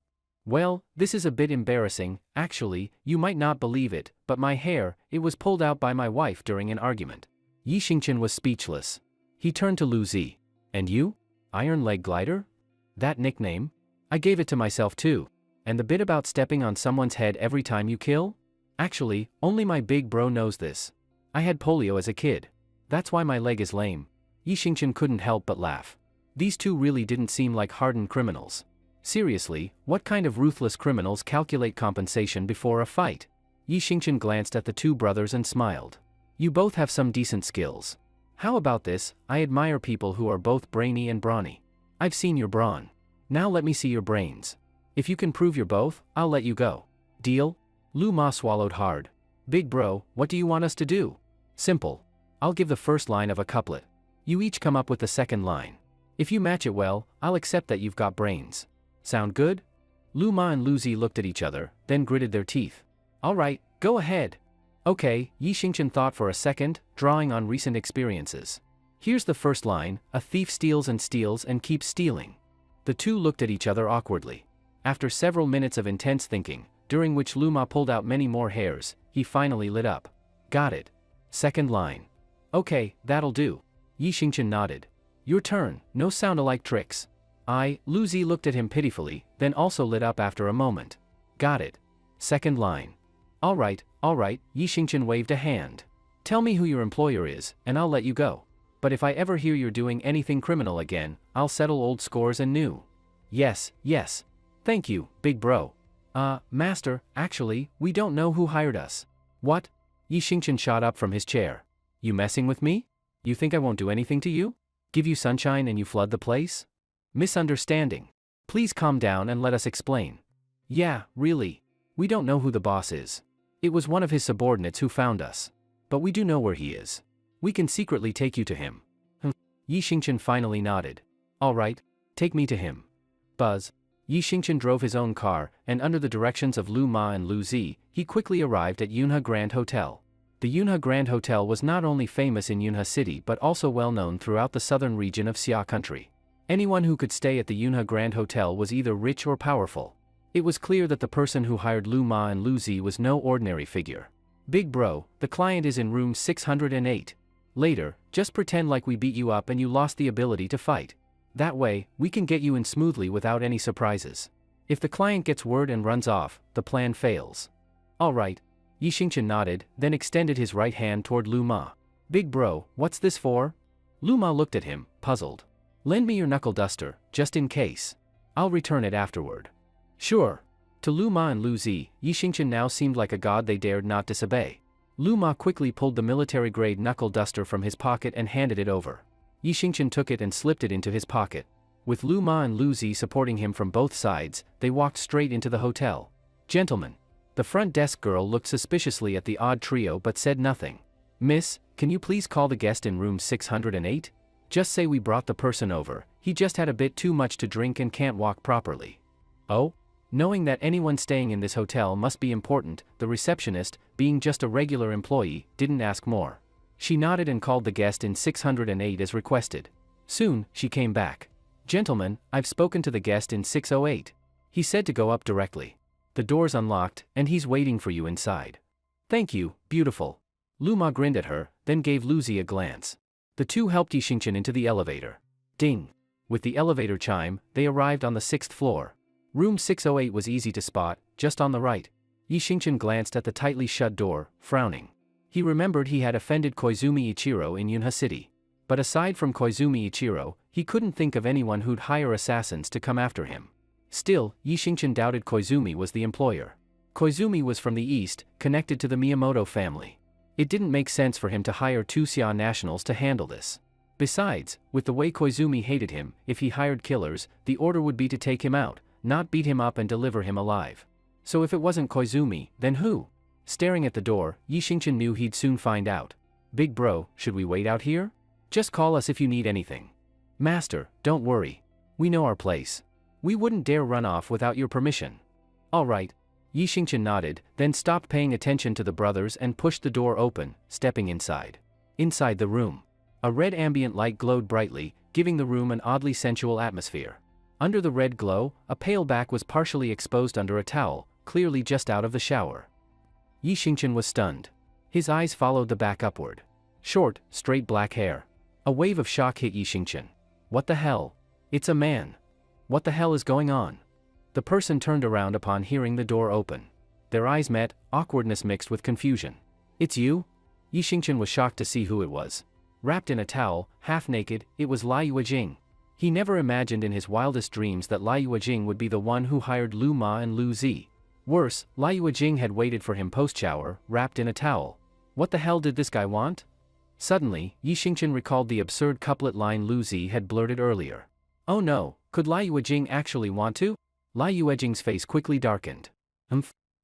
Well, this is a bit embarrassing. Actually, you might not believe it, but my hair, it was pulled out by my wife during an argument. Yi Xingqian was speechless. He turned to Lu Zi. And you? Iron Leg Glider? That nickname? I gave it to myself too. And the bit about stepping on someone's head every time you kill? Actually, only my big bro knows this. I had polio as a kid. That's why my leg is lame. Yi Xingqian couldn't help but laugh. These two really didn't seem like hardened criminals. Seriously, what kind of ruthless criminals calculate compensation before a fight? Yi Xingqian glanced at the two brothers and smiled. You both have some decent skills. How about this? I admire people who are both brainy and brawny. I've seen your brawn. Now let me see your brains. If you can prove you're both, I'll let you go. Deal? Lu Ma swallowed hard. Big bro, what do you want us to do? Simple. I'll give the first line of a couplet. You each come up with the second line. If you match it well, I'll accept that you've got brains. Sound good? Lu Ma and Lu Zi looked at each other, then gritted their teeth. All right, go ahead. Okay, Yi Xingqian thought for a second, drawing on recent experiences. Here's the first line, a thief steals and keeps stealing. The two looked at each other awkwardly. After several minutes of intense thinking, during which Lu Ma pulled out many more hairs, he finally lit up. Got it. Second line. Okay, that'll do. Yi Xingqian nodded. Your turn, no sound-alike tricks. Lu Zi looked at him pitifully, then also lit up after a moment. Got it. Second line. All right, Yi Xingqian waved a hand. Tell me who your employer is, and I'll let you go. But if I ever hear you're doing anything criminal again, I'll settle old scores and new. Yes. Thank you, big bro. Master, actually, we don't know who hired us. What? Yi Xingqian shot up from his chair. You messing with me? You think I won't do anything to you? Give you sunshine and you flood the place? Misunderstanding. Please calm down and let us explain. Yeah, really. We don't know who the boss is. It was one of his subordinates who found us. But we do know where he is. We can secretly take you to him. Yi Xingqian finally nodded. All right, take me to him. Buzz. Yi Xingqian drove his own car, and under the directions of Lu Ma and Lu Zi, he quickly arrived at Yunhe Grand Hotel. The Yunhe Grand Hotel was not only famous in Yunhe City but also well known throughout the southern region of Xia country. Anyone who could stay at the Yunhe Grand Hotel was either rich or powerful. It was clear that the person who hired Lu Ma and Lu Zi was no ordinary figure. Big bro, the client is in room 608. Later, just pretend like we beat you up and you lost the ability to fight. That way, we can get you in smoothly without any surprises. If the client gets word and runs off, the plan fails. All right. Yi Xingqian nodded, then extended his right hand toward Lu Ma. Big bro, what's this for? Lu Ma looked at him, puzzled. Lend me your knuckle duster, just in case. I'll return it afterward. Sure. To Lu Ma and Lu Zi, Yi Xingqian now seemed like a god they dared not disobey. Lu Ma quickly pulled the military-grade knuckle duster from his pocket and handed it over. Yi Xingqian took it and slipped it into his pocket. With Lu Ma and Lu Zi supporting him from both sides, they walked straight into the hotel. Gentlemen. The front desk girl looked suspiciously at the odd trio but said nothing. Miss, can you please call the guest in room 608? Just say we brought the person over, he just had a bit too much to drink and can't walk properly. Oh? Knowing that anyone staying in this hotel must be important, the receptionist, being just a regular employee, didn't ask more. She nodded and called the guest in 608 as requested. Soon, she came back. Gentlemen, I've spoken to the guest in 608. He said to go up directly. The door's unlocked, and he's waiting for you inside. Thank you, beautiful. Lu Ma grinned at her, then gave Lu Zi a glance. The two helped Yi Xingqian into the elevator. Ding! With the elevator chime, they arrived on the 6th floor. Room 608 was easy to spot, just on the right. Yi Xingqian glanced at the tightly shut door, frowning. He remembered he had offended Koizumi Ichiro in Yunha City. But aside from Koizumi Ichiro, he couldn't think of anyone who'd hire assassins to come after him. Still, Yi Xingqian doubted Koizumi was the employer. Koizumi was from the east, connected to the Miyamoto family. It didn't make sense for him to hire two Xia nationals to handle this. Besides, with the way Koizumi hated him, if he hired killers, the order would be to take him out, not beat him up and deliver him alive. So if it wasn't Koizumi, then who? Staring at the door, Yi Xingqian knew he'd soon find out. Big bro, should we wait out here? Just call us if you need anything. Master, don't worry. We know our place. We wouldn't dare run off without your permission. All right. Yi Xingqian nodded, then stopped paying attention to the brothers and pushed the door open, stepping inside. Inside the room. A red ambient light glowed brightly, giving the room an oddly sensual atmosphere. Under the red glow, a pale back was partially exposed under a towel, clearly just out of the shower. Yi Xingqian was stunned. His eyes followed the back upward. Short, straight black hair. A wave of shock hit Yi Xingqian. What the hell? It's a man. What the hell is going on? The person turned around upon hearing the door open. Their eyes met, awkwardness mixed with confusion. It's you? Yi Xingqian was shocked to see who it was. Wrapped in a towel, half naked, it was Lai Yuejing. He never imagined in his wildest dreams that Lai Yuejing would be the one who hired Lu Ma and Lu Zi. Worse, Lai Yuejing had waited for him post-shower, wrapped in a towel. What the hell did this guy want? Suddenly, Yi Xingqian recalled the absurd couplet line Lu Zi had blurted earlier. Oh no, could Lai Yuejing actually want to? Lai Yuejing's face quickly darkened.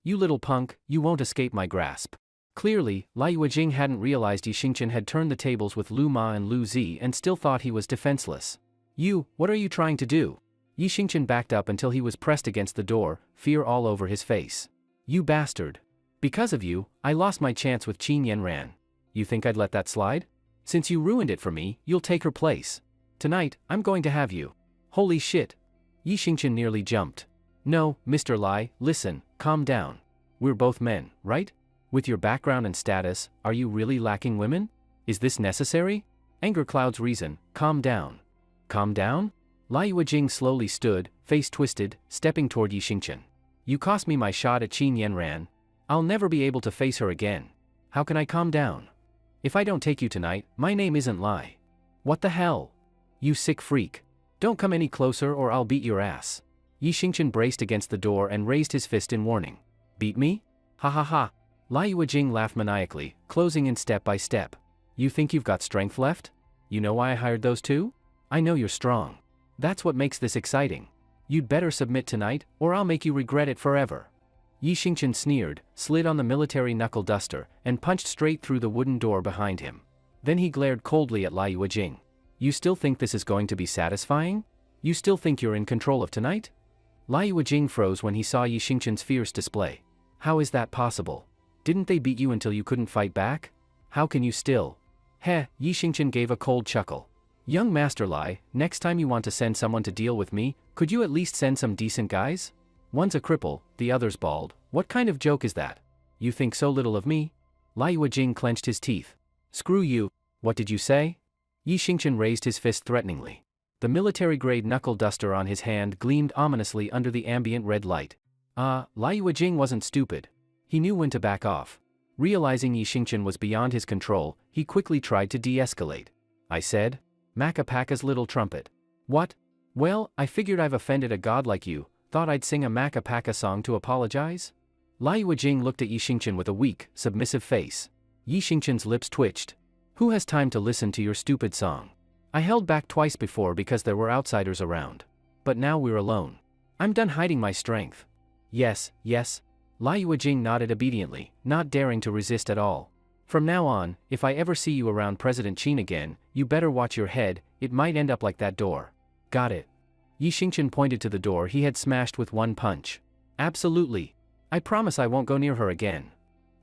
You little punk, you won't escape my grasp. Clearly, Lai Yuejing hadn't realized Yi Xingqian had turned the tables with Lu Ma and Lu Zi and still thought he was defenseless. What are you trying to do? Yi Xingqian backed up until he was pressed against the door, fear all over his face. You bastard. Because of you, I lost my chance with Qin Yanran. You think I'd let that slide? Since you ruined it for me, you'll take her place. Tonight, I'm going to have you. Holy shit. Yi Xingqian nearly jumped. No, Mr. Lai, listen, calm down. We're both men, right? With your background and status, are you really lacking women? Is this necessary? Anger clouds reason, calm down. Calm down? Lai Yuejing slowly stood, face twisted, stepping toward Yi Xingqian. You cost me my shot at Qin Yanran. I'll never be able to face her again. How can I calm down? If I don't take you tonight, my name isn't Lai. What the hell? You sick freak. Don't come any closer or I'll beat your ass. Yi Xingqian braced against the door and raised his fist in warning. Beat me? Ha ha ha. Lai Yuejing laughed maniacally, closing in step by step. You think you've got strength left? You know why I hired those two? I know you're strong. That's what makes this exciting. You'd better submit tonight, or I'll make you regret it forever. Yi Xingqian sneered, slid on the military knuckle duster, and punched straight through the wooden door behind him. Then he glared coldly at Lai Yuejing. You still think this is going to be satisfying? You still think you're in control of tonight? Lai Yuejing froze when he saw Yi Xingqian's fierce display. How is that possible? Didn't they beat you until you couldn't fight back? How can you still? Heh, Yi Xingqian gave a cold chuckle. Young Master Lai, next time you want to send someone to deal with me, could you at least send some decent guys? One's a cripple, the other's bald. What kind of joke is that? You think so little of me? Lai Yuejing clenched his teeth. Screw you. What did you say? Yi Xingqian raised his fist threateningly. The military-grade knuckle duster on his hand gleamed ominously under the ambient red light. Lai Yuejing wasn't stupid. He knew when to back off. Realizing Yi Xingqian was beyond his control, he quickly tried to de-escalate. I said? Macapaka's little trumpet. What? Well, I figured I've offended a god like you, thought I'd sing a Macapaka song to apologize? Lai Yuejing looked at Yi Xingqian with a weak, submissive face. Yi Xingqian's lips twitched. Who has time to listen to your stupid song? I held back twice before because there were outsiders around. But now we're alone. I'm done hiding my strength. Yes, yes. Lai Yuejing nodded obediently, not daring to resist at all. From now on, if I ever see you around President Qin again, you better watch your head, it might end up like that door. Got it. Yi Xingqian pointed to the door he had smashed with one punch. Absolutely. I promise I won't go near her again.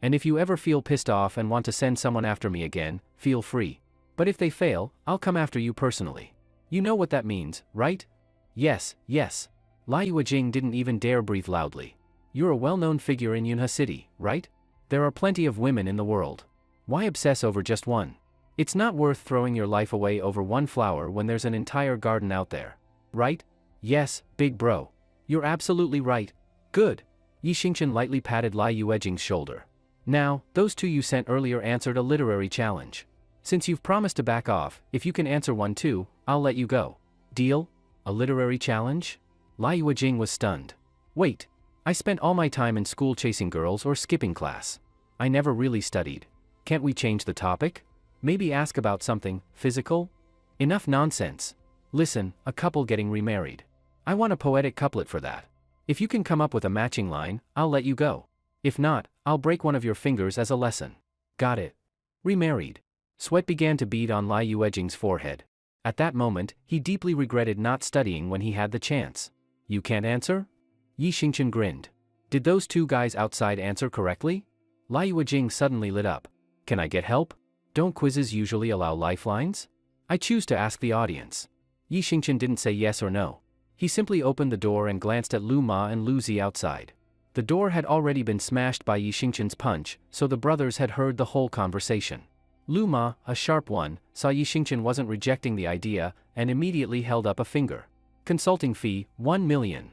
And if you ever feel pissed off and want to send someone after me again, feel free. But if they fail, I'll come after you personally. You know what that means, right? Yes, yes. Lai Yuejing didn't even dare breathe loudly. You're a well-known figure in Yunhe City, right? There are plenty of women in the world. Why obsess over just one? It's not worth throwing your life away over one flower when there's an entire garden out there. Right? Yes, big bro. You're absolutely right. Good. Yi Xingqian lightly patted Lai Yuejing's shoulder. Now, those two you sent earlier answered a literary challenge. Since you've promised to back off, if you can answer one too, I'll let you go. Deal? A literary challenge? Lai Yuejing was stunned. Wait. I spent all my time in school chasing girls or skipping class. I never really studied. Can't we change the topic? Maybe ask about something physical? Enough nonsense. Listen, a couple getting remarried. I want a poetic couplet for that. If you can come up with a matching line, I'll let you go. If not, I'll break one of your fingers as a lesson. Got it. Remarried. Sweat began to bead on Lai Yuejing's forehead. At that moment, he deeply regretted not studying when he had the chance. You can't answer? Yi Xingqian grinned. Did those two guys outside answer correctly? Lai Yuejing suddenly lit up. Can I get help? Don't quizzes usually allow lifelines? I choose to ask the audience. Yi Xingqian didn't say yes or no. He simply opened the door and glanced at Lu Ma and Lu Zi outside. The door had already been smashed by Yi Xingqian's punch, so the brothers had heard the whole conversation. Lu Ma, a sharp one, saw Yi Xingqian wasn't rejecting the idea, and immediately held up a finger. Consulting fee, 1 million.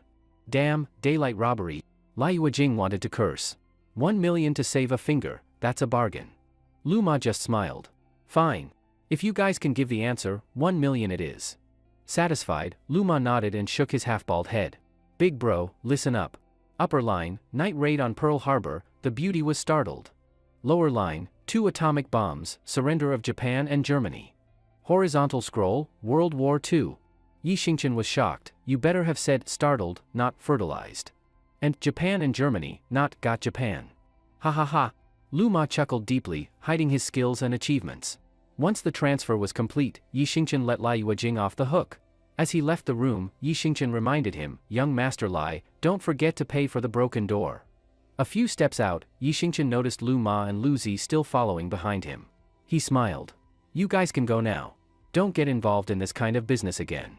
Damn, daylight robbery. Lai Yuejing wanted to curse. 1 million to save a finger, that's a bargain. Lu Ma just smiled. Fine. If you guys can give the answer, 1 million it is. Satisfied, Lu Ma nodded and shook his half-bald head. Big bro, listen up. Upper line, night raid on Pearl Harbor, the beauty was startled. Lower line, 2 atomic bombs, surrender of Japan and Germany. Horizontal scroll, World War II. Yi Xingqian was shocked. You better have said startled, not fertilized. And Japan and Germany, not got Japan. Ha ha ha. Lu Ma chuckled deeply, hiding his skills and achievements. Once the transfer was complete, Yi Xingqian let Lai Yuejing off the hook. As he left the room, Yi Xingqian reminded him, young Master Lai, don't forget to pay for the broken door. A few steps out, Yi Xingqian noticed Lu Ma and Lu Zi still following behind him. He smiled. You guys can go now. Don't get involved in this kind of business again.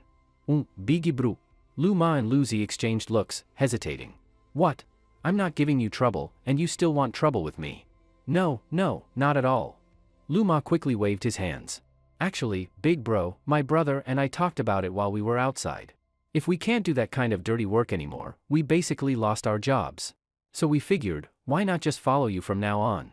Bigi bru. Lu Ma and Lu Zi exchanged looks, hesitating. What? I'm not giving you trouble, and you still want trouble with me. No, not at all. Lu Ma quickly waved his hands. Actually, big bro, my brother and I talked about it while we were outside. If we can't do that kind of dirty work anymore, we basically lost our jobs. So we figured, why not just follow you from now on?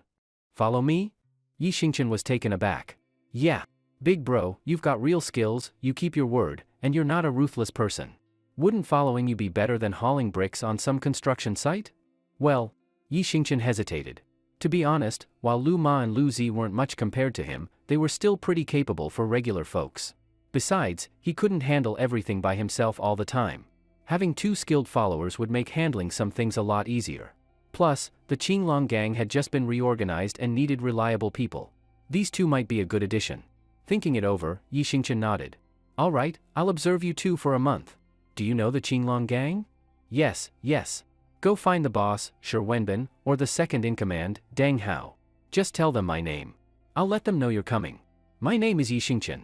Follow me? Yi Xingqian was taken aback. Yeah. Big bro, you've got real skills, you keep your word, and you're not a ruthless person. Wouldn't following you be better than hauling bricks on some construction site? Well, Yi Xingqian hesitated. To be honest, while Lu Ma and Lu Zi weren't much compared to him, they were still pretty capable for regular folks. Besides, he couldn't handle everything by himself all the time. Having 2 skilled followers would make handling some things a lot easier. Plus, the Qinglong gang had just been reorganized and needed reliable people. These 2 might be a good addition. Thinking it over, Yi Xingqian nodded. All right, I'll observe you 2 for a month. Do you know the Qinglong gang? Yes. Go find the boss, Shi Wenbin, or the second in command, Deng Hao. Just tell them my name. I'll let them know you're coming. My name is Yi Xingqian.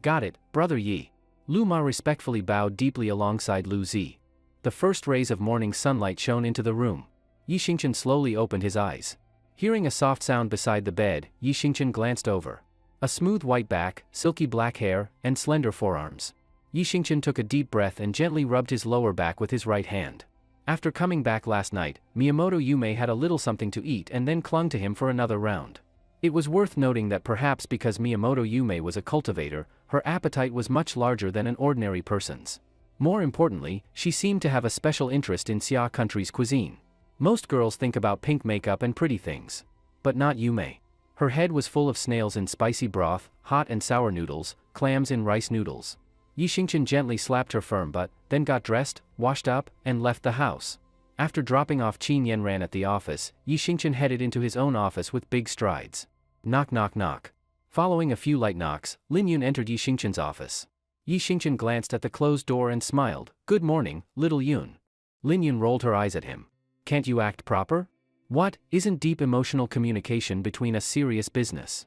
Got it, brother Yi. Lu Ma respectfully bowed deeply alongside Lu Zi. The first rays of morning sunlight shone into the room. Yi Xingqian slowly opened his eyes. Hearing a soft sound beside the bed, Yi Xingqian glanced over. A smooth white back, silky black hair, and slender forearms. Yi Xingqian took a deep breath and gently rubbed his lower back with his right hand. After coming back last night, Miyamoto Yume had a little something to eat and then clung to him for another round. It was worth noting that perhaps because Miyamoto Yume was a cultivator, her appetite was much larger than an ordinary person's. More importantly, she seemed to have a special interest in Xia country's cuisine. Most girls think about pink makeup and pretty things. But not Yume. Her head was full of snails in spicy broth, hot and sour noodles, clams in rice noodles. Yi Xingqian gently slapped her firm butt, then got dressed, washed up, and left the house. After dropping off Qin Yanran at the office, Yi Xingqian headed into his own office with big strides. Knock knock knock. Following a few light knocks, Lin Yun entered Yi Xingqian's office. Yi Xingqian glanced at the closed door and smiled. Good morning, little Yun. Lin Yun rolled her eyes at him. Can't you act proper? What, isn't deep emotional communication between us serious business?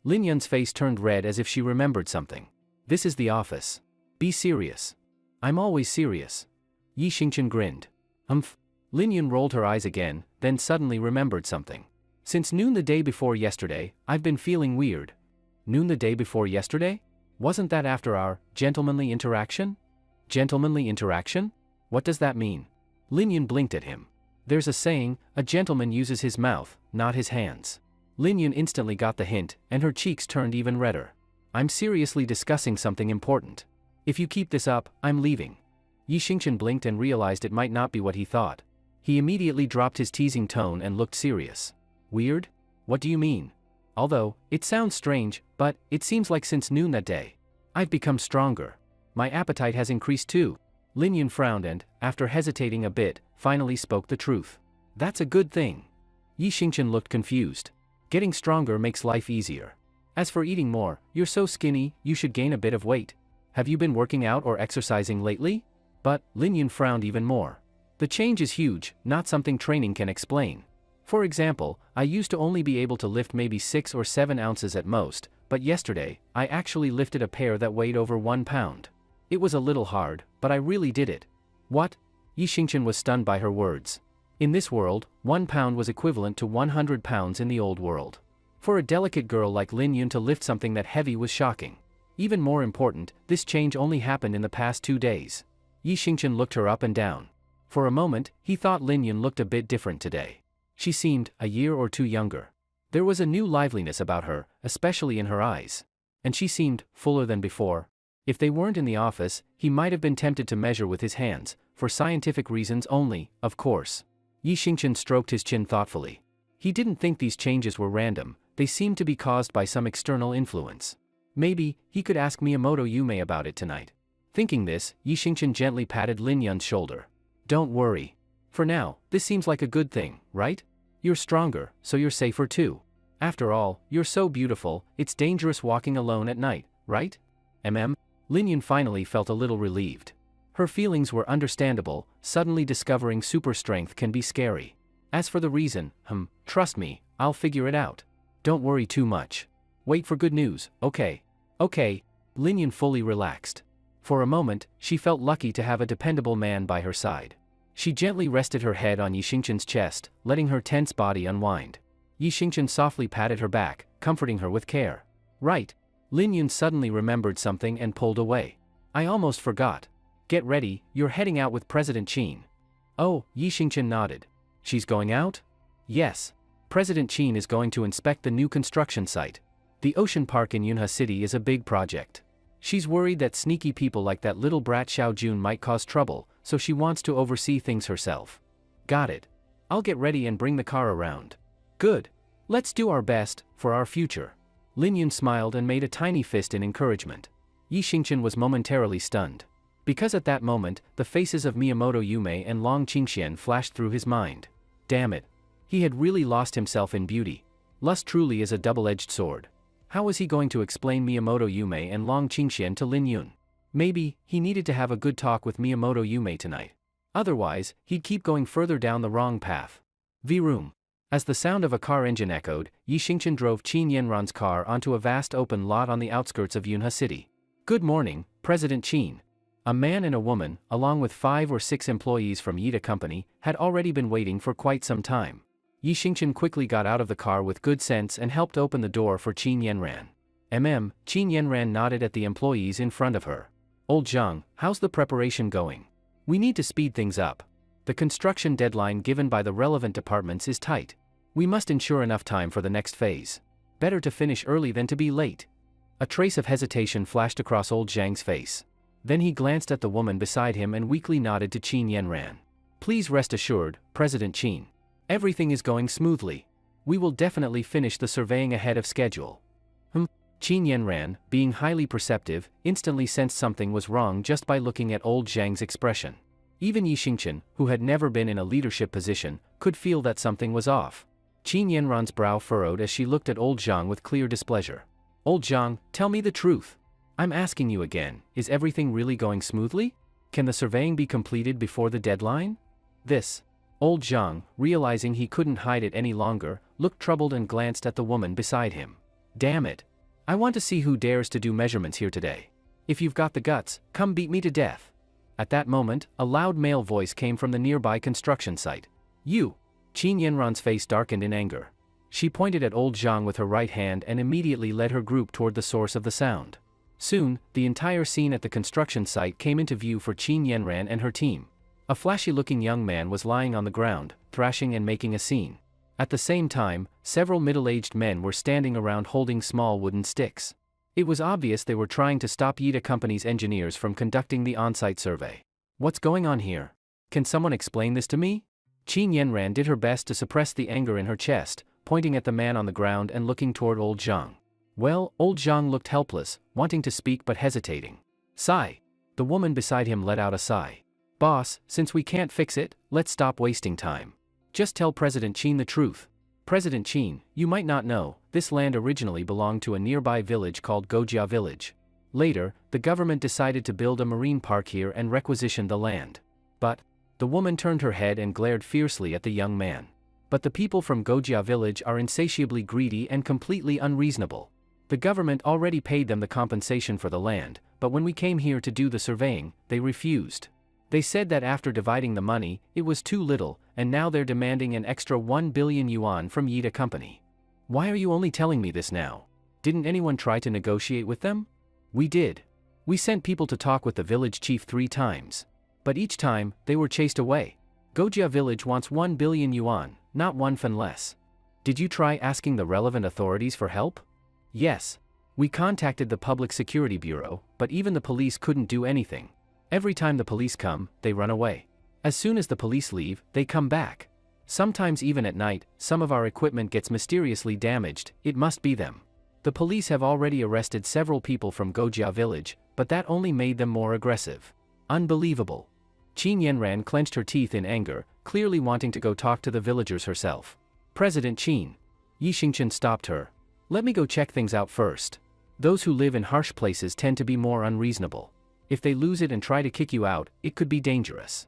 Lin Yun's face turned red as if she remembered something. This is the office. Be serious. I'm always serious. Yi Xingqian grinned. Humph. Lin Yun rolled her eyes again, then suddenly remembered something. Since noon the day before yesterday, I've been feeling weird. Noon the day before yesterday? Wasn't that after our gentlemanly interaction? Gentlemanly interaction? What does that mean? Lin Yun blinked at him. There's a saying, a gentleman uses his mouth, not his hands. Lin Yun instantly got the hint, and her cheeks turned even redder. I'm seriously discussing something important. If you keep this up, I'm leaving. Yi Xingqian blinked and realized it might not be what he thought. He immediately dropped his teasing tone and looked serious. Weird? What do you mean? Although, it sounds strange, but it seems like since noon that day, I've become stronger. My appetite has increased too. Lin Yun frowned and, after hesitating a bit, finally spoke the truth. That's a good thing. Yi Xingqian looked confused. Getting stronger makes life easier. As for eating more, you're so skinny, you should gain a bit of weight. Have you been working out or exercising lately? But, Lin Yun frowned even more. The change is huge, not something training can explain. For example, I used to only be able to lift maybe 6 or 7 ounces at most, but yesterday, I actually lifted a pair that weighed over 1 pound. It was a little hard, but I really did it. What? Yi Xingqian was stunned by her words. In this world, 1 pound was equivalent to 100 pounds in the old world. For a delicate girl like Lin Yun to lift something that heavy was shocking. Even more important, this change only happened in the past 2 days. Yi Xingqian looked her up and down. For a moment, he thought Lin Yun looked a bit different today. She seemed a year or two younger. There was a new liveliness about her, especially in her eyes. And she seemed fuller than before. If they weren't in the office, he might have been tempted to measure with his hands, for scientific reasons only, of course. Yi Xingqian stroked his chin thoughtfully. He didn't think these changes were random, they seemed to be caused by some external influence. Maybe, he could ask Miyamoto Yume about it tonight. Thinking this, Yi Xingqian gently patted Lin Yun's shoulder. Don't worry. For now, this seems like a good thing, right? You're stronger, so you're safer too. After all, you're so beautiful, it's dangerous walking alone at night, right? Lin Yun finally felt a little relieved. Her feelings were understandable, suddenly discovering super strength can be scary. As for the reason, trust me, I'll figure it out. Don't worry too much. Wait for good news, okay? Okay. Lin Yun fully relaxed. For a moment, she felt lucky to have a dependable man by her side. She gently rested her head on Yi Xingqian's chest, letting her tense body unwind. Yi Xingqian softly patted her back, comforting her with care. Right. Lin Yun suddenly remembered something and pulled away. I almost forgot. Get ready, you're heading out with President Qin. Oh, Yi Xingqian nodded. She's going out? Yes. President Qin is going to inspect the new construction site. The ocean park in Yunhe City is a big project. She's worried that sneaky people like that little brat Xiao Jun might cause trouble, so she wants to oversee things herself. Got it. I'll get ready and bring the car around. Good. Let's do our best, for our future. Lin Yun smiled and made a tiny fist in encouragement. Yi Xingqian was momentarily stunned. Because at that moment, the faces of Miyamoto Yume and Long Qingxian flashed through his mind. Damn it. He had really lost himself in beauty. Lust truly is a double-edged sword. How was he going to explain Miyamoto Yume and Long Qingxian to Lin Yun? Maybe, he needed to have a good talk with Miyamoto Yume tonight. Otherwise, he'd keep going further down the wrong path. V-room. As the sound of a car engine echoed, Yi Xingqian drove Qin Yanran's car onto a vast open lot on the outskirts of Yunhe City. Good morning, President Qin. A man and a woman, along with 5 or 6 employees from Yida Company, had already been waiting for quite some time. Yi Xingqian quickly got out of the car with good sense and helped open the door for Qin Yanran. Qin Yanran nodded at the employees in front of her. Old Zhang, how's the preparation going? We need to speed things up. The construction deadline given by the relevant departments is tight. We must ensure enough time for the next phase. Better to finish early than to be late. A trace of hesitation flashed across old Zhang's face. Then he glanced at the woman beside him and weakly nodded to Qin Yanran. Please rest assured, President Qin. Everything is going smoothly. We will definitely finish the surveying ahead of schedule. Qin Yanran, being highly perceptive, instantly sensed something was wrong just by looking at old Zhang's expression. Even Yi Xingqian, who had never been in a leadership position, could feel that something was off. Qin Yanran's brow furrowed as she looked at old Zhang with clear displeasure. Old Zhang, tell me the truth. I'm asking you again, is everything really going smoothly? Can the surveying be completed before the deadline? This. Old Zhang, realizing he couldn't hide it any longer, looked troubled and glanced at the woman beside him. Damn it. I want to see who dares to do measurements here today. If you've got the guts, come beat me to death. At that moment, a loud male voice came from the nearby construction site. You! Qin Yanran's face darkened in anger. She pointed at old Zhang with her right hand and immediately led her group toward the source of the sound. Soon, the entire scene at the construction site came into view for Qin Yanran and her team. A flashy-looking young man was lying on the ground, thrashing and making a scene. At the same time, several middle-aged men were standing around holding small wooden sticks. It was obvious they were trying to stop Yida Company's engineers from conducting the on-site survey. What's going on here? Can someone explain this to me? Qin Yanran did her best to suppress the anger in her chest, pointing at the man on the ground and looking toward old Zhang. Well, old Zhang looked helpless, wanting to speak but hesitating. Sigh. The woman beside him let out a sigh. Boss, since we can't fix it, let's stop wasting time. Just tell President Qin the truth. President Qin, you might not know, this land originally belonged to a nearby village called Gojia Village. Later, the government decided to build a marine park here and requisitioned the land. But, the woman turned her head and glared fiercely at the young man. But the people from Gojia Village are insatiably greedy and completely unreasonable. The government already paid them the compensation for the land, but when we came here to do the surveying, they refused. They said that after dividing the money, it was too little, and now they're demanding an extra 1 billion yuan from Yida Company. Why are you only telling me this now? Didn't anyone try to negotiate with them? We did. We sent people to talk with the village chief 3 times. But each time, they were chased away. Gojia Village wants 1 billion yuan, not 1 fen less. Did you try asking the relevant authorities for help? Yes. We contacted the Public Security Bureau, but even the police couldn't do anything. Every time the police come, they run away. As soon as the police leave, they come back. Sometimes even at night, some of our equipment gets mysteriously damaged. It must be them. The police have already arrested several people from Gojia Village, but that only made them more aggressive. Unbelievable. Qin Yanran clenched her teeth in anger, clearly wanting to go talk to the villagers herself. President Qin. Yi Xingqian stopped her. Let me go check things out first. Those who live in harsh places tend to be more unreasonable. If they lose it and try to kick you out, it could be dangerous.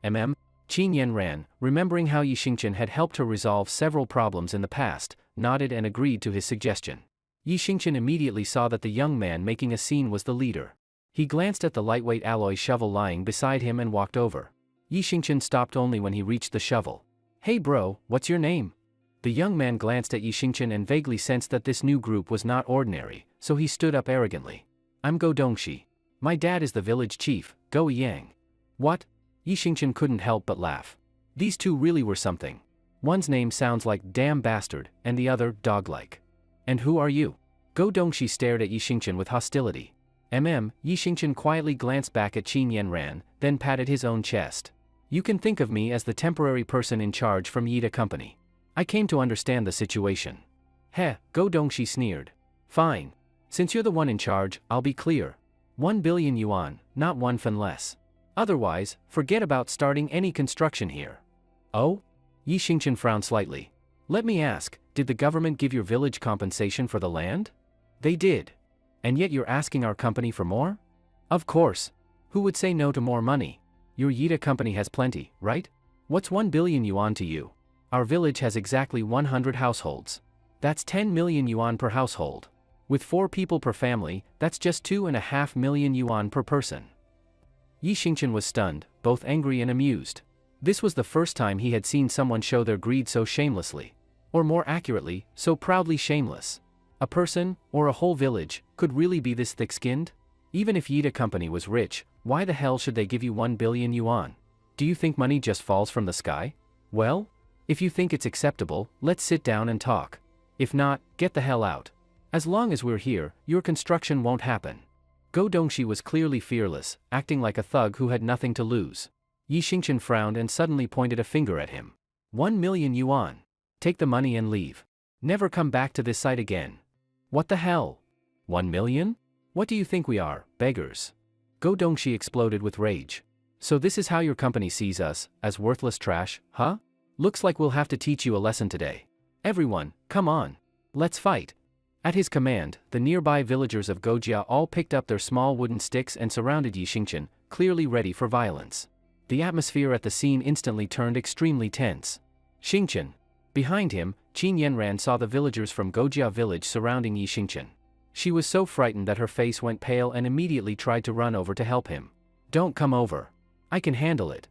Qin Yanran, remembering how Yi Xingqian had helped her resolve several problems in the past, nodded and agreed to his suggestion. Yi Xingqian immediately saw that the young man making a scene was the leader. He glanced at the lightweight alloy shovel lying beside him and walked over. Yi Xingqian stopped only when he reached the shovel. Hey bro, what's your name? The young man glanced at Yi Xingqian and vaguely sensed that this new group was not ordinary, so he stood up arrogantly. I'm Go Dongxi. My dad is the village chief, Go Yang. What? Yi Xingqian couldn't help but laugh. These two really were something. One's name sounds like damn bastard, and the other dog-like. And who are you? Go Dongxi stared at Yi Xingqian with hostility. Yi Xingqian quietly glanced back at Qin Yanran, then patted his own chest. You can think of me as the temporary person in charge from Yida Company. I came to understand the situation. Heh, Go Dongxi sneered. Fine. Since you're the one in charge, I'll be clear. 1 billion yuan, not 1 fen less. Otherwise, forget about starting any construction here. Oh? Yi Xingqian frowned slightly. Let me ask, did the government give your village compensation for the land? They did. And yet you're asking our company for more? Of course. Who would say no to more money? Your Yida Company has plenty, right? What's 1 billion yuan to you? Our village has exactly 100 households. That's 10 million yuan per household. With 4 people per family, that's just 2.5 million yuan per person. Yi Xingqian was stunned, both angry and amused. This was the first time he had seen someone show their greed so shamelessly. Or more accurately, so proudly shameless. A person, or a whole village, could really be this thick-skinned? Even if Yida Company was rich, why the hell should they give you 1 billion yuan? Do you think money just falls from the sky? Well, if you think it's acceptable, let's sit down and talk. If not, get the hell out. As long as we're here, your construction won't happen. Go Dongxi was clearly fearless, acting like a thug who had nothing to lose. Yi Xingqian frowned and suddenly pointed a finger at him. 1 million yuan. Take the money and leave. Never come back to this site again. What the hell? 1 million? What do you think we are, beggars? Go Dongxi exploded with rage. So this is how your company sees us, as worthless trash, huh? Looks like we'll have to teach you a lesson today. Everyone, come on. Let's fight. At his command, the nearby villagers of Gojia all picked up their small wooden sticks and surrounded Yi Xingqian, clearly ready for violence. The atmosphere at the scene instantly turned extremely tense. Xingqian. Behind him, Qin Yanran saw the villagers from Gojia village surrounding Yi Xingqian. She was so frightened that her face went pale and immediately tried to run over to help him. Don't come over. I can handle it.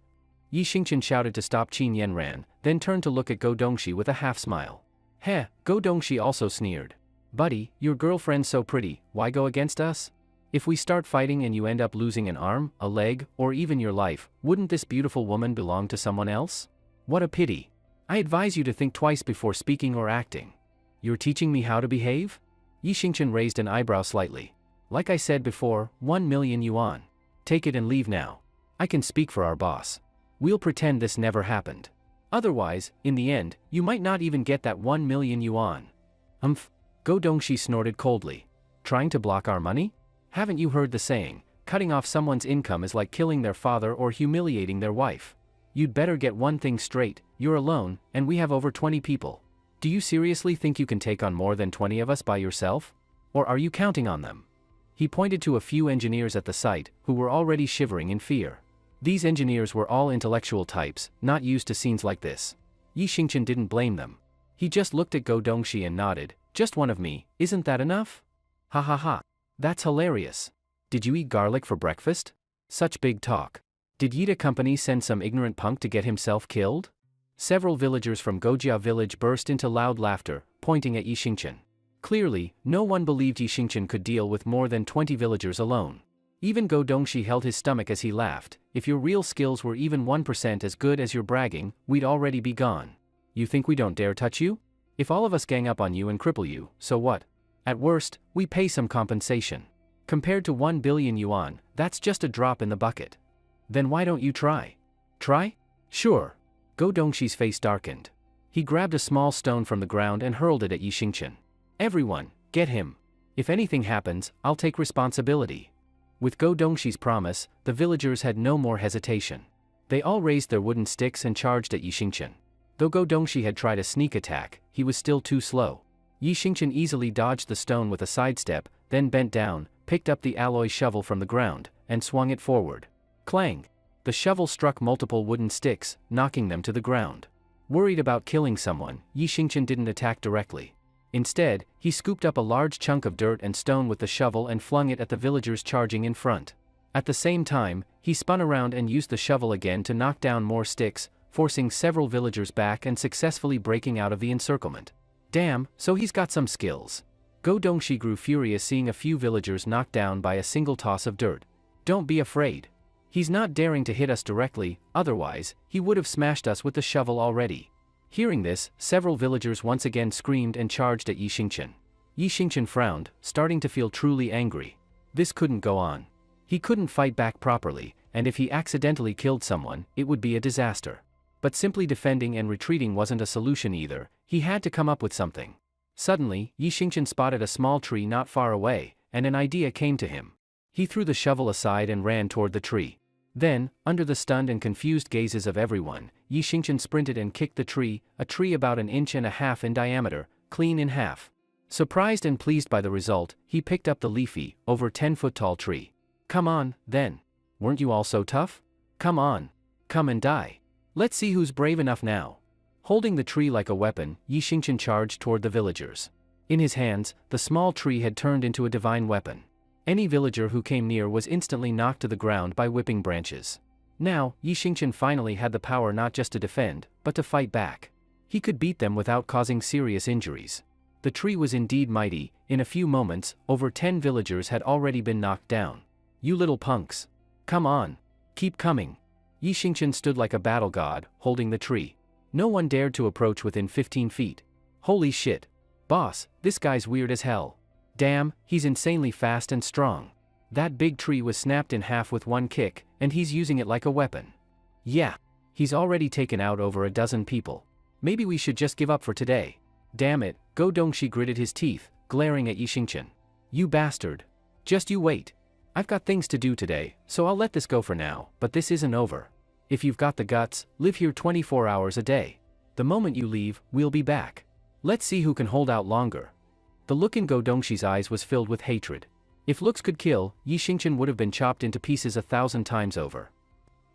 Yi Xingqian shouted to stop Qin Yanran, then turned to look at Go Dongxi with a half-smile. Heh, Go Dongxi also sneered. Buddy, your girlfriend's so pretty, why go against us? If we start fighting and you end up losing an arm, a leg, or even your life, wouldn't this beautiful woman belong to someone else? What a pity. I advise you to think twice before speaking or acting. You're teaching me how to behave? Yi Xingqian raised an eyebrow slightly. Like I said before, 1 million yuan. Take it and leave now. I can speak for our boss. We'll pretend this never happened. Otherwise, in the end, you might not even get that 1 million yuan. Go Dongxi snorted coldly. Trying to block our money? Haven't you heard the saying, cutting off someone's income is like killing their father or humiliating their wife? You'd better get one thing straight, you're alone, and we have over 20 people. Do you seriously think you can take on more than 20 of us by yourself? Or are you counting on them? He pointed to a few engineers at the site, who were already shivering in fear. These engineers were all intellectual types, not used to scenes like this. Yi Xingqian didn't blame them. He just looked at Go Dongxi and nodded. Just one of me, isn't that enough? Ha ha ha. That's hilarious. Did you eat garlic for breakfast? Such big talk. Did Yida Company send some ignorant punk to get himself killed? Several villagers from Gojia village burst into loud laughter, pointing at Yi Xingqian. Clearly, no one believed Yi Xingqian could deal with more than 20 villagers alone. Even Go Dongxi held his stomach as he laughed. If your real skills were even 1% as good as your bragging, we'd already be gone. You think we don't dare touch you? If all of us gang up on you and cripple you, so what? At worst, we pay some compensation. Compared to 1 billion yuan, that's just a drop in the bucket. Then why don't you try? Try? Sure. Go Dongxi's face darkened. He grabbed a small stone from the ground and hurled it at Yi Xingqian. Everyone, get him. If anything happens, I'll take responsibility. With Go Dongxi's promise, the villagers had no more hesitation. They all raised their wooden sticks and charged at Yi Xingqian. Though Go Dongxi had tried a sneak attack, he was still too slow. Yi Xingqian easily dodged the stone with a sidestep, then bent down, picked up the alloy shovel from the ground, and swung it forward. Clang! The shovel struck multiple wooden sticks, knocking them to the ground. Worried about killing someone, Yi Xingqian didn't attack directly. Instead, he scooped up a large chunk of dirt and stone with the shovel and flung it at the villagers charging in front. At the same time, he spun around and used the shovel again to knock down more sticks, forcing several villagers back and successfully breaking out of the encirclement. Damn, so he's got some skills. Go Dongxi grew furious seeing a few villagers knocked down by a single toss of dirt. Don't be afraid. He's not daring to hit us directly, otherwise, he would have smashed us with the shovel already. Hearing this, several villagers once again screamed and charged at Yi Xingqian. Yi Xingqian frowned, starting to feel truly angry. This couldn't go on. He couldn't fight back properly, and if he accidentally killed someone, it would be a disaster. But simply defending and retreating wasn't a solution either, he had to come up with something. Suddenly, Yi Xingqian spotted a small tree not far away, and an idea came to him. He threw the shovel aside and ran toward the tree. Then, under the stunned and confused gazes of everyone, Yi Xingqian sprinted and kicked the tree, a tree about 1.5 inches in diameter, clean in half. Surprised and pleased by the result, he picked up the leafy, over 10-foot-tall tree. Come on, then. Weren't you all so tough? Come on. Come and die. Let's see who's brave enough now. Holding the tree like a weapon, Yi Xingqian charged toward the villagers. In his hands, the small tree had turned into a divine weapon. Any villager who came near was instantly knocked to the ground by whipping branches. Now, Yi Xingqian finally had the power not just to defend, but to fight back. He could beat them without causing serious injuries. The tree was indeed mighty. In a few moments, over 10 villagers had already been knocked down. You little punks. Come on. Keep coming. Yi Xingqian stood like a battle god, holding the tree. No one dared to approach within 15 feet. Holy shit. Boss, this guy's weird as hell. Damn, he's insanely fast and strong. That big tree was snapped in half with one kick, and he's using it like a weapon. Yeah. He's already taken out over a dozen people. Maybe we should just give up for today. Damn it, Go Dongshi gritted his teeth, glaring at Yi Xingchen. You bastard. Just you wait. I've got things to do today, so I'll let this go for now, but this isn't over. If you've got the guts, live here 24 hours a day. The moment you leave, we'll be back. Let's see who can hold out longer. The look in Go Dongshi's eyes was filled with hatred. If looks could kill, Yi Xingchen would have been chopped into pieces 1,000 times over.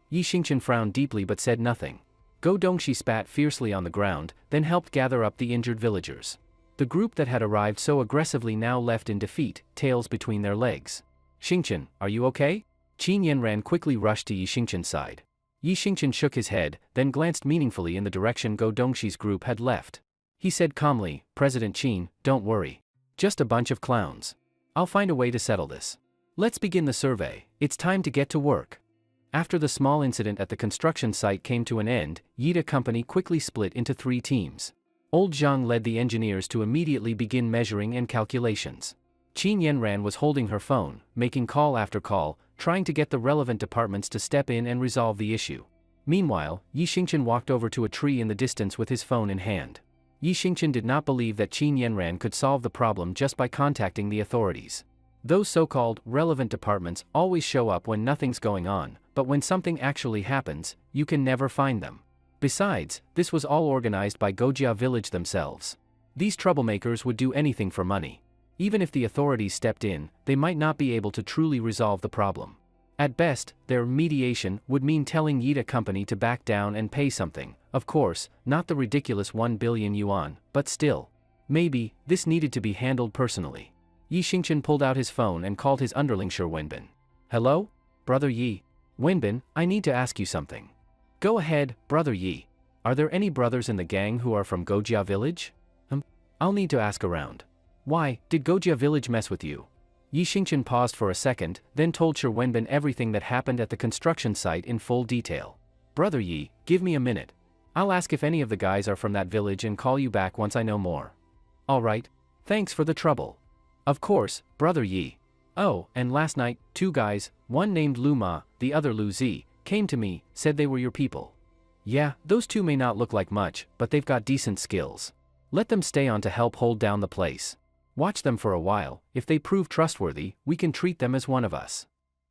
Yi Xingchen frowned deeply but said nothing. Go Dongshi spat fiercely on the ground, then helped gather up the injured villagers. The group that had arrived so aggressively now left in defeat, tails between their legs. Xingchen, are you okay? Qin Yanran quickly rushed to Yi Xingchen's side. Yi Xingchen shook his head, then glanced meaningfully in the direction Go Dongshi's group had left. He said calmly, President Qin, don't worry. Just a bunch of clowns. I'll find a way to settle this. Let's begin the survey, it's time to get to work. After the small incident at the construction site came to an end, Yida Company quickly split into 3 teams. Old Zhang led the engineers to immediately begin measuring and calculations. Qin Yanran was holding her phone, making call after call, trying to get the relevant departments to step in and resolve the issue. Meanwhile, Yi Xingchen walked over to a tree in the distance with his phone in hand. Yi Xingchen did not believe that Qin Yanran could solve the problem just by contacting the authorities. Those so-called relevant departments always show up when nothing's going on, but when something actually happens, you can never find them. Besides, this was all organized by Gojia village themselves. These troublemakers would do anything for money. Even if the authorities stepped in, they might not be able to truly resolve the problem. At best, their mediation would mean telling Yida Company to back down and pay something, of course, not the ridiculous 1 billion yuan, but still. Maybe, this needed to be handled personally. Yi Xingchen pulled out his phone and called his underling Shi Wenbin. Hello? Brother Yi? Wenbin, I need to ask you something. Go ahead, Brother Yi. Are there any brothers in the gang who are from Gojia village? I'll need to ask around. Why, did Gojia village mess with you? Yi Xingchen paused for a second, then told Shi Wenbin everything that happened at the construction site in full detail. Brother Yi, give me a minute. I'll ask if any of the guys are from that village and call you back once I know more. Alright. Thanks for the trouble. Of course, Brother Yi. Oh, and last night, 2 guys, one named Lu Ma, the other Lu Zi, came to me, said they were your people. Yeah, those 2 may not look like much, but they've got decent skills. Let them stay on to help hold down the place. Watch them for a while, if they prove trustworthy, we can treat them as one of us.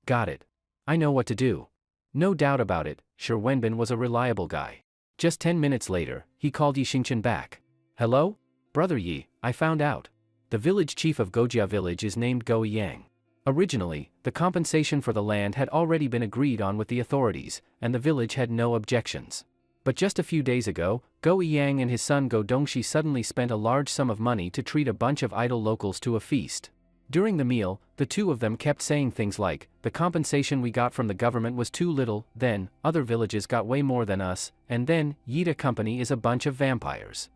Got it. I know what to do. No doubt about it, Shi Wenbin was a reliable guy. Just 10 minutes later, he called Yi Xingchen back. Hello? Brother Yi, I found out. The village chief of Gojia village is named Go Yang. Originally, the compensation for the land had already been agreed on with the authorities, and the village had no objections. But just a few days ago, Go Yang and his son Go Dongshi suddenly spent a large sum of money to treat a bunch of idle locals to a feast. During the meal, the 2 of them kept saying things like, the compensation we got from the government was too little, then, other villages got way more than us, and then, Yida Company is a bunch of vampires.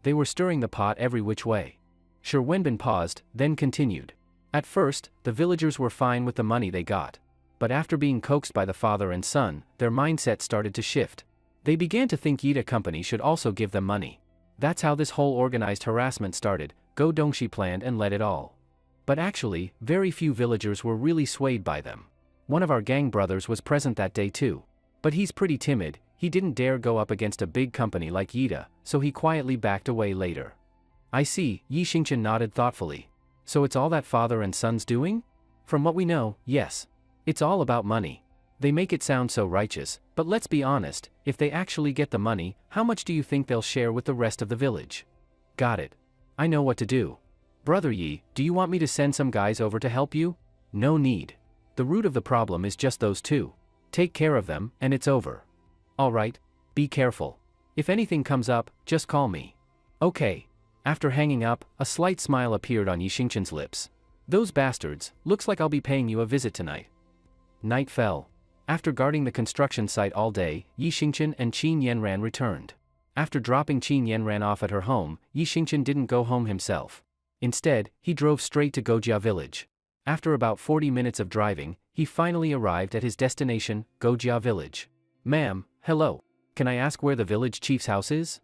They were stirring the pot every which way. Shi Wenbin paused, then continued. At first, the villagers were fine with the money they got. But after being coaxed by the father and son, their mindset started to shift. They began to think Yida Company should also give them money. That's how this whole organized harassment started. Go Dongshi planned and led it all. But actually, very few villagers were really swayed by them. One of our gang brothers was present that day too. But he's pretty timid, he didn't dare go up against a big company like Yida, so he quietly backed away later. I see, Yi Xingchen nodded thoughtfully. So it's all that father and son's doing? From what we know, yes. It's all about money. They make it sound so righteous, but let's be honest, if they actually get the money, how much do you think they'll share with the rest of the village? Got it. I know what to do. Brother Yi, do you want me to send some guys over to help you? No need. The root of the problem is just those 2. Take care of them, and it's over. Alright, be careful. If anything comes up, just call me. Okay. After hanging up, a slight smile appeared on Yi Xingchen's lips. Those bastards, looks like I'll be paying you a visit tonight. Night fell. After guarding the construction site all day, Yi Xingchen and Qin Yanran returned. After dropping Qin Yanran off at her home, Yi Xingchen didn't go home himself. Instead, he drove straight to Gojia village. After about 40 minutes of driving, he finally arrived at his destination, Gojia village. Ma'am, hello. Can I ask where the village chief's house is?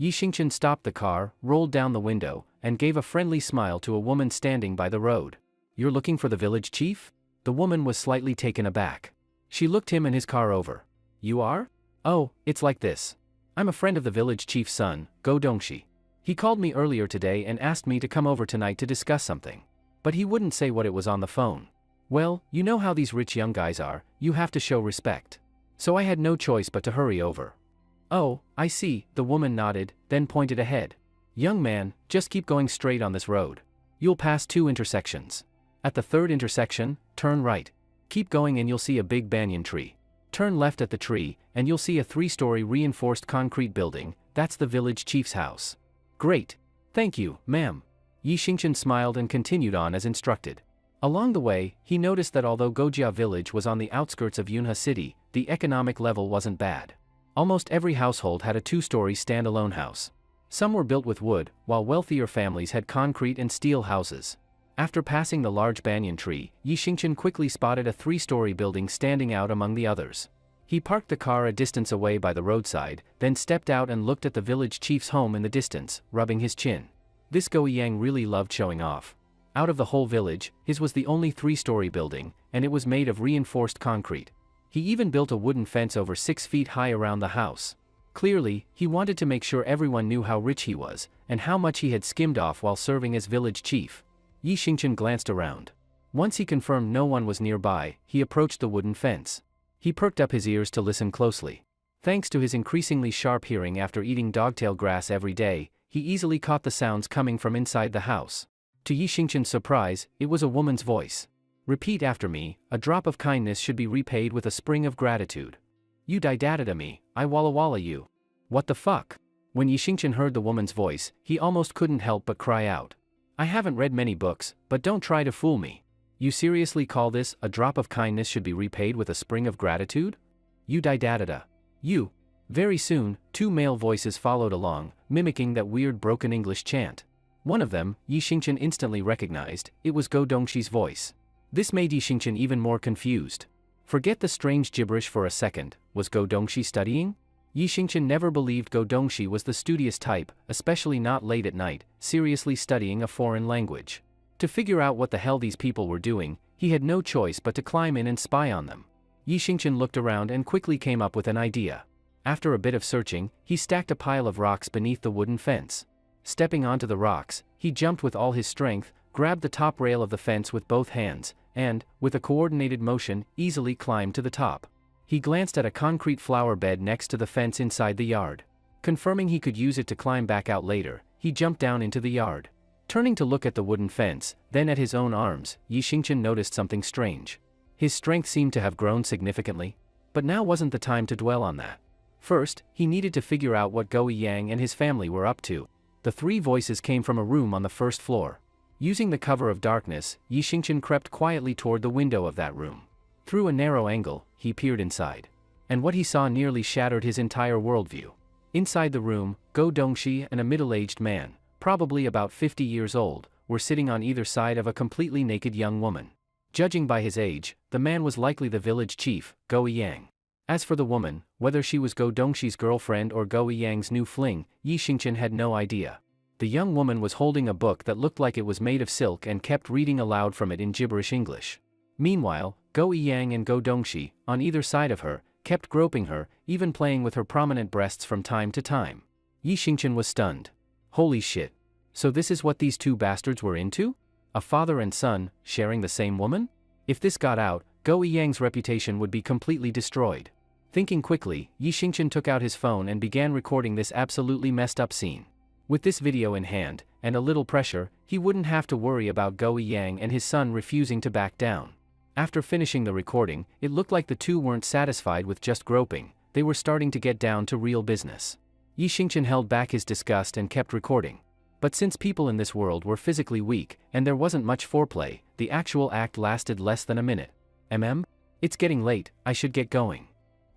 Yi Xingchen stopped the car, rolled down the window, and gave a friendly smile to a woman standing by the road. You're looking for the village chief? The woman was slightly taken aback. She looked him and his car over. You are? Oh, it's like this. I'm a friend of the village chief's son, Go Dongshi. He called me earlier today and asked me to come over tonight to discuss something. But he wouldn't say what it was on the phone. Well, you know how these rich young guys are, you have to show respect. So I had no choice but to hurry over. Oh, I see, the woman nodded, then pointed ahead. Young man, just keep going straight on this road. You'll pass 2 intersections. At the 3rd intersection, turn right. Keep going and you'll see a big banyan tree. Turn left at the tree, and you'll see a 3-story reinforced concrete building. That's the village chief's house. Great. Thank you, ma'am. Yi Xingchen smiled and continued on as instructed. Along the way, he noticed that although Gojia village was on the outskirts of Yunhe city, the economic level wasn't bad. Almost every household had a 2-story standalone house. Some were built with wood, while wealthier families had concrete and steel houses. After passing the large banyan tree, Yi Xingchen quickly spotted a 3-story building standing out among the others. He parked the car a distance away by the roadside, then stepped out and looked at the village chief's home in the distance, rubbing his chin. This Go Yang really loved showing off. Out of the whole village, his was the only 3-story building, and it was made of reinforced concrete. He even built a wooden fence over 6 feet high around the house. Clearly, he wanted to make sure everyone knew how rich he was, and how much he had skimmed off while serving as village chief. Yi Xingchen glanced around. Once he confirmed no one was nearby, he approached the wooden fence. He perked up his ears to listen closely. Thanks to his increasingly sharp hearing after eating dogtail grass every day, he easily caught the sounds coming from inside the house. To Yi Xingchen's surprise, it was a woman's voice. Repeat after me, a drop of kindness should be repaid with a spring of gratitude. You didadada me, I walla walla you. What the fuck? When Yi Xingchen heard the woman's voice, he almost couldn't help but cry out. I haven't read many books, but don't try to fool me. You seriously call this, a drop of kindness should be repaid with a spring of gratitude? You didadada. You. Very soon, 2 male voices followed along, mimicking that weird broken English chant. One of them, Yi Xingchen instantly recognized, it was Go Dongshi's voice. This made Yi Xingchen even more confused. Forget the strange gibberish for a second, was Go Dongshi studying? Yi Xingchen never believed Go Dongshi was the studious type, especially not late at night, seriously studying a foreign language. To figure out what the hell these people were doing, he had no choice but to climb in and spy on them. Yi Xingchen looked around and quickly came up with an idea. After a bit of searching, he stacked a pile of rocks beneath the wooden fence. Stepping onto the rocks, he jumped with all his strength, grabbed the top rail of the fence with both hands, and, with a coordinated motion, easily climbed to the top. He glanced at a concrete flower bed next to the fence inside the yard. Confirming he could use it to climb back out later, he jumped down into the yard. Turning to look at the wooden fence, then at his own arms, Yi Xingchen noticed something strange. His strength seemed to have grown significantly. But now wasn't the time to dwell on that. First, he needed to figure out what Go Yang and his family were up to. The 3 voices came from a room on the 1st floor. Using the cover of darkness, Yi Xingchen crept quietly toward the window of that room. Through a narrow angle, he peered inside. And what he saw nearly shattered his entire worldview. Inside the room, Go Dongshi and a middle-aged man, probably about 50 years old, were sitting on either side of a completely naked young woman. Judging by his age, the man was likely the village chief, Go Yang. As for the woman, whether she was Go Dongshi's girlfriend or Go Yang's new fling, Yi Xingchen had no idea. The young woman was holding a book that looked like it was made of silk and kept reading aloud from it in gibberish English. Meanwhile, Go Yang and Go Dongshi, on either side of her, kept groping her, even playing with her prominent breasts from time to time. Yi Xingchen was stunned. Holy shit. So this is what these 2 bastards were into? A father and son, sharing the same woman? If this got out, Go Yang's reputation would be completely destroyed. Thinking quickly, Yi Xingchen took out his phone and began recording this absolutely messed up scene. With this video in hand, and a little pressure, he wouldn't have to worry about Go Yang and his son refusing to back down. After finishing the recording, it looked like the 2 weren't satisfied with just groping, they were starting to get down to real business. Yi Xingchen held back his disgust and kept recording. But since people in this world were physically weak, and there wasn't much foreplay, the actual act lasted less than a minute. It's getting late, I should get going.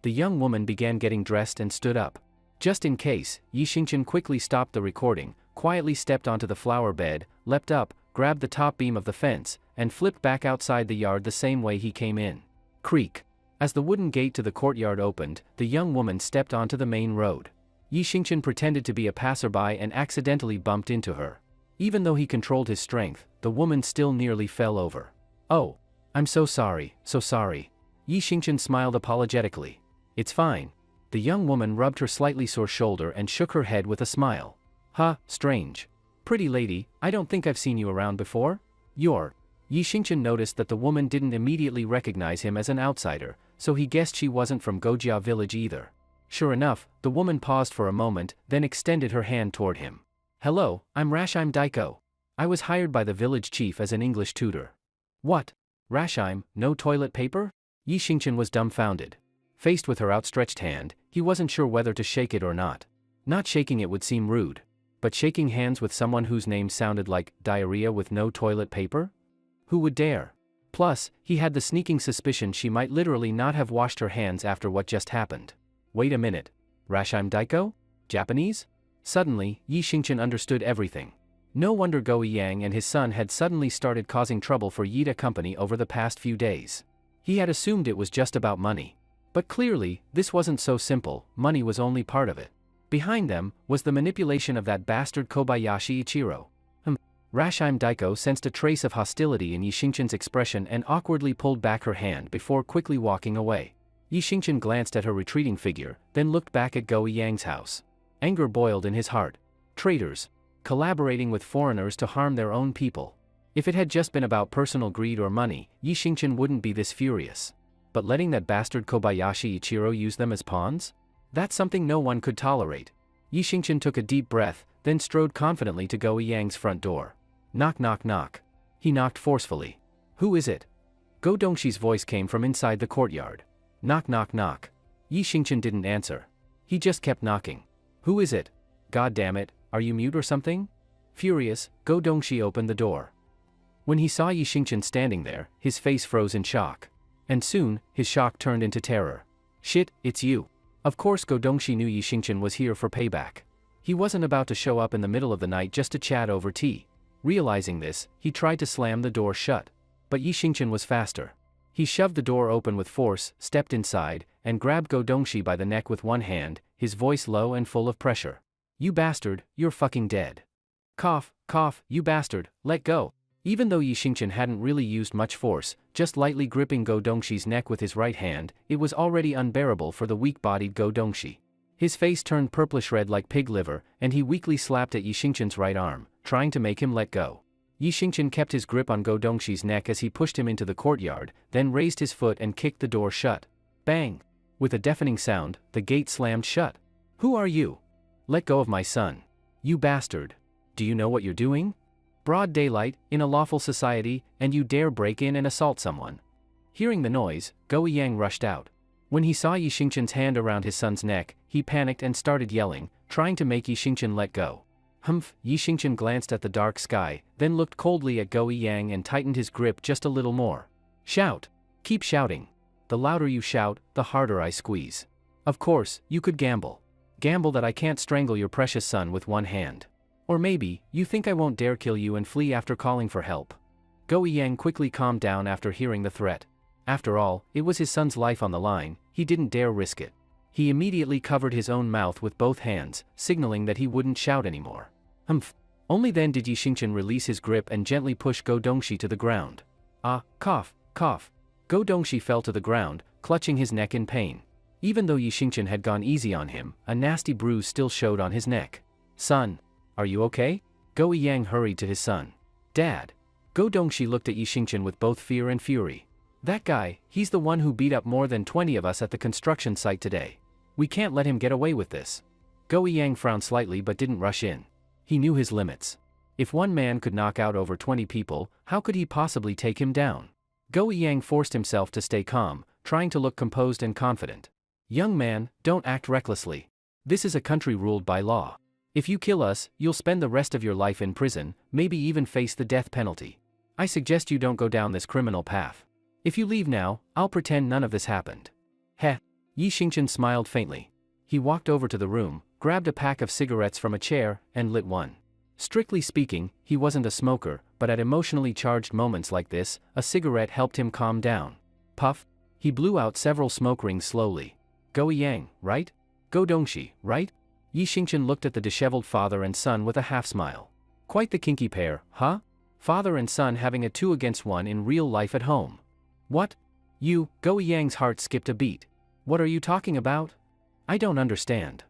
The young woman began getting dressed and stood up. Just in case, Yi Xingchen quickly stopped the recording, quietly stepped onto the flower bed, leapt up, grabbed the top beam of the fence, and flipped back outside the yard the same way he came in. Creak. As the wooden gate to the courtyard opened, the young woman stepped onto the main road. Yi Xingchen pretended to be a passerby and accidentally bumped into her. Even though he controlled his strength, the woman still nearly fell over. Oh. I'm so sorry, so sorry. Yi Xingchen smiled apologetically. It's fine. The young woman rubbed her slightly sore shoulder and shook her head with a smile. Huh, strange. Pretty lady, I don't think I've seen you around before? You're. Yi Xingqian noticed that the woman didn't immediately recognize him as an outsider, so he guessed she wasn't from Gojia village either. Sure enough, the woman paused for a moment, then extended her hand toward him. Hello, I'm Rashim Daiko. I was hired by the village chief as an English tutor. What? Rashim, no toilet paper? Yi Xingqian was dumbfounded. Faced with her outstretched hand, he wasn't sure whether to shake it or not. Not shaking it would seem rude. But shaking hands with someone whose name sounded like diarrhea with no toilet paper? Who would dare? Plus, he had the sneaking suspicion she might literally not have washed her hands after what just happened. Wait a minute. Rashim Daiko? Japanese? Suddenly, Yi Xingqian understood everything. No wonder Go Yang and his son had suddenly started causing trouble for Yida Company over the past few days. He had assumed it was just about money. But clearly, this wasn't so simple. Money was only part of it. Behind them was the manipulation of that bastard Kobayashi Ichiro. Rashim Daiko sensed a trace of hostility in Yi Xingqian's expression and awkwardly pulled back her hand before quickly walking away. Yi Xingqian glanced at her retreating figure, then looked back at Go Yang's house. Anger boiled in his heart. Traitors. Collaborating with foreigners to harm their own people. If it had just been about personal greed or money, Yi Xingqian wouldn't be this furious. But letting that bastard Kobayashi Ichiro use them as pawns? That's something no one could tolerate. Yi Xingqian took a deep breath, then strode confidently to Go Yang's front door. Knock knock knock. He knocked forcefully. Who is it? Go Dongshi's voice came from inside the courtyard. Knock knock knock. Yi Xingqian didn't answer. He just kept knocking. Who is it? God damn it, are you mute or something? Furious, Go Dongshi opened the door. When he saw Yi Xingqian standing there, his face froze in shock. And soon, his shock turned into terror. Shit, it's you. Of course Go Dongshi knew Yi Xingqian was here for payback. He wasn't about to show up in the middle of the night just to chat over tea. Realizing this, he tried to slam the door shut. But Yi Xingqian was faster. He shoved the door open with force, stepped inside, and grabbed Go Dongshi by the neck with one hand, his voice low and full of pressure. You bastard, you're fucking dead. Cough, cough, you bastard, let go. Even though Yi Xingqian hadn't really used much force, just lightly gripping Go Dongshi's neck with his right hand, it was already unbearable for the weak-bodied Go Dongshi. His face turned purplish red like pig liver, and he weakly slapped at Yi Xingqian's right arm, trying to make him let go. Yi Xingqian kept his grip on Go Dongshi's neck as he pushed him into the courtyard, then raised his foot and kicked the door shut. Bang! With a deafening sound, the gate slammed shut. Who are you? Let go of my son. You bastard. Do you know what you're doing? Broad daylight, in a lawful society, and you dare break in and assault someone. Hearing the noise, Go Yang rushed out. When he saw Yi Xingqian's hand around his son's neck, he panicked and started yelling, trying to make Yi Xingqian let go. Humph! Yi Xingqian glanced at the dark sky, then looked coldly at Go Yang and tightened his grip just a little more. Shout! Keep shouting. The louder you shout, the harder I squeeze. Of course, you could gamble. Gamble that I can't strangle your precious son with one hand. Or maybe, you think I won't dare kill you and flee after calling for help. Go Yang quickly calmed down after hearing the threat. After all, it was his son's life on the line, he didn't dare risk it. He immediately covered his own mouth with both hands, signaling that he wouldn't shout anymore. Humph! Only then did Yi Xingqian release his grip and gently push Go Dongshi to the ground. Ah, cough, cough. Go Dongshi fell to the ground, clutching his neck in pain. Even though Yi Xingqian had gone easy on him, a nasty bruise still showed on his neck. Son, are you okay? Go Yang hurried to his son. Dad. Go Dongshi looked at Yi Xingqian with both fear and fury. That guy, he's the one who beat up more than 20 of us at the construction site today. We can't let him get away with this. Go Yang frowned slightly but didn't rush in. He knew his limits. If one man could knock out over 20 people, how could he possibly take him down? Go Yang forced himself to stay calm, trying to look composed and confident. Young man, don't act recklessly. This is a country ruled by law. If you kill us, you'll spend the rest of your life in prison, maybe even face the death penalty. I suggest you don't go down this criminal path. If you leave now, I'll pretend none of this happened. Heh. Yi Xingqian smiled faintly. He walked over to the room, grabbed a pack of cigarettes from a chair, and lit one. Strictly speaking, he wasn't a smoker, but at emotionally charged moments like this, a cigarette helped him calm down. Puff. He blew out several smoke rings slowly. Go Yang, right? Go Dongshi, right? Yi Xingqian looked at the disheveled father and son with a half-smile. Quite the kinky pair, huh? Father and son having a 2-against-1 in real life at home. What? You? Go Yang's heart skipped a beat. What are you talking about? I don't understand.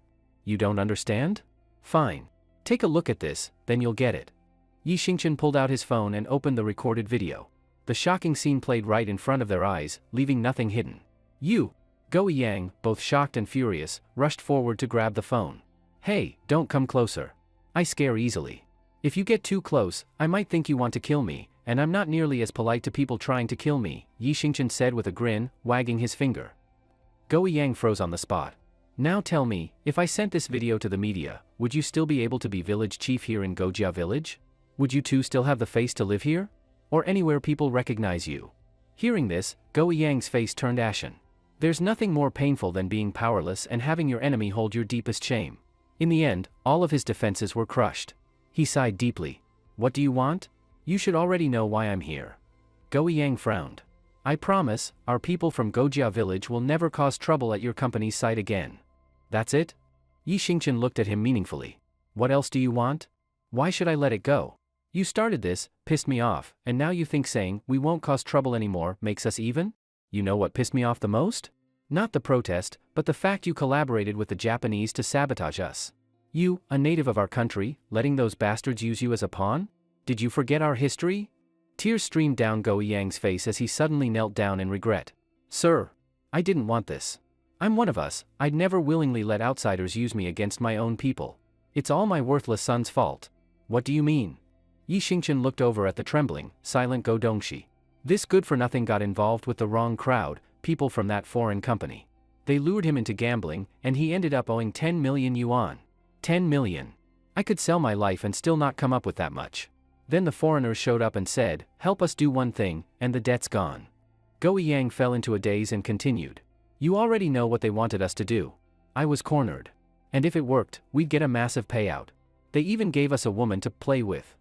You don't understand? Fine. Take a look at this, then you'll get it. Yi Xingchen pulled out his phone and opened the recorded video. The shocking scene played right in front of their eyes, leaving nothing hidden. You! Go Yang, both shocked and furious, rushed forward to grab the phone. Hey, don't come closer. I scare easily. If you get too close, I might think you want to kill me, and I'm not nearly as polite to people trying to kill me, Yi Xingchen said with a grin, wagging his finger. Go Yang froze on the spot. Now tell me, if I sent this video to the media, would you still be able to be village chief here in Gojia village? Would you too still have the face to live here? Or anywhere people recognize you? Hearing this, Go Yang's face turned ashen. There's nothing more painful than being powerless and having your enemy hold your deepest shame. In the end, all of his defenses were crushed. He sighed deeply. What do you want? You should already know why I'm here. Go Yang frowned. I promise, our people from Gojia village will never cause trouble at your company's site again. That's it? Yi Xingchen looked at him meaningfully. What else do you want? Why should I let it go? You started this, pissed me off, and now you think saying, we won't cause trouble anymore, makes us even? You know what pissed me off the most? Not the protest, but the fact you collaborated with the Japanese to sabotage us. You, a native of our country, letting those bastards use you as a pawn? Did you forget our history? Tears streamed down Go Yang's face as he suddenly knelt down in regret. Sir, I didn't want this. I'm one of us, I'd never willingly let outsiders use me against my own people. It's all my worthless son's fault. What do you mean? Yi Xingchen looked over at the trembling, silent Go Dongxi. This good-for-nothing got involved with the wrong crowd, people from that foreign company. They lured him into gambling, and he ended up owing 10 million yuan. 10 million. I could sell my life and still not come up with that much. Then the foreigners showed up and said, help us do one thing, and the debt's gone. Go Yang fell into a daze and continued. You already know what they wanted us to do. I was cornered. And if it worked, we'd get a massive payout. They even gave us a woman to play with.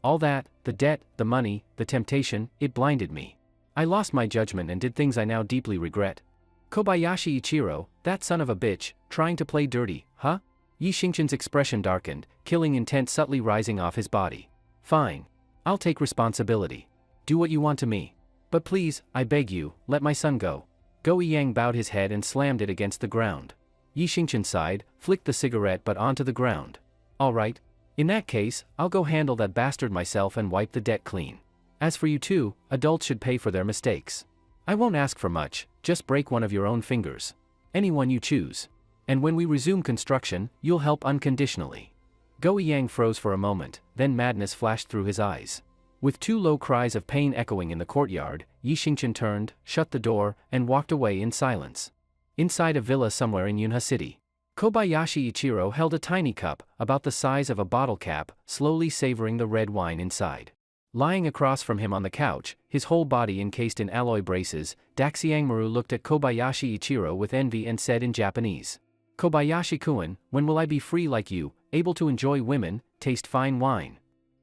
All that, the debt, the money, the temptation, it blinded me. I lost my judgment and did things I now deeply regret. Kobayashi Ichiro, that son of a bitch, trying to play dirty, huh? Yi Xingchen's expression darkened, killing intent subtly rising off his body. Fine. I'll take responsibility. Do what you want to me. But please, I beg you, let my son go. Go Yang bowed his head and slammed it against the ground. Yi Xingchen sighed, flicked the cigarette butt onto the ground. All right. In that case, I'll go handle that bastard myself and wipe the debt clean. As for you two, adults should pay for their mistakes. I won't ask for much, just break one of your own fingers. Anyone you choose. And when we resume construction, you'll help unconditionally. Go Yang froze for a moment, then madness flashed through his eyes. With two low cries of pain echoing in the courtyard, Yi Xingchen turned, shut the door, and walked away in silence. Inside a villa somewhere in Yunhe City, Kobayashi Ichiro held a tiny cup, about the size of a bottle cap, slowly savoring the red wine inside. Lying across from him on the couch, his whole body encased in alloy braces, Daxiangmaru looked at Kobayashi Ichiro with envy and said in Japanese, Kobayashi-kun, when will I be free like you, able to enjoy women, taste fine wine?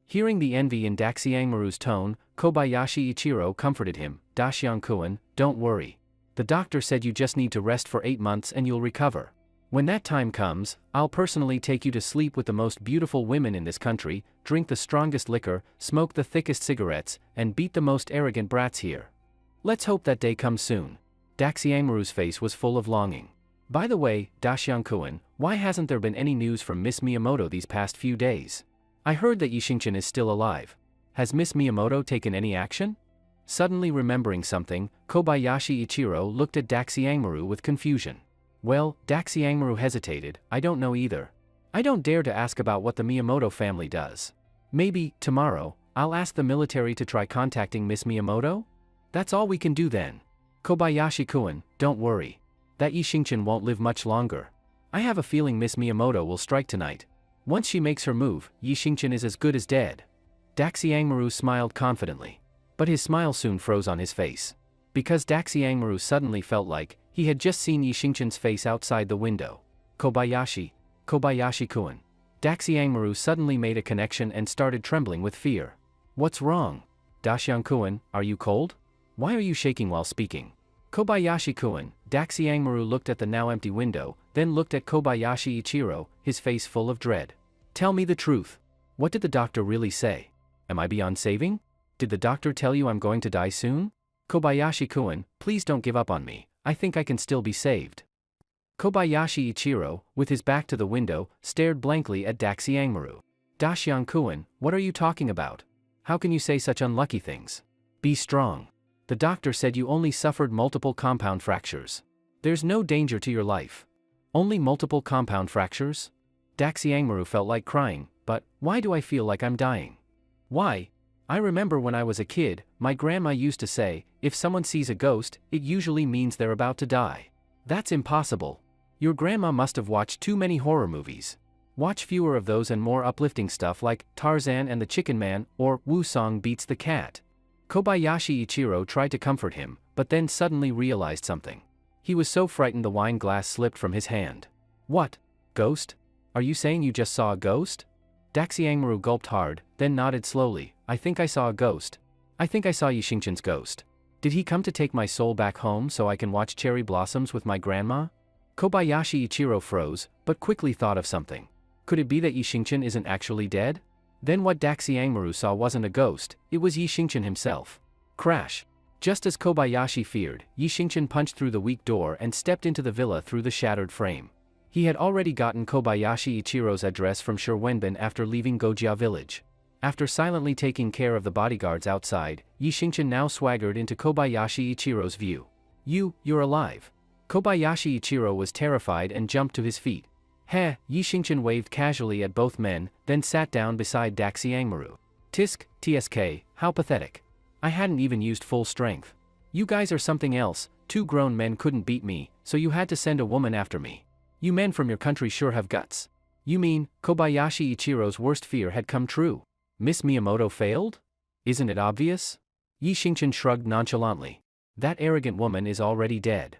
Hearing the envy in Daxiangmaru's tone, Kobayashi Ichiro comforted him, Daxiang-kun, don't worry. The doctor said you just need to rest for 8 months and you'll recover. When that time comes, I'll personally take you to sleep with the most beautiful women in this country, drink the strongest liquor, smoke the thickest cigarettes, and beat the most arrogant brats here. Let's hope that day comes soon. Daxiangmaru's face was full of longing. By the way, Daxiang-kun, why hasn't there been any news from Miss Miyamoto these past few days? I heard that Yi Xingchen is still alive. Has Miss Miyamoto taken any action? Suddenly remembering something, Kobayashi Ichiro looked at Daxiangmaru with confusion. Well, Daxiangmaru hesitated, I don't know either. I don't dare to ask about what the Miyamoto family does. Maybe, tomorrow, I'll ask the military to try contacting Miss Miyamoto? That's all we can do then. Kobayashi-kun, don't worry. That Yi Xingchen won't live much longer. I have a feeling Miss Miyamoto will strike tonight. Once she makes her move, Yi Xingchen is as good as dead. Daxiangmaru smiled confidently. But his smile soon froze on his face. Because Daxiangmaru suddenly felt like he had just seen Yi Xingchen's face outside the window. Kobayashi-kun. Daxiangmaru suddenly made a connection and started trembling with fear. What's wrong? Daxiang-kun, are you cold? Why are you shaking while speaking? Kobayashi-kun, Daxiangmaru looked at the now empty window, then looked at Kobayashi Ichiro, his face full of dread. Tell me the truth. What did the doctor really say? Am I beyond saving? Did the doctor tell you I'm going to die soon? Kobayashi-kun, please don't give up on me, I think I can still be saved. Kobayashi Ichiro, with his back to the window, stared blankly at Daxiangmaru. Dashyang-kun, what are you talking about? How can you say such unlucky things? Be strong. The doctor said you only suffered multiple compound fractures. There's no danger to your life. Only multiple compound fractures? Daxiangmaru felt like crying, but why do I feel like I'm dying? Why? I remember when I was a kid, my grandma used to say, if someone sees a ghost, it usually means they're about to die. That's impossible. Your grandma must have watched too many horror movies. Watch fewer of those and more uplifting stuff like Tarzan and the Chicken Man or Wu Song Beats the Cat. Kobayashi Ichiro tried to comfort him, but then suddenly realized something. He was so frightened the wine glass slipped from his hand. What? Ghost? Are you saying you just saw a ghost? Daxiangmaru gulped hard, then nodded slowly. I think I saw a ghost. I think I saw Yixingchen's ghost. Did he come to take my soul back home so I can watch cherry blossoms with my grandma? Kobayashi Ichiro froze, but quickly thought of something. Could it be that Yixingchen isn't actually dead? Then what Daxiangmaru saw wasn't a ghost, it was Yixingchen himself. Crash. Just as Kobayashi feared, Yixingchen punched through the weak door and stepped into the villa through the shattered frame. He had already gotten Kobayashi Ichiro's address from Shirwenbin after leaving Gojia village. After silently taking care of the bodyguards outside, Yixingchen now swaggered into Kobayashi Ichiro's view. You're alive. Kobayashi Ichiro was terrified and jumped to his feet. Heh, Yixingchen waved casually at both men, then sat down beside Daxiangmaru. Tsk, how pathetic. I hadn't even used full strength. You guys are something else, 2 grown men couldn't beat me, so you had to send a woman after me. You men from your country sure have guts. You mean, Kobayashi Ichiro's worst fear had come true? Miss Miyamoto failed? Isn't it obvious? Yixingchen shrugged nonchalantly. That arrogant woman is already dead.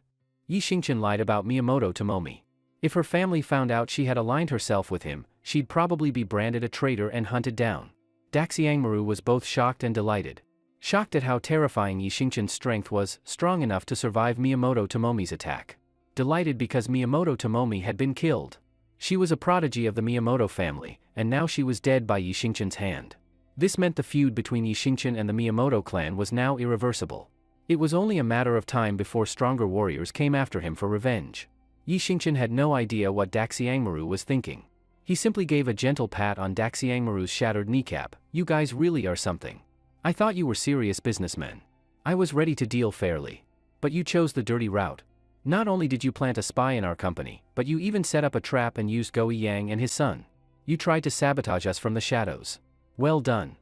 Yixingchen lied about Miyamoto to Momi. If her family found out she had aligned herself with him, she'd probably be branded a traitor and hunted down. Daxiangmaru was both shocked and delighted. Shocked at how terrifying Yixingchen's strength was, strong enough to survive Miyamoto Tomomi's attack. Delighted because Miyamoto Tomomi had been killed. She was a prodigy of the Miyamoto family, and now she was dead by Yixingchen's hand. This meant the feud between Yixingchen and the Miyamoto clan was now irreversible. It was only a matter of time before stronger warriors came after him for revenge. Yixingchen had no idea what Daxiangmaru was thinking. He simply gave a gentle pat on Daxiangmaru's shattered kneecap. You guys really are something. I thought you were serious businessmen. I was ready to deal fairly. But you chose the dirty route. Not only did you plant a spy in our company, but you even set up a trap and used Goi Yang and his son. You tried to sabotage us from the shadows. Well done.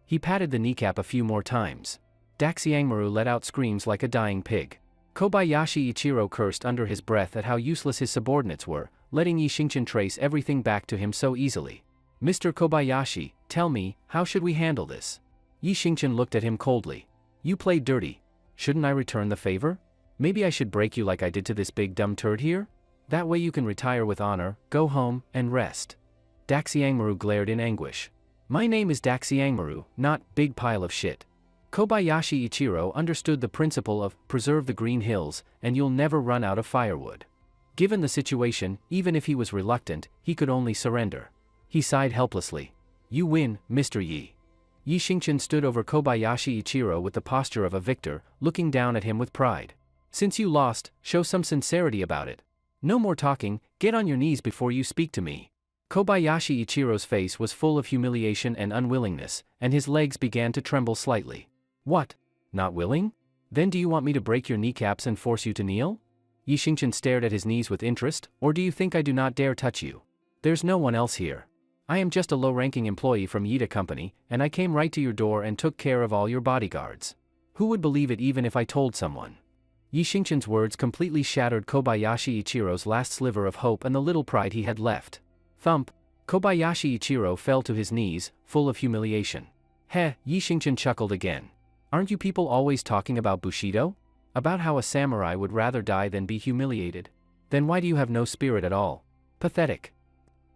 He patted the kneecap a few more times. Daxiangmaru let out screams like a dying pig. Kobayashi Ichiro cursed under his breath at how useless his subordinates were, letting Yixingchen trace everything back to him so easily. Mr. Kobayashi, tell me, how should we handle this? Yixingchen looked at him coldly. You played dirty. Shouldn't I return the favor? Maybe I should break you like I did to this big dumb turd here? That way you can retire with honor, go home, and rest. Daxiangmaru glared in anguish. My name is Daxiangmaru, not big pile of shit. Kobayashi Ichiro understood the principle of preserve the green hills, and you'll never run out of firewood. Given the situation, even if he was reluctant, he could only surrender. He sighed helplessly. You win, Mr. Yi. Yixingchen stood over Kobayashi Ichiro with the posture of a victor, looking down at him with pride. Since you lost, show some sincerity about it. No more talking, get on your knees before you speak to me. Kobayashi Ichiro's face was full of humiliation and unwillingness, and his legs began to tremble slightly. What? Not willing? Then do you want me to break your kneecaps and force you to kneel? Yixingchen stared at his knees with interest, or do you think I do not dare touch you? There's no one else here. I am just a low-ranking employee from Yida Company, and I came right to your door and took care of all your bodyguards. Who would believe it even if I told someone? Yixingchen's words completely shattered Kobayashi Ichiro's last sliver of hope and the little pride he had left. Thump! Kobayashi Ichiro fell to his knees, full of humiliation. Heh, Yixingchen chuckled again. Aren't you people always talking about Bushido? About how a samurai would rather die than be humiliated? Then why do you have no spirit at all? Pathetic.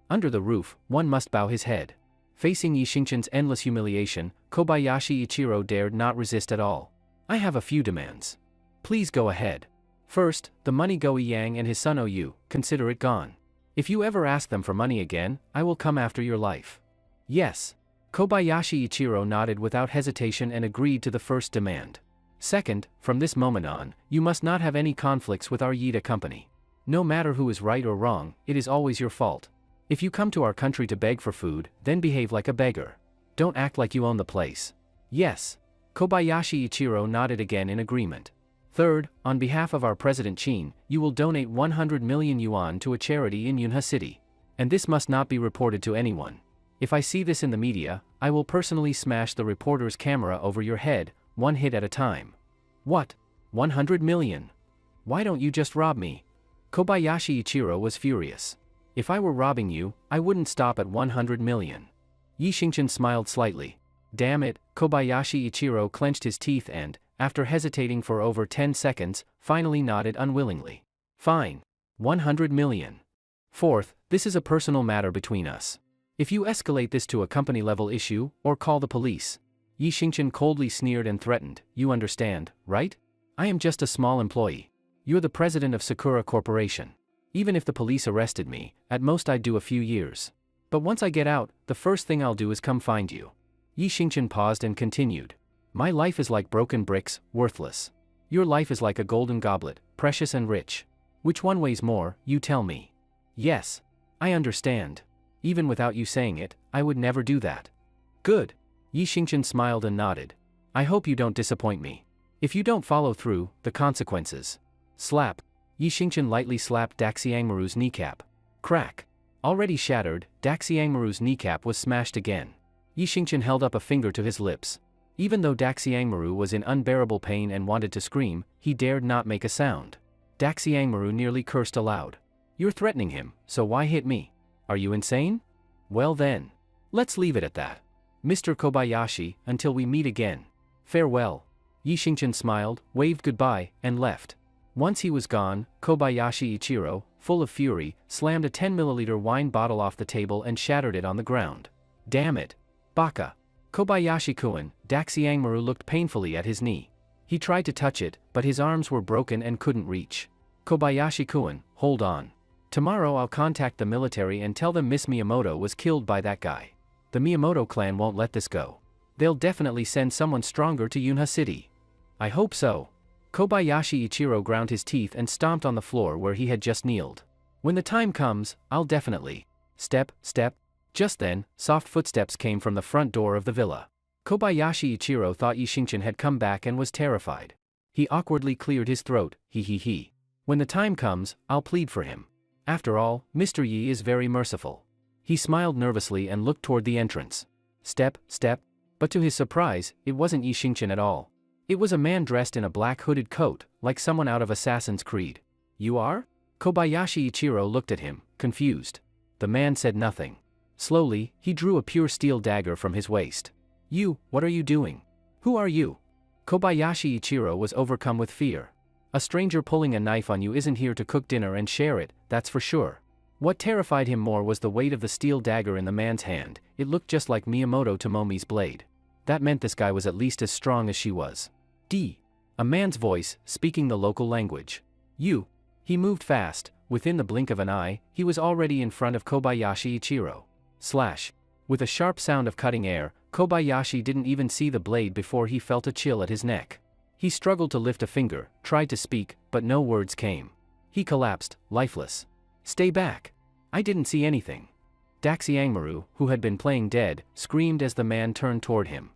Under the roof, one must bow his head. Facing Yixingchen's endless humiliation, Kobayashi Ichiro dared not resist at all. I have a few demands. Please go ahead. First, the money Goi Yang and his son owe you, consider it gone. If you ever ask them for money again, I will come after your life. Yes. Kobayashi Ichiro nodded without hesitation and agreed to the first demand. Second, from this moment on, you must not have any conflicts with our Yida Company. No matter who is right or wrong, it is always your fault. If you come to our country to beg for food, then behave like a beggar. Don't act like you own the place. Yes. Kobayashi Ichiro nodded again in agreement. Third, on behalf of our President Chin, you will donate 100 million yuan to a charity in Yunha City. And this must not be reported to anyone. If I see this in the media, I will personally smash the reporter's camera over your head, one hit at a time. What? 100 million? Why don't you just rob me? Kobayashi Ichiro was furious. If I were robbing you, I wouldn't stop at 100 million. Yi Xingqian smiled slightly. Damn it, Kobayashi Ichiro clenched his teeth and, after hesitating for over 10 seconds, finally nodded unwillingly. Fine. 100 million. Fourth, this is a personal matter between us. If you escalate this to a company-level issue, or call the police. Yi Xingqian coldly sneered and threatened, you understand, right? I am just a small employee. You're the president of Sakura Corporation. Even if the police arrested me, at most I'd do a few years. But once I get out, the first thing I'll do is come find you. Yi Xingqian paused and continued. My life is like broken bricks, worthless. Your life is like a golden goblet, precious and rich. Which one weighs more, you tell me. Yes. I understand. Even without you saying it, I would never do that. Good. Yi Xingqian smiled and nodded. I hope you don't disappoint me. If you don't follow through, the consequences. Slap. Yi Xingqian lightly slapped Daxiangmaru's kneecap. Crack. Already shattered, Daxiangmaru's kneecap was smashed again. Yi Xingqian held up a finger to his lips. Even though Daxiangmaru was in unbearable pain and wanted to scream, he dared not make a sound. Daxiangmaru nearly cursed aloud. You're threatening him, so why hit me? Are you insane? Well then. Let's leave it at that. Mr. Kobayashi, until we meet again. Farewell. Yi Xingqian smiled, waved goodbye, and left. Once he was gone, Kobayashi Ichiro, full of fury, slammed a 10-milliliter wine bottle off the table and shattered it on the ground. Damn it. Baka. Kobayashi-kun, Daxiangmaru looked painfully at his knee. He tried to touch it, but his arms were broken and couldn't reach. Kobayashi-kun, hold on. Tomorrow I'll contact the military and tell them Miss Miyamoto was killed by that guy. The Miyamoto clan won't let this go. They'll definitely send someone stronger to Yunha City. I hope so. Kobayashi Ichiro ground his teeth and stomped on the floor where he had just kneeled. When the time comes, I'll definitely. Step, step. Just then, soft footsteps came from the front door of the villa. Kobayashi Ichiro thought Yi Xingqian had come back and was terrified. He awkwardly cleared his throat, he. When the time comes, I'll plead for him. After all, Mr. Yi is very merciful. He smiled nervously and looked toward the entrance. Step, step. But to his surprise, it wasn't Yi Xingqian at all. It was a man dressed in a black hooded coat, like someone out of Assassin's Creed. You are? Kobayashi Ichiro looked at him, confused. The man said nothing. Slowly, he drew a pure steel dagger from his waist. You, what are you doing? Who are you? Kobayashi Ichiro was overcome with fear. A stranger pulling a knife on you isn't here to cook dinner and share it, that's for sure. What terrified him more was the weight of the steel dagger in the man's hand. It looked just like Miyamoto Tomomi's blade. That meant this guy was at least as strong as she was. A man's voice, speaking the local language. You. He moved fast. Within the blink of an eye, he was already in front of Kobayashi Ichiro. Slash. With a sharp sound of cutting air, Kobayashi didn't even see the blade before he felt a chill at his neck. He struggled to lift a finger, tried to speak, but no words came. He collapsed, lifeless. Stay back. I didn't see anything. Daxiangmaru, who had been playing dead, screamed as the man turned toward him.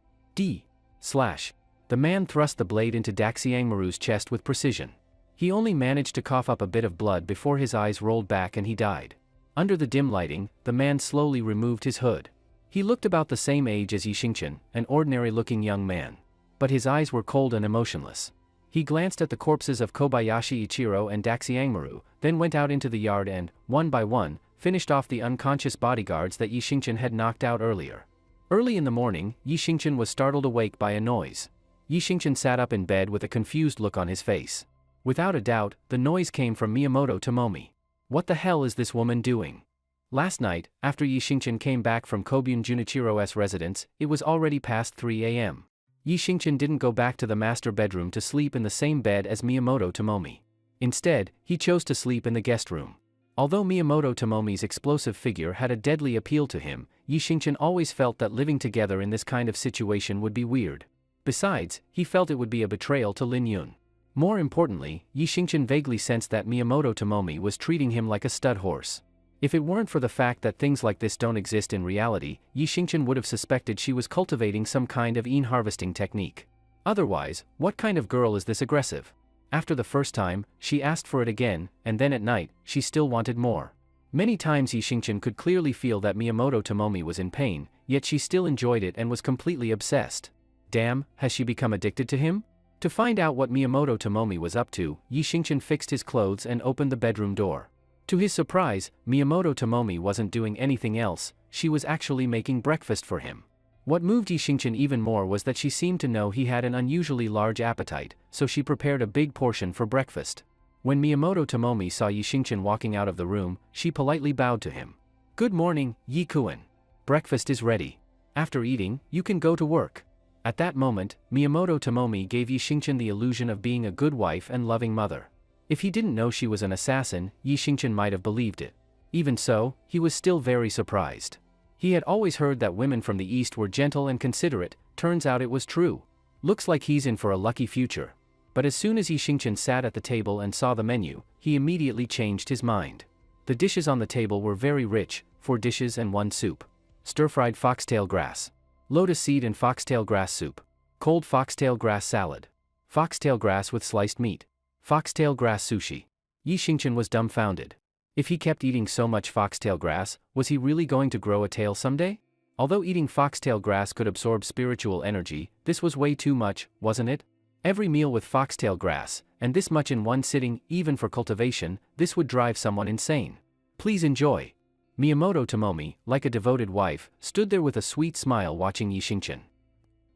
Slash. The man thrust the blade into Daxiangmaru's chest with precision. He only managed to cough up a bit of blood before his eyes rolled back and he died. Under the dim lighting, the man slowly removed his hood. He looked about the same age as Yi Xingqian, an ordinary-looking young man. But his eyes were cold and emotionless. He glanced at the corpses of Kobayashi Ichiro and Daxiangmaru, then went out into the yard and, one by one, finished off the unconscious bodyguards that Yi Xingqian had knocked out earlier. Early in the morning, Yi Xingqian was startled awake by a noise. Yi Xingqian sat up in bed with a confused look on his face. Without a doubt, the noise came from Miyamoto Tomomi. What the hell is this woman doing? Last night, after Yi Xingqian came back from Kobun Junichiro's residence, it was already past 3 a.m. Yi Xingqian didn't go back to the master bedroom to sleep in the same bed as Miyamoto Tomomi. Instead, he chose to sleep in the guest room. Although Miyamoto Tomomi's explosive figure had a deadly appeal to him, Yi Xingqian always felt that living together in this kind of situation would be weird. Besides, he felt it would be a betrayal to Lin Yun. More importantly, Yi Xingqian vaguely sensed that Miyamoto Tomomi was treating him like a stud horse. If it weren't for the fact that things like this don't exist in reality, Yi Xingqian would have suspected she was cultivating some kind of yin harvesting technique. Otherwise, what kind of girl is this aggressive? After the first time, she asked for it again, and then at night, she still wanted more. Many times Yi Xingqian could clearly feel that Miyamoto Tomomi was in pain, yet she still enjoyed it and was completely obsessed. Damn, has she become addicted to him? To find out what Miyamoto Tomomi was up to, Yi Xingqian fixed his clothes and opened the bedroom door. To his surprise, Miyamoto Tomomi wasn't doing anything else, she was actually making breakfast for him. What moved Yi Xingqian even more was that she seemed to know he had an unusually large appetite, so she prepared a big portion for breakfast. When Miyamoto Tomomi saw Yi Xingqian walking out of the room, she politely bowed to him. "Good morning, Yi Kuan. Breakfast is ready. After eating, you can go to work." At that moment, Miyamoto Tomomi gave Yi Xingqian the illusion of being a good wife and loving mother. If he didn't know she was an assassin, Yi Xingqian might have believed it. Even so, he was still very surprised. He had always heard that women from the East were gentle and considerate, turns out it was true. Looks like he's in for a lucky future. But as soon as Yi Xingqian sat at the table and saw the menu, he immediately changed his mind. The dishes on the table were very rich, 4 dishes and 1 soup. Stir-fried foxtail grass. Lotus seed and foxtail grass soup. Cold foxtail grass salad. Foxtail grass with sliced meat. Foxtail grass sushi. Yi Xingqian was dumbfounded. If he kept eating so much foxtail grass, was he really going to grow a tail someday? Although eating foxtail grass could absorb spiritual energy, this was way too much, wasn't it? Every meal with foxtail grass, and this much in one sitting, even for cultivation, this would drive someone insane. Please enjoy. Miyamoto Tomomi, like a devoted wife, stood there with a sweet smile watching Yi Xingqian.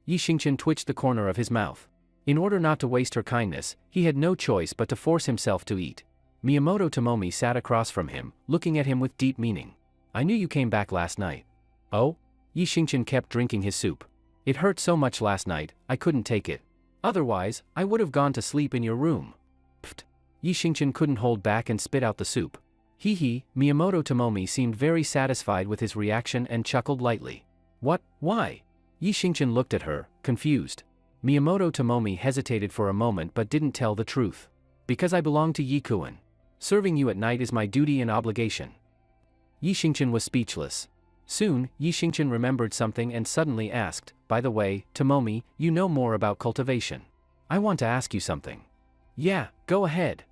Yi Xingqian twitched the corner of his mouth. In order not to waste her kindness, he had no choice but to force himself to eat. Miyamoto Tomomi sat across from him, looking at him with deep meaning. "I knew you came back last night." "Oh?" Yi Xingqian kept drinking his soup. "It hurt so much last night, I couldn't take it. Otherwise, I would have gone to sleep in your room." Pfft. Yi Xingqian couldn't hold back and spit out the soup. Hee. Miyamoto Tomomi seemed very satisfied with his reaction and chuckled lightly. "What? Why?" Yi Xingqian looked at her, confused. Miyamoto Tomomi hesitated for a moment but didn't tell the truth. "Because I belong to Yi Kuan. Serving you at night is my duty and obligation." Yi Xingqian was speechless. Soon, Yi Xingqian remembered something and suddenly asked, "By the way, Tomomi, you know more about cultivation. I want to ask you something." "Yeah, go ahead."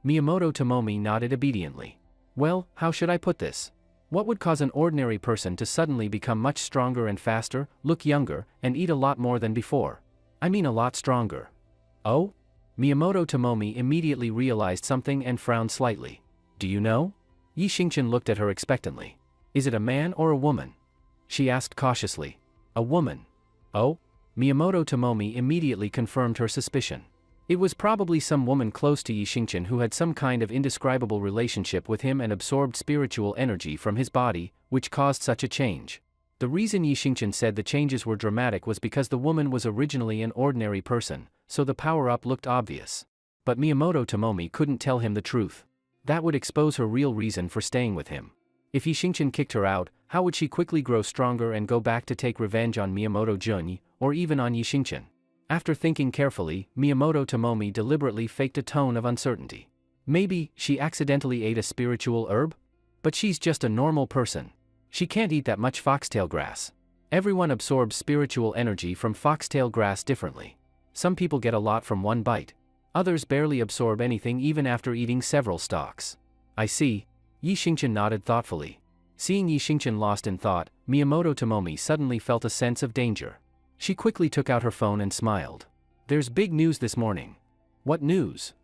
Miyamoto Tomomi nodded obediently. "Well, how should I put this? What would cause an ordinary person to suddenly become much stronger and faster, look younger, and eat a lot more than before? I mean a lot stronger." "Oh?" Miyamoto Tomomi immediately realized something and frowned slightly. "Do you know?" Yi Xingqian looked at her expectantly. "Is it a man or a woman?" she asked cautiously. "A woman." "Oh?" Miyamoto Tomomi immediately confirmed her suspicion. It was probably some woman close to Yi Xingqian who had some kind of indescribable relationship with him and absorbed spiritual energy from his body, which caused such a change. The reason Yi Xingqian said the changes were dramatic was because the woman was originally an ordinary person, so the power-up looked obvious. But Miyamoto Tomomi couldn't tell him the truth. That would expose her real reason for staying with him. If Yi Xingqian kicked her out, how would she quickly grow stronger and go back to take revenge on Miyamoto Junyi, or even on Yi Xingqian? After thinking carefully, Miyamoto Tomomi deliberately faked a tone of uncertainty. Maybe she accidentally ate a spiritual herb? But she's just a normal person. She can't eat that much foxtail grass. Everyone absorbs spiritual energy from foxtail grass differently. Some people get a lot from one bite. Others barely absorb anything even after eating several stalks. "I see." Yi Xingqian nodded thoughtfully. Seeing Yi Xingqian lost in thought, Miyamoto Tomomi suddenly felt a sense of danger. She quickly took out her phone and smiled. "There's big news this morning." "What news?"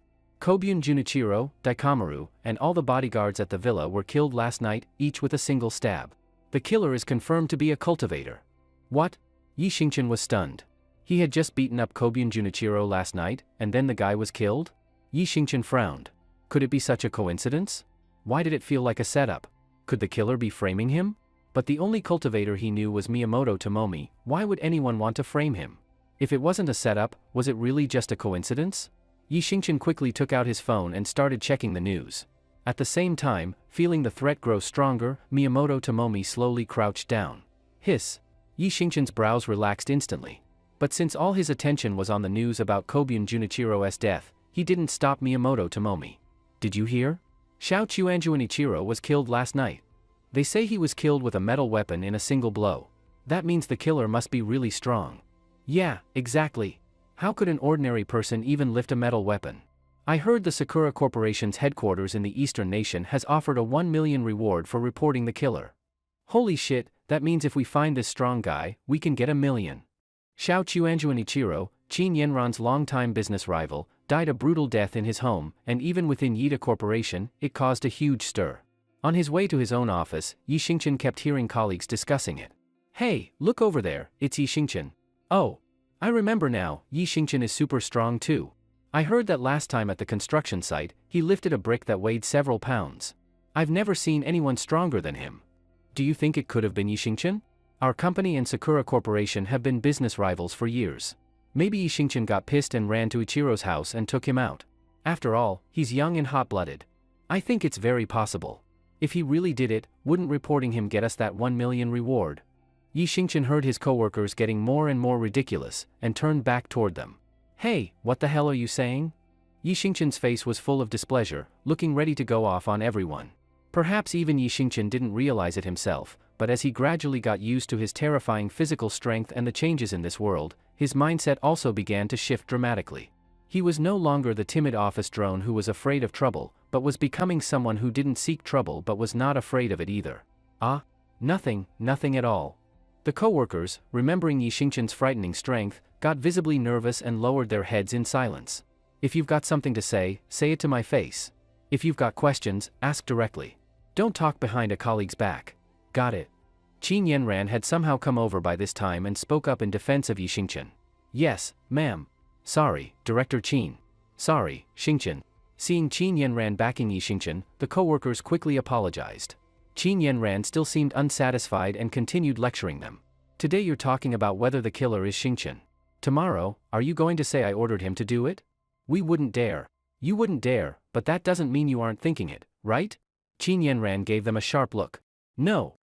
"Kobun Junichiro, Daikamaru, and all the bodyguards at the villa were killed last night, each with a single stab. The killer is confirmed to be a cultivator." "What?" Yi Xingqian was stunned. He had just beaten up Kobun Junichiro last night, and then the guy was killed? Yi Xingqian frowned. Could it be such a coincidence? Why did it feel like a setup? Could the killer be framing him? But the only cultivator he knew was Miyamoto Tomomi. Why would anyone want to frame him? If it wasn't a setup, was it really just a coincidence? Yi Xingqian quickly took out his phone and started checking the news. At the same time, feeling the threat grow stronger, Miyamoto Tomomi slowly crouched down. Hiss! Yi Xingqian's brows relaxed instantly. But since all his attention was on the news about Kobun Junichiro's death, He didn't stop Miyamoto Tomomi. Did you hear? Xiao Chuanjuanichiro was killed last night. They say he was killed with a metal weapon in a single blow. That means the killer must be really strong. Yeah, exactly. How could an ordinary person even lift a metal weapon? I heard the Sakura Corporation's headquarters in the Eastern Nation has offered a 1 million reward for reporting the killer. Holy shit, that means if we find this strong guy, we can get $1 million. Xiao Chuanjuanichiro, Qin Yenran's longtime business rival, died a brutal death in his home, and even within Yida Corporation, it caused a huge stir. On his way to his own office, Yi Xingqian kept hearing colleagues discussing it. Hey, look over there, it's Yi Xingqian. Oh, I remember now, Yi Xingqian is super strong too. I heard that last time at the construction site, he lifted a brick that weighed several pounds. I've never seen anyone stronger than him. Do you think it could have been Yi Xingqian? Our company and Sakura Corporation have been business rivals for years. Maybe Yi Xingqian got pissed and ran to Ichiro's house and took him out. After all, he's young and hot-blooded. I think it's very possible. If he really did it, wouldn't reporting him get us that 1 million reward? Yi Xingqian heard his coworkers getting more and more ridiculous, and turned back toward them. Hey, what the hell are you saying? Yi Xingqian's face was full of displeasure, looking ready to go off on everyone. Perhaps even Yi Xingqian didn't realize it himself, but as he gradually got used to his terrifying physical strength and the changes in this world, his mindset also began to shift dramatically. He was no longer the timid office drone who was afraid of trouble, but was becoming someone who didn't seek trouble but was not afraid of it either. Nothing at all. The coworkers, remembering Yi Xingqian's frightening strength, got visibly nervous and lowered their heads in silence. If you've got something to say it to my face. If you've got questions, ask directly. Don't talk behind a colleague's back. Got it. Qin Yenran had somehow come over by this time and spoke up in defense of Yi Xingqian. Yes, ma'am. Sorry, Director Qin. Sorry, Xingqian. Seeing Qin Yenran backing Yi Xingqian, the coworkers quickly apologized. Qin Yenran still seemed unsatisfied and continued lecturing them. Today you're talking about whether the killer is Xingqian. Tomorrow, are you going to say I ordered him to do it? We wouldn't dare. You wouldn't dare, but that doesn't mean you aren't thinking it, right? Qin Yenran gave them a sharp look. No,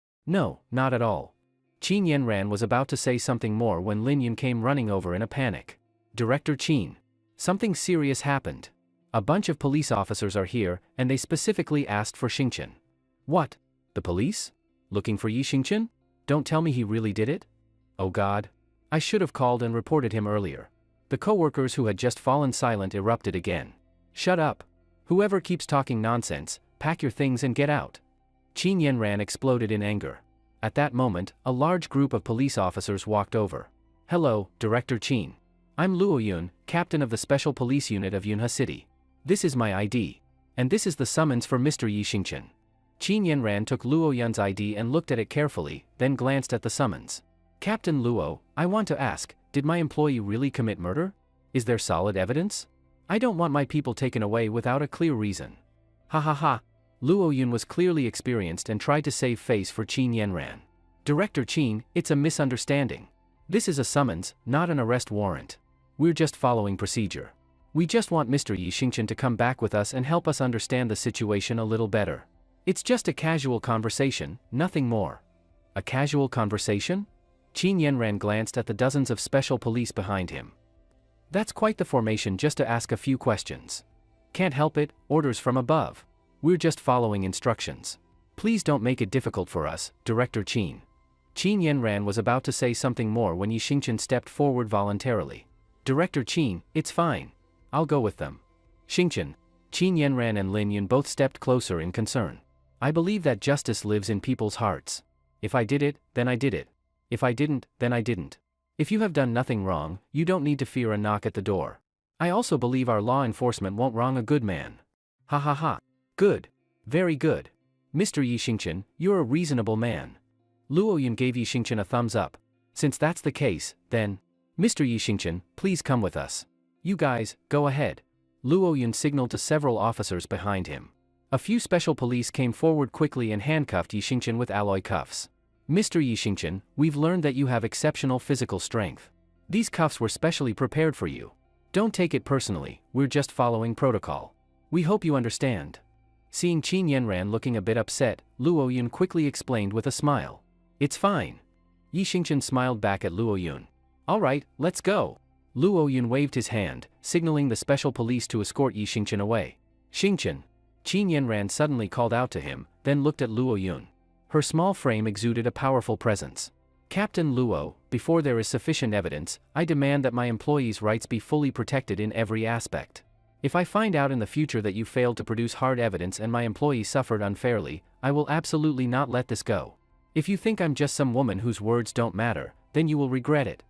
not at all. Qin Yenran was about to say something more when Lin Yun came running over in a panic. Director Qin. Something serious happened. A bunch of police officers are here, and they specifically asked for Xingqian. What? The police? Looking for Yi Xingqian? Don't tell me he really did it? Oh God. I should have called and reported him earlier. The coworkers who had just fallen silent erupted again. Shut up. Whoever keeps talking nonsense, pack your things and get out. Qin Yenran exploded in anger. At that moment, a large group of police officers walked over. Hello, Director Qin. I'm Luo Yun, captain of the Special Police Unit of Yunha City. This is my ID. And this is the summons for Mr. Yi Xingqian. Qin Yenran took Luo Yun's ID and looked at it carefully, then glanced at the summons. Captain Luo, I want to ask, did my employee really commit murder? Is there solid evidence? I don't want my people taken away without a clear reason. Ha ha ha. Luo Yun was clearly experienced and tried to save face for Qin Yenran. Director Qin, it's a misunderstanding. This is a summons, not an arrest warrant. We're just following procedure. We just want Mr. Yi Xingqian to come back with us and help us understand the situation a little better. It's just a casual conversation, nothing more. A casual conversation? Qin Yenran glanced at the dozens of special police behind him. That's quite the formation just to ask a few questions. Can't help it, orders from above. We're just following instructions. Please don't make it difficult for us, Director Qin. Qin Yenran was about to say something more when Yi Xingqian stepped forward voluntarily. Director Qin, it's fine. I'll go with them. Xingqian. Qin Yenran and Lin Yun both stepped closer in concern. I believe that justice lives in people's hearts. If I did it, then I did it. If I didn't, then I didn't. If you have done nothing wrong, you don't need to fear a knock at the door. I also believe our law enforcement won't wrong a good man. Ha ha ha. Good. Very good. Mr. Yi Xingqian, you're a reasonable man. Luo Yun gave Yi Xingqian a thumbs up. Since that's the case, then, Mr. Yi Xingqian, please come with us. You guys, go ahead. Luo Yun signaled to several officers behind him. A few special police came forward quickly and handcuffed Yi Xingqian with alloy cuffs. Mr. Yi Xingqian, we've learned that you have exceptional physical strength. These cuffs were specially prepared for you. Don't take it personally, we're just following protocol. We hope you understand. Seeing Qin Yenran looking a bit upset, Luo Yun quickly explained with a smile. It's fine. Yi Xingqian smiled back at Luo Yun. Alright, let's go. Luo Yun waved his hand, signaling the special police to escort Yi Xingchen away. Xingchen. Qin Yanran suddenly called out to him, then looked at Luo Yun. Her small frame exuded a powerful presence. Captain Luo, before there is sufficient evidence, I demand that my employees' rights be fully protected in every aspect. If I find out in the future that you failed to produce hard evidence and my employees suffered unfairly, I will absolutely not let this go. If you think I'm just some woman whose words don't matter, then you will regret it.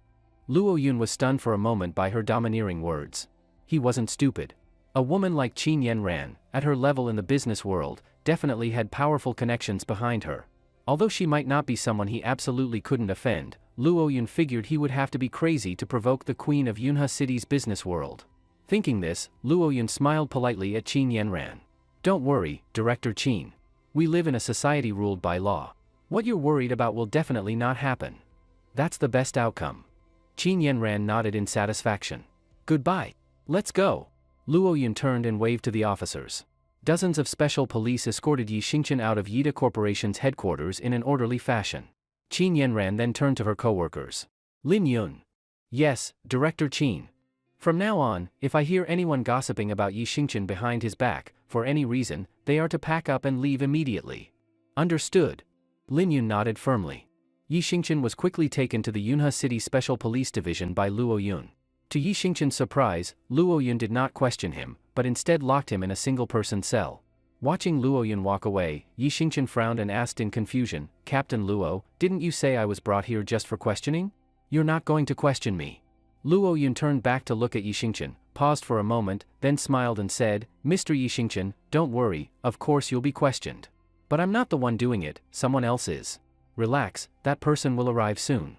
Luo Yun was stunned for a moment by her domineering words. He wasn't stupid. A woman like Qin Yanran, at her level in the business world, definitely had powerful connections behind her. Although she might not be someone he absolutely couldn't offend, Luo Yun figured he would have to be crazy to provoke the queen of Yunha City's business world. Thinking this, Luo Yun smiled politely at Qin Yanran. Don't worry, Director Qin. We live in a society ruled by law. What you're worried about will definitely not happen. That's the best outcome. Qin Yanran nodded in satisfaction. Goodbye. Let's go. Luo Yun turned and waved to the officers. Dozens of special police escorted Yi Xingchen out of Yida Corporation's headquarters in an orderly fashion. Qin Yanran then turned to her co-workers. Lin Yun. Yes, Director Qin. From now on, if I hear anyone gossiping about Yi Xingchen behind his back, for any reason, they are to pack up and leave immediately. Understood. Lin Yun nodded firmly. Yi Xingchen was quickly taken to the Yunha City Special Police Division by Luo Yun. To Yi Xingchen's surprise, Luo Yun did not question him, but instead locked him in a single-person cell. Watching Luo Yun walk away, Yi Xingchen frowned and asked in confusion, Captain Luo, didn't you say I was brought here just for questioning? You're not going to question me. Luo Yun turned back to look at Yi Xingchen, paused for a moment, then smiled and said, Mr. Yi Xingchen, don't worry, of course you'll be questioned. But I'm not the one doing it, someone else is. Relax, that person will arrive soon.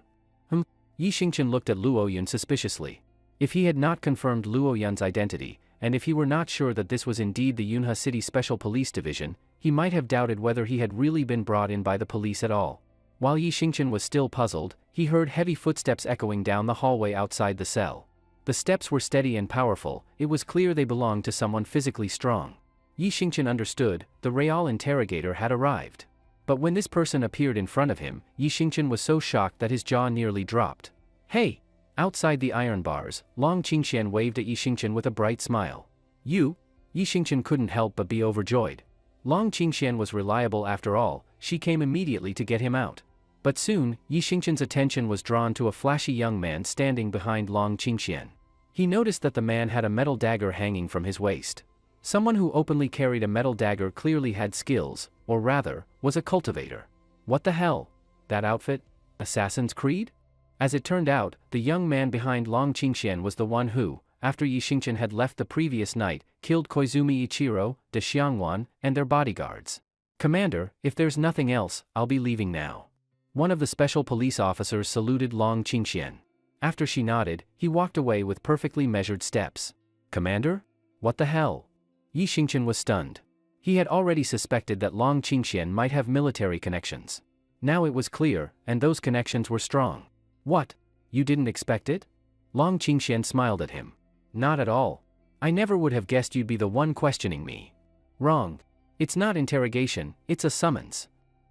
Yi Xingchen looked at Luo Yun suspiciously. If he had not confirmed Luo Yun's identity, and if he were not sure that this was indeed the Yunha City Special Police Division, he might have doubted whether he had really been brought in by the police at all. While Yi Xingchen was still puzzled, he heard heavy footsteps echoing down the hallway outside the cell. The steps were steady and powerful, it was clear they belonged to someone physically strong. Yi Xingchen understood, the Real interrogator had arrived. But when this person appeared in front of him, Yi Xingchen was so shocked that his jaw nearly dropped. Hey! Outside the iron bars, Long Qingxian waved at Yi Xingchen with a bright smile. You? Yi Xingchen couldn't help but be overjoyed. Long Qingxian was reliable after all, she came immediately to get him out. But soon, Yi Xingchen's attention was drawn to a flashy young man standing behind Long Qingxian. He noticed that the man had a metal dagger hanging from his waist. Someone who openly carried a metal dagger clearly had skills, or rather, was a cultivator. What the hell? That outfit? Assassin's Creed? As it turned out, the young man behind Long Qingxian was the one who, after Yi Xingchen had left the previous night, killed Koizumi Ichiro, De Xiangwan, and their bodyguards. Commander, if there's nothing else, I'll be leaving now. One of the special police officers saluted Long Qingxian. After she nodded, he walked away with perfectly measured steps. Commander? What the hell? Yi Xingchen was stunned. He had already suspected that Long Qingxian might have military connections. Now it was clear, and those connections were strong. What? You didn't expect it? Long Qingxian smiled at him. Not at all. I never would have guessed you'd be the one questioning me. Wrong. It's not interrogation, it's a summons.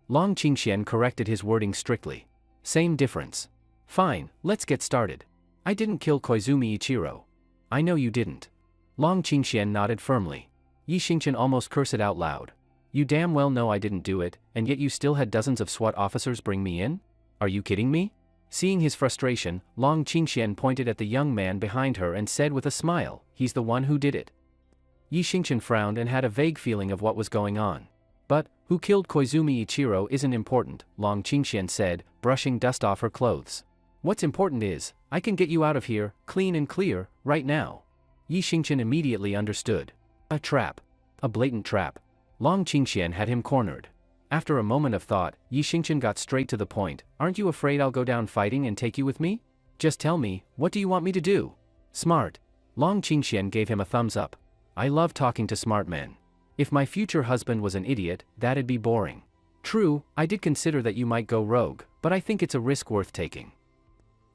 Long Qingxian corrected his wording strictly. Same difference. Fine, let's get started. I didn't kill Koizumi Ichiro. I know you didn't. Long Qingxian nodded firmly. Yi Xingchen almost cursed out loud. You damn well know I didn't do it, and yet you still had dozens of SWAT officers bring me in? Are you kidding me? Seeing his frustration, Long Qingxian pointed at the young man behind her and said with a smile, he's the one who did it. Yi Xingchen frowned and had a vague feeling of what was going on. But, who killed Koizumi Ichiro isn't important, Long Qingxian said, brushing dust off her clothes. What's important is, I can get you out of here, clean and clear, right now. Yi Xingchen immediately understood. A trap. A blatant trap. Long Qingxian had him cornered. After a moment of thought, Yi Xingchen got straight to the point. Aren't you afraid I'll go down fighting and take you with me? Just tell me, what do you want me to do? Smart. Long Qingxian gave him a thumbs up. I love talking to smart men. If my future husband was an idiot, that'd be boring. True, I did consider that you might go rogue, but I think it's a risk worth taking.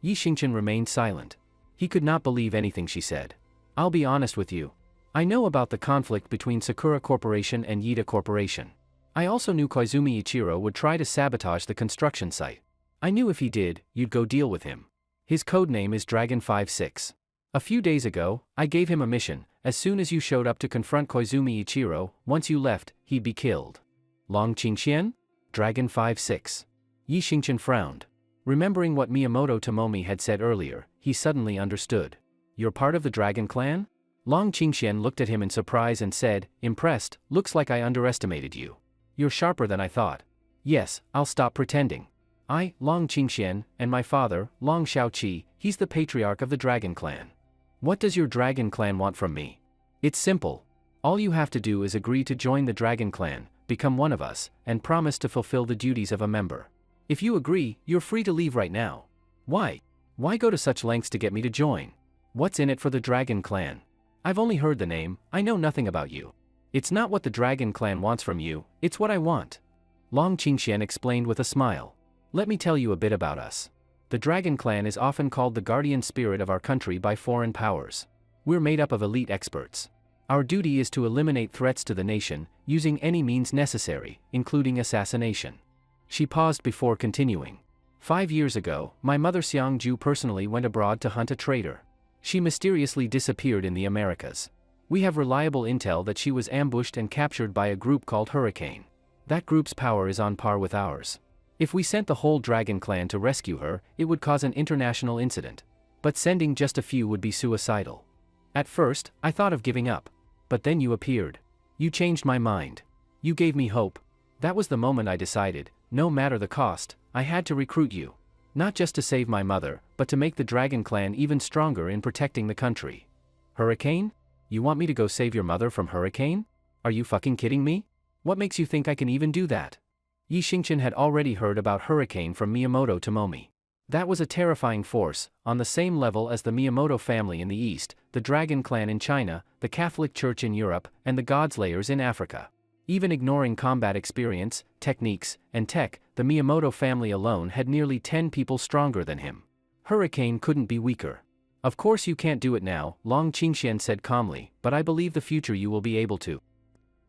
Yi Xingchen remained silent. He could not believe anything she said. I'll be honest with you. I know about the conflict between Sakura Corporation and Yida Corporation. I also knew Koizumi Ichiro would try to sabotage the construction site. I knew if he did, you'd go deal with him. His codename is Dragon 56. A few days ago, I gave him a mission. As soon as you showed up to confront Koizumi Ichiro, once you left, he'd be killed. Long Qingxian? Dragon 5-6. Yi Xingqian frowned. Remembering what Miyamoto Tomomi had said earlier, he suddenly understood. You're part of the Dragon Clan? Long Qingxian looked at him in surprise and said, impressed, looks like I underestimated you. You're sharper than I thought. Yes, I'll stop pretending. I, Long Qingxian, and my father, Long Shaoqi, he's the patriarch of the Dragon Clan. What does your Dragon Clan want from me? It's simple. All you have to do is agree to join the Dragon Clan, become one of us, and promise to fulfill the duties of a member. If you agree, you're free to leave right now. Why? Why go to such lengths to get me to join? What's in it for the Dragon Clan? I've only heard the name, I know nothing about you. It's not what the Dragon Clan wants from you, it's what I want. Long Qingxian explained with a smile. Let me tell you a bit about us. The Dragon Clan is often called the guardian spirit of our country by foreign powers. We're made up of elite experts. Our duty is to eliminate threats to the nation, using any means necessary, including assassination. She paused before continuing. 5 years ago, my mother Xiang Ju personally went abroad to hunt a traitor. She mysteriously disappeared in the Americas. We have reliable intel that she was ambushed and captured by a group called Hurricane. That group's power is on par with ours. If we sent the whole Dragon Clan to rescue her, it would cause an international incident. But sending just a few would be suicidal. At first, I thought of giving up. But then you appeared. You changed my mind. You gave me hope. That was the moment I decided, no matter the cost, I had to recruit you. Not just to save my mother, but to make the Dragon Clan even stronger in protecting the country. Hurricane? You want me to go save your mother from Hurricane? Are you fucking kidding me? What makes you think I can even do that? Yi Xingqian had already heard about Hurricane from Miyamoto Tomomi. That was a terrifying force, on the same level as the Miyamoto family in the East, the Dragon Clan in China, the Catholic Church in Europe, and the Godslayers in Africa. Even ignoring combat experience, techniques, and tech, the Miyamoto family alone had nearly 10 people stronger than him. Hurricane couldn't be weaker. Of course you can't do it now, Long Qingxian said calmly, but I believe the future you will be able to.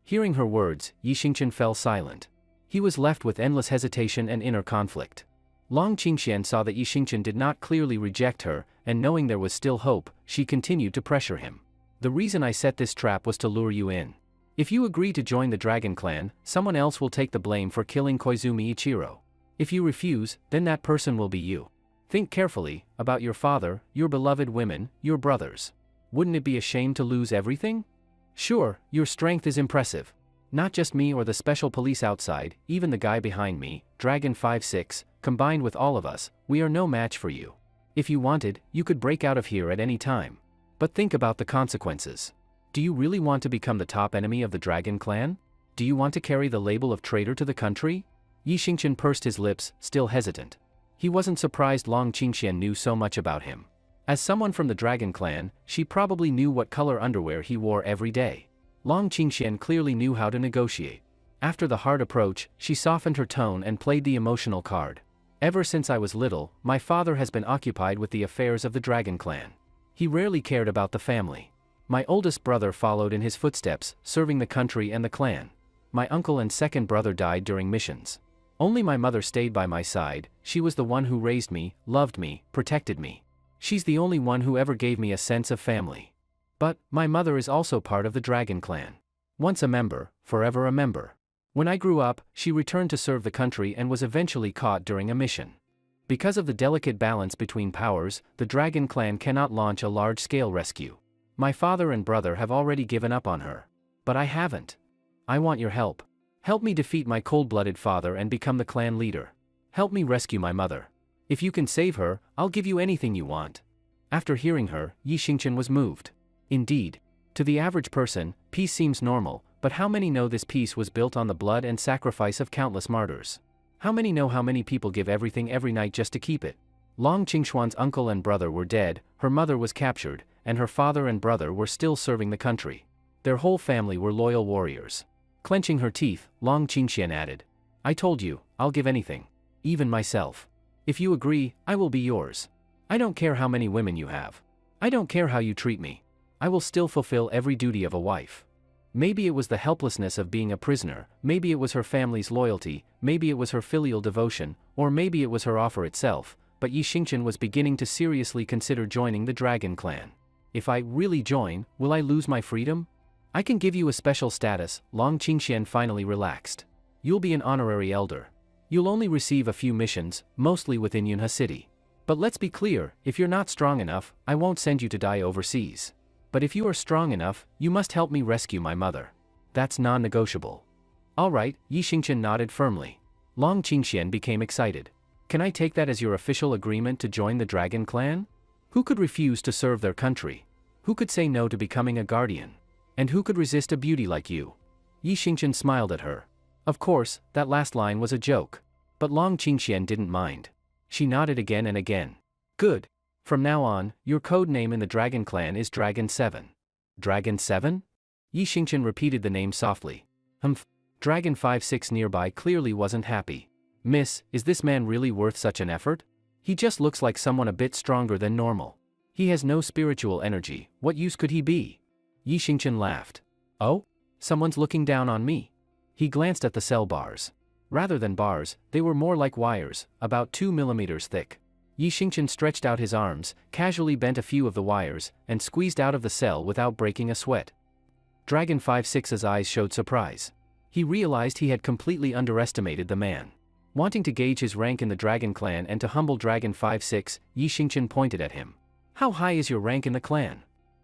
Hearing her words, Yi Xingqian fell silent. He was left with endless hesitation and inner conflict. Long Qingxian saw that Yi Xingqian did not clearly reject her, and knowing there was still hope, she continued to pressure him. The reason I set this trap was to lure you in. If you agree to join the Dragon Clan, someone else will take the blame for killing Koizumi Ichiro. If you refuse, then that person will be you. Think carefully, about your father, your beloved women, your brothers. Wouldn't it be a shame to lose everything? Sure, your strength is impressive. Not just me or the special police outside, even the guy behind me, Dragon 5-6, combined with all of us, we are no match for you. If you wanted, you could break out of here at any time. But think about the consequences. Do you really want to become the top enemy of the Dragon Clan? Do you want to carry the label of traitor to the country? Yi Xingqian pursed his lips, still hesitant. He wasn't surprised Long Qingxian knew so much about him. As someone from the Dragon Clan, she probably knew what color underwear he wore every day. Long Qingxian clearly knew how to negotiate. After the hard approach, she softened her tone and played the emotional card. Ever since I was little, my father has been occupied with the affairs of the Dragon Clan. He rarely cared about the family. My oldest brother followed in his footsteps, serving the country and the clan. My uncle and second brother died during missions. Only my mother stayed by my side. She was the one who raised me, loved me, protected me. She's the only one who ever gave me a sense of family. But, my mother is also part of the Dragon Clan. Once a member, forever a member. When I grew up, she returned to serve the country and was eventually caught during a mission. Because of the delicate balance between powers, the Dragon Clan cannot launch a large-scale rescue. My father and brother have already given up on her. But I haven't. I want your help. Help me defeat my cold-blooded father and become the clan leader. Help me rescue my mother. If you can save her, I'll give you anything you want. After hearing her, Yi Xingqian was moved. Indeed. To the average person, peace seems normal, but how many know this peace was built on the blood and sacrifice of countless martyrs? How many know how many people give everything every night just to keep it? Long Qingxuan's uncle and brother were dead, her mother was captured, and her father and brother were still serving the country. Their whole family were loyal warriors. Clenching her teeth, Long Qingxian added, I told you, I'll give anything. Even myself. If you agree, I will be yours. I don't care how many women you have. I don't care how you treat me. I will still fulfill every duty of a wife. Maybe it was the helplessness of being a prisoner, maybe it was her family's loyalty, maybe it was her filial devotion, or maybe it was her offer itself, but Yi Xingqian was beginning to seriously consider joining the Dragon Clan. If I really join, will I lose my freedom? I can give you a special status. Long Qingxian finally relaxed. You'll be an honorary elder. You'll only receive a few missions, mostly within Yunhe City. But let's be clear, if you're not strong enough, I won't send you to die overseas. But if you are strong enough, you must help me rescue my mother. That's non-negotiable. All right, Yi Xingqian nodded firmly. Long Qingxian became excited. Can I take that as your official agreement to join the Dragon Clan? Who could refuse to serve their country? Who could say no to becoming a guardian? And who could resist a beauty like you? Yi Xingqian smiled at her. Of course, that last line was a joke. But Long Qingxian didn't mind. She nodded again and again. Good. From now on, your code name in the Dragon Clan is Dragon 7. Dragon 7? Yi Xingqian repeated the name softly. Dragon 5-6 nearby clearly wasn't happy. Miss, is this man really worth such an effort? He just looks like someone a bit stronger than normal. He has no spiritual energy, what use could he be? Yi Xingqian laughed. Oh? Someone's looking down on me. He glanced at the cell bars. Rather than bars, they were more like wires, about 2 millimeters thick. Yi Xingqian stretched out his arms, casually bent a few of the wires, and squeezed out of the cell without breaking a sweat. Dragon 5-6's eyes showed surprise. He realized he had completely underestimated the man. Wanting to gauge his rank in the Dragon Clan and to humble Dragon 5-6, Yi Xingqian pointed at him. How high is your rank in the clan?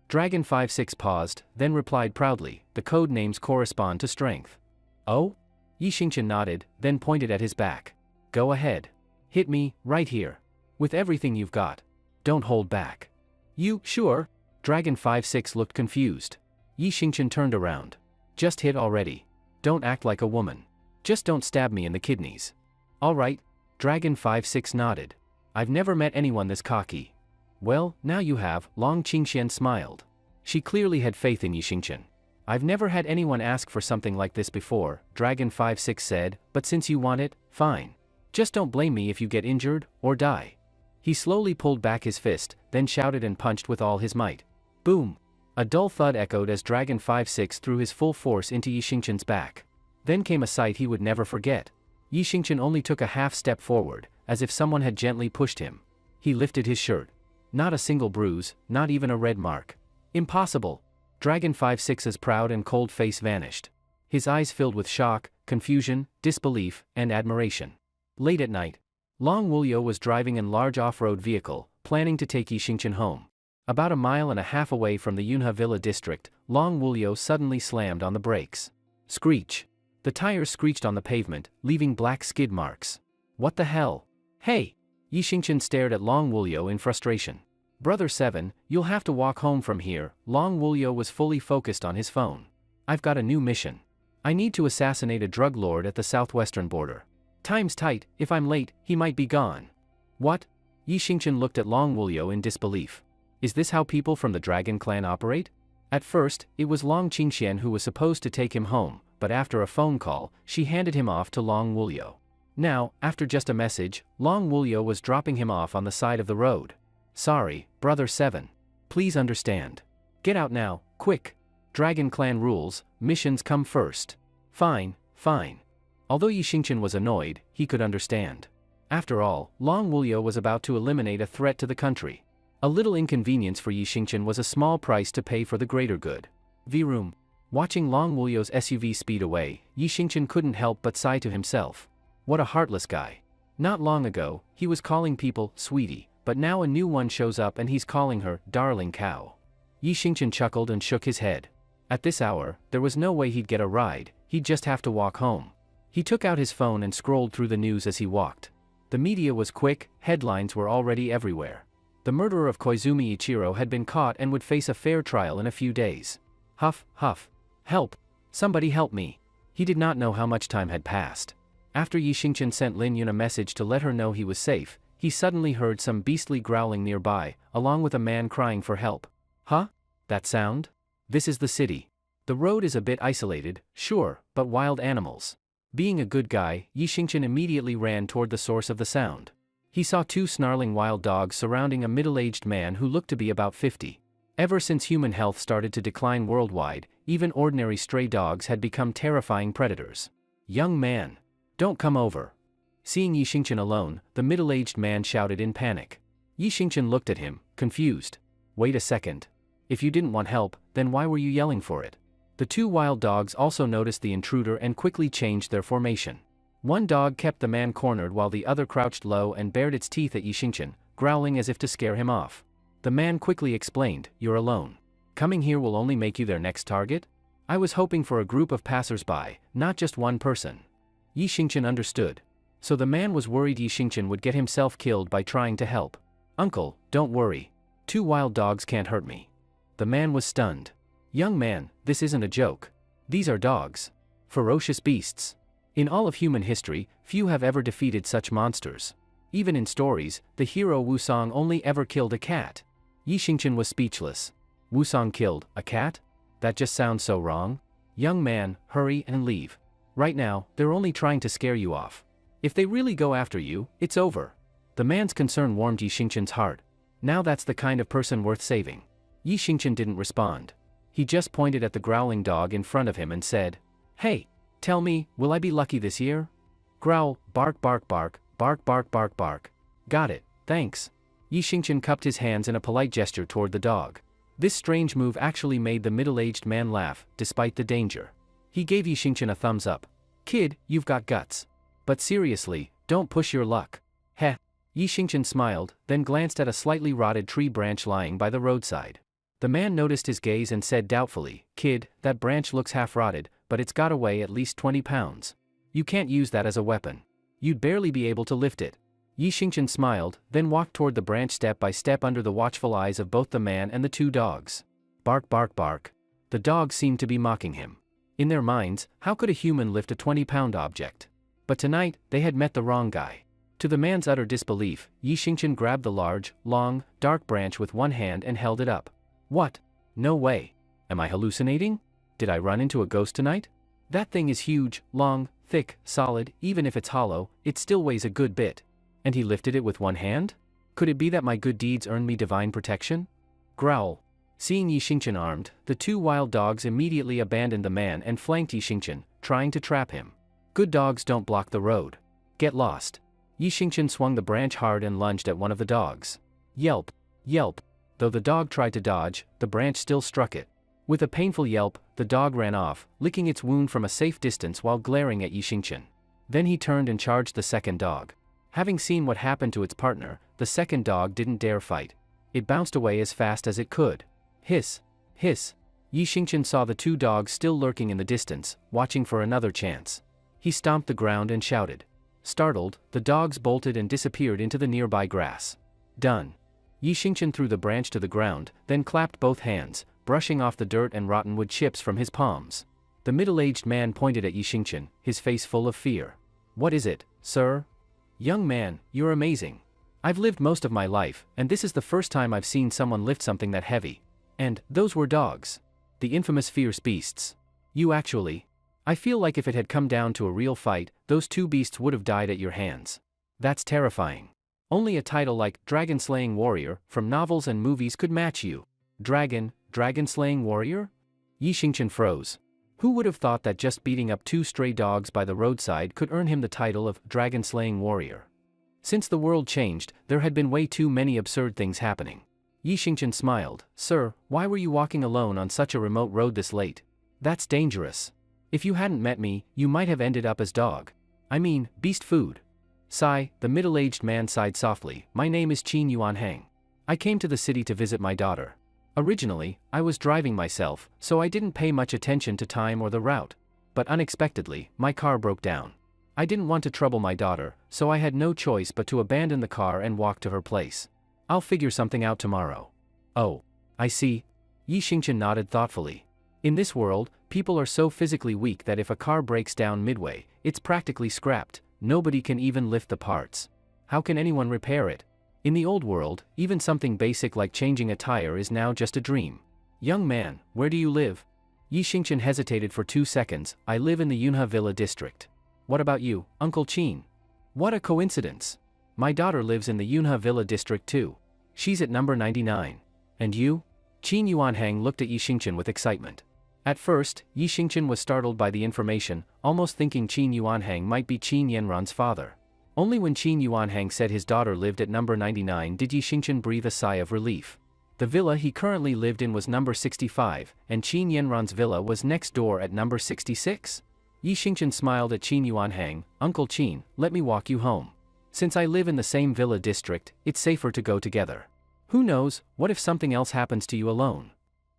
Dragon 5-6 paused, then replied proudly, the code names correspond to strength. Oh? Yi Xingqian nodded, then pointed at his back. Go ahead. Hit me, right here. With everything you've got. Don't hold back. You, sure? Dragon 5-6 looked confused. Yi Xingqian turned around. Just hit already. Don't act like a woman. Just don't stab me in the kidneys. All right. Dragon 5-6 nodded. I've never met anyone this cocky. Well, now you have, Long Qingxian smiled. She clearly had faith in Yi Xingqian. I've never had anyone ask for something like this before, Dragon 5-6 said, but since you want it, fine. Just don't blame me if you get injured, or die. He slowly pulled back his fist, then shouted and punched with all his might. Boom! A dull thud echoed as Dragon 5-6 threw his full force into Yi Xingqian's back. Then came a sight he would never forget. Yi Xingqian only took a half step forward, as if someone had gently pushed him. He lifted his shirt. Not a single bruise, not even a red mark. Impossible! Dragon 5-6's proud and cold face vanished. His eyes filled with shock, confusion, disbelief, and admiration. Late at night, Long Wulyo was driving a large off-road vehicle, planning to take Yi Xingqian home. About a mile and a half away from the Yunhe Villa district, Long Wulyo suddenly slammed on the brakes. Screech! The tires screeched on the pavement, leaving black skid marks. What the hell? Hey! Yi Xingqian stared at Long Wulyo in frustration. Brother 7, you'll have to walk home from here. Long Wulyo was fully focused on his phone. I've got a new mission. I need to assassinate a drug lord at the southwestern border. Time's tight, if I'm late, he might be gone. What? Yi Xingqian looked at Long Wulyo in disbelief. Is this how people from the Dragon Clan operate? At first, it was Long Qingxian who was supposed to take him home, but after a phone call, she handed him off to Long Wulyo. Now, after just a message, Long Wulyo was dropping him off on the side of the road. Sorry, Brother 7. Please understand. Get out now, quick. Dragon Clan rules, missions come first. Fine, fine. Although Yi Xingqian was annoyed, he could understand. After all, Long Wulyo was about to eliminate a threat to the country. A little inconvenience for Yi Xingqian was a small price to pay for the greater good. V-room. Watching Long Wulyo's SUV speed away, Yi Xingqian couldn't help but sigh to himself. What a heartless guy. Not long ago, he was calling people sweetie, but now a new one shows up and he's calling her darling cow. Yi Xingqian chuckled and shook his head. At this hour, there was no way he'd get a ride, he'd just have to walk home. He took out his phone and scrolled through the news as he walked. The media was quick, headlines were already everywhere. The murderer of Koizumi Ichiro had been caught and would face a fair trial in a few days. Huff, huff. Help! Somebody help me! He did not know how much time had passed. After Yi Xingqian sent Lin Yun a message to let her know he was safe, he suddenly heard some beastly growling nearby, along with a man crying for help. Huh? That sound? This is the city. The road is a bit isolated, sure, but wild animals. Being a good guy, Yi Xingqian immediately ran toward the source of the sound. He saw two snarling wild dogs surrounding a middle-aged man who looked to be about 50. Ever since human health started to decline worldwide, even ordinary stray dogs had become terrifying predators. Young man! Don't come over! Seeing Yi Xingqian alone, the middle-aged man shouted in panic. Yi Xingqian looked at him, confused. Wait a second. If you didn't want help, then why were you yelling for it? The two wild dogs also noticed the intruder and quickly changed their formation. One dog kept the man cornered while the other crouched low and bared its teeth at Yi Xingqian, growling as if to scare him off. The man quickly explained, "You're alone. Coming here will only make you their next target? I was hoping for a group of passers-by, not just one person." Yi Xingqian understood. So the man was worried Yi Xingqian would get himself killed by trying to help. "Uncle, don't worry. 2 wild dogs can't hurt me." The man was stunned. "Young man, this isn't a joke. These are dogs. Ferocious beasts. In all of human history, few have ever defeated such monsters. Even in stories, the hero Wusong only ever killed a cat." Yi Xingqian was speechless. Wusong killed a cat? That just sounds so wrong. "Young man, hurry and leave. Right now, they're only trying to scare you off. If they really go after you, it's over." The man's concern warmed Yi Xingqian's heart. Now that's the kind of person worth saving. Yi Xingqian didn't respond. He just pointed at the growling dog in front of him and said, "Hey, tell me, will I be lucky this year?" Growl, bark bark bark, bark bark bark bark. "Got it, thanks." Yi Xingqian cupped his hands in a polite gesture toward the dog. This strange move actually made the middle-aged man laugh, despite the danger. He gave Yi Xingqian a thumbs up. "Kid, you've got guts. But seriously, don't push your luck." "Heh." Yi Xingqian smiled, then glanced at a slightly rotted tree branch lying by the roadside. The man noticed his gaze and said doubtfully, "Kid, that branch looks half-rotted, but it's got to weigh at least 20 pounds. You can't use that as a weapon. You'd barely be able to lift it." Yi Xingqian smiled, then walked toward the branch step by step under the watchful eyes of both the man and the 2 dogs. Bark bark bark. The dogs seemed to be mocking him. In their minds, how could a human lift a 20-pound object? But tonight, they had met the wrong guy. To the man's utter disbelief, Yi Xingqian grabbed the large, long, dark branch with one hand and held it up. "What? No way. Am I hallucinating? Did I run into a ghost tonight? That thing is huge, long, thick, solid. Even if it's hollow, it still weighs a good bit. And he lifted it with one hand? Could it be that my good deeds earned me divine protection?" Growl. Seeing Yi Xingqian armed, the 2 wild dogs immediately abandoned the man and flanked Yi Xingqian, trying to trap him. Good dogs don't block the road. Get lost. Yi Xingqian swung the branch hard and lunged at one of the dogs. Yelp. Yelp. Though the dog tried to dodge, the branch still struck it. With a painful yelp, the dog ran off, licking its wound from a safe distance while glaring at Yi Xingqian. Then he turned and charged the second dog. Having seen what happened to its partner, the second dog didn't dare fight. It bounced away as fast as it could. Hiss. Hiss. Yi Xingqian saw the 2 dogs still lurking in the distance, watching for another chance. He stomped the ground and shouted. Startled, the dogs bolted and disappeared into the nearby grass. Done. Yi Xingqian threw the branch to the ground, then clapped both hands, brushing off the dirt and rotten wood chips from his palms. The middle-aged man pointed at Yi Xingqian, his face full of fear. "What is it, sir?" "Young man, you're amazing. I've lived most of my life, and this is the first time I've seen someone lift something that heavy. And those were dogs. The infamous fierce beasts. You actually... I feel like if it had come down to a real fight, those 2 beasts would have died at your hands. That's terrifying. Only a title like Dragon-Slaying Warrior from novels and movies could match you. Dragon-Slaying Warrior?" Yi Xingqian froze. Who would have thought that just beating up 2 stray dogs by the roadside could earn him the title of Dragon-Slaying Warrior? Since the world changed, there had been way too many absurd things happening. Yi Xingqian smiled. "Sir, why were you walking alone on such a remote road this late? That's dangerous. If you hadn't met me, you might have ended up as dog. I mean, beast food." Sigh, the middle-aged man sighed softly. "My name is Qin Yuanhang. I came to the city to visit my daughter. Originally, I was driving myself, so I didn't pay much attention to time or the route. But unexpectedly, my car broke down. I didn't want to trouble my daughter, so I had no choice but to abandon the car and walk to her place. I'll figure something out tomorrow." "Oh, I see." Yi Xingqian nodded thoughtfully. In this world, people are so physically weak that if a car breaks down midway, it's practically scrapped. Nobody can even lift the parts. How can anyone repair it? In the old world, even something basic like changing a tire is now just a dream. "Young man, where do you live?" Yi Xingqian hesitated for 2 seconds. "I live in the Yunhe Villa district." "What about you, Uncle Qin?" "What a coincidence. My daughter lives in the Yunhe Villa district too. She's at number 99. And you?" Qin Yuanhang looked at Yi Xingqian with excitement. At first, Yi Xingqian was startled by the information, almost thinking Qin Yuanhang might be Qin Yanran's father. Only when Qin Yuanhang said his daughter lived at number 99 did Yi Xingqian breathe a sigh of relief. The villa he currently lived in was number 65, and Qin Yanran's villa was next door at number 66. Yi Xingqian smiled at Qin Yuanhang. Uncle Qin, let me walk you home. Since I live in the same villa district, it's safer to go together. Who knows, what if something else happens to you alone?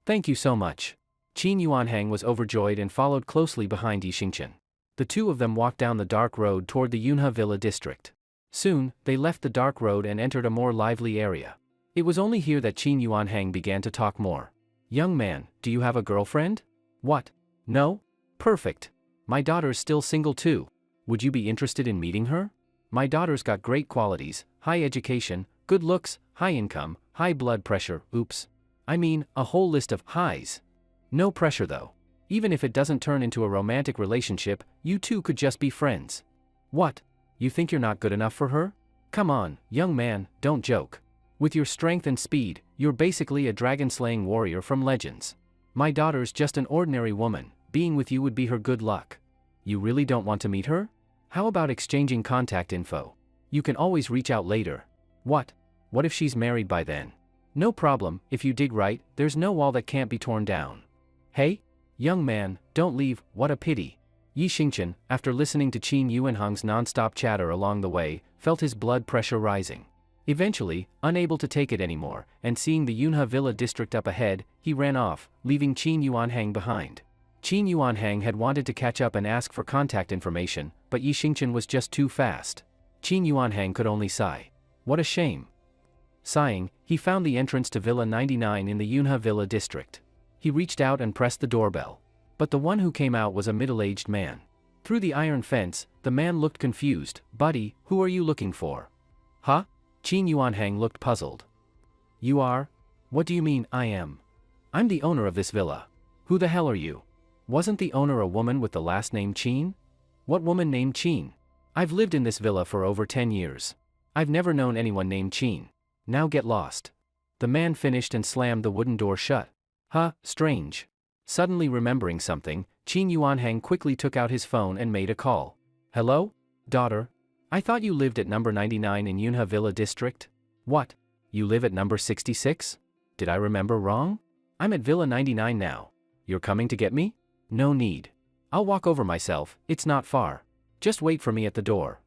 Thank you so much. Qin Yuanhang was overjoyed and followed closely behind Yi Xingqian. The two of them walked down the dark road toward the Yunhe Villa district. Soon, they left the dark road and entered a more lively area. It was only here that Qin Yuanhang began to talk more. Young man, do you have a girlfriend? What? No? Perfect. My daughter's still single too. Would you be interested in meeting her? My daughter's got great qualities, high education, good looks, high income, high blood pressure, oops. I mean, a whole list of highs. No pressure though. Even if it doesn't turn into a romantic relationship, you two could just be friends. What? You think you're not good enough for her? Come on, young man, don't joke. With your strength and speed, you're basically a dragon-slaying warrior from Legends. My daughter's just an ordinary woman, being with you would be her good luck. You really don't want to meet her? How about exchanging contact info? You can always reach out later. What? What if she's married by then? No problem, if you dig right, there's no wall that can't be torn down. Hey? Young man, don't leave, what a pity. Yi Xingqian, after listening to Qin Yuanhang's non-stop chatter along the way, felt his blood pressure rising. Eventually, unable to take it anymore, and seeing the Yunhe Villa district up ahead, he ran off, leaving Qin Yuanhang behind. Qin Yuanhang had wanted to catch up and ask for contact information, but Yi Xingqian was just too fast. Qin Yuanhang could only sigh. What a shame. Sighing, he found the entrance to Villa 99 in the Yunhe Villa district. He reached out and pressed the doorbell. But the one who came out was a middle-aged man. Through the iron fence, the man looked confused. Buddy, who are you looking for? Huh? Qin Yuanhang looked puzzled. You are? What do you mean, I am? I'm the owner of this villa. Who the hell are you? Wasn't the owner a woman with the last name Qin? What woman named Qin? I've lived in this villa for over 10 years. I've never known anyone named Qin. Now get lost. The man finished and slammed the wooden door shut. Huh, strange. Suddenly remembering something, Qin Yuanhang quickly took out his phone and made a call. Hello? Daughter? I thought you lived at number 99 in Yunhe Villa district? What? You live at number 66? Did I remember wrong? I'm at Villa 99 now. You're coming to get me? No need. I'll walk over myself, it's not far. Just wait for me at the door.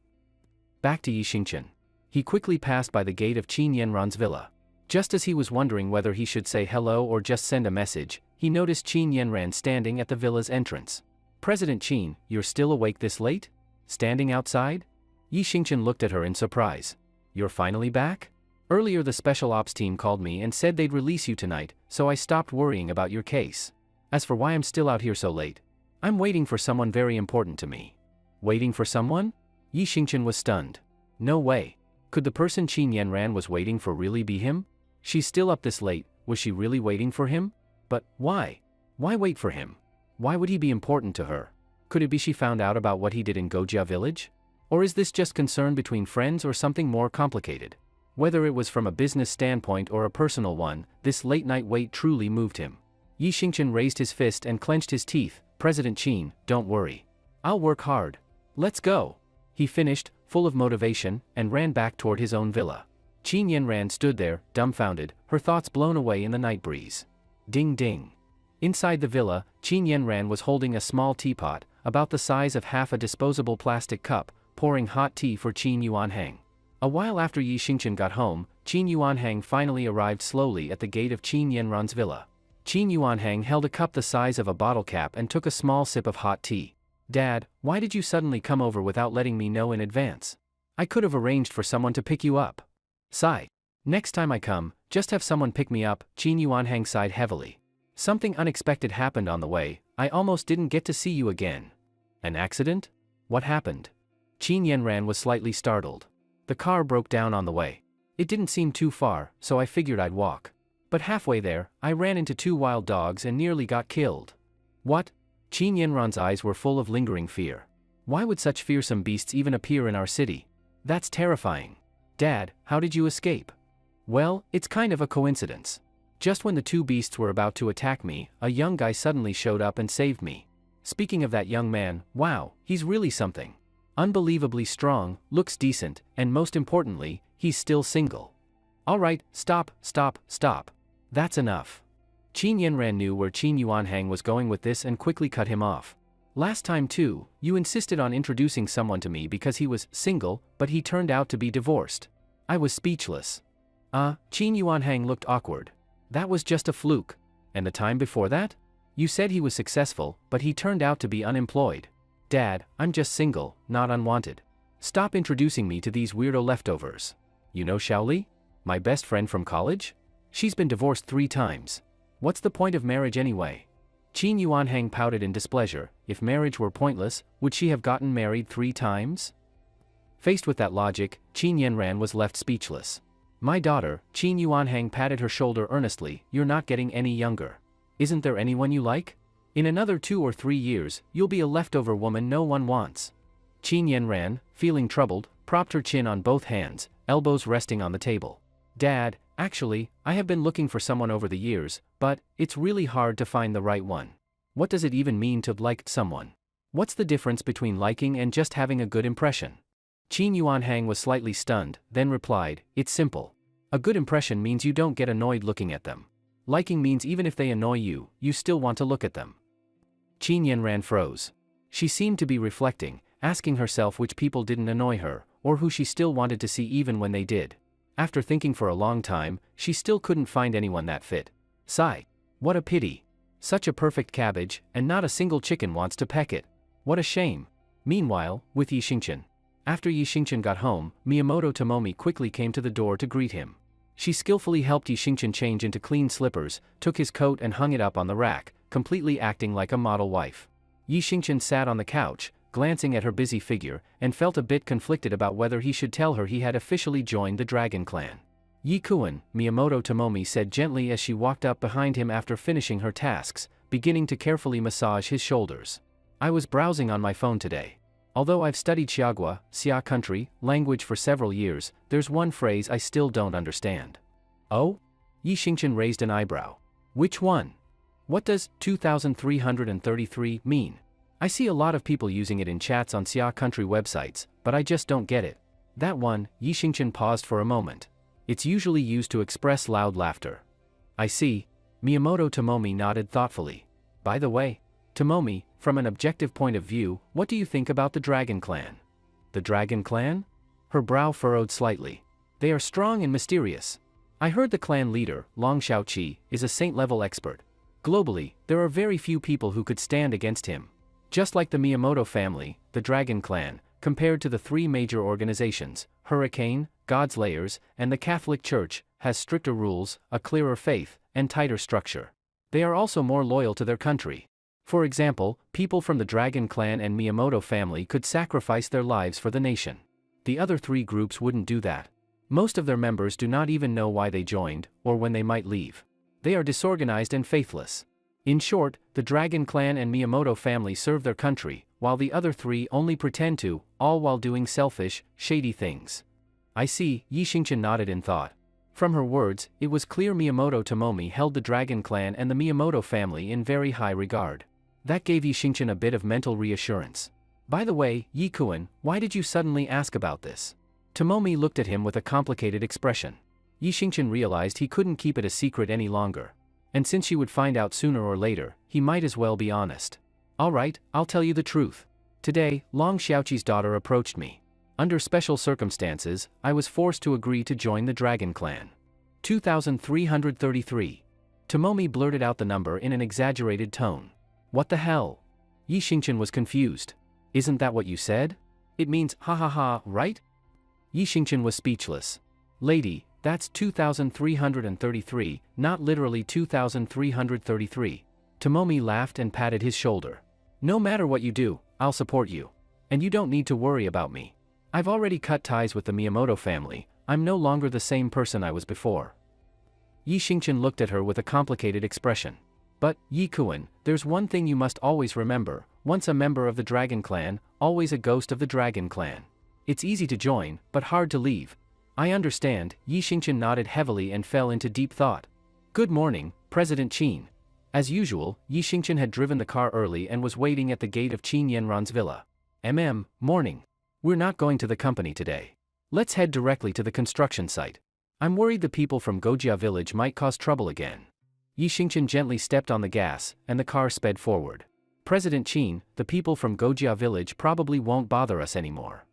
Back to Yi Xingqian. He quickly passed by the gate of Qin Yanran's villa. Just as he was wondering whether he should say hello or just send a message, he noticed Qin Yanran standing at the villa's entrance. President Qin, you're still awake this late? Standing outside? Yi Xingqian looked at her in surprise. You're finally back? Earlier the special ops team called me and said they'd release you tonight, so I stopped worrying about your case. As for why I'm still out here so late, I'm waiting for someone very important to me. Waiting for someone? Yi Xingqian was stunned. No way. Could the person Qin Yanran was waiting for really be him? She's still up this late, was she really waiting for him? But why? Why wait for him? Why would he be important to her? Could it be she found out about what he did in Gojia village? Or is this just concern between friends or something more complicated? Whether it was from a business standpoint or a personal one, this late-night wait truly moved him. Yi Xingqian raised his fist and clenched his teeth. President Qin, don't worry. I'll work hard. Let's go. He finished, full of motivation, and ran back toward his own villa. Qin Yanran stood there, dumbfounded, her thoughts blown away in the night breeze. Ding ding. Inside the villa, Qin Yanran was holding a small teapot, about the size of half a disposable plastic cup, pouring hot tea for Qin Yuanhang. A while after Yi Xingqian got home, Qin Yuanhang finally arrived slowly at the gate of Qin Yanran's villa. Qin Yuanhang held a cup the size of a bottle cap and took a small sip of hot tea. Dad, why did you suddenly come over without letting me know in advance? I could have arranged for someone to pick you up. Sigh. Next time I come, just have someone pick me up. Qin Yuanhang sighed heavily. Something unexpected happened on the way, I almost didn't get to see you again. An accident? What happened? Qin Yanran was slightly startled. The car broke down on the way. It didn't seem too far, so I figured I'd walk. But halfway there, I ran into 2 wild dogs and nearly got killed. What? Qin Yanran's eyes were full of lingering fear. Why would such fearsome beasts even appear in our city? That's terrifying. Dad, how did you escape? Well, it's kind of a coincidence. Just when the 2 beasts were about to attack me, a young guy suddenly showed up and saved me. Speaking of that young man, wow, he's really something. Unbelievably strong, looks decent, and most importantly, he's still single. Alright, stop. That's enough. Qin Yanran knew where Qin Yuanhang was going with this and quickly cut him off. Last time too, you insisted on introducing someone to me because he was single, but he turned out to be divorced. I was speechless. Qin Yuanhang looked awkward. That was just a fluke. And the time before that? You said he was successful, but he turned out to be unemployed. Dad, I'm just single, not unwanted. Stop introducing me to these weirdo leftovers. You know Xiaoli? My best friend from college? She's been divorced 3 times. What's the point of marriage anyway? Qin Yuanhang pouted in displeasure. If marriage were pointless, would she have gotten married 3 times? Faced with that logic, Qin Yanran was left speechless. My daughter, Qin Yuanhang patted her shoulder earnestly, you're not getting any younger. Isn't there anyone you like? In another 2 or 3 years, you'll be a leftover woman no one wants. Qin Yanran, feeling troubled, propped her chin on both hands, elbows resting on the table. Dad, actually, I have been looking for someone over the years, but it's really hard to find the right one. What does it even mean to like someone? What's the difference between liking and just having a good impression? Qin Yuanhang was slightly stunned, then replied, it's simple. A good impression means you don't get annoyed looking at them. Liking means even if they annoy you, you still want to look at them. Qin Yanran froze. She seemed to be reflecting, asking herself which people didn't annoy her, or who she still wanted to see even when they did. After thinking for a long time, she still couldn't find anyone that fit. Sigh. What a pity. Such a perfect cabbage, and not a single chicken wants to peck it. What a shame. Meanwhile, with Yi Xingqian. After Yi Xingqian got home, Miyamoto Tomomi quickly came to the door to greet him. She skillfully helped Yi Xingqian change into clean slippers, took his coat and hung it up on the rack, completely acting like a model wife. Yi Xingqian sat on the couch, glancing at her busy figure, and felt a bit conflicted about whether he should tell her he had officially joined the Dragon Clan. Yi Kuan, Miyamoto Tomomi said gently as she walked up behind him after finishing her tasks, beginning to carefully massage his shoulders. I was browsing on my phone today. Although I've studied Xiagua, Xia country, language for several years, there's one phrase I still don't understand. Oh? Yi Xingqian raised an eyebrow. Which one? What does 2333 mean? I see a lot of people using it in chats on Xia country websites, but I just don't get it. That one, Yi Xingqian paused for a moment. It's usually used to express loud laughter. I see. Miyamoto Tomomi nodded thoughtfully. By the way, Tomomi, from an objective point of view, what do you think about the Dragon Clan? The Dragon Clan? Her brow furrowed slightly. They are strong and mysterious. I heard the clan leader, Long Xiaoqi, is a saint-level expert. Globally, there are very few people who could stand against him. Just like the Miyamoto family, the Dragon Clan, compared to the 3 major organizations, Hurricane, God's Layers, and the Catholic Church, has stricter rules, a clearer faith, and tighter structure. They are also more loyal to their country. For example, people from the Dragon Clan and Miyamoto family could sacrifice their lives for the nation. The other 3 groups wouldn't do that. Most of their members do not even know why they joined, or when they might leave. They are disorganized and faithless. In short, the Dragon Clan and Miyamoto family serve their country, while the other 3 only pretend to, all while doing selfish, shady things. I see, Yi Xingqian nodded in thought. From her words, it was clear Miyamoto Tomomi held the Dragon Clan and the Miyamoto family in very high regard. That gave Yi Xingqian a bit of mental reassurance. By the way, Yi Kuan, why did you suddenly ask about this? Tomomi looked at him with a complicated expression. Yi Xingqian realized he couldn't keep it a secret any longer. And since she would find out sooner or later, he might as well be honest. Alright, I'll tell you the truth. Today, Long Xiaoqi's daughter approached me. Under special circumstances, I was forced to agree to join the Dragon Clan. 2333. Tomomi blurted out the number in an exaggerated tone. What the hell? Yi Xingqian was confused. Isn't that what you said? It means ha ha ha, right? Yi Xingqian was speechless. Lady, that's 2333, not literally 2333. Tomomi laughed and patted his shoulder. No matter what you do, I'll support you. And you don't need to worry about me. I've already cut ties with the Miyamoto family, I'm no longer the same person I was before. Yi Xingqian looked at her with a complicated expression. But, Yi Kuan, there's one thing you must always remember, once a member of the Dragon Clan, always a ghost of the Dragon Clan. It's easy to join, but hard to leave. I understand, Yi Xingqian nodded heavily and fell into deep thought. Good morning, President Qin. As usual, Yi Xingqian had driven the car early and was waiting at the gate of Qin Yanran's villa. Morning. We're not going to the company today. Let's head directly to the construction site. I'm worried the people from Gojia village might cause trouble again. Yi Xingqian gently stepped on the gas, and the car sped forward. President Qin, the people from Gojia village probably won't bother us anymore.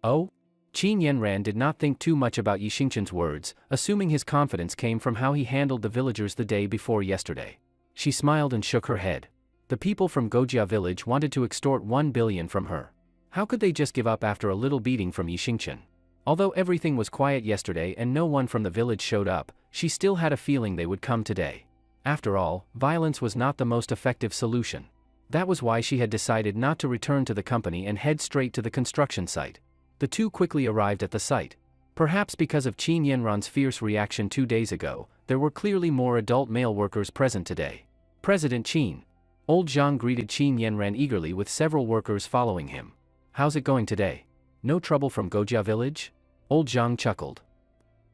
Oh? Qin Yanran did not think too much about Yi Xingqian's words, assuming his confidence came from how he handled the villagers the day before yesterday. She smiled and shook her head. The people from Gojia village wanted to extort 1 billion from her. How could they just give up after a little beating from Yi Xingqian? Although everything was quiet yesterday and no one from the village showed up, she still had a feeling they would come today. After all, violence was not the most effective solution. That was why she had decided not to return to the company and head straight to the construction site. The two quickly arrived at the site. Perhaps because of Qin Yanran's fierce reaction 2 days ago, there were clearly more adult male workers present today. President Qin. Old Zhang greeted Qin Yanran eagerly with several workers following him. How's it going today? No trouble from Gojia village? Old Zhang chuckled.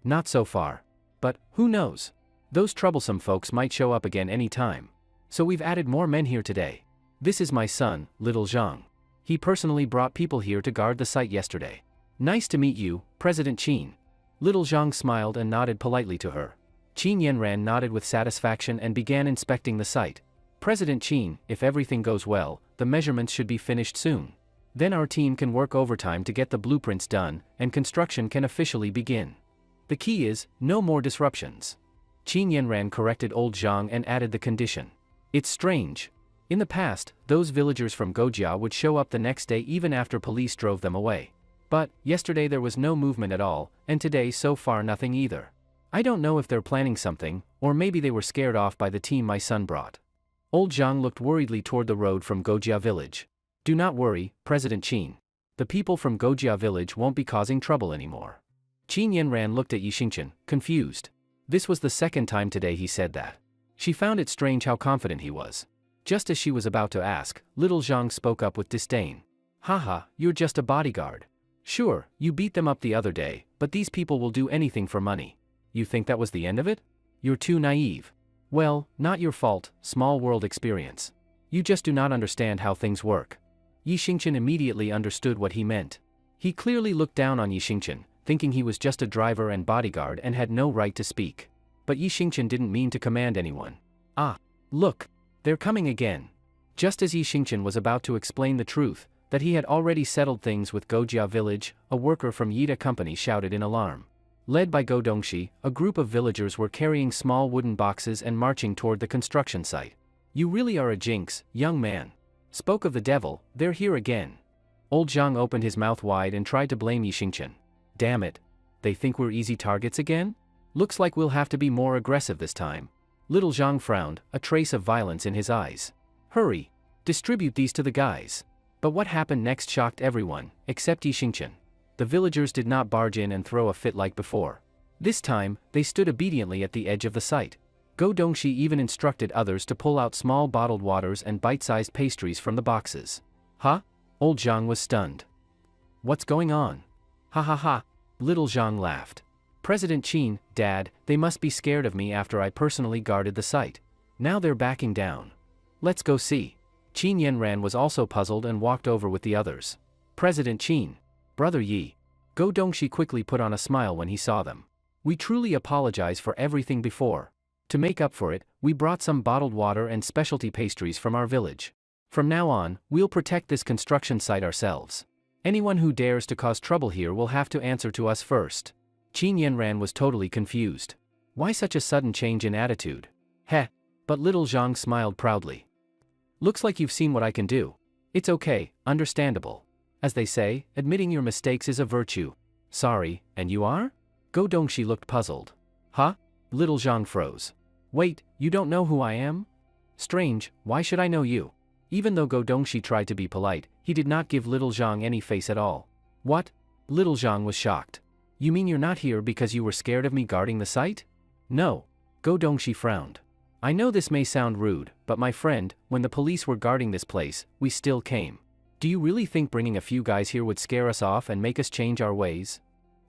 Not so far. But, who knows? Those troublesome folks might show up again any time. So we've added more men here today. This is my son, little Zhang. He personally brought people here to guard the site yesterday. Nice to meet you, President Qin. Little Zhang smiled and nodded politely to her. Qin Yanran nodded with satisfaction and began inspecting the site. President Qin, if everything goes well, the measurements should be finished soon. Then our team can work overtime to get the blueprints done, and construction can officially begin. The key is, no more disruptions. Qin Yanran corrected old Zhang and added the condition. It's strange. In the past, those villagers from Gojia would show up the next day even after police drove them away. But, yesterday there was no movement at all, and today so far nothing either. I don't know if they're planning something, or maybe they were scared off by the team my son brought. Old Zhang looked worriedly toward the road from Gojia village. Do not worry, President Qin. The people from Gojia village won't be causing trouble anymore. Qin Yanran looked at Yi Xingqian, confused. This was the second time today he said that. She found it strange how confident he was. Just as she was about to ask, little Zhang spoke up with disdain. Haha, you're just a bodyguard. Sure, you beat them up the other day, but these people will do anything for money. You think that was the end of it? You're too naive. Well, not your fault, small world experience. You just do not understand how things work. Yi Xingqian immediately understood what he meant. He clearly looked down on Yi Xingqian, thinking he was just a driver and bodyguard and had no right to speak. But Yi Xingqian didn't mean to command anyone. Ah, look, they're coming again. Just as Yi Xingqian was about to explain the truth, that he had already settled things with Gojia village, a worker from Yida company shouted in alarm. Led by Go Dongxi, a group of villagers were carrying small wooden boxes and marching toward the construction site. You really are a jinx, young man. Spoke of the devil, they're here again. Old Zhang opened his mouth wide and tried to blame Yi Xingqian. Damn it. They think we're easy targets again? Looks like we'll have to be more aggressive this time. Little Zhang frowned, a trace of violence in his eyes. Hurry. Distribute these to the guys. But what happened next shocked everyone, except Yi Xingqian. The villagers did not barge in and throw a fit like before. This time, they stood obediently at the edge of the site. Go Dongxi even instructed others to pull out small bottled waters and bite-sized pastries from the boxes. Huh? Old Zhang was stunned. What's going on? Ha ha ha. Little Zhang laughed. President Qin, Dad, they must be scared of me after I personally guarded the site. Now they're backing down. Let's go see. Qin Yanran was also puzzled and walked over with the others. President Qin. Brother Yi. Go Dongxi quickly put on a smile when he saw them. We truly apologize for everything before. To make up for it, we brought some bottled water and specialty pastries from our village. From now on, we'll protect this construction site ourselves. Anyone who dares to cause trouble here will have to answer to us first. Qin Yanran was totally confused. Why such a sudden change in attitude? Heh. But little Zhang smiled proudly. Looks like you've seen what I can do. It's okay, understandable. As they say, admitting your mistakes is a virtue. Sorry, and you are? Go Dongxi looked puzzled. Huh? Little Zhang froze. Wait, you don't know who I am? Strange, why should I know you? Even though Go Dongxi tried to be polite, he did not give little Zhang any face at all. What? Little Zhang was shocked. You mean you're not here because you were scared of me guarding the site? No. Go Dongxi frowned. I know this may sound rude, but my friend, when the police were guarding this place, we still came. Do you really think bringing a few guys here would scare us off and make us change our ways?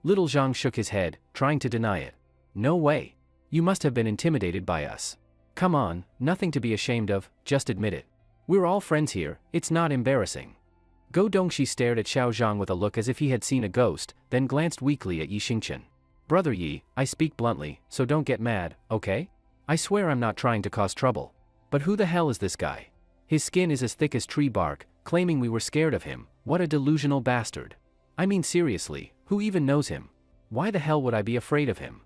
Little Zhang shook his head, trying to deny it. No way. You must have been intimidated by us. Come on, nothing to be ashamed of, just admit it. We're all friends here, it's not embarrassing. Go Dongxi stared at Xiao Zhang with a look as if he had seen a ghost, then glanced weakly at Yi Xingqian. Brother Yi, I speak bluntly, so don't get mad, okay? I swear I'm not trying to cause trouble. But who the hell is this guy? His skin is as thick as tree bark, claiming we were scared of him. What a delusional bastard. I mean seriously, who even knows him? Why the hell would I be afraid of him?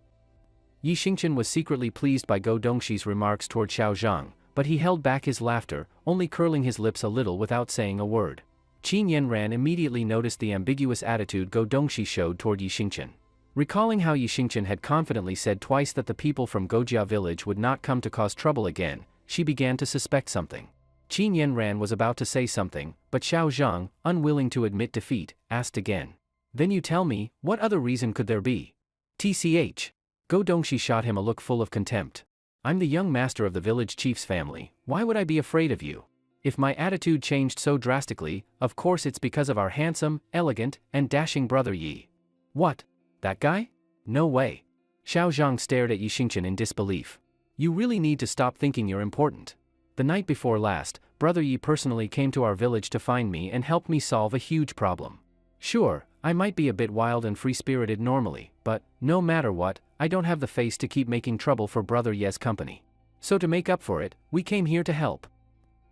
Yi Xingqian was secretly pleased by Go Dongxi's remarks toward Xiao Zhang, but he held back his laughter, only curling his lips a little without saying a word. Qin Yanran immediately noticed the ambiguous attitude Go Dongxi showed toward Yi Xingqian. Recalling how Yi Xingqian had confidently said twice that the people from Gojia village would not come to cause trouble again, she began to suspect something. Qin Yanran was about to say something, but Xiao Zhang, unwilling to admit defeat, asked again. Then you tell me, what other reason could there be? TCH. Go Dongxi shot him a look full of contempt. I'm the young master of the village chief's family, why would I be afraid of you? If my attitude changed so drastically, of course it's because of our handsome, elegant, and dashing brother Yi. What? That guy? No way. Xiao Zhang stared at Yi Xingqian in disbelief. You really need to stop thinking you're important. The night before last, brother Yi personally came to our village to find me and help me solve a huge problem. Sure, I might be a bit wild and free-spirited normally, but, no matter what, I don't have the face to keep making trouble for brother Ye's company. So to make up for it, we came here to help.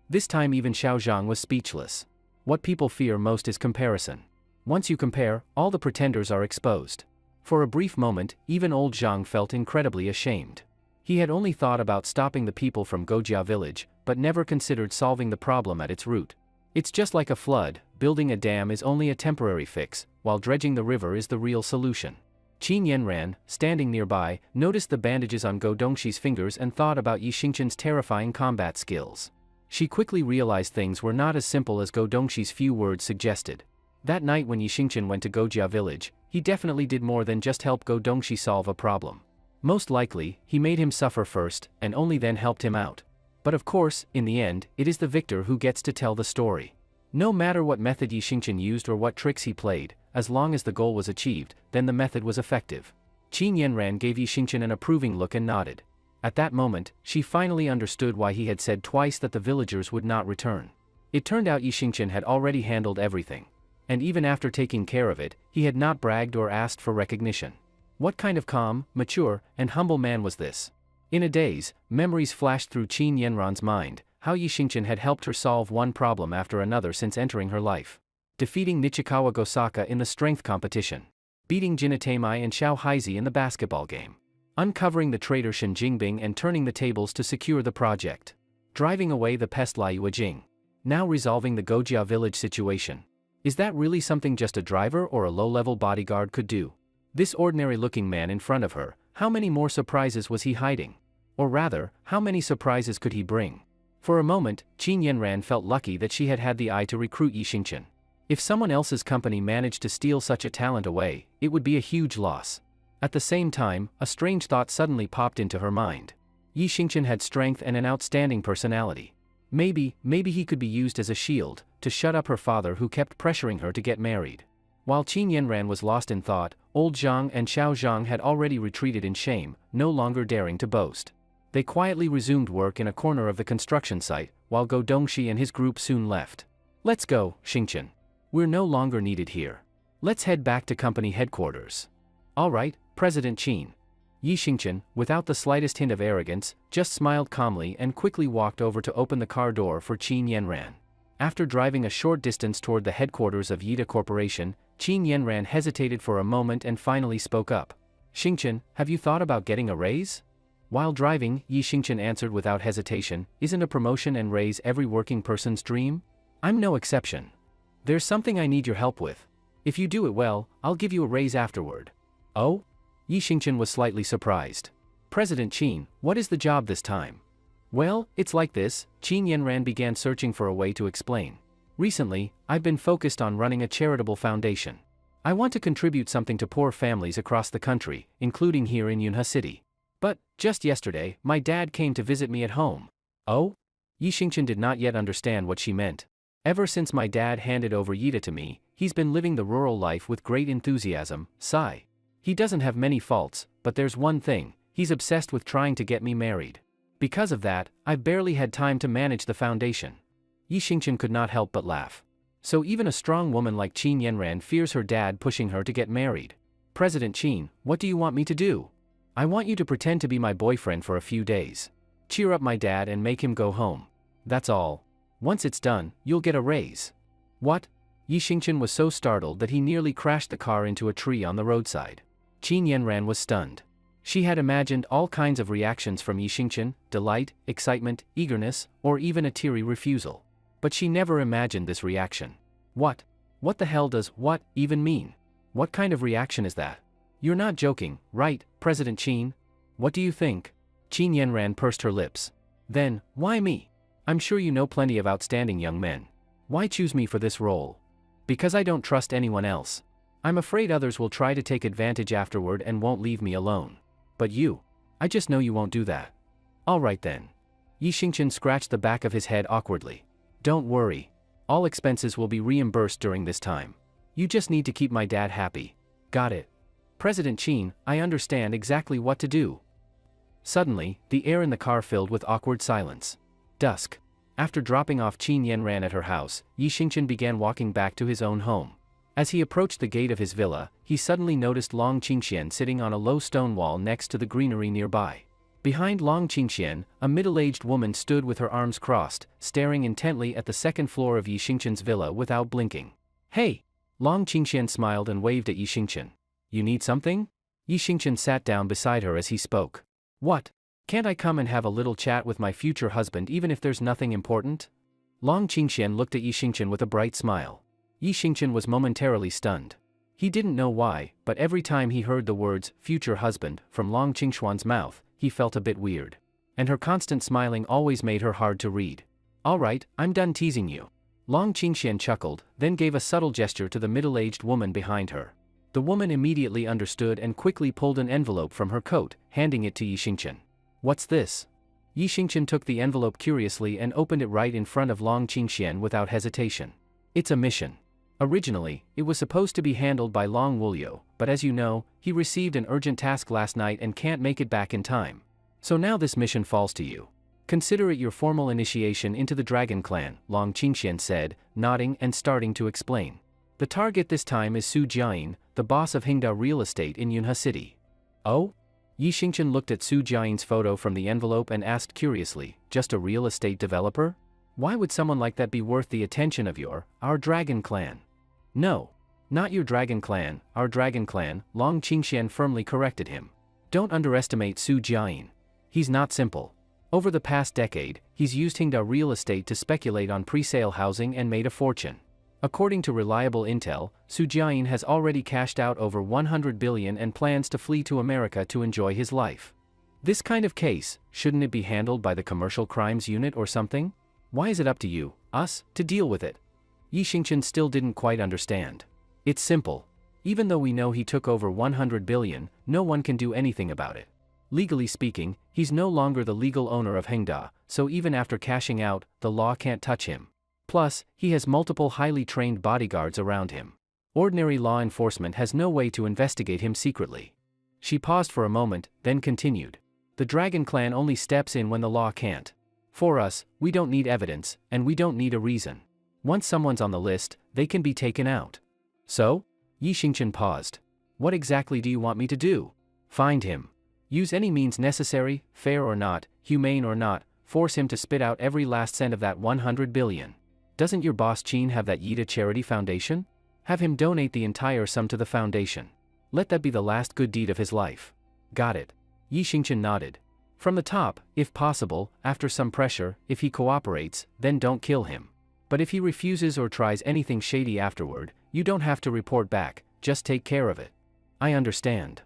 This time even Xiao Zhang was speechless. What people fear most is comparison. Once you compare, all the pretenders are exposed. For a brief moment, even old Zhang felt incredibly ashamed. He had only thought about stopping the people from Gojia village, but never considered solving the problem at its root. It's just like a flood, building a dam is only a temporary fix, while dredging the river is the real solution. Qin Yanran, standing nearby, noticed the bandages on Go Dongxi's fingers and thought about Yi Xingqian's terrifying combat skills. She quickly realized things were not as simple as Go Dongxi's few words suggested. That night when Yi Xingqian went to Gojia village, he definitely did more than just help Go Dongxi solve a problem. Most likely, he made him suffer first, and only then helped him out. But of course, in the end, it is the victor who gets to tell the story. No matter what method Yi Xingqian used or what tricks he played, as long as the goal was achieved, then the method was effective. Qin Yanran gave Yi Xingqian an approving look and nodded. At that moment, she finally understood why he had said twice that the villagers would not return. It turned out Yi Xingqian had already handled everything. And even after taking care of it, he had not bragged or asked for recognition. What kind of calm, mature, and humble man was this? In a daze, memories flashed through Qin Yanran's mind, how Yi Xingqian had helped her solve one problem after another since entering her life. Defeating Nichikawa Gosaka in the strength competition. Beating Jinatamai and Xiao Haizi in the basketball game. Uncovering the traitor Shen Jingbing and turning the tables to secure the project. Driving away the pest Liu Jing. Now resolving the Gojia village situation. Is that really something just a driver or a low-level bodyguard could do? This ordinary-looking man in front of her, how many more surprises was he hiding? Or rather, how many surprises could he bring? For a moment, Qin Yanran felt lucky that she had had the eye to recruit Yi Xingqian. If someone else's company managed to steal such a talent away, it would be a huge loss. At the same time, a strange thought suddenly popped into her mind. Yi Xingqian had strength and an outstanding personality. Maybe he could be used as a shield, to shut up her father who kept pressuring her to get married. While Qin Yanran was lost in thought, old Zhang and Xiao Zhang had already retreated in shame, no longer daring to boast. They quietly resumed work in a corner of the construction site, while Go Dongxi and his group soon left. Let's go, Xingqian. We're no longer needed here. Let's head back to company headquarters. All right, President Qin. Yi Xingqian, without the slightest hint of arrogance, just smiled calmly and quickly walked over to open the car door for Qin Yanran. After driving a short distance toward the headquarters of Yida Corporation, Qin Yanran hesitated for a moment and finally spoke up. Xingqian, have you thought about getting a raise? While driving, Yi Xingqian answered without hesitation, isn't a promotion and raise every working person's dream? I'm no exception. There's something I need your help with. If you do it well, I'll give you a raise afterward. Oh? Yi Xingqian was slightly surprised. President Qin, what is the job this time? Well, it's like this, Qin Yanran began searching for a way to explain. Recently, I've been focused on running a charitable foundation. I want to contribute something to poor families across the country, including here in Yunhe City. But, just yesterday, my dad came to visit me at home. Oh? Yi Xingqian did not yet understand what she meant. Ever since my dad handed over Yida to me, he's been living the rural life with great enthusiasm, sigh. He doesn't have many faults, but there's one thing, he's obsessed with trying to get me married. Because of that, I've barely had time to manage the foundation. Yi Xingqian could not help but laugh. So even a strong woman like Qin Yanran fears her dad pushing her to get married. President Qin, what do you want me to do? I want you to pretend to be my boyfriend for a few days. Cheer up my dad and make him go home. That's all. Once it's done, you'll get a raise. What? Yi Xingqian was so startled that he nearly crashed the car into a tree on the roadside. Qin Yanran was stunned. She had imagined all kinds of reactions from Yi Xingqian: delight, excitement, eagerness, or even a teary refusal. But she never imagined this reaction. What? What the hell does "what" even mean? What kind of reaction is that? You're not joking, right, President Qin? What do you think? Qin Yanran pursed her lips. Then, why me? I'm sure you know plenty of outstanding young men. Why choose me for this role? Because I don't trust anyone else. I'm afraid others will try to take advantage afterward and won't leave me alone. But you, I just know you won't do that. All right then. Yi Xingqian scratched the back of his head awkwardly. Don't worry. All expenses will be reimbursed during this time. You just need to keep my dad happy. Got it. President Qin, I understand exactly what to do. Suddenly, the air in the car filled with awkward silence. Dusk. After dropping off Qin Yanran at her house, Yi Xingqian began walking back to his own home. As he approached the gate of his villa, he suddenly noticed Long Qingxian sitting on a low stone wall next to the greenery nearby. Behind Long Qingxian, a middle-aged woman stood with her arms crossed, staring intently at the second floor of Yi Xingqian's villa without blinking. Hey! Long Qingxian smiled and waved at Yi Xingqian. You need something? Yi Xingqian sat down beside her as he spoke. What? Can't I come and have a little chat with my future husband even if there's nothing important? Long Qingxian looked at Yi Xingqian with a bright smile. Yi Xingqian was momentarily stunned. He didn't know why, but every time he heard the words future husband from Long Qingxuan's mouth, he felt a bit weird. And her constant smiling always made her hard to read. All right, I'm done teasing you. Long Qingxian chuckled, then gave a subtle gesture to the middle-aged woman behind her. The woman immediately understood and quickly pulled an envelope from her coat, handing it to Yi Xingqian. What's this? Yi Xingqian took the envelope curiously and opened it right in front of Long Qingxian without hesitation. It's a mission. Originally, it was supposed to be handled by Long Wulyo, but as you know, he received an urgent task last night and can't make it back in time. So now this mission falls to you. Consider it your formal initiation into the Dragon Clan, Long Qingxian said, nodding and starting to explain. The target this time is Su Jiayin, the boss of Hingda Real Estate in Yunhe City. Oh? Yi Xingqian looked at Su Jiayin's photo from the envelope and asked curiously, just a real estate developer? Why would someone like that be worth the attention of our Dragon Clan? No. Not your Dragon Clan, our Dragon Clan, Long Qingxian firmly corrected him. Don't underestimate Su Jiayin. He's not simple. Over the past decade, he's used Hingda Real Estate to speculate on pre-sale housing and made a fortune. According to reliable intel, Su Jiayin has already cashed out over 100 billion and plans to flee to America to enjoy his life. This kind of case, shouldn't it be handled by the Commercial Crimes Unit or something? Why is it up to you, us, to deal with it? Yi Xingqian still didn't quite understand. It's simple. Even though we know he took over 100 billion, no one can do anything about it. Legally speaking, he's no longer the legal owner of Hengda, so even after cashing out, the law can't touch him. Plus, he has multiple highly trained bodyguards around him. Ordinary law enforcement has no way to investigate him secretly. She paused for a moment, then continued. The Dragon Clan only steps in when the law can't. For us, we don't need evidence, and we don't need a reason. Once someone's on the list, they can be taken out. So? Yi Xingqian paused. What exactly do you want me to do? Find him. Use any means necessary, fair or not, humane or not, force him to spit out every last cent of that 100 billion. Doesn't your boss Qin have that Yida Charity Foundation? Have him donate the entire sum to the foundation. Let that be the last good deed of his life. Got it. Yi Xingqian nodded. From the top, if possible, after some pressure, if he cooperates, then don't kill him. But if he refuses or tries anything shady afterward, you don't have to report back, just take care of it. I understand.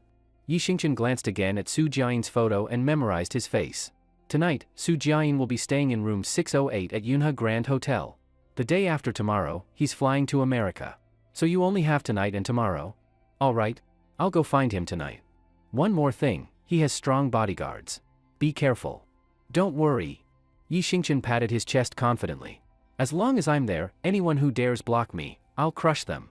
Yi Xingqian glanced again at Su Jiayin's photo and memorized his face. Tonight, Su Jiayin will be staying in room 608 at Yunhe Grand Hotel. The day after tomorrow, he's flying to America. So you only have tonight and tomorrow? All right, I'll go find him tonight. One more thing, he has strong bodyguards. Be careful. Don't worry. Yi Xingqian patted his chest confidently. As long as I'm there, anyone who dares block me, I'll crush them.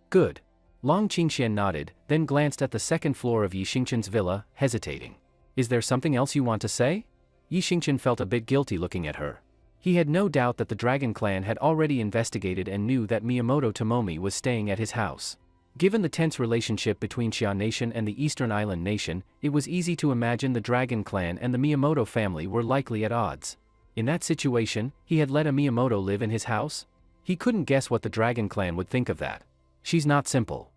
Good. Long Qingxian nodded, then glanced at the second floor of Yi Xingqian's villa, hesitating. Is there something else you want to say? Yi Xingqian felt a bit guilty looking at her. He had no doubt that the Dragon Clan had already investigated and knew that Miyamoto Tomomi was staying at his house. Given the tense relationship between Xia Nation and the Eastern Island Nation, it was easy to imagine the Dragon Clan and the Miyamoto family were likely at odds. In that situation, he had let a Miyamoto live in his house? He couldn't guess what the Dragon Clan would think of that. She's not simple.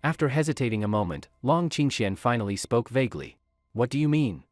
After hesitating a moment, Long Qingxian finally spoke vaguely. What do you mean?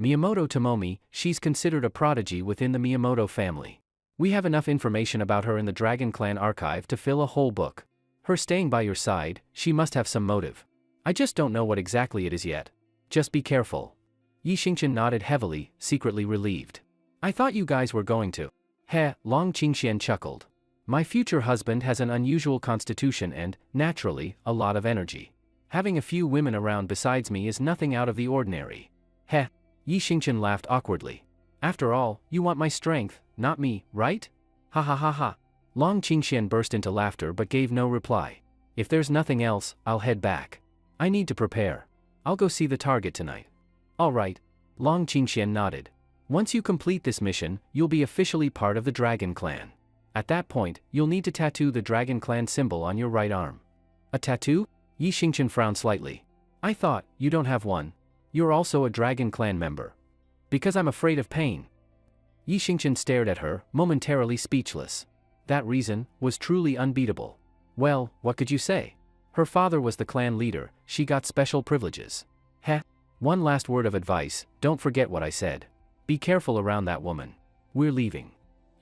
Miyamoto Tomomi, she's considered a prodigy within the Miyamoto family. We have enough information about her in the Dragon Clan archive to fill a whole book. Her staying by your side, she must have some motive. I just don't know what exactly it is yet. Just be careful. Yi Xingqian nodded heavily, secretly relieved. I thought you guys were going to. Heh, Long Qingxian chuckled. My future husband has an unusual constitution and, naturally, a lot of energy. Having a few women around besides me is nothing out of the ordinary. Heh. Yi Xingqian laughed awkwardly. After all, you want my strength, not me, right? Ha ha ha ha. Long Qingxian burst into laughter but gave no reply. If there's nothing else, I'll head back. I need to prepare. I'll go see the target tonight. All right. Long Qingxian nodded. Once you complete this mission, you'll be officially part of the Dragon Clan. At that point, you'll need to tattoo the Dragon Clan symbol on your right arm. A tattoo? Yi Xingqian frowned slightly. I thought, you don't have one. You're also a Dragon Clan member. Because I'm afraid of pain. Yi Xingqian stared at her, momentarily speechless. That reason was truly unbeatable. Well, what could you say? Her father was the clan leader, she got special privileges. Heh. One last word of advice, don't forget what I said. Be careful around that woman. We're leaving.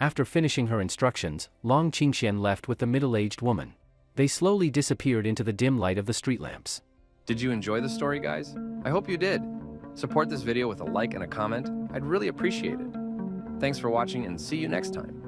After finishing her instructions, Long Qingxian left with the middle-aged woman. They slowly disappeared into the dim light of the street lamps. Did you enjoy the story, guys? I hope you did. Support this video with a like and a comment, I'd really appreciate it. Thanks for watching and see you next time.